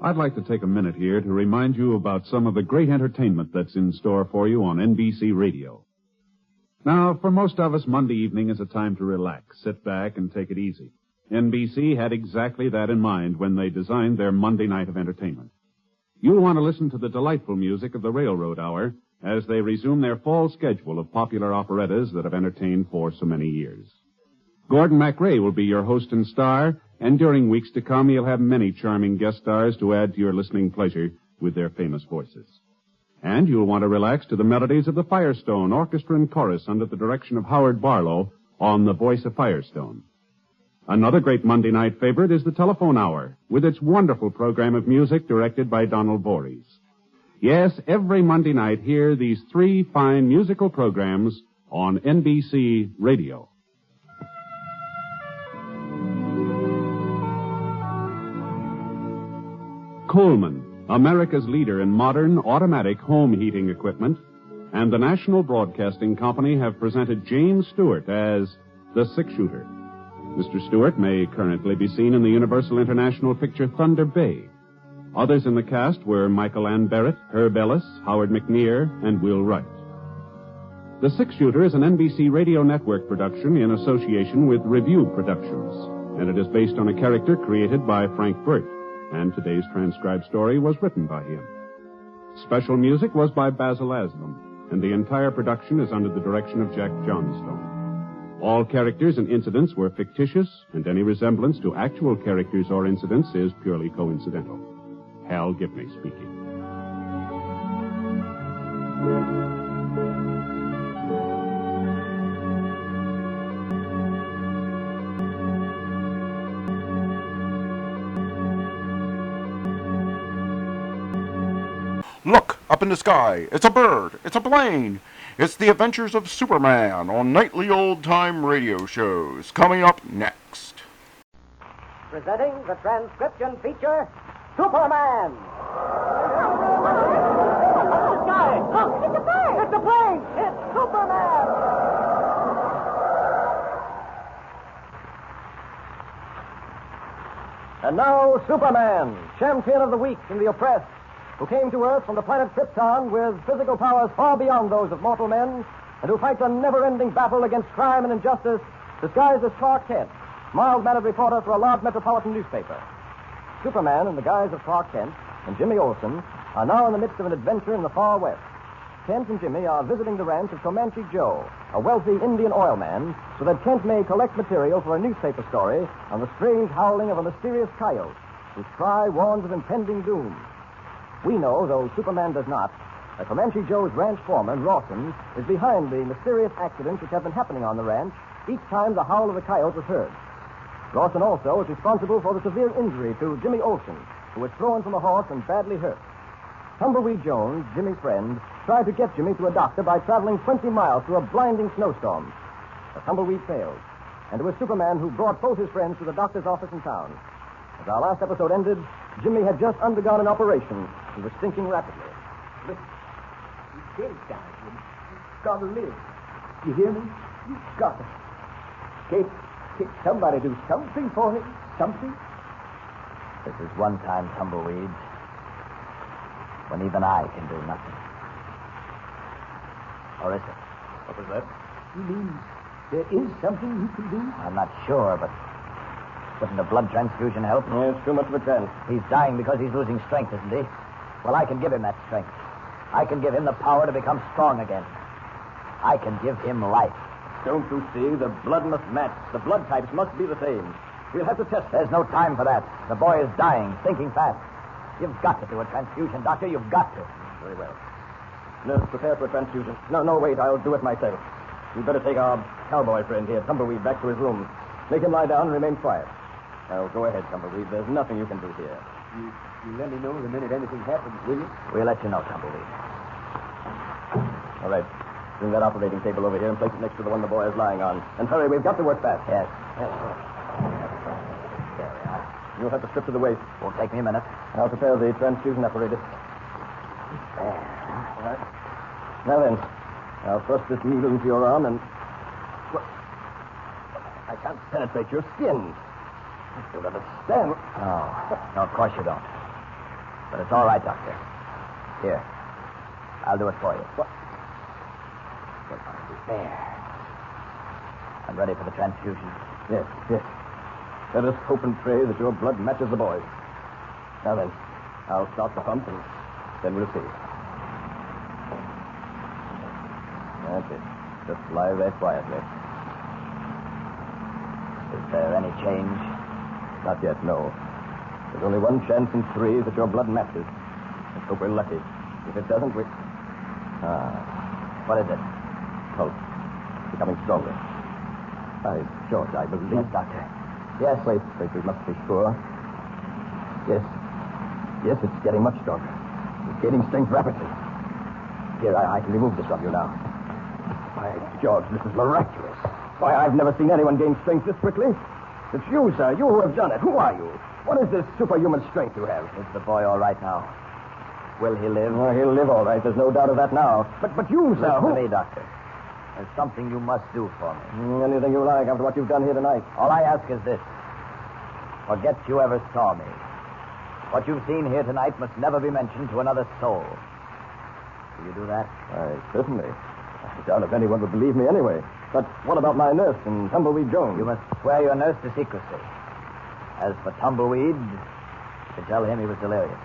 I'd like to take a minute here to remind you about some of the great entertainment that's in store for you on NBC Radio. Now, for most of us, Monday evening is a time to relax, sit back, and take it easy. NBC had exactly that in mind when they designed their Monday night of entertainment. You'll want to listen to the delightful music of the Railroad Hour as they resume their fall schedule of popular operettas that have entertained for so many years. Gordon MacRae will be your host and star, and during weeks to come, he'll have many charming guest stars to add to your listening pleasure with their famous voices. And you'll want to relax to the melodies of the Firestone Orchestra and Chorus under the direction of Howard Barlow on The Voice of Firestone. Another great Monday night favorite is the Telephone Hour, with its wonderful program of music directed by Donald Voorhees. Yes, every Monday night, hear these three fine musical programs on NBC Radio. Coleman, America's leader in modern automatic home heating equipment, and the National Broadcasting Company have presented James Stewart as the Six-Shooter. Mr. Stewart may currently be seen in the Universal International picture Thunder Bay. Others in the cast were Michael Ann Barrett, Herb Ellis, Howard McNear, and Will Wright. The Six-Shooter is an NBC Radio Network production in association with Review Productions, and it is based on a character created by Frank Burt. And today's transcribed story was written by him. Special music was by Basil Aslam, and the entire production is under the direction of Jack Johnstone. All characters and incidents were fictitious, and any resemblance to actual characters or incidents is purely coincidental. Hal Gibney speaking. Look, up in the sky. It's a bird. It's a plane. It's the adventures of Superman on nightly old-time radio shows. Coming up next. Presenting the transcription feature, Superman. The sky. Look, it's a bird. It's a plane. It's Superman. And now, Superman, champion of the weak and the oppressed, who came to Earth from the planet Krypton with physical powers far beyond those of mortal men, and who fights a never-ending battle against crime and injustice, disguised as Clark Kent, mild-mannered reporter for a large metropolitan newspaper. Superman, in the guise of Clark Kent, and Jimmy Olsen are now in the midst of an adventure in the far west. Kent and Jimmy are visiting the ranch of Comanche Joe, a wealthy Indian oil man, so that Kent may collect material for a newspaper story on the strange howling of a mysterious coyote, whose cry warns of impending doom. We know, though Superman does not, that Comanche Joe's ranch foreman, Rawson, is behind the mysterious accidents which have been happening on the ranch Each time the howl of the coyote was heard. Rawson also was responsible for the severe injury to Jimmy Olsen, who was thrown from a horse and badly hurt. Tumbleweed Jones, Jimmy's friend, tried to get Jimmy to a doctor by traveling 20 miles through a blinding snowstorm. But Tumbleweed failed, and it was Superman who brought both his friends to the doctor's office in town. As our last episode ended, Jimmy had just undergone an operation. He was sinking rapidly. Listen, you can't die, Jimmy. You've got to live. You hear me? You've got to. Can't somebody do something for him? Something? This is one time, Tumbleweed, when even I can do nothing. Or is it? What was that? You mean there is something you can do? I'm not sure, but wouldn't a blood transfusion help? Yes, too much of a chance. He's dying because he's losing strength, isn't he? Well, I can give him that strength. I can give him the power to become strong again. I can give him life. Don't you see? The blood must match. The blood types must be the same. We'll have to test. There's no time for that. The boy is dying, sinking fast. You've got to do a transfusion, Doctor. You've got to. Very well. Nurse, prepare for a transfusion. No, wait. I'll do it myself. You'd better take our cowboy friend here, Tumbleweed, back to his room. Make him lie down and remain quiet. Now, go ahead, Tumbleweed. There's nothing you can do here. You let me know the minute anything happens, will you? We'll let you know, Tumbleweed. All right. Bring that operating table over here and place it next to the one the boy is lying on. And hurry, we've got to work fast. Yes. There we are. You'll have to strip to the waist. Won't take me a minute. I'll prepare the transfusion apparatus. There. All right. Now then, I'll thrust this needle into your arm and... What? I can't penetrate your skin. I don't understand. No, of course you don't. But it's all right, Doctor. Here. I'll do it for you. What? There. I'm ready for the transfusion. Yes. Let us hope and pray that your blood matches the boy's. Now then, I'll start the pump and then we'll see. That's it. Just lie there quietly. Is there any change? Not yet, no. There's only one chance in 3 that your blood matches. Let's hope we're lucky. If it doesn't, we... What is it? Pulse. Becoming stronger. By George, I believe... Yes, Doctor. Yes. Wait, we must be sure. Yes, it's getting much stronger. It's gaining strength rapidly. Here, I can remove this from you now. By George, this is miraculous. Why, I've never seen anyone gain strength this quickly. It's you, sir. You who have done it. Who are you? What is this superhuman strength you have? Is the boy all right now? Will he live? Well, he'll live all right. There's no doubt of that now. But you, sir... Listen to me, Doctor. There's something you must do for me. Anything you like after what you've done here tonight. All I ask is this. Forget you ever saw me. What you've seen here tonight must never be mentioned to another soul. Will you do that? Certainly. I doubt if anyone would believe me anyway. But what about my nurse and Tumbleweed Jones? You must swear your nurse to secrecy. As for Tumbleweed, to tell him he was delirious.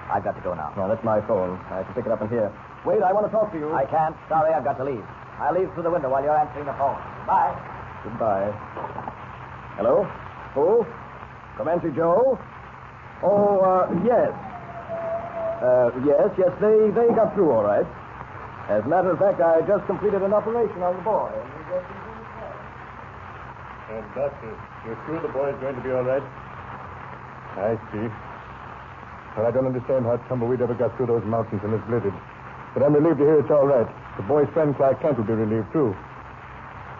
I've got to go now. No, that's my phone. I have to pick it up in here. Wait, I want to talk to you. I can't. Sorry, I've got to leave. I'll leave through the window while you're answering the phone. Bye. Goodbye. Hello? Who? Comanche Joe? Oh, yes. Yes, they got through all right. As a matter of fact, I just completed an operation on the boy. And, Doctor, you're sure the boy's going to be all right? I see. Well, I don't understand how Tumbleweed ever got through those mountains and is blizzard. But I'm relieved to hear it's all right. The boy's friend, Clark Kent, will be relieved, too.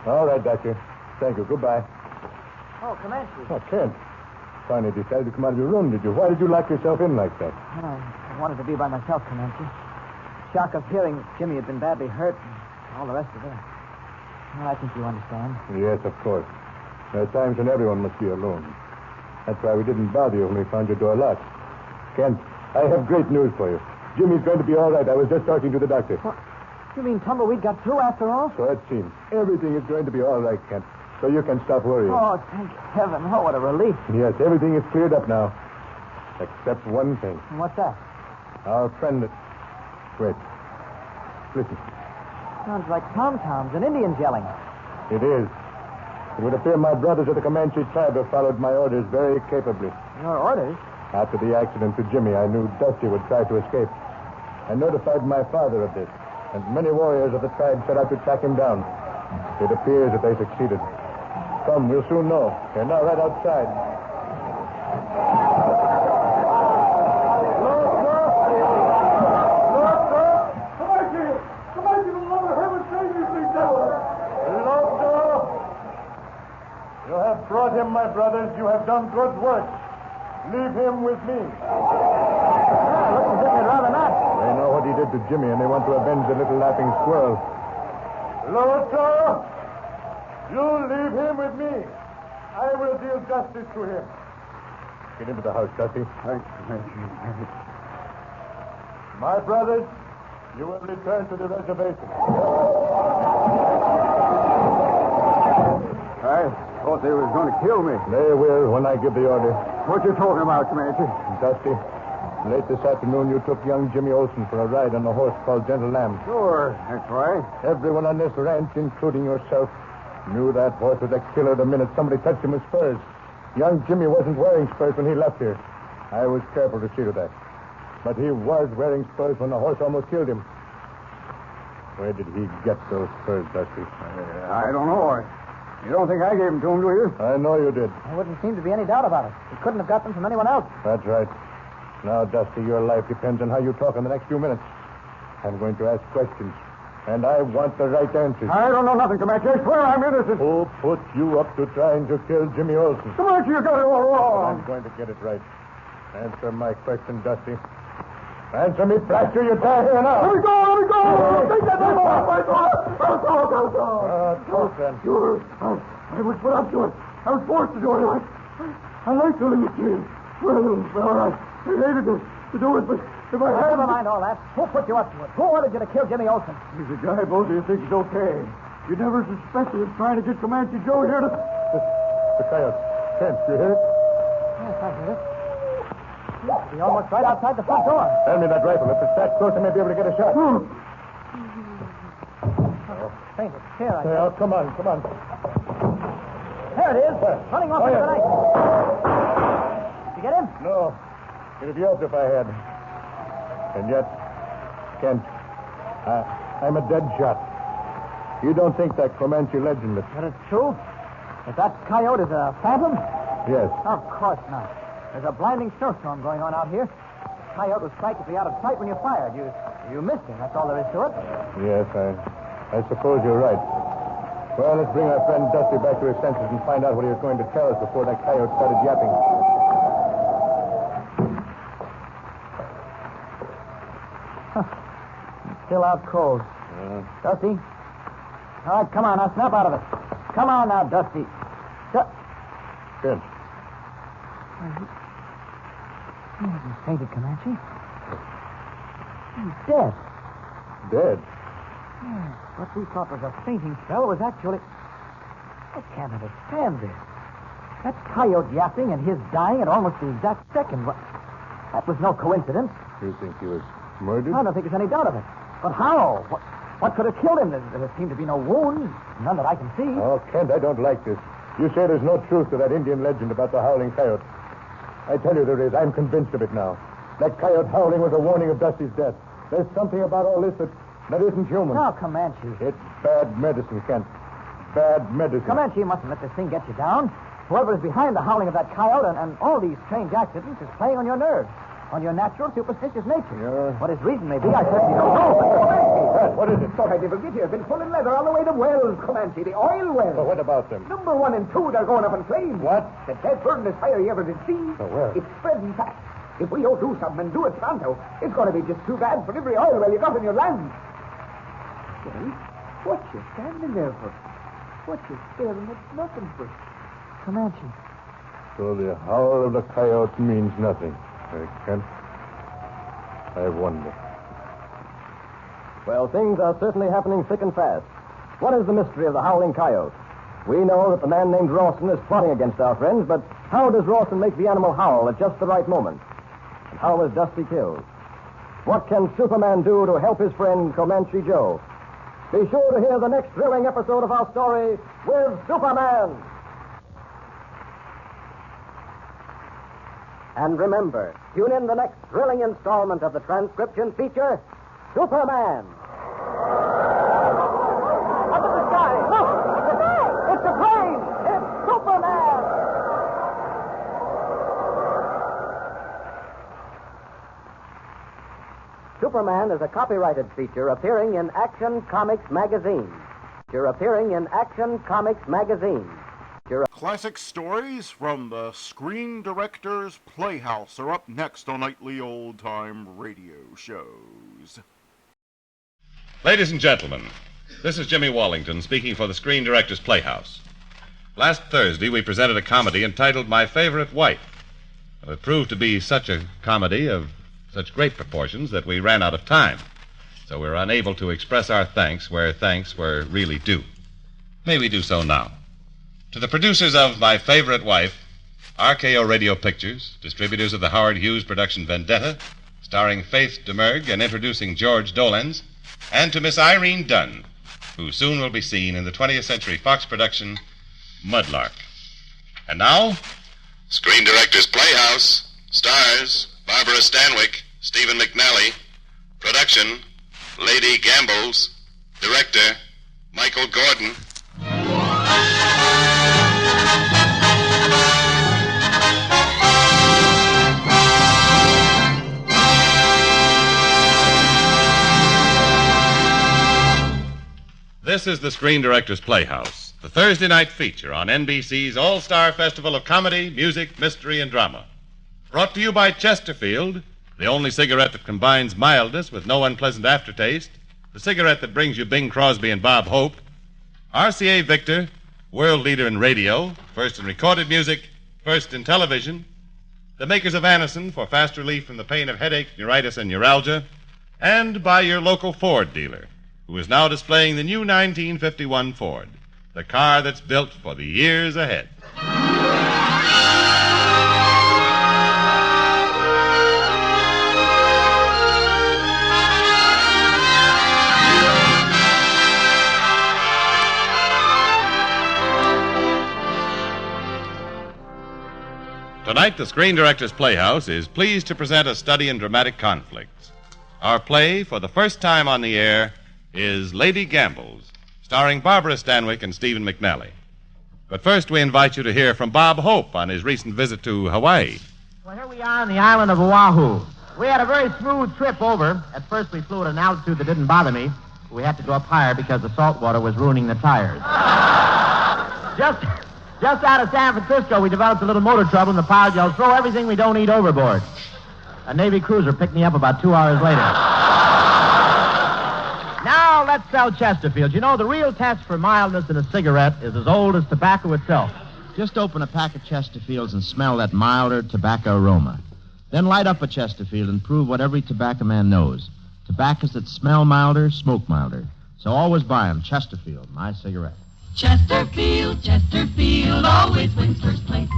All right, Doctor. Thank you. Goodbye. Oh, Comanche. Oh, Kent. Finally decided to come out of your room, did you? Why did you lock yourself in like that? Well, I wanted to be by myself, Comanche. Shock of hearing Jimmy had been badly hurt and all the rest of it. Well, I think you understand. Yes, of course. There are times when everyone must be alone. That's why we didn't bother you when we found your door locked. Kent, I have great news for you. Jimmy's going to be all right. I was just talking to the doctor. What? You mean Tumbleweed got through after all? So it seems. Everything is going to be all right, Kent. So you can stop worrying. Oh, thank heaven. Oh, what a relief. Yes, everything is cleared up now. Except one thing. What's that? Our friend... Wait. Listen. Sounds like tom-toms and Indians yelling. It is. It would appear my brothers of the Comanche tribe have followed my orders very capably. Your orders? After the accident to Jimmy, I knew Dusty would try to escape. I notified my father of this, and many warriors of the tribe set out to track him down. It appears that they succeeded. Come, we'll soon know. They're now right outside. You have brought him, my brothers. You have done good work. Leave him with me. Looks as if you'd rather not. They know what he did to Jimmy, and they want to avenge the little laughing squirrel. Lotso, you leave him with me. I will deal justice to him. Get into the house, Dusty. My brothers, you will return to the reservation. I thought they was going to kill me. They will when I give the order. What you talking about, Comanche? Dusty, late this afternoon you took young Jimmy Olsen for a ride on a horse called Gentle Lamb. Sure, that's right. Everyone on this ranch, including yourself, knew that horse was a killer the minute somebody touched him with spurs. Young Jimmy wasn't wearing spurs when he left here. I was careful to see to that. But he was wearing spurs when the horse almost killed him. Where did he get those spurs, Dusty? I don't know. You don't think I gave them to him, do you? I know you did. There wouldn't seem to be any doubt about it. He couldn't have got them from anyone else. That's right. Now, Dusty, your life depends on how you talk in the next few minutes. I'm going to ask questions, and I want the right answers. I don't know nothing, Comanche. I swear I'm innocent. Who put you up to trying to kill Jimmy Olsen? Comanche, you got it all wrong. I'm going to get it right. Answer my question, Dusty. Answer me, blast you die here now. Let me go. Take that knife off my throat. Talk then. Sure. I was put up to it. I was forced to do it. I like to leave you. Well, all right. I hated to do it, but if I had... Never mind all that. Who put you up to it? Who ordered you to kill Jimmy Olsen? He's a guy both of you think is okay. You never suspected of trying to get Comanche Joe here to... The coyote. Kent, you hear it? Yes, I heard it. He's almost right outside the front door. Hand me that rifle. If it's that close, I may be able to get a shot. Fainted. Here, I Well, come on. There it is. Running off into the night. Did you get him? No. It'd be helped if I had. And yet, Kent, I'm a dead shot. You don't think that Comanche legend that... But it's true? That coyote is a phantom? Yes. Of course not. There's a blinding snowstorm going on out here. The coyote was practically out of sight when you fired. You missed him. That's all there is to it. Yes, I suppose you're right. Well, let's bring our friend Dusty back to his senses and find out what he was going to tell us before that coyote started yapping. Still out cold. Dusty? All right, come on. Now, snap out of it. Come on now, Dusty. Good. He hasn't fainted, Comanche. He's dead. Dead? Yes, what we thought was a fainting spell was actually... I can't understand this. That coyote yapping and his dying at almost the exact second. That was no coincidence. You think he was murdered? I don't think there's any doubt of it. But how? What could have killed him? There seem to be no wounds. None that I can see. Oh, Kent, I don't like this. You say there's no truth to that Indian legend about the howling coyote. I tell you there is. I'm convinced of it now. That coyote howling was a warning of Dusty's death. There's something about all this that isn't human. Now, Comanche. It's bad medicine, Kent. Bad medicine. Comanche, you mustn't let this thing get you down. Whoever is behind the howling of that coyote and all these strange accidents is playing on your nerves, on your natural superstitious nature. Yeah. What his reason may be, I certainly don't know. But... What is it? Thought I'd never get here. Been pulling leather all the way to wells, Comanche, the oil wells. Well, what about them? Number 1 and 2, they're going up in flames. What? The dead furnace fire you ever did see. Oh, well. It's spreading fast. If we don't do something and do it pronto, it's going to be just too bad for every oil well you got in your land. Well, what you standing there for? What you staring at nothing for? Comanche. So the howl of the coyote means nothing. Kent, I wonder. Well, things are certainly happening thick and fast. What is the mystery of the howling coyote? We know that the man named Rawson is plotting against our friends, but how does Rawson make the animal howl at just the right moment? And how was Dusty killed? What can Superman do to help his friend Comanche Joe? Be sure to hear the next thrilling episode of our story with Superman. And remember, tune in the next thrilling installment of the transcription feature, Superman. Up in the sky, look! Superman is a copyrighted feature appearing in Action Comics magazine. Classic stories from the Screen Directors Playhouse are up next on nightly old-time radio shows. Ladies and gentlemen, this is Jimmy Wallington speaking for the Screen Directors Playhouse. Last Thursday, we presented a comedy entitled My Favorite Wife. It proved to be such a comedy of such great proportions that we ran out of time. So we're unable to express our thanks where thanks were really due. May we do so now. To the producers of My Favorite Wife, RKO Radio Pictures, distributors of the Howard Hughes production Vendetta, starring Faith DeMerg and introducing George Dolens, and to Miss Irene Dunn, who soon will be seen in the 20th Century Fox production Mudlark. And now, Screen Directors Playhouse, stars Barbara Stanwyck, Stephen McNally, production Lady Gambles, director Michael Gordon. This is the Screen Directors Playhouse, the Thursday night feature on NBC's All-Star Festival of Comedy, Music, Mystery, and Drama. Brought to you by Chesterfield, the only cigarette that combines mildness with no unpleasant aftertaste, the cigarette that brings you Bing Crosby and Bob Hope, RCA Victor, world leader in radio, first in recorded music, first in television, the makers of Anacin for fast relief from the pain of headache, neuritis, and neuralgia, and by your local Ford dealer, who is now displaying the new 1951 Ford, the car that's built for the years ahead. Tonight, the Screen Directors Playhouse is pleased to present a study in dramatic conflicts. Our play, for the first time on the air, is Lady Gambles, starring Barbara Stanwyck and Stephen McNally. But first, we invite you to hear from Bob Hope on his recent visit to Hawaii. Well, here we are on the island of Oahu. We had a very smooth trip over. At first, we flew at an altitude that didn't bother me. We had to go up higher because the salt water was ruining the tires. Just out of San Francisco, we developed a little motor trouble, and the pilot yelled, "Throw everything we don't eat overboard." A Navy cruiser picked me up about 2 hours later. Now, let's sell Chesterfield. You know, the real test for mildness in a cigarette is as old as tobacco itself. Just open a pack of Chesterfields and smell that milder tobacco aroma. Then light up a Chesterfield and prove what every tobacco man knows. Tobaccos that smell milder, smoke milder. So always buy them. Chesterfield, my cigarette. Chesterfield, Chesterfield always wins first place.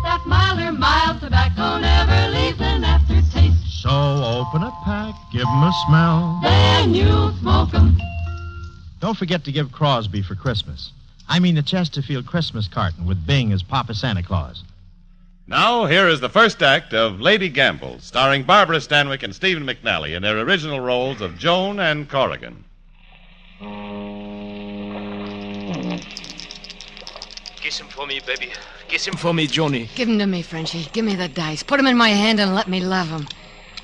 That milder, mild tobacco never leaves an aftertaste. So open a pack, give 'em a smell. Then you'll smoke 'em. Don't forget to give Crosby for Christmas. I mean the Chesterfield Christmas carton with Bing as Papa Santa Claus. Now, here is the first act of Lady Gambles, starring Barbara Stanwyck and Stephen McNally in their original roles of Joan and Corrigan. Kiss him for me, baby. Kiss him for me, Johnny. Give him to me, Frenchie. Give me the dice. Put him in my hand and let me love him.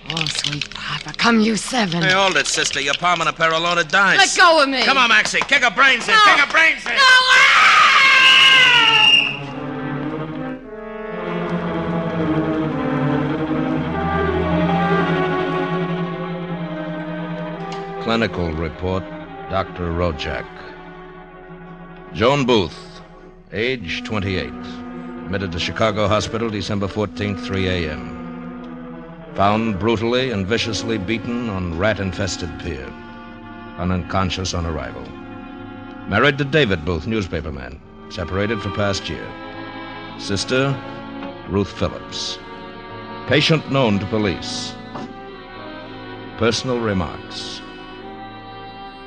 Oh, sweet Papa. Come, you 7. Hey, hold it, sister. You're palming a pair of loaded dice. Let go of me. Come on, Maxie. Kick her brains in. No. Kick her brains in. No! Clinical report, Dr. Rojak. Joan Booth, age 28. Admitted to Chicago Hospital December 14th, 3 a.m. Found brutally and viciously beaten on rat-infested pier. Unconscious on arrival. Married to David Booth, newspaperman. Separated for past year. Sister, Ruth Phillips. Patient known to police. Personal remarks.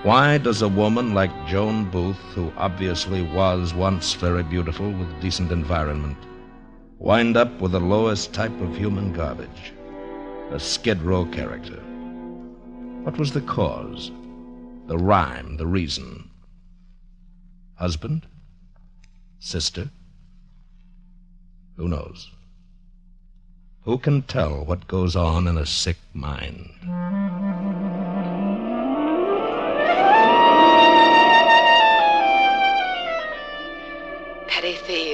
Why does a woman like Joan Booth, who obviously was once very beautiful with decent environment, wind up with the lowest type of human garbage? A Skid Row character. What was the cause? The rhyme, the reason? Husband? Sister? Who knows? Who can tell what goes on in a sick mind?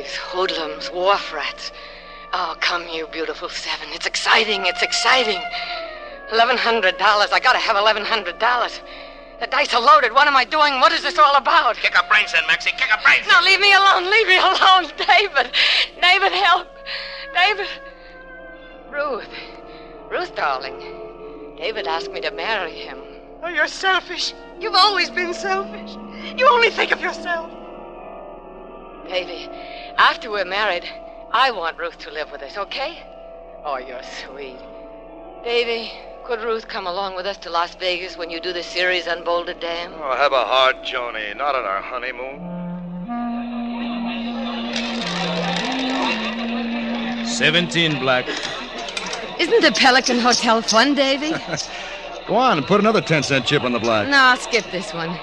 thieves, hoodlums, wharf rats. Oh, come, you beautiful seven. It's exciting. It's exciting. $1,100. I gotta have $1,100. The dice are loaded. What am I doing? What is this all about? Kick up brains then, Maxie. Kick up brains. No, leave me alone. Leave me alone. David. David, help. David. Ruth, darling. David asked me to marry him. Oh, you're selfish. You've always been selfish. You only think of yourself. Baby, after we're married, I want Ruth to live with us, okay? Oh, you're sweet. Baby, could Ruth come along with us to Las Vegas when you do the series on Boulder Dam? Oh, have a heart, Joni. Not on our honeymoon. 17 black. Isn't the Pelican Hotel fun, Davy? Go on and put another 10-cent chip on the black. No, I'll skip this one.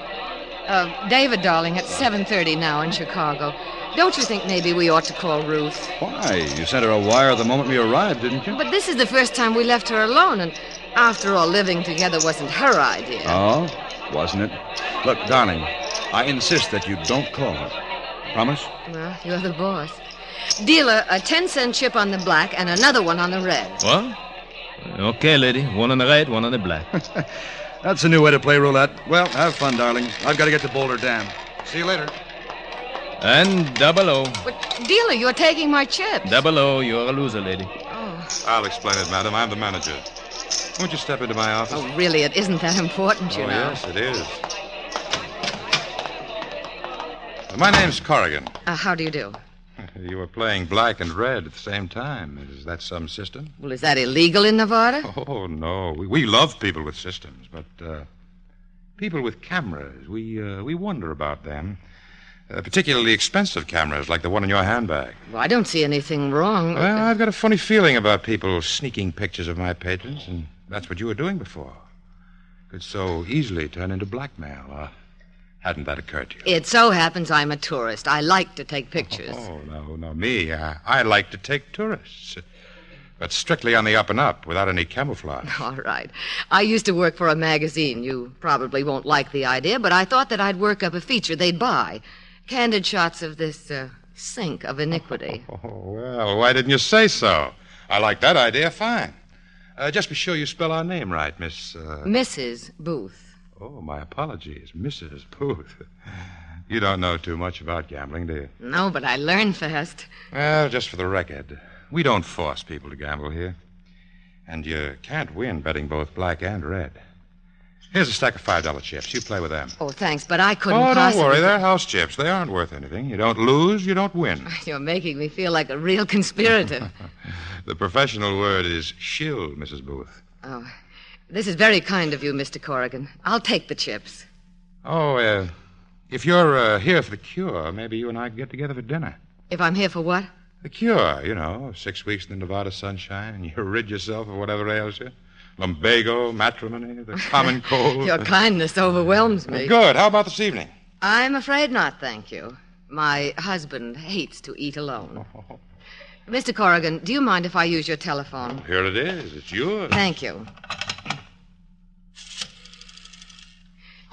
David, darling, it's 7:30 now in Chicago. Don't you think maybe we ought to call Ruth? Why? You sent her a wire the moment we arrived, didn't you? But this is the first time we left her alone, and after all, living together wasn't her idea. Oh, wasn't it? Look, darling, I insist that you don't call her. Promise? Well, you're the boss. Dealer, a 10-cent chip on the black and another one on the red. What? Okay, lady. One on the red, one on the black. That's a new way to play roulette. Well, have fun, darling. I've got to get to Boulder Dam. See you later. And 00. But, dealer, you're taking my chips. 00, you're a loser, lady. Oh. I'll explain it, madam. I'm the manager. Won't you step into my office? Oh, really, it isn't that important, you know. Yes, it is. My name's Corrigan. How do you do? You were playing black and red at the same time. Is that some system? Well, is that illegal in Nevada? Oh, no. We love people with systems, but people with cameras, we wonder about them. Particularly expensive cameras like the one in your handbag. Well, I don't see anything wrong. Well, I've got a funny feeling about people sneaking pictures of my patrons, and that's what you were doing before. Could so easily turn into blackmail. Hadn't that occurred to you? It so happens I'm a tourist. I like to take pictures. Oh, no, me. I like to take tourists. But strictly on the up and up, without any camouflage. All right. I used to work for a magazine. You probably won't like the idea, but I thought that I'd work up a feature they'd buy. Candid shots of this sink of iniquity. Oh, well, why didn't you say so? I like that idea. Fine. Just be sure you spell our name right, Miss... Mrs. Booth. Oh, my apologies, Mrs. Booth. You don't know too much about gambling, do you? No, but I learned fast. Well, just for the record, we don't force people to gamble here. And you can't win betting both black and red. Here's a stack of $5 chips. You play with them. Oh, thanks, but I couldn't Oh, possibly... don't worry. They're house chips. They aren't worth anything. You don't lose, you don't win. You're making me feel like a real conspirator. The professional word is shill, Mrs. Booth. Oh, this is very kind of you, Mr. Corrigan. I'll take the chips. Oh, if you're here for the cure, maybe you and I can get together for dinner. If I'm here for what? The cure, 6 weeks in the Nevada sunshine, and you rid yourself of whatever ails you. Lumbago, matrimony, the common cold. Your kindness overwhelms me. Good. How about this evening? I'm afraid not, thank you. My husband hates to eat alone. Mr. Corrigan, do you mind if I use your telephone? Here it is. It's yours. Thank you.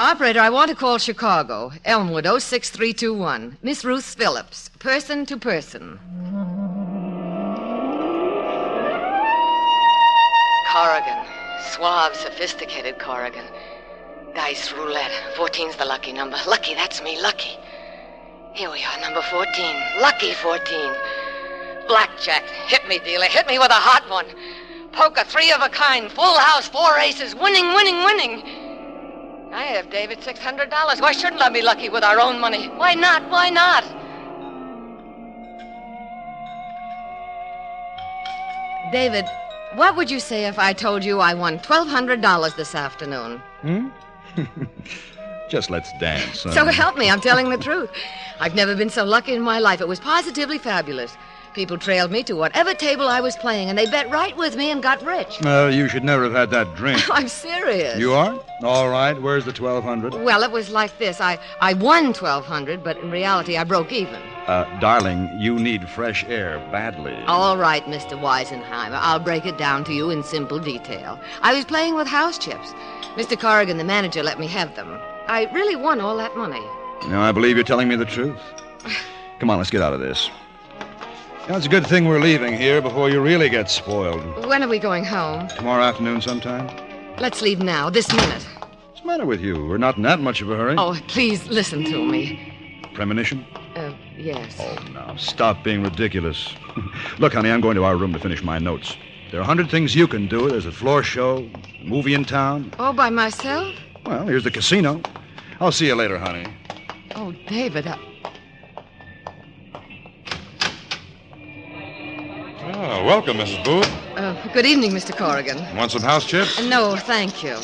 Operator, I want to call Chicago. Elmwood 06321. Miss Ruth Phillips. Person to person. Corrigan. Suave, sophisticated Corrigan. Dice roulette. 14's the lucky number. Lucky, that's me, lucky. Here we are, number 14. Lucky 14. Blackjack. Hit me, dealer. Hit me with a hot one. Poker, 3 of a kind. Full house, 4 aces. Winning, winning, winning. I have David $600. Why shouldn't I be lucky with our own money? Why not? Why not? David, what would you say if I told you I won $1,200 this afternoon? Just let's dance. So help me, I'm telling the truth. I've never been so lucky in my life. It was positively fabulous. People trailed me to whatever table I was playing, and they bet right with me and got rich. You should never have had that drink. I'm serious. You are? All right. Where's the 1,200? Well, it was like this. I won 1,200, but in reality, I broke even. Darling, you need fresh air badly. All right, Mr. Weisenheimer. I'll break it down to you in simple detail. I was playing with house chips. Mr. Corrigan, the manager, let me have them. I really won all that money. Now, I believe you're telling me the truth. Come on, let's get out of this. It's a good thing we're leaving here before you really get spoiled. When are we going home? Tomorrow afternoon sometime? Let's leave now, this minute. What's the matter with you? We're not in that much of a hurry. Oh, please listen to me. Premonition? Yes. Oh, now, stop being ridiculous. Look, honey, I'm going to our room to finish my notes. There are 100 things you can do. There's a floor show, a movie in town. Oh, by myself? Well, here's the casino. I'll see you later, honey. Oh, David, Oh, welcome, Mrs. Booth. good evening, Mr. Corrigan. Want some house chips? No, thank you.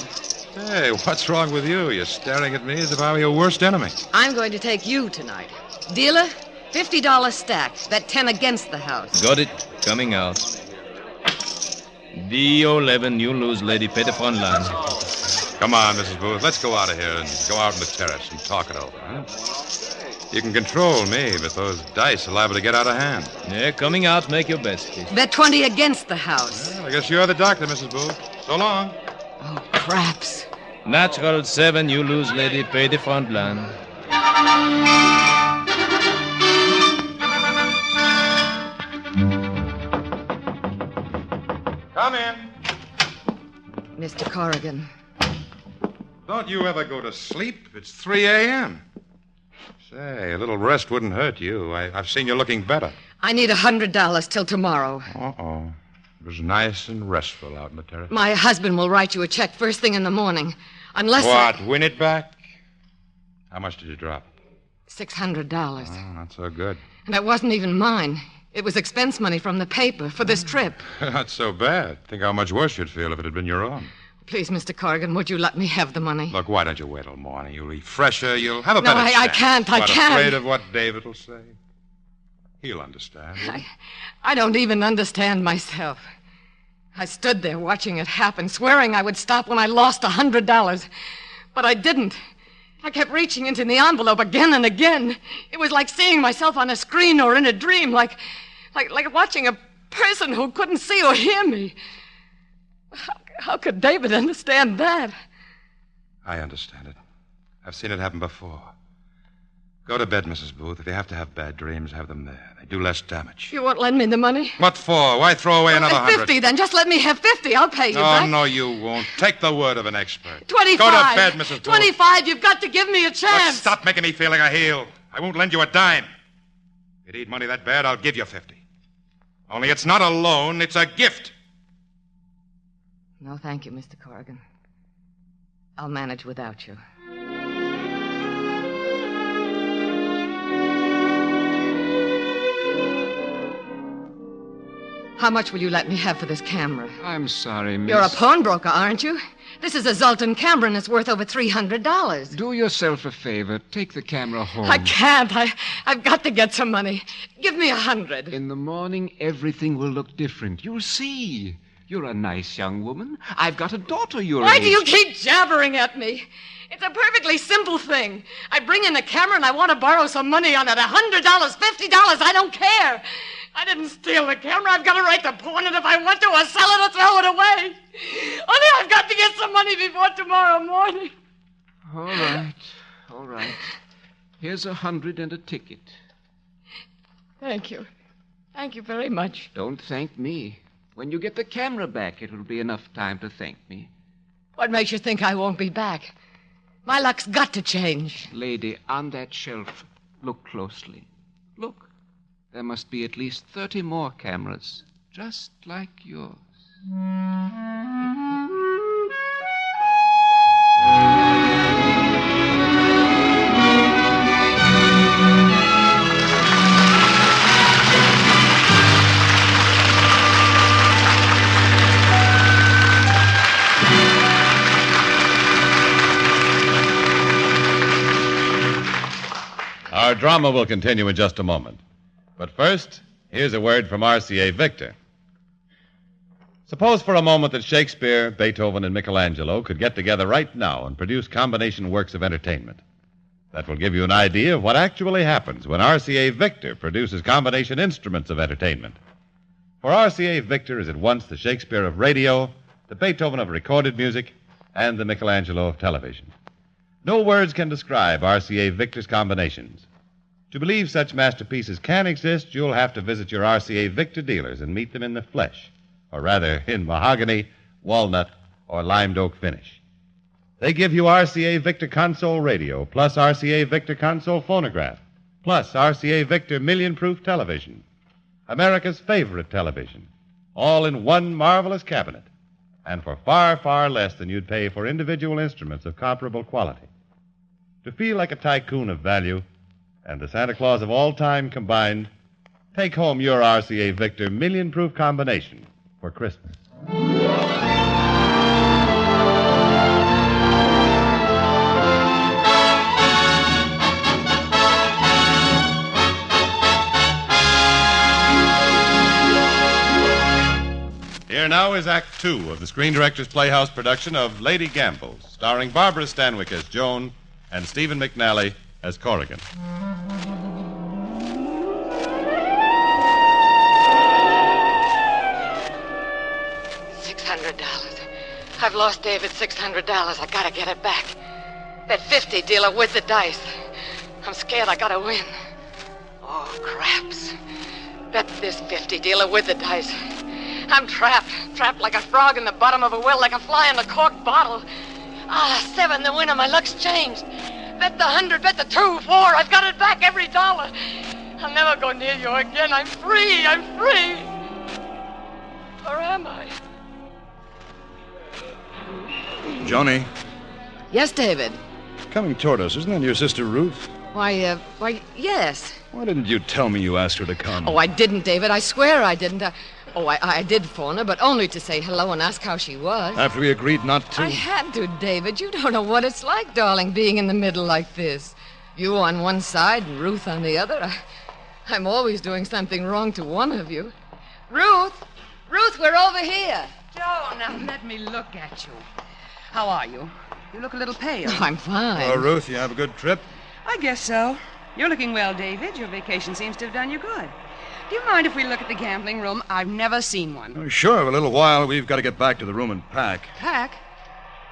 Hey, what's wrong with you? You're staring at me as if I were your worst enemy. I'm going to take you tonight. Dealer, $50 stack. Bet 10 against the house. Got it. Coming out. D11, you lose, lady. Pay the front line. Come on, Mrs. Booth. Let's go out of here and go out on the terrace and talk it over, huh? You can control me, but those dice are liable to get out of hand. Yeah, coming out. Make your best, please. Bet 20 against the house. Well, I guess you're the doctor, Mrs. Booth. So long. Oh, craps. Natural 7, you lose, lady. Pay the front line. Come in. Mr. Corrigan. Don't you ever go to sleep? It's 3 a.m. Say, a little rest wouldn't hurt you. I've seen you looking better. I need $100 till tomorrow. Uh-oh. It was nice and restful out in the terrace. My husband will write you a check first thing in the morning. Unless... What, win it back? How much did you drop? $600. Oh, not so good. And it wasn't even mine. It was expense money from the paper for this trip. Not so bad. Think how much worse you'd feel if it had been your own. Please, Mr. Corrigan, would you let me have the money? Look, why don't you wait till morning? You'll be fresher. You'll have a No, better I can't. I What, can't. afraid of what David will say? He'll understand. I don't even understand myself. I stood there watching it happen, swearing I would stop when I lost $100. But I didn't. I kept reaching into the envelope again and again. It was like seeing myself on a screen or in a dream, like watching a person who couldn't see or hear me. How could David understand that? I understand it. I've seen it happen before. Go to bed, Mrs. Booth. If you have to have bad dreams, have them there. They do less damage. You won't lend me the money? What for? Why throw away another 100? 50, then. Just let me have 50. I'll pay you back. No, you won't. Take the word of an expert. 25. Go to bed, Mrs. Booth. 25. You've got to give me a Look, chance. stop making me feel like a heel. I won't lend you a dime. If you need money that bad, I'll give you 50. Only it's not a loan, it's a gift. No, thank you, Mr. Corrigan. I'll manage without you. How much will you let me have for this camera? I'm sorry, miss. You're a pawnbroker, aren't you? This is a Zoltan camera, and it's worth over $300. Do yourself a favor. Take the camera home. I can't. I've got to get some money. Give me 100. In the morning, everything will look different. You'll see. You're a nice young woman. I've got a daughter your Why age. do you keep jabbering at me? It's a perfectly simple thing. I bring in a camera and I want to borrow some money on it. $100, $50, I don't care. I didn't steal the camera. I've got a right to pawn it if I want to, or sell it or throw it away. Only I've got to get some money before tomorrow morning. All right. Here's 100 and a ticket. Thank you. Thank you very much. Don't thank me. When you get the camera back, it'll be enough time to thank me. What makes you think I won't be back? My luck's got to change. Lady, on that shelf, look closely. Look. There must be at least 30 more cameras, just like yours. Our drama will continue in just a moment. But first, here's a word from RCA Victor. Suppose for a moment that Shakespeare, Beethoven, and Michelangelo could get together right now and produce combination works of entertainment. That will give you an idea of what actually happens when RCA Victor produces combination instruments of entertainment. For RCA Victor is at once the Shakespeare of radio, the Beethoven of recorded music, and the Michelangelo of television. No words can describe RCA Victor's combinations. To believe such masterpieces can exist, you'll have to visit your RCA Victor dealers and meet them in the flesh, or rather, in mahogany, walnut, or limed oak finish. They give you RCA Victor console radio, plus RCA Victor console phonograph, plus RCA Victor million-proof television, America's favorite television, all in one marvelous cabinet, and for far, far less than you'd pay for individual instruments of comparable quality. To feel like a tycoon of value and the Santa Claus of all time combined, take home your RCA Victor million-proof combination for Christmas. Here now is Act Two of the Screen Directors Playhouse production of Lady Gambles, starring Barbara Stanwyck as Joan and Stephen McNally as Corrigan. $600. I've lost David $600. I gotta get it back. That 50 dealer with the dice. I'm scared I gotta win. Oh, craps. Bet this 50 dealer with the dice. I'm trapped like a frog in the bottom of a well, like a fly in a corked bottle. 7, the winner, my luck's changed. Bet the 100, bet the 2, 4, I've got it back, every dollar. I'll never go near you again, I'm free. Or am I? Johnny, Yes, David. coming toward us, isn't that your sister Ruth? Why, yes. Why didn't you tell me you asked her to come? Oh, I didn't, David, I swear I didn't. I did phone her, but only to say hello and ask how she was. After we agreed not to? I had to, David. You don't know what it's like, darling, being in the middle like this. You on one side and Ruth on the other. I'm always doing something wrong to one of you. Ruth, we're over here. Joe, now let me look at you. How are you? You look a little pale. Oh, I'm fine. Oh, Ruth, you have a good trip? I guess so. You're looking well, David. Your vacation seems to have done you good. Do you mind if we look at the gambling room? I've never seen one. Oh, sure, a little while. We've got to get back to the room and pack. Pack?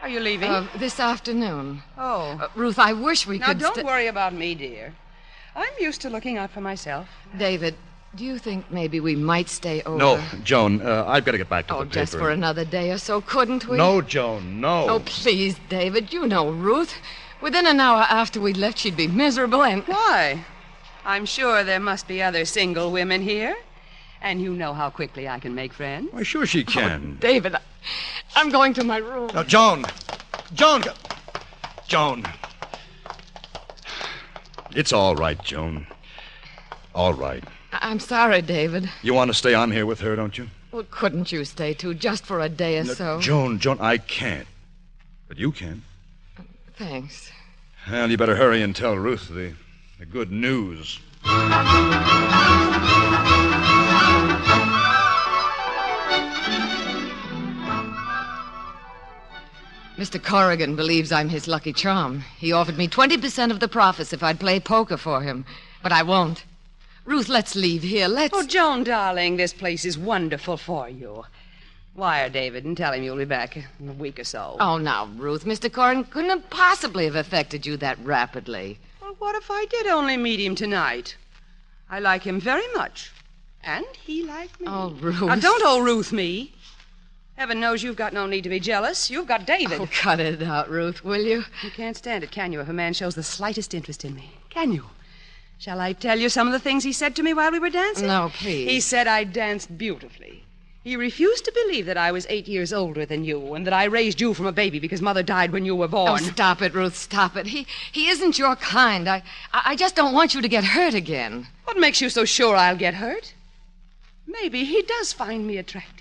Are you leaving? This afternoon. Oh. Ruth, I wish we could... Now, don't worry about me, dear. I'm used to looking out for myself. David, do you think maybe we might stay over? No, Joan, I've got to get back to the paper. Oh, just for another day or so, couldn't we? No, Joan, no. Oh, please, David, you know Ruth. Within an hour after we left, she'd be miserable and... Why? I'm sure there must be other single women here. And you know how quickly I can make friends. Why, sure she can. Oh, David, I'm going to my room. Now, Joan! Joan! It's all right, Joan. All right. I'm sorry, David. You want to stay on here with her, don't you? Well, couldn't you stay, too, just for a day or so? Joan, I can't. But you can. Thanks. Well, you better hurry and tell Ruth the good news. Mr. Corrigan believes I'm his lucky charm. He offered me 20% of the profits if I'd play poker for him. But I won't. Ruth, let's leave here. Let's... Oh, Joan, darling, this place is wonderful for you. Wire David and tell him you'll be back in a week or so. Oh, now, Ruth, Mr. Corrigan couldn't have possibly have affected you that rapidly. Well, what if I did only meet him tonight? I like him very much. And he liked me. Oh, Ruth. Now, don't owe Ruth me. Heaven knows you've got no need to be jealous. You've got David. Oh, cut it out, Ruth, will you? You can't stand it, can you, if a man shows the slightest interest in me? Can you? Shall I tell you some of the things he said to me while we were dancing? No, please. He said I danced beautifully. He refused to believe that I was 8 years older than you and that I raised you from a baby because Mother died when you were born. Oh, stop it, Ruth, stop it. He isn't your kind. I just don't want you to get hurt again. What makes you so sure I'll get hurt? Maybe he does find me attractive.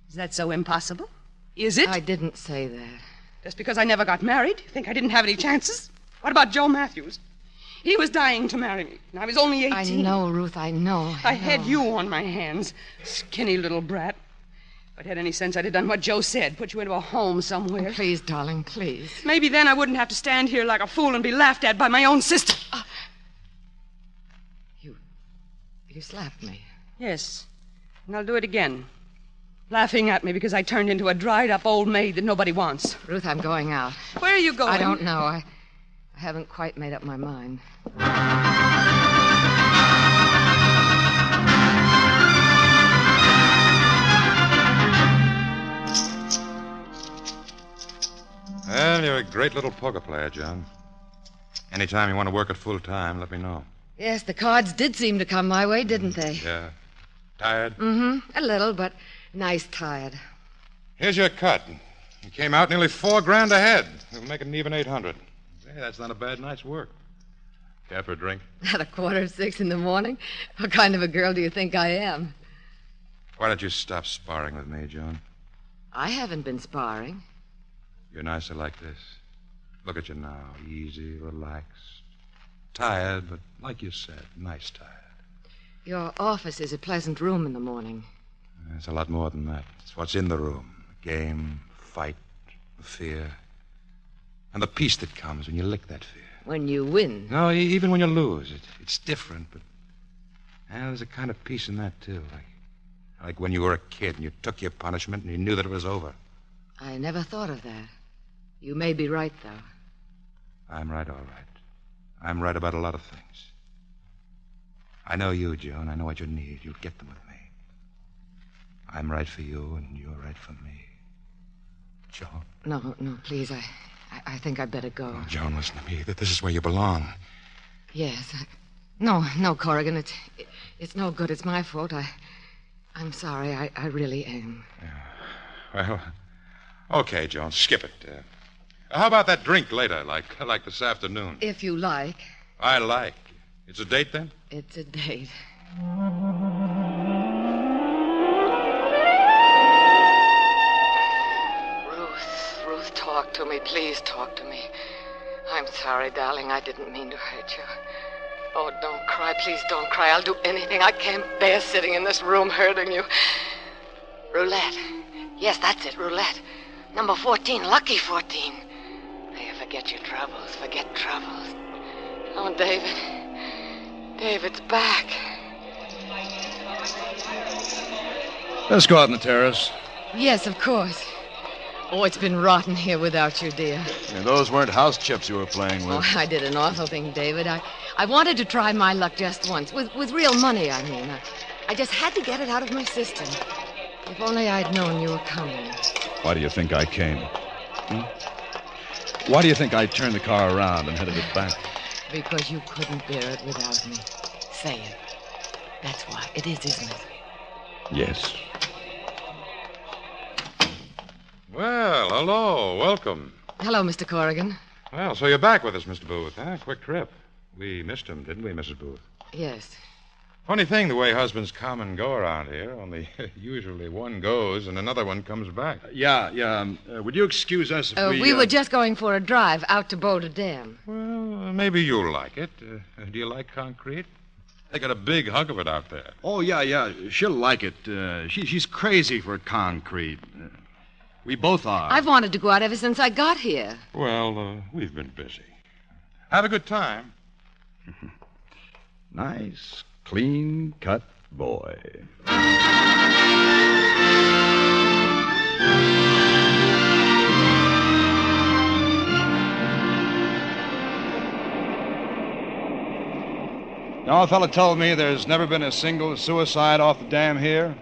Is that so impossible? Is it? I didn't say that. Just because I never got married? You think I didn't have any chances? What about Joe Matthews? He was dying to marry me, and I was only 18. I know, Ruth, I know. I had you on my hands, skinny little brat. If I'd had any sense, I'd have done what Joe said, put you into a home somewhere. Oh, please, darling, please. Maybe then I wouldn't have to stand here like a fool and be laughed at by my own sister. You slapped me. Yes, and I'll do it again. Laughing at me because I turned into a dried-up old maid that nobody wants. Ruth, I'm going out. Where are you going? I don't know. I haven't quite made up my mind. great little poker player, John. Anytime you want to work it full time, let me know. Yes, the cards did seem to come my way, didn't they? Yeah. Tired? Mm-hmm. A little, but nice tired. Here's your cut. You came out nearly $4,000 ahead. We'll make it an even 800. Hey, that's not a bad night's work. Care for a drink? At 6:15 in the morning? What kind of a girl do you think I am? Why don't you stop sparring with me, Joan? I haven't been sparring. You're nicer like this. Look at you now. Easy, relaxed. Tired, but like you said, nice tired. Your office is a pleasant room in the morning. It's a lot more than that. It's what's in the room. The game, fight, the fear. And the peace that comes when you lick that fear. When you win. No, even when you lose. It's different, but there's a kind of peace in that, too. Like when you were a kid and you took your punishment and you knew that it was over. I never thought of that. You may be right, though. I'm right, all right. I'm right about a lot of things. I know you, Joan. I know what you need. You'll get them with me. I'm right for you, and you're right for me. Joan? No, please. I think I'd better go. Oh, Joan, listen to me. This is where you belong. Yes. No, Corrigan. It's no good. It's my fault. I'm sorry. I really am. Well, okay, Joan. Skip it. How about that drink later, like this afternoon? If you like. I like. It's a date, then? It's a date. Ruth, talk to me. Please talk to me. I'm sorry, darling. I didn't mean to hurt you. Oh, don't cry. Please don't cry. I'll do anything. I can't bear sitting in this room hurting you. Roulette. Yes, that's it, roulette. Number 14, lucky 14. There, forget your troubles. Forget troubles. Oh, David. David's back. Let's go out on the terrace. Yes, of course. Oh, it's been rotten here without you, dear. Yeah, those weren't house chips you were playing with. Oh, I did an awful thing, David. I wanted to try my luck just once. With real money, I mean. I just had to get it out of my system. If only I'd known you were coming. Why do you think I came? Why do you think I turned the car around and headed it back? Because you couldn't bear it without me. Say it. That's why. It is, isn't it? Yes. Well, hello. Welcome. Hello, Mr. Corrigan. Well, so you're back with us, Mr. Booth, huh? Quick trip. We missed him, didn't we, Mrs. Booth? Yes. Funny thing, the way husbands come and go around here. Only usually one goes and another one comes back. Yeah. Would you excuse us if we were just going for a drive out to Boulder Dam. Well, maybe you'll like it. Do you like concrete? They got a big hunk of it out there. Oh, yeah. She'll like it. She's crazy for concrete. We both are. I've wanted to go out ever since I got here. Well, we've been busy. Have a good time. Nice, clean-cut boy. Now, a fella told me there's never been a single suicide off the dam here.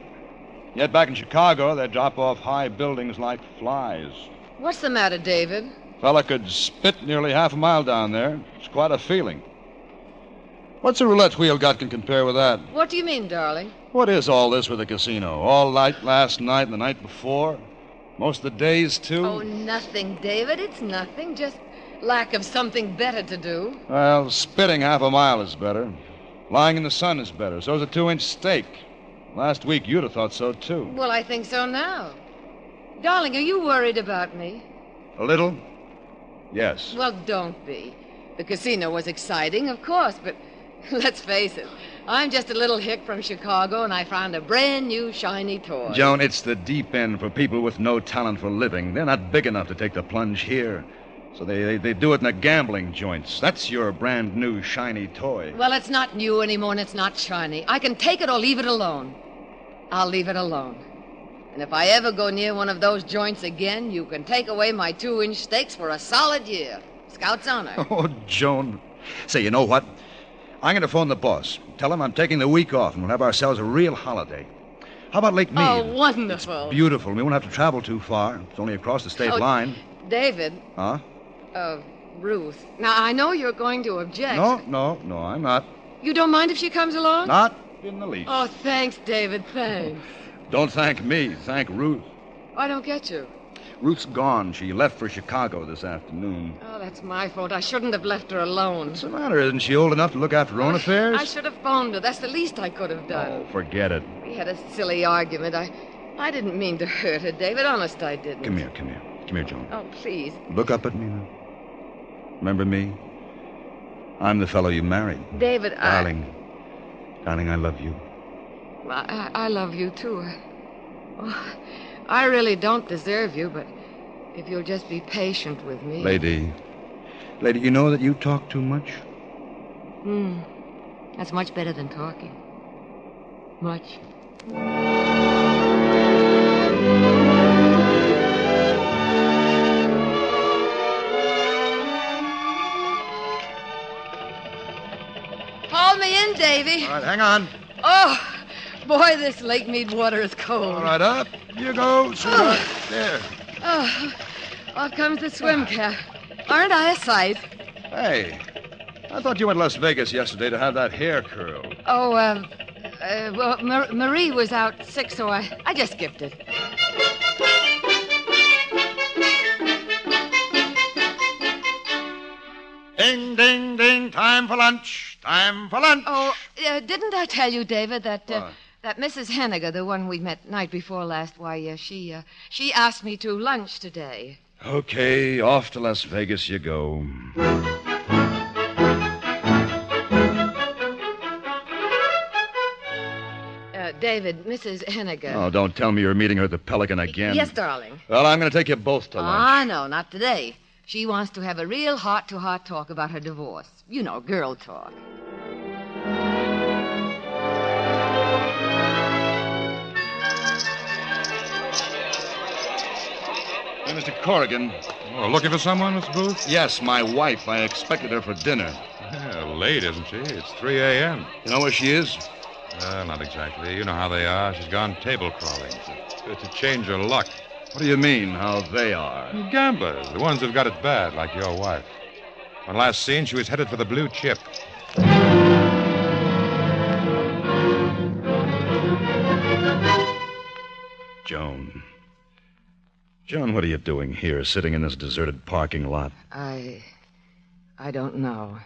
Yet back in Chicago, they drop off high buildings like flies. What's the matter, David? Fella could spit nearly half a mile down there. It's quite a feeling. What's a roulette wheel got can compare with that? What do you mean, darling? What is all this with the casino? All night last night and the night before? Most of the days, too? Oh, nothing, David. It's nothing. Just lack of something better to do. Well, spitting half a mile is better. Lying in the sun is better. So's a 2-inch steak. Last week, you'd have thought so, too. Well, I think so now. Darling, are you worried about me? A little? Yes. Well, don't be. The casino was exciting, of course, but let's face it. I'm just a little hick from Chicago, and I found a brand new shiny toy. Joan, it's the deep end for people with no talent for living. They're not big enough to take the plunge here. So they do it in the gambling joints. That's your brand new shiny toy. Well, it's not new anymore, and it's not shiny. I can take it or leave it alone. I'll leave it alone. And if I ever go near one of those joints again, you can take away my 2-inch steaks for a solid year. Scout's honor. Oh, Joan. Say, you know what? I'm going to phone the boss. Tell him I'm taking the week off, and we'll have ourselves a real holiday. How about Lake Mead? Oh, wonderful. It's beautiful. We won't have to travel too far. It's only across the state line. David. Huh? Ruth. Now, I know you're going to object. No, I'm not. You don't mind if she comes along? Not in the least. Oh, thanks, David, thanks. Don't thank me. Thank Ruth. I don't get you. Ruth's gone. She left for Chicago this afternoon. Oh, that's my fault. I shouldn't have left her alone. What's the matter? Isn't she old enough to look after her own affairs? I should have phoned her. That's the least I could have done. Oh, forget it. We had a silly argument. I didn't mean to hurt her, David. Honest, I didn't. Come here, Joan. Oh, please. Look up at me now. Remember me? I'm the fellow you married. David, Darling, I love you. I love you, too. I really don't deserve you, but if you'll just be patient with me. Lady, you know that you talk too much? That's much better than talking. Much. Haul me in, Davy. All right, hang on. Oh, boy, this Lake Mead water is cold. All right, up you go, sweetheart. There. Oh, off comes the swim cap. Aren't I a sight? Hey, I thought you went to Las Vegas yesterday to have that hair curled. Oh, well, Marie was out sick, so I just skipped it. Ding, ding, ding, time for lunch. Oh, didn't I tell you, David, that What? that Mrs. Henniger, the one we met night before last, she asked me to lunch today. Okay, off to Las Vegas you go. David, Mrs. Henniger. Oh, don't tell me you're meeting her at the Pelican again. Yes, darling. Well, I'm going to take you both to lunch. Ah, no, not today. She wants to have a real heart-to-heart talk about her divorce. You know, girl talk. Hey, Mr. Corrigan. Oh, looking for someone, Mr. Booth? Yes, my wife. I expected her for dinner. Yeah, late, isn't she? It's 3 a.m. You know where she is? Not exactly. You know how they are. She's gone table crawling to change her luck. What do you mean, how they are? Gamblers, the ones who've got it bad, like your wife. When last seen, she was headed for the blue chip. Joan, what are you doing here, sitting in this deserted parking lot? I don't know.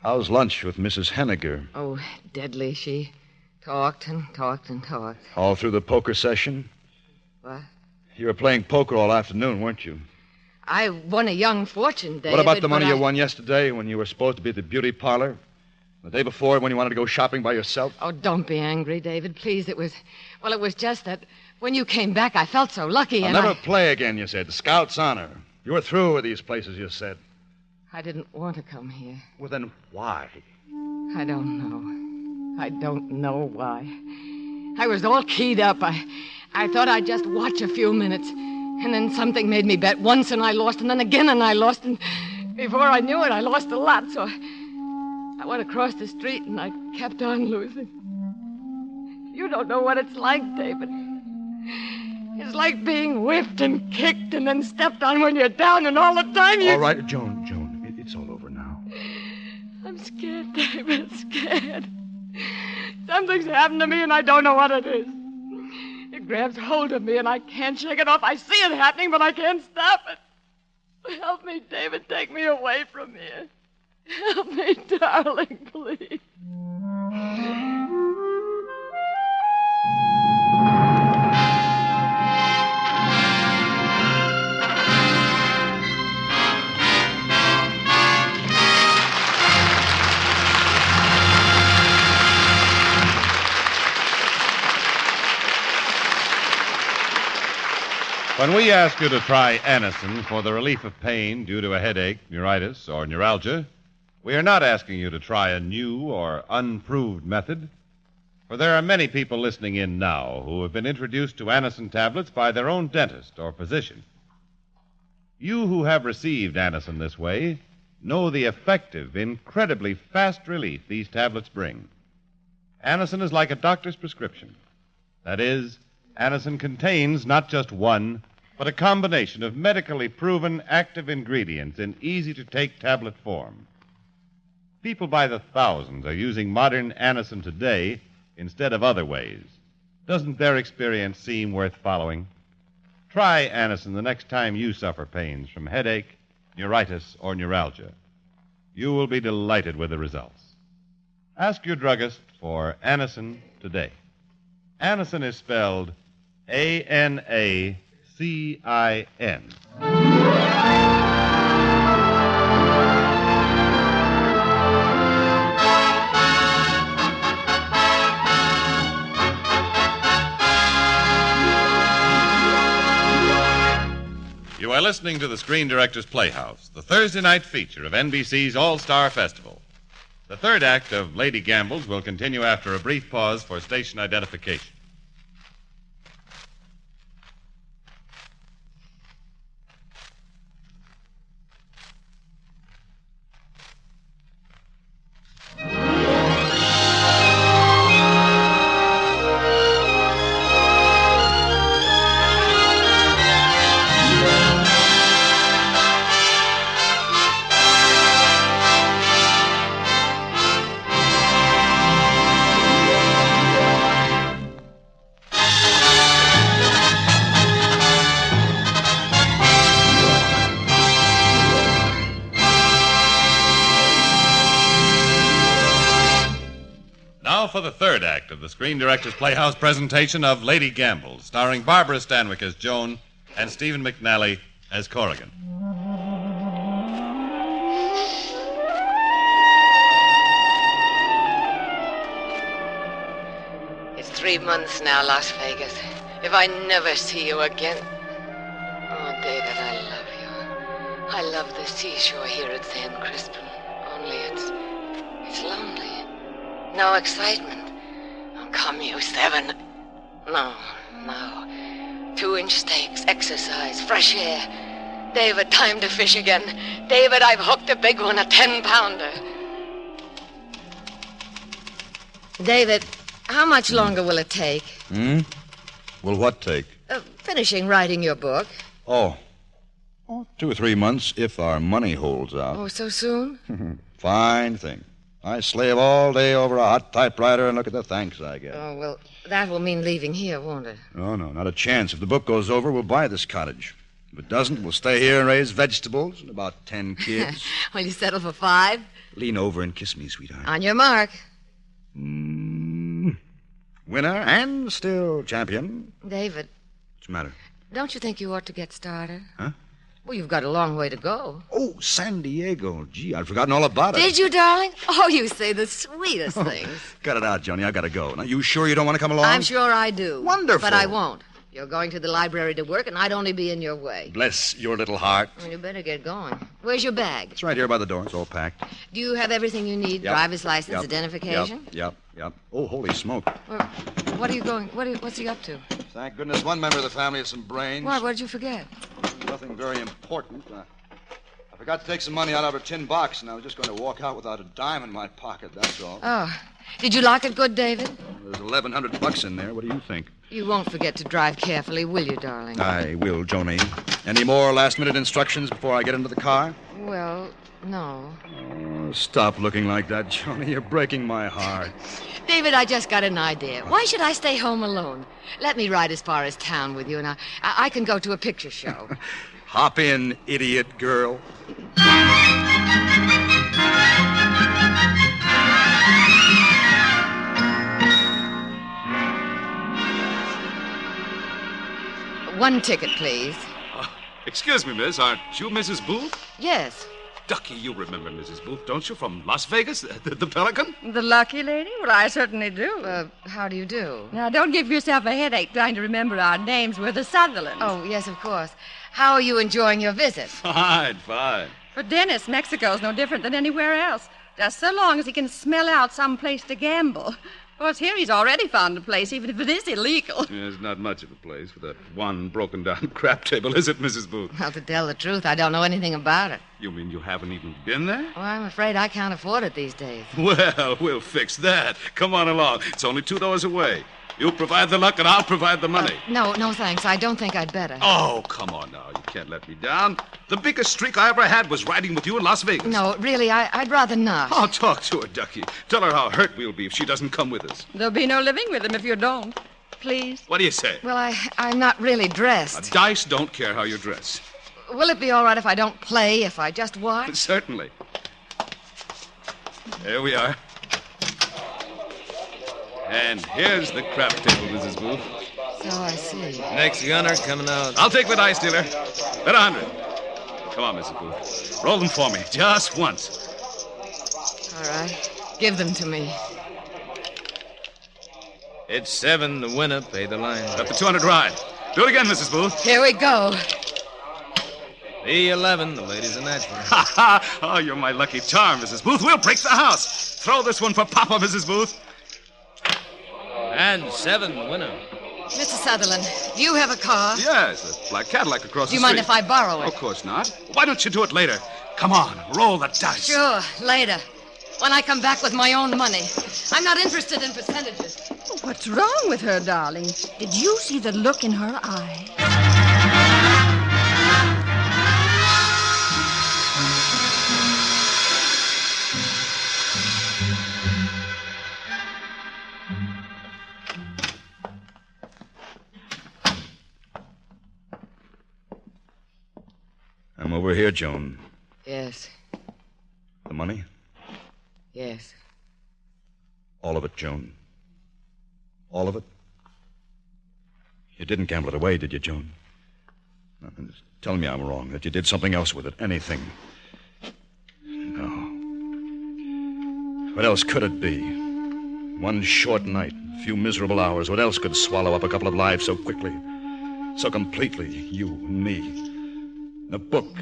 How's lunch with Mrs. Henniger? Oh, deadly. She talked and talked and talked. All through the poker session? What? You were playing poker all afternoon, weren't you? I won a young fortune, David. What about the money you won yesterday when you were supposed to be at the beauty parlor? The day before when you wanted to go shopping by yourself? Oh, don't be angry, David. Please, it was just that when you came back, I felt so lucky I'll never play again, you said. The Scout's honor. You were through with these places, you said. I didn't want to come here. Well, then why? I don't know. I don't know why. I was all keyed up. I thought I'd just watch a few minutes. And then something made me bet once and I lost, and then again and I lost. And before I knew it, I lost a lot. So I went across the street and I kept on losing. You don't know what it's like, David. It's like being whipped and kicked and then stepped on when you're down, and all the time you... All right, Joan, it's all over now. I'm scared, David, scared. Something's happened to me and I don't know what it is. It grabs hold of me and I can't shake it off. I see it happening, but I can't stop it. Help me, David, take me away from here. Help me, darling, please. When we ask you to try Anacin for the relief of pain due to a headache, neuritis, or neuralgia, we are not asking you to try a new or unproved method, for there are many people listening in now who have been introduced to Anacin tablets by their own dentist or physician. You who have received Anacin this way know the effective, incredibly fast relief these tablets bring. Anacin is like a doctor's prescription. That is, Anacin contains not just one, but a combination of medically proven active ingredients in easy-to-take tablet form. People by the thousands are using modern Anacin today instead of other ways. Doesn't their experience seem worth following? Try Anacin the next time you suffer pains from headache, neuritis, or neuralgia. You will be delighted with the results. Ask your druggist for Anacin today. Anacin is spelled Anacin. You are listening to the Screen Directors Playhouse, the Thursday night feature of NBC's All-Star Festival. The third act of Lady Gambles will continue after a brief pause for station identification. For the third act of the Screen Directors Playhouse presentation of Lady Gambles, starring Barbara Stanwyck as Joan and Stephen McNally as Corrigan. It's 3 months now, Las Vegas. If I never see you again... Oh, David, I love you. I love the seashore here at San Crispin. Only it's lonely. No excitement. Oh, come, you 7. No. 2-inch steaks, exercise, fresh air. David, time to fish again. David, I've hooked a big one, a 10-pounder. David, how much longer will it take? Will what take? Finishing writing your book. Oh, 2 or 3 months if our money holds out. Oh, so soon? Fine thing. I slave all day over a hot typewriter and look at the thanks I get. Oh, well, that will mean leaving here, won't it? No, not a chance. If the book goes over, we'll buy this cottage. If it doesn't, we'll stay here and raise vegetables and about 10 kids. Will you settle for 5? Lean over and kiss me, sweetheart. On your mark. Winner and still champion. David. What's the matter? Don't you think you ought to get started? Huh? Well, you've got a long way to go. Oh, San Diego. Gee, I'd forgotten all about it. Did you, darling? Oh, you say the sweetest things. Cut it out, Johnny. I gotta go. Now, you sure you don't want to come along? I'm sure I do. Wonderful. But I won't. You're going to the library to work, and I'd only be in your way. Bless your little heart. Well, you better get going. Where's your bag? It's right here by the door. It's all packed. Do you have everything you need? Yep. Driver's license, Yep. identification? Yep. Oh, holy smoke. Well, what are you going... What's he up to? Thank goodness one member of the family has some brains. What did you forget? Nothing very important. I forgot to take some money out of her tin box, and I was just going to walk out without a dime in my pocket, that's all. Oh. Did you lock it good, David? There's $1,100 in there. What do you think? You won't forget to drive carefully, will you, darling? I will, Joni. Any more last-minute instructions before I get into the car? Well, no. Oh, stop looking like that, Joni. You're breaking my heart. David, I just got an idea. Why should I stay home alone? Let me ride as far as town with you, and I can go to a picture show. Hop in, idiot girl. One ticket, please. Excuse me, miss. Aren't you Mrs. Booth? Yes. Ducky, you remember Mrs. Booth, don't you, from Las Vegas? The Pelican? The lucky lady? Well, I certainly do. How do you do? Now, don't give yourself a headache trying to remember our names. We're the Sutherlands. Oh, yes, of course. How are you enjoying your visit? Fine. For Dennis, Mexico's no different than anywhere else. Just so long as he can smell out some place to gamble. Of course, here he's already found a place, even if it is illegal. Yeah, it's not much of a place for that one broken-down crap table, is it, Mrs. Booth? Well, to tell the truth, I don't know anything about it. You mean you haven't even been there? Well, I'm afraid I can't afford it these days. Well, we'll fix that. Come on along. It's only 2 doors away. You provide the luck and I'll provide the money. No, thanks. I don't think I'd better. Oh, come on now. You can't let me down. The biggest streak I ever had was riding with you in Las Vegas. No, really, I'd rather not. I'll talk to her, Ducky. Tell her how hurt we'll be if she doesn't come with us. There'll be no living with him if you don't. Please. What do you say? Well, I'm not really dressed. Dice don't care how you dress. Will it be all right if I don't play, if I just watch? Certainly. Here we are. And here's the crap table, Mrs. Booth. So I see. Next gunner coming out. I'll take the dice dealer. Bet 100. Come on, Mrs. Booth. Roll them for me, just once. All right. Give them to me. It's 7, the winner. Pay the line. Got the 200 ride. Do it again, Mrs. Booth. Here we go. E11, the ladies are natural. Ha ha! Oh, you're my lucky charm, Mrs. Booth. We'll break the house. Throw this one for Papa, Mrs. Booth. And 7, the winner. Mr. Sutherland, do you have a car? Yes, a black Cadillac across Do you the street. mind if I borrow it? Of course not. Why don't you do it later? Come on, roll the dice. Sure, later. When I come back with my own money. I'm not interested in percentages. What's wrong with her, darling? Did you see the look in her eye? I'm over here, Joan. Yes, The money? yes. All of it, Joan. All of it? You didn't gamble it away, did you, Joan? No, just tell me I'm wrong, that you did something else with it, anything. No. What else could it be? One short night, a few miserable hours. What else could swallow up a couple of lives so quickly, so completely? You and me. The book,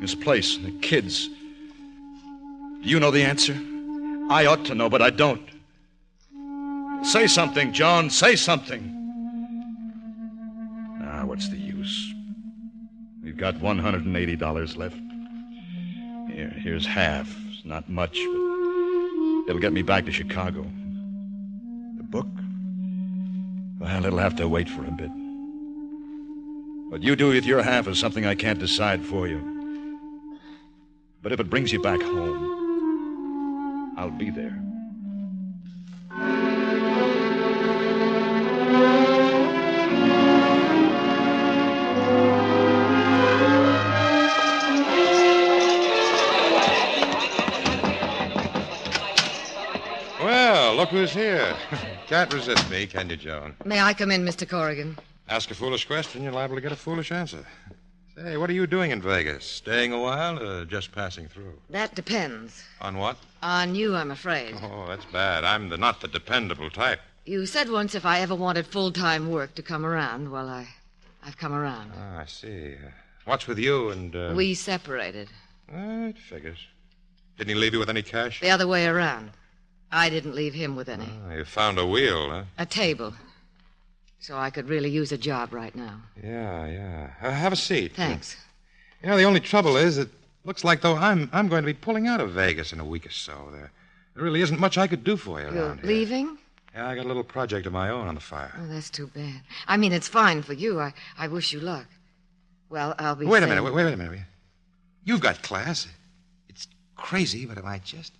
this place, the kids. Do you know the answer? I ought to know, but I don't. Say something, John. Say something. Ah, what's the use? We've got $180 left. Here's half. It's not much, but it'll get me back to Chicago. The book? Well, it'll have to wait for a bit. What you do with your half is something I can't decide for you. But if it brings you back home, I'll be there. Well, look who's here. Can't resist me, can you, Joan? May I come in, Mr. Corrigan? Ask a foolish question, you're liable to get a foolish answer. Say, what are you doing in Vegas? Staying a while or just passing through? That depends. On what? On you, I'm afraid. Oh, that's bad. I'm not the dependable type. You said once if I ever wanted full-time work to come around. Well, I've come around. Oh, I see. What's with you and... We separated. It figures. Didn't he leave you with any cash? The other way around. I didn't leave him with any. Oh, you found a wheel, huh? A table. So I could really use a job right now. Yeah. Have a seat. Thanks. You know, the only trouble is it looks like though I'm going to be pulling out of Vegas in a week or so. There really isn't much I could do for you You're around here. leaving? Yeah, I got a little project of my own on the fire. Oh, that's too bad. I mean, it's fine for you. I wish you luck. Well, I'll be Wait a saying- minute. Wait a minute. You've got class. It's crazy, but it might just...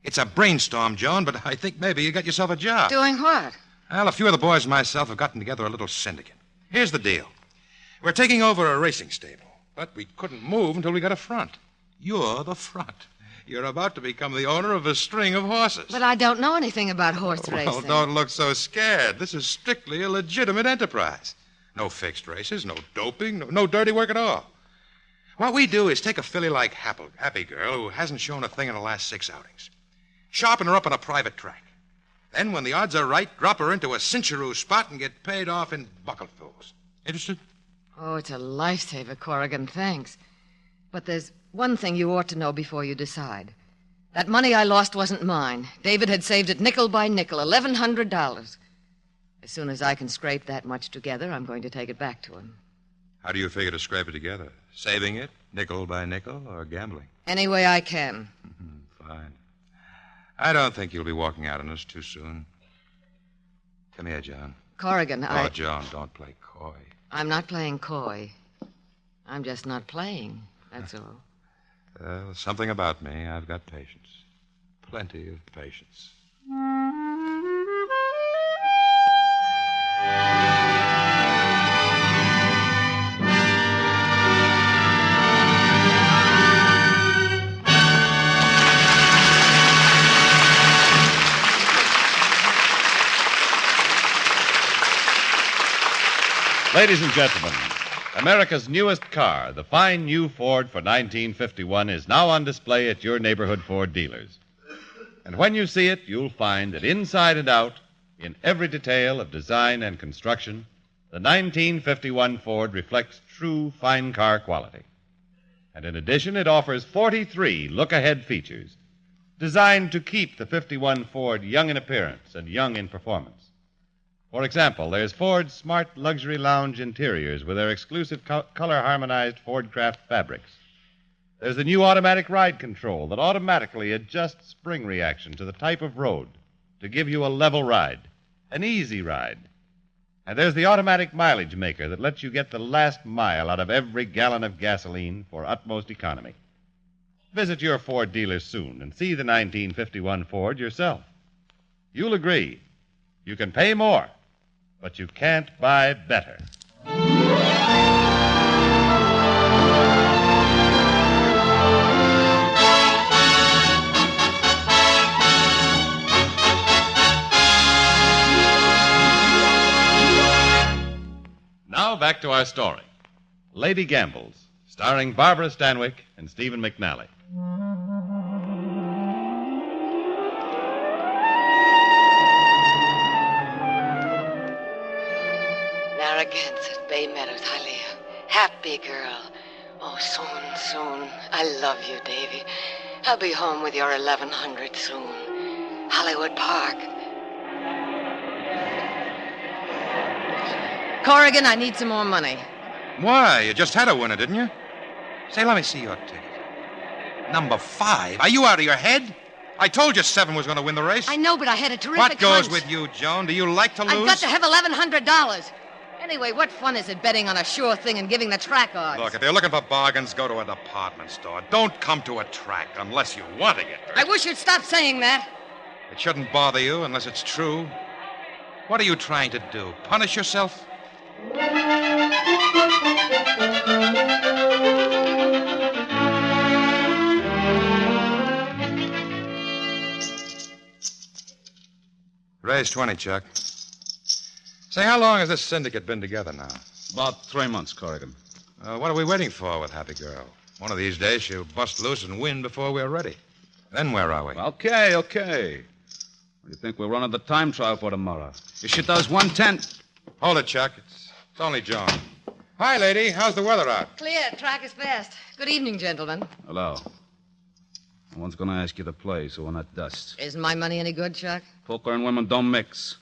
It's a brainstorm, Joan, but I think maybe you got yourself a job. Doing what? Well, a few of the boys and myself have gotten together a little syndicate. Here's the deal. We're taking over a racing stable, but we couldn't move until we got a front. You're the front. You're about to become the owner of a string of horses. But I don't know anything about horse racing. Well, don't look so scared. This is strictly a legitimate enterprise. No fixed races, no doping, no dirty work at all. What we do is take a filly like Happy Girl, who hasn't shown a thing in the last 6 outings. Sharpen her up on a private track. Then, when the odds are right, drop her into a cincheroo spot and get paid off in bucketfuls. Interested? Oh, it's a lifesaver, Corrigan. Thanks. But there's one thing you ought to know before you decide. That money I lost wasn't mine. David had saved it nickel by nickel, $1,100. As soon as I can scrape that much together, I'm going to take it back to him. How do you figure to scrape it together? Saving it, nickel by nickel, or gambling? Any way I can. Fine. I don't think you'll be walking out on us too soon. Come here, John. Corrigan, Oh, John, don't play coy. I'm not playing coy. I'm just not playing, that's all. Something about me. I've got patience. Plenty of patience. Ladies and gentlemen, America's newest car, the fine new Ford for 1951, is now on display at your neighborhood Ford dealers. And when you see it, you'll find that inside and out, in every detail of design and construction, the 1951 Ford reflects true fine car quality. And in addition, it offers 43 look-ahead features designed to keep the 51 Ford young in appearance and young in performance. For example, there's Ford's smart luxury lounge interiors with their exclusive color-harmonized Ford-Craft fabrics. There's the new automatic ride control that automatically adjusts spring reaction to the type of road to give you a level ride, an easy ride. And there's the automatic mileage maker that lets you get the last mile out of every gallon of gasoline for utmost economy. Visit your Ford dealer soon and see the 1951 Ford yourself. You'll agree. You can pay more, but you can't buy better. Now back to our story. Lady Gambles, starring Barbara Stanwyck and Stephen McNally. Narragansett, Bay Meadows, Hialeah. Happy girl. Oh, soon. I love you, Davy. I'll be home with your 1100 soon. Hollywood Park. Corrigan, I need some more money. Why? You just had a winner, didn't you? Say, let me see your ticket. Number 5? Are you out of your head? I told you 7 was going to win the race. I know, but I had a terrific What goes hunch. with you, Joan? Do you like to lose? I've got to have $1,100. Anyway, what fun is it betting on a sure thing and giving the track odds? Look, if you're looking for bargains, go to a department store. Don't come to a track unless you want to get hurt. I wish you'd stop saying that. It shouldn't bother you unless it's true. What are you trying to do? Punish yourself? Raise 20, Chuck. Say, how long has this syndicate been together now? About 3 months, Corrigan. What are we waiting for with Happy Girl? One of these days she'll bust loose and win before we're ready. Then where are we? Okay. What do you think we're running the time trial for tomorrow? If she does 110... Hold it, Chuck. It's only Joan. Hi, lady. How's the weather out? Clear. Track is fast. Good evening, gentlemen. Hello. No one's going to ask you to play, so we're not dust. Isn't my money any good, Chuck? Poker and women don't mix.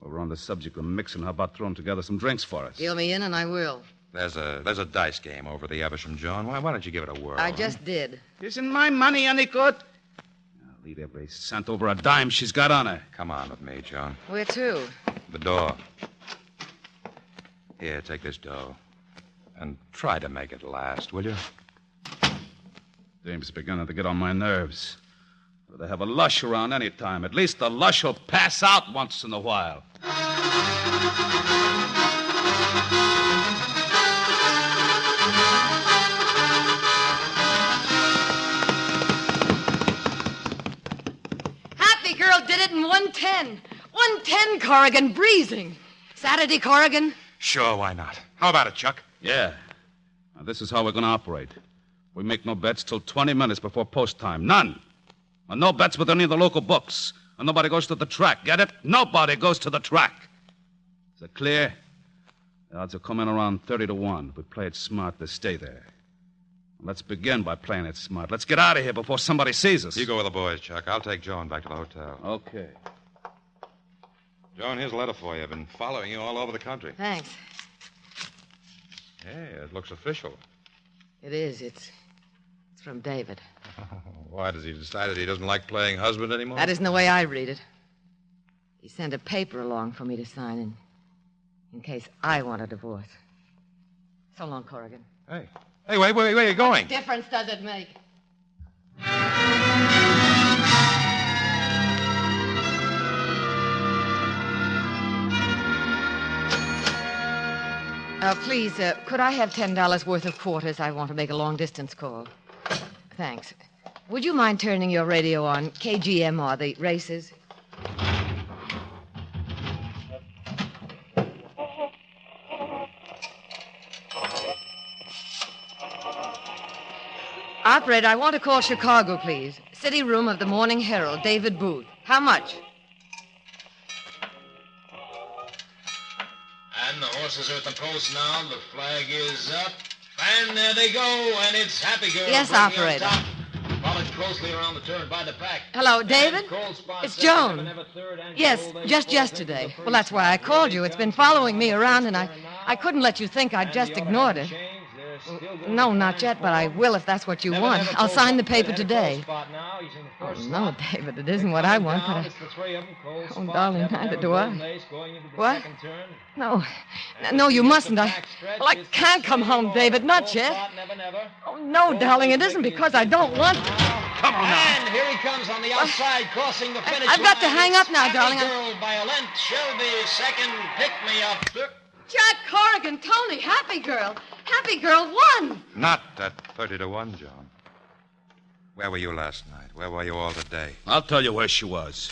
Well, we're on the subject of mixing. How about throwing together some drinks for us? Deal me in and I will. There's a dice game over the Eversham, Joan. Why don't you give it a whirl? I just did. Isn't my money any good? I'll eat every cent over a dime she's got on her. Come on with me, Joan. Where to? The door. Here, take this dough. And try to make it last, will you? Dame's beginning to get on my nerves. They have a lush around any time. At least the lush will pass out once in a while. Happy girl did it in 110. 110, Corrigan, breezing. Saturday, Corrigan? Sure, why not? How about it, Chuck? Yeah. Now, this is how we're going to operate. We make no bets till 20 minutes before post time. None. And no bets with any of the local books. And nobody goes to the track. Get it? Nobody goes to the track. Is it clear? The odds will come in around 30 to 1. If we play it smart, they stay there. Let's begin by playing it smart. Let's get out of here before somebody sees us. You go with the boys, Chuck. I'll take Joan back to the hotel. Okay. Joan, here's a letter for you. I've been following you all over the country. Thanks. Hey, it looks official. It is. It's from David. Why, does he decide that he doesn't like playing husband anymore? That isn't the way I read it. He sent a paper along for me to sign in case I want a divorce. So long, Corrigan. Hey, wait, where are you going? What difference does it make? Please, could I have $10 worth of quarters? I want to make a long-distance call. Thanks. Would you mind turning your radio on KGMR, the races? Operator, I want to call Chicago, please. City room of the Morning Herald, David Booth. How much? And the horses are at the post now. The flag is up. And there they go. And it's Happy Girl. Yes, operator. Followed closely around the turn by the pack. Hello, David? It's Joan. Yes, just yesterday. Well, that's why I called you. It's been following me around, and I couldn't let you think I'd just ignored it. No, not yet, but I will if that's what you want. I'll sign the paper today. Oh, no, David, it isn't what I want, but Oh, darling, neither do I. What? No, you mustn't. I can't come home, David, not yet. Oh, no, darling, it isn't because I don't want to. Come on now. And here he comes on the outside, crossing the finish line. I've got to hang up now, darling. Girl by a length. Shelby, second, pick me up. Jack Corrigan, Tony, Happy Girl. Happy Girl won. Not at 30-1, John. Where were you last night? Where were you all today? I'll tell you where she was.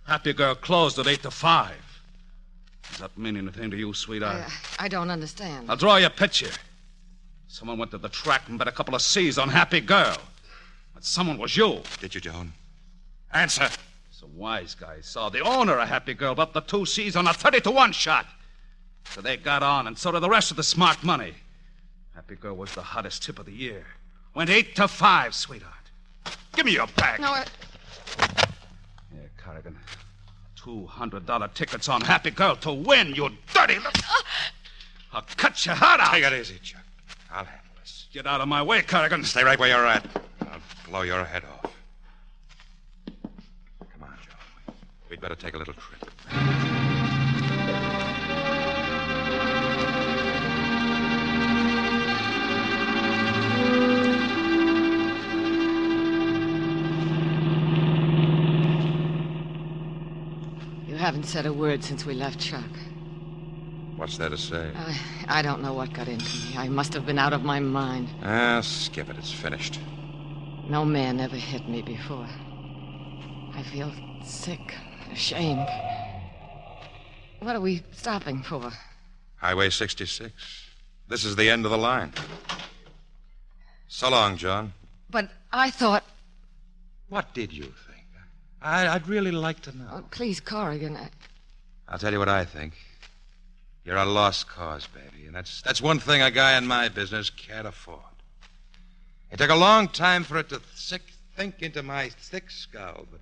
Happy Girl closed at 8-5. Does that mean anything to you, sweetheart? I don't understand. I'll draw you a picture. Someone went to the track and bet a couple of C's on Happy Girl. That someone was you. Did you, Joan? Answer. Some wise guy saw the owner of Happy Girl bet the 2 C's on a 30-1 shot. So they got on, and so did the rest of the smart money. Happy Girl was the hottest tip of the year. Went 8-5, sweetheart. Give me your bag. No, Here, Corrigan. $200 tickets on Happy Girl to win, you dirty little... I'll cut your heart out. Take it easy, Chuck. I'll handle this. Get out of my way, Corrigan. Stay right where you're at. I'll blow your head off. Come on, Joan. We'd better take a little trip. You haven't said a word since we left Chuck. What's there to say? I don't know what got into me. I must have been out of my mind. Skip it. It's finished. No man ever hit me before. I feel sick, ashamed. What are we stopping for? Highway 66. This is the end of the line. So long, John. But I thought... What did you think? I'd really like to know. Oh, please, Corrigan, I'll tell you what I think. You're a lost cause, baby, and that's one thing a guy in my business can't afford. It took a long time for it to sink into my thick skull, but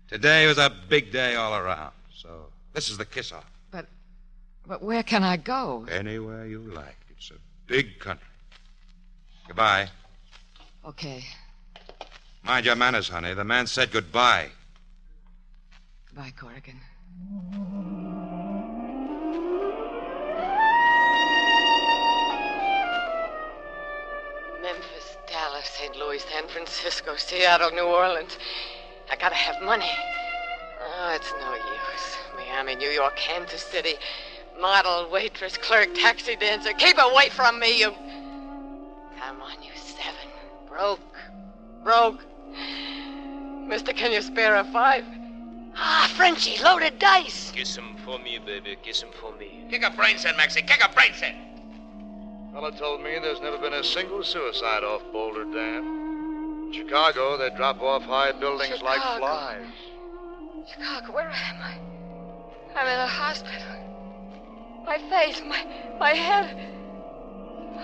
today was a big day all around. So this is the kiss-off. But where can I go? Anywhere you like. It's a big country. Goodbye. Okay. Mind your manners, honey. The man said goodbye. Goodbye, Corrigan. Memphis, Dallas, St. Louis, San Francisco, Seattle, New Orleans. I gotta have money. Oh, it's no use. Miami, New York, Kansas City. Model, waitress, clerk, taxi dancer. Keep away from me, you... Come on, you 7. Broke. Mister, can you spare a 5? Frenchie, loaded dice. Kiss him for me, baby. Kiss him for me. Kick a brain set, Maxie. Kick a brain set. Fella told me there's never been a single suicide off Boulder Dam. In Chicago, they drop off high buildings like flies. Chicago, where am I? I'm in a hospital. My face, my head.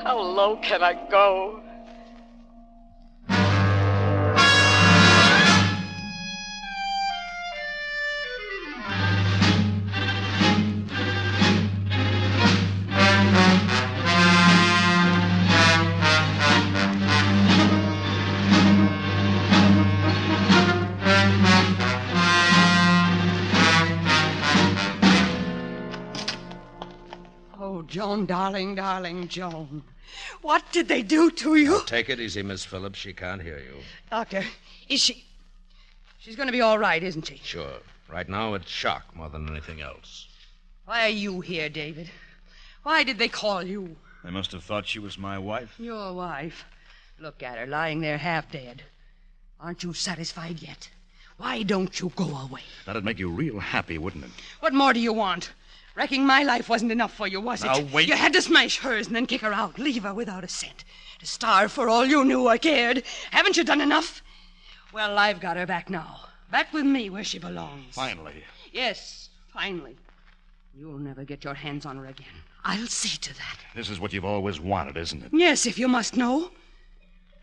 How low can I go? Joan, darling, darling, Joan. What did they do to you? Now, take it easy, Miss Phillips. She can't hear you. Doctor, is she... She's going to be all right, isn't she? Sure. Right now, it's shock more than anything else. Why are you here, David? Why did they call you? They must have thought she was my wife. Your wife. Look at her, lying there half dead. Aren't you satisfied yet? Why don't you go away? That'd make you real happy, wouldn't it? What more do you want? Wrecking my life wasn't enough for you, was it? Now, wait. You had to smash hers and then kick her out, leave her without a cent. To starve for all you knew or cared. Haven't you done enough? Well, I've got her back now. Back with me where she belongs. Finally. Yes, finally. You'll never get your hands on her again. I'll see to that. This is what you've always wanted, isn't it? Yes, if you must know.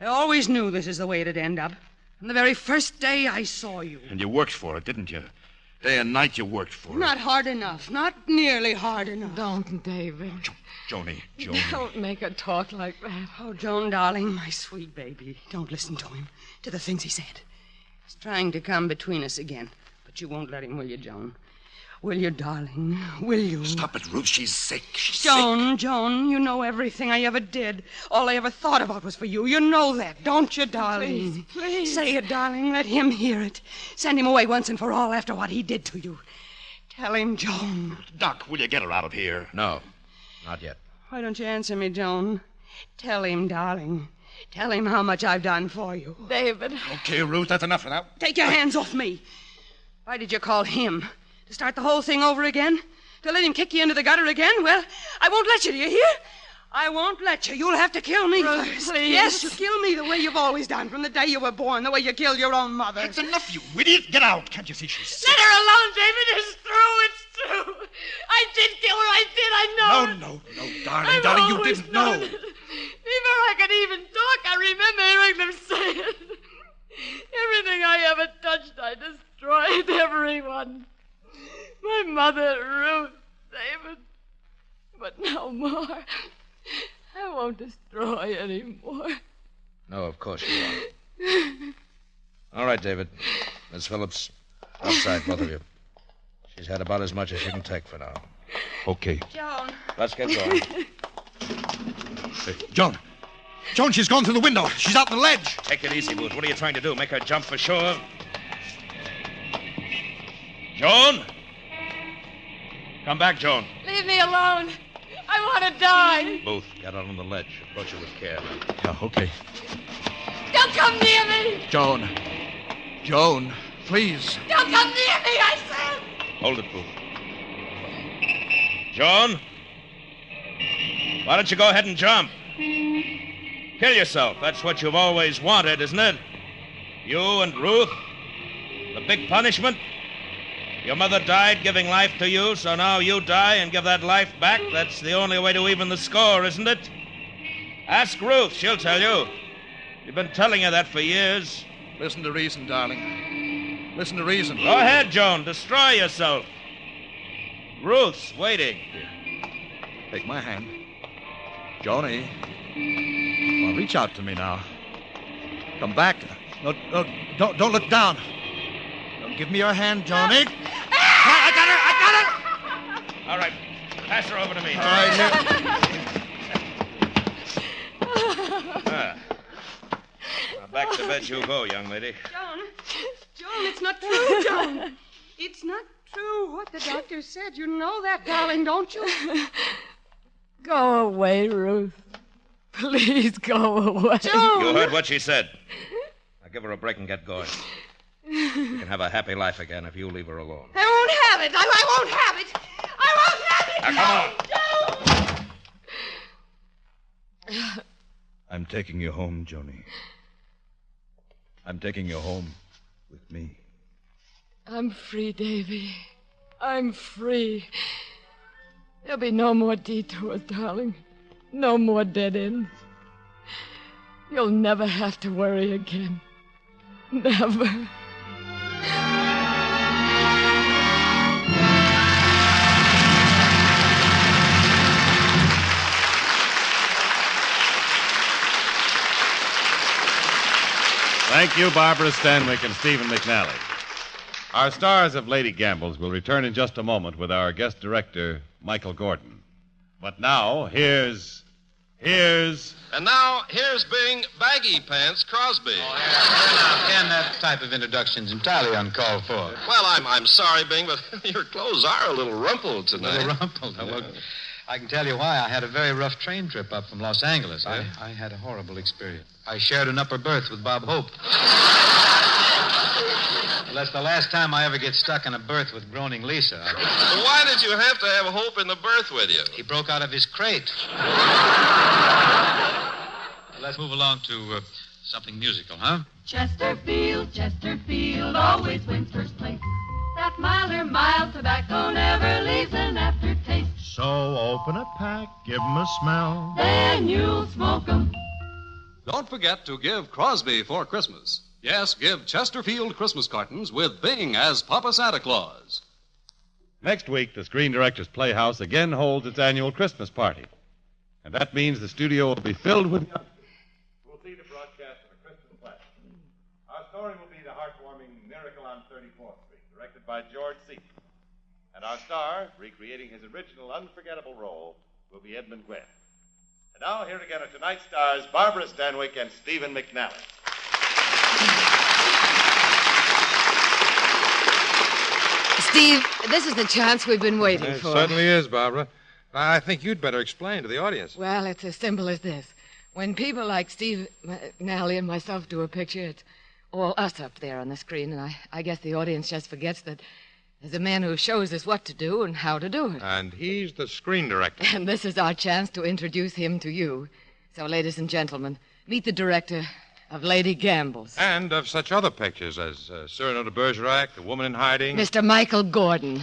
I always knew this is the way it'd end up. From the very first day I saw you. And you worked for it, didn't you? Day and night you worked for it. Not hard enough. Not nearly hard enough. Don't, David. Joni. Don't make her talk like that. Oh, Joan, darling, my sweet baby. Don't listen to him, to the things he said. He's trying to come between us again. But you won't let him, will you, Joan? Will you, darling? Will you? Stop it, Ruth. She's sick. She's Joan, Joan, you know everything I ever did. All I ever thought about was for you. You know that, don't you, darling? Please. Say it, darling. Let him hear it. Send him away once and for all after what he did to you. Tell him, Joan. Doc, will you get her out of here? No, not yet. Why don't you answer me, Joan? Tell him, darling. Tell him how much I've done for you. David. Okay, Ruth, that's enough for now. Take your hands off me. Why did you call him? To start the whole thing over again? To let him kick you into the gutter again? Well, I won't let you, do you hear? I won't let you. You'll have to kill me first. Please. Yes, you kill me the way you've always done from the day you were born, the way you killed your own mother. That's enough, you idiot. Get out. Can't you see she's sick? Let her alone, David. It's true. I did kill her. I did. I know. No, darling, darling, you didn't know. Before I could even talk, I remember hearing them say it. Everything I ever touched, I destroyed. Everyone. My mother, Ruth, David. But no more. I won't destroy any more. No, of course you won't. All right, David. Miss Phillips, outside, both of you. She's had about as much as she can take for now. Okay. Joan. Let's get going. Hey, Joan, she's gone through the window. She's out on the ledge. Take it easy, Booth. What are you trying to do? Make her jump for sure? Joan? Come back, Joan. Leave me alone. I want to die. Booth, get out on the ledge. Approach her with care. Yeah, okay. Don't come near me. Joan, please. Don't come near me, I said. Hold it, Booth. Joan? Why don't you go ahead and jump? Kill yourself. That's what you've always wanted, isn't it? You and Ruth? The big punishment? Your mother died giving life to you, so now you die and give that life back? That's the only way to even the score, isn't it? Ask Ruth. She'll tell you. You've been telling her that for years. Listen to reason, darling. Listen to reason. Go ahead, Joan. Destroy yourself. Ruth's waiting. Here. Take my hand. Joni. Well, reach out to me now. Come back. No, don't look down. Give me your hand, Joni. I got her. All right. Pass her over to me. All right, Now back to bed you go, young lady. Joan, it's not true, Joan. It's not true what the doctor said. You know that, darling, don't you? Go away, Ruth. Please go away. Joan! You heard what she said. Now give her a break and get going. You can have a happy life again if you leave her alone. I won't have it. I won't have it. I won't have it. Now, come on. I'm taking you home, Joni. I'm taking you home with me. I'm free, Davy. I'm free. There'll be no more detours, darling. No more dead ends. You'll never have to worry again. Never. Thank you, Barbara Stanwyck and Stephen McNally. Our stars of Lady Gambles will return in just a moment with our guest director, Michael Gordon. But now, here's... And now, here's being Baggy Pants Crosby. Ken, that type of introduction's entirely uncalled for. Well, I'm sorry, Bing, but your clothes are a little rumpled tonight. A little rumpled. Now, look, I can tell you why. I had a very rough train trip up from Los Angeles. I had a horrible experience. I shared an upper berth with Bob Hope. Well, that's the last time I ever get stuck in a berth with groaning Lisa. Well, why did you have to have Hope in the berth with you? He broke out of his crate. Let's move along to something musical, huh? Chesterfield, Chesterfield always wins first place. That milder, mild tobacco never leaves an aftertaste. So open a pack, give 'em a smell. Then you'll smoke 'em. Don't forget to give Crosby for Christmas. Yes, give Chesterfield Christmas cartons with Bing as Papa Santa Claus. Next week, the Screen Directors Playhouse again holds its annual Christmas party. And that means the studio will be filled with... We'll see the broadcast of a Christmas classic. Our story will be the heartwarming Miracle on 34th Street, directed by George Seaton. And our star, recreating his original unforgettable role, will be Edmund Gwenn. And now, here again are tonight's stars, Barbara Stanwyck and Stephen McNally. Steve, this is the chance we've been waiting It for. certainly is, Barbara. I think you'd better explain to the audience. Well, it's as simple as this. When people like Steve McNally and myself do a picture, it's all us up there on the screen, and I guess the audience just forgets that there's a man who shows us what to do and how to do it. And he's the screen director. And this is our chance to introduce him to you. So, ladies and gentlemen, meet the director of Lady Gamble's. And of such other pictures as Cyrano de Bergerac, The Woman in Hiding. Mr. Michael Gordon.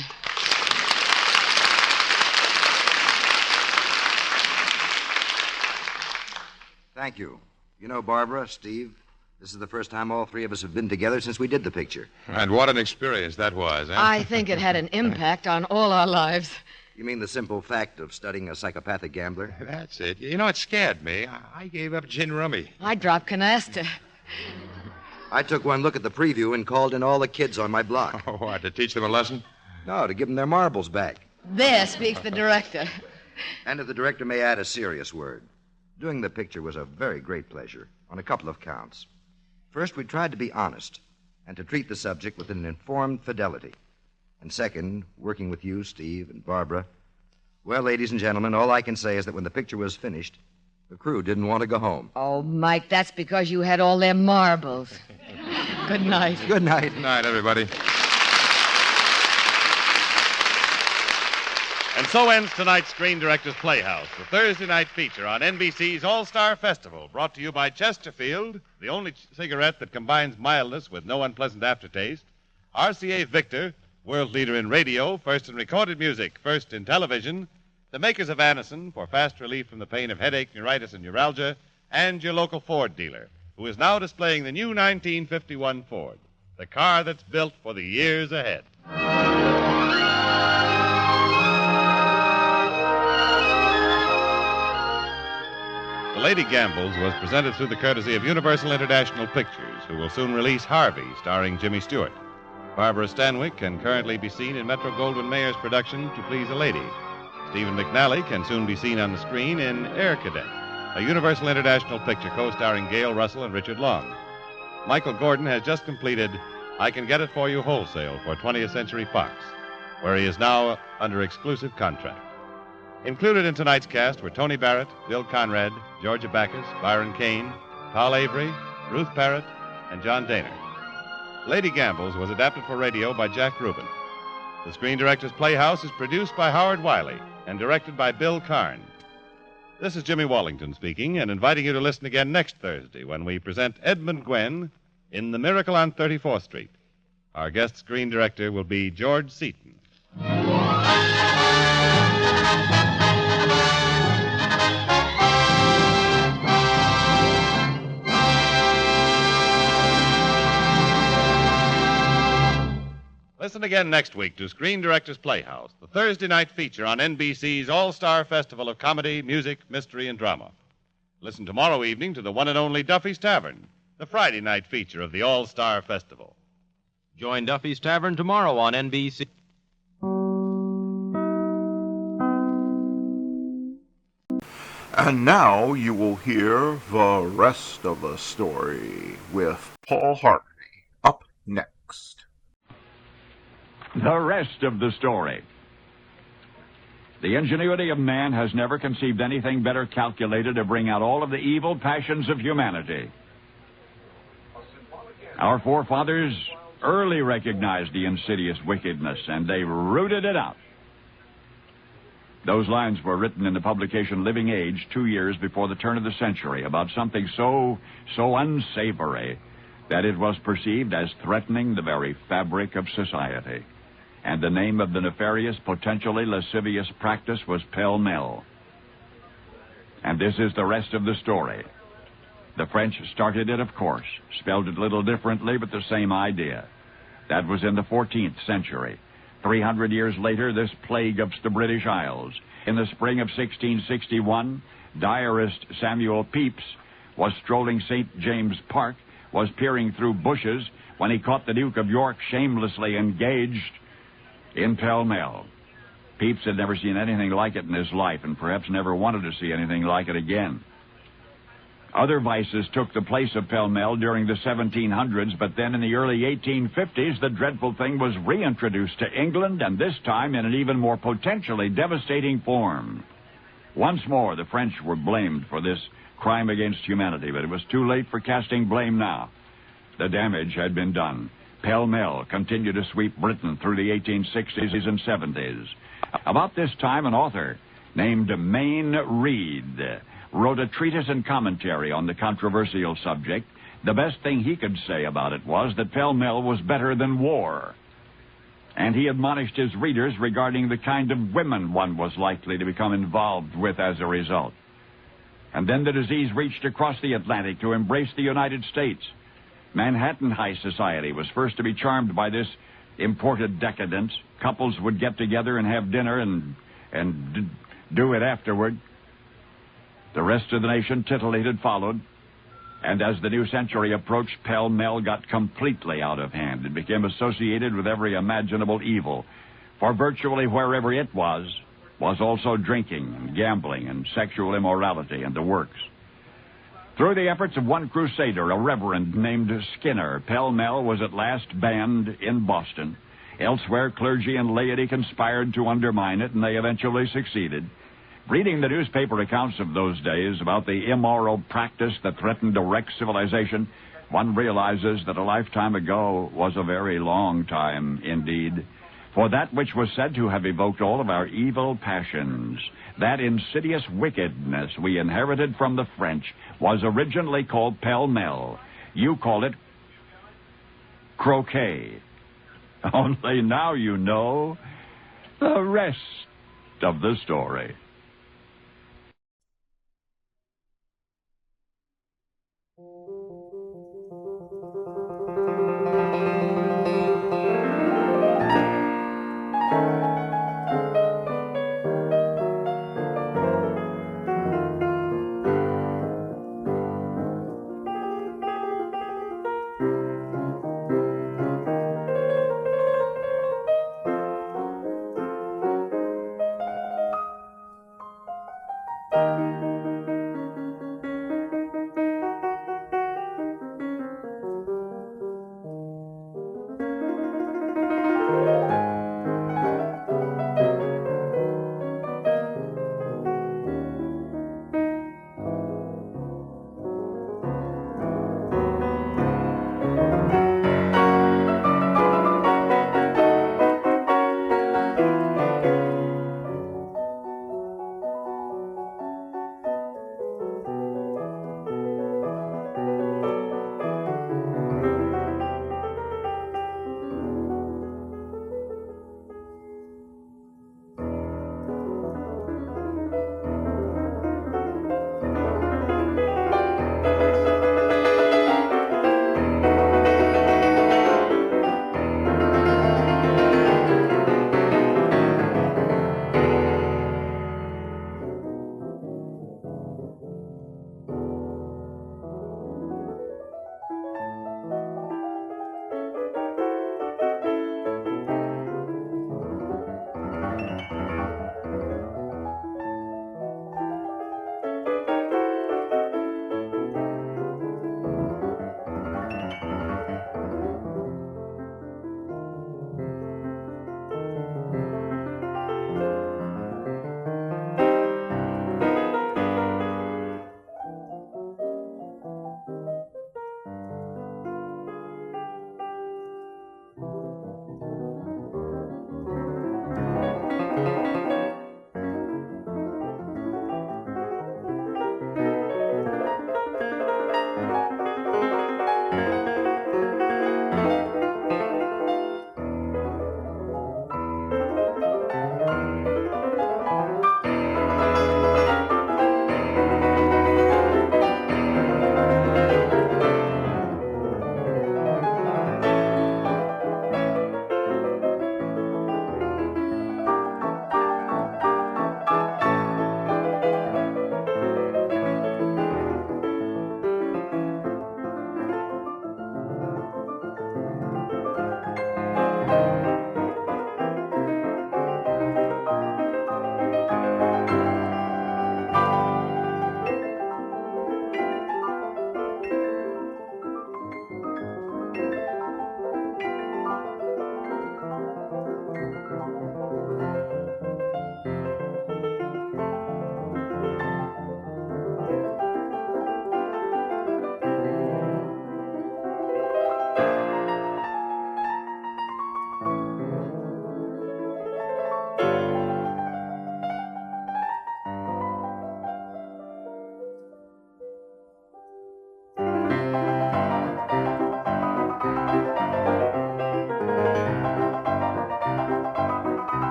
Thank you. You know, Barbara, Steve, this is the first time all three of us have been together since we did the picture. And what an experience that was, eh? I think it had an impact on all our lives. You mean the simple fact of studying a psychopathic gambler? That's it. You know, it scared me. I gave up gin rummy. I dropped canasta. I took one look at the preview and called in all the kids on my block. Oh, what, to teach them a lesson? No, to give them their marbles back. There speaks the director. And if the director may add a serious word, doing the picture was a very great pleasure on a couple of counts. First, we tried to be honest and to treat the subject with an informed fidelity. And second, working with you, Steve, and Barbara. Well, ladies and gentlemen, all I can say is that when the picture was finished, the crew didn't want to go home. Oh, Mike, that's because you had all them marbles. Good night. Good night. Good night, everybody. And so ends tonight's Screen Directors Playhouse, the Thursday night feature on NBC's All-Star Festival, brought to you by Chesterfield, the only cigarette that combines mildness with no unpleasant aftertaste, RCA Victor, world leader in radio, first in recorded music, first in television, the makers of Anacin for fast relief from the pain of headache, neuritis, and neuralgia, and your local Ford dealer, who is now displaying the new 1951 Ford, the car that's built for the years ahead. The Lady Gambles was presented through the courtesy of Universal International Pictures, who will soon release Harvey, starring Jimmy Stewart. Barbara Stanwyck can currently be seen in Metro-Goldwyn-Mayer's production To Please a Lady. Stephen McNally can soon be seen on the screen in Air Cadet, a Universal International picture co-starring Gail Russell and Richard Long. Michael Gordon has just completed I Can Get It For You Wholesale for 20th Century Fox, where he is now under exclusive contract. Included in tonight's cast were Tony Barrett, Bill Conrad, Georgia Backus, Byron Kane, Paul Avery, Ruth Parrott, and John Daner. Lady Gambles was adapted for radio by Jack Rubin. The Screen Directors Playhouse is produced by Howard Wiley and directed by Bill Karn. This is Jimmy Wallington speaking and inviting you to listen again next Thursday when we present Edmund Gwenn in The Miracle on 34th Street. Our guest screen director will be George Seaton. Listen again next week to Screen Directors Playhouse, the Thursday night feature on NBC's All-Star Festival of Comedy, Music, Mystery, and Drama. Listen tomorrow evening to the one and only Duffy's Tavern, the Friday night feature of the All-Star Festival. Join Duffy's Tavern tomorrow on NBC. And now you will hear the rest of the story with Paul Harvey up next. The rest of the story. The ingenuity of man has never conceived anything better calculated to bring out all of the evil passions of humanity. Our forefathers early recognized the insidious wickedness, and they rooted it out. Those lines were written in the publication Living Age 2 years before the turn of the century about something so unsavory that it was perceived as threatening the very fabric of society. And the name of the nefarious, potentially lascivious practice was pell-mell. And this is the rest of the story. The French started it, of course, spelled it a little differently, but the same idea. That was in the 14th century. 300 years later, this plague of the British Isles. In the spring of 1661, diarist Samuel Pepys was strolling St. James Park, was peering through bushes when he caught the Duke of York shamelessly engaged in pell-mell. Pepys had never seen anything like it in his life, and perhaps never wanted to see anything like it again. Other vices took the place of pell-mell during the 1700s, but then in the early 1850s, the dreadful thing was reintroduced to England, and this time in an even more potentially devastating form. Once more, the French were blamed for this crime against humanity, but it was too late for casting blame now. The damage had been done. Pell-mell continued to sweep Britain through the 1860s and 70s. About this time, an author named Mayne Reid wrote a treatise and commentary on the controversial subject. The best thing he could say about it was that pell-mell was better than war. And he admonished his readers regarding the kind of women one was likely to become involved with as a result. And then the disease reached across the Atlantic to embrace the United States. Manhattan high society was first to be charmed by this imported decadence. Couples would get together and have dinner and do it afterward. The rest of the nation, titillated, followed. And as the new century approached, pell-mell got completely out of hand. It became associated with every imaginable evil. For virtually wherever it was also drinking and gambling and sexual immorality and the works. Through the efforts of one crusader, a reverend named Skinner, pell-mell was at last banned in Boston. Elsewhere, clergy and laity conspired to undermine it, and they eventually succeeded. Reading the newspaper accounts of those days about the immoral practice that threatened to wreck civilization, one realizes that a lifetime ago was a very long time indeed. For that which was said to have evoked all of our evil passions, that insidious wickedness we inherited from the French, was originally called pell-mell. You call it croquet. Only now you know the rest of the story.